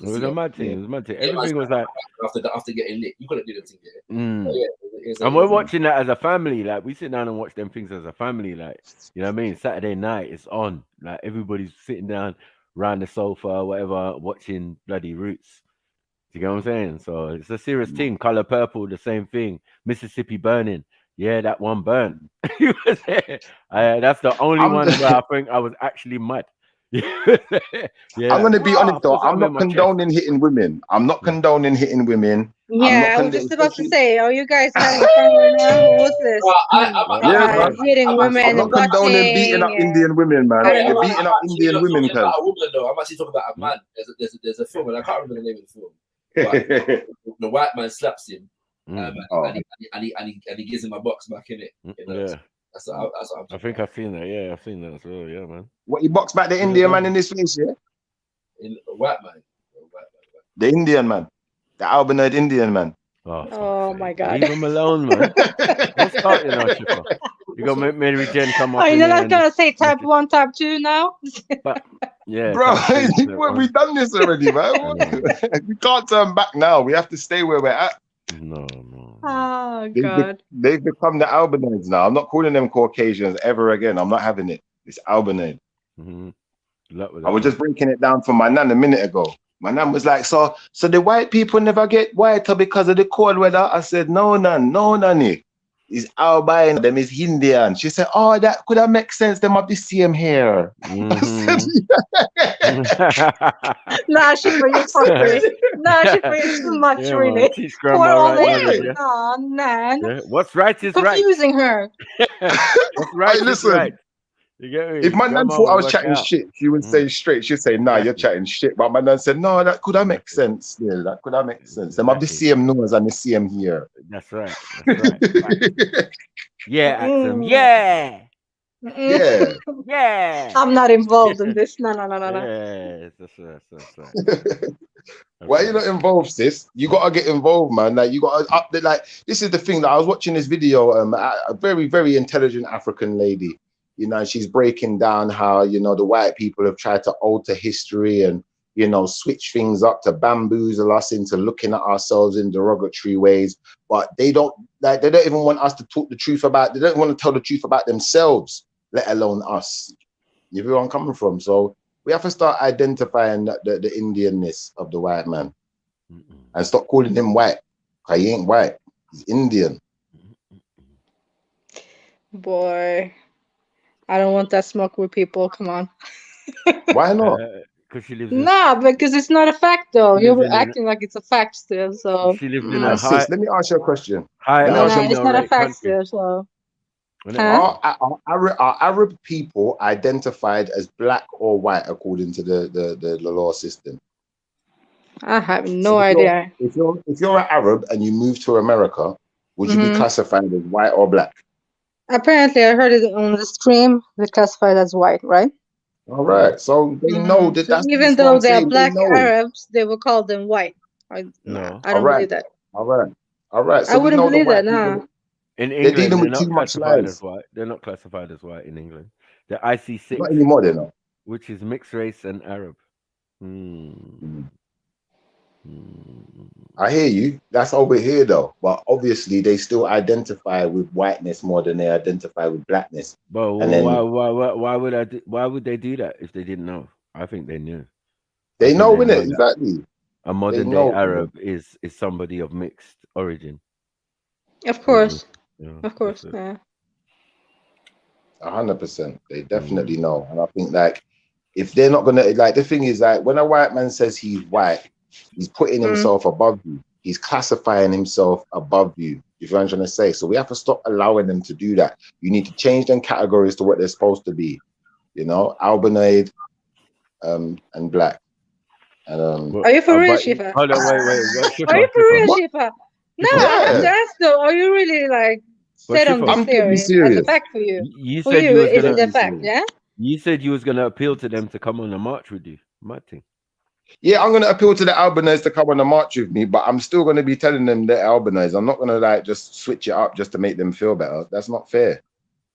It was a mad thing. Everything was like after getting lit, you couldn't do the thing there. And we're watching that as a family. Like, we sit down and watch them things as a family. Like, you know what I mean? Saturday night, it's on. Like, everybody's sitting down around the sofa or whatever, watching bloody Roots. you get what I'm saying? So it's a serious thing. Color Purple, the same thing. Mississippi Burning. Yeah, that one burnt. That's the only one where I think I was actually mad. Yeah, I'm gonna be honest though. put I'm something in not my chest. condoning hitting women. I'm not condoning hitting women. I'm not Yeah, I was just about to say, are you guys having fun right now? What's this? Hitting women I'm not and condoning beating up watching. Indian women, man. I don't You're know. beating up Indian women, Talking about cuz. a woman though. I'm actually talking about a man. There's a film, and I can't remember the name of the film. But the white man slaps him, and he gives him a box back in it. You know? Yeah. That's what I'm I think I've seen that. Yeah, I've seen that as well. Yeah, man. What, he boxed back the Indian man in his face, yeah? in a white man. The Indian man. The albinoid Indian man. Oh my God. Leave him alone, man. Don't start, you know, Shipper. You got Mary Jane come up. Are you in not there gonna say type 1, type 2 now? yeah, Bro, we've done this already, man. We can't turn back now. We have to stay where we're at. No. Oh God. They've become the albinoids now. I'm not calling them Caucasians ever again. I'm not having it. It's albinoid. I was just breaking it down for my nan a minute ago. My nan was like, so the white people never get whiter because of the cold weather? I said, no, nanny. It's albino, them is Indian. She said, oh, that could have make sense. Them have the same hair. Nah, Shipper, you fuckery. Nah, Shipper, you're too much, Yeah, really. man. Teach Poor grandma old right lady. knowledge, Oh, man. yeah? What's right is right. Confusing her. What's right is listen. right. You get me? If my nan Grandma thought I will was work chatting out. shit, she would say straight. She'd say, nah, you're chatting shit. But my nan said, no, that could have make sense. Yeah, that could have make sense. Them have the same nose and the same hair. That's right. Right. Yeah, Axum. Yeah. Yeah. Yeah. I'm not involved in this. No. Yeah, that's right. Why are you not involved, sis? You gotta get involved, man. Like you gotta up the like. This is the thing that I was watching this video. A very, very intelligent African lady. You know, she's breaking down how the white people have tried to alter history and switch things up to bamboozle us into looking at ourselves in derogatory ways. But they don't even want us to talk the truth about. They don't want to tell the truth about themselves, let alone us. You feel where I'm coming from? So we have to start identifying the Indianness of the white man and stop calling him white. Because he ain't white. He's Indian. Boy, I don't want that smoke with people. Come on. Why not? Because she lives in... Nah, because it's not a fact, though. She lives You're in a- acting like it's a fact still. So She lives in a Sis, high... let me ask you a question. high Let me ask you a it's not a albino fact country. still. So. Are Arab people identified as black or white according to the law system? I have no So idea. if you're an Arab and you move to America, would you be classified as white or black? Apparently, I heard it on the stream. They're classified as white, right? All right. So they know that So that's even what though I'm they are saying. black They know. Arabs, they will call them white. No. I All don't right. believe that. All right. I So we wouldn't know the believe that. white people. Nah. In They're England, dealing they're with not too much classified lies. as white. They're not classified as white in England. They're IC6, Not anymore, they're not. which is mixed race and Arab. I hear you. That's over here though. But obviously they still identify with whiteness more than they identify with blackness. But And then why would they do that if they didn't know? I think they knew. they know, innit? that Exactly. a modern day Arab is somebody of mixed origin. Of course. Yeah, Of course. that's it. Yeah. 100%. They definitely know. And I think like if they're not gonna like the thing is like when a white man says he's white, he's putting himself above you. He's classifying himself above you. If you're trying to say. So we have to stop allowing them to do that. You need to change them categories to what they're supposed to be. Albinoid and black. And Are you for real, Shifa? Hold on, wait. Are you for real, Shifa. Shifa? No, I have to ask though. Are you really like set on this theory as a fact for you? You For said you, you was is gonna it a fact? Yeah. You said you was gonna appeal to them to come on the march with you. Mad thing. yeah, I'm gonna appeal to the albinoids to come on the march with me, but I'm still gonna be telling them they're albinoids. I'm not gonna like just switch it up just to make them feel better. That's not fair.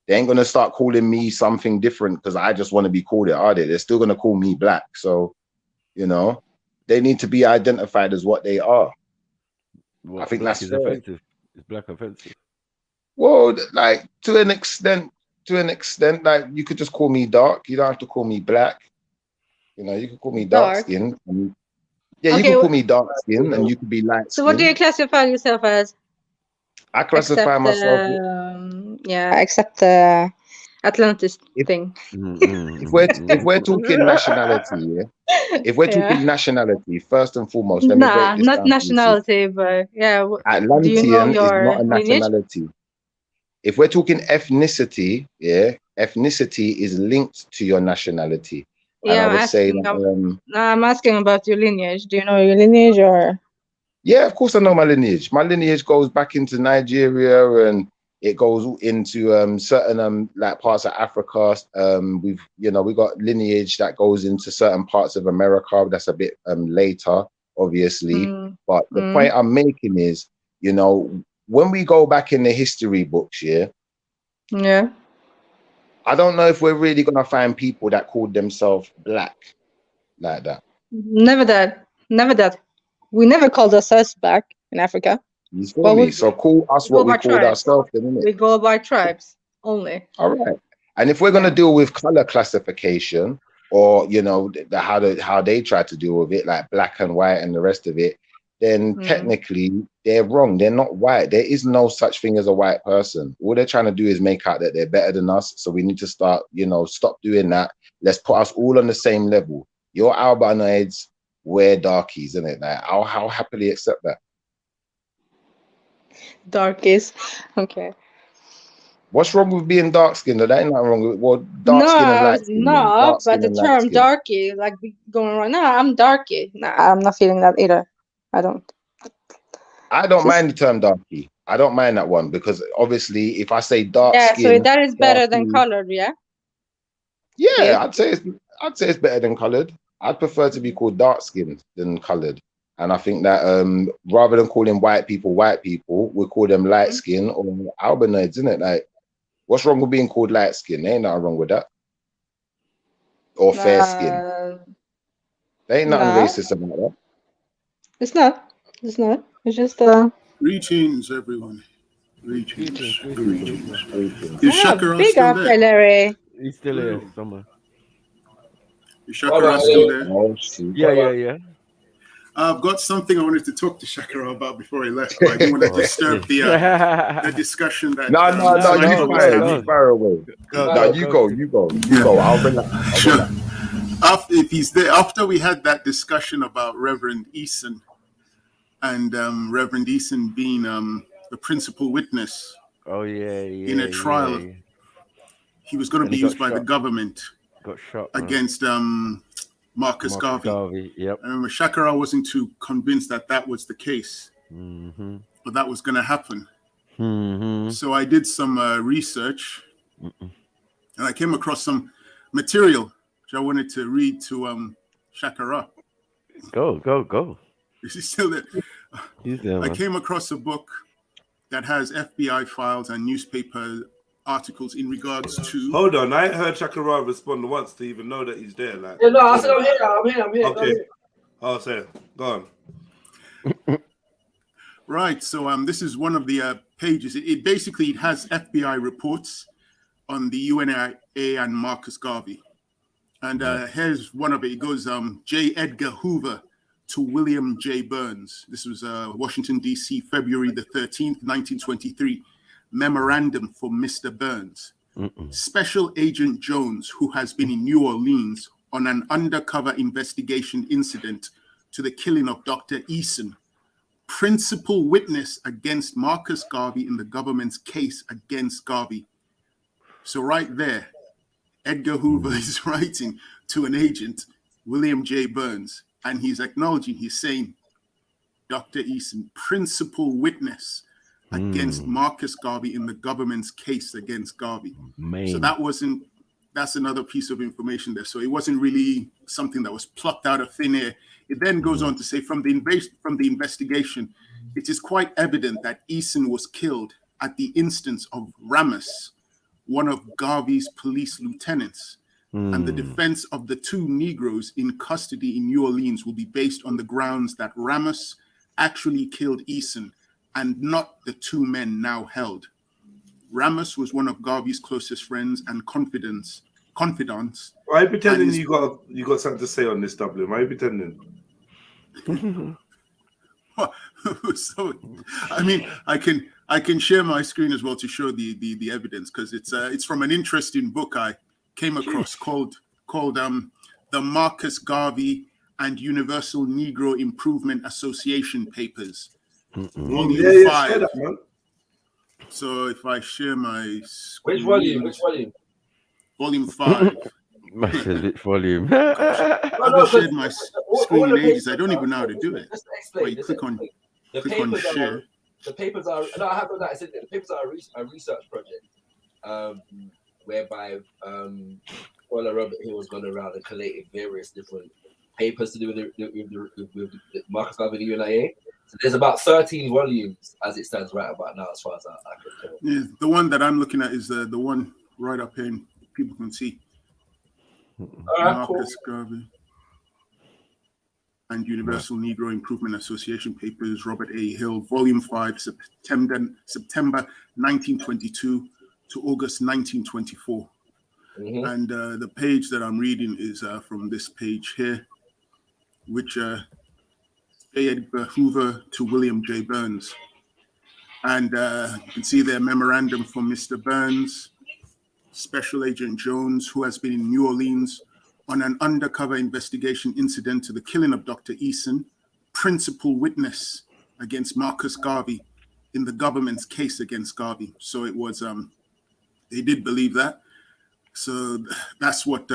They ain't gonna start calling me something different because I just want to be called it, are they? They're still gonna call me black. So, they need to be identified as what they are. Well, I think black that's is fair. offensive. Is black offensive? Well, like to an extent, like you could just call me dark. You don't have to call me black. You could call me dark skin. Yeah, you Okay, could call me dark skin, and you could be light so what do skin. you classify yourself as? I classify Except, myself. yeah, except the Atlantis thing. If we're talking nationality, yeah. If we're Yeah. talking nationality, first and foremost, let me break Nah, this not down for you. nationality, but yeah. Do you know Atlantean is your not a lineage? nationality. If we're talking ethnicity, yeah, ethnicity is linked to your nationality. And Yeah, I would say that, I'm asking about your lineage. Do you know your lineage or? yeah, of course I know my lineage. My lineage goes back into Nigeria, and it goes into certain like parts of Africa. We got lineage that goes into certain parts of America. That's a bit later, obviously. But the point I'm making is, when we go back in the history books, yeah, I don't know if we're really gonna find people that called themselves black like that. Never that. Never that. We never called ourselves black in Africa. You feel me? So call us what we called ourselves, then, innit? We go by tribes only. All right. And if we're gonna deal with color classification, or how they try to deal with it, like black and white and the rest of it, then technically they're wrong. They're not white. There is no such thing as a white person. All they're trying to do is make out that they're better than us. So we need to start, stop doing that. Let's put us all on the same level. You're albinoids, we're darkies, isn't it? Like, I'll happily accept that. Darkies. Okay. What's wrong with being dark skinned? There ain't nothing wrong with dark skin and light skin. No, but the term darky, like going right now, I'm darky. Nah, I'm not feeling that either. I don't mind the term darky. I don't mind that one, because obviously if I say dark skin, so that is better than colored, yeah? Yeah, I'd say it's better than colored. I'd prefer to be called dark skinned than colored. And I think that rather than calling white people, we call them light skin or albinoids, isn't it? Like, what's wrong with being called light skin? There ain't nothing wrong with that. Or fair skin. There ain't nothing racist about that. It's not. It's not. It's just Greetings, everyone. Greetings. Is Shakara big still up, there? Larry. He's still here somewhere. Is Shakara still there? Yeah. I've got something I wanted to talk to Shakara about before he left, but I didn't want to disturb the discussion that. No, you fire away. You go. I'll relax. Sure. If he's there, after we had that discussion about Reverend Eason and Reverend Eason being the principal witness. In a trial, he was going to be used by the government. Got shot against Marcus Garvey. Yep. I remember Shakara wasn't too convinced that was the case, but that was going to happen. So I did some research, and I came across some material which I wanted to read to Shakara. Go. Is he still there? He's there, I man. came across a book that has FBI files and newspaper articles in regards to. Hold on, I ain't heard Shakara respond once to even know that he's there. Like, Yeah, no, I said I'm here. Okay. I'll say, go on. Right. So this is one of the pages. It basically has FBI reports on the UNIA and Marcus Garvey. And here's one of it. It goes J. Edgar Hoover to William J. Burns. This was Washington, D.C., February the 13th, 1923. Memorandum for Mr. Burns. Special Agent Jones, who has been in New Orleans on an undercover investigation incident to the killing of Dr. Eason, principal witness against Marcus Garvey in the government's case against Garvey. So right there, Edgar Hoover is writing to an agent, William J. Burns, and he's acknowledging, he's saying, Dr. Eason, principal witness against Marcus Garvey in the government's case against Garvey. So that's another piece of information there. So it wasn't really something that was plucked out of thin air. It then goes on to say, from the investigation, it is quite evident that Eason was killed at the instance of Ramos, one of Garvey's police lieutenants. And the defense of the two Negroes in custody in New Orleans will be based on the grounds that Ramos actually killed Eason and not the two men now held. Ramos was one of Garvey's closest friends and confidants. Why are you pretending you got something to say on this, W? Why are you pretending? So, I mean, I can share my screen as well to show the evidence, because it's from an interesting book I came across called the Marcus Garvey and Universal Negro Improvement Association Papers, Volume 5. That, man. So if I share my screen, Which volume? Which volume? Volume 5. Massive which volume? I haven't shared my screen in ages. I don't even know how to do it. Just explain. Wait, click on share. The papers are. No, I have done that. I said the papers are a research project, whereby Scholar Robert Hill has gone around and collated various different papers to do with the Marcus Garvey and the UNIA. So there's about 13 volumes as it stands right about now, as far as I can tell. Yeah, the one that I'm looking at is the one right up here, and people can see. Marcus Garvey and Universal Negro Improvement Association Papers, Robert A. Hill, Volume 5, September 1922 to August 1924. And the page that I'm reading is from this page here, which Edgar Hoover to William J. Burns. And you can see their memorandum from Mr. Burns, Special Agent Jones, who has been in New Orleans on an undercover investigation incident to the killing of Dr. Eason, principal witness against Marcus Garvey in the government's case against Garvey. So it was, they did believe that. So that's what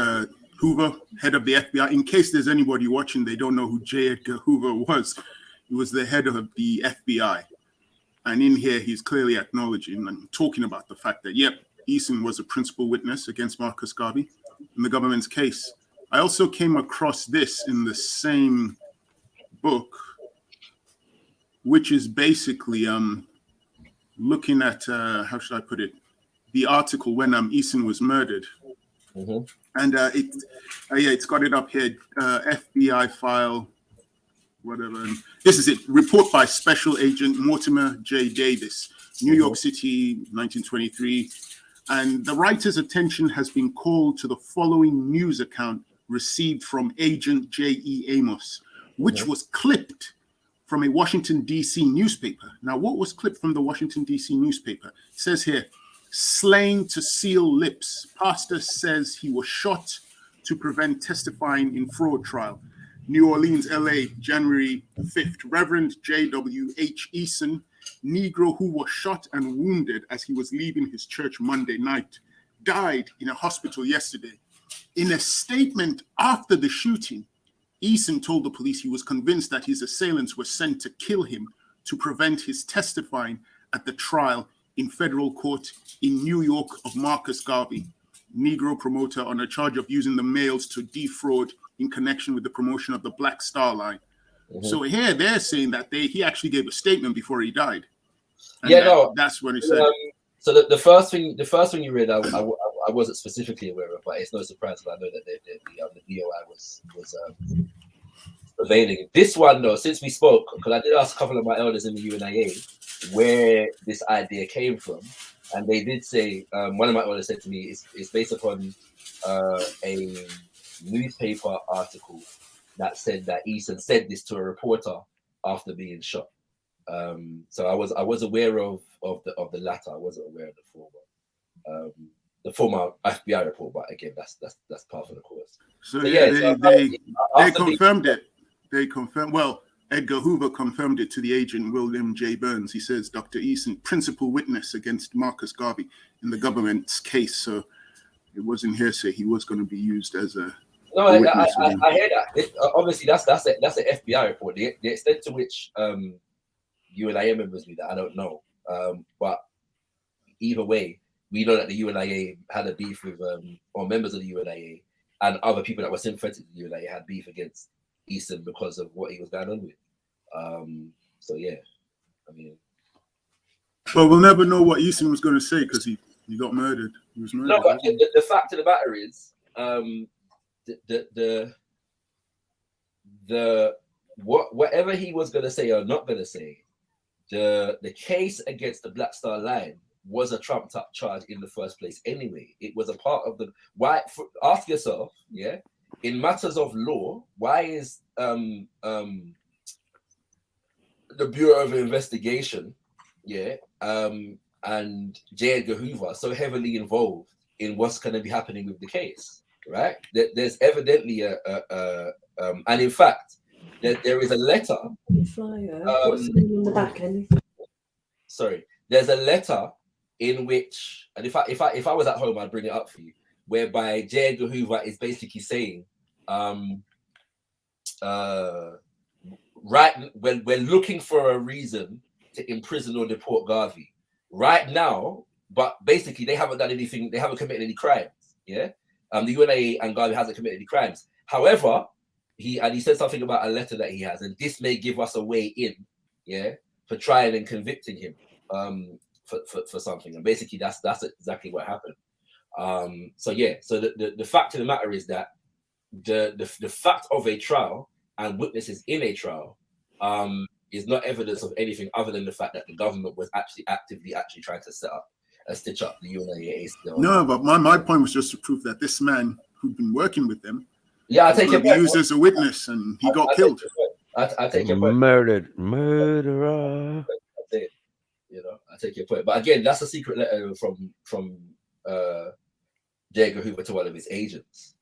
Hoover, head of the FBI, in case there's anybody watching, they don't know who J. Edgar Hoover was. He was the head of the FBI. And in here, he's clearly acknowledging and talking about the fact that, yep, Eason was a principal witness against Marcus Garvey in the government's case. I also came across this in the same book, which is basically looking at, how should I put it, the article when Eason was murdered. And it's got it up here, FBI file, whatever. This is it, report by Special Agent Mortimer J. Davis, New York City, 1923. And the writer's attention has been called to the following news account received from Agent J.E. Amos, which was clipped from a Washington, D.C. newspaper. Now, what was clipped from the Washington, D.C. newspaper? It says here, slain to seal lips. Pastor says he was shot to prevent testifying in fraud trial. New Orleans, LA, January 5th. Reverend J.W.H. Eason, Negro who was shot and wounded as he was leaving his church Monday night, died in a hospital yesterday. In a statement after the shooting, Eason told the police he was convinced that his assailants were sent to kill him to prevent his testifying at the trial in federal court in New York of Marcus Garvey, Negro promoter on a charge of using the mails to defraud in connection with the promotion of the Black Star Line. So here they're saying that he actually gave a statement before he died. And that's what he said. So the first thing you read, I wasn't specifically aware of, but it's no surprise that I know that the DOI was prevailing. This one though, since we spoke, because I did ask a couple of my elders in the UNIA where this idea came from, and they did say, one of my elders said to me, it's based upon a newspaper article that said that Eason said this to a reporter after being shot. So I was aware of the latter. I wasn't aware of the former FBI report, but again, that's part of the course. So they confirmed it. They confirmed. Well, Edgar Hoover confirmed it to the agent William J. Burns. He says Dr. Eason, principal witness against Marcus Garvey in the government's case. So it wasn't hearsay. He was going to be used as a. No, I hear that. Obviously, that's an FBI report. The extent to which UNIA members knew that, I don't know. But either way, we know that the UNIA had a beef with, or members of the UNIA and other people that were sympathetic to the UNIA had beef against Eason because of what he was going on with. So yeah, I mean. Well, we'll never know what Eason was going to say because he got murdered. He was murdered. No, but the fact of the matter is, whatever he was going to say or not going to say, the case against the Black Star Line was a trumped up charge in the first place anyway. It was a part of the ask yourself, in matters of law, why is the Bureau of Investigation, and J. Edgar Hoover are so heavily involved in what's going to be happening with the case, right? There's evidently and in fact, there is a letter. What's the name on the back, Kenny? Sorry, there's a letter in which, and if I was at home, I'd bring it up for you, whereby J. Edgar Hoover is basically saying, right, when we're looking for a reason to imprison or deport Garvey right now, but basically they haven't done anything, they haven't committed any crimes. The UNA and Garvey hasn't committed any crimes. However, he said something about a letter that he has, and this may give us a way in, for trying and convicting him for something. And basically that's exactly what happened. So the fact of the matter is that the fact of a trial and witnesses in a trial is not evidence of anything other than the fact that the government was actively trying to stitch up the UNA. No, but my point was just to prove that this man who'd been working with them, I take it, used as a witness, and he got killed. I take your point. Murderer. I take your point. But again, that's a secret letter from J. Edgar Hoover to one of his agents.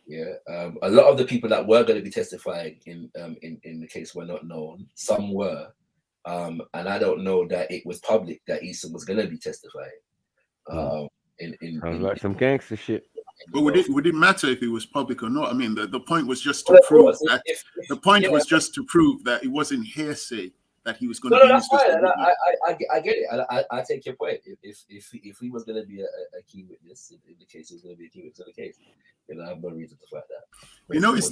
A lot of the people that were going to be testifying in the case were not known. Some were, and I don't know that it was public that Eason was going to be testifying. Sounds like some gangster shit. But would it matter if it was public or not? I mean, the point was just to prove that. The point was just to prove that it wasn't hearsay that he was going to be used as a witness. I get it. I take your point. If he was going to be a key witness in the case, he was going to be a key witness in the case. I have no reason to fight that. You notice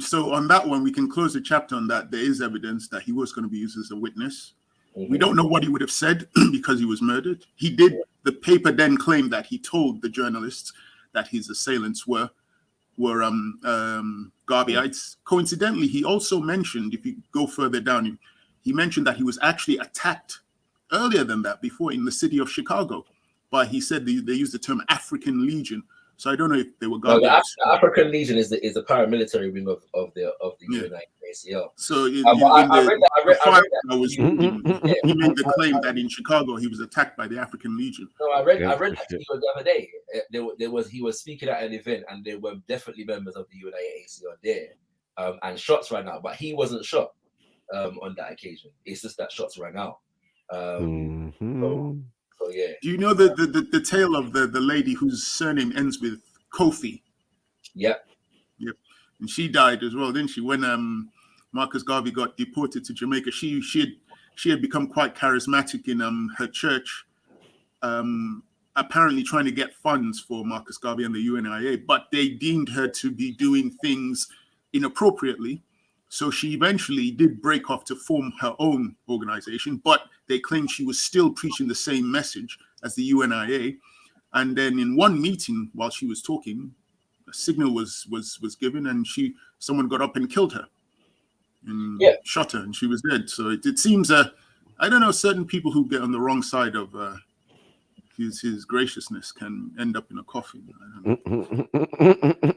so on that one, we can close the chapter on that. There is evidence that he was going to be used as a witness. We don't know what he would have said because he was murdered. He did. The paper then claimed that he told the journalists that his assailants were Garveyites. Coincidentally, he also mentioned, if you go further down, he mentioned that he was actually attacked earlier than that, before, in the city of Chicago. But he said they used the term African Legion. So I don't know if they were Garveyites. No, the African Legion is a paramilitary wing of the UNACL. So he I made the claim that in Chicago he was attacked by the African Legion. No, I read that to you the other day. He was speaking at an event, and there were definitely members of the UNACL there, and shots rang out, but he wasn't shot on that occasion. It's just that shots rang out. So yeah. Do you know the tale of the lady whose surname ends with Kofi? Yep. And she died as well, didn't she? When Marcus Garvey got deported to Jamaica, she had become quite charismatic in her church, apparently trying to get funds for Marcus Garvey and the UNIA, but they deemed her to be doing things inappropriately. So she eventually did break off to form her own organization, but they claimed she was still preaching the same message as the UNIA. And then in one meeting, while she was talking, a signal was given, and someone got up and killed her and shot her, and she was dead. So it seems, I don't know, certain people who get on the wrong side of his graciousness can end up in a coffin.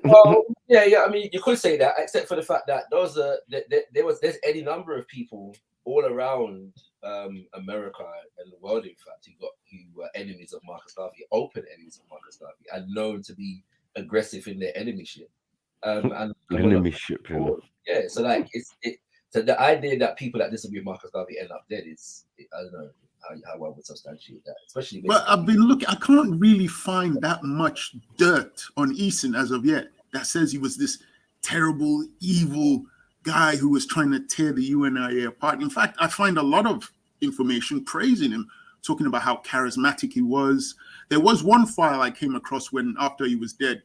Well, I mean, you could say that, except for the fact that there's any number of people all around America and the world, in fact, who were enemies of Marcus Garvey, open enemies of Marcus Garvey, and known to be aggressive in their enemyship. So like so the idea that people that disagree with Marcus Garvey end up dead is, I don't know how I would substantiate that, especially. But I've been looking, I can't really find that much dirt on Eason as of yet that says he was this terrible, evil guy who was trying to tear the UNIA apart. In fact, I find a lot of information praising him, talking about how charismatic he was. There was one file I came across when, after he was dead,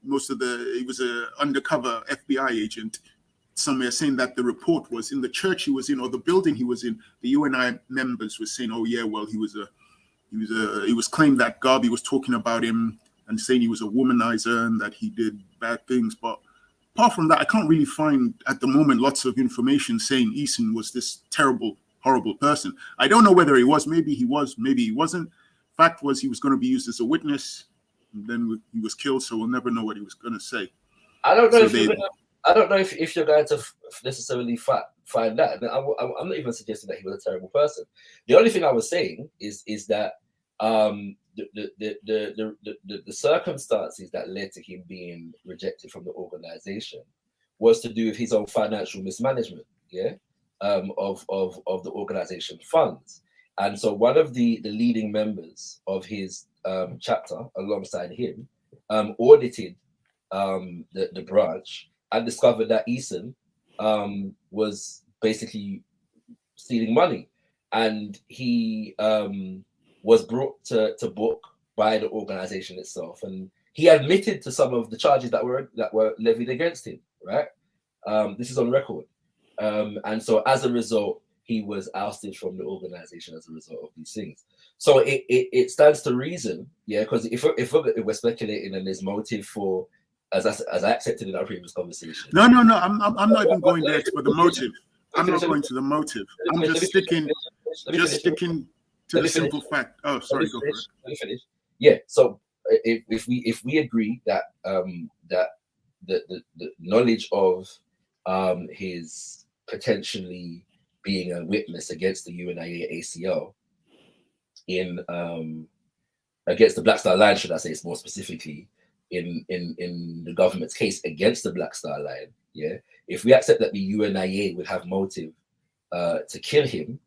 he was an undercover FBI agent somewhere, saying that the report was in the church he was in, or the building he was in, the UNI members were saying, oh yeah, well, it was claimed that Garvey was talking about him and saying he was a womanizer and that he did bad things. But apart from that, I can't really find at the moment lots of information saying Eason was this terrible, horrible person. I don't know whether he was. Maybe he was, maybe he wasn't. Fact was, he was going to be used as a witness, and then he was killed, so we'll never know what he was going to say. I don't know I don't know if you're going to necessarily find that. And I'm not even suggesting that he was a terrible person. The only thing I was saying is that the circumstances that led to him being rejected from the organization was to do with his own financial mismanagement, of the organization funds. And so one of the leading members of his chapter alongside him audited the branch and discovered that Eason was basically stealing money, and he was brought to book by the organization itself, and he admitted to some of the charges that were levied against him. Right, this is on record, and so as a result, he was ousted from the organization as a result of these things. So it stands to reason, because if we're speculating and there's motive for, as I accepted in our previous conversation. No, I'm not even going there for the motive. I'm not going to the motive. I'm just sticking to the simple fact. Oh, sorry, go for it. Let me finish. Yeah. So if we agree that that the knowledge of his potentially being a witness against the UNIA ACL in against the Black Star Line, should I say more specifically, in the government's case against the Black Star Line, if we accept that the UNIA would have motive to kill him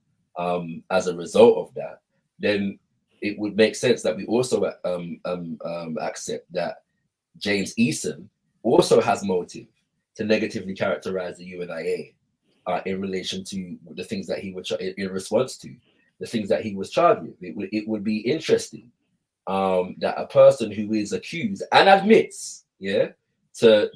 as a result of that, then it would make sense that we also accept that James Eason also has motive to negatively characterize the UNIA in relation to the things that he would in response to the things that he was charged with. It would be interesting that a person who is accused and admits, to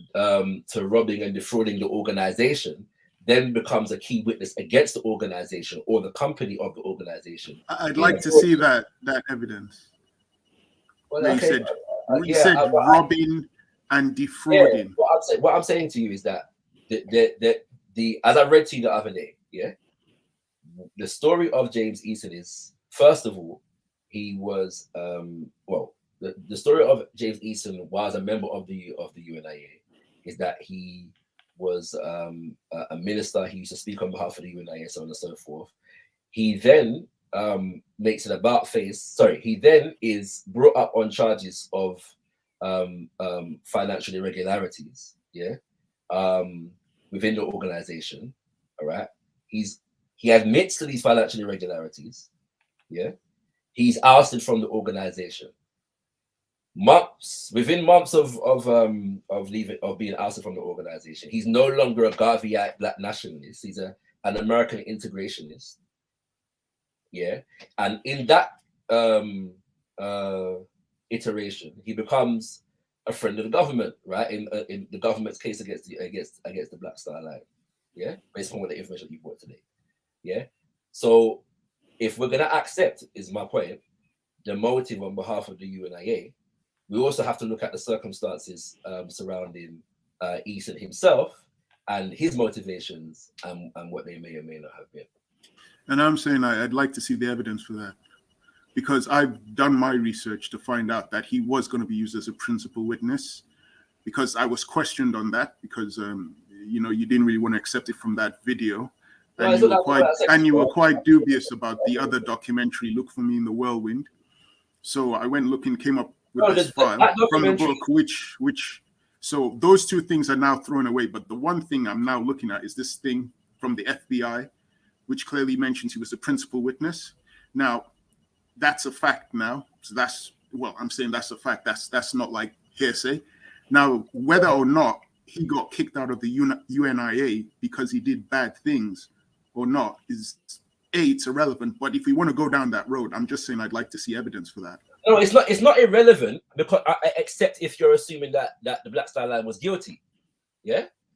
robbing and defrauding the organization, then becomes a key witness against the organization or the company of the organization. I'd like to see that evidence. Well, okay. You said robbing and defrauding. What I'm saying to you is that the as I read to you the other day, the story of James Eason is, first of all, he was the story of James Eason was a member of the UNIA is that he was a minister. He used to speak on behalf of the UNIA, so on and so forth. He then makes an about face. Sorry, he then is brought up on charges of financial irregularities. Within the organization. All right, he admits to these financial irregularities. He's ousted from the organization. Within months of being ousted from the organization, he's no longer a Garveyite Black nationalist. He's an American integrationist. And in that iteration, he becomes a friend of the government, right? In the government's case against the Black Star Line, based on what the information you brought today, So if we're gonna accept, is my point, the motive on behalf of the UNIA, we also have to look at the circumstances surrounding Eason himself and his motivations and what they may or may not have been. And I'm saying I'd like to see the evidence for that, because I've done my research to find out that he was going to be used as a principal witness, because I was questioned on that, because you didn't really want to accept it from that video, and you were quite dubious about the other documentary, Look for Me in the Whirlwind. So I went looking, came up with this file from the book, which so those two things are now thrown away. But the one thing I'm now looking at is this thing from the FBI, which clearly mentions he was a principal witness. Now, that's a fact now. So I'm saying that's a fact. That's not like hearsay. Now, whether or not he got kicked out of the UNIA because he did bad things or not it's irrelevant. But if we want to go down that road, I'm just saying I'd like to see evidence for that. No, it's not irrelevant, because except if you're assuming that the Black Star Line was guilty.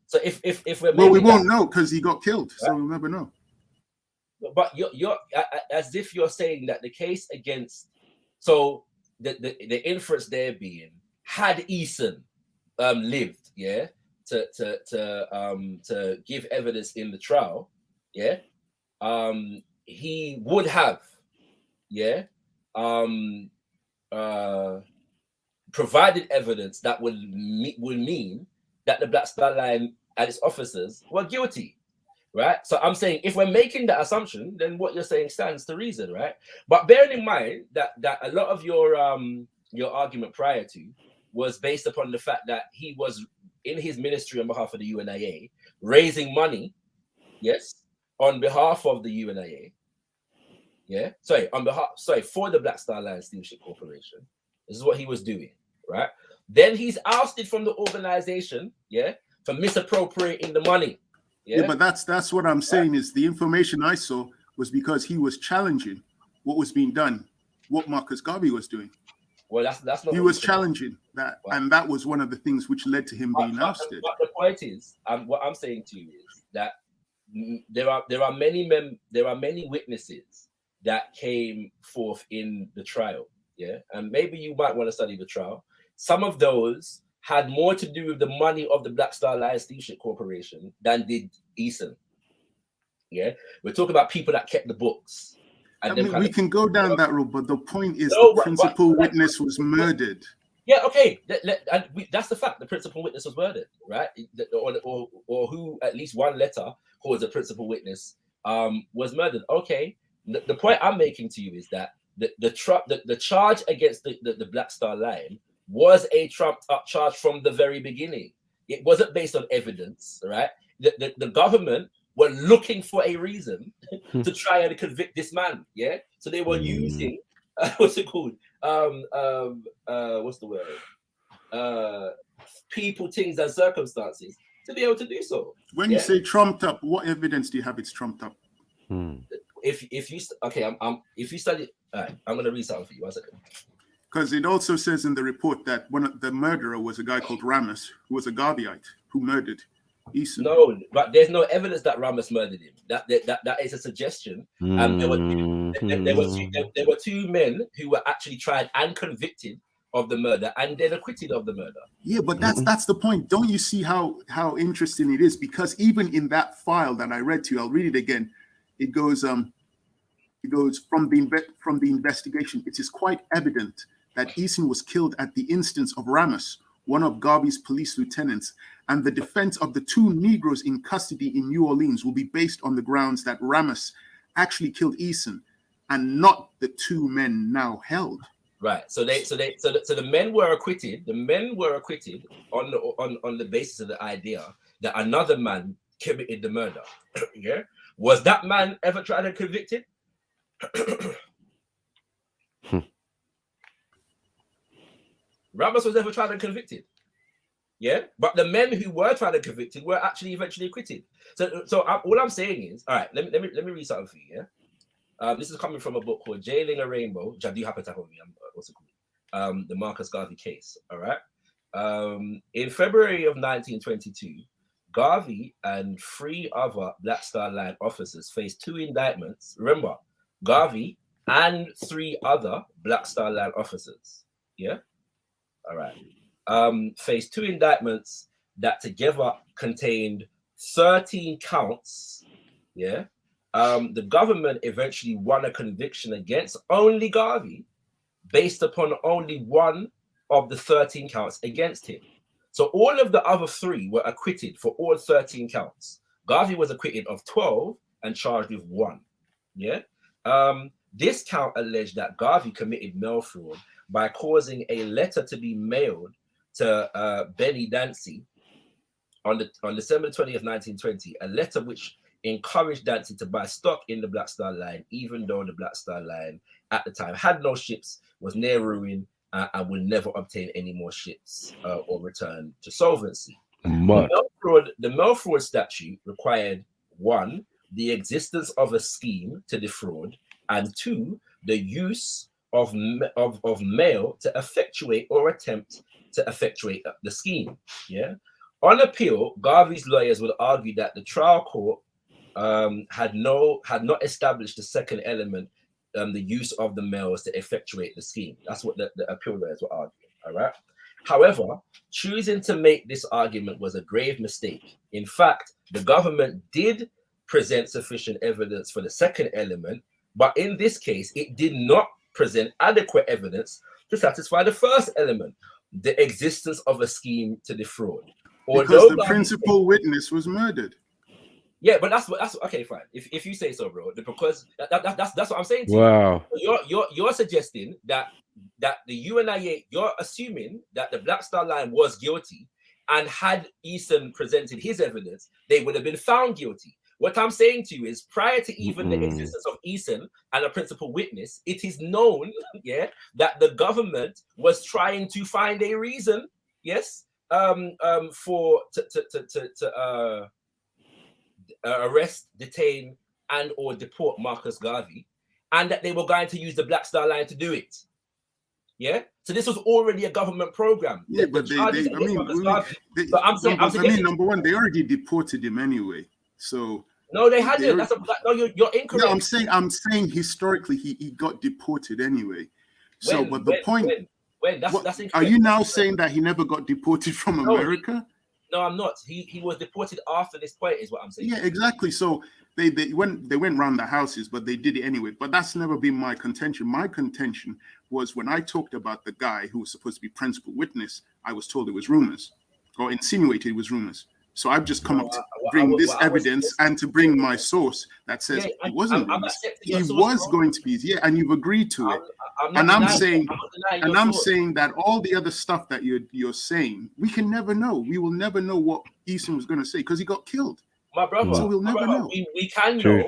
So if we're we won't know because he got killed, so we'll never know. But you're as if you're saying that the case against, so the inference there being, had Eason lived, to give evidence in the trial, he would have, provided evidence that would mean that the Black Star Line and its officers were guilty, right? So I'm saying if we're making that assumption, then what you're saying stands to reason, right? But bearing in mind that a lot of your argument prior to was based upon the fact that he was in his ministry on behalf of the UNIA raising money, yes, on behalf of the UNIA, for the Black Star Line Steamship Corporation. This is what he was doing, right? Then he's ousted from the organization, for misappropriating the money. Yeah, but that's what I'm saying is the information I saw was because he was challenging what was being done, what Marcus Garvey was doing. Well, that's not. He was challenging that, and that was one of the things which led to him being ousted. But the point is, what I'm saying to you is that there are many witnesses that came forth in the trial, and maybe you might want to study the trial. Some of those had more to do with the money of the Black Star Line Steamship Corporation than did Eason. We're talking about people that kept the books. And I mean, we can go down that road, but the point is the principal witness was murdered. Yeah, okay, that's the fact. The principal witness was murdered, right? Or who at least one letter who was a principal witness was murdered. Okay, the point I'm making to you is that the charge against the Black Star Line was a trumped up charge from the very beginning. It wasn't based on evidence, right? The government were looking for a reason to try and convict this man. So they were using what's it called? What's the word? People, things, and circumstances to be able to do so. When you say trumped up, what evidence do you have it's trumped up? If you if you study, all right, I'm gonna read something for you. 1 second. Because it also says in the report that one of the murderer was a guy called Ramos, who was a Garveyite who murdered Eason. No, but there's no evidence that Ramos murdered him. That is a suggestion. There were two men who were actually tried and convicted of the murder, and then acquitted of the murder. Yeah, but that's the point. Don't you see how interesting it is? Because even in that file that I read to you, I'll read it again. It goes from the investigation. It is quite evident that Eason was killed at the instance of Ramos, one of Garvey's police lieutenants, and the defense of the two Negroes in custody in New Orleans will be based on the grounds that Ramos actually killed Eason and not the two men now held. Right. So the men were acquitted. The men were acquitted on the basis of the idea that another man committed the murder. Was that man ever tried and convicted? Ramos was never tried and convicted. But the men who were tried and convicted were actually eventually acquitted. So all I'm saying is, all right, let me read something for you. This is coming from a book called Jailing a Rainbow, which I do happen to have on me. What's it called? The Marcus Garvey case. All right. In February of 1922, Garvey and 3 other Black Star Line officers faced 2 indictments. Remember, Garvey and 3 other Black Star Line officers. All right. Faced 2 indictments that together contained 13 counts. The government eventually won a conviction against only Garvey based upon only 1 of the 13 counts against him. So all of the other 3 were acquitted for all 13 counts. Garvey was acquitted of 12 and charged with 1. This count alleged that Garvey committed mail fraud by causing a letter to be mailed to Benny Dancy on December 20th, 1920, a letter which encouraged Dancy to buy stock in the Black Star Line, even though the Black Star Line at the time had no ships, was near ruin, and will never obtain any more ships or return to solvency. The mail fraud statute required 1, the existence of a scheme to defraud, and 2, the use of mail to effectuate or attempt to effectuate the scheme. On appeal, Garvey's lawyers would argue that the trial court had not established the second element, the use of the mails to effectuate the scheme. That's what the appeal lawyers were arguing. All right. However, choosing to make this argument was a grave mistake. In fact, the government did present sufficient evidence for the second element, but in this case, it did not present adequate evidence to satisfy the first element, the existence of a scheme to defraud. Because the principal witness was murdered. Yeah, but that's okay, fine. If you say so, bro, because that's what I'm saying to Wow. you. You're suggesting that the UNIA, you're assuming that the Black Star Line was guilty, and had Eason presented his evidence, they would have been found guilty. What I'm saying to you is, prior to even the existence of Eason and a principal witness, it is known, yeah, that the government was trying to find a reason, yes, for to arrest, detain, and or deport Marcus Garvey, and that they were going to use the Black Star Line to do it. Yeah, so this was already a government program. Yeah, but I'm saying number one, they already deported him anyway. So no, they hadn't. No, you're incorrect. No, I'm saying historically he got deported anyway. So, but the point. That's incorrect. Are you now saying that he never got deported from America? No, I'm not. He was deported after this point, is what I'm saying. Yeah, exactly. So they went around the houses, but they did it anyway. But that's never been my contention. My contention was when I talked about the guy who was supposed to be principal witness, I was told it was rumors, or insinuated it was rumors. So I've just come up to bring this evidence and to bring my source that says it wasn't rumors. He was going to be, and you've agreed to it. I'm saying that all the other stuff that you're saying, we can never know. We will never know what Eason was going to say because he got killed. My brother, so we'll never know. We can know.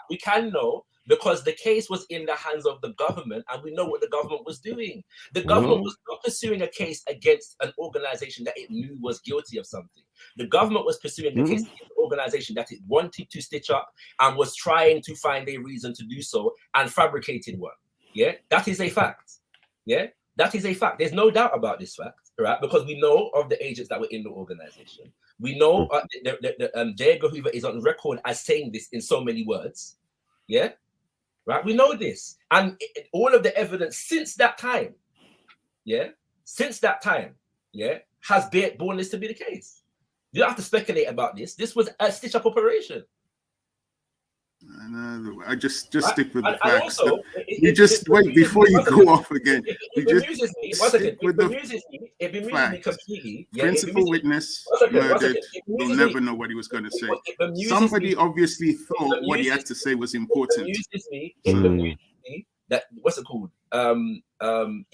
We can know because the case was in the hands of the government, and we know what the government was doing. The government was not pursuing a case against an organization that it knew was guilty of something. The government was pursuing the case against an organization that it wanted to stitch up and was trying to find a reason to do so and fabricated one. Yeah, that is a fact. Yeah, that is a fact. There's no doubt about this fact, right? Because we know of the agents that were in the organization. We know J. Edgar Hoover is on record as saying this in so many words. Yeah, right. We know this, and all of the evidence since that time, has borne this to be the case. You don't have to speculate about this. This was a stitch-up operation. I just stick with the facts. You just wait before you go off again. It bemuses me completely. Principal witness murdered. We'll never know what he was going to say. Somebody obviously thought what he had to say was important. It bemuses me that what's it called? You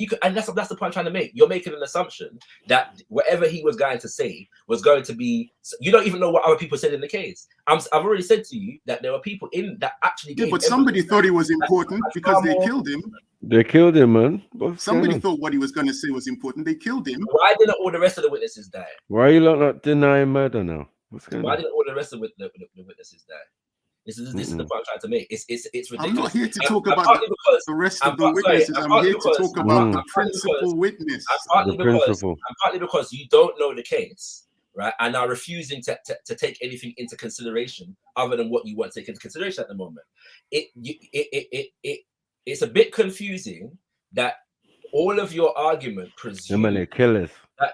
could, and that's the point I'm trying to make. You're making an assumption that whatever he was going to say was going to be. You don't even know what other people said in the case. I've already said to you that there were people in that actually. Yeah, but somebody thought he was important because they killed him. They killed him, man. Somebody thought what he was going to say was important. They killed him. Why didn't all the rest of the witnesses die? Why are you not denying murder now? Why didn't all the rest of the witnesses die? This is the point I'm trying to make. It's ridiculous. I'm not here to talk about the rest of the witnesses. I'm here to talk about the principal witness. And partly because you don't know the case, right? And are refusing to take anything into consideration other than what you want to take into consideration at the moment. It's a bit confusing that all of your argument presumes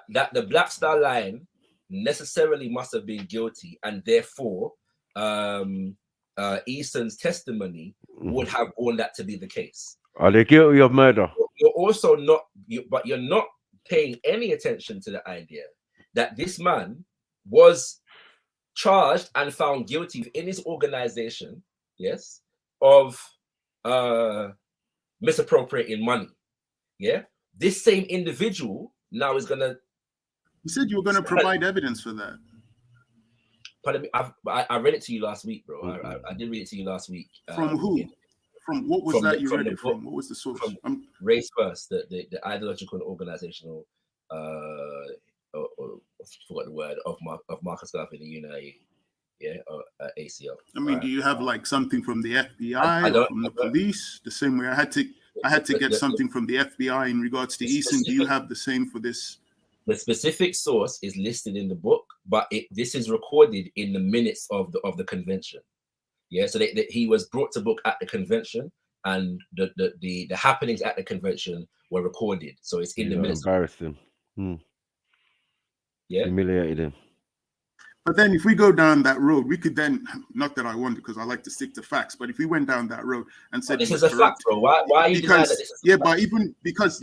that the Black Star Line necessarily must have been guilty, and therefore Eason's testimony would have borne that to be the case. Are they guilty of murder? You're also not, but you're not paying any attention to the idea that this man was charged and found guilty in his organization, yes, of misappropriating money. Yeah, this same individual now is gonna. You said you were going to provide evidence for that. Pardon me, I read it to you last week, bro. I did read it to you last week. From who? From what was that you read it from? What was the source? From Race First, the ideological and organizational, I forgot the word, of Marcus Garvey in the UNIA, ACL. I mean, do you have like something from the FBI or from the police? The same way I had to get something from the FBI in regards to Eason. Do you have the same for this? The specific source is listed in the book, but this is recorded in the minutes of the convention. Yeah, so he was brought to book at the convention, and the happenings at the convention were recorded. So it's in the minutes. Embarrassed him. Yeah, humiliated him. But then if we go down that road, we could then, not that I want to, because I like to stick to facts, but if we went down that road and said this is a fact, bro. Why are you denying that this is yeah, but even because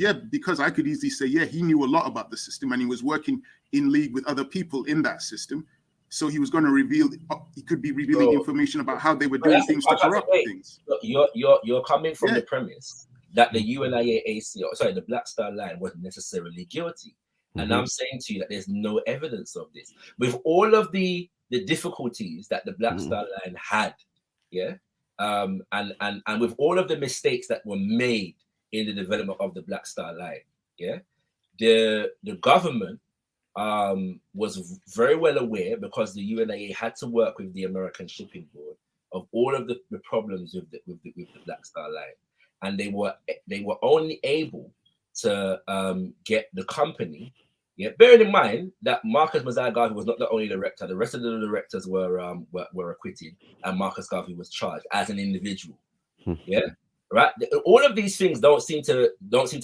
I could easily say, yeah, he knew a lot about the system and he was working in league with other people in that system. So he was going to reveal, he could be revealing information about how they were doing things to corrupt things. You're coming from the premise that the the Black Star Line wasn't necessarily guilty. And I'm saying to you that there's no evidence of this. With all of the difficulties that the Black Star Line had, and with all of the mistakes that were made in the development of the Black Star Line, the government was very well aware, because the UNIA had to work with the American Shipping Board, of all of the problems with the Black Star Line, and they were only able to get the company. Bearing in mind that Marcus Mosiah Garvey was not the only director; the rest of the directors were acquitted, and Marcus Garvey was charged as an individual. Right. All of these things don't seem to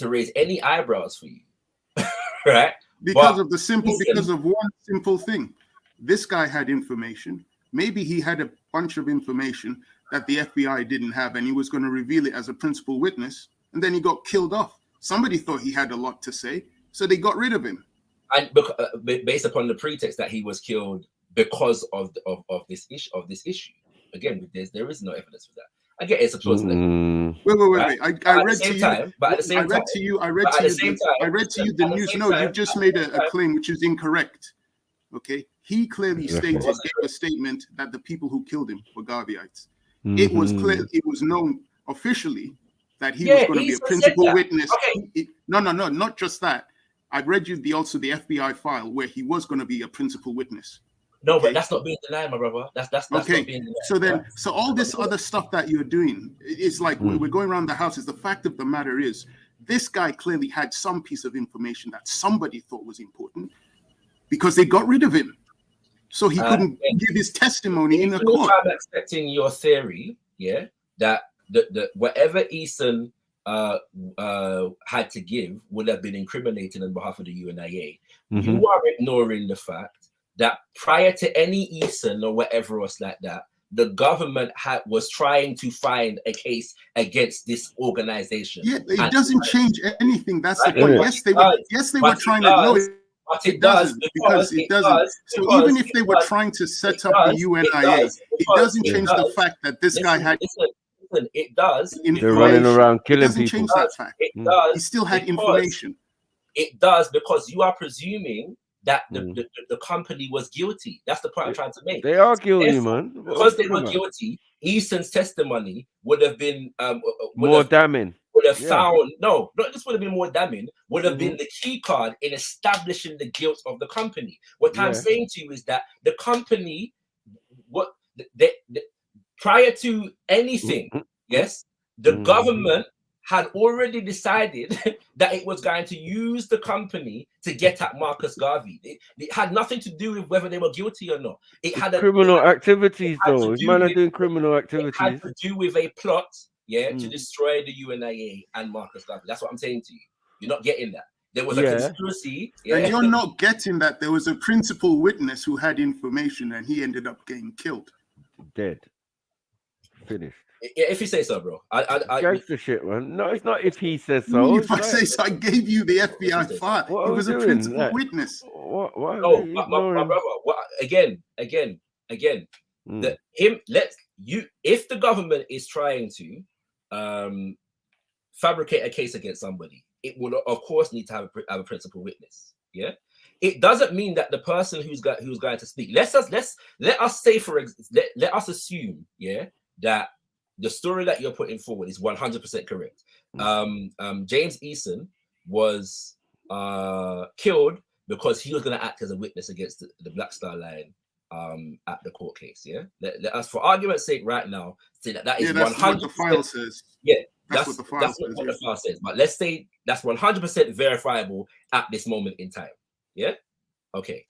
raise any eyebrows for you, right? Because of one simple thing. This guy had information. Maybe he had a bunch of information that the FBI didn't have, and he was going to reveal it as a principal witness, and then he got killed off. Somebody thought he had a lot to say, so they got rid of him. And based upon the pretext that he was killed because of this issue. Again, there is no evidence for that. I get it's a close. Wait. I read to you the news. No, you just made a claim which is incorrect. Okay, he clearly gave a statement that the people who killed him were Garveyites. It was clear. It was known officially that he was going to be a principal witness. Okay. No, not just that. I read you the FBI file where he was going to be a principal witness. No, but that's not being denied, my brother. That's okay. Not being denied. So all this other stuff that you're doing, it's like we're going around the houses. The fact of the matter is, this guy clearly had some piece of information that somebody thought was important, because they got rid of him, so he couldn't give his testimony in a court. I'm accepting your theory, that the whatever Eason had to give would have been incriminating on behalf of the UNIA. You are ignoring the fact that prior to any Eason or whatever else like that, the government was trying to find a case against this organization. Yeah, it doesn't change anything. That's the point. Yes, they were trying to know it. But it does because it doesn't. So even if they were trying to set up the UNIA, it doesn't change the fact that this guy had. Listen, it does. They're running around killing people. It doesn't change that fact. It does. He still had information. It does, because you are presuming that the company was guilty. That's the point I'm trying to make. They are guilty, man. Because they were guilty, Eason's testimony would have been more damning. Would have found not just would have been more damning. Would have been the key card in establishing the guilt of the company. What I'm saying to you is that the company, prior to anything, the government had already decided that it was going to use the company to get at Marcus Garvey. It had nothing to do with whether they were guilty or not. It had criminal activities, though. Man are doing criminal activities. It had to do with a plot, to destroy the UNIA and Marcus Garvey. That's what I'm saying to you. You're not getting that. There was a conspiracy. And you're not getting that there was a principal witness who had information and he ended up getting killed. Dead. Finished. If you say so, bro. Gangster shit, man. No, it's not if he says so. If I say so, I gave you the FBI file. He was a principal witness. Why no, my brother. Again. If the government is trying to fabricate a case against somebody, it will of course need to have a principal witness. Yeah. It doesn't mean that the person who's going to speak. Let us assume, that the story that you're putting forward is 100% correct. James Eason was killed because he was going to act as a witness against the Black Star Line at the court case. Let us, for argument's sake, right now, say that is 100%. What the file says. Yeah, that's what the file says. But let's say that's 100% verifiable at this moment in time. Yeah. Okay.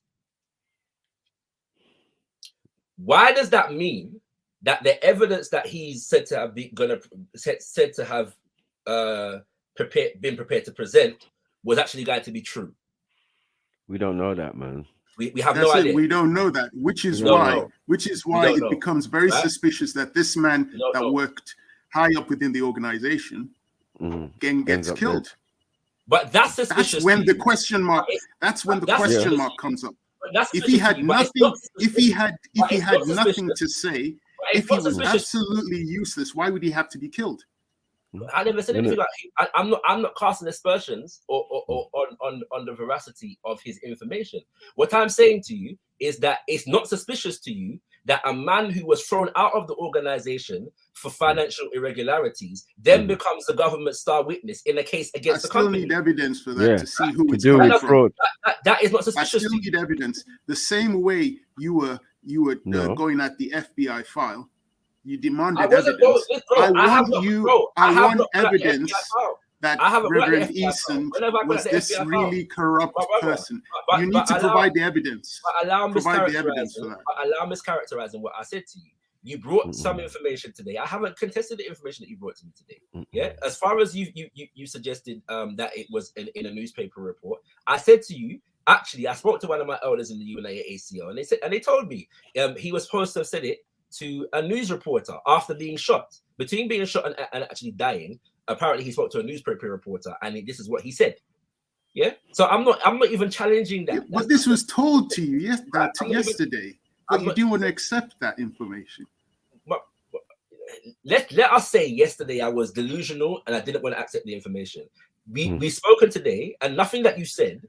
Why does that mean that the evidence that he's said to have been prepared to present was actually going to be true? We don't know that, man. We have That's no idea. We don't know that, which is We don't why know. It becomes very Right? suspicious that this man that worked high up within the organization gets killed. But that's suspicious. That's when the question mark. That's when the question mark comes up. If he had nothing, if he had nothing to say, if he was absolutely useless, why would he have to be killed? I never said anything like I'm not casting aspersions or on the veracity of his information. What I'm saying to you is that it's not suspicious to you that a man who was thrown out of the organization for financial irregularities then becomes the government star witness in a case against the company. I still need evidence for that to see who it's do coming with from. fraud. That is not suspicious. I still need evidence. The same way you were going at the FBI file. You demanded evidence. I want evidence that Reverend Eason was this really corrupt person. You need to provide the evidence. Provide the evidence for that. Allow mischaracterizing what I said to you. You brought some information today. I haven't contested the information that you brought to me today. Yeah, as far as you suggested that it was in a newspaper report, I said to you. Actually, I spoke to one of my elders in the UNA ACO, and they told me he was supposed to have said it to a news reporter after being shot. Between being shot and actually dying, apparently he spoke to a newspaper reporter, and this is what he said. Yeah, so I'm not even challenging that. But this was told to you yesterday, but you didn't want to accept that information. Let us say yesterday I was delusional and I didn't want to accept the information. We've spoken today, and nothing that you said,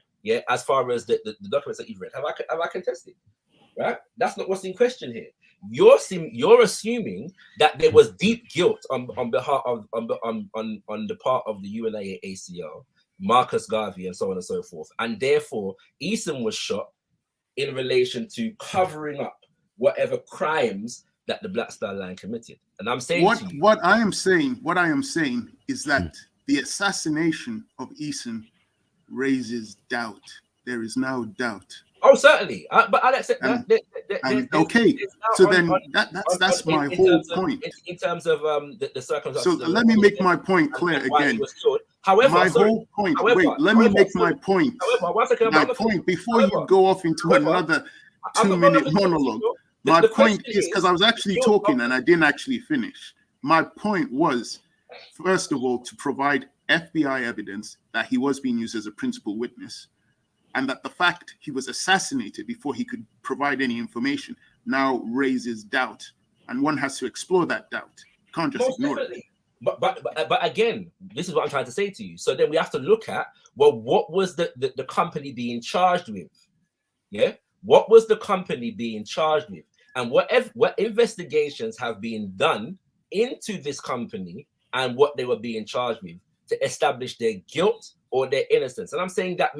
as far as the documents that you've read, have I contested? Right? That's not what's in question here. You're assuming that there was deep guilt on behalf of on the part of the UNA ACO, Marcus Garvey, and so on and so forth, and therefore Eason was shot in relation to covering up whatever crimes that the Black Star Line committed. And I'm saying what I am saying is that the assassination of Eason raises doubt. There is now doubt. Oh, certainly, but I'll accept that. Okay, so then that's my whole point. In terms of the circumstances. So let me make my point clear again. However, my whole point. Wait, let me make my point. My point before you go off into another 2-minute monologue. My point is because I was actually talking and I didn't actually finish. My point was, first of all, to provide FBI evidence that he was being used as a principal witness, and that the fact he was assassinated before he could provide any information now raises doubt, and one has to explore that doubt. You can't just ignore it. But again, this is what I'm trying to say to you. So then we have to look at, well, what was the company being charged with? Yeah, what was the company being charged with, and what investigations have been done into this company and what they were being charged with to establish their guilt or their innocence. And I'm saying that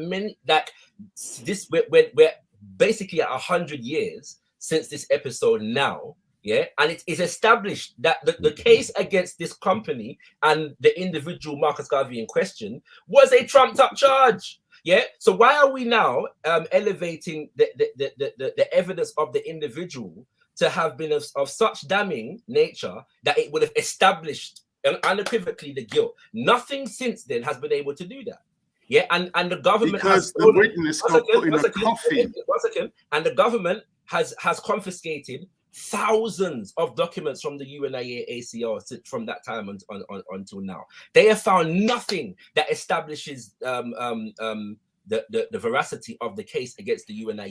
we're basically at 100 years since this episode now, yeah, and it is established that the case against this company and the individual Marcus Garvey in question was a trumped up charge. Yeah, so why are we now elevating the evidence of the individual to have been of such damning nature that it would have established unequivocally the guilt? Nothing since then has been able to do that. Yeah, and the government because the witness got put in a coffin. 1 second, and the government has confiscated thousands of documents from the UNA ACO from that time until now. They have found nothing that establishes the veracity of the case against the UNA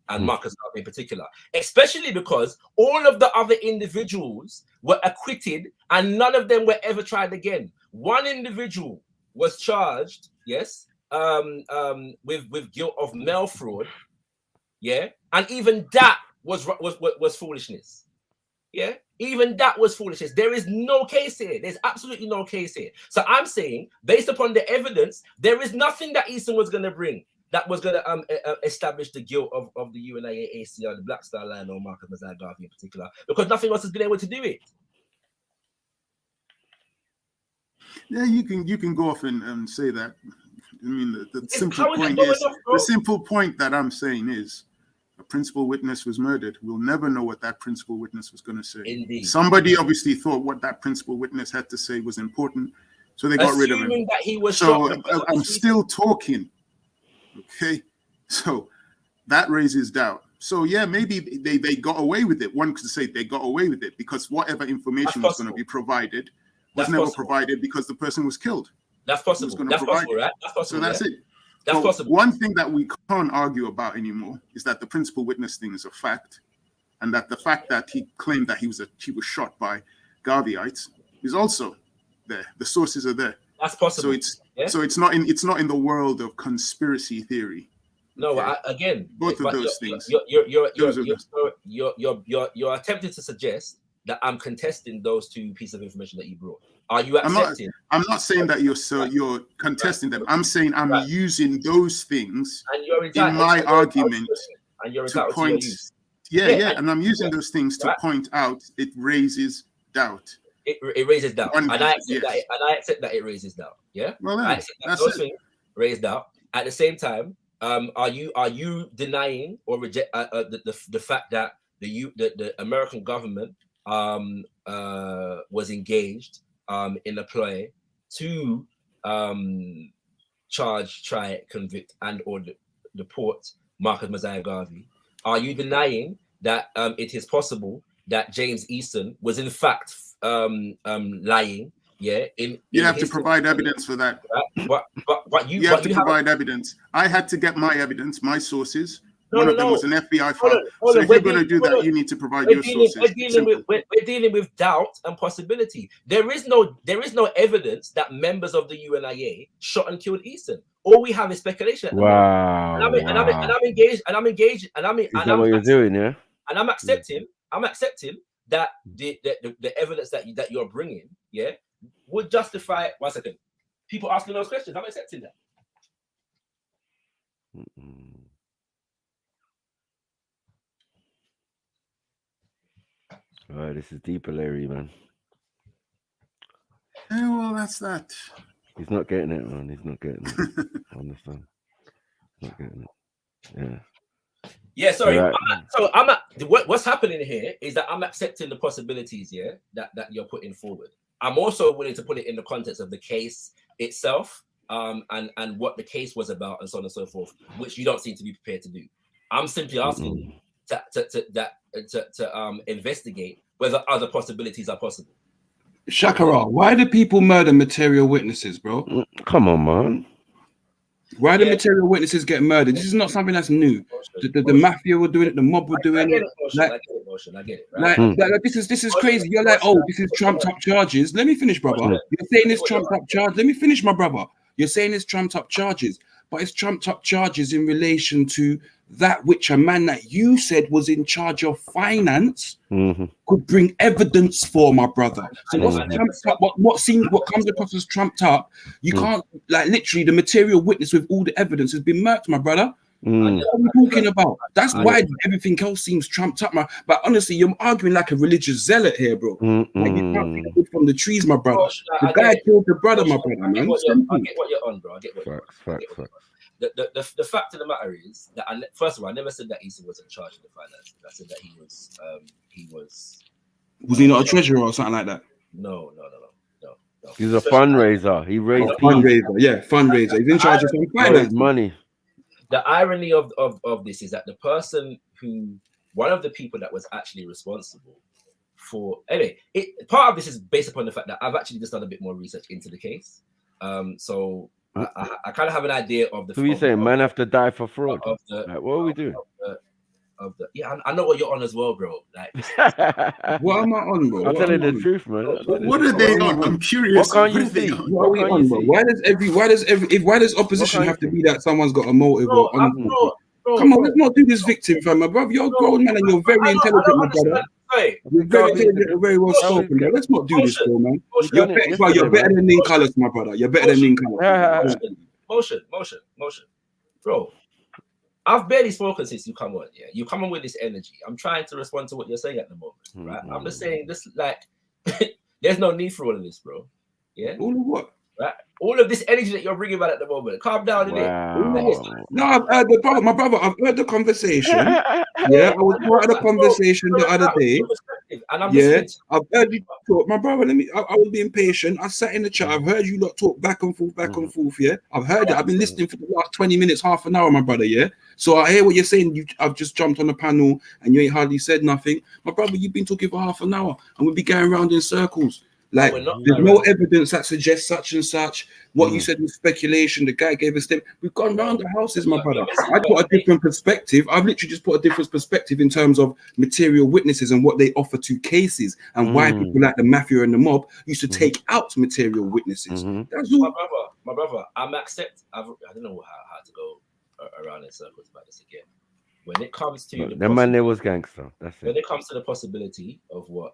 and Marcus Garvey in particular, especially because all of the other individuals were acquitted and none of them were ever tried again. One individual was charged, yes, with guilt of mail fraud, yeah, and even that was foolishness. Yeah, even that was foolishness. There is no case here. There's absolutely no case here. So I'm saying, based upon the evidence, there is nothing that Eason was going to bring that was going to establish the guilt of the UNA ACO, the Black Star Line, or Marcus Garvey in particular, because nothing else has been able to do it. Yeah, you can go off and say that. I mean, the simple point that I'm saying is, a principal witness was murdered. We'll never know what that principal witness was going to say. Indeed. Somebody obviously thought what that principal witness had to say was important, so they got rid of him. That he was so I'm still talking. Okay, so that raises doubt. So yeah, maybe they got away with it. One could say they got away with it because whatever information was going to be provided was never provided because the person was killed. That's possible. That's possible, right? That's possible. So that's it. That's possible. One thing that we can't argue about anymore is that the principal witness thing is a fact, and that the fact that he claimed that he was shot by Garveyites is also there. The sources are there. That's possible. So it's not in the world of conspiracy theory. No, again, both of those things. You're attempting to suggest that I'm contesting those two pieces of information that you brought. Are you accepting? I'm not saying that you're contesting them. I'm saying I'm using those things in my argument to point. Yeah, and I'm using those things to point out it raises doubt. It raises doubt, and I accept that. And I accept that it raises doubt. Yeah, well, I accept that those things raise doubt. At the same time, are you denying or reject the fact that the American government was engaged in a ploy to charge, try, convict, and or deport Marcus Mosiah Garvey? Are you denying that it is possible that James Easton was in fact lying? Yeah, you have to provide evidence for that. But you have to provide evidence. I had to get my evidence, my sources. One of them was an FBI file. So if you're going to do that, you need to provide your sources. We're dealing with doubt and possibility. There is no evidence that members of the UNIA shot and killed Easton. All we have is speculation. Wow. And I'm engaged. Is that what you're doing? Yeah. And I'm accepting that the evidence that you're bringing, yeah, would justify. 1 second. People asking those questions. I'm accepting that. All right, this is deeper, Larry, man. Yeah, well, that's that. He's not getting it, man. He's not getting it. I understand. Not getting it. Yeah. Yeah, sorry. Right. What's happening here is that I'm accepting the possibilities, yeah, that you're putting forward. I'm also willing to put it in the context of the case itself, and what the case was about, and so on and so forth, which you don't seem to be prepared to do. I'm simply asking you to investigate whether other possibilities are possible. Shakara, why do people murder material witnesses, bro? Come on, man. Why do material witnesses get murdered? This is not something that's new. The mafia were doing it, the mob were doing it. I get it. Like, this is crazy. You're like, oh, this is trumped up charges. Let me finish, brother. You're saying it's trumped up charges. Let me finish, my brother. You're saying it's trumped up charges, but it's trumped up charges in relation to that which a man that you said was in charge of finance could bring evidence for, my brother. So what's trumped up, what comes across as trumped up, you can't, like, literally the material witness with all the evidence has been murked, my brother. What are we talking about? That's why everything else seems trumped up, man. But honestly, you're arguing like a religious zealot here, bro. Like, you can't see the wood from the trees, my brother. The guy killed the brother, my brother, man. I get what you're on, bro. I get what you're on. Facts. The fact of the matter is that first of all, I never said that Easton was in charge of the finances. I said that he was. Was he not a treasurer or something like that? No. He's a fundraiser. He raised fundraiser. He's in charge of some finance money. The irony of this is that one of the people that was actually responsible for, anyway, part of this is based upon the fact that I've actually just done a bit more research into the case. So I kind of have an idea of the. So you saying man have to die for fraud? Like, what are we doing? I know what you're on as well, bro. Like, what am I on, bro? I'm telling the truth, man. What are they on? I'm curious. What can't you see? What are we on, bro? Why does opposition have to be that someone's got a motive? Come on, let's not do this victim, fam, my brother. You're a grown man and you're very intelligent, my brother. You're very intelligent and very well spoken. Let's not do this, bro, man. You're better than Ning Colors, my brother. You're better than Ning Colors. Motion, bro. I've barely spoken since you come on. Yeah, you come on with this energy. I'm trying to respond to what you're saying at the moment, right? I'm just saying this, like, there's no need for all of this, bro. Yeah. All of what? Right. All of this energy that you're bringing about at the moment. Calm down, innit? No, I've heard my brother. I've heard the conversation. Yeah, I was part of the conversation the other day. And I'm yeah, listening. I've heard you talk, my brother. I was being patient. I sat in the chat. I've heard you lot talk back and forth, Yeah, I've heard it. I've been listening for the last 20 minutes, half an hour, my brother. Yeah, so I hear what you're saying. I've just jumped on the panel and you ain't hardly said nothing, my brother. You've been talking for half an hour and we'll be going around in circles. Like, there's no evidence that suggests such and such. What you said was speculation. The guy gave a step. We've gone round the houses, my brother. I put a different perspective. I've literally just put a different perspective in terms of material witnesses and what they offer to cases and why people like the mafia and the mob used to take out material witnesses. That's all. My brother, I don't know how to go around in circles about this again. When it comes to the man there was gangster. That's it. When it comes to the possibility of what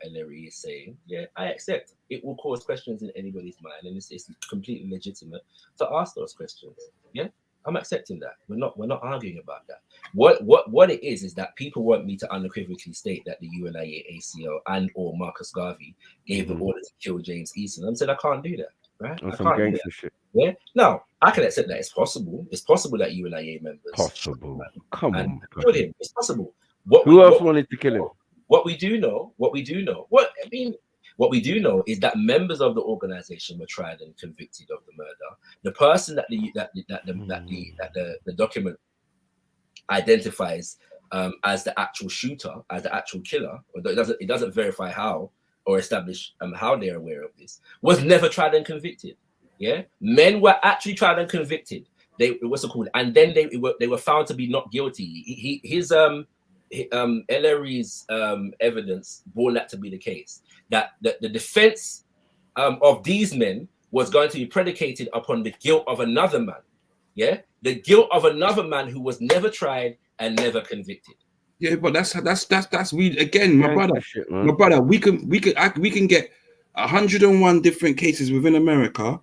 Ellery is saying, yeah, I accept. It will cause questions in anybody's mind, and it's completely legitimate to ask those questions. Yeah, I'm accepting that. We're not arguing about that. What it is that people want me to unequivocally state that the UNIA, ACL, and or Marcus Garvey gave the order to kill James Easton. I'm saying I can't do that. Right? Or some gangster shit. Yeah. No, I can accept that it's possible. It's possible that UNIA members Come on, killed him. It's possible. Who else wanted to kill him? What we do know is that members of the organization were tried and convicted of the murder. The person that the document identifies as the actual shooter, as the actual killer, although it doesn't verify how or establish how they're aware of this, was never tried and convicted. Yeah, men were actually tried and convicted. And then they were found to be not guilty. Ellery's evidence bore that to be the case, that the defense of these men was going to be predicated upon the guilt of another man. Yeah, the guilt of another man who was never tried and never convicted. Yeah, but that's we again, my brother. Shit, my brother, we can get 101 different cases within America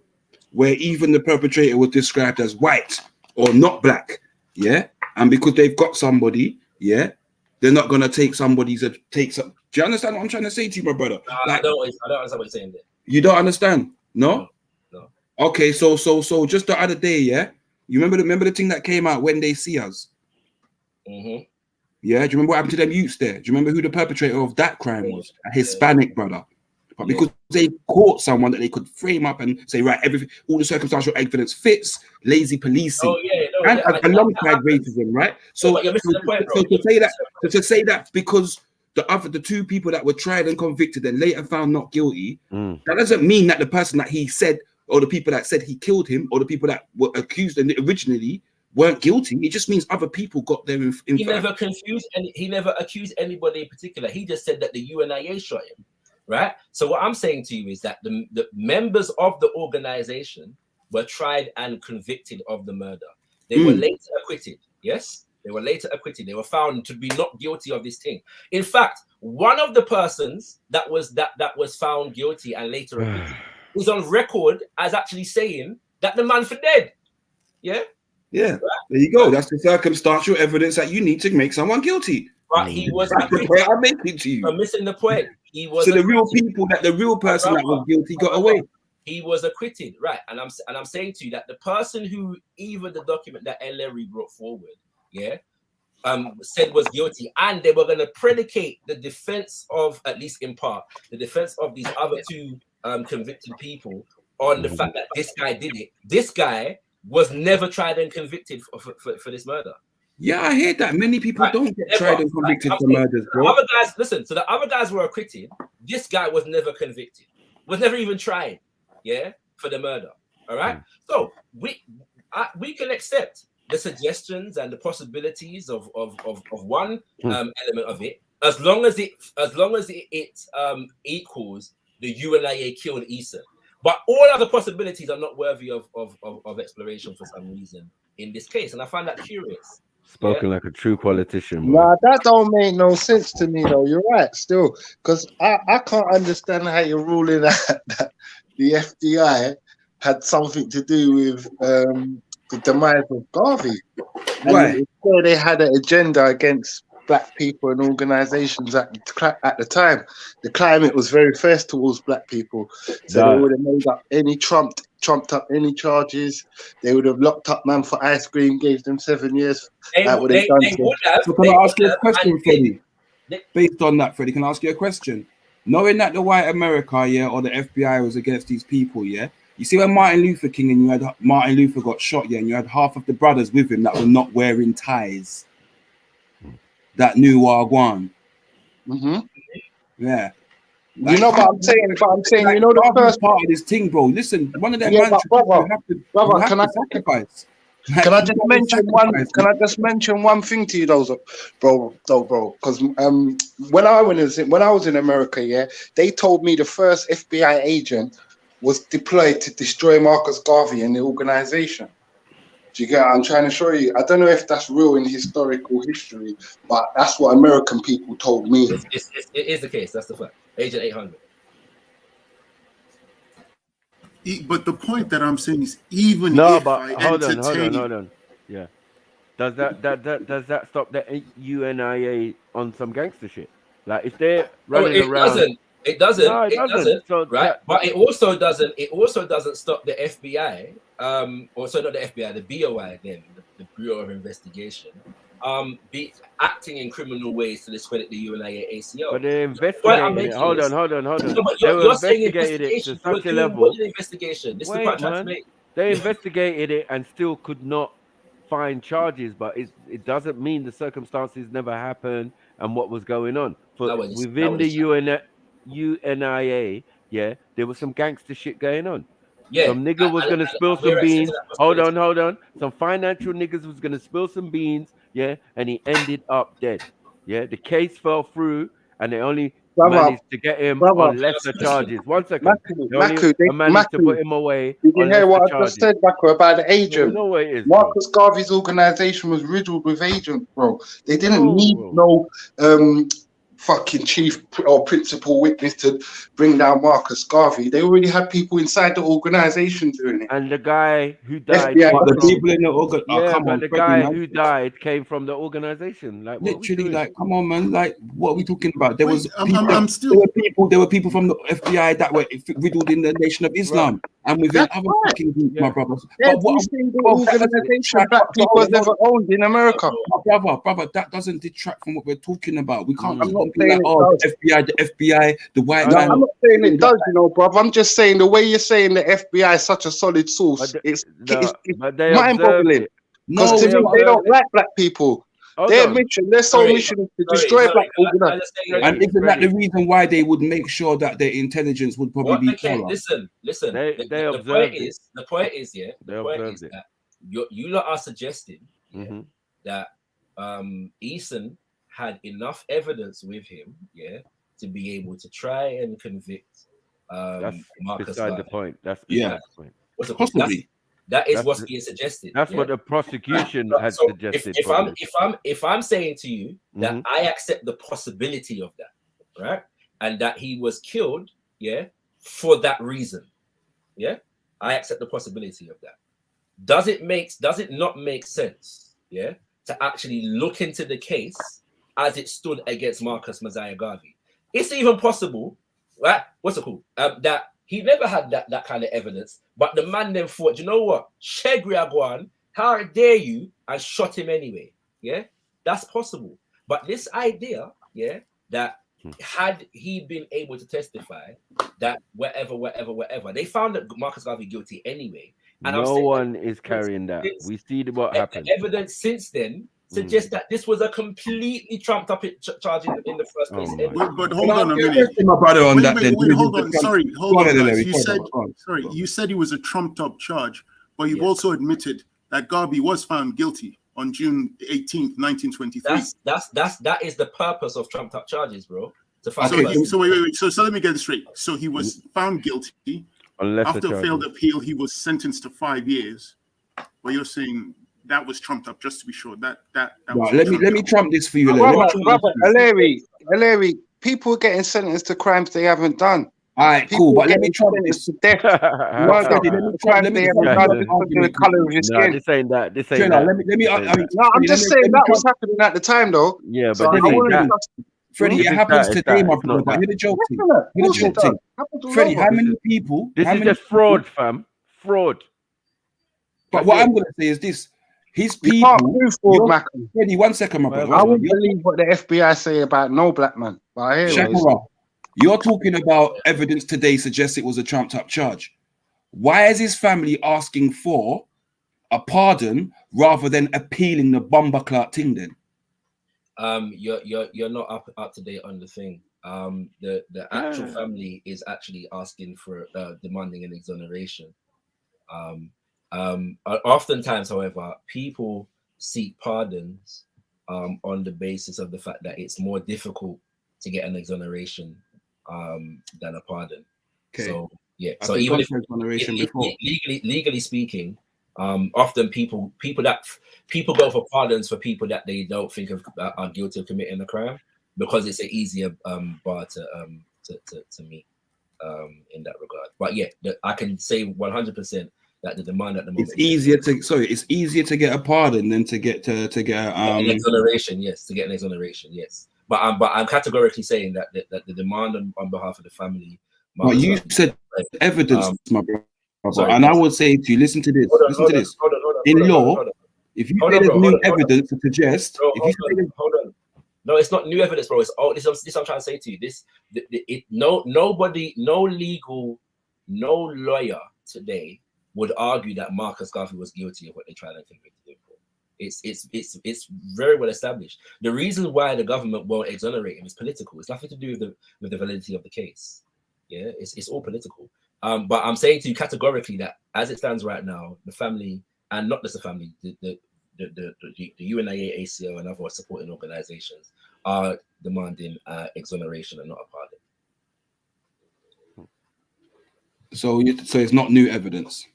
where even the perpetrator was described as white or not black. Yeah, and because they've got somebody, yeah, they're not gonna take somebody's take some. Do you understand what I'm trying to say to you, my brother? I don't understand what you're saying there. You don't understand? No. No. Okay, so just the other day, yeah. You remember the thing that came out When They See Us? Mm-hmm. Yeah, do you remember what happened to them youths there? Do you remember who the perpetrator of that crime was? A Hispanic brother. But because they caught someone that they could frame up and say, right, everything, all the circumstantial evidence fits, lazy policing, alongside racism, right? So to say that because the two people that were tried and convicted and later found not guilty, that doesn't mean that the person that he said, or the people that said he killed him, or the people that were accused originally weren't guilty. It just means other people got their He never accused anybody in particular. He just said that the UNIA shot him, right? So what I'm saying to you is that the members of the organization were tried and convicted of the murder. They were later acquitted. Yes, they were later acquitted. They were found to be not guilty of this thing. In fact, one of the persons that was found guilty and later acquitted is on record as actually saying that the man's for dead. Yeah. Yeah, right. There you go. That's the circumstantial evidence that you need to make someone guilty. But he was. That's the point I'm making to you. I'm missing the point. He was. So the real person that was guilty got away. He was acquitted, right? And I'm saying to you that the person who even the document that Ellery brought forward, yeah, said was guilty, and they were going to predicate the defense of, at least in part, the defense of these other two convicted people on the fact that this guy did it. This guy was never tried and convicted for this murder. Yeah, I hear that. Many people don't get tried and convicted for murders, bro. Other guys, listen, so the other guys were acquitted. This guy was never convicted, was never even tried, yeah, for the murder. All right. So we can accept the suggestions and the possibilities of one element of it, as long as it equals the UNIA killed Eason. But all other possibilities are not worthy of exploration for some reason in this case, and I find that curious. Spoken like a true politician. Nah, that don't make no sense to me, though. You're right, still, because I can't understand how you're ruling out that the FBI had something to do with the demise of Garvey. Right. So they had an agenda against black people and organizations at the time. The climate was very fierce towards black people, so they would have made up any trumped up any charges. They would have locked up man for ice cream, gave them 7 years. They would have. So can I ask you a question, Freddie? based on that, Freddie, can I ask you a question? Knowing that the white America, yeah, or the FBI was against these people, yeah. You see when Martin Luther King and you had Martin Luther got shot, yeah, and you had half of the brothers with him that were not wearing ties. That knew Wagwan. Yeah. Like, you know what I'm saying? But I'm saying, like, you know, the first part of this thing, bro. Listen, one of them yeah, man, brother, can I sacrifice? Can I just mention one? Can I just mention one thing to you, bro? Because when I was in America, yeah, they told me the first FBI agent was deployed to destroy Marcus Garvey and the organization. Do you get what I'm trying to show you? I don't know if that's real in historical history, but that's what American people told me. It is the case. That's the fact. Agent 800. But the point that I'm saying is, even no, if but I hold on. Yeah, does that stop the UNIA on some gangster shit? Like if they're running around, it doesn't. No, it doesn't. So right, but it also doesn't. It also doesn't stop the FBI. Also not the FBI, the BOI, then the Bureau of Investigation, be acting in criminal ways to discredit the UNIA ACO. But they investigated it. Hold on. No, but They you're saying investigated it to such a level. What investigation? This is the point I'm trying to make. They investigated it and still could not find charges, but it doesn't mean the circumstances never happened and what was going on. Within the UNIA, yeah, there was some gangster shit going on. Yeah, some nigga was gonna spill some beans. Hold on. Some financial niggas was gonna spill some beans, yeah, and he ended up dead. Yeah, the case fell through, and they only managed to get him on lesser charges. 1 second. They managed to put him away. Did you hear what I just said, Mako, about the agent? No way it is, Marcus Garvey's organization was riddled with agents, bro. They didn't need no fucking chief or principal witness to bring down Marcus Garvey. They already had people inside the organization doing it. And the guy who died, the people in the the guy who died came from the organization. Like literally, like, come on, man. Like, what are we talking about? There was people, there were people from the FBI that were riddled in the Nation of Islam and within other fucking groups, my brothers. Every single organization black people has ever owned in America. Brother, that doesn't detract from what we're talking about. We can't. I'm not saying the FBI, the white man. I'm not saying it does, you know, brother. I'm just saying the way you're saying the FBI is such a solid source. It's mind-boggling. Because to me, they don't like black people. Their sole mission is to destroy black organizations. And isn't that the reason why they would make sure that their intelligence would probably be thorough? Listen. The point is, that you lot are suggesting that Eason had enough evidence with him, to be able to try and convict that's Marcus beside Garvey. the point. That's beside the point. What's the possibly? That is what's being suggested. That's what the prosecution had so suggested. If I'm saying to you that I accept the possibility of that, right, and that he was killed, for that reason, I accept the possibility of that. Does it not make sense, to actually look into the case as it stood against Marcus Mosiah Garvey? It's even possible, right? What's it called? That he never had that kind of evidence, but the man then thought, you know what? Shegri Agwan, how dare you? And shot him anyway. Yeah, that's possible. But this idea, that had he been able to testify that whatever, they found that Marcus Garvey guilty anyway. And no one is carrying that. We see what happened. Evidence since then suggests that this was a completely trumped up charge in the first place. But hold on a minute. My brother on that. Wait, hold on. Sorry, hold on. You said it was a trumped up charge, but you've also admitted that Garvey was found guilty on June 18th, 1923. That is the purpose of trumped up charges, bro. So wait. So let me get this straight. So he was found guilty. After a failed appeal, he was sentenced to 5 years. But you're saying that was trumped up, just to be sure. That was let me trump this for you. Brother, Aleri, people are getting sentenced to crimes they haven't done. All right, cool. But let me trump this to death. This ain't that. I'm just saying that was happening at the time, though. Yeah, but Freddie, it happens today, my brother. But hear the joke thing. Freddie, how many people? This is just fraud, fam. Fraud. But what I'm going to say is this: His You people. can't move forward, Mackie. Ready, 1 second, my brother. I wouldn't believe what the FBI say about no black man. But I hear what you say. Shakara, you're talking about evidence today suggests it was a trumped up charge. Why is his family asking for a pardon rather than appealing the bomber clock thing then? You're not up to date on the thing. The actual family is actually asking for demanding an exoneration. Oftentimes, however, people seek pardons on the basis of the fact that it's more difficult to get an exoneration than a pardon. Okay. So yeah, so even if legally speaking, often people go for pardons for people that they don't think are guilty of committing a crime because it's an easier bar to meet in that regard. But yeah, I can say 100% that the demand at the moment it's easier to get a pardon than to get an exoneration. Yes, to get an exoneration. Yes, but I'm categorically saying that the demand on behalf of the family. But you said evidence, my brother. Sorry, and I would say to you, listen to this. In law, if you say there's new evidence to suggest, hold on. No, it's not new evidence, bro. It's this I'm trying to say to you. No lawyer today would argue that Marcus Garvey was guilty of what they tried to convict him for. It's very well established. The reason why the government won't exonerate him is political. It's nothing to do with the validity of the case. Yeah, it's all political. But I'm saying to you categorically that as it stands right now, the family, and not just the family, the UNIA, ACO, and other supporting organizations are demanding exoneration and not a pardon. So it's not new evidence.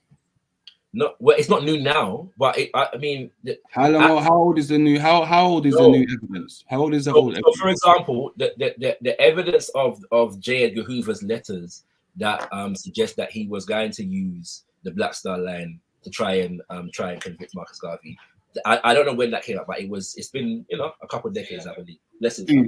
No, well, it's not new now, but I mean, how old is the new? How old is the new evidence? How old is the old evidence? So, for example, the evidence of J. Edgar Hoover's letters that suggest that he was going to use the Black Star Line to try and convict Marcus Garvey. I don't know when that came up, but it's been a couple of decades, I believe.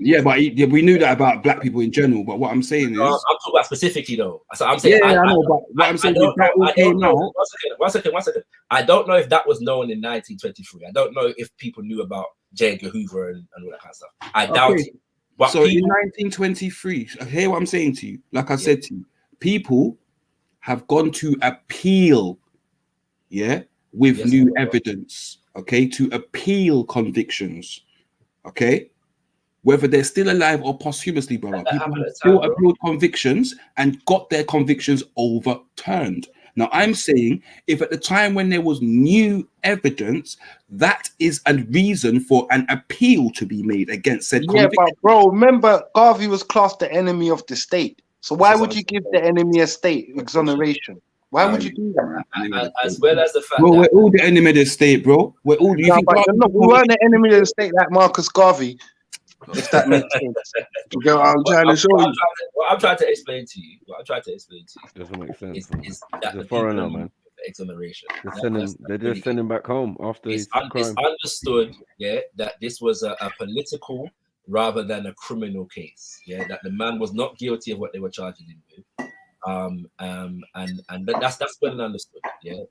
Yeah, but we knew that about black people in general. But what I'm saying is, I'm talking about specifically though. So I'm saying, I know, but what I'm saying is that all came out. One second. I don't know if that was known in 1923. I don't know if people knew about J. Edgar Hoover and all that kind of stuff. I doubt it. But so in 1923, hear what I'm saying to you. Like I said to you, people have gone to appeal, with new evidence, to appeal convictions, whether they're still alive or posthumously, brother. People have still appealed convictions and got their convictions overturned. Now, I'm saying if at the time when there was new evidence, that is a reason for an appeal to be made against said conviction. Yeah, but bro, remember, Garvey was classed the enemy of the state. So why would you give the enemy a state exoneration? Why would you do that? As well as the fact that we're all the enemy of the state, bro. We're all. We weren't the enemy of the state like Marcus Garvey. If that makes sense. You know what I'm trying to show you. What I'm trying to explain to you. Doesn't make sense. Is that the foreigner, man. Exoneration. They're just sending back home after it's crime. It's understood, that this was a political rather than a criminal case. Yeah, that the man was not guilty of what they were charging him with. And that's well understood. Yeah,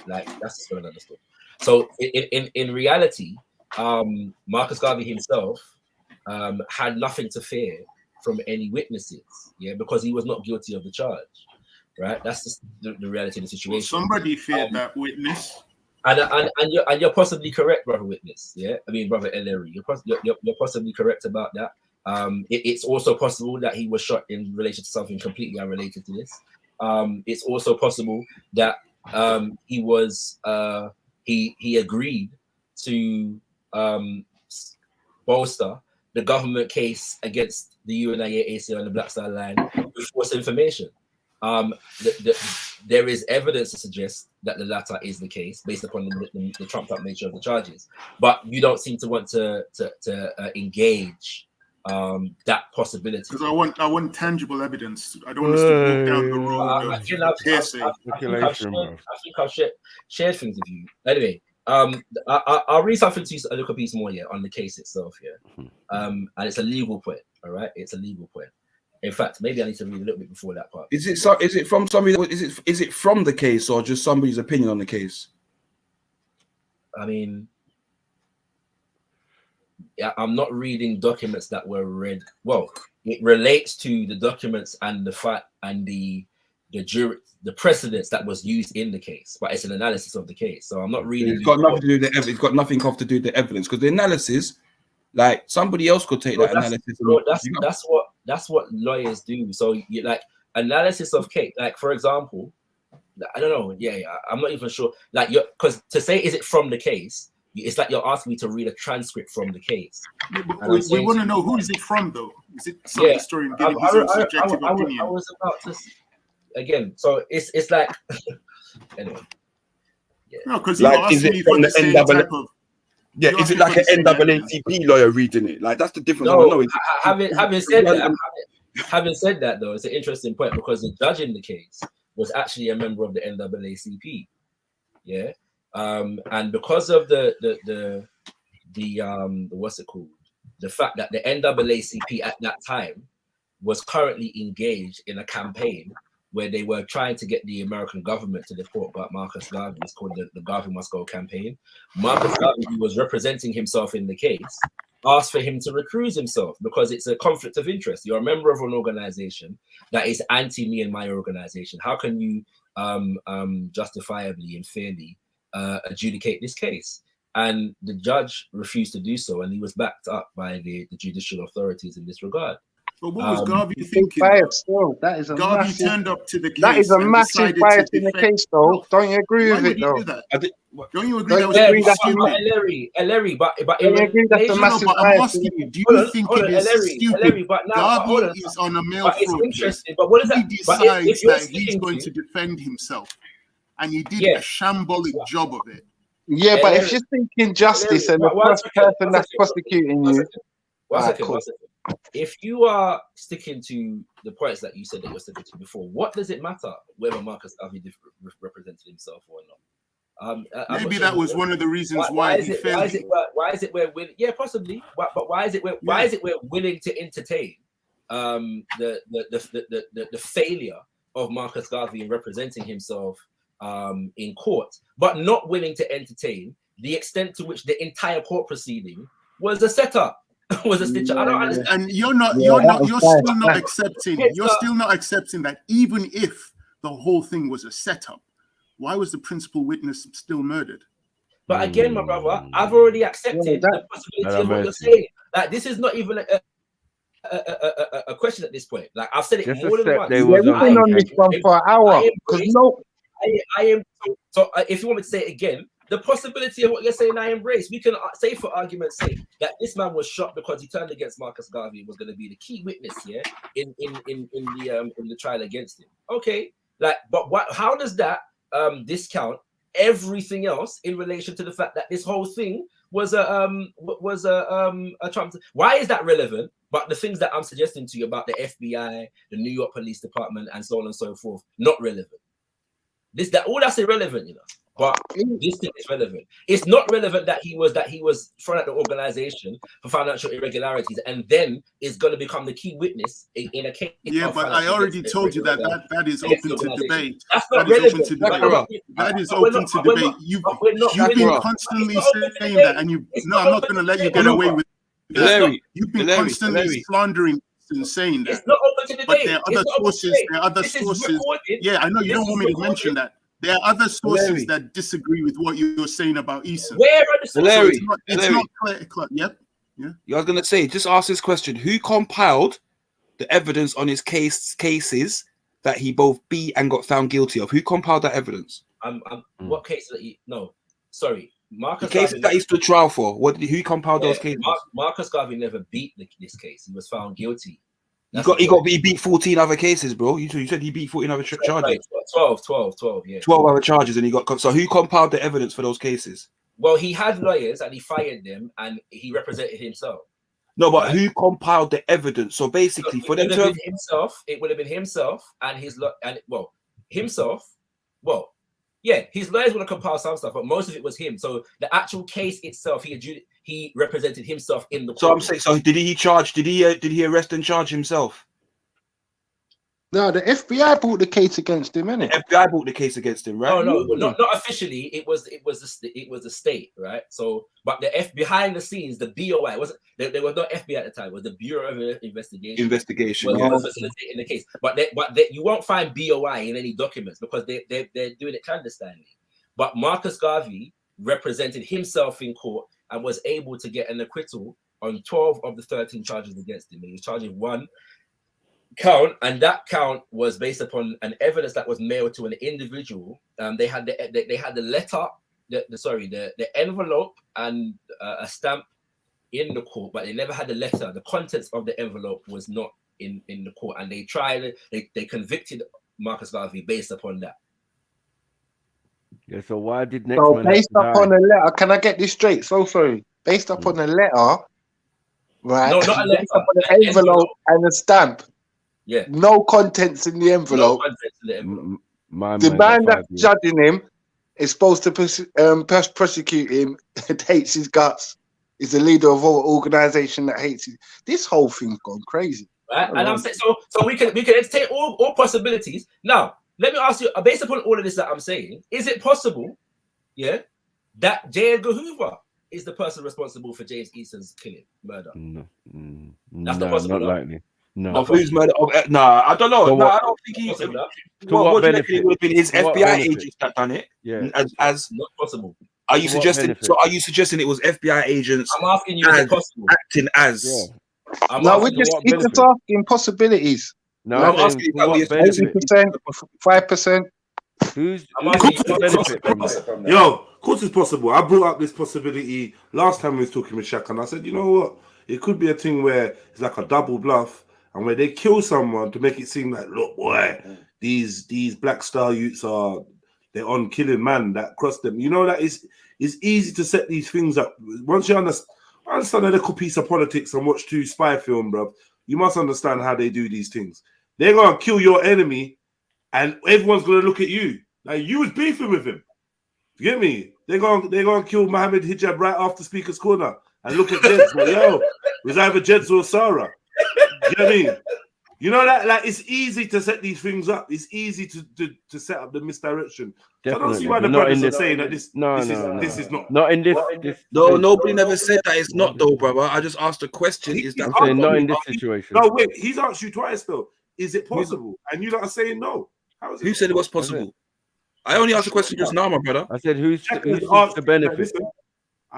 that's well understood. So in reality, Marcus Garvey himself had nothing to fear from any witnesses, because he was not guilty of the charge, right? That's just the reality of the situation. Well, somebody feared that witness, and you're possibly correct, brother witness. Yeah, I mean, brother Ellery, you're possibly correct about that. It's also possible that he was shot in relation to something completely unrelated to this. It's also possible that he was he agreed to bolster the government case against the UNIA, ACO, and the Black Star Line with false information. There is evidence to suggest that the latter is the case based upon the trumped-up nature of the charges, but you don't seem to want to engage that possibility. Because I want tangible evidence. I don't want us to walk down the road of hearsay. I think I've shared things with you. Anyway, I'll read something to you a little piece more on the case itself and it's a legal point. All right, it's a legal point. In fact, maybe I need to read a little bit before that part. Is it from somebody? Is it from the case or just somebody's opinion on the case? I mean, yeah, I'm not reading documents that were read. Well, it relates to the documents and the fact and the precedents that was used in the case, but it's an analysis of the case. So I'm not reading. It's got nothing to do with the evidence. It's got nothing to do with the evidence, because the analysis, like somebody else could take that analysis. That's what lawyers do. So you like analysis of case. Like for example, I don't know. Yeah, I'm not even sure. Like because to say is it from the case, it's like you're asking me to read a transcript from the case. We want to know who is it from, though. Is it some historian giving his own subjective opinion? I was about to again. So it's like anyway. Yeah. No, because like, is it from the NAACP? Yeah, is it like an NAACP lawyer reading it? Like that's the difference. No, having said that, though, it's an interesting point because the judge in the case was actually a member of the NAACP. Yeah. And because of the what's it called? The fact that the NAACP at that time was currently engaged in a campaign where they were trying to get the American government to deport Marcus Garvey. It's called the Garvey Must Go campaign. Marcus Garvey, who was representing himself in the case, asked for him to recuse himself because it's a conflict of interest. You're a member of an organization that is anti me and my organization. How can you justifiably and fairly adjudicate this case? And the judge refused to do so, and he was backed up by the judicial authorities in this regard. But what was Garvey thinking? That is a Garvey massive, turned up to the case. that is a and massive decided bias to in the defend- case, though. Don't you agree Why with would it, he though? do that? Don't you agree Don't that you was agree that's a Ellery, but Don't you agree that's a massive but I'm bias? asking you, do you think it is stupid? Garvey is on a mail But it's fraud interesting. case. But what is that? He But decides if you're that he's sticking going to- to defend himself, and he did a shambolic job of it. Yeah, but if you're thinking justice and the first person that's prosecuting you, One alright, second, cool. one second. If you are sticking to the points that you said that you're sticking to before, what does it matter whether Marcus Garvey represented himself or not? Maybe that was one of the reasons why he failed. Why is it we're willing? Yeah, possibly. But why is it we're willing to entertain the failure of Marcus Garvey in representing himself in court, but not willing to entertain the extent to which the entire court proceeding was a setup, was a stitch. I don't understand. And you're still not accepting. You're still not accepting that even if the whole thing was a setup, why was the principal witness still murdered? But again, my brother, I've already accepted the possibility of what you're saying. Like this is not even a question at this point. Like I've said it more than once. We've been on this one for an hour. I am. So if you want me to say it again, the possibility of what you're saying, I embrace. We can say, for argument's sake, that this man was shot because he turned against Marcus Garvey and was going to be the key witness here in the trial against him. Okay, like, but what? How does that discount everything else in relation to the fact that this whole thing was a Trump? Why is that relevant? But the things that I'm suggesting to you about the FBI, the New York Police Department, and so on and so forth, not relevant. All that's irrelevant, you know. But this thing is relevant. It's not relevant that he was thrown at the organization for financial irregularities and then is going to become the key witness in a case. Yeah, but I already told you that is open to debate. That's not relevant. That is open to debate. You've been constantly saying that, and I'm not going to let you get away with that. You've been constantly slandering and saying that. It's not open to debate. But there are other sources. Yeah, I know you don't want me to mention that. There are other sources that disagree with what you're saying about Eason. Where are the sources? It's not clear. Yep. Yeah. I was gonna say, just ask this question: who compiled the evidence on his cases that he both beat and got found guilty of? Who compiled that evidence? What case that he? No, sorry, Marcus. The cases that he stood trial for. Who compiled those cases? Marcus Garvey never beat this case. He was found guilty. He beat 14 other cases, bro. You said he beat 14 other charges. 12, yeah. 12 other charges, and he got. So who compiled the evidence for those cases? Well, he had lawyers, and he fired them, and he represented himself. No, but who compiled the evidence? So basically, for them to have himself, it would have been himself and himself. Well, yeah, his lawyers would have compiled some stuff, but most of it was him. So the actual case itself, he represented himself in the court. So I'm saying, so did he arrest and charge himself? No, the FBI brought the case against him, innit? The FBI brought the case against him, right? No, not officially. It was the state, right? So, but behind the scenes, the BOI wasn't. There was no FBI at the time. It was the Bureau of Investigation. Was facilitating the case, but you won't find BOI in any documents because they're doing it clandestinely. But Marcus Garvey represented himself in court and was able to get an acquittal on 12 of the 13 charges against him. He was charged with one count, and that count was based upon an evidence that was mailed to an individual. They had the letter, the envelope and a stamp in the court, but they never had the letter. The contents of the envelope was not in the court, and they convicted Marcus Garvey based upon that. Yeah, so why did next So man based have to upon die? a letter, can I get this straight? So sorry. Based upon a letter, right? No, not a letter. Based upon an envelope and a stamp. Yeah. No contents in the envelope. The man that's judging him is supposed to prosecute him. It hates his guts. Is the leader of our organization that hates it. This whole thing's gone crazy. Right? And I'm saying so we can entertain all possibilities. Now, let me ask you, based upon all of this that I'm saying, is it possible, that J. Edgar Hoover is the person responsible for James Easton's killing, murder? No, That's not possible. not likely. No. Of whose murder? Nah, I don't know. So No, what- I don't think he. Possible, What do you reckon it would have been his To what FBI benefit? agents that done it? Yeah. As not possible. Are you To what suggesting? benefit? So are you suggesting it was FBI agents? I'm asking you, is it possible? Acting as? No, we're just asking possibilities. No, I'm I'm asking saying you, for what benefit? 80%, 5%. Who's I'm the asking you, benefit from that? Yo, of course it's possible. I brought up this possibility last time we was talking with Shaq, and I said, you know what? It could be a thing where it's like a double bluff, and where they kill someone to make it seem like, look, boy, these Black Star youths they're on killing man that cross them. You know that it's easy to set these things up. Once you understand a little piece of politics and watch 2 spy film, bro, you must understand how they do these things. They're gonna kill your enemy, and everyone's gonna look at you like you was beefing with him. You get me? They're gonna kill Mohammed Hijab right after Speaker's Corner and look at Jeds. Like, yo, it was either Jeds or Sarah. You know what I mean? You know that, like, it's easy to set these things up. It's easy to set up the misdirection. So I don't see why the brothers are saying that this is not. Not in this. No, nobody never said that it's not though, brother. I just asked a question. Is that? I'm saying not in this situation. No, wait. He's asked you twice though. Is it possible? And you lot are saying no. How is it? Who said it was possible? I only asked a question just now, my brother. I said who seeks the benefit?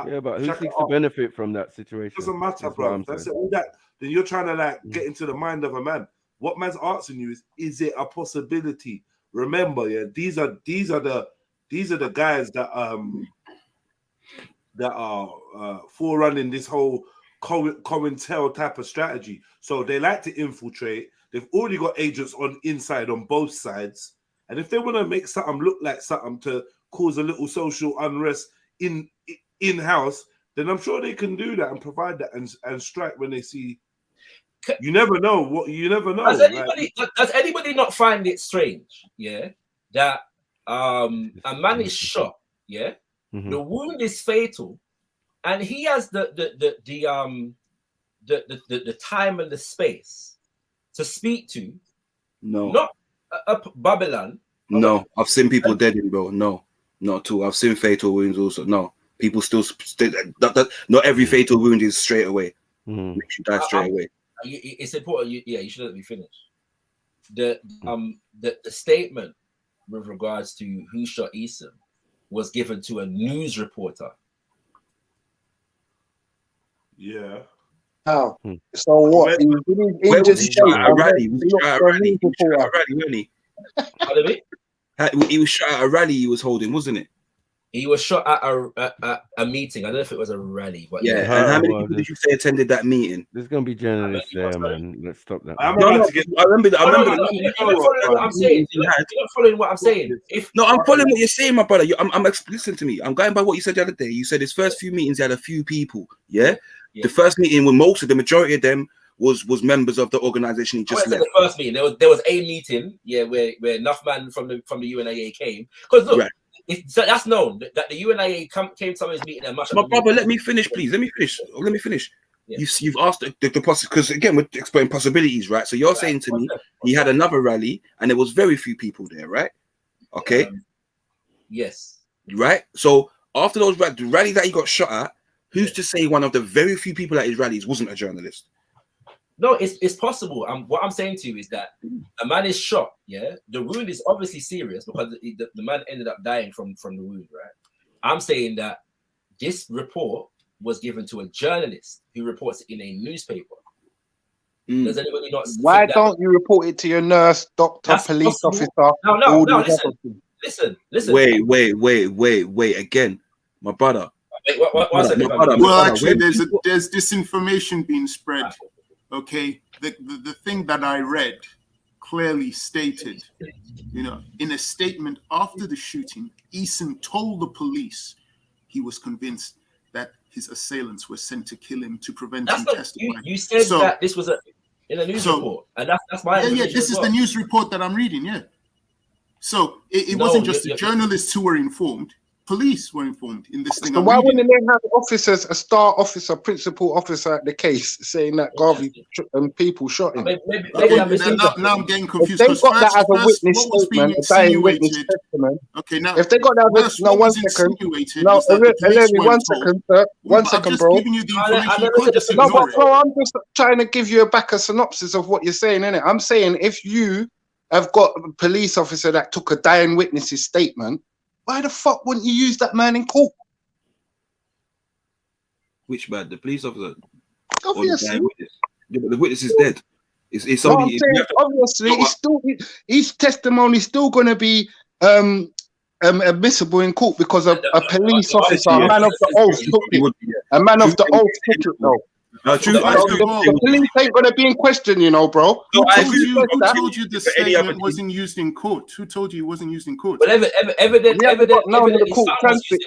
Yeah, but who seeks the benefit from that situation? Doesn't matter, bro. That's all that. Then you're trying to like get into the mind of a man. What man's asking you is it a possibility? Remember, yeah, these are the guys that are forerunning this whole COINTEL type of strategy. So they like to infiltrate. They've already got agents on inside on both sides, and if they want to make something look like something to cause a little social unrest in-house, then I'm sure they can do that and provide that and strike when they see. You never know. You never know. Does anybody not find it strange? Yeah, that a man is shot. Yeah, the wound is fatal, and he has the time and the space to speak to. No, not Babylon. No, I've seen people dead in, bro. No, not at all. I've seen fatal wounds also. No, people still not every fatal wound is straight away. Makes you die straight away. It's important. You should let me finish. The statement with regards to who shot Eason was given to a news reporter. Yeah. Oh, so what? Where was he shot at a rally? He was shot at a rally, wasn't he? Pardon me? He was shot at a rally he was holding, wasn't it? He was shot at a meeting. I don't know if it was a rally, but yeah. And how many people did you say attended that meeting? There's gonna be journalists there, man. Let's stop that. I remember. You're not following what I'm saying. You're not following what I'm saying. I'm following what you're saying, my brother. Listen to me. I'm going by what you said the other day. You said his first few meetings he had a few people. Yeah. The first meeting with the majority of them was members of the organization he just left. The first meeting, there was a meeting, where enough man from the UNIA came. Because look. Right. So that's known that the UNIA came to his meeting and my brother, let me finish, please. Let me finish. You've asked the because again we're exploring possibilities, right? So you're saying to me he had another rally and there was very few people there, right? Okay. Yes. Right. So after those the rally that he got shot at, who's to say one of the very few people at his rallies wasn't a journalist? No, it's possible. What I'm saying to you is that a man is shot. Yeah, the wound is obviously serious because the man ended up dying from the wound. Right. I'm saying that this report was given to a journalist who reports it in a newspaper. Does anybody not? Why don't you report it to your nurse, doctor, police officer? No. Listen. Wait. Again, my brother. Well, actually, there's disinformation being spread. Okay, the thing that I read clearly stated, in a statement after the shooting, Eason told the police he was convinced that his assailants were sent to kill him to prevent him testifying. You said that this was in a news report, and that's my this is the news report that I'm reading. Yeah, so it wasn't just the journalists who were informed. Police were informed in this thing. So why wouldn't they have officers, a star officer, principal officer at the case, saying that Garvey and people shot him? Now I'm getting confused. If they got that as a witness statement, a dying witness testament. Okay, now if they got that, no, 1 second. No, Eleni, 1 second, sir. 1 second, bro. No, but bro, I'm just trying to give you a synopsis of what you're saying, innit? I'm saying if you have got a police officer that took a dying witness's statement, why the fuck wouldn't you use that man in court? Which man? The police officer? Obviously. Yeah, but the witness is dead. It's somebody. Obviously, his testimony is still going to be admissible in court because of a police officer, a man of the oath, took it. A man of the oath took it, though. The police ain't gonna be in question, bro. Who told you this statement wasn't used in court? Who told you it wasn't used in court? But evidently, the court transcript.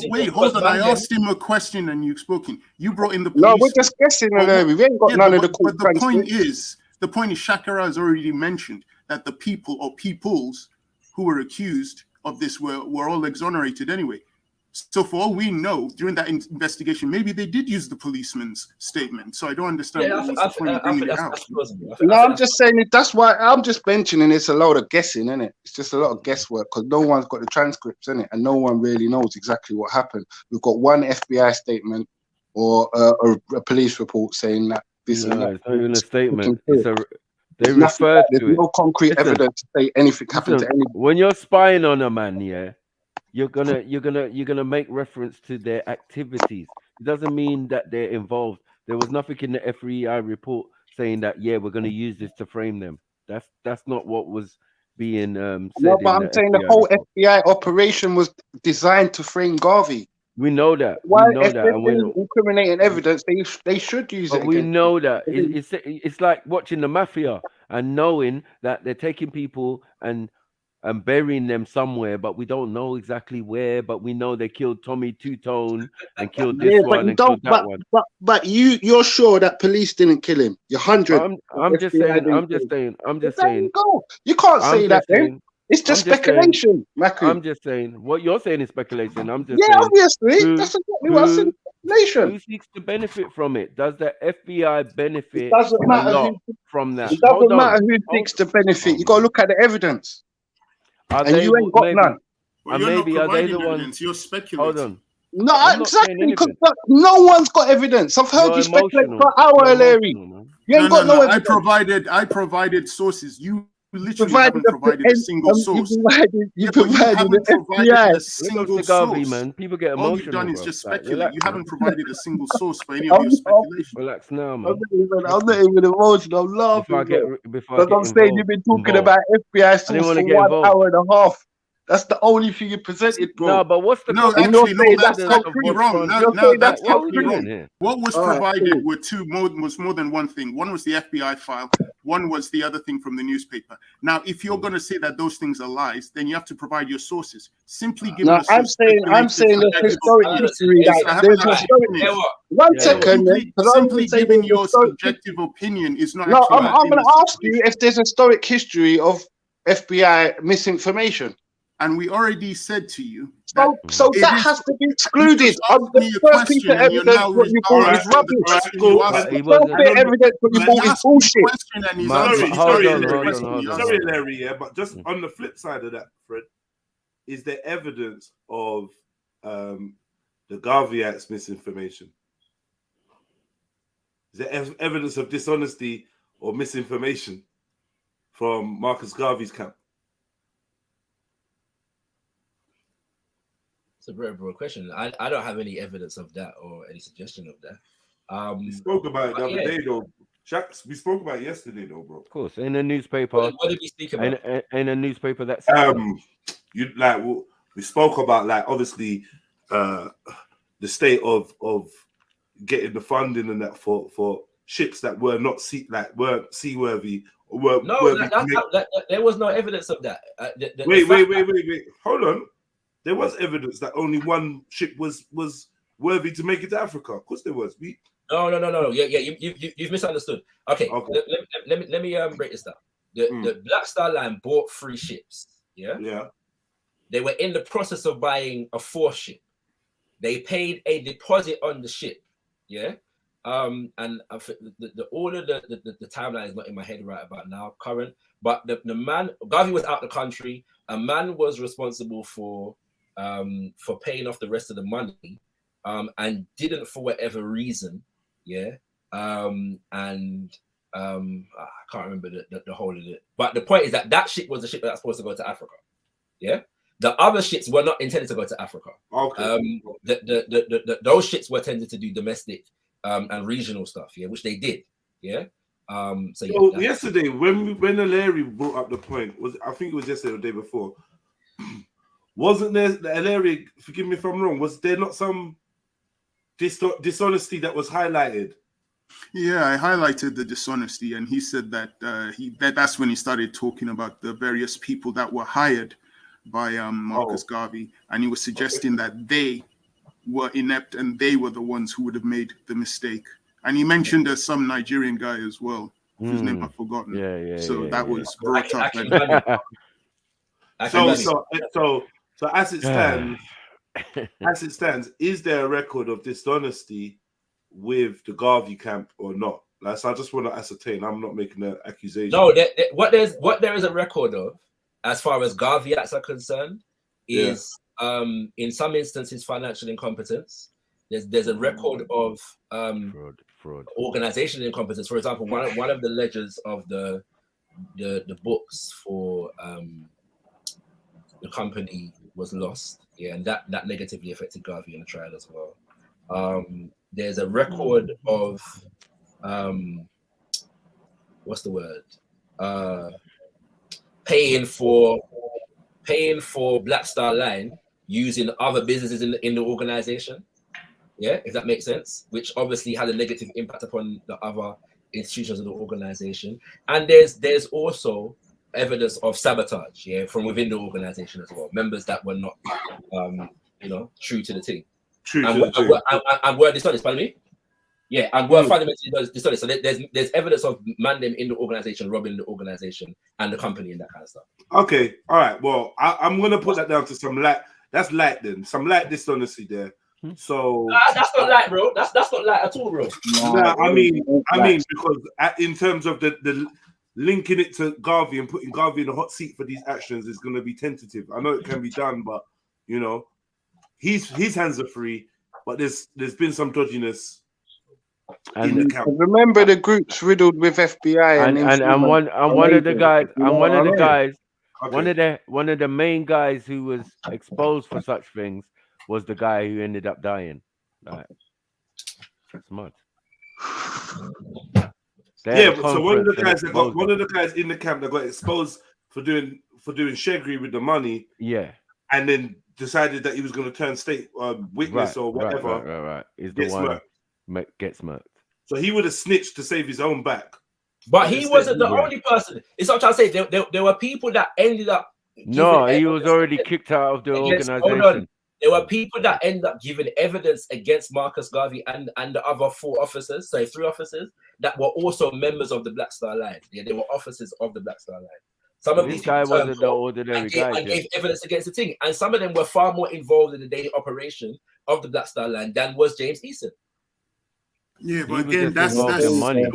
Wait, hold on. I asked him a question and you've spoken. You brought in the police. No, we're just guessing, we ain't got none of the court transcripts. The point is, Shakara has already mentioned that the people or peoples who were accused of this were all exonerated anyway. So for all we know, during that investigation, maybe they did use the policeman's statement. So I don't understand what was the point of bringing it out. No, I'm just saying that's why I'm just mentioning it's a load of guessing, isn't it? It's just a lot of guesswork because no one's got the transcripts in it, and no one really knows exactly what happened. We've got one FBI statement or a police report saying that this. No, it's not even a statement. They refer to it. There's no concrete evidence to say anything happened to anyone. When you're spying on a man, you're gonna make reference to their activities. It doesn't mean that they're involved. There was nothing in the FEI report saying that we're gonna use this to frame them. That's not what was being said. No, but I'm saying the whole FBI operation was designed to frame Garvey. We know that. Why, if they're incriminating evidence, they should use it. But we know that it's like watching the mafia and knowing that they're taking people and burying them somewhere, but we don't know exactly where. But we know they killed Tommy Two-Tone and killed this one and killed that one. But you're sure that police didn't kill him? You're 100. I'm just saying. You can't say that then. It's just speculation, Maku. I'm just saying what you're saying is speculation. I'm just saying, obviously that's exactly what I said. Speculation. Who seeks to benefit from it? Does the FBI benefit from that? It doesn't matter who seeks to benefit. You got to look at the evidence. And you ain't got none. Well, maybe are they the ones? You're speculating. Hold on. No, exactly, because no one's got evidence. I've heard you speculate for an hour, Larry. You ain't got no evidence. I provided sources. You literally haven't provided a single source. You provided the FBI. A single source. Man. People get emotional. All you've done is just speculate. You haven't provided a single source for any of your speculation. Relax now, man. I'm not even emotional. I'm laughing. Because I'm saying you've been talking about FBI source for 1 hour and a half. That's the only thing you presented, bro. No, but what's the that's totally wrong. That's totally wrong. What was provided was more than one thing. One was the FBI file. One was the other thing from the newspaper. Now, if you're going to say that those things are lies, then you have to provide your sources. Simply giving us. I'm saying there's historic history. There's historic. 1 second. Simply giving your subjective opinion is not. No, I'm going to ask you if there's a historic history of FBI misinformation. And we already said to you. So that has to be excluded. The first piece of evidence what you brought is rubbish. The first bit of evidence what you brought is bullshit. Sorry, Larry, yeah, but just on the flip side of that, Fred, is there evidence of the Garvey Act's misinformation? Is there evidence of dishonesty or misinformation from Marcus Garvey's camp? It's a very broad question. I don't have any evidence of that or any suggestion of that. We spoke about it the other day, though. Shaqs, we spoke about it yesterday, though, bro. Of course, in a newspaper. What did we speak about? In a newspaper that's we spoke about obviously the state of getting the funding and that for ships that were not weren't seaworthy or weren't worthy. There was no evidence of that. Wait. Hold on. There was evidence that only one ship was worthy to make it to Africa. Of course, there was. No. Yeah. You've misunderstood. Okay. Let me break this down. The Black Star Line bought 3 ships. Yeah. Yeah. They were in the process of buying a 4th ship. They paid a deposit on the ship. Yeah. And all of the timeline is not in my head right about now, current. But the man, Garvey was out the country. A man was responsible for paying off the rest of the money, and didn't for whatever reason. Yeah. I can't remember the whole of it. But the point is that ship was the ship that's supposed to go to Africa. Yeah. The other ships were not intended to go to Africa. Okay. Those ships were intended to do domestic and regional stuff, yeah, which they did. Yeah. So yesterday, when Larry brought up the point, I think it was yesterday or the day before, wasn't there, Larry, forgive me if I'm wrong, was there not some dishonesty that was highlighted? Yeah, I highlighted the dishonesty, and he said that that's when he started talking about the various people that were hired by Marcus Garvey, and he was suggesting that they were inept and they were the ones who would have made the mistake. And he mentioned there's some Nigerian guy as well, whose name I've forgotten. So that was brought up. So as it stands, is there a record of dishonesty with the Garvey camp or not? So I just want to ascertain. I'm not making an accusation. No, what there is a record of, as far as Garvey acts are concerned, is in some instances financial incompetence. There's a record of fraud, organizational incompetence. For example, one of the ledgers of the books for the company was lost. Yeah, and that negatively affected Garvey in the trial as well. There's a record of what's the word? Paying for Black Star Line using other businesses in the organization. Yeah, if that makes sense, which obviously had a negative impact upon the other institutions of the organization. And there's also evidence of sabotage, yeah, from within the organization as well. Members that were not, true to the team. And were dishonest, pardon me? Yeah, and were fundamentally dishonest. So there's evidence of man them in the organization, robbing the organization and the company and that kind of stuff. Okay, all right. Well, I'm gonna put that down to some light. That's light then. Some light dishonesty there. So that's not light, bro. That's not light at all, bro. I mean, because in terms of the linking it to Garvey and putting Garvey in the hot seat for these actions is going to be tentative. I know it can be done, but his hands are free. But there's been some dodginess. In the camp. Remember, the group's riddled with FBI and one of the main guys who was exposed for such things was the guy who ended up dying. Right. That's mad. So one of the guys in the camp that got exposed for doing shegri with the money. Yeah. And then decided that he was going to turn state witness or whatever. Right. Is the one gets murked. So he would have snitched to save his own back. But he wasn't the only person. It's what I'm trying to say. There were people that ended up. No, he was already kicked out of the organization. There were people that ended up giving evidence against Marcus Garvey and the other 3 officers that were also members of the Black Star Line. Yeah, they were officers of the Black Star Line. Some of This these guy people turned wasn't no up ordinary and guy, gave Jed. evidence against the thing, and some of them were far more involved in the daily operation of the Black Star Line than was James Eason. Yeah, He but was again, just involved in money.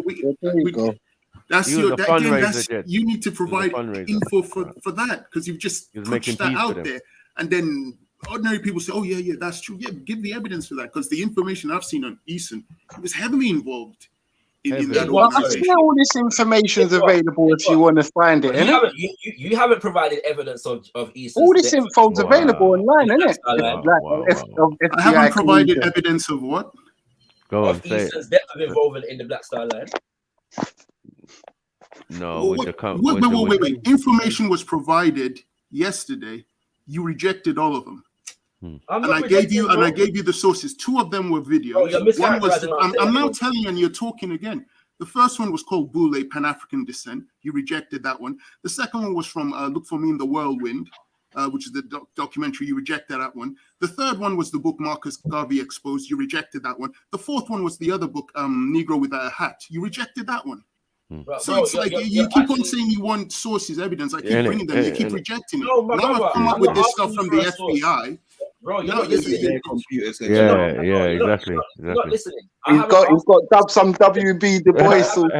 That's He was your a that, again. fundraiser, That's Jed. you need to He was a provide fundraiser. info for that because you've just He was pushed making that peace with out him. there, and then ordinary people say, "Oh yeah, that's true." Yeah, give the evidence for that because the information I've seen on Eason, he was heavily involved in that What? organization. Sorry. All this information is available if you want to find it, You innit? haven't, you haven't provided evidence of Eason's All this death. info's available online, isn't it? Black Star Line. Of I haven't FBI provided collusion. evidence of what? Go on, Of say it. Eason's depth of involvement in the Black Star Line. No, with the Wait. Information was provided yesterday. You rejected all of them. I'm And not I gave you rejecting, the sources. Two of them were videos. Bro, you're One was mischaracterizing what I'm I'm now saying. telling you, and you're talking again. The first one was called Boule, Pan-African Descent. You rejected that one. The second one was from Look for Me in the Whirlwind, which is the documentary. You rejected that one. The third one was the book Marcus Garvey Exposed. You rejected that one. The fourth one was the other book, Negro with a Hat. You rejected that one. So Bro, it's like you keep on saying you want sources, evidence. I keep bringing them. You keep rejecting it. No, my Now brother, I've come up I'm with not this asking stuff you from for the a source. FBI. Bro, you're Now not listening. Their computer section. Yeah, exactly. You're not listening. He's got dub some WB Du Bois sources.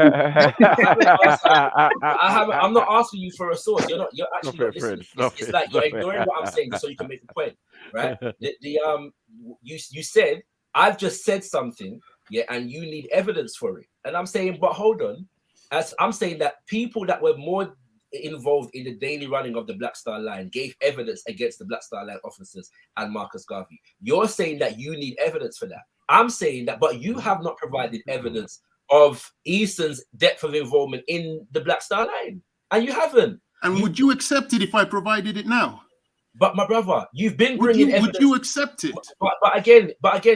I'm not asking you for a source. You're actually not listening. It's like you're ignoring what I'm saying just so you can make the point, right? You said I've just said something, yeah, and you need evidence for it. And I'm saying, but hold on. As I'm saying that people that were more involved in the daily running of the Black Star Line gave evidence against the Black Star Line officers and Marcus Garvey. You're saying that you need evidence for that. I'm saying that, but you have not provided evidence of Eason's depth of involvement in the Black Star Line, and you haven't. And would you accept it if I provided it now? But my brother, you've been bringing evidence. Would you accept it? But again,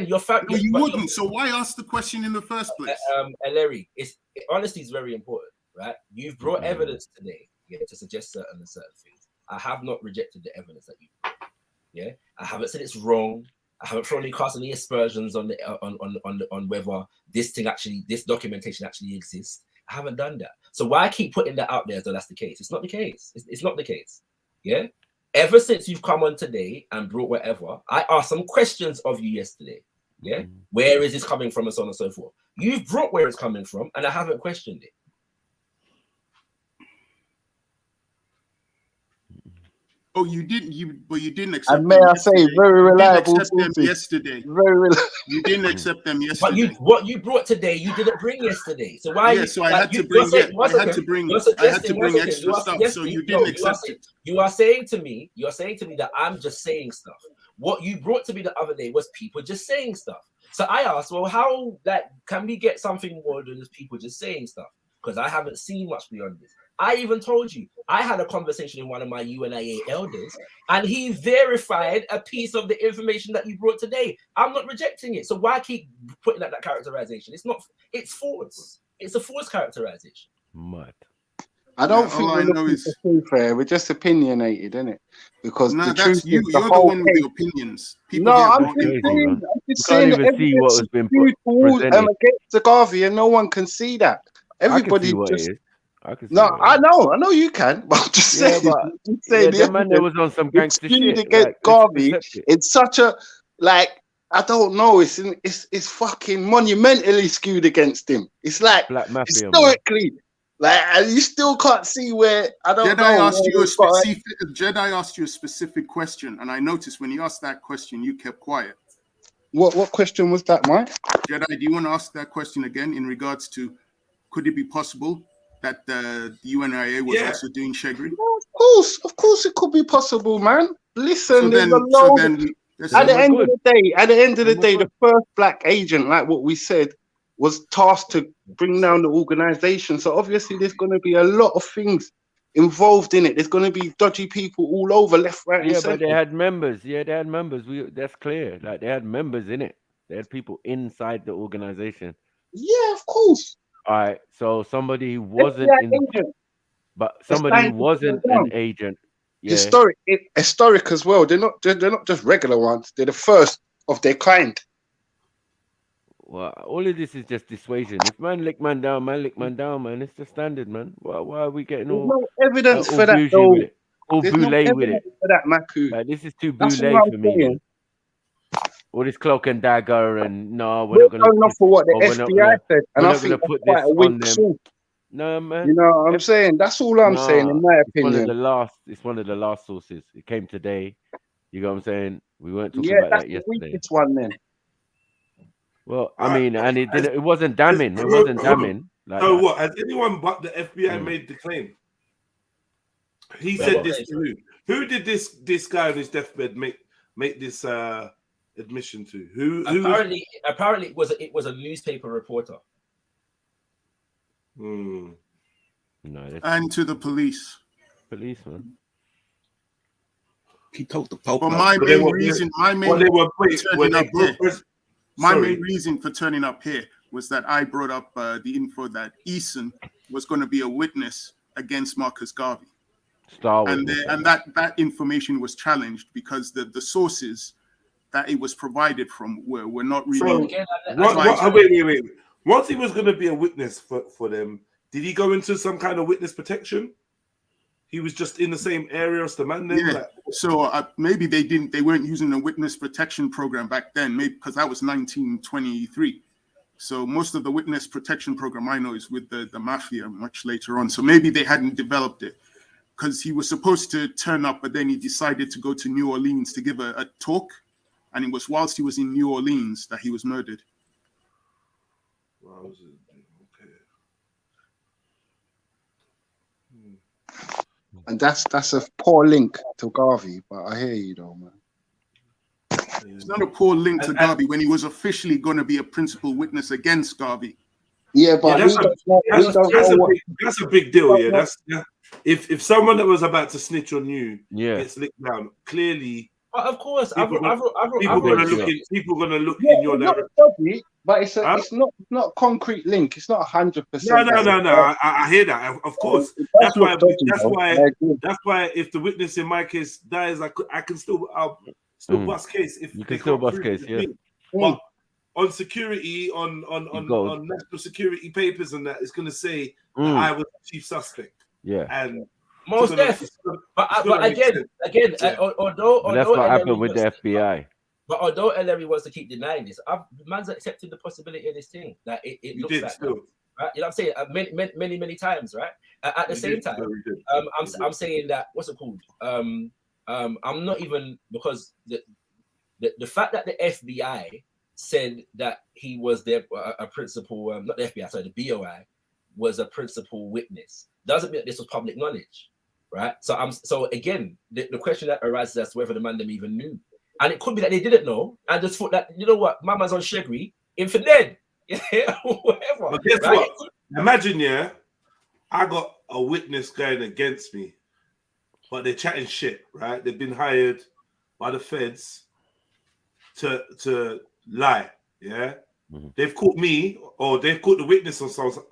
your fact. No, you wouldn't. So why ask the question in the first place? Larry, honesty is very important, right? You've brought evidence today, yeah, to suggest certain things. I have not rejected the evidence that you brought. Yeah, I haven't said it's wrong. I haven't thrown any cast any aspersions on whether this documentation actually exists. I haven't done that. So why I keep putting that out there as though that's the case? It's not the case. It's not the case. Yeah. Ever since you've come on today and brought whatever, I asked some questions of you yesterday. Yeah. Where is this coming from and so on and so forth? You've brought where it's coming from and I haven't questioned it. Oh, you didn't. But you didn't accept. And may I say, very reliable. You didn't accept them yesterday. Very reliable. You didn't accept them yesterday. But what you brought today, you didn't bring yesterday. So why? Yeah, so I had to bring extra stuff. So you didn't accept it. You are saying to me that I'm just saying stuff. What you brought to me the other day was people just saying stuff. So I asked, well, how can we get something more than just people just saying stuff? Because I haven't seen much beyond this. I even told you, I had a conversation with one of my UNIA elders, and he verified a piece of the information that you brought today. I'm not rejecting it. So why keep putting that characterization? It's false. It's a false characterization. Mad. I don't think we're looking for truth here. We're just opinionated, isn't it? Because the truth is you're the one with the opinions. I'm just saying that evidence is skewed towards against the Garvey, and no one can see that. Everybody just. No, I know you can, but I'm just saying. The man that was on some gangster shit against Garvey. It's such a I don't know. It's fucking monumentally skewed against him. It's like Black Mafia, historically, and you still can't see where. I don't know. Jedi asked you a specific question, and I noticed when you asked that question, you kept quiet. What question was that, Mike? Jedi, do you want to ask that question again in regards to could it be possible that the UNIA was also doing Shegri? Of course, it could be possible, man. Listen, there's a load. At the end of the day, the first black agent, like what we said, was tasked to bring down the organization. So obviously, there's going to be a lot of things involved in it. There's going to be dodgy people all over, left, right, and Yeah, center. but they had members. Yeah, they had members. That's clear. Like they had members in it. They had people inside the organization. Yeah, of course. All right, so somebody who wasn't an agent. Yeah. Historic as well. They're not just regular ones. They're the first of their kind. Well, all of this is just dissuasion. If man lick man down, man lick man down, man. It's the standard, man. Why are we getting There's all no evidence all for that, bougie with though. it, all There's no boule with evidence it? for that, Maku. Like, this is too That's boule all I'm for me, saying. man. All this cloak and dagger, and no, we're We're not gonna. going off for what the Or we're not FBI gonna. said, and We're I not gonna think that's put quite this a weak on them. source. No, man. You know what I'm saying? That's all I'm saying, in my It's one of opinion. the last. It's one of the last sources. It came today. You know what I'm saying? We weren't talking Yeah, about that's that the yesterday. weakest one then. Well, I mean, and it didn't. It wasn't damning. It Hold wasn't on. damning like So that. what? Has anyone but the FBI Mm. made the claim? He Well, said what this claim, to who? Who did this guy on his deathbed make this admission to? Who Apparently it was a newspaper reporter. Hmm. No, that's And to the police. policeman. He told the Pope. But my But they main were- reason, my main Well, they were for wait, turning when they up here, my sorry. main reason for turning up here was that I brought up the info that Eason was going to be a witness against Marcus Garvey. Star And witness. and that information was challenged because the sources that it was provided from were not So really. wait. Once he was going to be a witness for them, did he go into some kind of witness protection? He was just in the same area as the man. Then, Yeah. like, So maybe they weren't using the witness protection program back then, maybe because that was 1923. So most of the witness protection program I know is with the mafia much later on. So maybe they hadn't developed it because he was supposed to turn up, but then he decided to go to New Orleans to give a talk. And it was whilst he was in New Orleans that he was murdered. And that's a poor link to Garvey, but I hear you though, man. It's not a poor link to Garvey when he was officially going to be a principal witness against Garvey. Yeah, but that's a big deal. Yeah, if someone that was about to snitch on you gets licked down, clearly. But of course, people gonna look Yeah, in your it's not direction. dodgy, but it's not a concrete link. It's not 100%. No. I hear that. Of course, that's why if the witness in my case dies, I can still bust case if you they can still can't bust prove case. it's Yeah. me. But on security, on national security papers and that, it's going to say that I was the chief suspect. Yeah. And most definitely. But again, although that's what happened Ellery with the FBI. But although Ellery wants to keep denying this, man's accepted the possibility of this thing. That it looks like that, right? You know what I'm saying? Many times, right? At the same time, I'm saying that what's it called? I'm not even, because the fact that the FBI said that he was a principal, not the FBI, sorry, the BOI was a principal witness, doesn't mean that this was public knowledge, right? So again, the question that arises as to whether the man them even knew, and it could be that they didn't know and just thought that, you know what, my man's on Shegri, in for dead, whatever. But guess right? what? Imagine, I got a witness going against me, but they're chatting shit, right? They've been hired by the feds to lie, yeah? Mm-hmm. They've caught me, or they've caught the witness on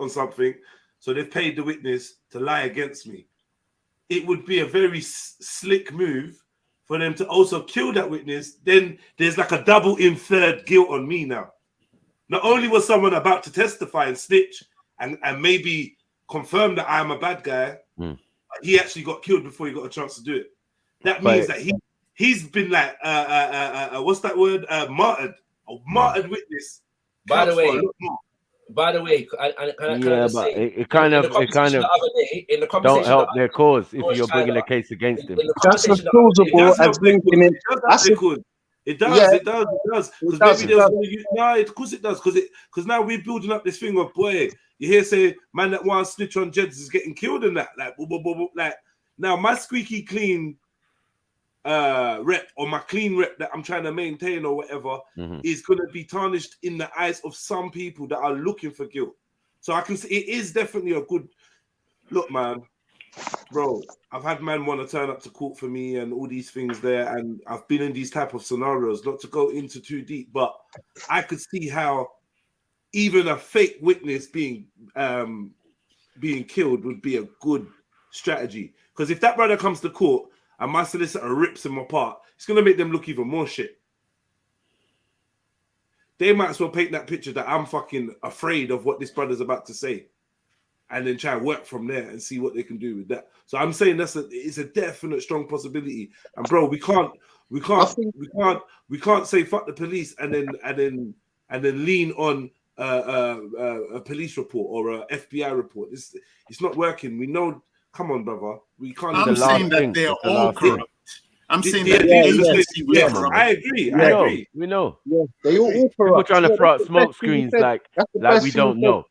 something, so they've paid the witness to lie against me. It would be a very slick move for them to also kill that witness. Then there's like a double inferred guilt on me now. Not only was someone about to testify and snitch and maybe confirm that I'm a bad guy, he actually got killed before he got a chance to do it. That means that he's been like what's that word? Martyred. A martyred witness. By the way, it kind of don't help their cause if you're bringing a case against him. That's as plausible as linking it. It does. Of course it does. Because now we're building up this thing of, boy, you hear say man that wants to snitch on Jeds is getting killed in that. Like now my squeaky clean rep, or my clean rep that I'm trying to maintain or whatever, is going to be tarnished in the eyes of some people that are looking for guilt. So I can see it is definitely a good look, man. Bro, I've had man want to turn up to court for me and all these things there, and I've been in these type of scenarios, not to go into too deep, but I could see how even a fake witness being killed would be a good strategy. Because if that brother comes to court and my solicitor rips him apart, it's going to make them look even more shit. they might as well paint that picture that I'm fucking afraid of what this brother's about to say, and then try and work from there and see what they can do with that. So I'm saying it's a definite strong possibility. And bro, we can't say fuck the police and then lean on a police report or a FBI report. It's not working. We know. Come on, brother. We can't. I'm saying that they're all corrupt. I'm saying that the agency was corrupt. I agree. We know. Yeah, they all People corrupt. trying to Yeah, throw out that's the smoke best thing you screens said. like That's the we best thing you don't said. know.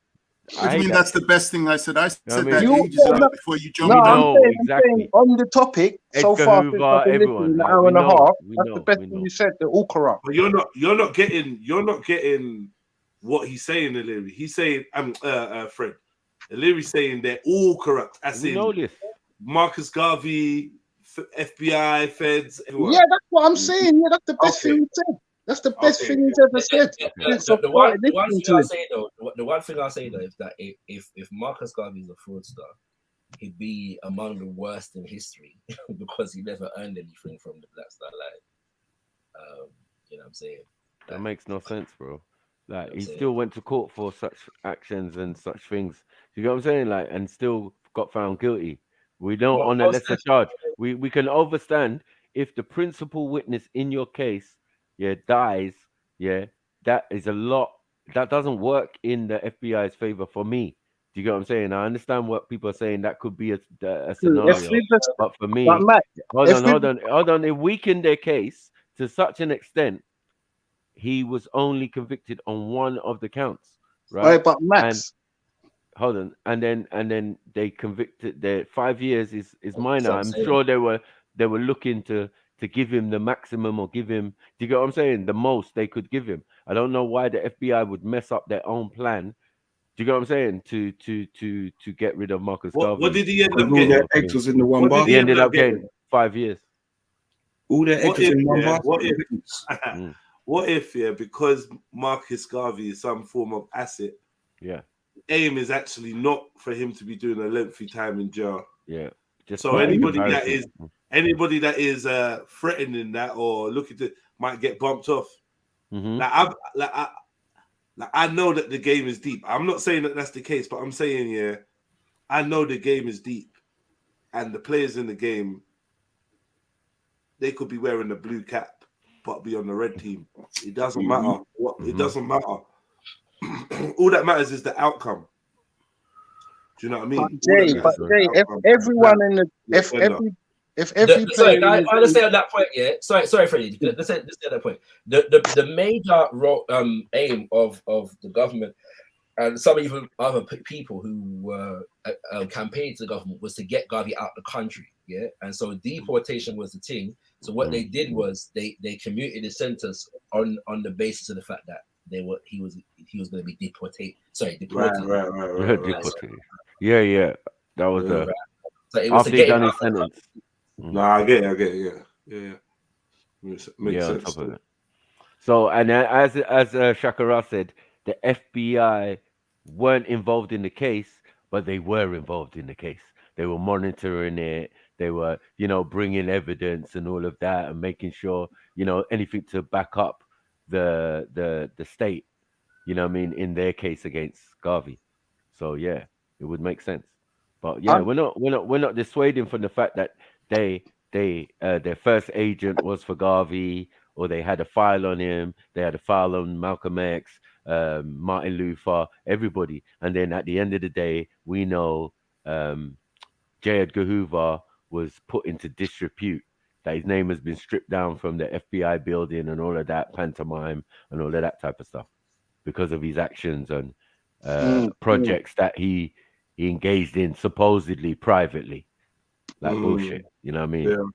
What do you mean that's the best thing I said? I said I mean, that You- ages no, ago before you jumped No, on. I'm saying on the topic so Edgar far since Hoover, I've been everyone, listening, an like, hour we and a know, half. we That's know, the best we thing know. you said. They're all corrupt. But you're not getting what he's saying, Illyri. He's saying, Fred. Illyri's saying they're all corrupt. As We in know this. Marcus Garvey, FBI, feds, everyone. Yeah, that's what I'm saying. Yeah, that's the best thing he said. That's the best thing he's ever said. Since I The started one listening thing to I'll him. say though, the one thing I'll say though is that if Marcus Garvey is a fraudster, he'd be among the worst in history because he never earned anything from the Black Star Line. You know what I'm saying? That makes no sense, bro. Like, he saying? still went to court for such actions and such things. You know what I'm saying? Like, and still got found guilty. We don't What- on a what's lesser that? charge. We can overstand if the principal witness in your case, dies. Yeah, that is a lot. That doesn't work in the FBI's favor for me. Do you get what I'm saying? I understand what people are saying. That could be a scenario, but for me, Matt, hold on. It weakened their case to such an extent. He was only convicted on one of the counts, right? Right, but Max, Hold on, and then they convicted. Their 5 years is minor. what I'm I'm saying. sure they were looking to give him the maximum or give him. Do you get what I'm saying? The most they could give him. I don't know why the FBI would mess up their own plan. Do you get what I'm saying? To get rid of Marcus Garvey. What did he end up All their getting? eggs was in the one What did basket. He ended end up getting 5 years. All their eggs What was if, in one yeah, basket. what if, because Marcus Garvey is some form of asset, Yeah. aim is actually not for him to be doing a lengthy time in jail. Yeah. Just So put in anybody that comparison. is threatening that or looking to might get bumped off. Mhm. I know that the game is deep. I'm not saying that that's the case, but I'm saying I know the game is deep, and the players in the game, they could be wearing the blue cap but be on the red team. It doesn't matter. It doesn't matter. All that matters is the outcome. Do you know what I mean? But Jay, if everyone in the if every Sorry, player in I the just say on that point, yeah. Sorry, Freddie. Let's say that point. The major aim of the government and some even other people who campaigned to the government was to get Garvey out of the country, yeah. And so deportation was the thing. So what they did was they commuted the sentence on the basis of the fact that he was going to be deported. Right. Deported. Yeah. That was So it was after to he get done him his out. sentence. Nah, I get it. Yeah. Makes On sense. top of it. So, and as Shakara said, the FBI weren't involved in the case, but they were involved in the case. They were monitoring it. They were, bringing evidence and all of that, and making sure, anything to back up the state. You know what I mean, in their case against Garvey. So yeah, it would make sense. But yeah, we're not dissuading from the fact that their first agent was for Garvey, or they had a file on him. They had a file on Malcolm X, Martin Luther, everybody. And then at the end of the day, we know J. Edgar Hoover was put into disrepute. That his name has been stripped down from the FBI building and all of that pantomime and all of that type of stuff because of his actions and projects that he engaged in supposedly privately, like bullshit. You know what I mean? Yeah.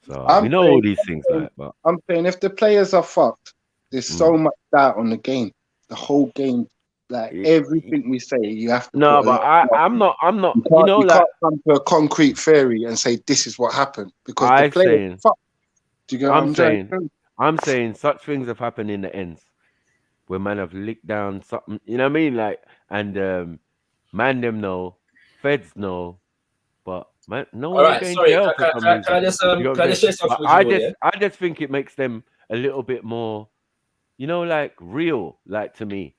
So we know all these things, but I'm saying if the players are fucked, there's so much doubt on the game. The whole game, like everything we say, you have to. No, but I'm not. You can't come to a concrete theory and say this is what happened because the players are fucked. Do you get what I'm saying? I'm saying such things have happened in the ends where man have licked down something. You know what I mean? Like, and man them know, feds know, but man, no one Alright, going sorry, to jail for can some I reason. just share something with I you all, just think it makes them a little bit more you know, like real, like to me.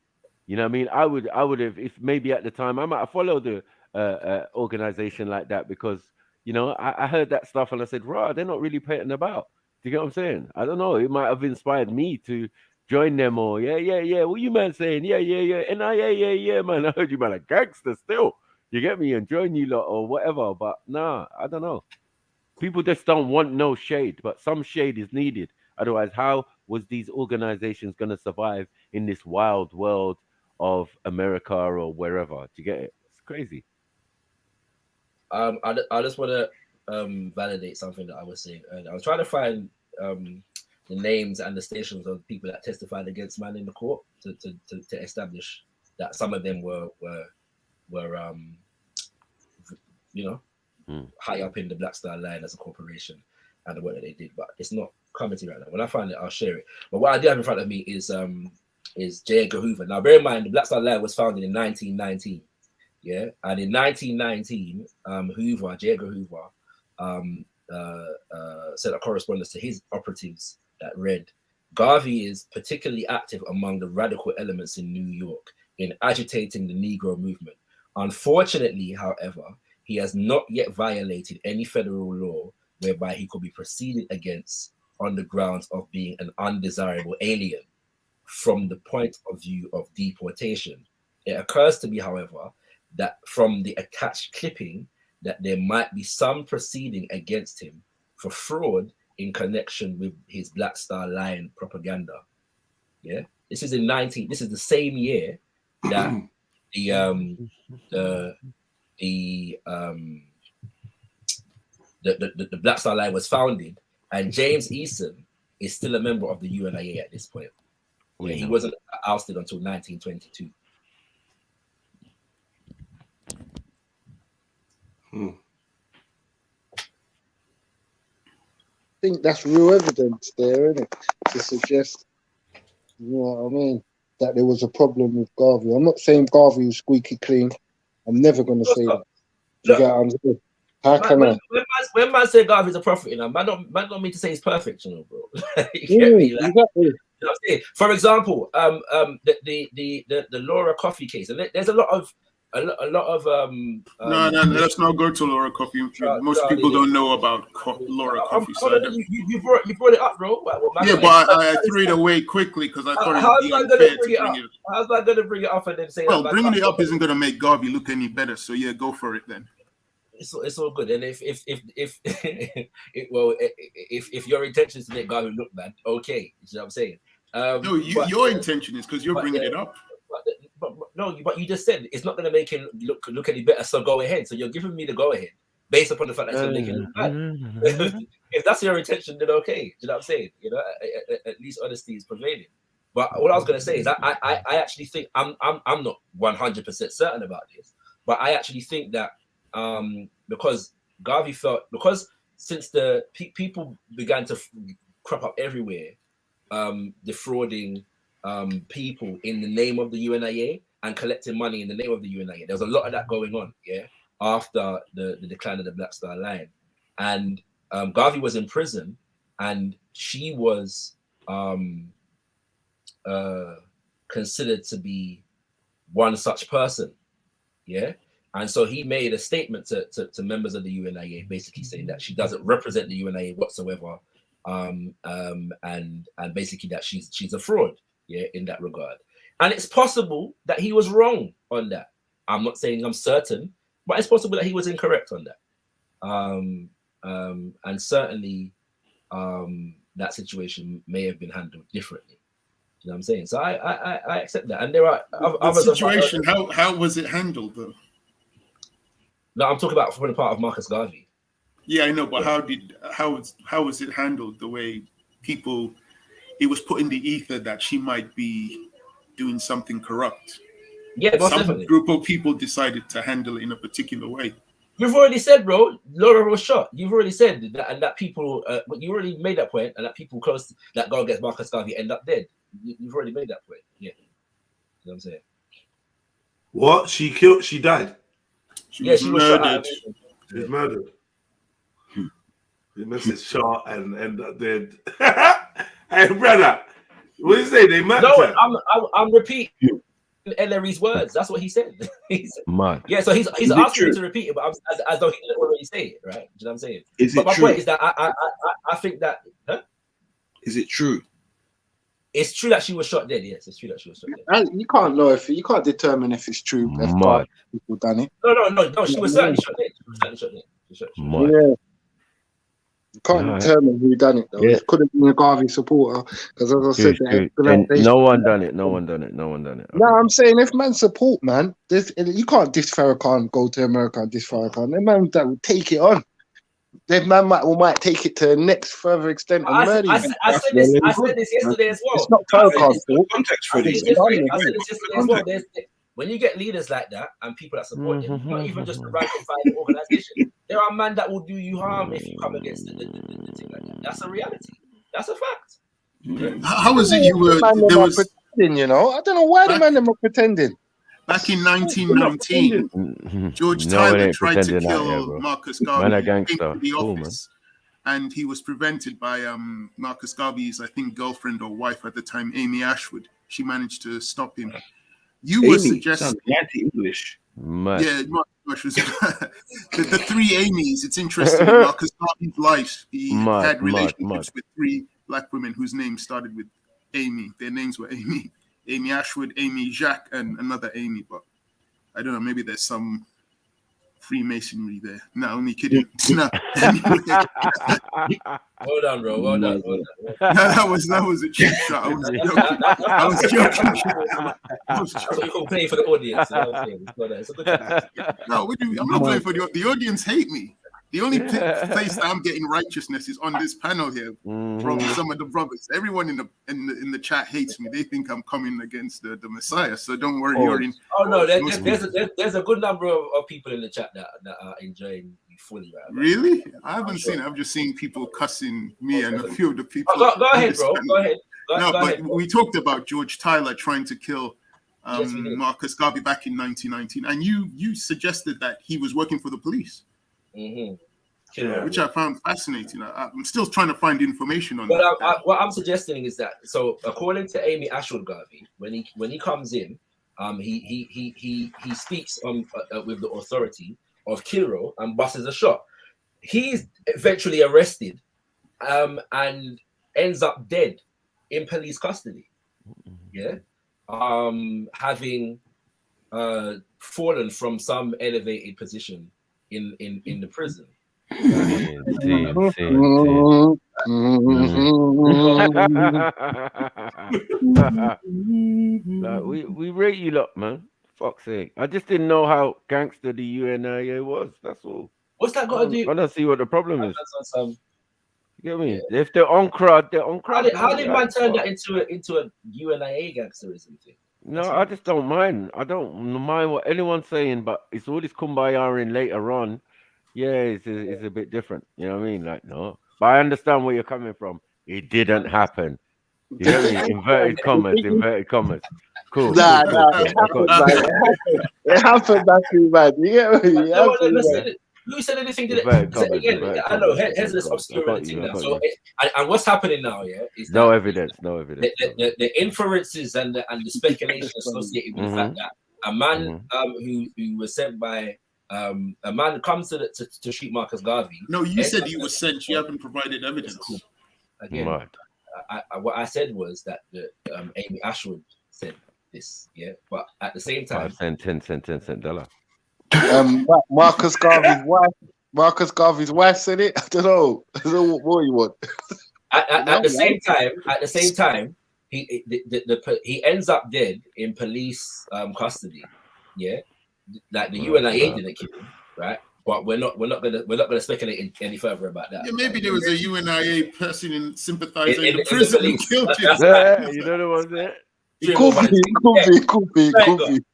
You know what I mean? I would have, if maybe at the time, I might have followed the organization like that because, you know, I heard that stuff and I said, rah, they're not really petting about. Do you get what I'm saying? I don't know. It might have inspired me to join them or, yeah. What you man saying? Yeah. And yeah, man. I heard you, man, a gangster still. You get me? And join you lot or whatever. But nah, I don't know. People just don't want no shade, but some shade is needed. Otherwise, how was these organizations going to survive in this wild world of America or wherever? Do you get it? It's crazy. I just want to validate something that I was saying. And I was trying to find the names and the stations of people that testified against man in the court to establish that some of them were you know, high up in the Black Star Line as a corporation and the work that they did, but it's not coming to me right now. When I find it, I'll share it. But what I do have in front of me is J. Edgar Hoover. Now, bear in mind, the Black Star Line was founded in 1919. Yeah, and in 1919, Hoover, J. Edgar Hoover, sent a correspondence to his operatives that read, Garvey is particularly active among the radical elements in New York in agitating the Negro movement. Unfortunately, however, he has not yet violated any federal law whereby he could be proceeded against on the grounds of being an undesirable alien from the point of view of deportation. It occurs to me, however, that from the attached clipping that there might be some proceeding against him for fraud in connection with his Black Star Line propaganda. Yeah, this is the same year that the Black Star Line was founded, and James Eason is still a member of the UNIA at this point. Yeah, he wasn't ousted until 1922. I think that's real evidence there, isn't it? To suggest, you know what I mean, that there was a problem with Garvey. I'm not saying Garvey was squeaky clean. I'm never going to say that. Do you get what I'm saying? How can I? When man say Garvey's a prophet, you know, man don't mean to say he's perfect, you know, bro. You get me? Like, exactly. You know what I'm saying? For example, the Laura Coffey case, and there's a lot of no, let's not go to Laura Coffey. Most people don't know about Laura Coffey. You brought it up, bro. Yeah, but I threw it away quickly because I thought it would be unfair to bring it up. How's that going to bring it up and then say? Well, bringing it up isn't going to make Garvey look any better. So yeah, go for it then. It's all good. And if your intention is to make Garvey look bad, okay, you know what I'm saying. No, your intention is because you're bringing it up. But you just said it's not going to make him look any better. So go ahead. So you're giving me the go ahead based upon the fact that it's going to make him look bad. If that's your intention, then okay. Do you know what I'm saying? You know, at least honesty is prevailing. But what I was going to say is I actually think I'm not 100% certain about this, but I actually think that because Garvey because since the people began to crop up everywhere, defrauding people in the name of the UNIA and collecting money in the name of the UNIA. There was a lot of that going on, yeah, after the decline of the Black Star Line. And Garvey was in prison, and she was considered to be one such person, yeah. And so he made a statement to members of the UNIA, basically saying that she doesn't represent the UNIA whatsoever, and basically that she's a fraud, yeah, in that regard. And it's possible that he was wrong on that. I'm not saying I'm certain, but it's possible that he was incorrect on that. And certainly that situation may have been handled differently. You know what I'm saying? So I accept that. And there are other situation. How was it handled though? No, I'm talking about from the part of Marcus Garvey. Yeah, I know, but how was it handled? The way it was put in the ether that she might be doing something corrupt. Yeah, some definitely. Group of people decided to handle it in a particular way. You've already said, bro, Laura was shot. You've already said that, and that people, you already made that point, and that people close to that go against Marcus Garvey end up dead. You've already made that point. Yeah, you know what I'm saying. What? She died. She was murdered. She was murdered. The message shot and ended up dead. Hey, brother, What did he say? They murked No, her. I'm repeating Ellery's words. That's what he said. He said- Mad. Yeah, so he's Is it asking me true? to repeat it, but as though he didn't already say it, right? Do you know what I'm saying? Is But it my true? point is that I think that Is it true? it's true that she was shot dead. Yes, it's true that she was shot dead. You can't know if you can't determine if it's true. If Mad. people done it. No. She was certainly shot dead. She was certainly shot dead. She was shot dead. Mad. Yeah. You can't Alright. determine who done it though. Yeah. It could have been a Garvey supporter because, as I True, said, true. the And explanation. no one done it. No one done it. No one done it. No, I'm saying if man support man, you can't diss Farrakhan, go to America and diss Farrakhan. Them man that will take it on. Them man might take it to the next further extent and murder you. I said this yesterday as well. It's not Farrakhan's fault. Context for this. I said this yesterday as well. When you get leaders like that and people that support them, not even just the rank and file organization, there are men that will do you harm if you come against the thing like that. That's a reality. That's a fact. How was it you were? There was pretending, you know. I don't know why the man them are pretending. back in 1919. George No, it Tyler ain't tried to pretending out kill here, bro. Marcus Man, Garvey a in gangster. the Cool, man. office, and he was prevented by Marcus Garvey's, I think, girlfriend or wife at the time, Amy Ashwood. She managed to stop him. You were suggesting anti-English. Mad. Yeah, Marcus was the three Amy's. It's interesting. Marcus Garvey's life. He had relationships with three black women whose names started with Amy. Their names were Amy. Amy Ashwood, Amy Jacques, and another Amy. But I don't know. Maybe there's some Freemasonry there. No, only kidding. No. Well done, bro. Well done. Well done. No, that was a cheap shot. I was joking. I was joking. That's what you call playing for the audience. You know what I'm saying? It's a good thing. No, I'm not playing for the audience. Hate me. The only place that I'm getting righteousness is on this panel here from some of the brothers. Everyone in the chat hates me. They think I'm coming against the Messiah. So don't worry. You're in. Oh no, there's a good number of people in the chat that are enjoying you fully. Right? Really? I haven't seen it. I've just seen people cussing me and a few of the people. Oh, go ahead, bro. Go ahead. No, go but ahead, we talked about George Tyler trying to kill Marcus Garvey back in 1919, and you suggested that he was working for the police. Mm-hmm. Which I found fascinating. I'm still trying to find information on but that. What I'm suggesting is that, so according to Amy Ashwood Garvey, when he comes in, he speaks with the authority of Kilrow and busts a shot. He's eventually arrested and ends up dead in police custody. Yeah, having fallen from some elevated position in the prison. We rate you lot, man. Fuck's sake. I just didn't know how gangster the UNIA was. That's all. What's that got to do? I don't see what the problem is. You get me? If they're on crowd, they're on crowd. How did man turn that into a UNIA gangsterism thing? No, I just don't mind. I don't mind what anyone's saying, but it's all this kumbaya in later on. Yeah, it's a bit different. You know what I mean? Like, no. But I understand where you're coming from. It didn't happen. You know what I mean? Inverted commas. Cool. Nah, cool. it happened, Matthew, man. You get me? Who said anything? I know. Here's this obscure thing now. So, and what's happening now? Yeah, is no evidence. The inferences and the speculation associated with the fact that a man who was sent by a man comes to shoot Marcus Garvey. No, you said he was sent. You haven't provided evidence. Again, what I said was that Amy Ashwood said this. Yeah, but at the same time, 10 $10. Marcus Garvey's wife said it. I don't know what more you want. At the same time, he ends up dead in police custody. Yeah, like the UNIA didn't kill him, right? But we're not gonna speculate any further about that. Yeah, maybe there was a UNIA person in sympathizer in the prison who killed him. You know the one there. It could be.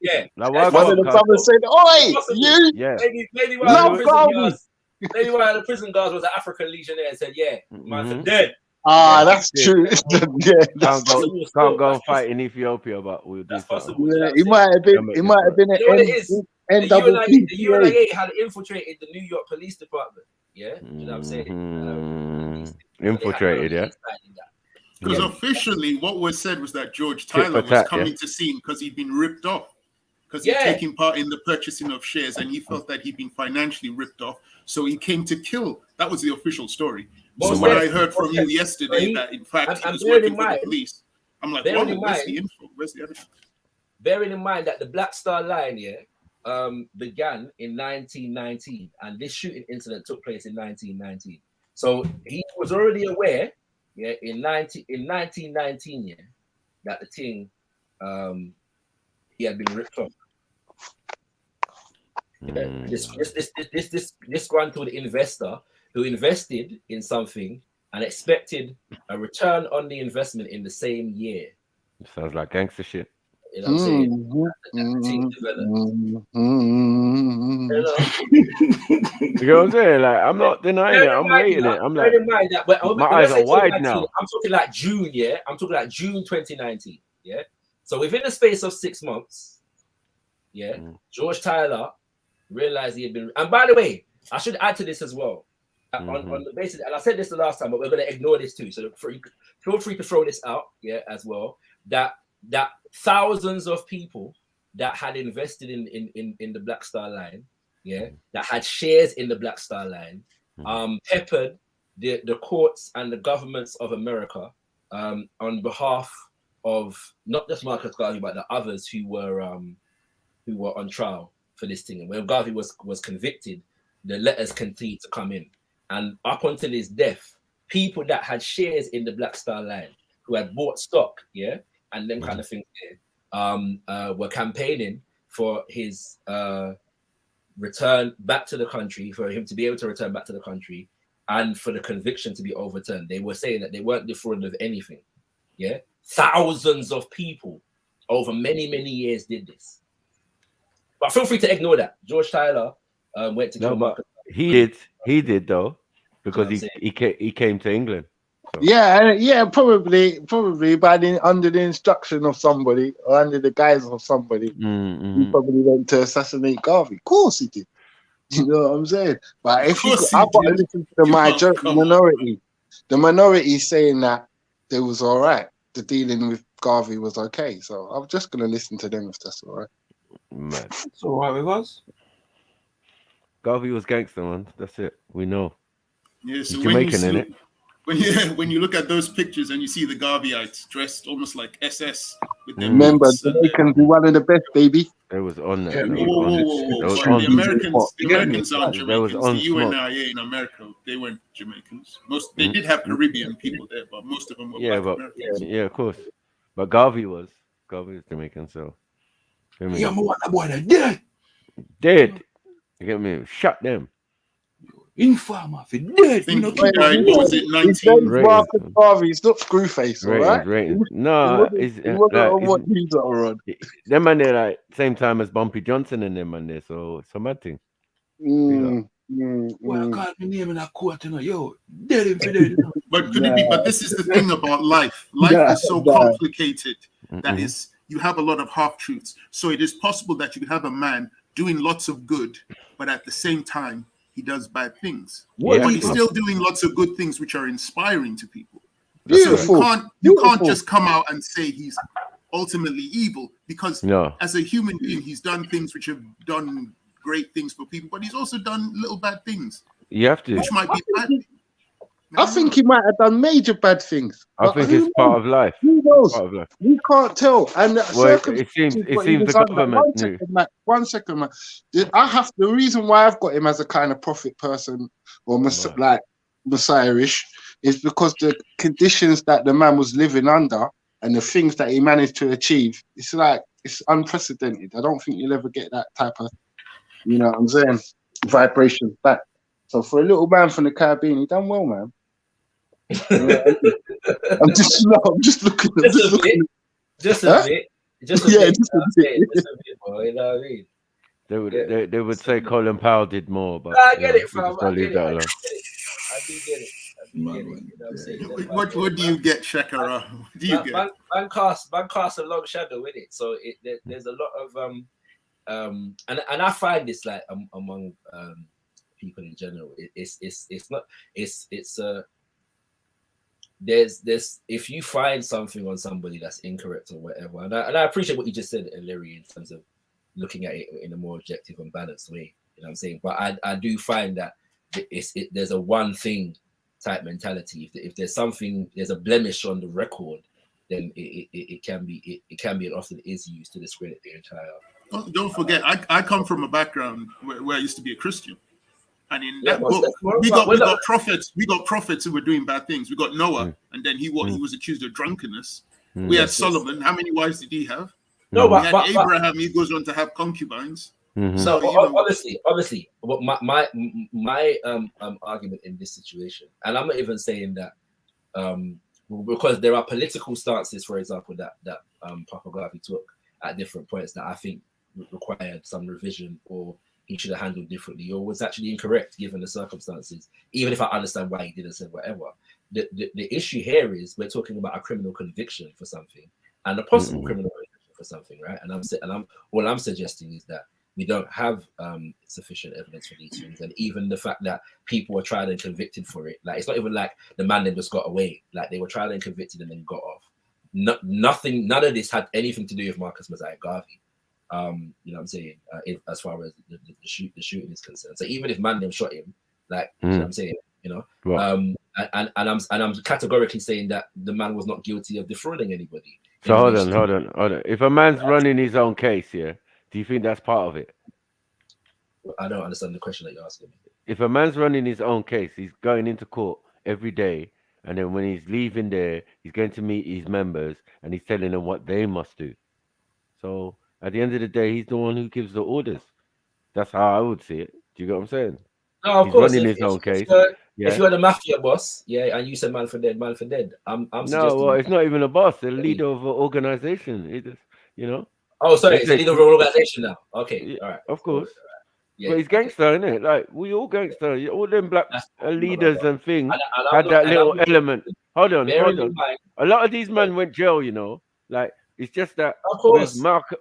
Yeah. One of the brothers said, "Oi, you." Yeah. Maybe one of the prison guards was an African legionnaire and said, "Yeah, man's dead." That's true. Can't go and fight in Ethiopia, but we'll do something. Yeah, it might have been. It might have been The UNIA had infiltrated the New York Police Department. Yeah, you know what I'm saying? Infiltrated, yeah. Because Yeah. officially, what was said was that George Tit Tyler for was tat, coming yeah. to scene because he'd been ripped off. Because he'd Yeah. taken part in the purchasing of shares and he felt that he'd been financially ripped off. So he came to kill. That was the official story. So Most when I definitely, heard from most you definitely. yesterday He- that in fact he and was bearing working in for the mind, police, I'm like, bearing whoa, in where's mind, the info? Where's the evidence? bearing in mind that the Black Star Line, began in 1919, and this shooting incident took place in 1919. So he was already aware, in 1919, that the thing, he had been ripped off. This gone to the investor who invested in something and expected a return on the investment in the same year. Sounds like gangster shit. You know what I'm saying? That thing You know what I'm saying? Like, I'm not denying it. I'm rating it. I'm like, bear in mind that my when I eyes say are wide 2019, now. I'm talking like June, I'm talking like June 2019, So within the space of 6 months, George Tyler realized he had been. And by the way, I should add to this as well. On the basis, and I said this the last time, but we're going to ignore this too. So feel free to throw this out, as well. That thousands of people that had invested in the Black Star Line, that had shares in the Black Star Line, peppered the courts and the governments of America on behalf of not just Marcus Garvey, but the others who were on trial for this thing. And when Garvey was convicted, the letters continued to come in. And up until his death, people that had shares in the Black Star Line, who had bought stock, and them kind of things, were campaigning for his return back to the country, for him to be able to return back to the country, and for the conviction to be overturned. They were saying that they weren't defrauded of anything. Thousands of people over many, many years did this. But feel free to ignore that. George Tyler went to kill Marcus. He did though, because he came to England. So. Yeah, probably under the instruction of somebody or under the guise of somebody. He probably went to assassinate Garvey. Of course he did. You know what I'm saying? But if you, I've got to listen to the minority. The minority saying that it was all right. The dealing with Garvey was okay. So I'm just gonna listen to them if that's all right. Man. It's all right with us. Garvey was gangster, man. That's it. We know. Yeah, He's so Jamaican, innit? when you look at those pictures and you see the Garveyites dressed almost like SS with their Remember, boots and Jamaicans be one of the best, baby. They was on that. Yeah, They whoa, was But on. the Americans aren't They was Jamaicans. on The smoke. UNIA in America, they weren't Jamaicans. They did have Caribbean people there, but most of them were Black Americans. Yeah, of course. But Garvey was Jamaican, so. Yeah, I'm what that boy that dead. Dead. You get me? Shut them. Informer for dead. What was it? 19. Marcus Garvey. He's not Screwface, all right? Ratings. No, he wasn't on what news are on. Them man there like same time as Bumpy Johnson and them man there, so it's a mad thing. Well, I called my name in that court, yo, dead him for dead. But could it be? But this is the thing about life. Life is so complicated that is you have a lot of half truths. So it is possible that you have a man doing lots of good, but at the same time he does bad things. But he's still doing lots of good things which are inspiring to people. Beautiful. So you can't just come out and say he's ultimately evil, because as a human being he's done things which have done great things for people, but he's also done little bad things. You have to. Which might be bad. I think he might have done major bad things. I think it's part of life. Who knows? Part of life. We can't tell. And it seems the government knew. One second, man. The reason why I've got him as a kind of prophet person or like Messiah-ish is because the conditions that the man was living under and the things that he managed to achieve, it's unprecedented. I don't think you'll ever get that type of, you know what I'm saying, vibration back. So for a little man from the Caribbean, he done well, man. I'm just looking at just a bit, boy, you know what I mean? They would say Colin Powell did more, but I get it, fam. I leave that alone. do get it. You know what I'm saying? What do you get, Shakara? What do you get? Man cast a long shadow with it, so there's a lot of and I find this like among people in general. It's there's if you find something on somebody that's incorrect or whatever, and I appreciate what you just said, Larry, in terms of looking at it in a more objective and balanced way. You know what I'm saying? But I do find that there's a one thing type mentality. If there's something, there's a blemish on the record, then it can be and often is used to discredit the entire. Don't forget, I come from a background where I used to be a Christian. And in that book, we got prophets who were doing bad things. We got Noah, and then he was accused of drunkenness. We had Solomon. How many wives did he have? No, we had Abraham. He goes on to have concubines. So obviously, what my argument in this situation, and I'm not even saying that because there are political stances, for example, that Papa Garvey took at different points that I think required some revision, or he should have handled differently, or was actually incorrect given the circumstances, even if I understand why he didn't say whatever. The issue here is we're talking about a criminal conviction for something and a possible criminal conviction for something, right? And all I'm suggesting is that we don't have sufficient evidence for these things, and even the fact that people were tried and convicted for it, like it's not even like the man then just got away, like they were tried and convicted and then got off. None of this had anything to do with Marcus Mosiah Garvey. You know what I'm saying? As far as the shooting is concerned. So even if Mandem shot him, like you know what I'm saying, you know, Right. and I'm categorically saying that the man was not guilty of defrauding anybody. So hold on. If a man's running his own case, yeah, do you think that's part of it? I don't understand the question that you're asking me. If a man's running his own case, he's going into court every day, and then when he's leaving there, he's going to meet his members, and he's telling them what they must do. So at the end of the day, he's the one who gives the orders. That's how I would see it. Do you get what I'm saying? No, of he's course. Running his own case. If you're the mafia boss, yeah, and you said man for dead, I'm suggesting. Well, it's not even a boss. The leader of an organization. It is, you know. Oh, sorry, it's the leader of an organization now. Okay, all right. Of course. Yeah, but he's gangster, isn't it? Like we all gangster. All them black leaders and things had that little element. Hold on. A lot of these men went jail, you know. Like it's just that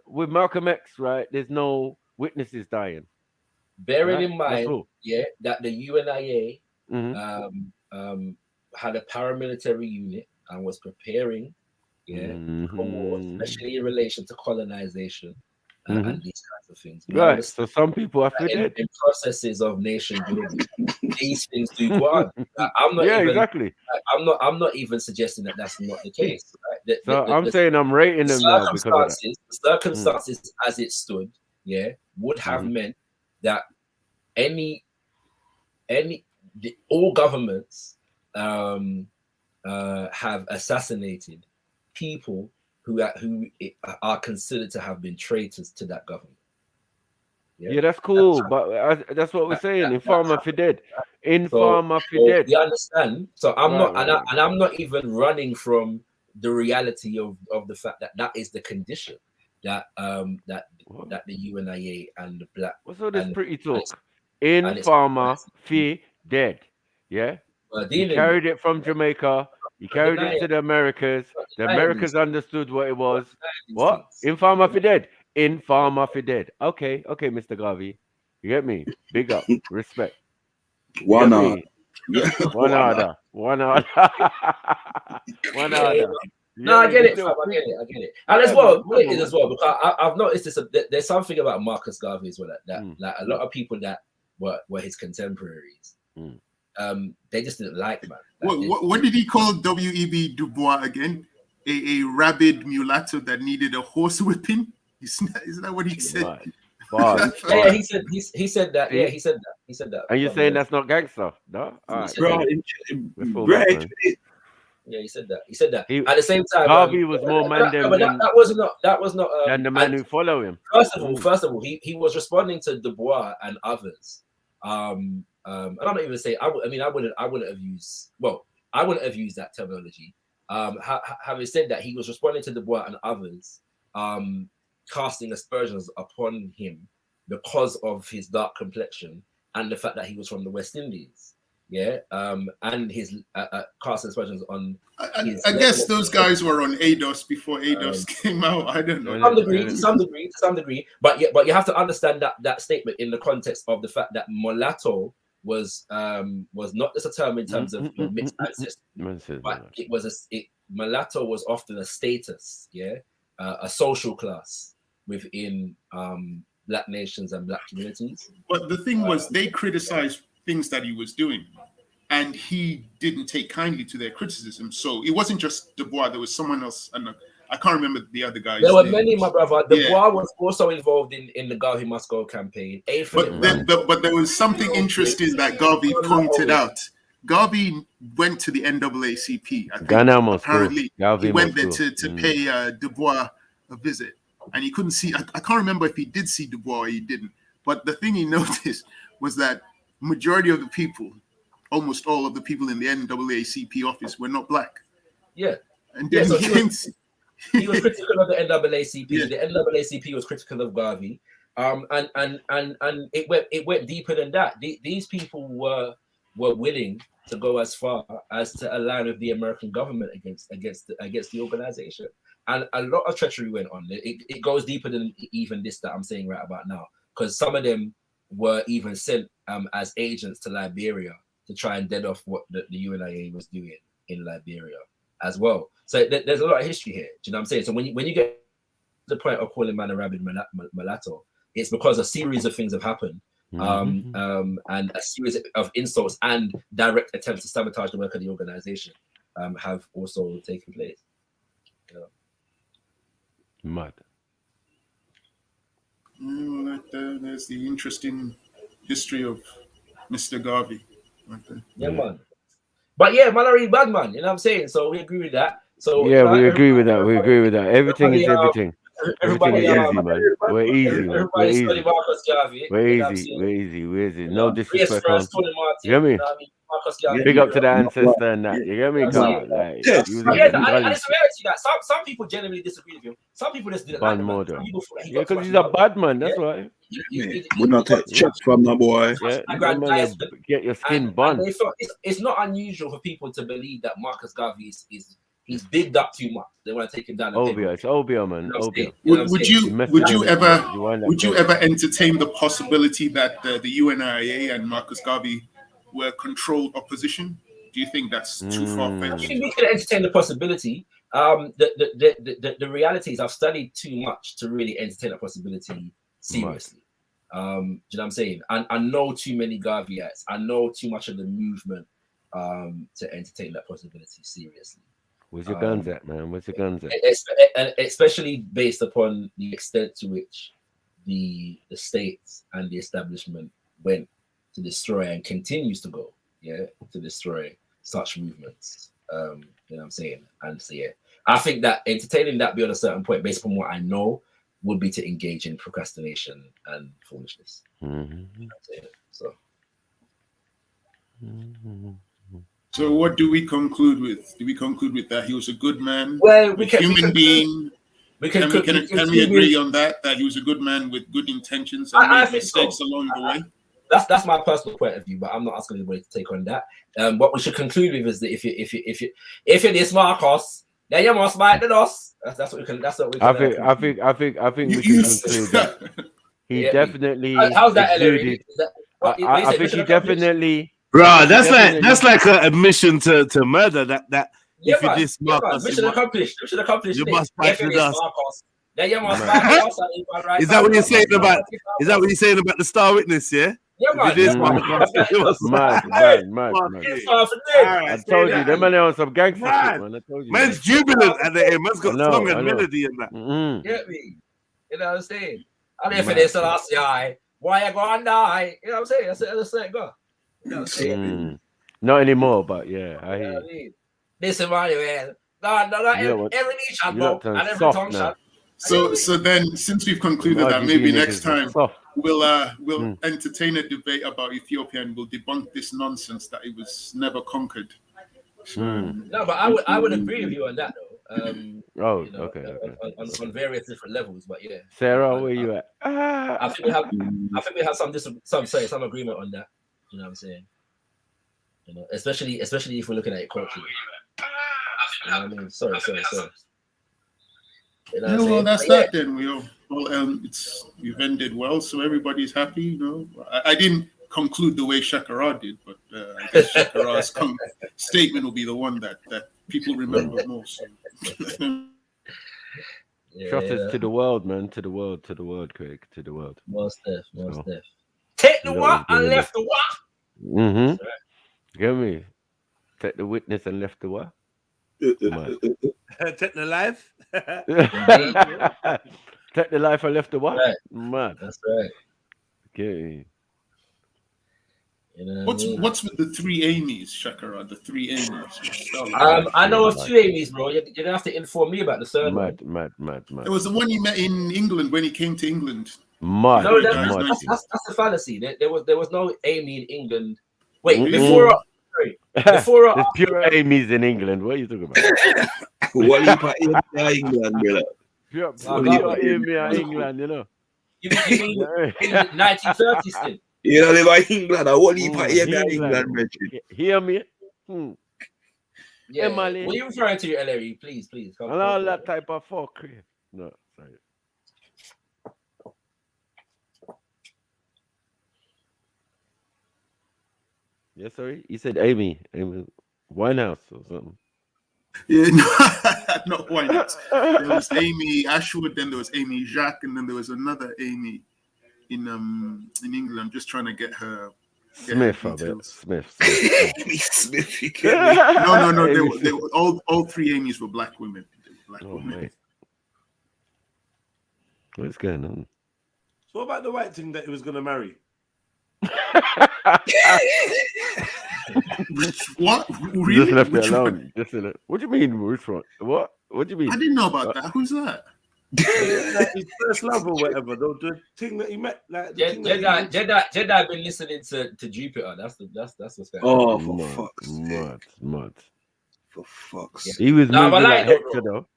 with Malcolm X, right? There's no witnesses dying. Bearing in mind, that the UNIA had a paramilitary unit and was preparing, for war, especially in relation to colonization and these kinds of things. Right. So some people are in processes of nation building, these things do go on. I'm not exactly. I'm not even suggesting that that's not the case. Right? I'm saying I'm rating them now because of that. The circumstances as it stood, would have meant that all governments have assassinated people who are considered to have been traitors to that government. Yeah, that's cool, but that's what we're saying. Informer for dead. Informer for dead. You understand? So I'm I'm not even running from the reality of the fact that is the condition that that the UNIA and the black. What's all this pretty talk? Informer for dead. Yeah. He carried it from Jamaica. He carried it to the Americas. The Americas understood what it was. What? Informer for dead. Informer for dead. Okay, Mr. Garvey. You get me? Big up. Respect. One order. One order. One order. One order. No, I get it, fam. I get it. And as well, because I've noticed this. There's something about Marcus Garvey as well that like a lot of people that were his contemporaries. They just didn't like, man. What did he call W.E.B. Du Bois again? A rabid mulatto that needed a horse whipping? Isn't that what he said? Yeah, he said that. Yeah, he said that. Are you saying that's not gangster? No? All right. Yeah, he said that. At the same time, Garvey was more man than that was not than the man who follow him. First of all, he was responding to Du Bois and others. And I'm not even saying I wouldn't have used that terminology. Having said that, he was responding to Du Bois and others, casting aspersions upon him because of his dark complexion and the fact that he was from the West Indies. And his casting aspersions on. I guess those guys were on ADOS before ADOS came out. I don't know. To some degree. But you have to understand that statement in the context of the fact that mulatto was not just a term in terms of mixed ancestry, but it was mulatto was often a status, a social class within Black nations and Black communities. But the thing was, they criticized things that he was doing, and he didn't take kindly to their criticism. So it wasn't just Dubois. There was someone else, and I can't remember the other guys. There were many, my brother. Dubois was also involved in the Garvey Must Go campaign. But there was something interesting that Garvey pointed out. Garvey went to the NAACP. Apparently, he went there to pay Dubois a visit, and he couldn't see. I can't remember if he did see Dubois or he didn't. But the thing he noticed was that majority of the people, almost all of the people in the NAACP office, were not Black. Yeah, and then so he was critical of the NAACP. Yeah. The NAACP was critical of Garvey, and it went deeper than that. These people were willing to go as far as to align with the American government against the organization, and a lot of treachery went on. It goes deeper than even this that I'm saying right about now, because some of them were even sent as agents to Liberia to try and dead off what the UNIA was doing in Liberia as well. So there's a lot of history here. Do you know what I'm saying? So when you get to the point of calling man a rabid mulatto, it's because a series of things have happened, and a series of insults and direct attempts to sabotage the work of the organization have also taken place. Mad. There's the interesting history of Mr. Garvey. Yeah, man. But yeah, man, already bad man. You know what I'm saying? So we agree with that. So yeah, we agree with that. We agree with that. Everything is everything. Everything is easy, man. We're easy, man. We're easy. We're easy. No disrespect. You get me? Big up to the ancestor and that. You get me? And it's a reality that some people genuinely disagree with him. Some people just didn't like him. Yeah, because he's a bad man. That's why. We not take shots from the boy. Yeah, get your skin burned. It's not unusual for people to believe that Marcus Garvey he's bigged up too much. They want to take him down. It's Obia, man. Would you ever entertain the possibility that the UNIA and Marcus Garvey were controlled opposition? Do you think that's too far-fetched? We could entertain the possibility. The reality is I've studied too much to really entertain a possibility seriously. Do you know what I'm saying? I know too many Garveyites. I know too much of the movement to entertain that possibility seriously. Where's your guns at, man? Where's your guns at? Especially based upon the extent to which the states and the establishment went to destroy and continues to go, to destroy such movements. You know what I'm saying? And so I think that entertaining that beyond a certain point, based upon what I know, would be to engage in procrastination and foolishness. You know what I'm saying? So. So what do we conclude with? Do we conclude with that he was a good man, a human being? Can we agree on that? That he was a good man with good intentions and made mistakes along the way? That's my personal point of view, but I'm not asking anybody to take on that. What we should conclude with is that if you're this Marcos, then you must bite the dust. That's what we can. That's what we can. I think we can conclude that he definitely. How's that, Ellery? I think he definitely. Bro, that's like an admission to murder. That if you this Marcos, mission accomplished. You must fight with us. You must fight with us. Is that what you're saying about? Is that what you're saying about the Star Witness? Yeah. Yeah, man. Mad. I told you, them man on some gangster shit, man. I told you. Man's jubilant at the end. Man's got song and melody in that. Get me? You know what I'm saying? I'm here for this last guy. Why you gonna die? You know what I'm saying? That's it. Go. You know what I'm saying? Not anymore, but yeah, I hear. Listen, Emmanuel. No, every knee shot, bro, and every tongue shot. So then, since we've concluded that, maybe next time we'll entertain a debate about Ethiopia and we'll debunk this nonsense that it was never conquered. No, but I would agree with you on that though. Okay. On various different levels, but yeah. Sarah, where you at? I think we have some agreement on that. You know what I'm saying? You know, especially if we're looking at it culturally. You know what I mean? Sorry. You know well, that's that then. We've ended well, so everybody's happy. You know, I didn't conclude the way Shakara did, but I guess Shakara's statement will be the one that people remember most. Shotters to the world, man. To the world, Craig. To the world. Most def. So, Take the you know what what's and going left the what? Mm-hmm. Get me? Take the witness and left the what? Man. Take the life. Take the life and left the what? Right. Man. That's right. Okay. You know What's with the three Amy's, Shakara? The three Amy's. I know of two Amy's, bro. You're gonna have to inform me about the third one. Mad. It was the one he met in England when he came to England. Mad. No, that's a fallacy. There was no Amy in England. Wait, before There's pure Amy's in England. What are you talking about? What you put in England, brother? Pure Amy in England, you know. You mean in the 1930s still? You know, they like England. What do you put in England, Richard? Hear me? Yeah. What are you referring to, Ellery? Please. And all that type of fuck. No, sorry. Yeah, sorry. You said Amy Winehouse or something. Yeah, not Winehouse. There was Amy Ashwood, then there was Amy Jacques, and then there was another Amy in England. I'm just trying to get her. Smith, I bet. Smith. Smith. No. They were all three Amy's were black women. Mate. What's going on? So what about the white thing that he was going to marry? What? Really? Just left Which it alone. one? Just in it. What do you mean? Which one? What do you mean? I didn't know about that. Who's that? Like his first love or whatever. The thing that he met. Like the thing that he met. Jedi been listening to Jupiter. That's what's going Oh, on. for fuck's sake. Mad. For fuck's sake. He was moving like Hector, bro. though.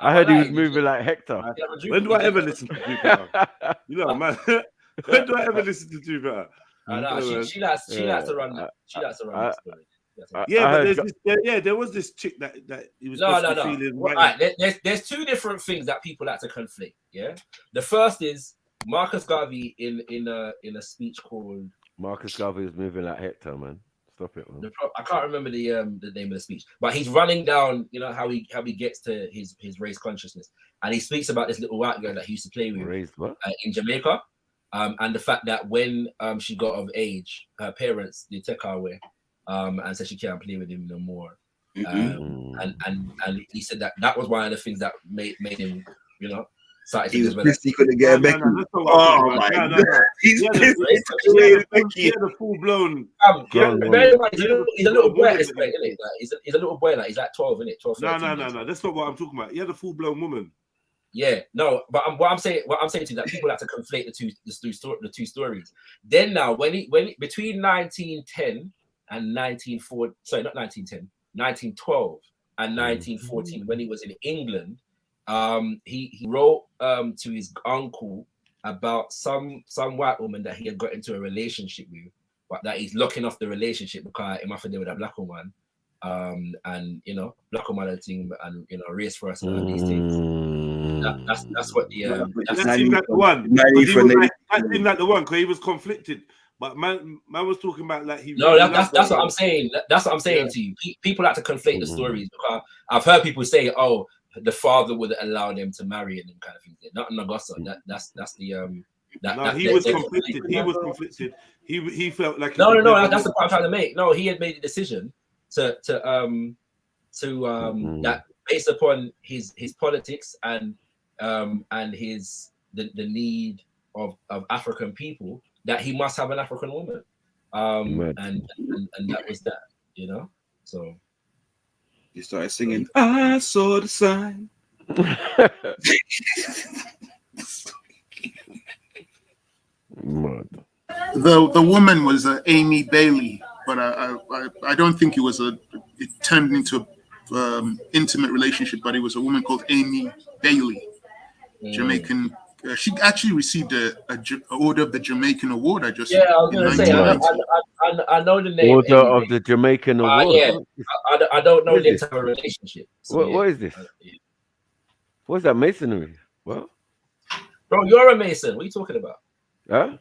I heard he was moving like Hector. When do I ever listen to Jupiter? You know, man. When do I ever listen to Jupiter? She likes to run that. She likes to run that story. There was this chick that he was No. feeling. Right. There's two different things that people like to conflate. Yeah. The first is Marcus Garvey in a speech called. Marcus Garvey was moving like Hector, man. Stop it, man. I can't remember the name of the speech, but he's running down, you know, how he gets to his race consciousness, and he speaks about this little white girl that he used to play with in Jamaica, and the fact that when she got of age, her parents they took her away, and said she can't play with him no more, and he said that was one of the things that made him, you know. He was pissed he couldn't get Becky. Oh my god. He's pissed. He had a full blown. He's a little boy at this point, isn't it? He's a little boy, like he's like 12, isn't it? 12, 13. No. That's not what I'm talking about. He had a full blown woman. Yeah, no, but what I'm saying to you is that people have to conflate the two stories. Then now, when between 1910 and 1912 and 1914, when he was in England, he wrote to his uncle about some white woman that he had got into a relationship with, but that he's locking off the relationship because he must have with a black woman, and you know, black woman thing, and you know, race first and all these things. That's what the that seemed like the one. That seemed like the one because he was conflicted. But man was talking about like he. No, that's what I'm saying. That's what I'm saying to you. People like to conflate the stories because I've heard people say, "Oh, the father would allow them to marry and them kind of things." Not in Augusta. That's the he was conflicted. He was conflicted. He felt like no. That's the point I'm trying to make. No, he had made a decision to that based upon his politics and his the need of African people, that he must have an African woman, and that was that, you know. So you started singing, I saw the sign. The woman was Amy Bailey, but I don't think it turned into intimate relationship, but it was a woman called Amy Bailey, Jamaican. She actually received a Order of the Jamaican Award. I was going to say, I know the name. Order of the Jamaican Award. Yeah, I don't know them to have a relationship. So what is this? What's that masonry? What? Bro, you're a Mason. What are you talking about? Huh?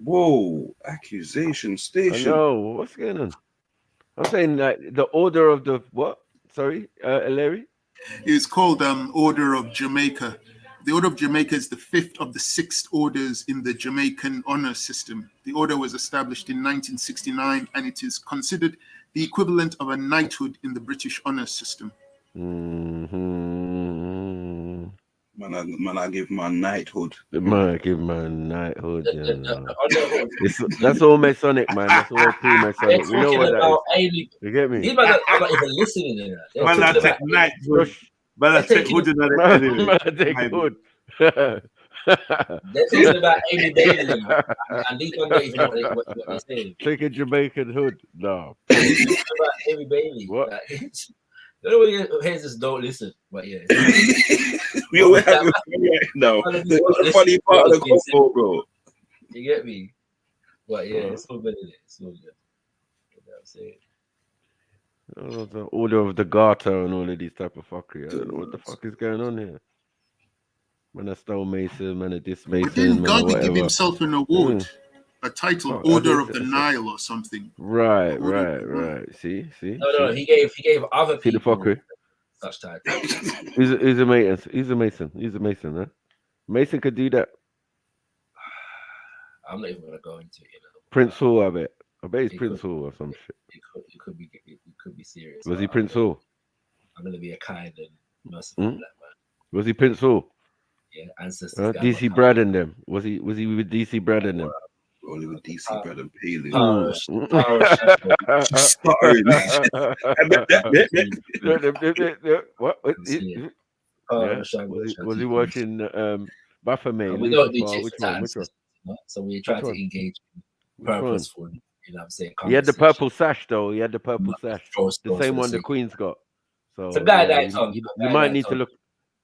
Whoa, accusation I station. know. What's going on? I'm saying like the order of the what? Sorry, Larry? It's called Order of Jamaica. The Order of Jamaica is the fifth of the 6 orders in the Jamaican honor system. The order was established in 1969, and it is considered the equivalent of a knighthood in the British honor system. Mm-hmm. Man, I give my knighthood. Man, give my knighthood. That's all Masonic, man. That's all Freemasonic. We know what that is. You get me? These men are not even listening in that. They're Man, I talking take about knighthood. Man, I take hood in the Man, I take hood. They're talking about Amy Bailey, and these men don't even know what they're saying. Take a Jamaican hood. No. They're talking about Amy Bailey. What? Like, the only one who hears this don't listen, but yeah. We always have a no. The funny part of the combo, bro. You get me? But yeah, it's all good. It's all good. You know what I'm saying? The order of the garter and all of these type of fuckery. I don't know what the fuck is going on here. Man, a stonemason, man, a But dismason, didn't man, or Garvey whatever. give himself an award, a title, Oh, Order of the Nile or something? Right. See. No, he gave other See the people fuckery. such titles. He's a mason. He's a mason, huh? Mason could do that. I'm not even gonna go into it. You know. Prince Hall, I bet he's Prince Hall or some shit. It could be serious. Was he Prince Hall? I'm gonna be a kind and merciful black man. Was he Prince Hall? Yeah, ancestors. DC Brad and them. Was he with DC Brad and them? Only with DC Brad and Paley. What? Was he watching Baphomet? We don't do Lucifer? chit Which for one? tat, so we try to engage purposeful. You know what I'm saying? He had the purple sash though. He had the purple sash, the same one the Queen's got. So it's a guy yeah, that you might need to look.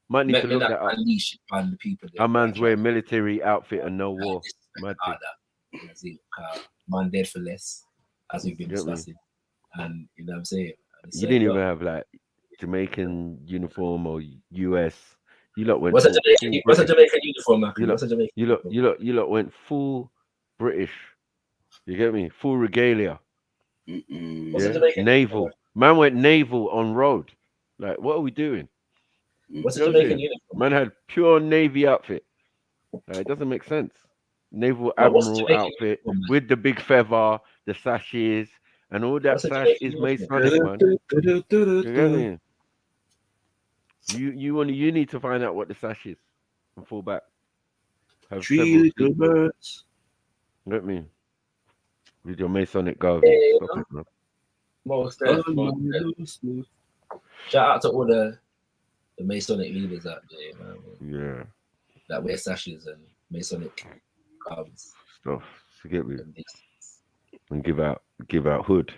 Might need to look that up. Unleash on the people. Our man's wearing military outfit and no war. Man dead for less, as we've been discussing. And you know what I'm saying? You didn't even have like Jamaican uniform or US. You lot went. What's a Jamaican uniform, man? You lot went full British. You get me? Full regalia. Yeah? Naval. Man went naval on road. Like, what are we doing? What's a Jamaican uniform? Man had pure Navy outfit. It doesn't make sense. Naval Admiral outfit with the big feather, the sashes, and all that sash is Masonic, man. You get me? You need to find out what the sash is and fall back. Have 3 little birds. Get me? With your Masonic garb. Stop it, man. Most definitely. Shout out to all the Masonic leaders out there, man. Yeah. That wear sashes and Masonic garbs. Stuff to get me. And give out hood.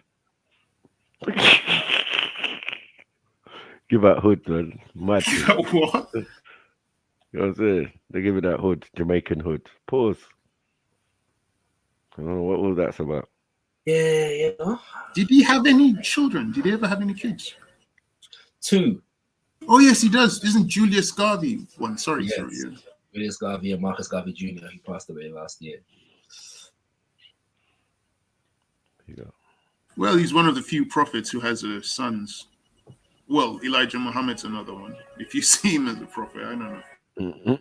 Give out hood, man. Mad. What? You know what I'm saying? They give it that hood, Jamaican hood. Pause. I don't know what all that's about. Yeah, you know. Did he have any children? Did he ever have any kids? 2. Oh yes, he does. Isn't Julius Garvey one? Sorry. Yeah. Julius Garvey and Marcus Garvey Jr. He passed away last year. Well, he's one of the few prophets who has sons. Well, Elijah Muhammad's another one. If you see him as a prophet, I don't know.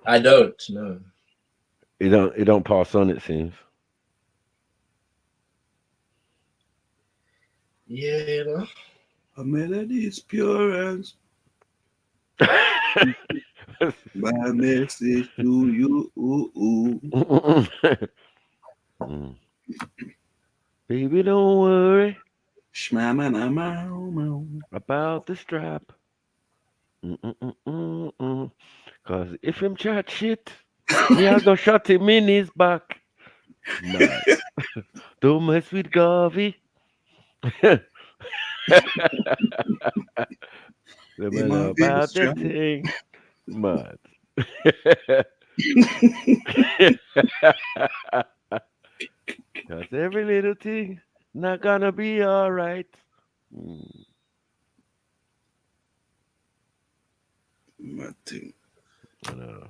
I don't know. It don't pass on, it seems. Yeah, you know. A melody is pure as my message to you. Baby, don't worry about the strap. Cause if him chat shit, me I go shot him in his back. Nah. Don't mess with Garvey. Let me know about the thing. Mad. Cause every little thing not gonna be alright. Mad thing. I know.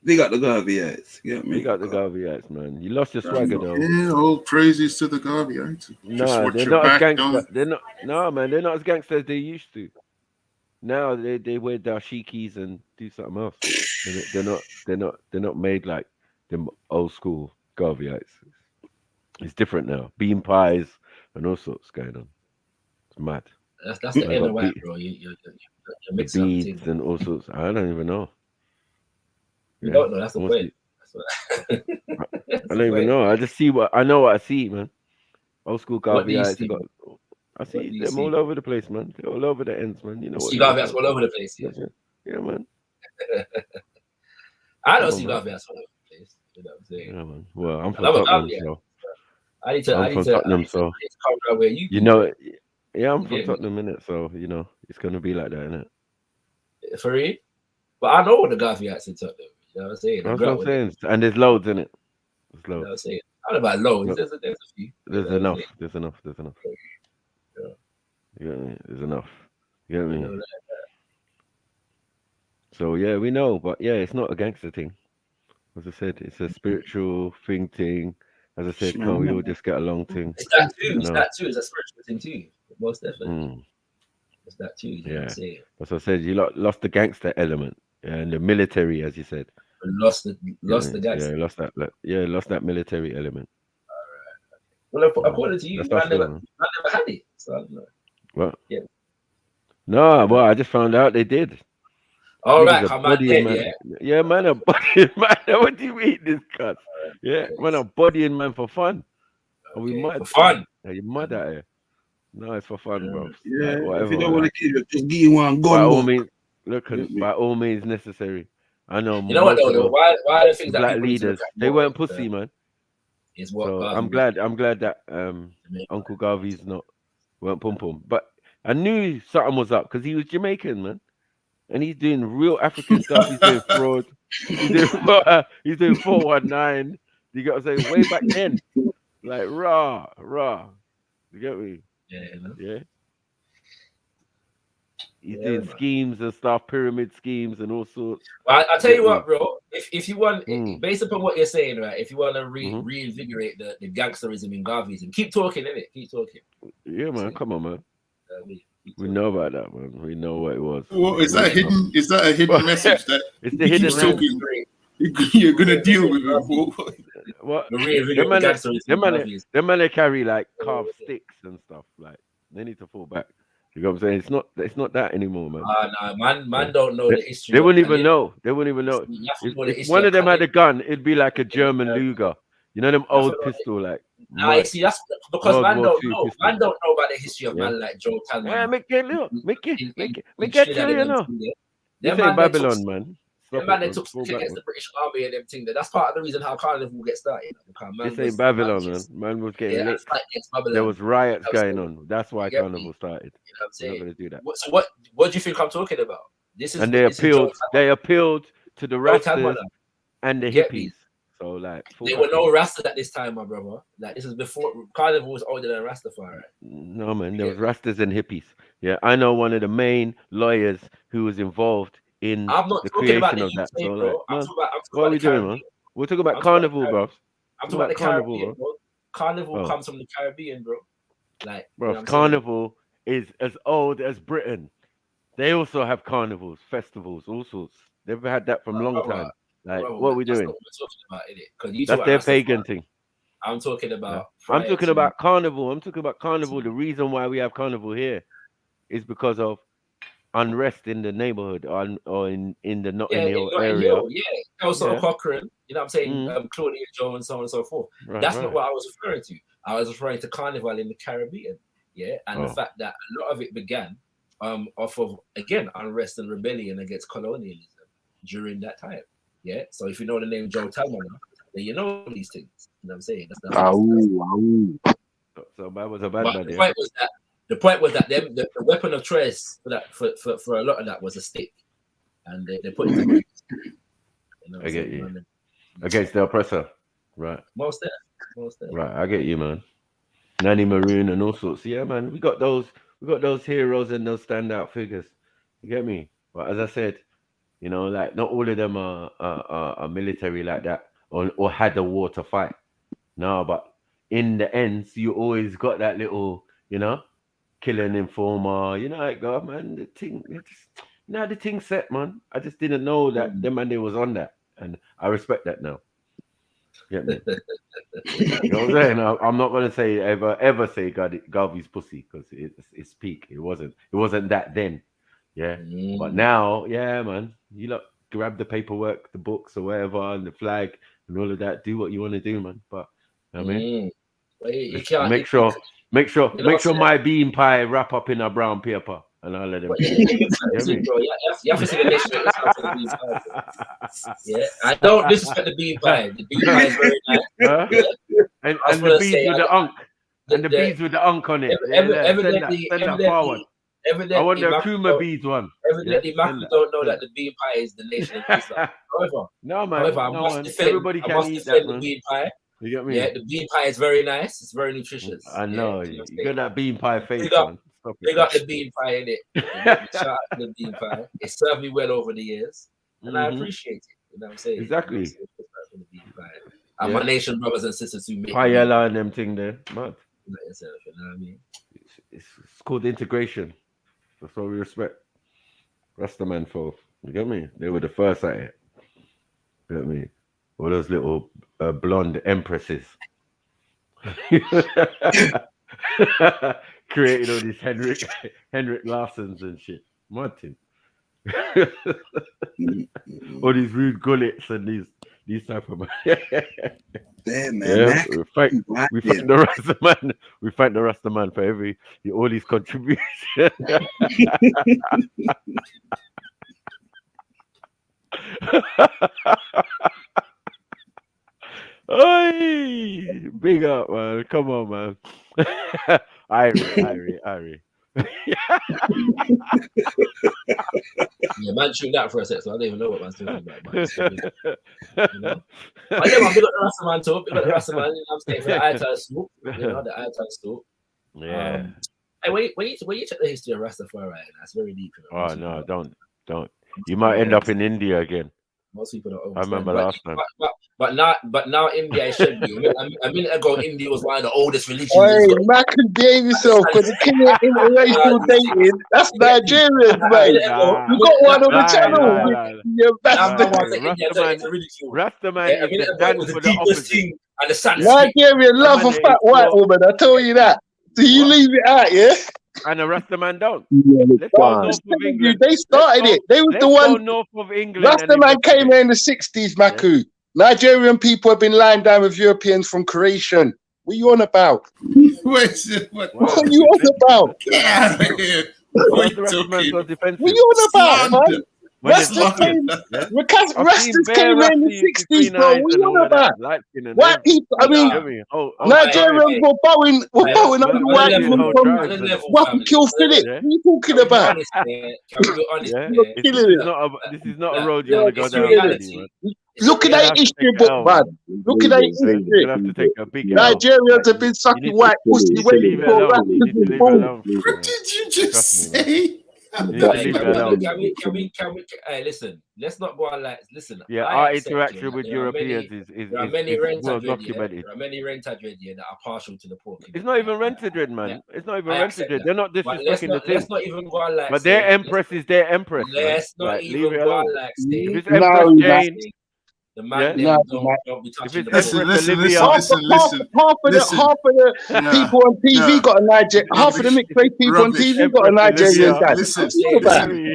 Big up the Garveyites. You get me? Big up the Garveyites, man. You lost your swagger though. Yeah, all praises to the Garveyites. Just No, watch they're your not as back, gangster. don't. They're not. No, man, they're not as gangster as they used to. Now they wear dashikis and do something else. They're not made like them old school Garveyites. It's different now. Bean pies and all sorts going on. It's mad. That's the I inner got white, bro. You're the mixing up beads things. and all sorts. I don't even know. You Yeah, don't know. That's the mostly. point. That's I don't even know. I just see what I know. What I see, man. Old school What do you Garveyites. see? I see What do you them see? all over the place, man. They're all over the ends, man. You know You what see it is, Garveyites man. all over the place, yeah. Yeah, man. I Come don't on, see man. Garveyites all over the place. You know what I'm saying? Yeah, man. Well, I'm I from love a Tottenham, Garveyite. so I need to I'm from Tottenham, so come around where you you be, know, bro. yeah, I'm You from get me? Tottenham, innit? So you know, it's gonna be like that, innit? For real? But I know what the Garveyites in Tottenham. You know what I'm saying? I That's grew what up I'm with it. saying. And there's loads in it. There's You know what I'm loads. saying? I don't know about loads. Look, There's a few. You there's know what I'm enough. saying? There's enough. There's enough. Yeah. You get me? There's enough. You get You me? know that. So yeah, we know, but yeah, it's not a gangster thing. As I said, it's a spiritual thing. As I said, can't we all just get along thing? It's that too. You It's know? that too. It's a spiritual thing too. Most definitely. Mm. It's that too. You know what Yeah. I'm saying? As I said, you lost the gangster element and the military, as you said. Lost the Yeah, gangster. lost that military element. Well, according to you, That's I still, never man. had it. So I don't know. What? Yeah. No, well, I just found out they did. All Niggas right, are come on, bodying, dead, man. yeah. Yeah, man, are bodying, man. What do you mean, this cut? Yeah, man, are bodying, man, for fun. Are we mad? For fun. Are you mad at it? No, it's for fun, bro. Yeah, Like, whatever. if you don't want to Like, kill you, just give you one by gun. all Look. means, look, Get me? by all means necessary. I know You know what most though? of Why are the things the that black people need to look leaders, at they more weren't pussy, man. is what So Garvey I'm glad that Uncle Garvey's not weren't pum pum. But I knew something was up because he was Jamaican, man, and he's doing real African stuff. He's doing fraud. He's doing 419. You got to say way back then, like raw. You get me? Yeah. He's doing schemes and stuff, pyramid schemes and all sorts. Well, I tell Get you me? what, bro. If you want, based upon what you're saying, right? If you want to reinvigorate the gangsterism in Garveyism, keep talking, innit? Keep talking. Yeah, man. Come on, man. We know about that, man. We know what it was. What is that hidden? Is that a hidden message that It's the he hidden keeps talking? You're gonna deal with it. What? The Them man, they carry like carved sticks and stuff. Like they need to fall back. You know what I'm saying? It's not that anymore, man. No, man don't know the history. They wouldn't even and know. They wouldn't even know. You have to know the If history one of of them had Khalid. a gun, it'd be like a German Luger. You know them You have old to know pistol, like. Nah, you see, that's because World man War don't II know. pistol. Man don't know about the history of Yeah. man like Joe Talman. Yeah, make it tell you, Trinidad and know. them thing there. This Them man, ain't they Babylon, took- man. Them Stop man, it, they man. took Fall stick back, against man. the British Army and them thing there. That's part of the reason how Carnival get started. Because man This was- ain't Babylon, man man. just- Man was getting Yeah, licked. fight against Babylon. There was riots You know what I'm going saying? on. That's why You get me? Carnival started. You know what I'm We're saying? not gonna do that. So what do you think I'm talking about? This is And they this is Joe appealed to the Joe Rastas Talman. and the You get me? hippies. So like, fall There back, were no man. Rastas at this time, my brother. Like this is before Carnival was older than Rastafari. No, man, there was Rastas and hippies. Yeah, I know one of the main lawyers who was involved in I'm not the talking about creation the of that. UK, So bro. like, I'm man, talking about what are we the doing, Caribbean. man? We're talking about I'm talking about the Carnival, bro. I'm talking about the Carnival, Caribbean, bro. Carnival Oh. comes from the Caribbean, bro. Like, you Bro, know what I'm saying? Carnival is as old as Britain. They also have carnivals, festivals, all sorts. They've had that from a long time. Like, Brother, what are we that's doing? not what we're talking about, innit? Because you That's talk their about pagan Rastafari. thing. I'm talking about. I'm prior talking to- about carnival. I'm talking about carnival. The reason why we have carnival here is because of unrest in the neighborhood or in the Notting Yeah, Hill Notting area. Hill, yeah. Also Yeah. Cochrane, you know what I'm saying? Claudia Jones, so on and so forth. Right, That's right. not what I was referring to. I was referring to Carnival in the Caribbean, yeah, and the Oh. fact that a lot of it began off of again unrest and rebellion against colonialism during that time. Yeah. So if you know the name Joe Talman, then you know these things. You know what I'm saying? So that was a bad But bad the yeah. point was that the weapon of choice for that for a lot of that was a stick, and they put it to use. You know what I I'm get saying, you. man? Against the oppressor. Right. Most there. Right, I get you, man. Nanny Maroon and all sorts. Yeah, man. We got those heroes and those standout figures. You get me? But as I said, You know, like not all of them are military like that, or had a war to fight. No, but in the ends, you always got that little, you know, killing informer. You know, like God, man, the thing, the thing set, man. I just didn't know that the man they was on that, and I respect that now. Get me? You know what I'm saying? I'm not gonna say ever say Garvey's pussy because it's peak. It wasn't that then. Yeah, but now, yeah, man, you look, grab the paperwork, the books or whatever, and the flag and all of that. Do what you want to do, man. But you know what I mean, You can't, make sure my bean pie wrap up in a brown paper, and I'll let them. You have to see the nation for the bean pie. Yeah, I don't disrespect the bean pie. The bean pie is very nice. And the beads with the unk, and the beads with the unk on it. Evidently, send that forward. I want the Akuma beads one. Evidently, Matthew don't know that the bean pie is the nation of Islam. However, I must defend the bean pie. You get me? Yeah, the bean pie is very nice. It's very nutritious. I know. You got that bean pie face, man. Stop They got the bean pie in it. Shout out to the bean pie. It served me well over the years, and I appreciate it. You know what I'm saying? Exactly. And my nation brothers and sisters who make Paella and them thing there, mad. You know what I mean? It's called integration. That's what we respect. Rastaman folk. You get me? They were the first at it. You get me? All those little blonde empresses. Created all these Henrik Larsens and shit. Martin. All these rude gullets and these type of There, man. Yeah, we thank the Rastaman. We thank the Rastaman for all his contributions. Oi, big up, man. Come on, man. Irie. Yeah, man, shoot that for a sec, so I don't even know what man's talking about. You know? But yeah, man, we got the Rastaman talk. We got the Rastaman. You know what I'm saying? For the Ayatai Snoop. You know, the Ayatai Snoop. Yeah. Hey, when you check the history of Rastafari, that's very deep. Oh no, don't. You might end up in India again. Most people don't. I remember last time. But now India should be. A minute ago, India was one of the oldest religions. Hey, man, can behave yourself because the king of interracial dating, that's Nigerian, man. You got one on the channel. You bastard. Rastaman is the dance for the opposite. Nigerian love a fat white woman, I tell you that. So you leave it out, yeah? And the Rastaman don't. Let's go north of England. They started it. They was the one. North of England. Rastaman came here in the 60s, Maku. Nigerian people have been lying down with Europeans from creation. What are you on about? What are you on about? Get out of here. What are you on about, man? Rastas came in the 60s, bro. What are you on about? White people, I mean, Nigerians were bowing under white people from Wappy Kill Philip. What are you talking about? This is not a road you want to go down. Look at that history book, man. Look at that history. Nigerians have been sucking white pussy way before Rastas was born. What did you just say? Can we listen, let's not go on like listen. Yeah, our interaction with Europeans is well documented. There are many rented red that are partial to the pork. It's not even rented red, man. It's not even rented red. They're not disrespecting the thing. Let's not even go on like. But their empress is their empress. Let's not even go on like. If it's Empress Jane. The man don't be touching the Listen. Half of the people on TV got a Nigerian. Half of the mixed race people on TV got a Nigerian dad. Listen, the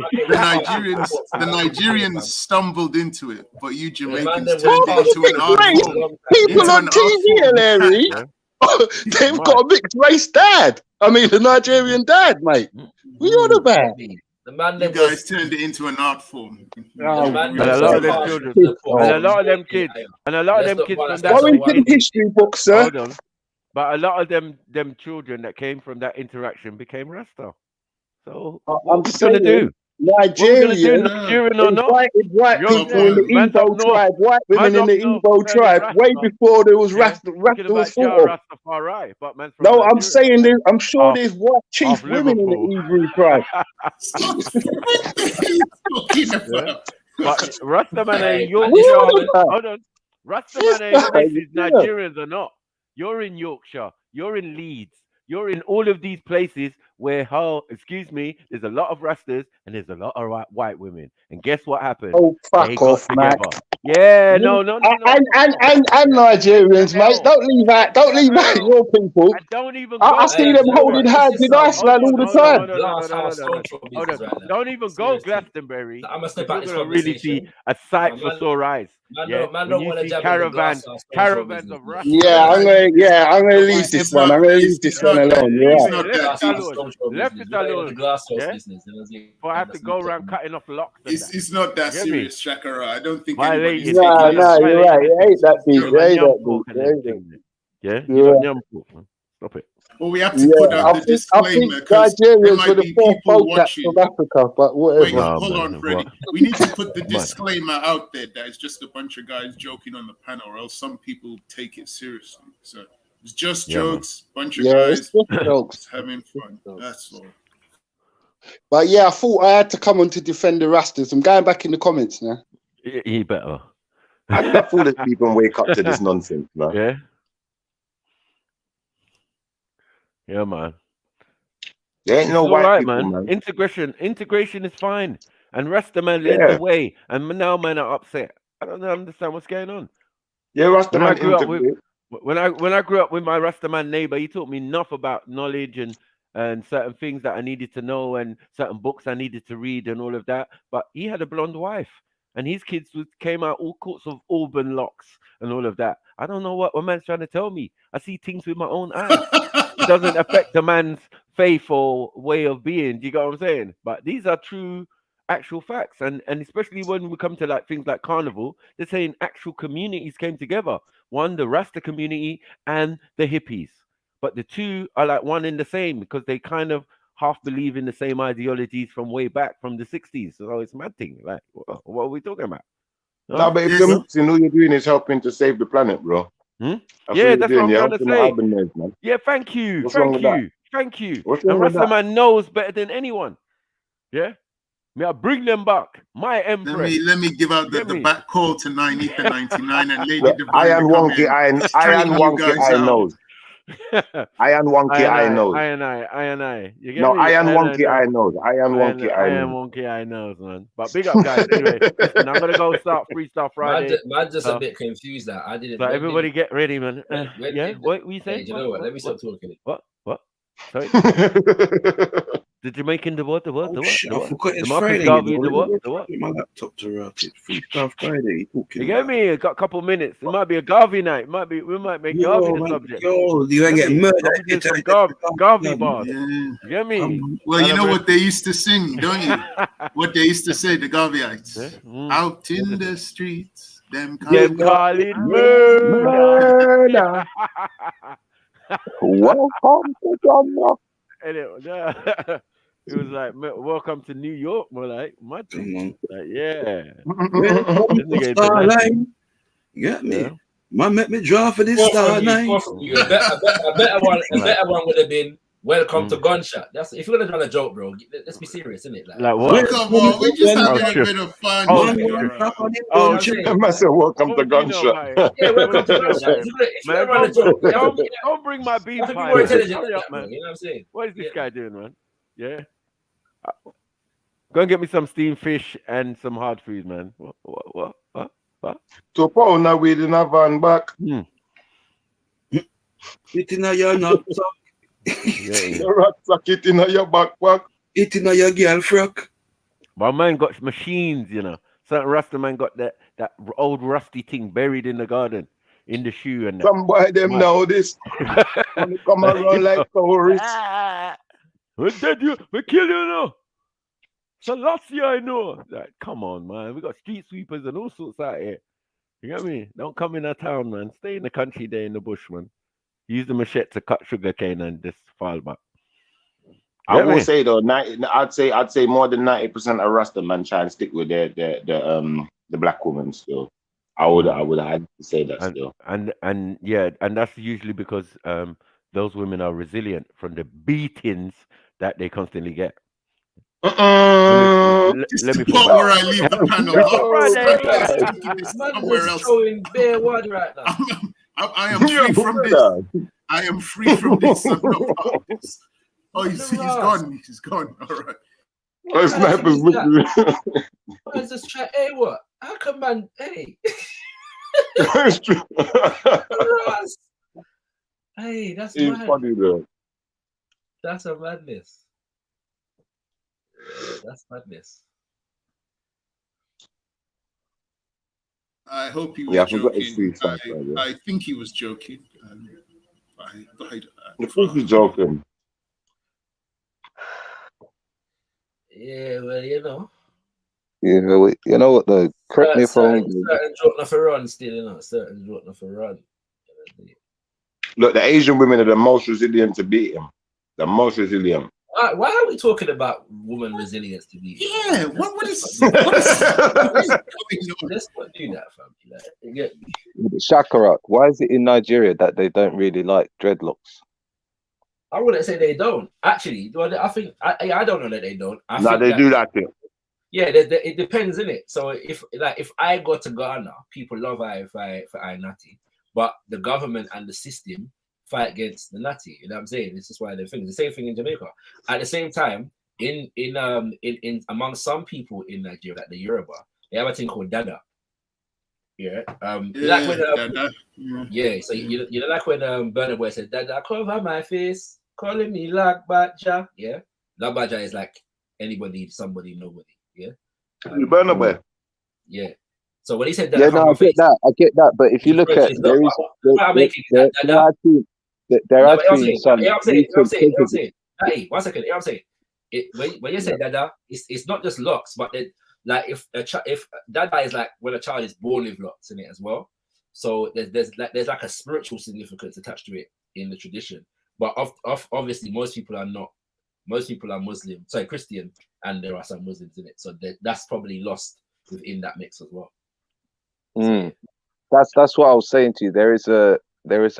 Nigerians stumbled into it, but you Jamaicans turned it into an art form. People on TV, Larry, they've got a mixed race dad. I mean, a Nigerian dad, mate. What are you on about? You guys turned it into an art form. And a lot of them children, and a lot of them kids, from that. Warrington history book, sir. Hold on. But a lot of them children that came from that interaction became Rasta. So what are we gonna do? Nigerian or not? White people in the Igbo tribe, white women in the Igbo tribe, way before there was Rasta was thought of. No, I'm saying this. I'm sure there's white chief women in the Hebrew tribe. But Rastaman Hey, and Yorkshire, hold on. Rastaman and places Nigerians are not. You're in Yorkshire, you're in Leeds, you're in all of these places where, excuse me, there's a lot of Rastas and there's a lot of white women. And guess what happened? Oh, They fuck got off, Mac. together. Yeah, no. And Nigerians, mate. Don't leave out your people. And don't even I see them holding hands in Iceland all the time. Hold on. Don't even go Glastonbury. I'm gonna step You're out this gonna really see conversation. a sight for Man sore eyes. don't When you wanna see jab in the glass caravans of Rasta. Yeah, I'm gonna leave this one. I'm gonna leave this one alone. You're right. Left it alone. Yeah? Or I have to go around cutting off locks. It's not that serious, Shakara. I don't think Violating. anybody's taking No, you're right. It ain't that deep. It ain't that deep. Yeah, you got nyam pork, man. Stop it. Well, we have to put out the disclaimer because there Nigerians might were be the fourth people folk at watching. South Africa, but Wait, whatever. hold on, Freddie. We need to put the disclaimer out there that it's just a bunch of guys joking on the panel, or else some people take it seriously. So it's just jokes, bunch of guys it's just jokes. having fun. That's all. But yeah, I thought I had to come on to defend the Rastas. I'm going back in the comments now. You better. I'm not foolish people wake up to this nonsense, man. Yeah. Yeah, man. There ain't no It's white all right, people, man. man. Integration is fine. And Rasta man led the way, and now men are upset. I don't understand what's going on. Yeah, Rasta When I man grew up integrate. when I grew up with my Rasta man neighbor, he taught me enough about knowledge and certain things that I needed to know and certain books I needed to read and all of that. But he had a blonde wife, and his kids came out all sorts of auburn locks and all of that. I don't know what a man's trying to tell me. I see things with my own eyes. It doesn't affect a man's faith or way of being. Do you get what I'm saying? But these are true, actual facts. And especially when we come to like things like carnival, they're saying actual communities came together. One, the Rasta community and the hippies. But the two are like one and the same because they kind of half believe in the same ideologies from way back from the 60s. So it's mad thing. Like, what are we talking about? No, but if you're mixing, all you're doing is helping to save the planet, bro. Yeah, that's what I'm trying to say. Man. Yeah, thank you. What's wrong with that? Thank you. What's And wrong with that? Rastaman knows better than anyone. Yeah? May I bring them back? My empress. Let me give out the back call to 99 and Lady Divine. Iron Wonky, I knows. Iron Wonky, I knows. I. You get No, me? Iron Wonky, I knows. Iron Wonky, I Iron knows. Wonky, I knows, man. But big up, guys. Anyway, listen, I'm gonna go start Freestyle Friday. Man, just a bit confused that I didn't. So everybody get ready, man. Yeah, what you say? Hey, you know what? Let me stop talking. What? Sorry. The Jamaican, the what? I forgot it's The Marcus Friday. Garvey, the what? My laptop to it's Freestyle Friday. You get me? Got a couple minutes. It might be a Garvey night. We might make Garvey the subject. Yo, you ain't getting murdered. Some Garvey bars. You get me? Well, you know what they used to sing, don't you? What they used to say, the Garveyites. Out in the streets, them call it murder. Welcome to John. It was like, welcome to New York, more like, my thing. Like, yeah. Starline. You get me? Man, make me draw for this Starline. A better one would have been welcome to Gunshot. That's if you're gonna try a joke, bro. Let's be serious, isn't it? Like what? Come on, we just having a bit of fun. I said, welcome to Gunshot. Yeah, welcome to Gunshot. Don't bring my beef pie. More intelligent, man. You know what I'm saying? What is this guy doing, man? Yeah. Go and get me some steamed fish and some hard food, man. What? To pound now we didn't have van back. It in your knapsack. Your rucksack, it in your backpack. It in your girl frock. My man got machines, you know. Certain Rasta man got that old rusty thing buried in the garden, in the shoe and that. Some boy them know this. When they come around like tourists. We're dead, we kill you now. So last year I know. Like, come on, man. We got street sweepers and all sorts out here. You get me? Don't come in a town, man. Stay in the country there in the bush, man. Use the machete to cut sugar cane and just file back. I will say though, I'd say more than 90% of Rasta man try and stick with the black woman still. I would have to say that still. And yeah, and that's usually because those women are resilient from the beatings that they constantly get. Let me the part where I leave the panel. Man just showing bare word right now. I am free from this. I am free from this. I'm not part of this. Oh, he's gone. He's gone. All right. Oh, snipers with you. Man just try. Hey, what? How come, man? Hey. Hey, that's He's mad. funny though. That's a madness. Yeah, that's madness. I hope he was Yeah, I forgot his joking. free I think he was joking. I think he's joking. Yeah, well, you know. Yeah, you know what though? Correct me if I'm wrong. Certain drop off a run still, you know. Certain drop off a run. Look, the Asian women are the most resilient to beat him. The most resilient. Why are we talking about woman resilience to beat him? Yeah, what is Let's not do that, fam. Like, you get me? Shakarat, why is it in Nigeria that they don't really like dreadlocks? I wouldn't say they don't. Actually, I think I don't know that they don't. I No, think they do that thing. Yeah, it depends, innit? So if I go to Ghana, people love I natty, but the government and the system fight against the natty. You know what I'm saying? This is why they're thinking the same thing in Jamaica. At the same time, in among some people in Nigeria, like the Yoruba, they have a thing called dada. Yeah. Like when yeah. So you know, like when Burna Boy said, "Dada, cover my face, calling me Lagbaja." Yeah. Lagbaja is like anybody, somebody, nobody. Yeah. Burna Boy. Yeah. So when he said Yeah, no, I get that. But if you look at there are some. Hey, 1 second. You know what I'm saying? When you say dada, it's not just locks, but like if dada is like when a child is born with locks in it as well. So there's like a spiritual significance attached to it in the tradition. But obviously most people are not. Most people are Muslim, sorry, Christian, and there are some Muslims in it. So that's probably lost within that mix as well. That's what I was saying to you. There is a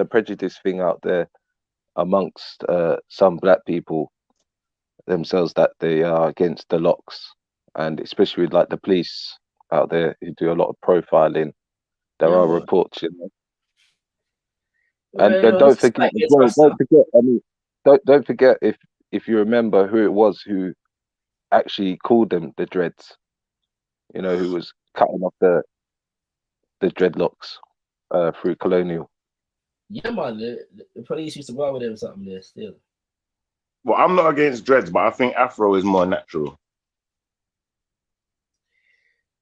prejudice thing out there amongst some black people themselves that they are against the locks, and especially with like the police out there who do a lot of profiling. There are reports, you know. And don't forget, I mean, don't forget if you remember who it was who actually called them the dreads. You know, who was cutting off the dreadlocks through colonial. Yeah, man, the police used to go out with them something there still. Well, I'm not against dreads, but I think Afro is more natural.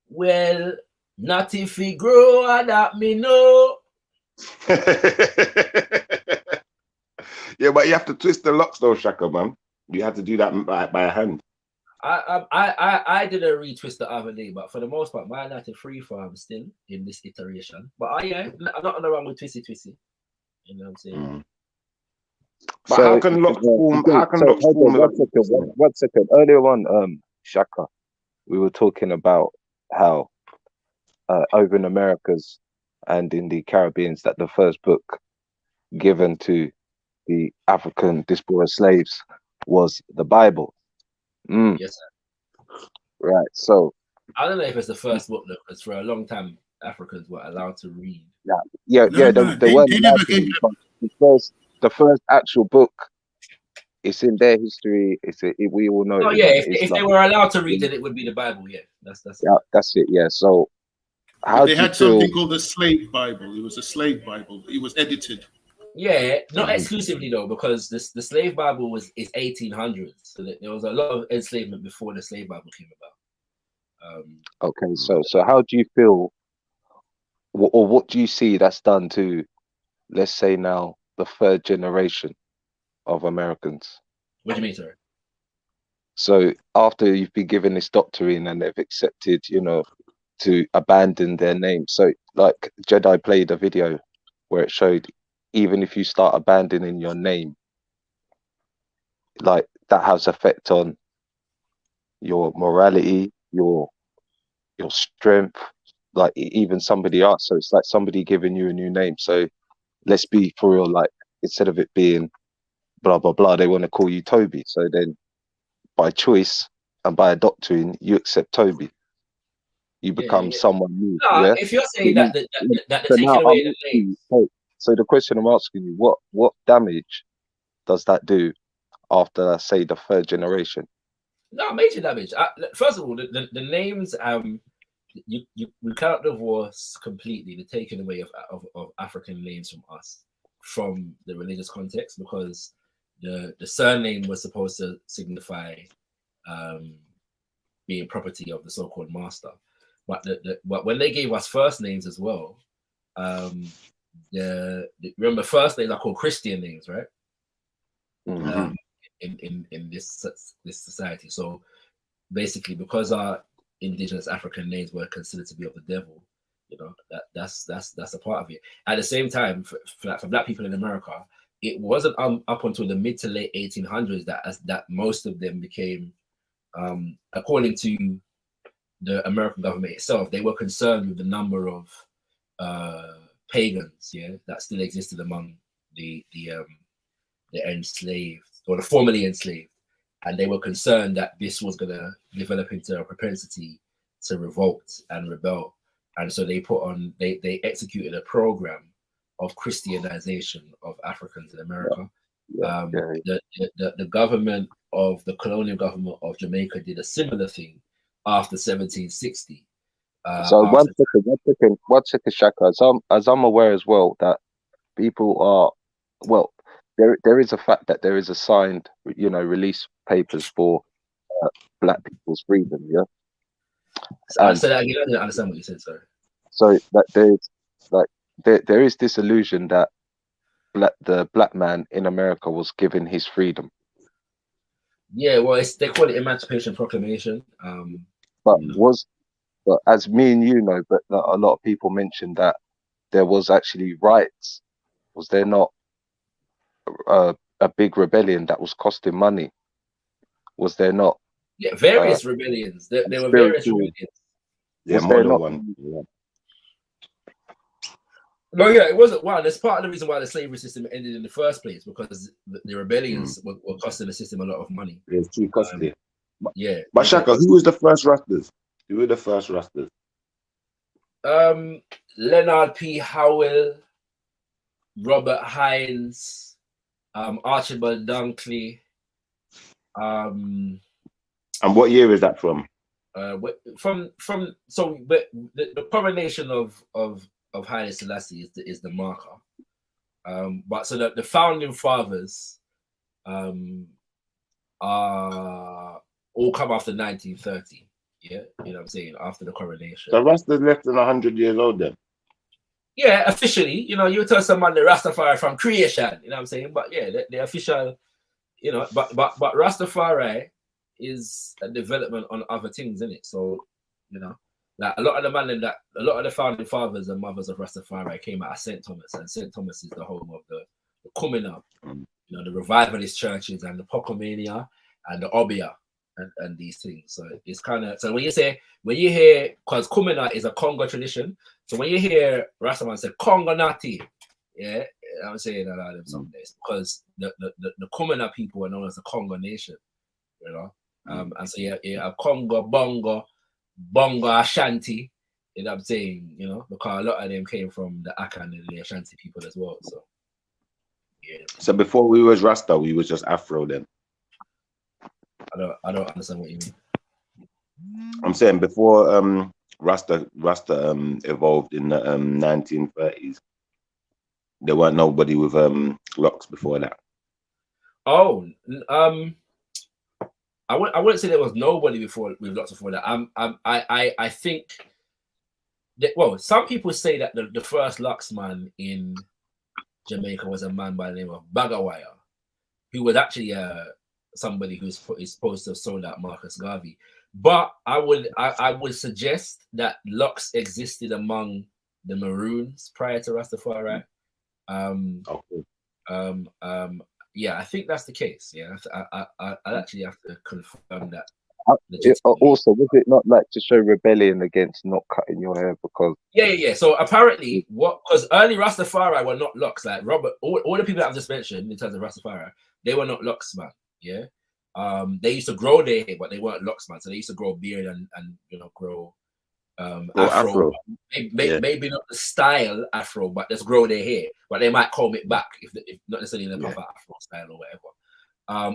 Well, not if we grow, and that me know. Yeah, but you have to twist the locks though, Shaka, man. You have to do that by hand. I did a retwist the other day, but for the most part, mine had a free farm still in this iteration. But I'm not on the wrong with twisty. You know what I'm saying? But so, how can locks form? How can locks form? One second. Earlier on, Shaka, we were talking about how over in Americas and in the Caribbeans that the first book given to the African diaspora slaves was the Bible. Yes, sir. Right. So I don't know if it's the first book though, because for a long time Africans were allowed to read. They weren't allowed to read, but the first actual book. It's in their history. We all know. Oh yeah, if they were allowed to read it, it would be the Bible. Yeah, that's it. Yeah. So they had something called the Slave Bible. It was a slave Bible. It was edited. Yeah, not exclusively though, because the slave Bible is 1800s, so there was a lot of enslavement before the slave Bible came about. Okay, so how do you feel, or what do you see that's done to, let's say now, the third generation of Americans? What do you mean, sir? So after you've been given this doctrine and they've accepted, you know, to abandon their name. So like JEDI played a video where it showed even if you start abandoning your name, like that has effect on your morality, your strength, like even somebody else. So it's like somebody giving you a new name. So let's be for real, like instead of it being blah blah blah, they want to call you Toby. So then by choice and by adopting, you accept Toby. You become someone new. No, Yeah. if you're So saying now, that they're so taking now away I'm the asking names, you, so the question I'm asking you, what damage does that do after, say, the third generation? no major damage. First of all, the names we cannot divorce completely the taking away of African names from us from the religious context, because the surname was supposed to signify being property of the so-called master, but but when they gave us first names as well, remember first names are called Christian names, right? In this society. So basically, because our indigenous African names were considered to be of the devil, you know, that's a part of it. At the same time, for Black people in America, it wasn't up until the mid to late 1800s that most of them became, according to the American government itself, they were concerned with the number of pagans, that still existed among the enslaved or the formerly enslaved, and they were concerned that this was going to develop into a propensity to revolt and rebel, and so they executed a program of Christianization of Africans in America. The government of the colonial government of Jamaica did a similar thing after 1760. So one second, Shaka. As I'm aware as well that people are, well, there is a fact that there is a signed, release papers for Black people's freedom. Yeah. I didn't understand what you said. Sorry. So that there is this illusion that the Black man in America was given his freedom. Yeah, well, they call it Emancipation Proclamation. But as me and you know, but a lot of people mentioned that there was actually riots. Was there not a big rebellion that was costing money? Was there not? Yeah, various rebellions. There were various rebellions. Yeah, more than one. No, yeah, it wasn't one. That's part of the reason why the slavery system ended in the first place, because the rebellions were costing the system a lot of money. It's too costly. Yeah. But Shaka, who was the first Rastas? Who were the first Rastas? Leonard P. Howell, Robert Hines, Archibald Dunkley. And what year is that from? The coronation of Haile Selassie is the marker. But so the founding fathers are all come after 1930. Yeah, you know what I'm saying, after the coronation. So Rasta's less than 100 years old then? Yeah, officially, you tell someone the Rastafari from creation, you know what I'm saying? But yeah, the official, but Rastafari is a development on other things, isn't it? So, like a lot of the founding fathers and mothers of Rastafari came out of St. Thomas, and St. Thomas is the home of the Kumina, the revivalist churches and the Pocomania and the Obia and these things. So it's kind of, so when you hear, because Kumina is a Congo tradition, so when you hear Rastaman say Congo Nati, yeah, I'm saying that out of them some days, because the Kumina people are known as the Congo nation, and so yeah, Congo, Bongo Ashanti, you know what I'm saying, because a lot of them came from the Akan and the Ashanti people as well. So yeah. So before we was Rasta, we was just Afro then. I don't understand what you mean. I'm saying before Rasta evolved in the 1930s, there weren't nobody with locks before that. Oh, I wouldn't say there was nobody with locks before that. I think that, well, some people say that the first locks man in Jamaica was a man by the name of Bagawaya, who was actually somebody who's supposed to have sold out Marcus Garvey. But I would suggest that locks existed among the Maroons prior to Rastafari. Yeah, I think that's the case. Yeah, I actually have to confirm that. Also, was it not like to show rebellion against not cutting your hair? Because yeah. So apparently, because early Rastafari were not locks. Like Robert, all the people that I've just mentioned in terms of Rastafari, they were not locks, man. Yeah, They used to grow their hair, but they weren't locks, man. So they used to grow beard and grow afro. Maybe not the style afro, but just grow their hair. But they might comb it back if not necessarily in the proper afro style or whatever.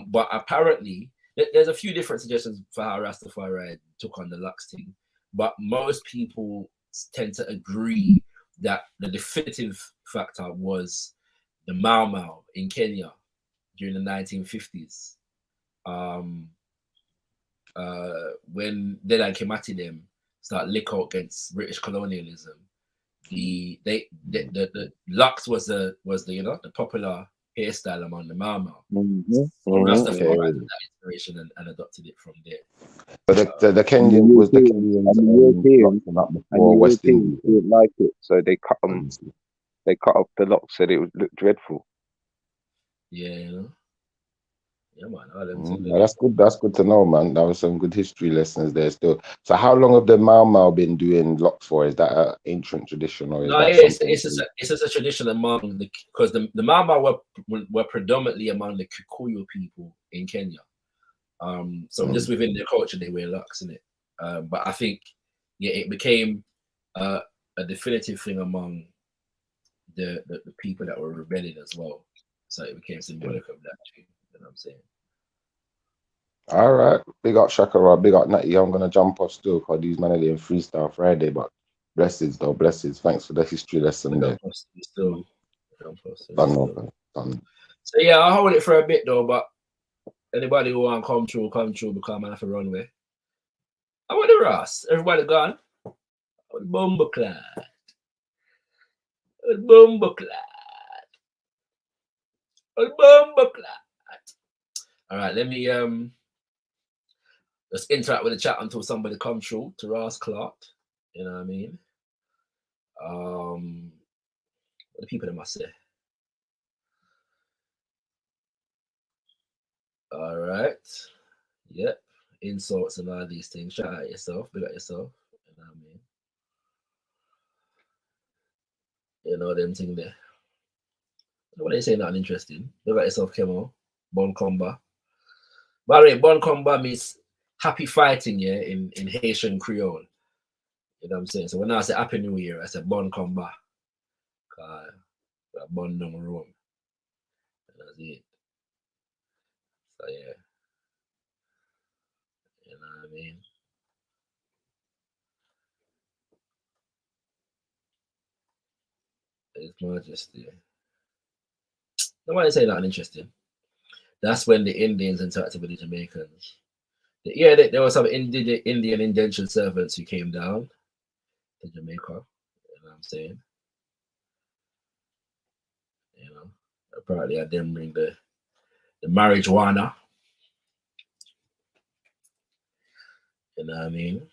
But apparently, there's a few different suggestions for how Rastafari took on the locks thing. But most people tend to agree that the definitive factor was the Mau Mau in Kenya during the 1950s. When Dedan Kimathi them start lick out against British colonialism, the locks was the the popular hairstyle among the Mau Mau. Rastafari had that inspiration and adopted it from there. But the Kenyan was the Kenyans Europeans before West Indies. didn't like it, so they cut them. They cut off the locks, said it would look dreadful. Yeah, yeah, man. No, that's good. That's good to know, man. That was some good history lessons there still. So how long have the Mau Mau been doing locks for? Is that an ancient tradition or is No, that it's just a tradition among because the Mau Mau were predominantly among the Kikuyu people in Kenya. So just within their culture, they wear locks in it. But I think it became a definitive thing among the people that were rebelling as well. So it became symbolic of that too. You know what I'm saying? All right, big up Shakara, big up Natty. I'm gonna jump off still because these men are doing Freestyle Friday, but blessings though, blessings. Thanks for the history lesson there. Done. So yeah, I'll hold it for a bit though, but anybody who want to come through because I have to run away. I want the Ross. Everybody gone. Bumbleclad. All right, let me let's interact with the chat until somebody comes through to Ross Clark. You know what I mean? What the people that must say. All right. Yep. Insults and all these things. Shout out yourself. Big up yourself. You know what I mean? You know them thing there. What they say not interesting. Look at yourself, Kemo. Bon Comba. By the way, Bon Comba means happy fighting, yeah, in Haitian Creole. You know what I'm saying? So when I say Happy New Year, I say Bon Comba. Bon no room. That's it. So yeah. You know what I mean? His Majesty. Nobody say nothing interesting. That's when the Indians interacted with the Jamaicans. Yeah, there were some Indian indentured servants who came down to Jamaica. You know what I'm saying? You know, apparently I didn't bring the marijuana. You know what I mean?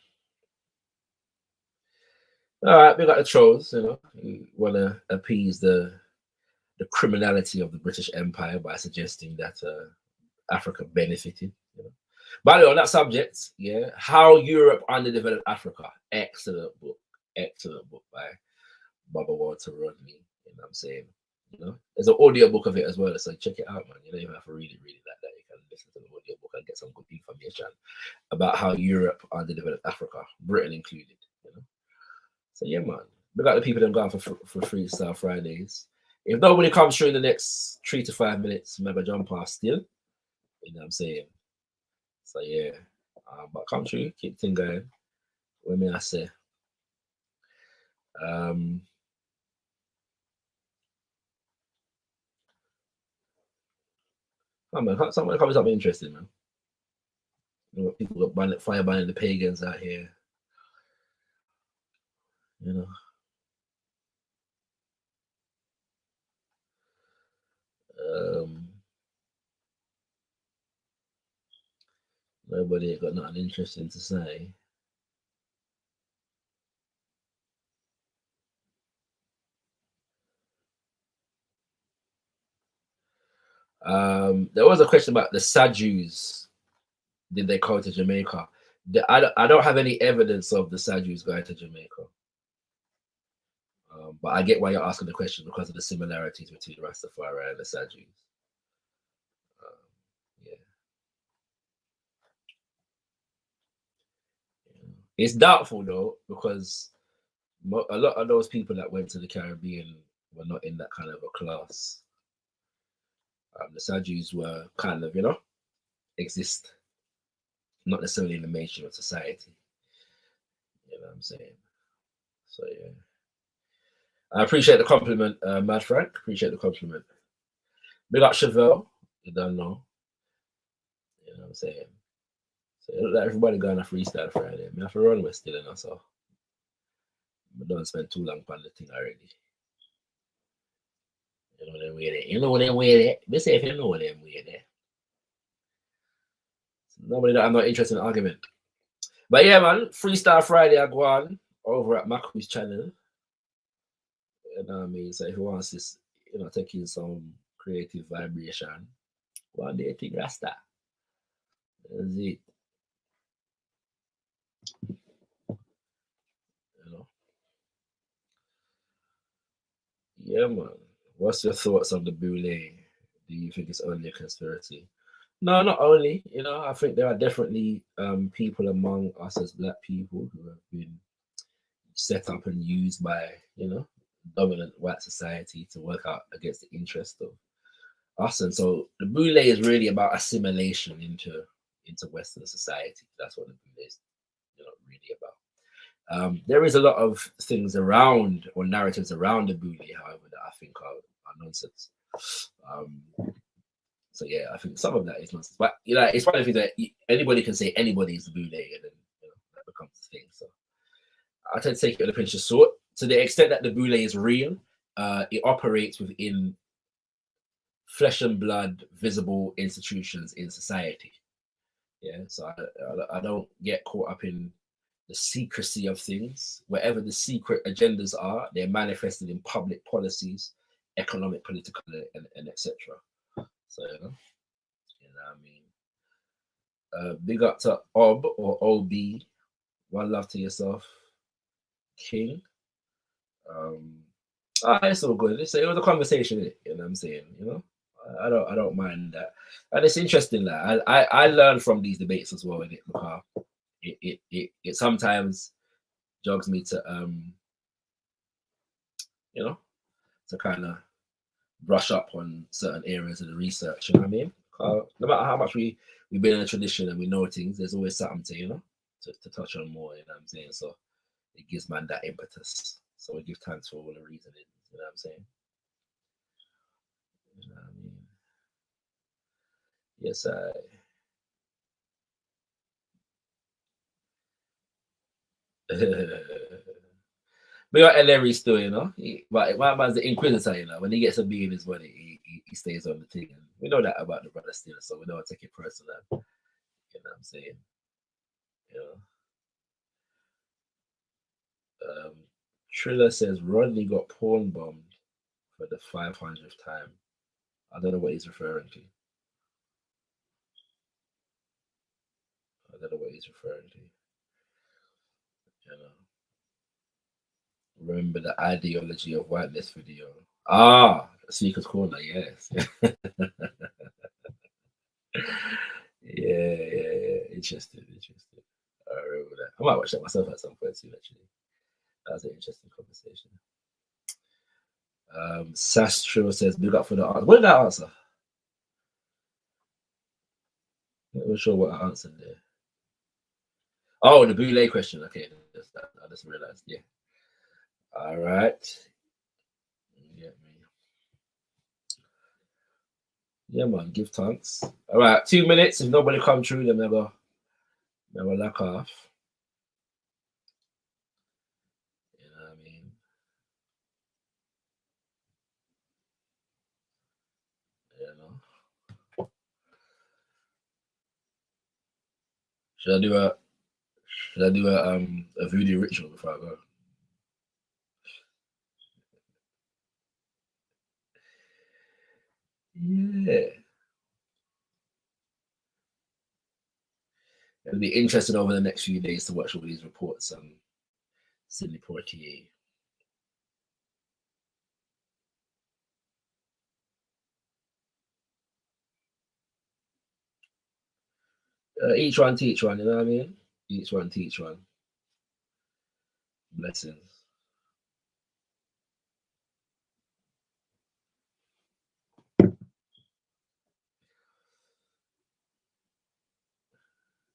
All right, we got the trolls. You know, you want to appease the criminality of the British Empire by suggesting that Africa benefited. You know. By the way, on that subject, yeah, How Europe Underdeveloped Africa. Excellent book by Baba Walter Rodney. You know what I'm saying? You know, there's an audio book of it as well, so check it out, man. You don't even have to read it like that. You can listen to the audio book and get some good information about how Europe underdeveloped Africa, Britain included. You know, so yeah, man. We got the people that have gone for Freestyle Fridays. If nobody comes through in the next 3 to 5 minutes, maybe jump past still. You know what I'm saying? So yeah, but come through, keep thing going. What may I say? Oh man, something comes up interesting, man. You know, people got fire banning the pagans out here. You know. Nobody got nothing interesting to say. There was a question about the Sadhus. Did they go to Jamaica? I don't have any evidence of the Sadhus going to Jamaica. But I get why you're asking the question because of the similarities between Rastafari and the Sadhus. Yeah. It's doubtful though, because a lot of those people that went to the Caribbean were not in that kind of a class. The Sajus were kind of, exist, not necessarily in the mainstream of society. You know what I'm saying? So yeah. I appreciate the compliment, Mad Frank. Appreciate the compliment. Big up Chevelle. You don't know. You know what I'm saying? So it look like everybody going to freestyle Friday. I have to run with still, so I don't spend too long on the thing already. You know them with it. You know them with it. Be safe, you know them with it. Nobody that I'm not interested in argument. But yeah, man, Freestyle Friday I go on over at Maku's channel. You know what I mean? So if you want this, taking some creative vibration, one day think Rasta. That's it. Yeah, man. What's your thoughts on the Boule? Do you think it's only a conspiracy? No, not only. I think there are definitely people among us as Black people who have been set up and used by, dominant white society to work out against the interest of us. And so the Boule is really about assimilation into Western society. That's what the Boule is, really about. There is a lot of things around, or narratives around the Boule, however, that I think are nonsense. So yeah, I think some of that is nonsense. But it's one of the things that anybody can say anybody is the Boule, and then that becomes the thing. So I tend to take it with a pinch of salt. To the extent that the Boule is real, it operates within flesh and blood, visible institutions in society. Yeah, so I don't get caught up in the secrecy of things. Wherever the secret agendas are, they're manifested in public policies, economic, political, and etc. So you know what I mean. Big up to Ob or OB. One love to yourself, King. It's all good. It was a conversation, you know what I'm saying. I don't mind that, and it's interesting that I learn from these debates as well, because it sometimes jogs me to to kind of brush up on certain areas of the research. You know what I mean? No matter how much we've been in a tradition and we know things, there's always something to touch on more. You know what I'm saying? So it gives man that impetus. So we give thanks for all the reasoning. You know what I'm saying? You know what I mean? Yes, we got Ellery still, but my man's the Inquisitor, when he gets a bee in his body, he stays on the thing. And we know that about the brother still, so we don't take it personal. You know what I'm saying? Triller says Rodney got porn bombed for the 500th time. I don't know what he's referring to. Remember the ideology of whiteness video. Seeker's Corner, yes. yeah. Interesting. I remember that. I might watch that myself at some point too, actually. That was an interesting conversation. Sastro says, big up for the answer. What did I answer? I'm not sure what I answered there. Oh, the Boule question. Okay, I just realized. Yeah. All right. Yeah, man. Give thanks. All right, 2 minutes. If nobody come through, then never lack off. You know what I mean? Should I do a voodoo ritual before I go? Yeah. It'll be interesting over the next few days to watch all these reports on Sidney Poitier. Each one teach one, you know what I mean? Each one teach one. Blessings.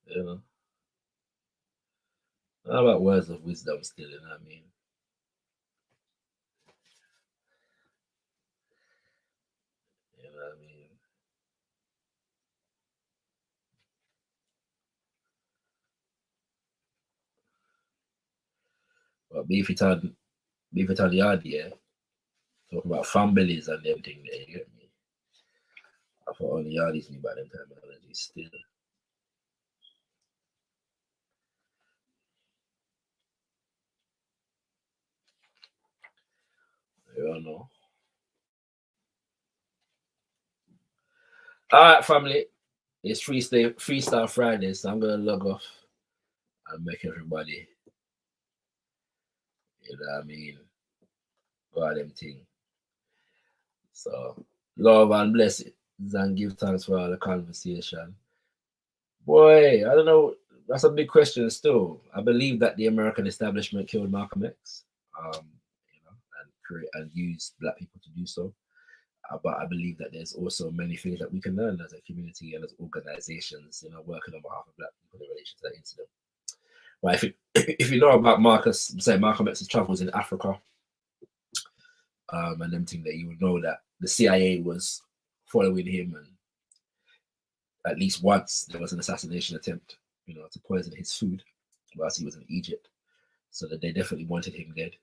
You know. How about words of wisdom still, you know what I mean? You know what I mean? But beef it on the idea, talking about families and them thing there, you get me? I thought only yardies knew about them terminologies still. You don't know. All right, family. It's Freestyle Friday, so I'm gonna log off and make everybody, you know what I mean, go at them thing. So love and blessings and give thanks for all the conversation. Boy, I don't know. That's a big question still. I believe that the American establishment killed Malcolm X, you know, and used black people to do so. But I believe that there's also many things that we can learn as a community and as organizations, you know, working on behalf of black people in relation to that incident. But if you know about Malcolm X's travels in Africa, and them thing, that you would know that the CIA was following him, and at least once there was an assassination attempt, you know, to poison his food whilst he was in Egypt. So that they definitely wanted him dead,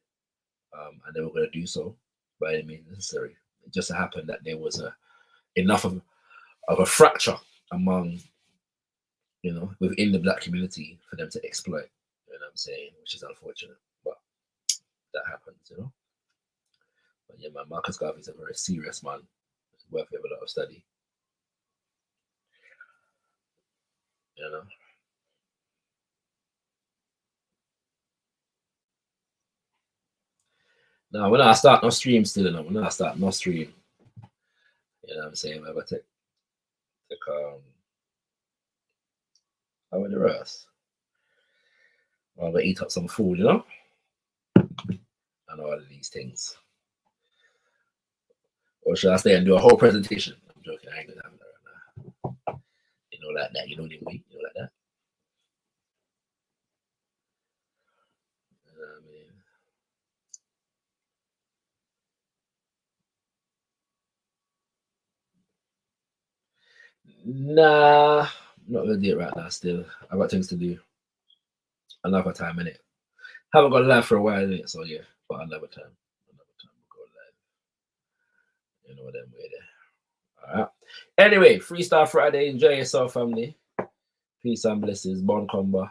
and they were going to do so by any means necessary. It just so happened that there was enough of a fracture among, you know, within the black community for them to exploit. You know what I'm saying? Which is unfortunate, but that happens, you know. But yeah, man, Marcus Garvey is a very serious man. It's worth a lot of study. You know. Now, when I start no stream still, you know, when I start no stream, you know what I'm saying? I'm going to take how about the rest? I'm going to eat up some food, you know? And all of these things. Or should I stay and do a whole presentation? I'm joking, I ain't going to have that right now. You know, like that, you know, the way, you know, like that. You know what I mean? Nah, I'm not gonna do it right now still. I've got things to do. Another time, innit? Haven't got live for a while, innit? So yeah, but another time. We'll go live. You know them way there. Alright. Anyway, Freestyle Friday. Enjoy yourself, family. Peace and blessings. Bon combo.